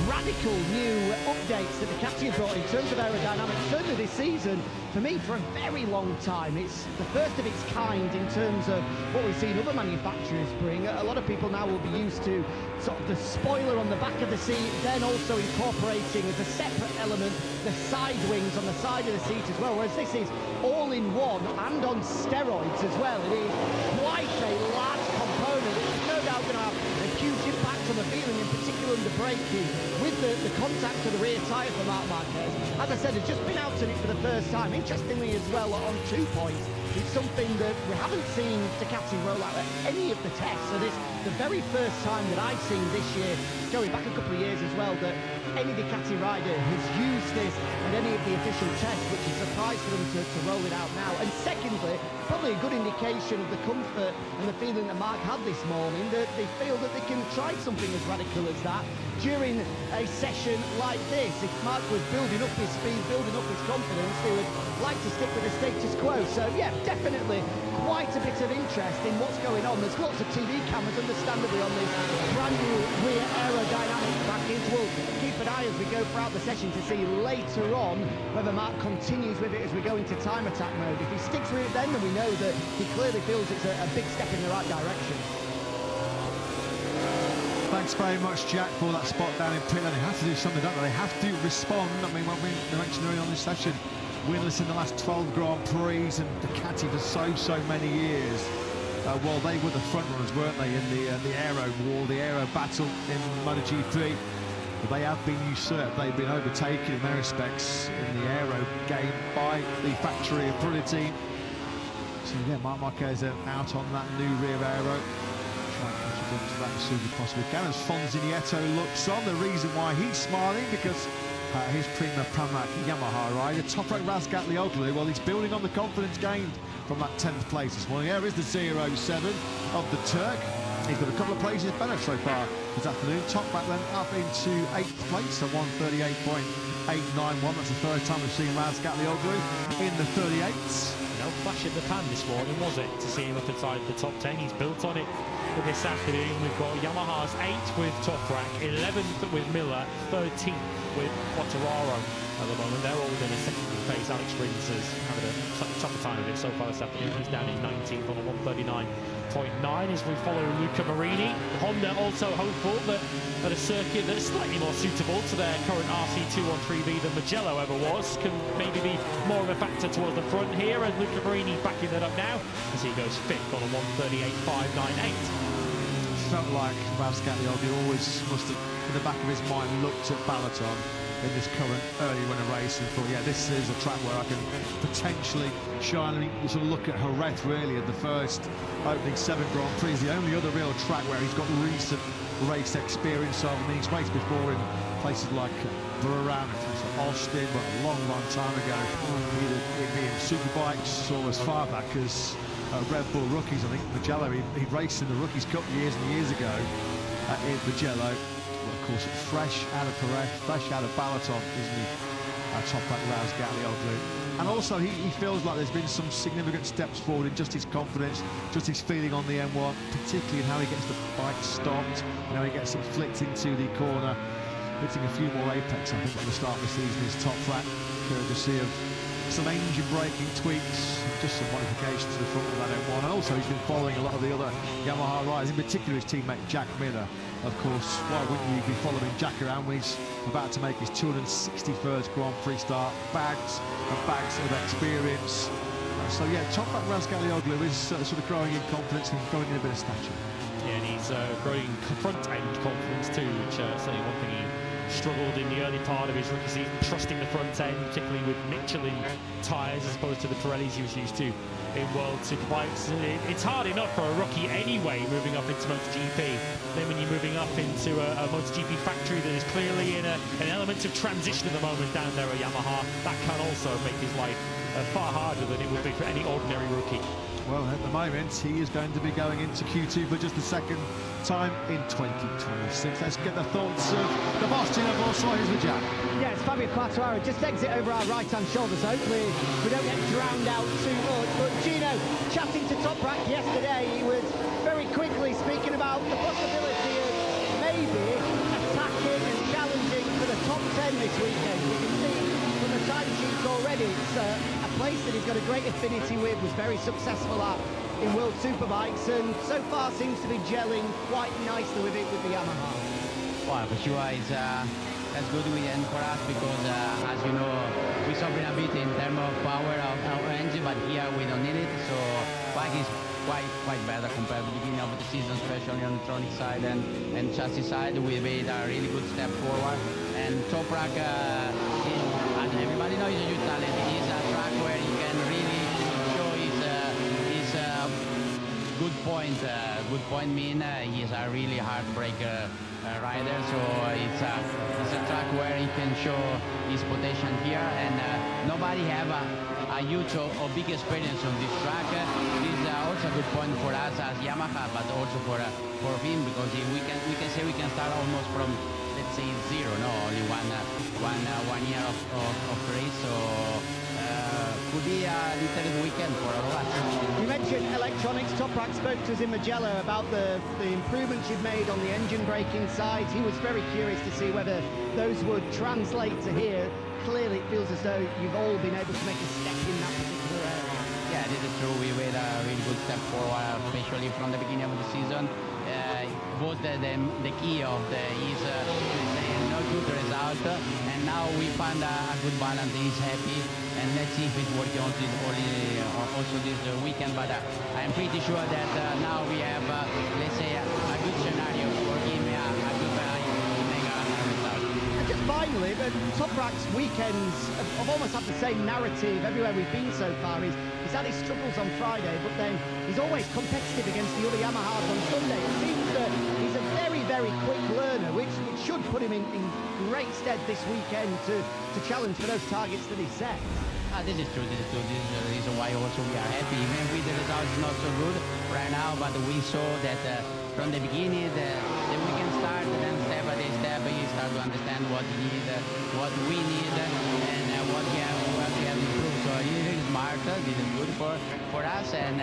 radical new updates that Ducati have brought in terms of aerodynamics, certainly this season. For me, for a very long time, it's the first of its kind in terms of what we've seen other manufacturers bring. A lot of people now will be used to sort of the spoiler on the back of the seat, then also incorporating as a separate element the side wings on the side of the seat as well, whereas this is all in one and on steroids as well. It is quite a large component. It's no doubt going to have a huge impact on the feeling, in particular under braking, with the contact to the rear tyre for Marc Marquez. As I said, has just been out on it for the first time. Interestingly as well, on 2 points, it's something that we haven't seen Ducati roll out at any of the tests. So this the very first time that I've seen this year, going back a couple of years as well, that any Ducati rider has used this at any of the official tests, which is a surprise for them to roll it out now. And secondly, probably a good indication of the comfort and the feeling that Marc had this morning, that they feel that they can try something as radical as that during a session like this. If Marc was building up his speed, building up his confidence, they would like to stick with the status quo. So yeah, definitely quite a bit of interest in what's going on. There's lots of TV cameras, understandably, on this brand new rear aerodynamic package. We'll keep an eye as we go throughout the session to see later on whether Marc continues with it as we go into time attack mode. If he sticks with it then we know that he clearly feels it's a big step in the right direction. Thanks very much, Jack, for that spot down in pit lane. They have to do something, don't they? They have to respond. I mean, what we mentioned earlier on this session, winless in the last 12 Grand Prix, and Ducati for so many years. Well, they were the front runners, weren't they, in the aero war, the aero battle in MotoGP. But they have been usurped. They've been overtaken in many respects in the aero game by the factory Aprilia team. So yeah, Marc Marquez out on that new rear aero. Try and contribute to that as soon as possibly can. As Fonzi Nieto looks on, the reason why he's smiling, because his Prima Pramac Yamaha rider, Toprak Razgatlioglu, well, he's building on the confidence gained from that 10th place this morning. There is the 0-7 of the Turk. He's got a couple of places better so far this afternoon. Toprak then up into 8th place, so 1:38.891. That's the first time we've seen Razgatlioglu in the 38s. No flash in the pan this morning, was it, to see him up inside the top 10? He's built on it for this afternoon. We've got Yamaha's 8th with Toprak, 11th with Miller, 13th with Quartararo at the moment. They're all in a secondary phase. Alex Rins is having a tougher time of it so far this afternoon. He's down in 19th on a 1:39.9 as we follow Luca Marini. Honda also hopeful that at a circuit that's slightly more suitable to their current RC213V than Mugello ever was, can maybe be more of a factor towards the front here, and Luca Marini backing that up now as he goes 5th on a 1:38.598. Felt like Razgatlioglu always must have, in the back of his mind, looked at Balaton in this current early winner race and thought, yeah, this is a track where I can potentially shine. You sort of look at Jerez really at the first opening 7 Grand Prix, the only other real track where he's got recent race experience of. I mean, he's raced before in places like Buran, Austin, but a long time ago. Either it being Superbikes or as far back as Red Bull Rookies. I think Mugello, he raced in the Rookies Cup years and years ago in Mugello. Well, of course, fresh out of Perez, fresh out of Balaton, isn't he? Toprak Razgatlioglu. And also he feels like there's been some significant steps forward in just his confidence, just his feeling on the M1, particularly in how he gets the bike stopped, how he gets it flicked into the corner, hitting a few more apex, I think, at the start of the season is Toprak, courtesy of some engine braking tweaks, just some modifications to the front of that M1. And also he's been following a lot of the other Yamaha riders, in particular his teammate Jack Miller. Of course, why wouldn't you be following Jack around when he's about to make his 261st Grand Prix start? Bags and bags of experience. So yeah, Toprak Razgatlioglu is sort of growing in confidence and growing in a bit of stature. Yeah, and he's growing front-end confidence too, which certainly one thing he struggled in the early part of his rookie season, trusting the front end, particularly with Michelin tyres as opposed to the Pirellis he was used to in World Superbikes. It's hard enough for a rookie anyway, moving up into MotoGP. Then when you're moving up into a MotoGP factory that is clearly in an element of transition at the moment down there at Yamaha, that can also make his life far harder than it would be for any ordinary rookie. Well, at the moment, he is going to be going into Q2 for just the second time in 2026. Let's get the thoughts of the boss, Gino Borsoy, who's with Jack. Yeah, it's Fabio Quartararo. Just exit over our right-hand shoulder, so hopefully we don't get drowned out too much. But Gino, chatting to Toprak yesterday, he was very quickly speaking about the possibility of maybe attacking and challenging for the top 10 this weekend. We can see from the timesheets already, it's a place that he's got a great affinity with, was very successful at in World Superbikes, and so far seems to be gelling quite nicely with the Yamaha. Well, for sure, that's good weekend for us because, as you know, we suffer a bit in terms of power of our engine, but here we don't need it. So bike is quite better compared to the beginning of the season, especially on the electronic side and chassis side. We made a really good step forward. And Toprak, as everybody knows, is a huge talent. He's a track where he can really show his good point mean he's a really heartbreaker rider, so it's a track where he can show his potential here, and nobody have a huge or big experience on this track. This is also a good point for us as Yamaha, but also for him, because we can say we can start almost from, let's say, zero, no, only one year of race, so could be a little weekend for all of us. You mentioned electronics. Toprak spoke to us in Mugello about the improvements you've made on the engine braking side. He was very curious to see whether those would translate to here. Clearly it feels as though you've all been able to make a step in that particular area. Yeah, this is true. We made a really good step forward, especially from the beginning of the season. Both the key of is no good result, and now we found a good balance. He's happy, and let's see if it's working also this weekend. But I'm pretty sure that now we have, let's say, a good scenario for him, a good mega result. And just finally, but Toprak's weekends have almost had the same narrative everywhere we've been so far. He's had his struggles on Friday, but then he's always competitive against the other Yamahas on Sunday. It seems that he's a very, very quick learner, which should put him in great stead this weekend to challenge for those targets that he set. This is true. This is the reason why also we are happy, even with the results not so good right now, but we saw that from the beginning the weekend start, and then step by step you start to understand what you need, what we need, and what we have improved. So he's really smart. This is good for us, and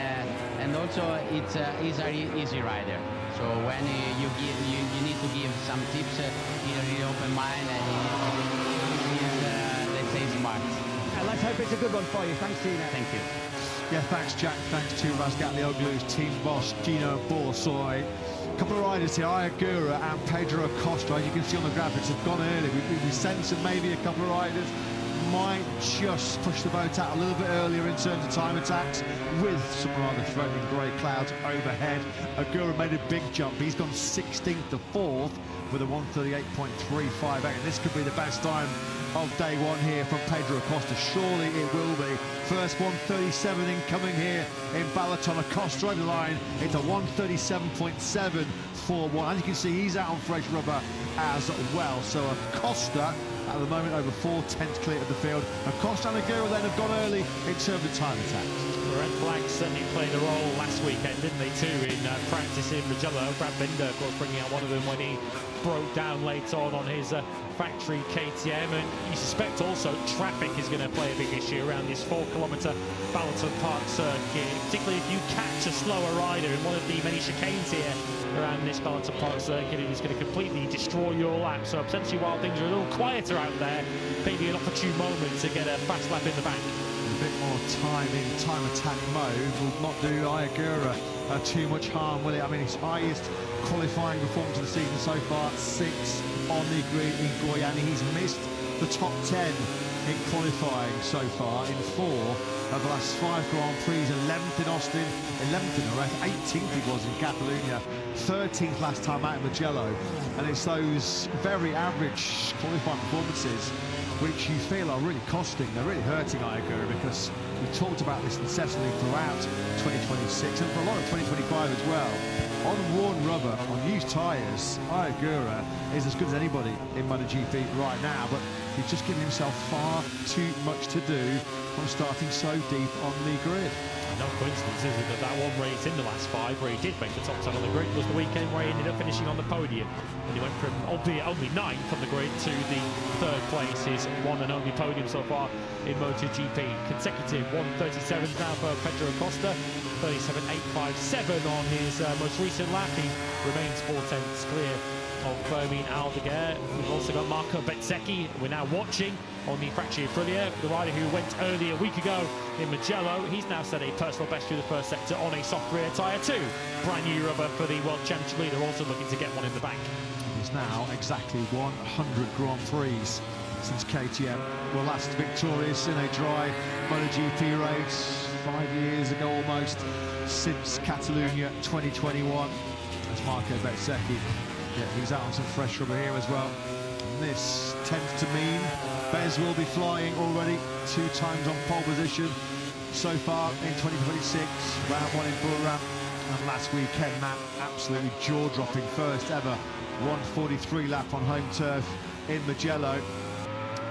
also it's an easy rider. So when you need to give some tips, he's a really open mind, and he's let's say smart. Let's hope it's a good one for you. Thanks, Gino. Thank you. Yeah, thanks, Jack. Thanks to Razgatlioglu's team boss, Gino Borsoy. A couple of riders here, Ayagura and Pedro Acosta, as you can see on the graphics, have gone early. We sense that maybe a couple of riders might just push the boat out a little bit earlier in terms of time attacks, with some rather threatening grey clouds overhead. Agura made a big jump. He's gone 16th to 4th with a 138.358, and this could be the best time of day one here from Pedro Acosta. Surely it will be. First 137 incoming here in Balaton. Acosta over the line. It's a 137.741. As you can see, he's out on fresh rubber as well. So Acosta at the moment over 4/10 clear of the field. Acosta and Agura then have gone early in terms of time attacks. The red flags certainly played a role last weekend, didn't they, too, in practice in Mugello. Brad Binder, of course, bringing out one of them when he broke down late on his factory KTM. And you suspect also traffic is going to play a big issue around this 4-kilometre Balaton Park circuit, particularly if you catch a slower rider in one of the many chicanes here around this Balaton Park circuit. It is going to completely destroy your lap. So potentially, while things are a little quieter out there, maybe an opportune moment to get a fast lap in the bank. A bit more time in time attack mode will not do Ayagura too much harm, will it? I mean, his highest qualifying performance of the season so far, 6 on the grid in Goiânia. He's missed the top 10 in qualifying so far in 4 of the last 5 Grand Prix. 11th in Austin, 11th in Jerez, 18th he was in Catalonia, 13th last time out in Mugello. And it's those very average qualifying performances which you feel are really costing, they're really hurting Ayagura, because we've talked about this incessantly throughout 2026 and for a lot of 2025 as well. On worn rubber, on used tyres, Ayagura is as good as anybody in MotoGP right now, but he's just giving himself far too much to do from starting so deep on the grid. No coincidence, is it, that one race in the last 5 where he did make the top 10 on the grid was the weekend where he ended up finishing on the podium. And he went from, albeit only 9th on the grid, to the 3rd place, his one and only podium so far in MotoGP. Consecutive 1:37s now for Pedro Acosta, 37.857 on his most recent lap. He remains 4/10ths clear of Fermin Aldeguer. We've also got Marco Bezzecchi, we're now watching on the Factory Aprilia, the rider who went early a week ago in Mugello. He's now set a personal best through the first sector on a soft rear tyre too. Brand new rubber for the World Championship leader, also looking to get one in the bank. He's now exactly 100 Grand Prix since KTM were last victorious in a dry MotoGP race 5 years ago almost, since Catalonia 2021. That's Marco Bezzecchi. Yeah, he's out on some fresh rubber here as well. And this tends to mean Bez will be flying already 2 times on pole position so far in 2026. Round 1 in Buran, and last weekend that absolutely jaw-dropping first ever 1:43 lap on home turf in Mugello.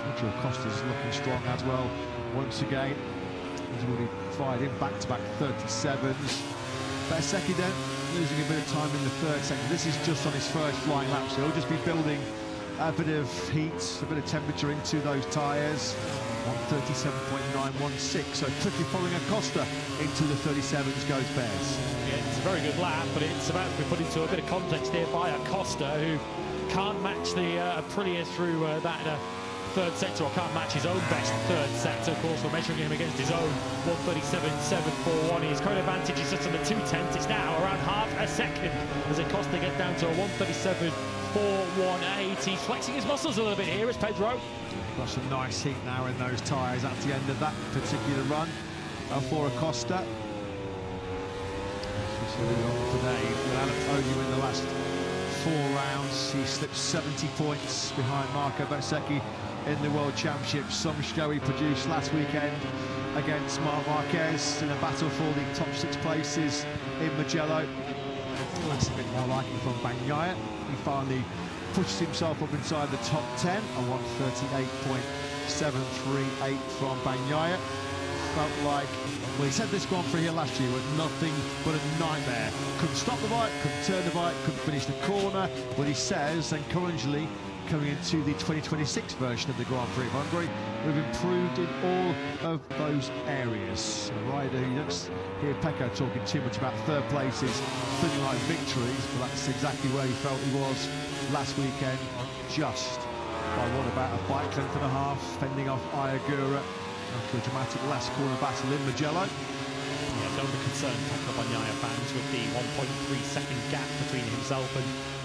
Pedro Acosta's looking strong as well once again. He's already fired in back-to-back 37s. Bezzecchi then losing a bit of time in the 3rd sector. This is just on his first flying lap, so he'll just be building a bit of heat, a bit of temperature into those tyres. 1:37.916, so quickly following Acosta into the 37s goes Bez. Yeah, it's a very good lap, but it's about to be put into a bit of context here by Acosta, who can't match the Aprilia through that 3rd sector, or can't match his own best 3rd sector. Of course, we're measuring him against his own 1:37.741. His current advantage is just under 2/10. It's now around half a second as Acosta gets down to a 1:37.418. He's flexing his muscles a little bit here as Pedro. Got some nice heat now in those tyres at the end of that particular run for Acosta. Today, without a podium in the last 4 rounds, he slipped 70 points behind Marco Bezzecchi in the World Championship. Some show he produced last weekend against Marc Marquez in a battle for the top 6 places in Mugello. That's a bit more likely from Bagnaia. He finally pushes himself up inside the top 10, a 1:38.738 from Bagnaia. Felt like, well, he said this Grand Prix here last year was nothing but a nightmare. Couldn't stop the bike, couldn't turn the bike, couldn't finish the corner. But he says, encouragingly, coming into the 2026 version of the Grand Prix of Hungary, we've improved in all of those areas. A rider who, you don't hear Pecco talking too much about 3rd places, feeling like victories, but that's exactly where he felt he was last weekend, just by what, about a bike length and a half, fending off Ayagura after a dramatic last corner battle in Mugello. Yeah, no concern for Bagnaia fans with the 1.3 second gap between himself and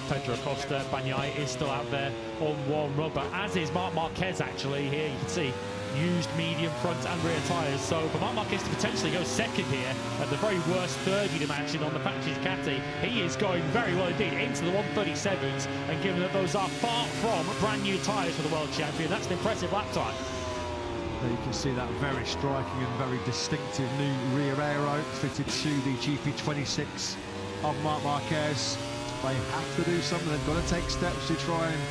Pedro Acosta. Bagnaia is still out there on warm rubber, as is Marc Marquez actually. Here you can see used medium front and rear tyres. So for Marc Marquez to potentially go second here at the very worst 3rd you'd imagine on the factory Ducati, he is going very well indeed into the 1:37s, and given that those are far from brand new tyres for the world champion, that's an impressive lap time. There you can see that very striking and very distinctive new rear aero fitted to the GP26 of Marc Marquez. They have to do something, they've got to take steps to try and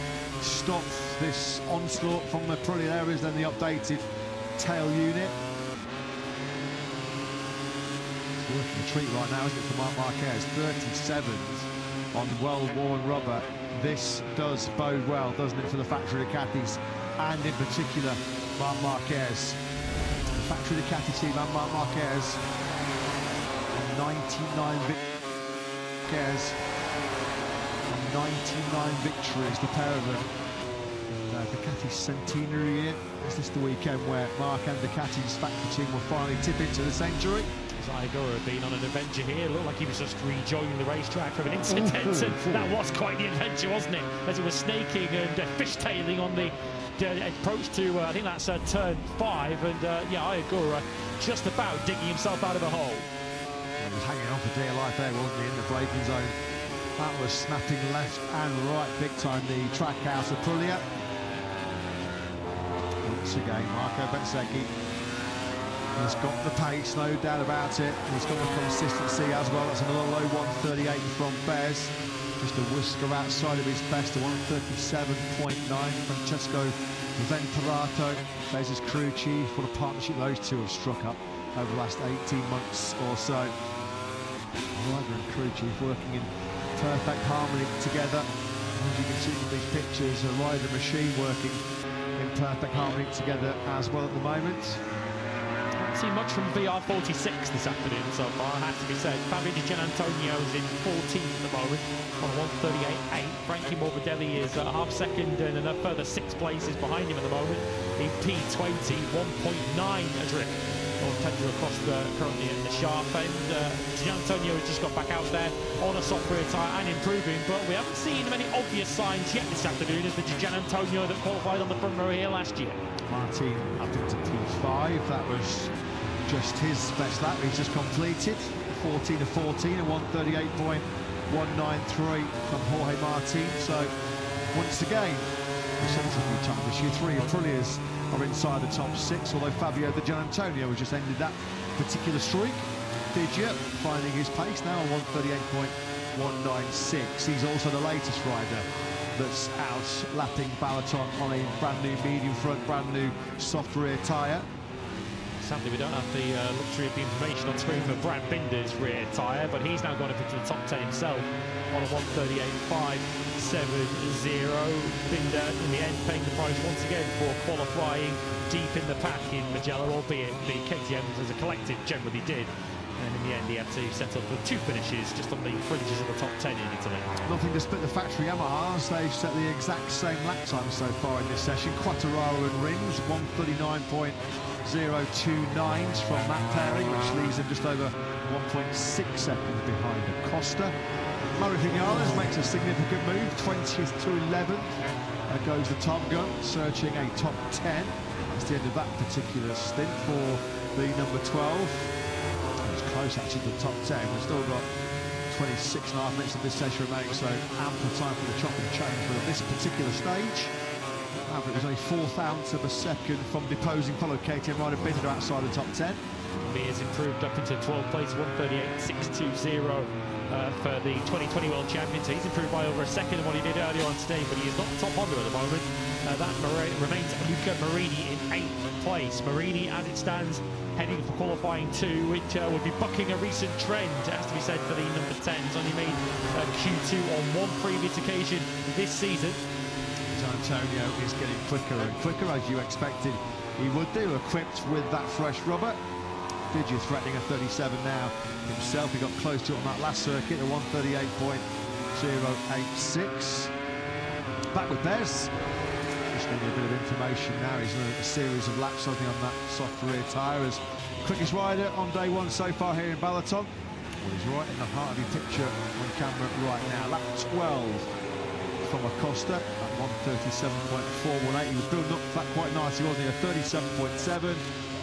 stop this onslaught from the Aprilia areas, then the updated tail unit. working a treat right now, isn't it, for Marc Marquez? 37s on well-worn rubber. This does bode well, doesn't it, for the factory Ducatis, and in particular Marc Marquez. The factory Ducati team and Marc Marquez, 99 victories. 99 victories, the pair of them. Ducati's centenary year. Is this the weekend where Marc and Ducati's factory team will finally tip into the century? Igor had been on an adventure here. It looked like he was just rejoining the racetrack from an incident, and that was quite the adventure, wasn't it? As he was snaking and fishtailing on the approach to, I think that's turn 5, and yeah, Igor just about digging himself out of a hole. He was hanging on for dear life there, wasn't he, in the braking zone. That was snapping left and right big time, the track house of Aprilia. Once again, Marco Bezzecchi has got the pace, no doubt about it. He's got the consistency as well. That's another low 138 from Bez. Just a whisker outside of his best, a 137.9. Francesco Venperato, Bez's crew chief. What a partnership those two have struck up over the last 18 months or so. Rider and crew chief working in perfect harmony together. As you can see from these pictures, a rider machine working in perfect harmony together as well at the moment. Haven't seen much from VR46 this afternoon so far, it has to be said. Fabio Di Gianantonio is in 14th at the moment on 138.8. Frankie Morbidelli is half second and a further 6 places behind him at the moment in P20, 1.9 adrift. Tender across currently in the sharp end. Gianantonio has just got back out there on a soft rear tyre and improving, but we haven't seen many obvious signs yet this afternoon as the Gianantonio that qualified on the front row here last year. Martin up into P5, that was just his best lap he's just completed. 14 of 14 and 138.193 from Jorge Martin. So once again, we said this a few times this year, 3 Aprilias are inside the top 6, although Fabio Di Gianantonio has just ended that particular streak. Digia finding his pace now on 138.196. He's also the latest rider that's out lapping Balaton on a brand new medium front, brand new soft rear tyre. Sadly, we don't have the luxury of the information on screen for Brad Binder's rear tyre, but he's now gone up into the top 10 himself on a 138.570. Binder, in the end, paying the price once again for qualifying deep in the pack in Mugello, albeit the KTMs as a collective generally did. And in the end, he had to settle for 2 finishes just on the fringes of the top 10 in Italy. Nothing to split the factory Yamahas. They've set the exact same lap time so far in this session. Quattararo and Rins, 139.029s from that pairing, which leaves them just over 1.6 seconds behind Acosta. Murray Vinales makes a significant move, 20th to 11th. There goes the Top Gun, searching a top 10. That's the end of that particular stint for the number 12. Close actually to the top 10. We've still got 26.5 minutes of this session remaining, so ample time for the chop and change. But at this particular stage, Maverick was only 4/1 of a second from deposing fellow KTM rider Binder outside the top 10. He has improved up into 12th place, 138.620 for the 2020 World Champion. So he's improved by over a second than what he did earlier on today, but he is not top Honda at the moment. That remains Luca Marini in 8th place. Marini, as it stands, heading for qualifying 2, which would be bucking a recent trend, it has to be said, for the number 10s. Only made Q2 on 1 previous occasion this season. Antonio is getting quicker and quicker, as you expected he would do, equipped with that fresh rubber. Digia threatening a 37 now himself. He got close to it on that last circuit, a 138.086. Back with Bez. Just getting a bit of information now. He's done a series of laps, something on that soft rear tyre. As quickest rider on day 1 so far here in Balaton. Well, he's right in the heart of your picture on camera right now. Lap 12 from Acosta at 137.418. He was building up that quite nicely, wasn't he? A 37.7,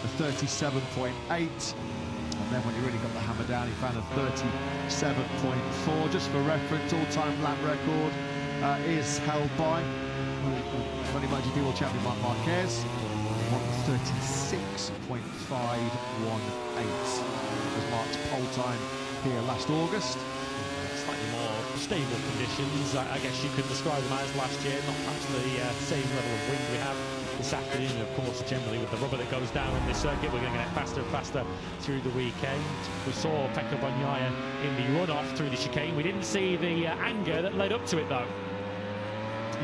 a 37.8. And then when he really got the hammer down, he found a 37.4. Just for reference, all-time lap record is held by 20 MotoGP World Champion Marc Marquez, 136.518. Was Mark's pole time here last August. Slightly more stable conditions, I guess you could describe them as last year. Not perhaps the same level of wind we have this afternoon. And of course, generally with the rubber that goes down on this circuit, we're going to get faster and faster through the weekend. We saw Pecco Bagnaia in the run-off through the chicane. We didn't see the anger that led up to it, though.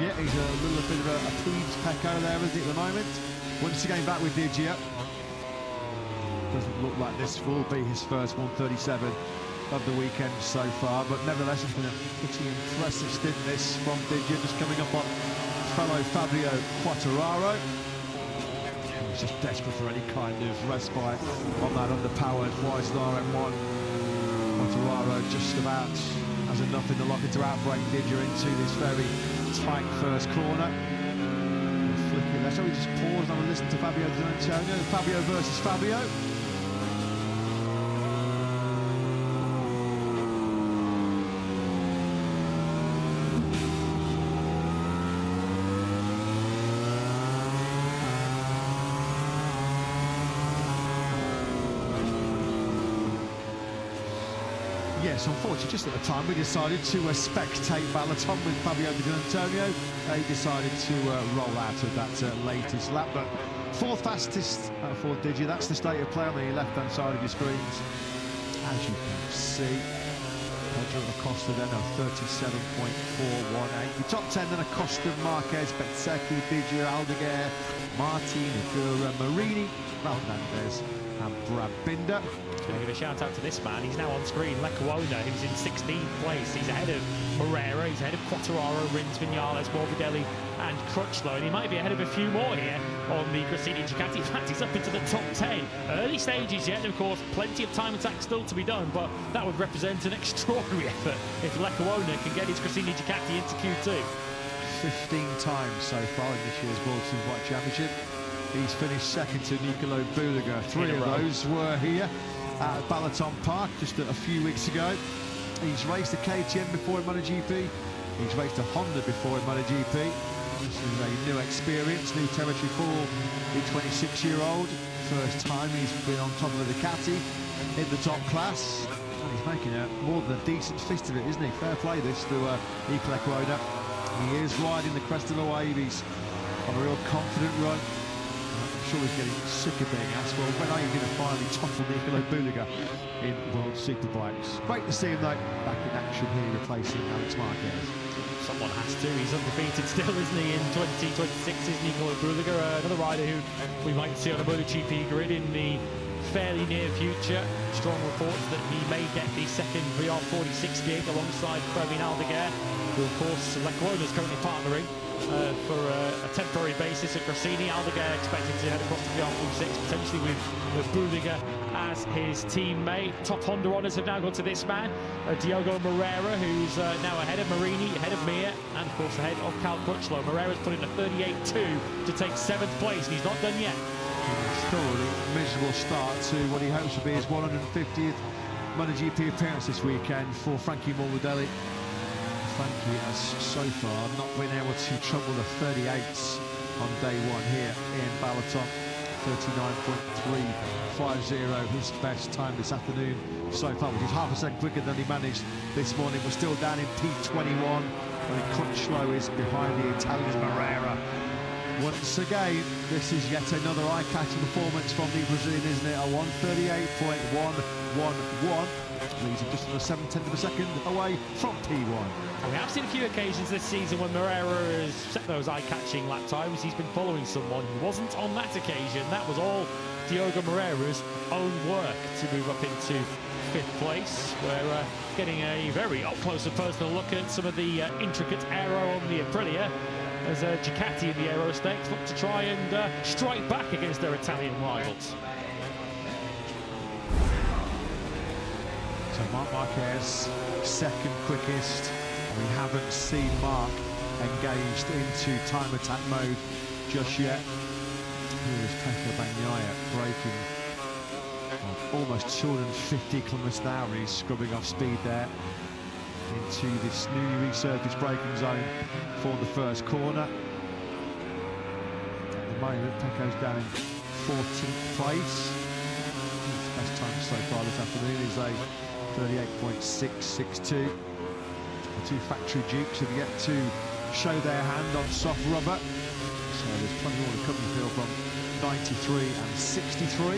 Yeah, he's a little bit of a peeved Pecco there, isn't he, at the moment? Once again back with Digia. Doesn't look like this will be his first 137 of the weekend so far, but nevertheless it's been a pretty impressive stint this from Digia, just coming up on fellow Fabio Quartararo. He's just desperate for any kind of respite on that underpowered Weissner RM1. Quartararo just about has enough in the locker to outbrake Digia into this very tight first corner. Flicking there, shall we just pause and have a listen to Fabio Di Antonio? Fabio versus Fabio. Yes, unfortunately, just at the time we decided to spectate Balaton with Fabio Di Antonio. He decided to roll out of that latest lap, but fourth fastest for Digia. That's the state of play on the left-hand side of your screens. As you can see, Pedro Acosta then of 37.418. The top 10 then Acosta, Marquez, Bezzecchi, Digia, Aldeguer, Martin, Agura, Marini, Ralph Hernandez and Brad Binder. Going to give a shout out to this man. He's now on screen, Lecuona, who's in 16th place. He's ahead of Moreira, he's ahead of Quartararo, Rins, Vinales, Morbidelli and Crutchlow, and he might be ahead of a few more here on the Gresini Ducati. In fact, he's up into the top 10. Early stages yet, and of course plenty of time attack still to be done, but that would represent an extraordinary effort if Lecuona can get his Gresini Ducati into Q2. 15 times so far in this year's World Superbike Championship. He's finished second to Nicolo Buliga. Three of those were here at Balaton Park just a few weeks ago. He's raced a KTM before in MotoGP. He's raced a Honda before in MotoGP. This is a new experience, new territory for the 26-year-old. First time he's been on top of the Ducati in the top class. And he's making more than a decent fist of it, isn't he? Fair play this to Nico Lecuona. He is riding the crest of a wave. He's on a real confident run. I'm sure he's getting sick of being asked, well, when are you going to finally topple Nicolo Buliga in World Superbikes? Great to see him, though, back in action here, replacing Alex Marquez. Someone has to. He's undefeated still, isn't he, in 2026, is Nicolo Buliga, another rider who we might see on a MotoGP grid in the fairly near future. Strong reports that he may get the second VR46 gig alongside Pravin Aldeguer, who, of course, Lecuona is currently partnering for a temporary basis at Gresini. Aldeguer expected to head across the VR46, potentially with Buliga as his teammate. Top Honda honours have now gone to this man, Diogo Moreira, who's now ahead of Marini, ahead of Mir, and of course ahead of Cal Crutchlow. Moreira's put in a 38.2 to take 7th place, and he's not done yet. Still a miserable start to what he hopes to be his 150th MotoGP appearance this weekend for Frankie Morbidelli. Frankie has so far not been able to trouble the 38s on day one here in Balaton. 39.350, his best time this afternoon so far, which is half a second quicker than he managed this morning. We're still down in P21, and Crutchlow is behind the Italian Moreira. Once again, this is yet another eye-catching performance from the Brazilian, isn't it? A 138.111, leaves him just under 7/10 of a second away from P1. And we have seen a few occasions this season when Moreira has set those eye-catching lap times. He's been following someone who wasn't on that occasion. That was all Diogo Moreira's own work to move up into 5th place. We're getting a very up-close and personal look at some of the intricate aero on the Aprilia, as Ducati in the Aero Stakes look to try and strike back against their Italian rivals. So Marc Marquez, second quickest. We haven't seen Marc engaged into time attack mode just yet. Here's Pecco Bagnaia braking almost 250 kilometers an hour. He's scrubbing off speed there into this newly resurfaced braking zone for the first corner. At the moment, Pecco's down in 14th place. His best time so far this afternoon is a 38.662. The two factory Dukes have yet to show their hand on soft rubber. So there's trying to order company feel from 93 and 63.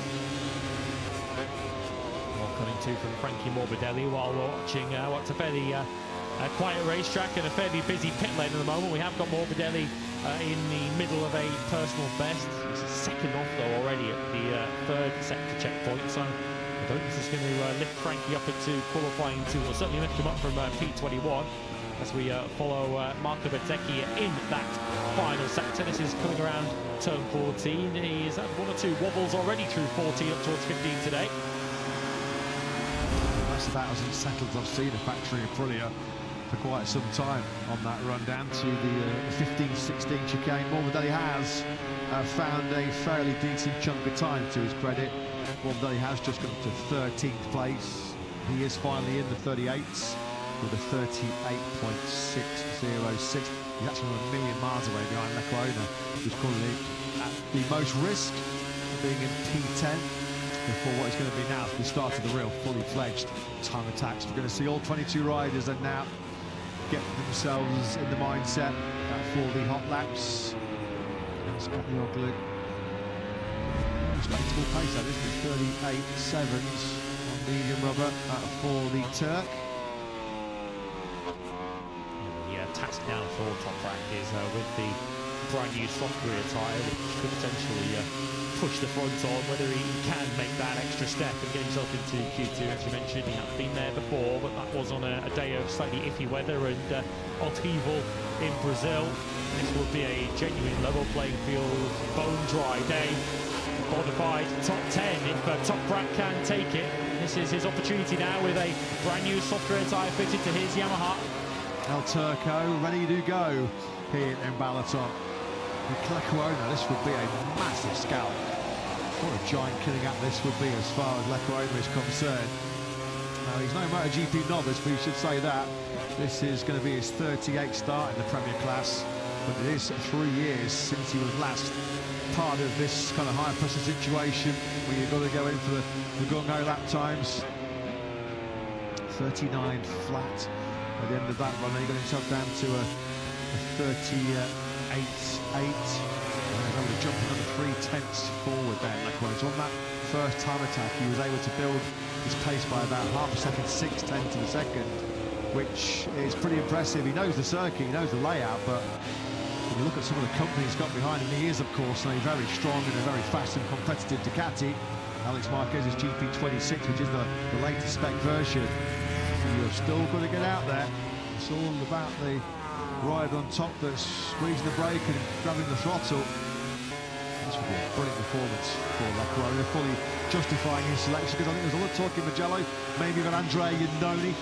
Well, coming to from Frankie Morbidelli while we're watching what's a fairly quiet racetrack and a fairly busy pit lane at the moment. We have got Morbidelli in the middle of a personal best. He's second off though already at the third sector checkpoint, so I don't think this is going to lift Frankie up into qualifying two, or certainly lift him up from P21 as we follow Marco Bezzecchi in that final sector. This is coming around turn 14. He's had one or two wobbles already through 14 up towards 15 today. That's about as unsettled as I've seen a factory in Aprilia for quite some time on that run down to the 15-16 chicane. Morbidelli has found a fairly decent chunk of time, to his credit. Morbidelli has just got to 13th place. He is finally in the 38s with a 38.606. He's actually a million miles away behind Lecuona, who's currently at the most risk of being in P10 before what is going to be now the start of the real fully fledged time attacks. We're going to see all 22 riders and now get themselves in the mindset for the hot laps. Scott Yorkley, respectable pace that, isn't it? 38.7s on medium rubber for the Turk. The task now for Top Practice with the brand new soft rear tyre, which could potentially push the front on, whether he can make that extra step and get himself into Q2. As you mentioned, he had been there before, but that was on a day of slightly iffy weather and upheaval in Brazil. This will be a genuine level playing field, bone dry day. Bona fide top 10 if Top Prat can take it. This is his opportunity now with a brand new soft rear tyre fitted to his Yamaha. El Turco ready to go here in Balaton. With Lecuona, this would be a massive scalp. What a giant killing app this would be as far as Lecuona is concerned. Now, he's no MotoGP novice, but you should say that. This is going to be his 38th start in the Premier class, but it is 3 years since he was last part of this kind of high-pressure situation where you've got to go in for the gung-ho lap times. 39 flat at the end of that run. He got himself down to a 38.8. And then able to jump another 3/10 forward there. So on that first time attack, he was able to build his pace by about half a second, 6/10 to the second, which is pretty impressive. He knows the circuit, he knows the layout, but when you look at some of the company he's got behind him, he is, of course, a very strong and a very fast and competitive Ducati. Alex Marquez's GP26, which is the latest spec version. You've still got to get out there. It's all about the rider on top that's squeezing the brake and grabbing the throttle. This would be a brilliant performance for Lecuona, fully justifying his selection, because I think there's a lot of talk in Mugello, maybe about Andrea Iannone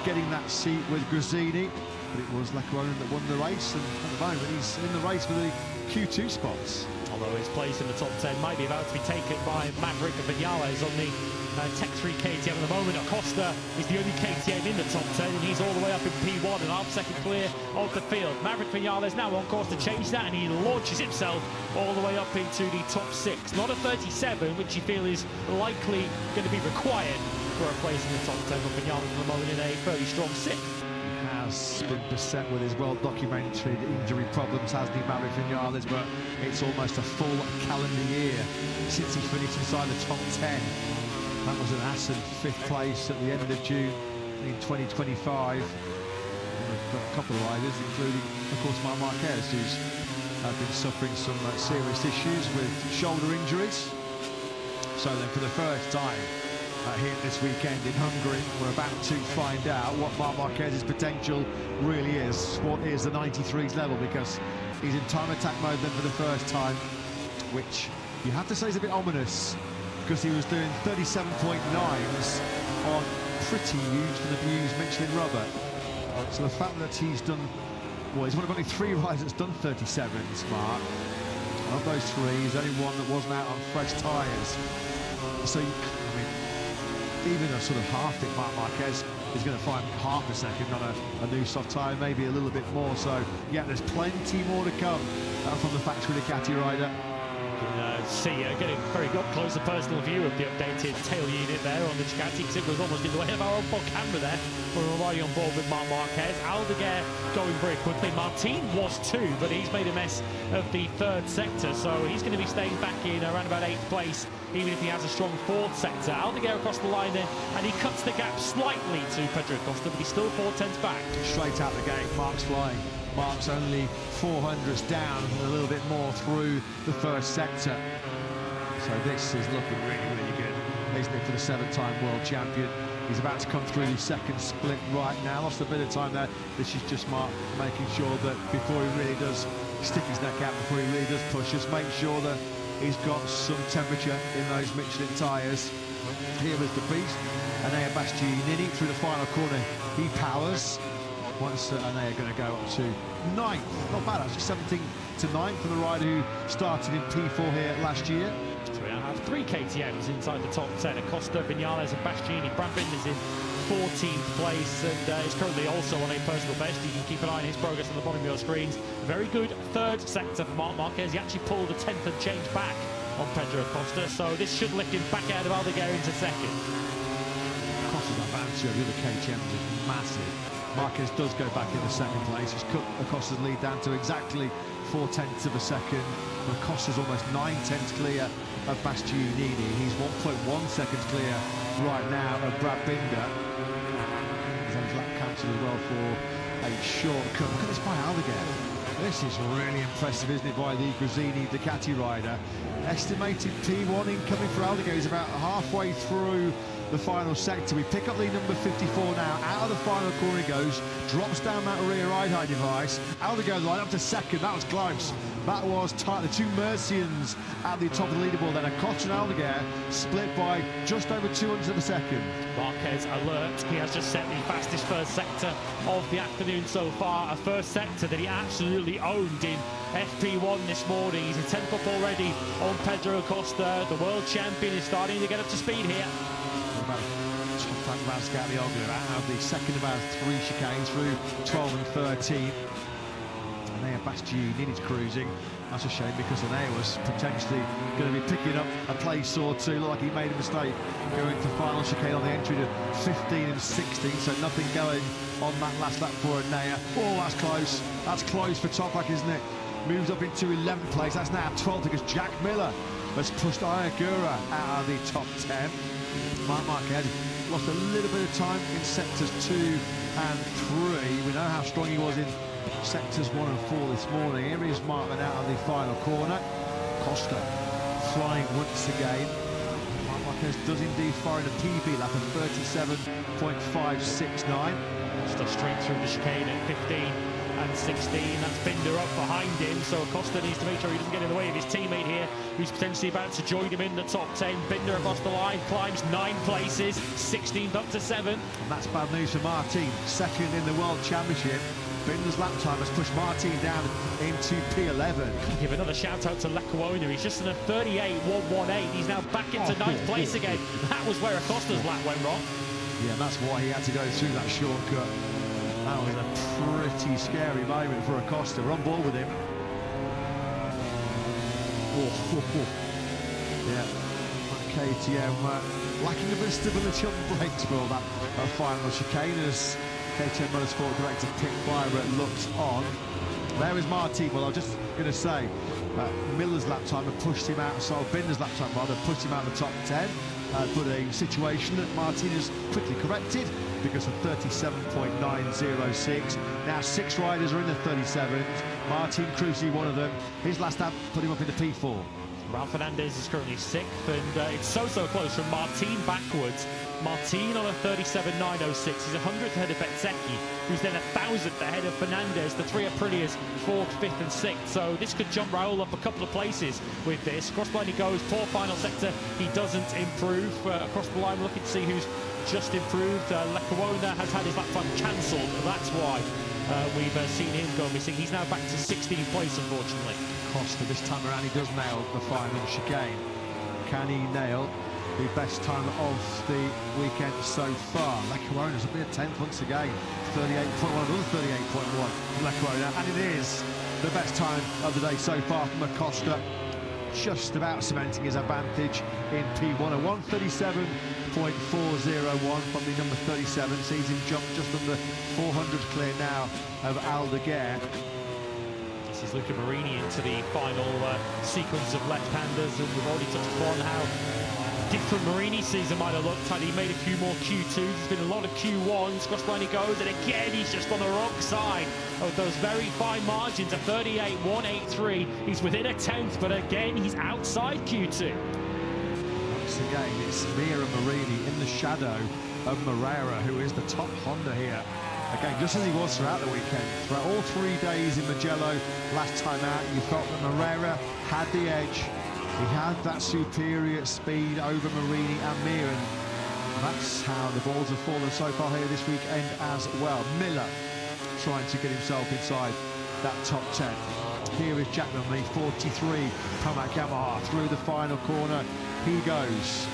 getting that seat with Grazzini, but it was Lecuona that won the race, and at the moment he's in the race for the Q2 spots. Although his place in the top 10 might be about to be taken by Maverick Vinales on the Tech 3 KTM at the moment. Acosta is the only KTM in the top 10, and he's all the way up in P1 and half second clear of the field. Maverick Vinales now on course to change that, and he launches himself all the way up into the top 6. Not a 37, which you feel is likely going to be required for a place in the top 10, but Vinales at the moment in a fairly strong 6th. Has been beset with his well-documented injury problems, hasn't he, Maverick Vinales, but it's almost a full calendar year since he finished inside the top 10. That was an Assen 5th place at the end of June in 2025. We've got a couple of riders, including, of course, Marc Marquez, who's been suffering some serious issues with shoulder injuries. So then, for the first time here this weekend in Hungary, we're about to find out what Marc Marquez's potential really is. What is the 93's level, because he's in time attack mode then for the first time, which you have to say is a bit ominous, because he was doing 37.9s on pretty used and abused Michelin rubber. So the fact that he's done, well, he's one of only 3 riders that's done 37s, Mark. Of those 3, he's only one that wasn't out on fresh tyres. So, I mean, even a sort of half-fit Marc Marquez is going to find half a second on a new soft tyre, maybe a little bit more. So, yeah, there's plenty more to come from the factory Ducati rider. See, getting a very up close and personal view of the updated tail unit there on the Ducati, because it was almost in the way of our own camera there when we were riding on board with Marc Marquez. Aldeguer going very quickly. Martin was too, but he's made a mess of the third sector, so he's going to be staying back in around about 8th place, even if he has a strong fourth sector. Aldeguer across the line there, and he cuts the gap slightly to Pedro Acosta, but he's still 4/10 back. Straight out the gate, Mark's flying. Mark's only 400s down and a little bit more through the first sector. So this is looking really, really good, isn't it, for the 7-time world champion? He's about to come through the second split right now. Lost a bit of time there. This is just Mark making sure that before he really does stick his neck out, before he really does push us, make sure that he's got some temperature in those Michelin tyres. Here is the Prix, Enea Bastianini through the final corner. He powers. Once Enea going to go up to 9th. Not bad, actually, 17th to 9th for the rider who started in P4 here last year. So we now have 3 KTMs inside the top 10. Acosta, Vinales and Bastianini. Brad Binder's in 14th place and is currently also on a personal best. You can keep an eye on his progress on the bottom of your screens. Very good third sector for Marc Marquez. He actually pulled a 10th and change back on Pedro Acosta, so this should lift him back out of Aldeguer into second. Acosta's advantage over the other KTMs is massive. Marquez does go back in the second place. He's cut Acosta's lead down to exactly 4/10 of a second. Acosta's almost 9/10 clear of Bastianini. He's 1.1 seconds clear right now of Brad Binder. He's on his lap counted as well for a shortcut. Look at this by Aldeguer. This is really impressive, isn't it, by the Gresini Ducati rider. Estimated P1 incoming for Aldeguer is about halfway through the final sector. We pick up lead number 54 now. Out of the final corner he goes, drops down that rear ride-high device. Aldeguer line up to second. That was close. That was tight. The two Mercians at the top of the leaderboard. Then Acosta and Aldeguer split by just over 200 of a second. Marquez alert. He has just set the fastest first sector of the afternoon so far. A first sector that he absolutely owned in FP1 this morning. He's a 10th up already on Pedro Acosta. The world champion is starting to get up to speed here. Top rank Vazquez out of the second of our 3 chicanes through 12 and 13. Enea Bastianini's cruising. That's a shame because Enea was potentially going to be picking up a place or two. Looked like he made a mistake going to final chicane on the entry to 15 and 16, so nothing going on that last lap for Enea. Oh, that's close. That's close for Toprak, isn't it? Moves up into 11th place. That's now 12th because Jack Miller has pushed Ayagura out of the top 10. Marc Marquez lost a little bit of time in sectors 2 and 3. We know how strong he was in sectors 1 and 4 this morning. Here is Martin out of the final corner. Costa flying once again. Marc Marquez does indeed fire in a PB lap of 37.569. Costa straight through the chicane at 15 and 16. That's Binder up behind him, so Costa needs to make sure he doesn't get in the way of his teammate here, who's potentially about to join him in the top 10. Binder across the line, climbs 9 places, 16th up to 7th. And that's bad news for Martin, second in the World Championship. Binder's lap time has pushed Martin down into P11. Give another shout out to Lecuona. He's just in a 38.118. He's now back into 9th place again. That was where Acosta's lap went wrong. Yeah, and that's why he had to go through that shortcut. That was a pretty scary moment for Acosta. We're on board with him. Yeah, KTM lacking a bit of stability on the brakes for that final chicane as KTM Motorsport Director Pit Byron looks on. There is Martin. Well, I was just going to say, Miller's lap time had pushed him out, so Binder's lap time rather pushed him out of the top 10. But a situation that Martin has quickly corrected because of 37.906. Now 6 riders are in the 37s. Martin Cruzy, one of them. His last lap put him up into P4. Ralph Fernandez is currently 6th, and it's so close from Martin backwards. Martin on a 37.906. He's 100th ahead of Bezzecchi, who's then 1,000th ahead of Fernandez. The 3 Aprilias 4th, 5th and 6th. So this could jump Raul up a couple of places with this. Crossline he goes, poor final sector. He doesn't improve. Across the line, we're looking to see who's just improved. Lecuona has had his lap time cancelled. That's why we've seen him go missing. He's now back to 16th place, unfortunately. Costa this time around, he does nail the final chicane. Can he nail the best time of the weekend so far? Lecuona's a bit of 10th once again. 38.1, another 38.1 Lecuona, and it is the best time of the day so far from Acosta. just about cementing his advantage in P1. A 137.401 from the number 37, sees him jump just under 400 clear now of Aldeguer. This is Luca Marini into the final sequence of left-handers, and we've already touched upon how different Marini's season might have looked had he made a few more Q2s. There's been a lot of Q1s. Cross line he goes, and again he's just on the wrong side of those very fine margins. A 38.183. He's within a tenth, but again he's outside Q2. Once again, it's Mira Marini in the shadow of Moreira, who is the top Honda here. Again, just as he was throughout the weekend, throughout all 3 days in Mugello last time out, you felt that Moreira had the edge. He had that superior speed over Marini and Mir, and that's how the balls have fallen so far here this weekend as well. Miller trying to get himself inside that top 10. Here is Jack Miller, 43, Pramac Yamaha through the final corner. He goes.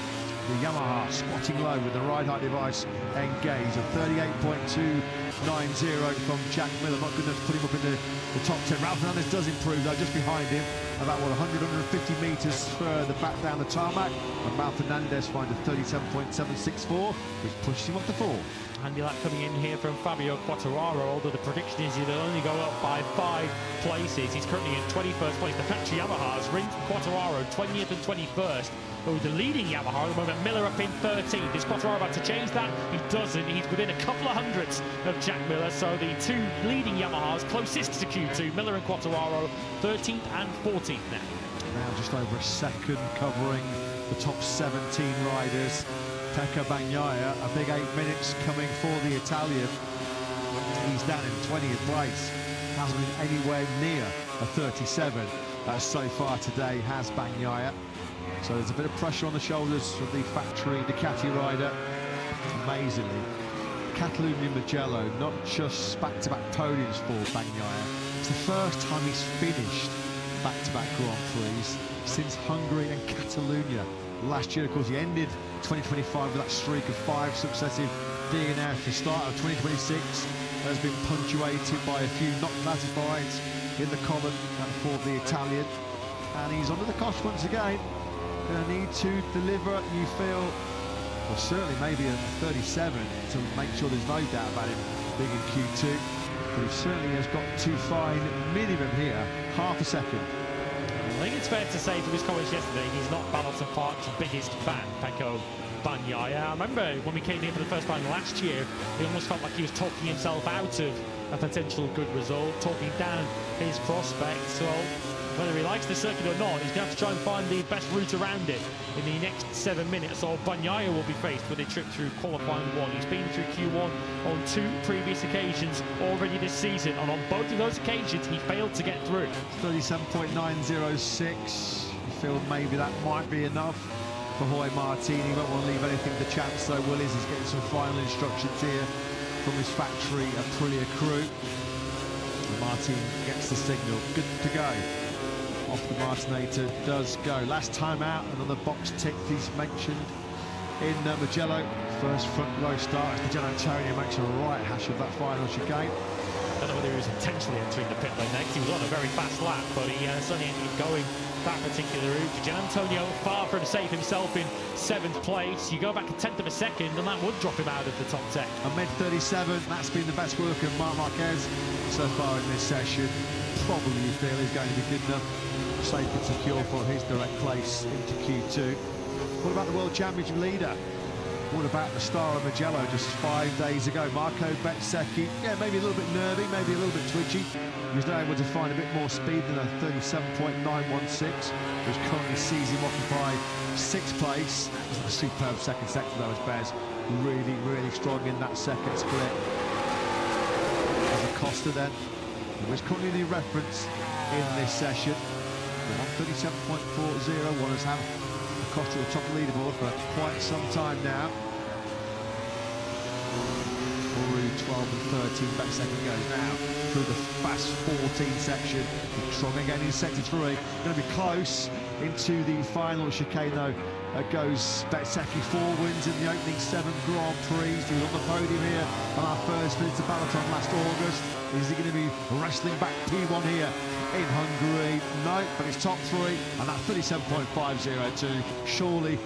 The Yamaha squatting low with the ride height device engaged. A 38.290 from Jack Miller, not good enough to put him up in the top 10. Ralph Fernandez does improve though, just behind him, about 150 metres further back down the tarmac, and Ralph Fernandez finds a 37.764, which pushes him up to 4. Handy lap coming in here from Fabio Quartararo, although the prediction is he'll only go up by 5 places. He's currently in 21st place. The factory Yamahas ring Quartararo 20th and 21st. Oh, the leading Yamaha at the moment, Miller up in 13th. Is Quartararo about to change that? He doesn't. He's within a couple of hundredths of Jack Miller. So the 2 leading Yamahas closest to Q2, Miller and Quartararo, 13th and 14th now. Now just over a second covering the top 17 riders. Pecco Bagnaia, a big 8 minutes coming for the Italian. He's down in 20th place. Hasn't been anywhere near a 37 so far today, has Bagnaia. So there's a bit of pressure on the shoulders of the factory Ducati rider. Amazingly, Catalunya Mugello, not just back-to-back podiums for Bagnaia. It's the first time he's finished back-to-back Grand Prix since Hungary and Catalunya. Last year, of course, he ended 2025 with that streak of 5 successive DNFs. The start of 2026 has been punctuated by a few not classified in the common for the Italian. And he's under the cosh once again. Going to need to deliver, you feel, well, certainly maybe a 37 to make sure there's no doubt about him being in Q2. But he certainly has got to find minimum here, half a second. I think it's fair to say from his comments yesterday, he's not Hamilton Park's biggest fan, Pecco Bagnaia. I remember when we came here for the first time last year, he almost felt like he was talking himself out of a potential good result, talking down his prospects. Well, whether he likes the circuit or not, he's going to have to try and find the best route around it in the next 7 minutes, or Bagnaia will be faced with a trip through qualifying 1. He's been through Q1 on 2 previous occasions already this season, and on both of those occasions he failed to get through. 37.906. You feel maybe that might be enough for Jorge Martin. He won't want to leave anything to chance, though. Willis is getting some final instructions here from his factory Aprilia crew. And Martin gets the signal, good to go. Off the Martinator does go. Last time out, another box ticked he's mentioned in Mugello. First front row start as Gian Antonio makes a right hash of that final chicane. I don't know whether he was intentionally entering the pit lane next. He was on a very fast lap, but he suddenly ended up going that particular route. Gian Antonio far from safe himself in 7th place. You go back a tenth of a second and that would drop him out of the top 10. A mid-37, that's been the best work of Marc Marquez so far in this session. Probably you feel is going to be good enough, safe and secure for his direct place into Q2. What about the World Championship leader? What about the star of Mugello just 5 days ago? Marco Bezzecchi, yeah, maybe a little bit nervy, maybe a little bit twitchy. He was now able to find a bit more speed than a 37.916, which currently sees him occupy 6th place. A superb second sector though, as Bez really, really strong in that second split. As a Costa then, who is currently the reference in this session. 137.401 has had Costa at the top of the leaderboard for quite some time now. Through 12 and 13, Bezzecchi goes now through the fast 14 section. Strong again in sector 3. Going to be close into the final chicane though. Goes Bezzecchi, 4 wins in the opening 7 Grand Prix. He was on the podium here on our first visit to Balaton last August. Is he going to be wrestling back P1 here in Hungary. No, but it's top 3, and that 37.502. Surely,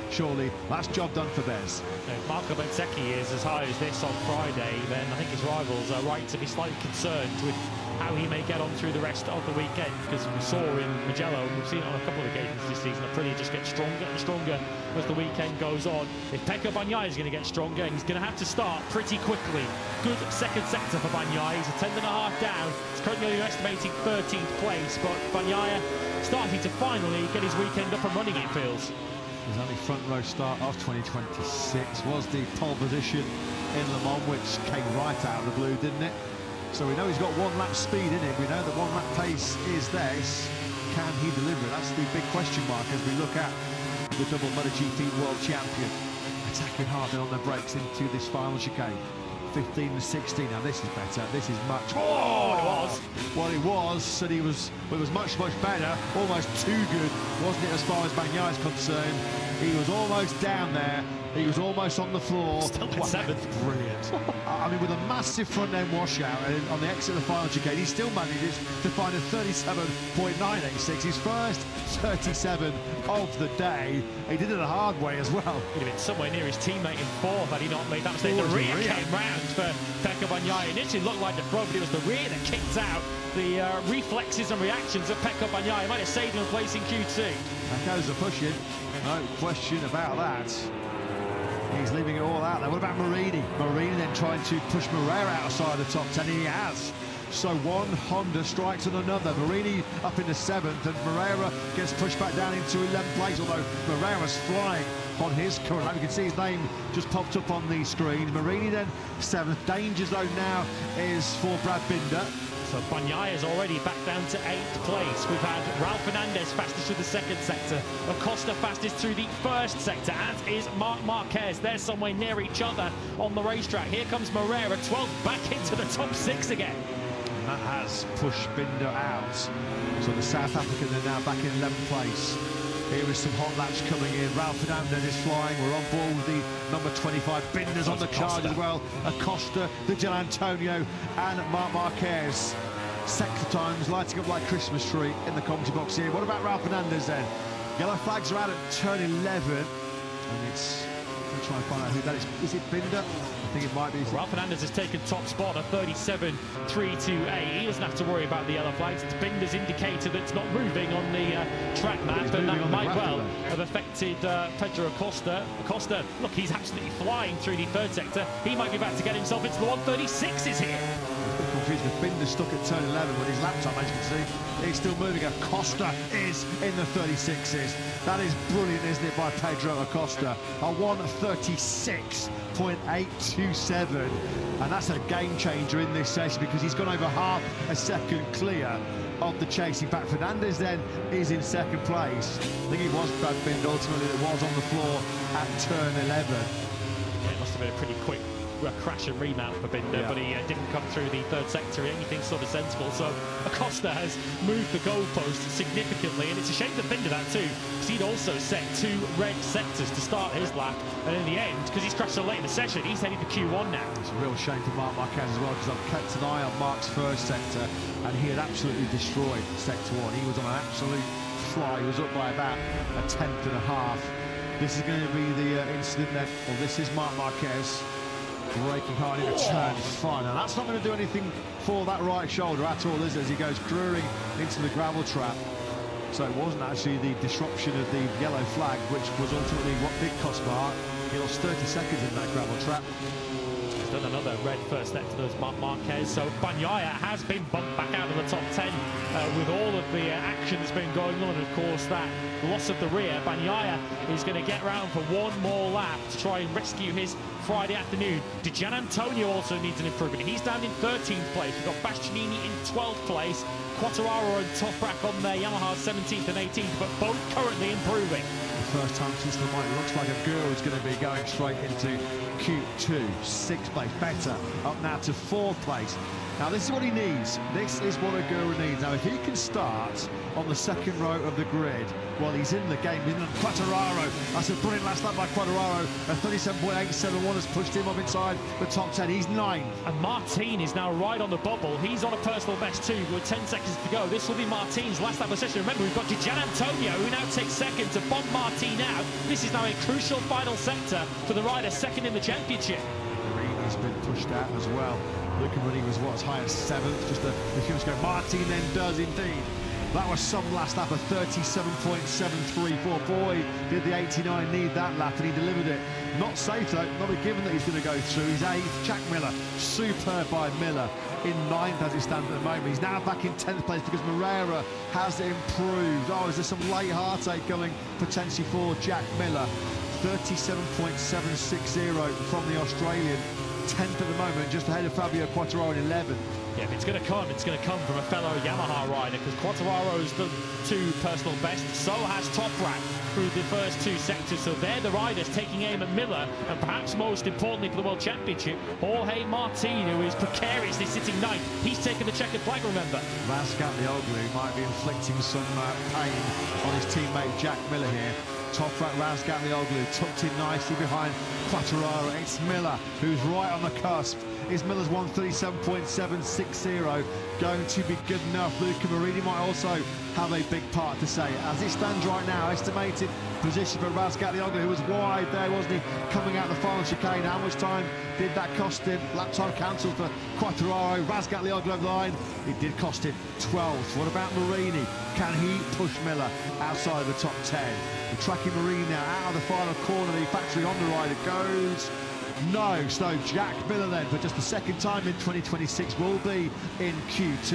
that's job done for Bez. If Marco Benteke is as high as this on Friday, then I think his rivals are right to be slightly concerned with how he may get on through the rest of the weekend, because we saw in Mugello, and we've seen it on a couple of occasions this season, Aprilia just gets stronger and stronger as the weekend goes on. If Pecco Bagnaia is going to get stronger, he's going to have to start pretty quickly. Good second sector for Bagnaia. He's a 10.5 down. He's currently only estimating 13th place, but Bagnaia starting to finally get his weekend up and running, it feels. His only front row start of 2026 was the pole position in Le Mans, which came right out of the blue, didn't it? So we know he's got 1 lap speed in it. We know that 1 lap pace is there. Can he deliver it? That's the big question mark as we look at the double MotoGP world champion attacking hard on the brakes into this final chicane. 15 and 16. Now this is better. This is much. Oh, it was. Well, it was, and it was much better. Almost too good, wasn't it? As far as Bagnaia is concerned, he was almost down there. He was almost on the floor. Still in 7th. Brilliant. I mean, with a massive front end washout on the exit of the final chicane, he still manages to find a 37.986. His first 37 of the day. He did it the hard way as well. He'd have been somewhere near his teammate in 4th had he not made that mistake. The rear came round for Pecco Bagnaia. It initially looked like the front, but it was the rear that kicked out. The reflexes and reactions of Pecco Bagnaia might have saved him a place in Q2. That goes the pushing. No question about that. He's leaving it all out there. What about Marini? Marini then trying to push Moreira outside the top 10, and he has. So one Honda strikes on another. Marini up into 7th, and Moreira gets pushed back down into 11th place, although Moreira's flying on his current lap. You can see his name just popped up on the screen. Marini then 7th. Danger zone now is for Brad Binder. So Bagnaia is already back down to 8th place. We've had Ralph Fernandez fastest through the 2nd sector, Acosta fastest through the 1st sector, as is Marc Marquez. They're somewhere near each other on the racetrack. Here comes Moreira, 12th, back into the top 6 again. And that has pushed Binder out. So the South African are now back in 11th place. Here is some hot laps coming in. Ralph Fernandez is flying. We're on board with the number 25. Binder's on the charge as well. Acosta, the Gil Antonio, and Marc Marquez. Sector times lighting up like Christmas tree in the commentary box here. What about Ralph Fernandez then? Yellow flags are out at turn 11. And it's... We'll try and find out who that is. Is it Binder? I think it might be. Ralph Fernandez has taken top spot at 37.328. He doesn't have to worry about the yellow flags. It's Binder's indicator that's not moving on the track map, and that might well have affected Pedro Acosta. Acosta, look, he's absolutely flying through the 3rd sector. He might be about to get himself into the 136s here. Confused with Binder stuck at turn 11 with his lap time, as you can see. He's still moving. Acosta is in the 36s. That is brilliant, isn't it, by Pedro Acosta? A 136.827. And that's a game changer in this session because he's gone over half a second clear of the chasing back. Fernandez then is in 2nd place. I think it was Brad Binder ultimately that was on the floor at turn 11. Yeah, it must have been a pretty quick crash and remount for Binder, but he didn't come through the 3rd sector, anything sort of sensible. So Acosta has moved the goalpost significantly, and it's a shame to Binder that too, because he'd also set 2 red sectors to start his lap, and in the end, because he's crashed so late in the session, he's heading for Q1 now. It's a real shame for Marc Marquez as well, because I've kept an eye on Marc's 1st sector, and he had absolutely destroyed sector 1. He was on an absolute fly. He was up by about a 10th and a half. This is going to be the incident then. Well, this is Marc Marquez braking hard into turn 5. Now that's not going to do anything for that right shoulder at all, is it, as he goes careering into the gravel trap. So it wasn't actually the disruption of the yellow flag which was ultimately what did cost Marc. He lost 30 seconds in that gravel trap. He's done another red 1st sector, there's Marc Marquez. So Bagnaia has been bumped back out of the top 10 with all of the action that's been going on. Of course, that loss of the rear. Bagnaia is going to get round for one more lap to try and rescue his Friday afternoon. Di Gianantonio also needs an improvement. He's down in 13th place. We've got Bastianini in 12th place. Quartararo and Toprak on their Yamaha 17th and 18th, but both currently improving. first time since the point. It looks like a girl is going to be going straight into Q2, 6th place. Better up now to 4th place. Now this is what he needs. This is what a guru needs. Now if he can start on the second row of the grid, well, he's in the game. He's in Quartararo. That's a brilliant last lap by Quartararo. A 37.871 has pushed him up inside the top 10. He's 9th. And Martin is now right on the bubble. He's on a personal best too with 10 seconds to go. This will be Martin's last lap of the session. Remember, we've got Gian Antonio who now takes second to bomb Martin out. This is now a crucial final sector for the rider second in the championship. Marini's been pushed out as well. Luca Marini was as high as 7th just a few minutes ago. Martin then does indeed. That was some last lap of 37.734. Boy, did the 89 need that lap, and he delivered it. Not safe though, not a given that he's going to go through. He's 8th. Jack Miller, superb by Miller, in 9th as it stands at the moment. He's now back in 10th place because Moreira has improved. Oh, is there some late heartache coming potentially for Jack Miller? 37.760 from the Australian. 10th at the moment, just ahead of Fabio Quartararo in 11th. Yeah, if it's going to come from a fellow Yamaha rider, because Quartararo's done 2 personal bests, so has Toprak through the first 2 sectors. So they're the riders taking aim at Miller, and perhaps most importantly for the World Championship, Jorge Martin, who is precariously sitting 9th. He's taken the checkered flag, remember. Razgat Lioglu might be inflicting some pain on his teammate Jack Miller here. Toprak Razgat Lioglu tucked in nicely behind Quartararo. It's Miller who's right on the cusp. Is Miller's 137.760 going to be good enough? Luca Marini might also have a big part to say. As it stands right now, estimated position for Razgat Lioglu, who was wide there, wasn't he, coming out the final chicane. How much time did that cost him? Lap time cancelled for Quartararo. Razgat Lioglu over the line. It did cost him 12th. What about Marini? Can he push Miller outside of the top 10? We're tracking Marini now out of the final corner. The factory on the rider goes. No, so Jack Miller then, for just the second time in 2026, will be in Q2,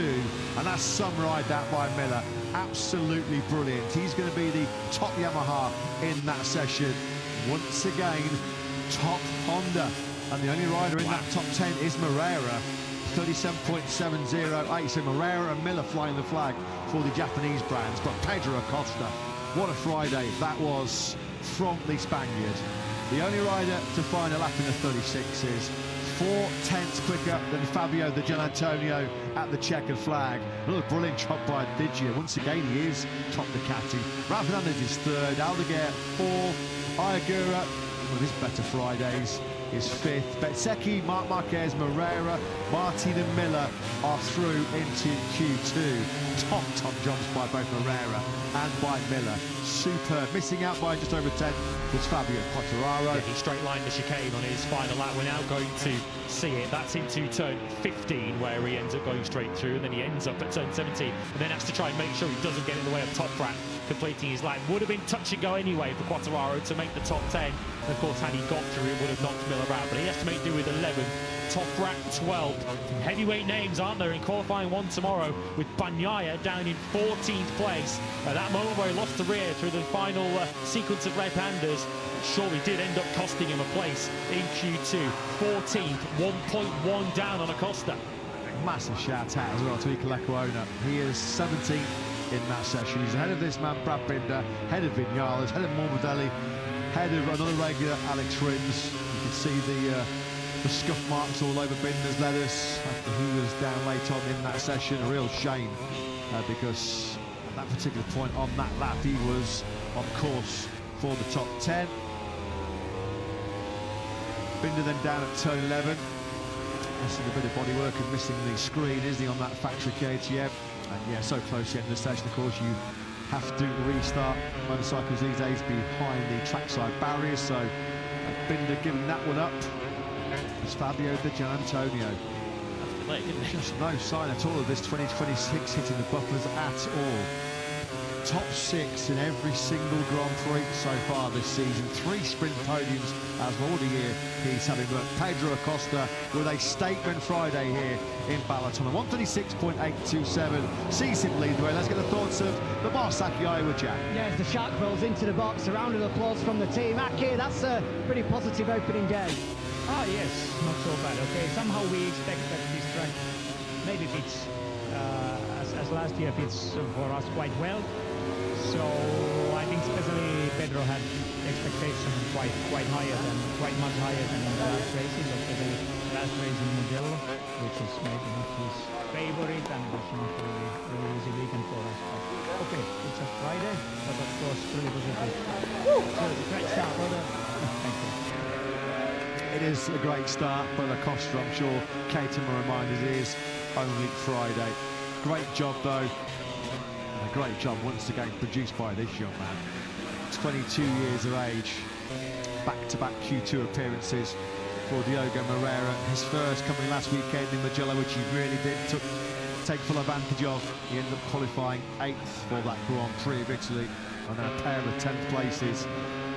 and that's some ride that by Miller. Absolutely brilliant. He's going to be the top Yamaha in that session. Once again, top Honda, and the only rider in that top 10 is Moreira. 37.708, so Moreira and Miller flying the flag for the Japanese brands, but Pedro Acosta, what a Friday that was from the Spaniard. The only rider to find a lap in the 36s, 4/10 quicker than Fabio the Gian Antonio at the checkered flag. Another brilliant job by Digia. Once again, he is top Ducati. Rafa Fernandez is 3rd, Aldeguer 4th, Ayagura, one of his better Fridays, is 5th. Bezzecchi, Marc Marquez, Moreira, Martin and Miller are through into Q2. Top jumps by both Moreira and by Miller. Superb. Missing out by just over 10 was Fabio Quartararo. Yeah, he straight-lined the chicane on his final lap. We're now going to see it. That's into turn 15, where he ends up going straight through, and then he ends up at turn 17, and then has to try and make sure he doesn't get in the way of Toprak completing his lap. Would have been touch and go anyway for Quartararo to make the top 10. And of course, had he got through, it would have knocked Miller out, but he has to make do with 11. Toprak 12. Heavyweight names, aren't there, in qualifying 1 tomorrow, with Bagnaia down in 14th place. At that moment where he lost the rear through the final sequence of red handers, surely did end up costing him a place in Q2. 14th, 1.1 down on Acosta. Massive shout out as well to Iker Lecuona. He is 17th in that session. He's ahead of this man, Brad Binder, head of Vinales, head of Morbidelli, head of another regular, Alex Rins. You can see the scuff marks all over Binder's leathers after he was down late on in that session. A real shame because at that particular point on that lap he was on course for the top 10. Binder then down at turn 11. Missing a bit of bodywork and missing the screen, isn't he, on that factory KTM? And yeah, so close to the end of the session, of course, you have to restart motorcycles these days behind the trackside barriers, so Binder giving that one up. It's Fabio Di Gianantonio. Just no sign at all of this 2026 hitting the buffers at all. Top 6 in every single Grand Prix so far this season. 3 sprint podiums as well the year he's having. But Pedro Acosta with a statement Friday here in Balaton. 136.827 sees him lead the way. Let's get the thoughts of the boss, Aki Iowa Jack. Yes, the shark rolls into the box. A round of applause from the team. Aki, that's a pretty positive opening day. Ah, yes, not so bad. Okay, somehow we expect that this track maybe fits, as last year fits for us quite well. So I think especially Pedro had expectation quite much higher than the last races, especially last race in Mugello, which is maybe not his favorite and was not really easy weekend for us. But okay, it's a Friday, but of course really positive. So great start, brother. Thank you. It is a great start, but Acosta, I'm sure Caterham will remind us, is only Friday. Great job though, and a great job once again produced by this young man. 22 years of age, back-to-back Q2 appearances for Diogo Moreira. His first coming last weekend in Mugello, which he really did take full advantage of. He ended up qualifying 8th for that Grand Prix of Italy, and then a pair of 10th places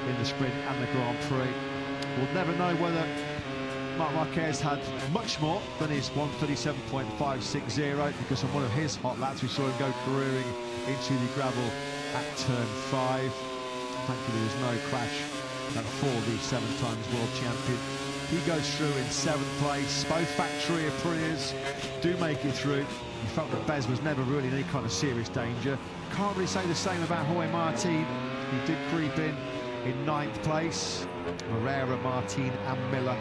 in the sprint and the Grand Prix. We'll never know whether Marc Marquez had much more than his 137.560, because on one of his hot laps we saw him go careering into the gravel at turn 5. Thankfully there's no crash, and for the 7 times world champion, he goes through in 7th place. Both factory Aprilis do make it through. You felt that Bez was never really in any kind of serious danger. Can't really say the same about Jorge Martin. He did creep in 9th place. Moreira, Martin and Miller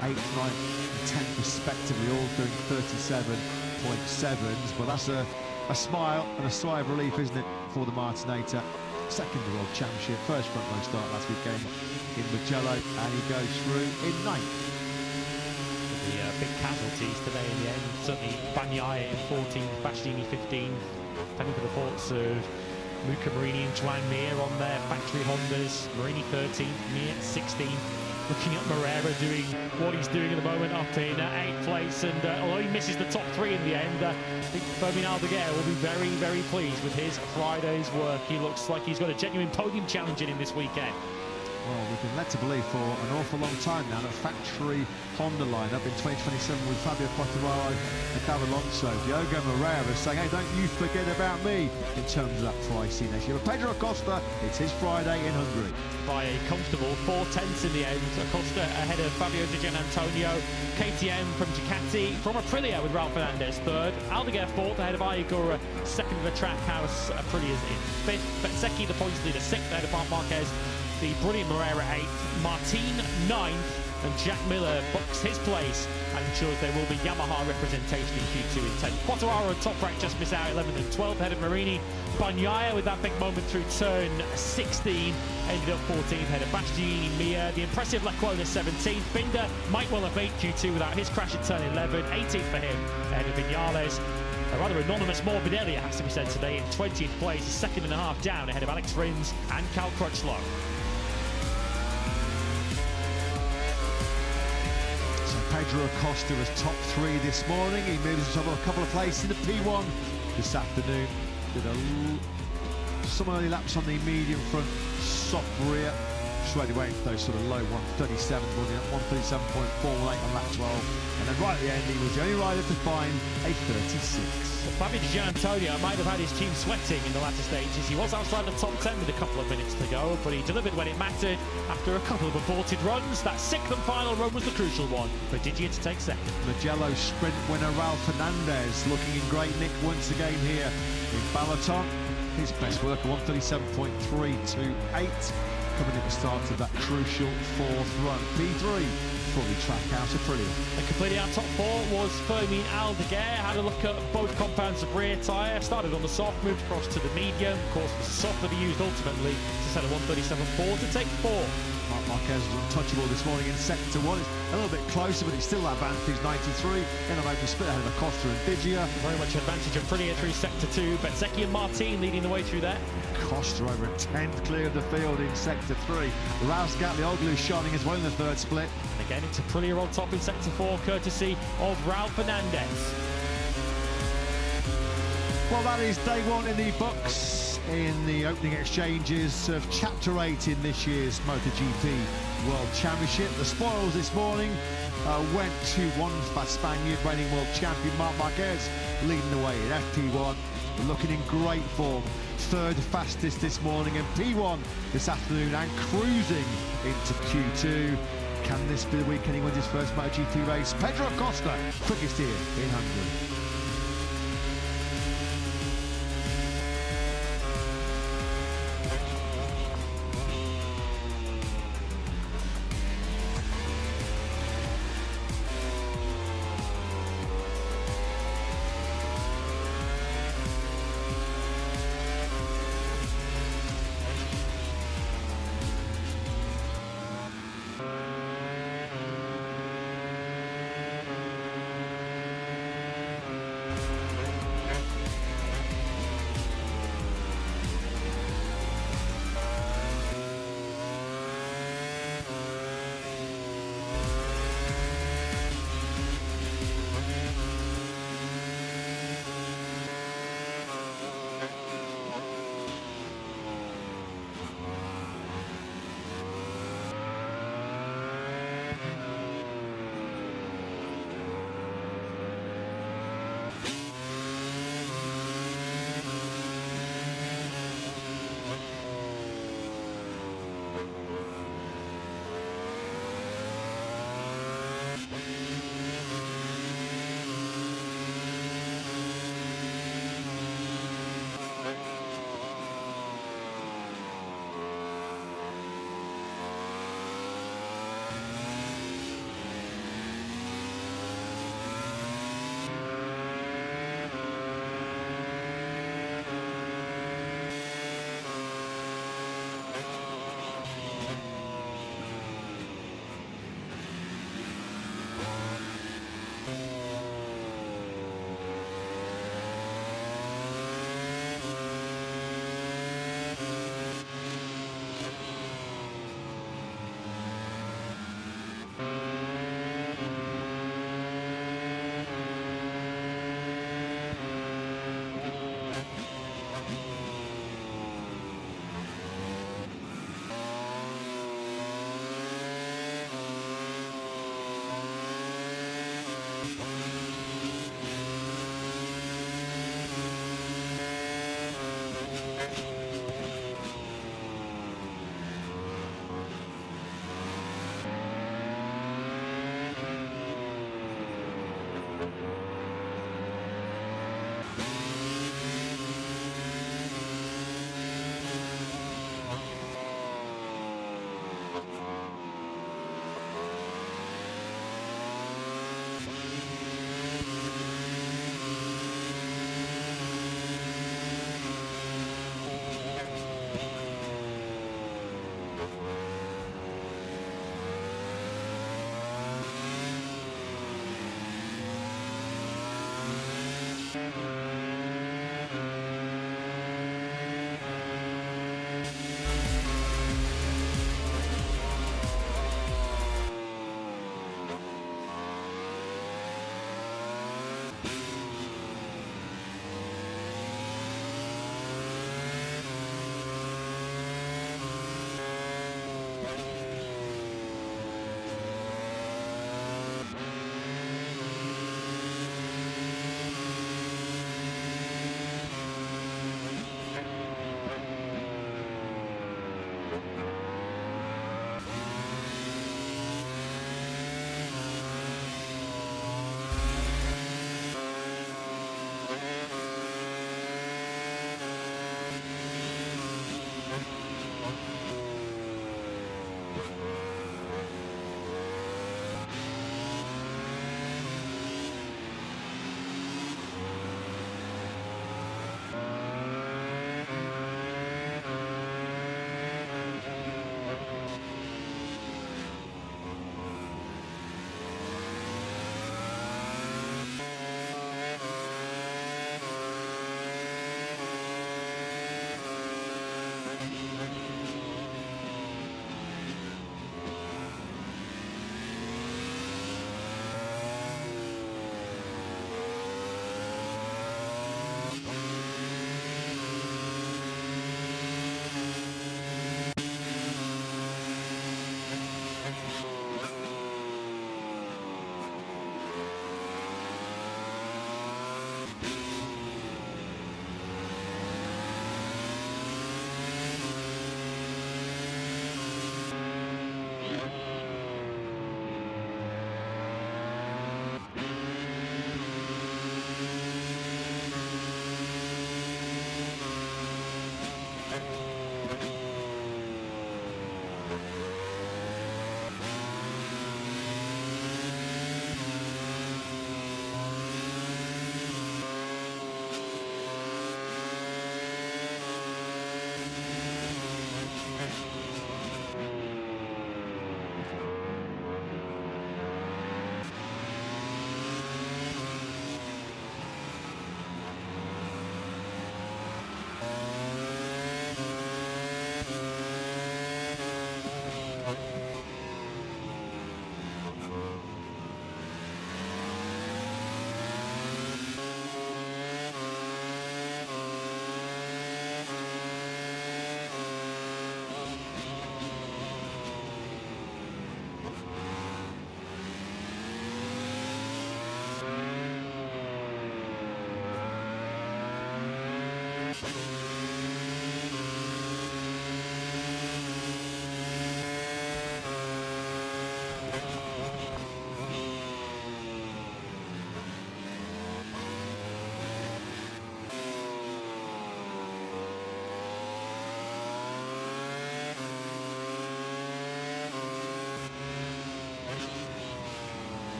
8th, 9th and 10th respectively, all doing 37.7s, but that's a smile and a sigh of relief, isn't it, for the Martinator. Second World Championship, first front row start last weekend in Mugello, and he goes through in 9th. The big casualties today in the end, certainly Bagnaia in 14th, Bastianini 15th, thank for the thoughts of Luca Marini and Joan Mir on their factory Hondas. Marini 13th, Mir 16th. Looking at Moreira doing what he's doing at the moment, up in 8th place, and although he misses the top 3 in the end, I think Fermin Aldeguer will be very, very pleased with his Friday's work. He looks like he's got a genuine podium challenge in him this weekend. Well, we've been led to believe for an awful long time now that factory Honda lineup in 2027 with Fabio Quartararo and David Alonso. Diogo Moreira is saying, hey, don't you forget about me in terms of that pricing next year. But Pedro Acosta, it's his Friday in Hungary. By a comfortable 4/10 in the end. Acosta ahead of Fabio Di Gianantonio. KTM from Ducati. From Aprilia with Ralph Fernandez 3rd. Aldeguer 4th ahead of Ayagura. 2nd of the Trackhouse. Aprilia is in 5th. Bezzecchi, the points leader, 6th ahead of Marc Marquez. The brilliant Moreira 8th, Martin 9th, and Jack Miller books his place and ensures there will be Yamaha representation in Q2 in 10th. Quartararo and Top Rack just missed out 11th and 12th ahead of Marini. Bagnaia with that big moment through turn 16, ended up 14th ahead of Bastianini Mir. The impressive Lecuona 17th. Binder might well have made Q2 without his crash at turn 11, 18th for him ahead of Vinales. A rather anonymous Morbidelli, it has to be said today, in 20th place, a second and a half down ahead of Alex Rins and Cal Crutchlow. Pedro Acosta was top 3 this morning. He moves himself a couple of places in the P1 this afternoon. Did some early laps on the medium front, soft rear. Straight away into those sort of low 137, 137.4 late on lap 12. And then right at the end, he was the only rider to find a 36. Well, Fabio Di Gianantonio might have had his team sweating in the latter stages. He was outside the top 10 with a couple of minutes to go, but he delivered when it mattered after a couple of aborted runs. That 6th and final run was the crucial one for Didier to take 2nd. Mugello sprint winner Ralph Fernandez looking in great nick once again here in Balaton. His best work, 137.328. Coming at the start of that crucial 4th run. P3 for the Trackhouse Aprilia. And completing our top 4 was Fermin Aldeguer. Had a look at both compounds of rear tyre. Started on the soft, moved across to the medium. Of course, the soft that he used ultimately to set a 137.4 to take 4. Marc Marquez was untouchable this morning in sector 1. It's a little bit closer, but it's still that advantage, 93. In an open split ahead of Acosta and Digia. Very much advantage of Aprilia through sector 2. Bezzecchi and Martin leading the way through there. Acosta over a 10th clear of the field in sector 3. Rouse Gatlioglu shining as well in the 3rd split. And again, it's Aprilia on top in sector 4, courtesy of Ralph Fernandez. Well, that is day 1 in the books in the opening exchanges of Chapter 8 in this year's MotoGP World Championship. The spoils this morning went to one fast Spaniard, reigning world champion Marc Marquez, leading the way in FP1, looking in great form. 3rd fastest this morning in P1 this afternoon and cruising into Q2. Can this be the weekend he wins his first MotoGP race? Pedro Acosta, quickest here in Hungary.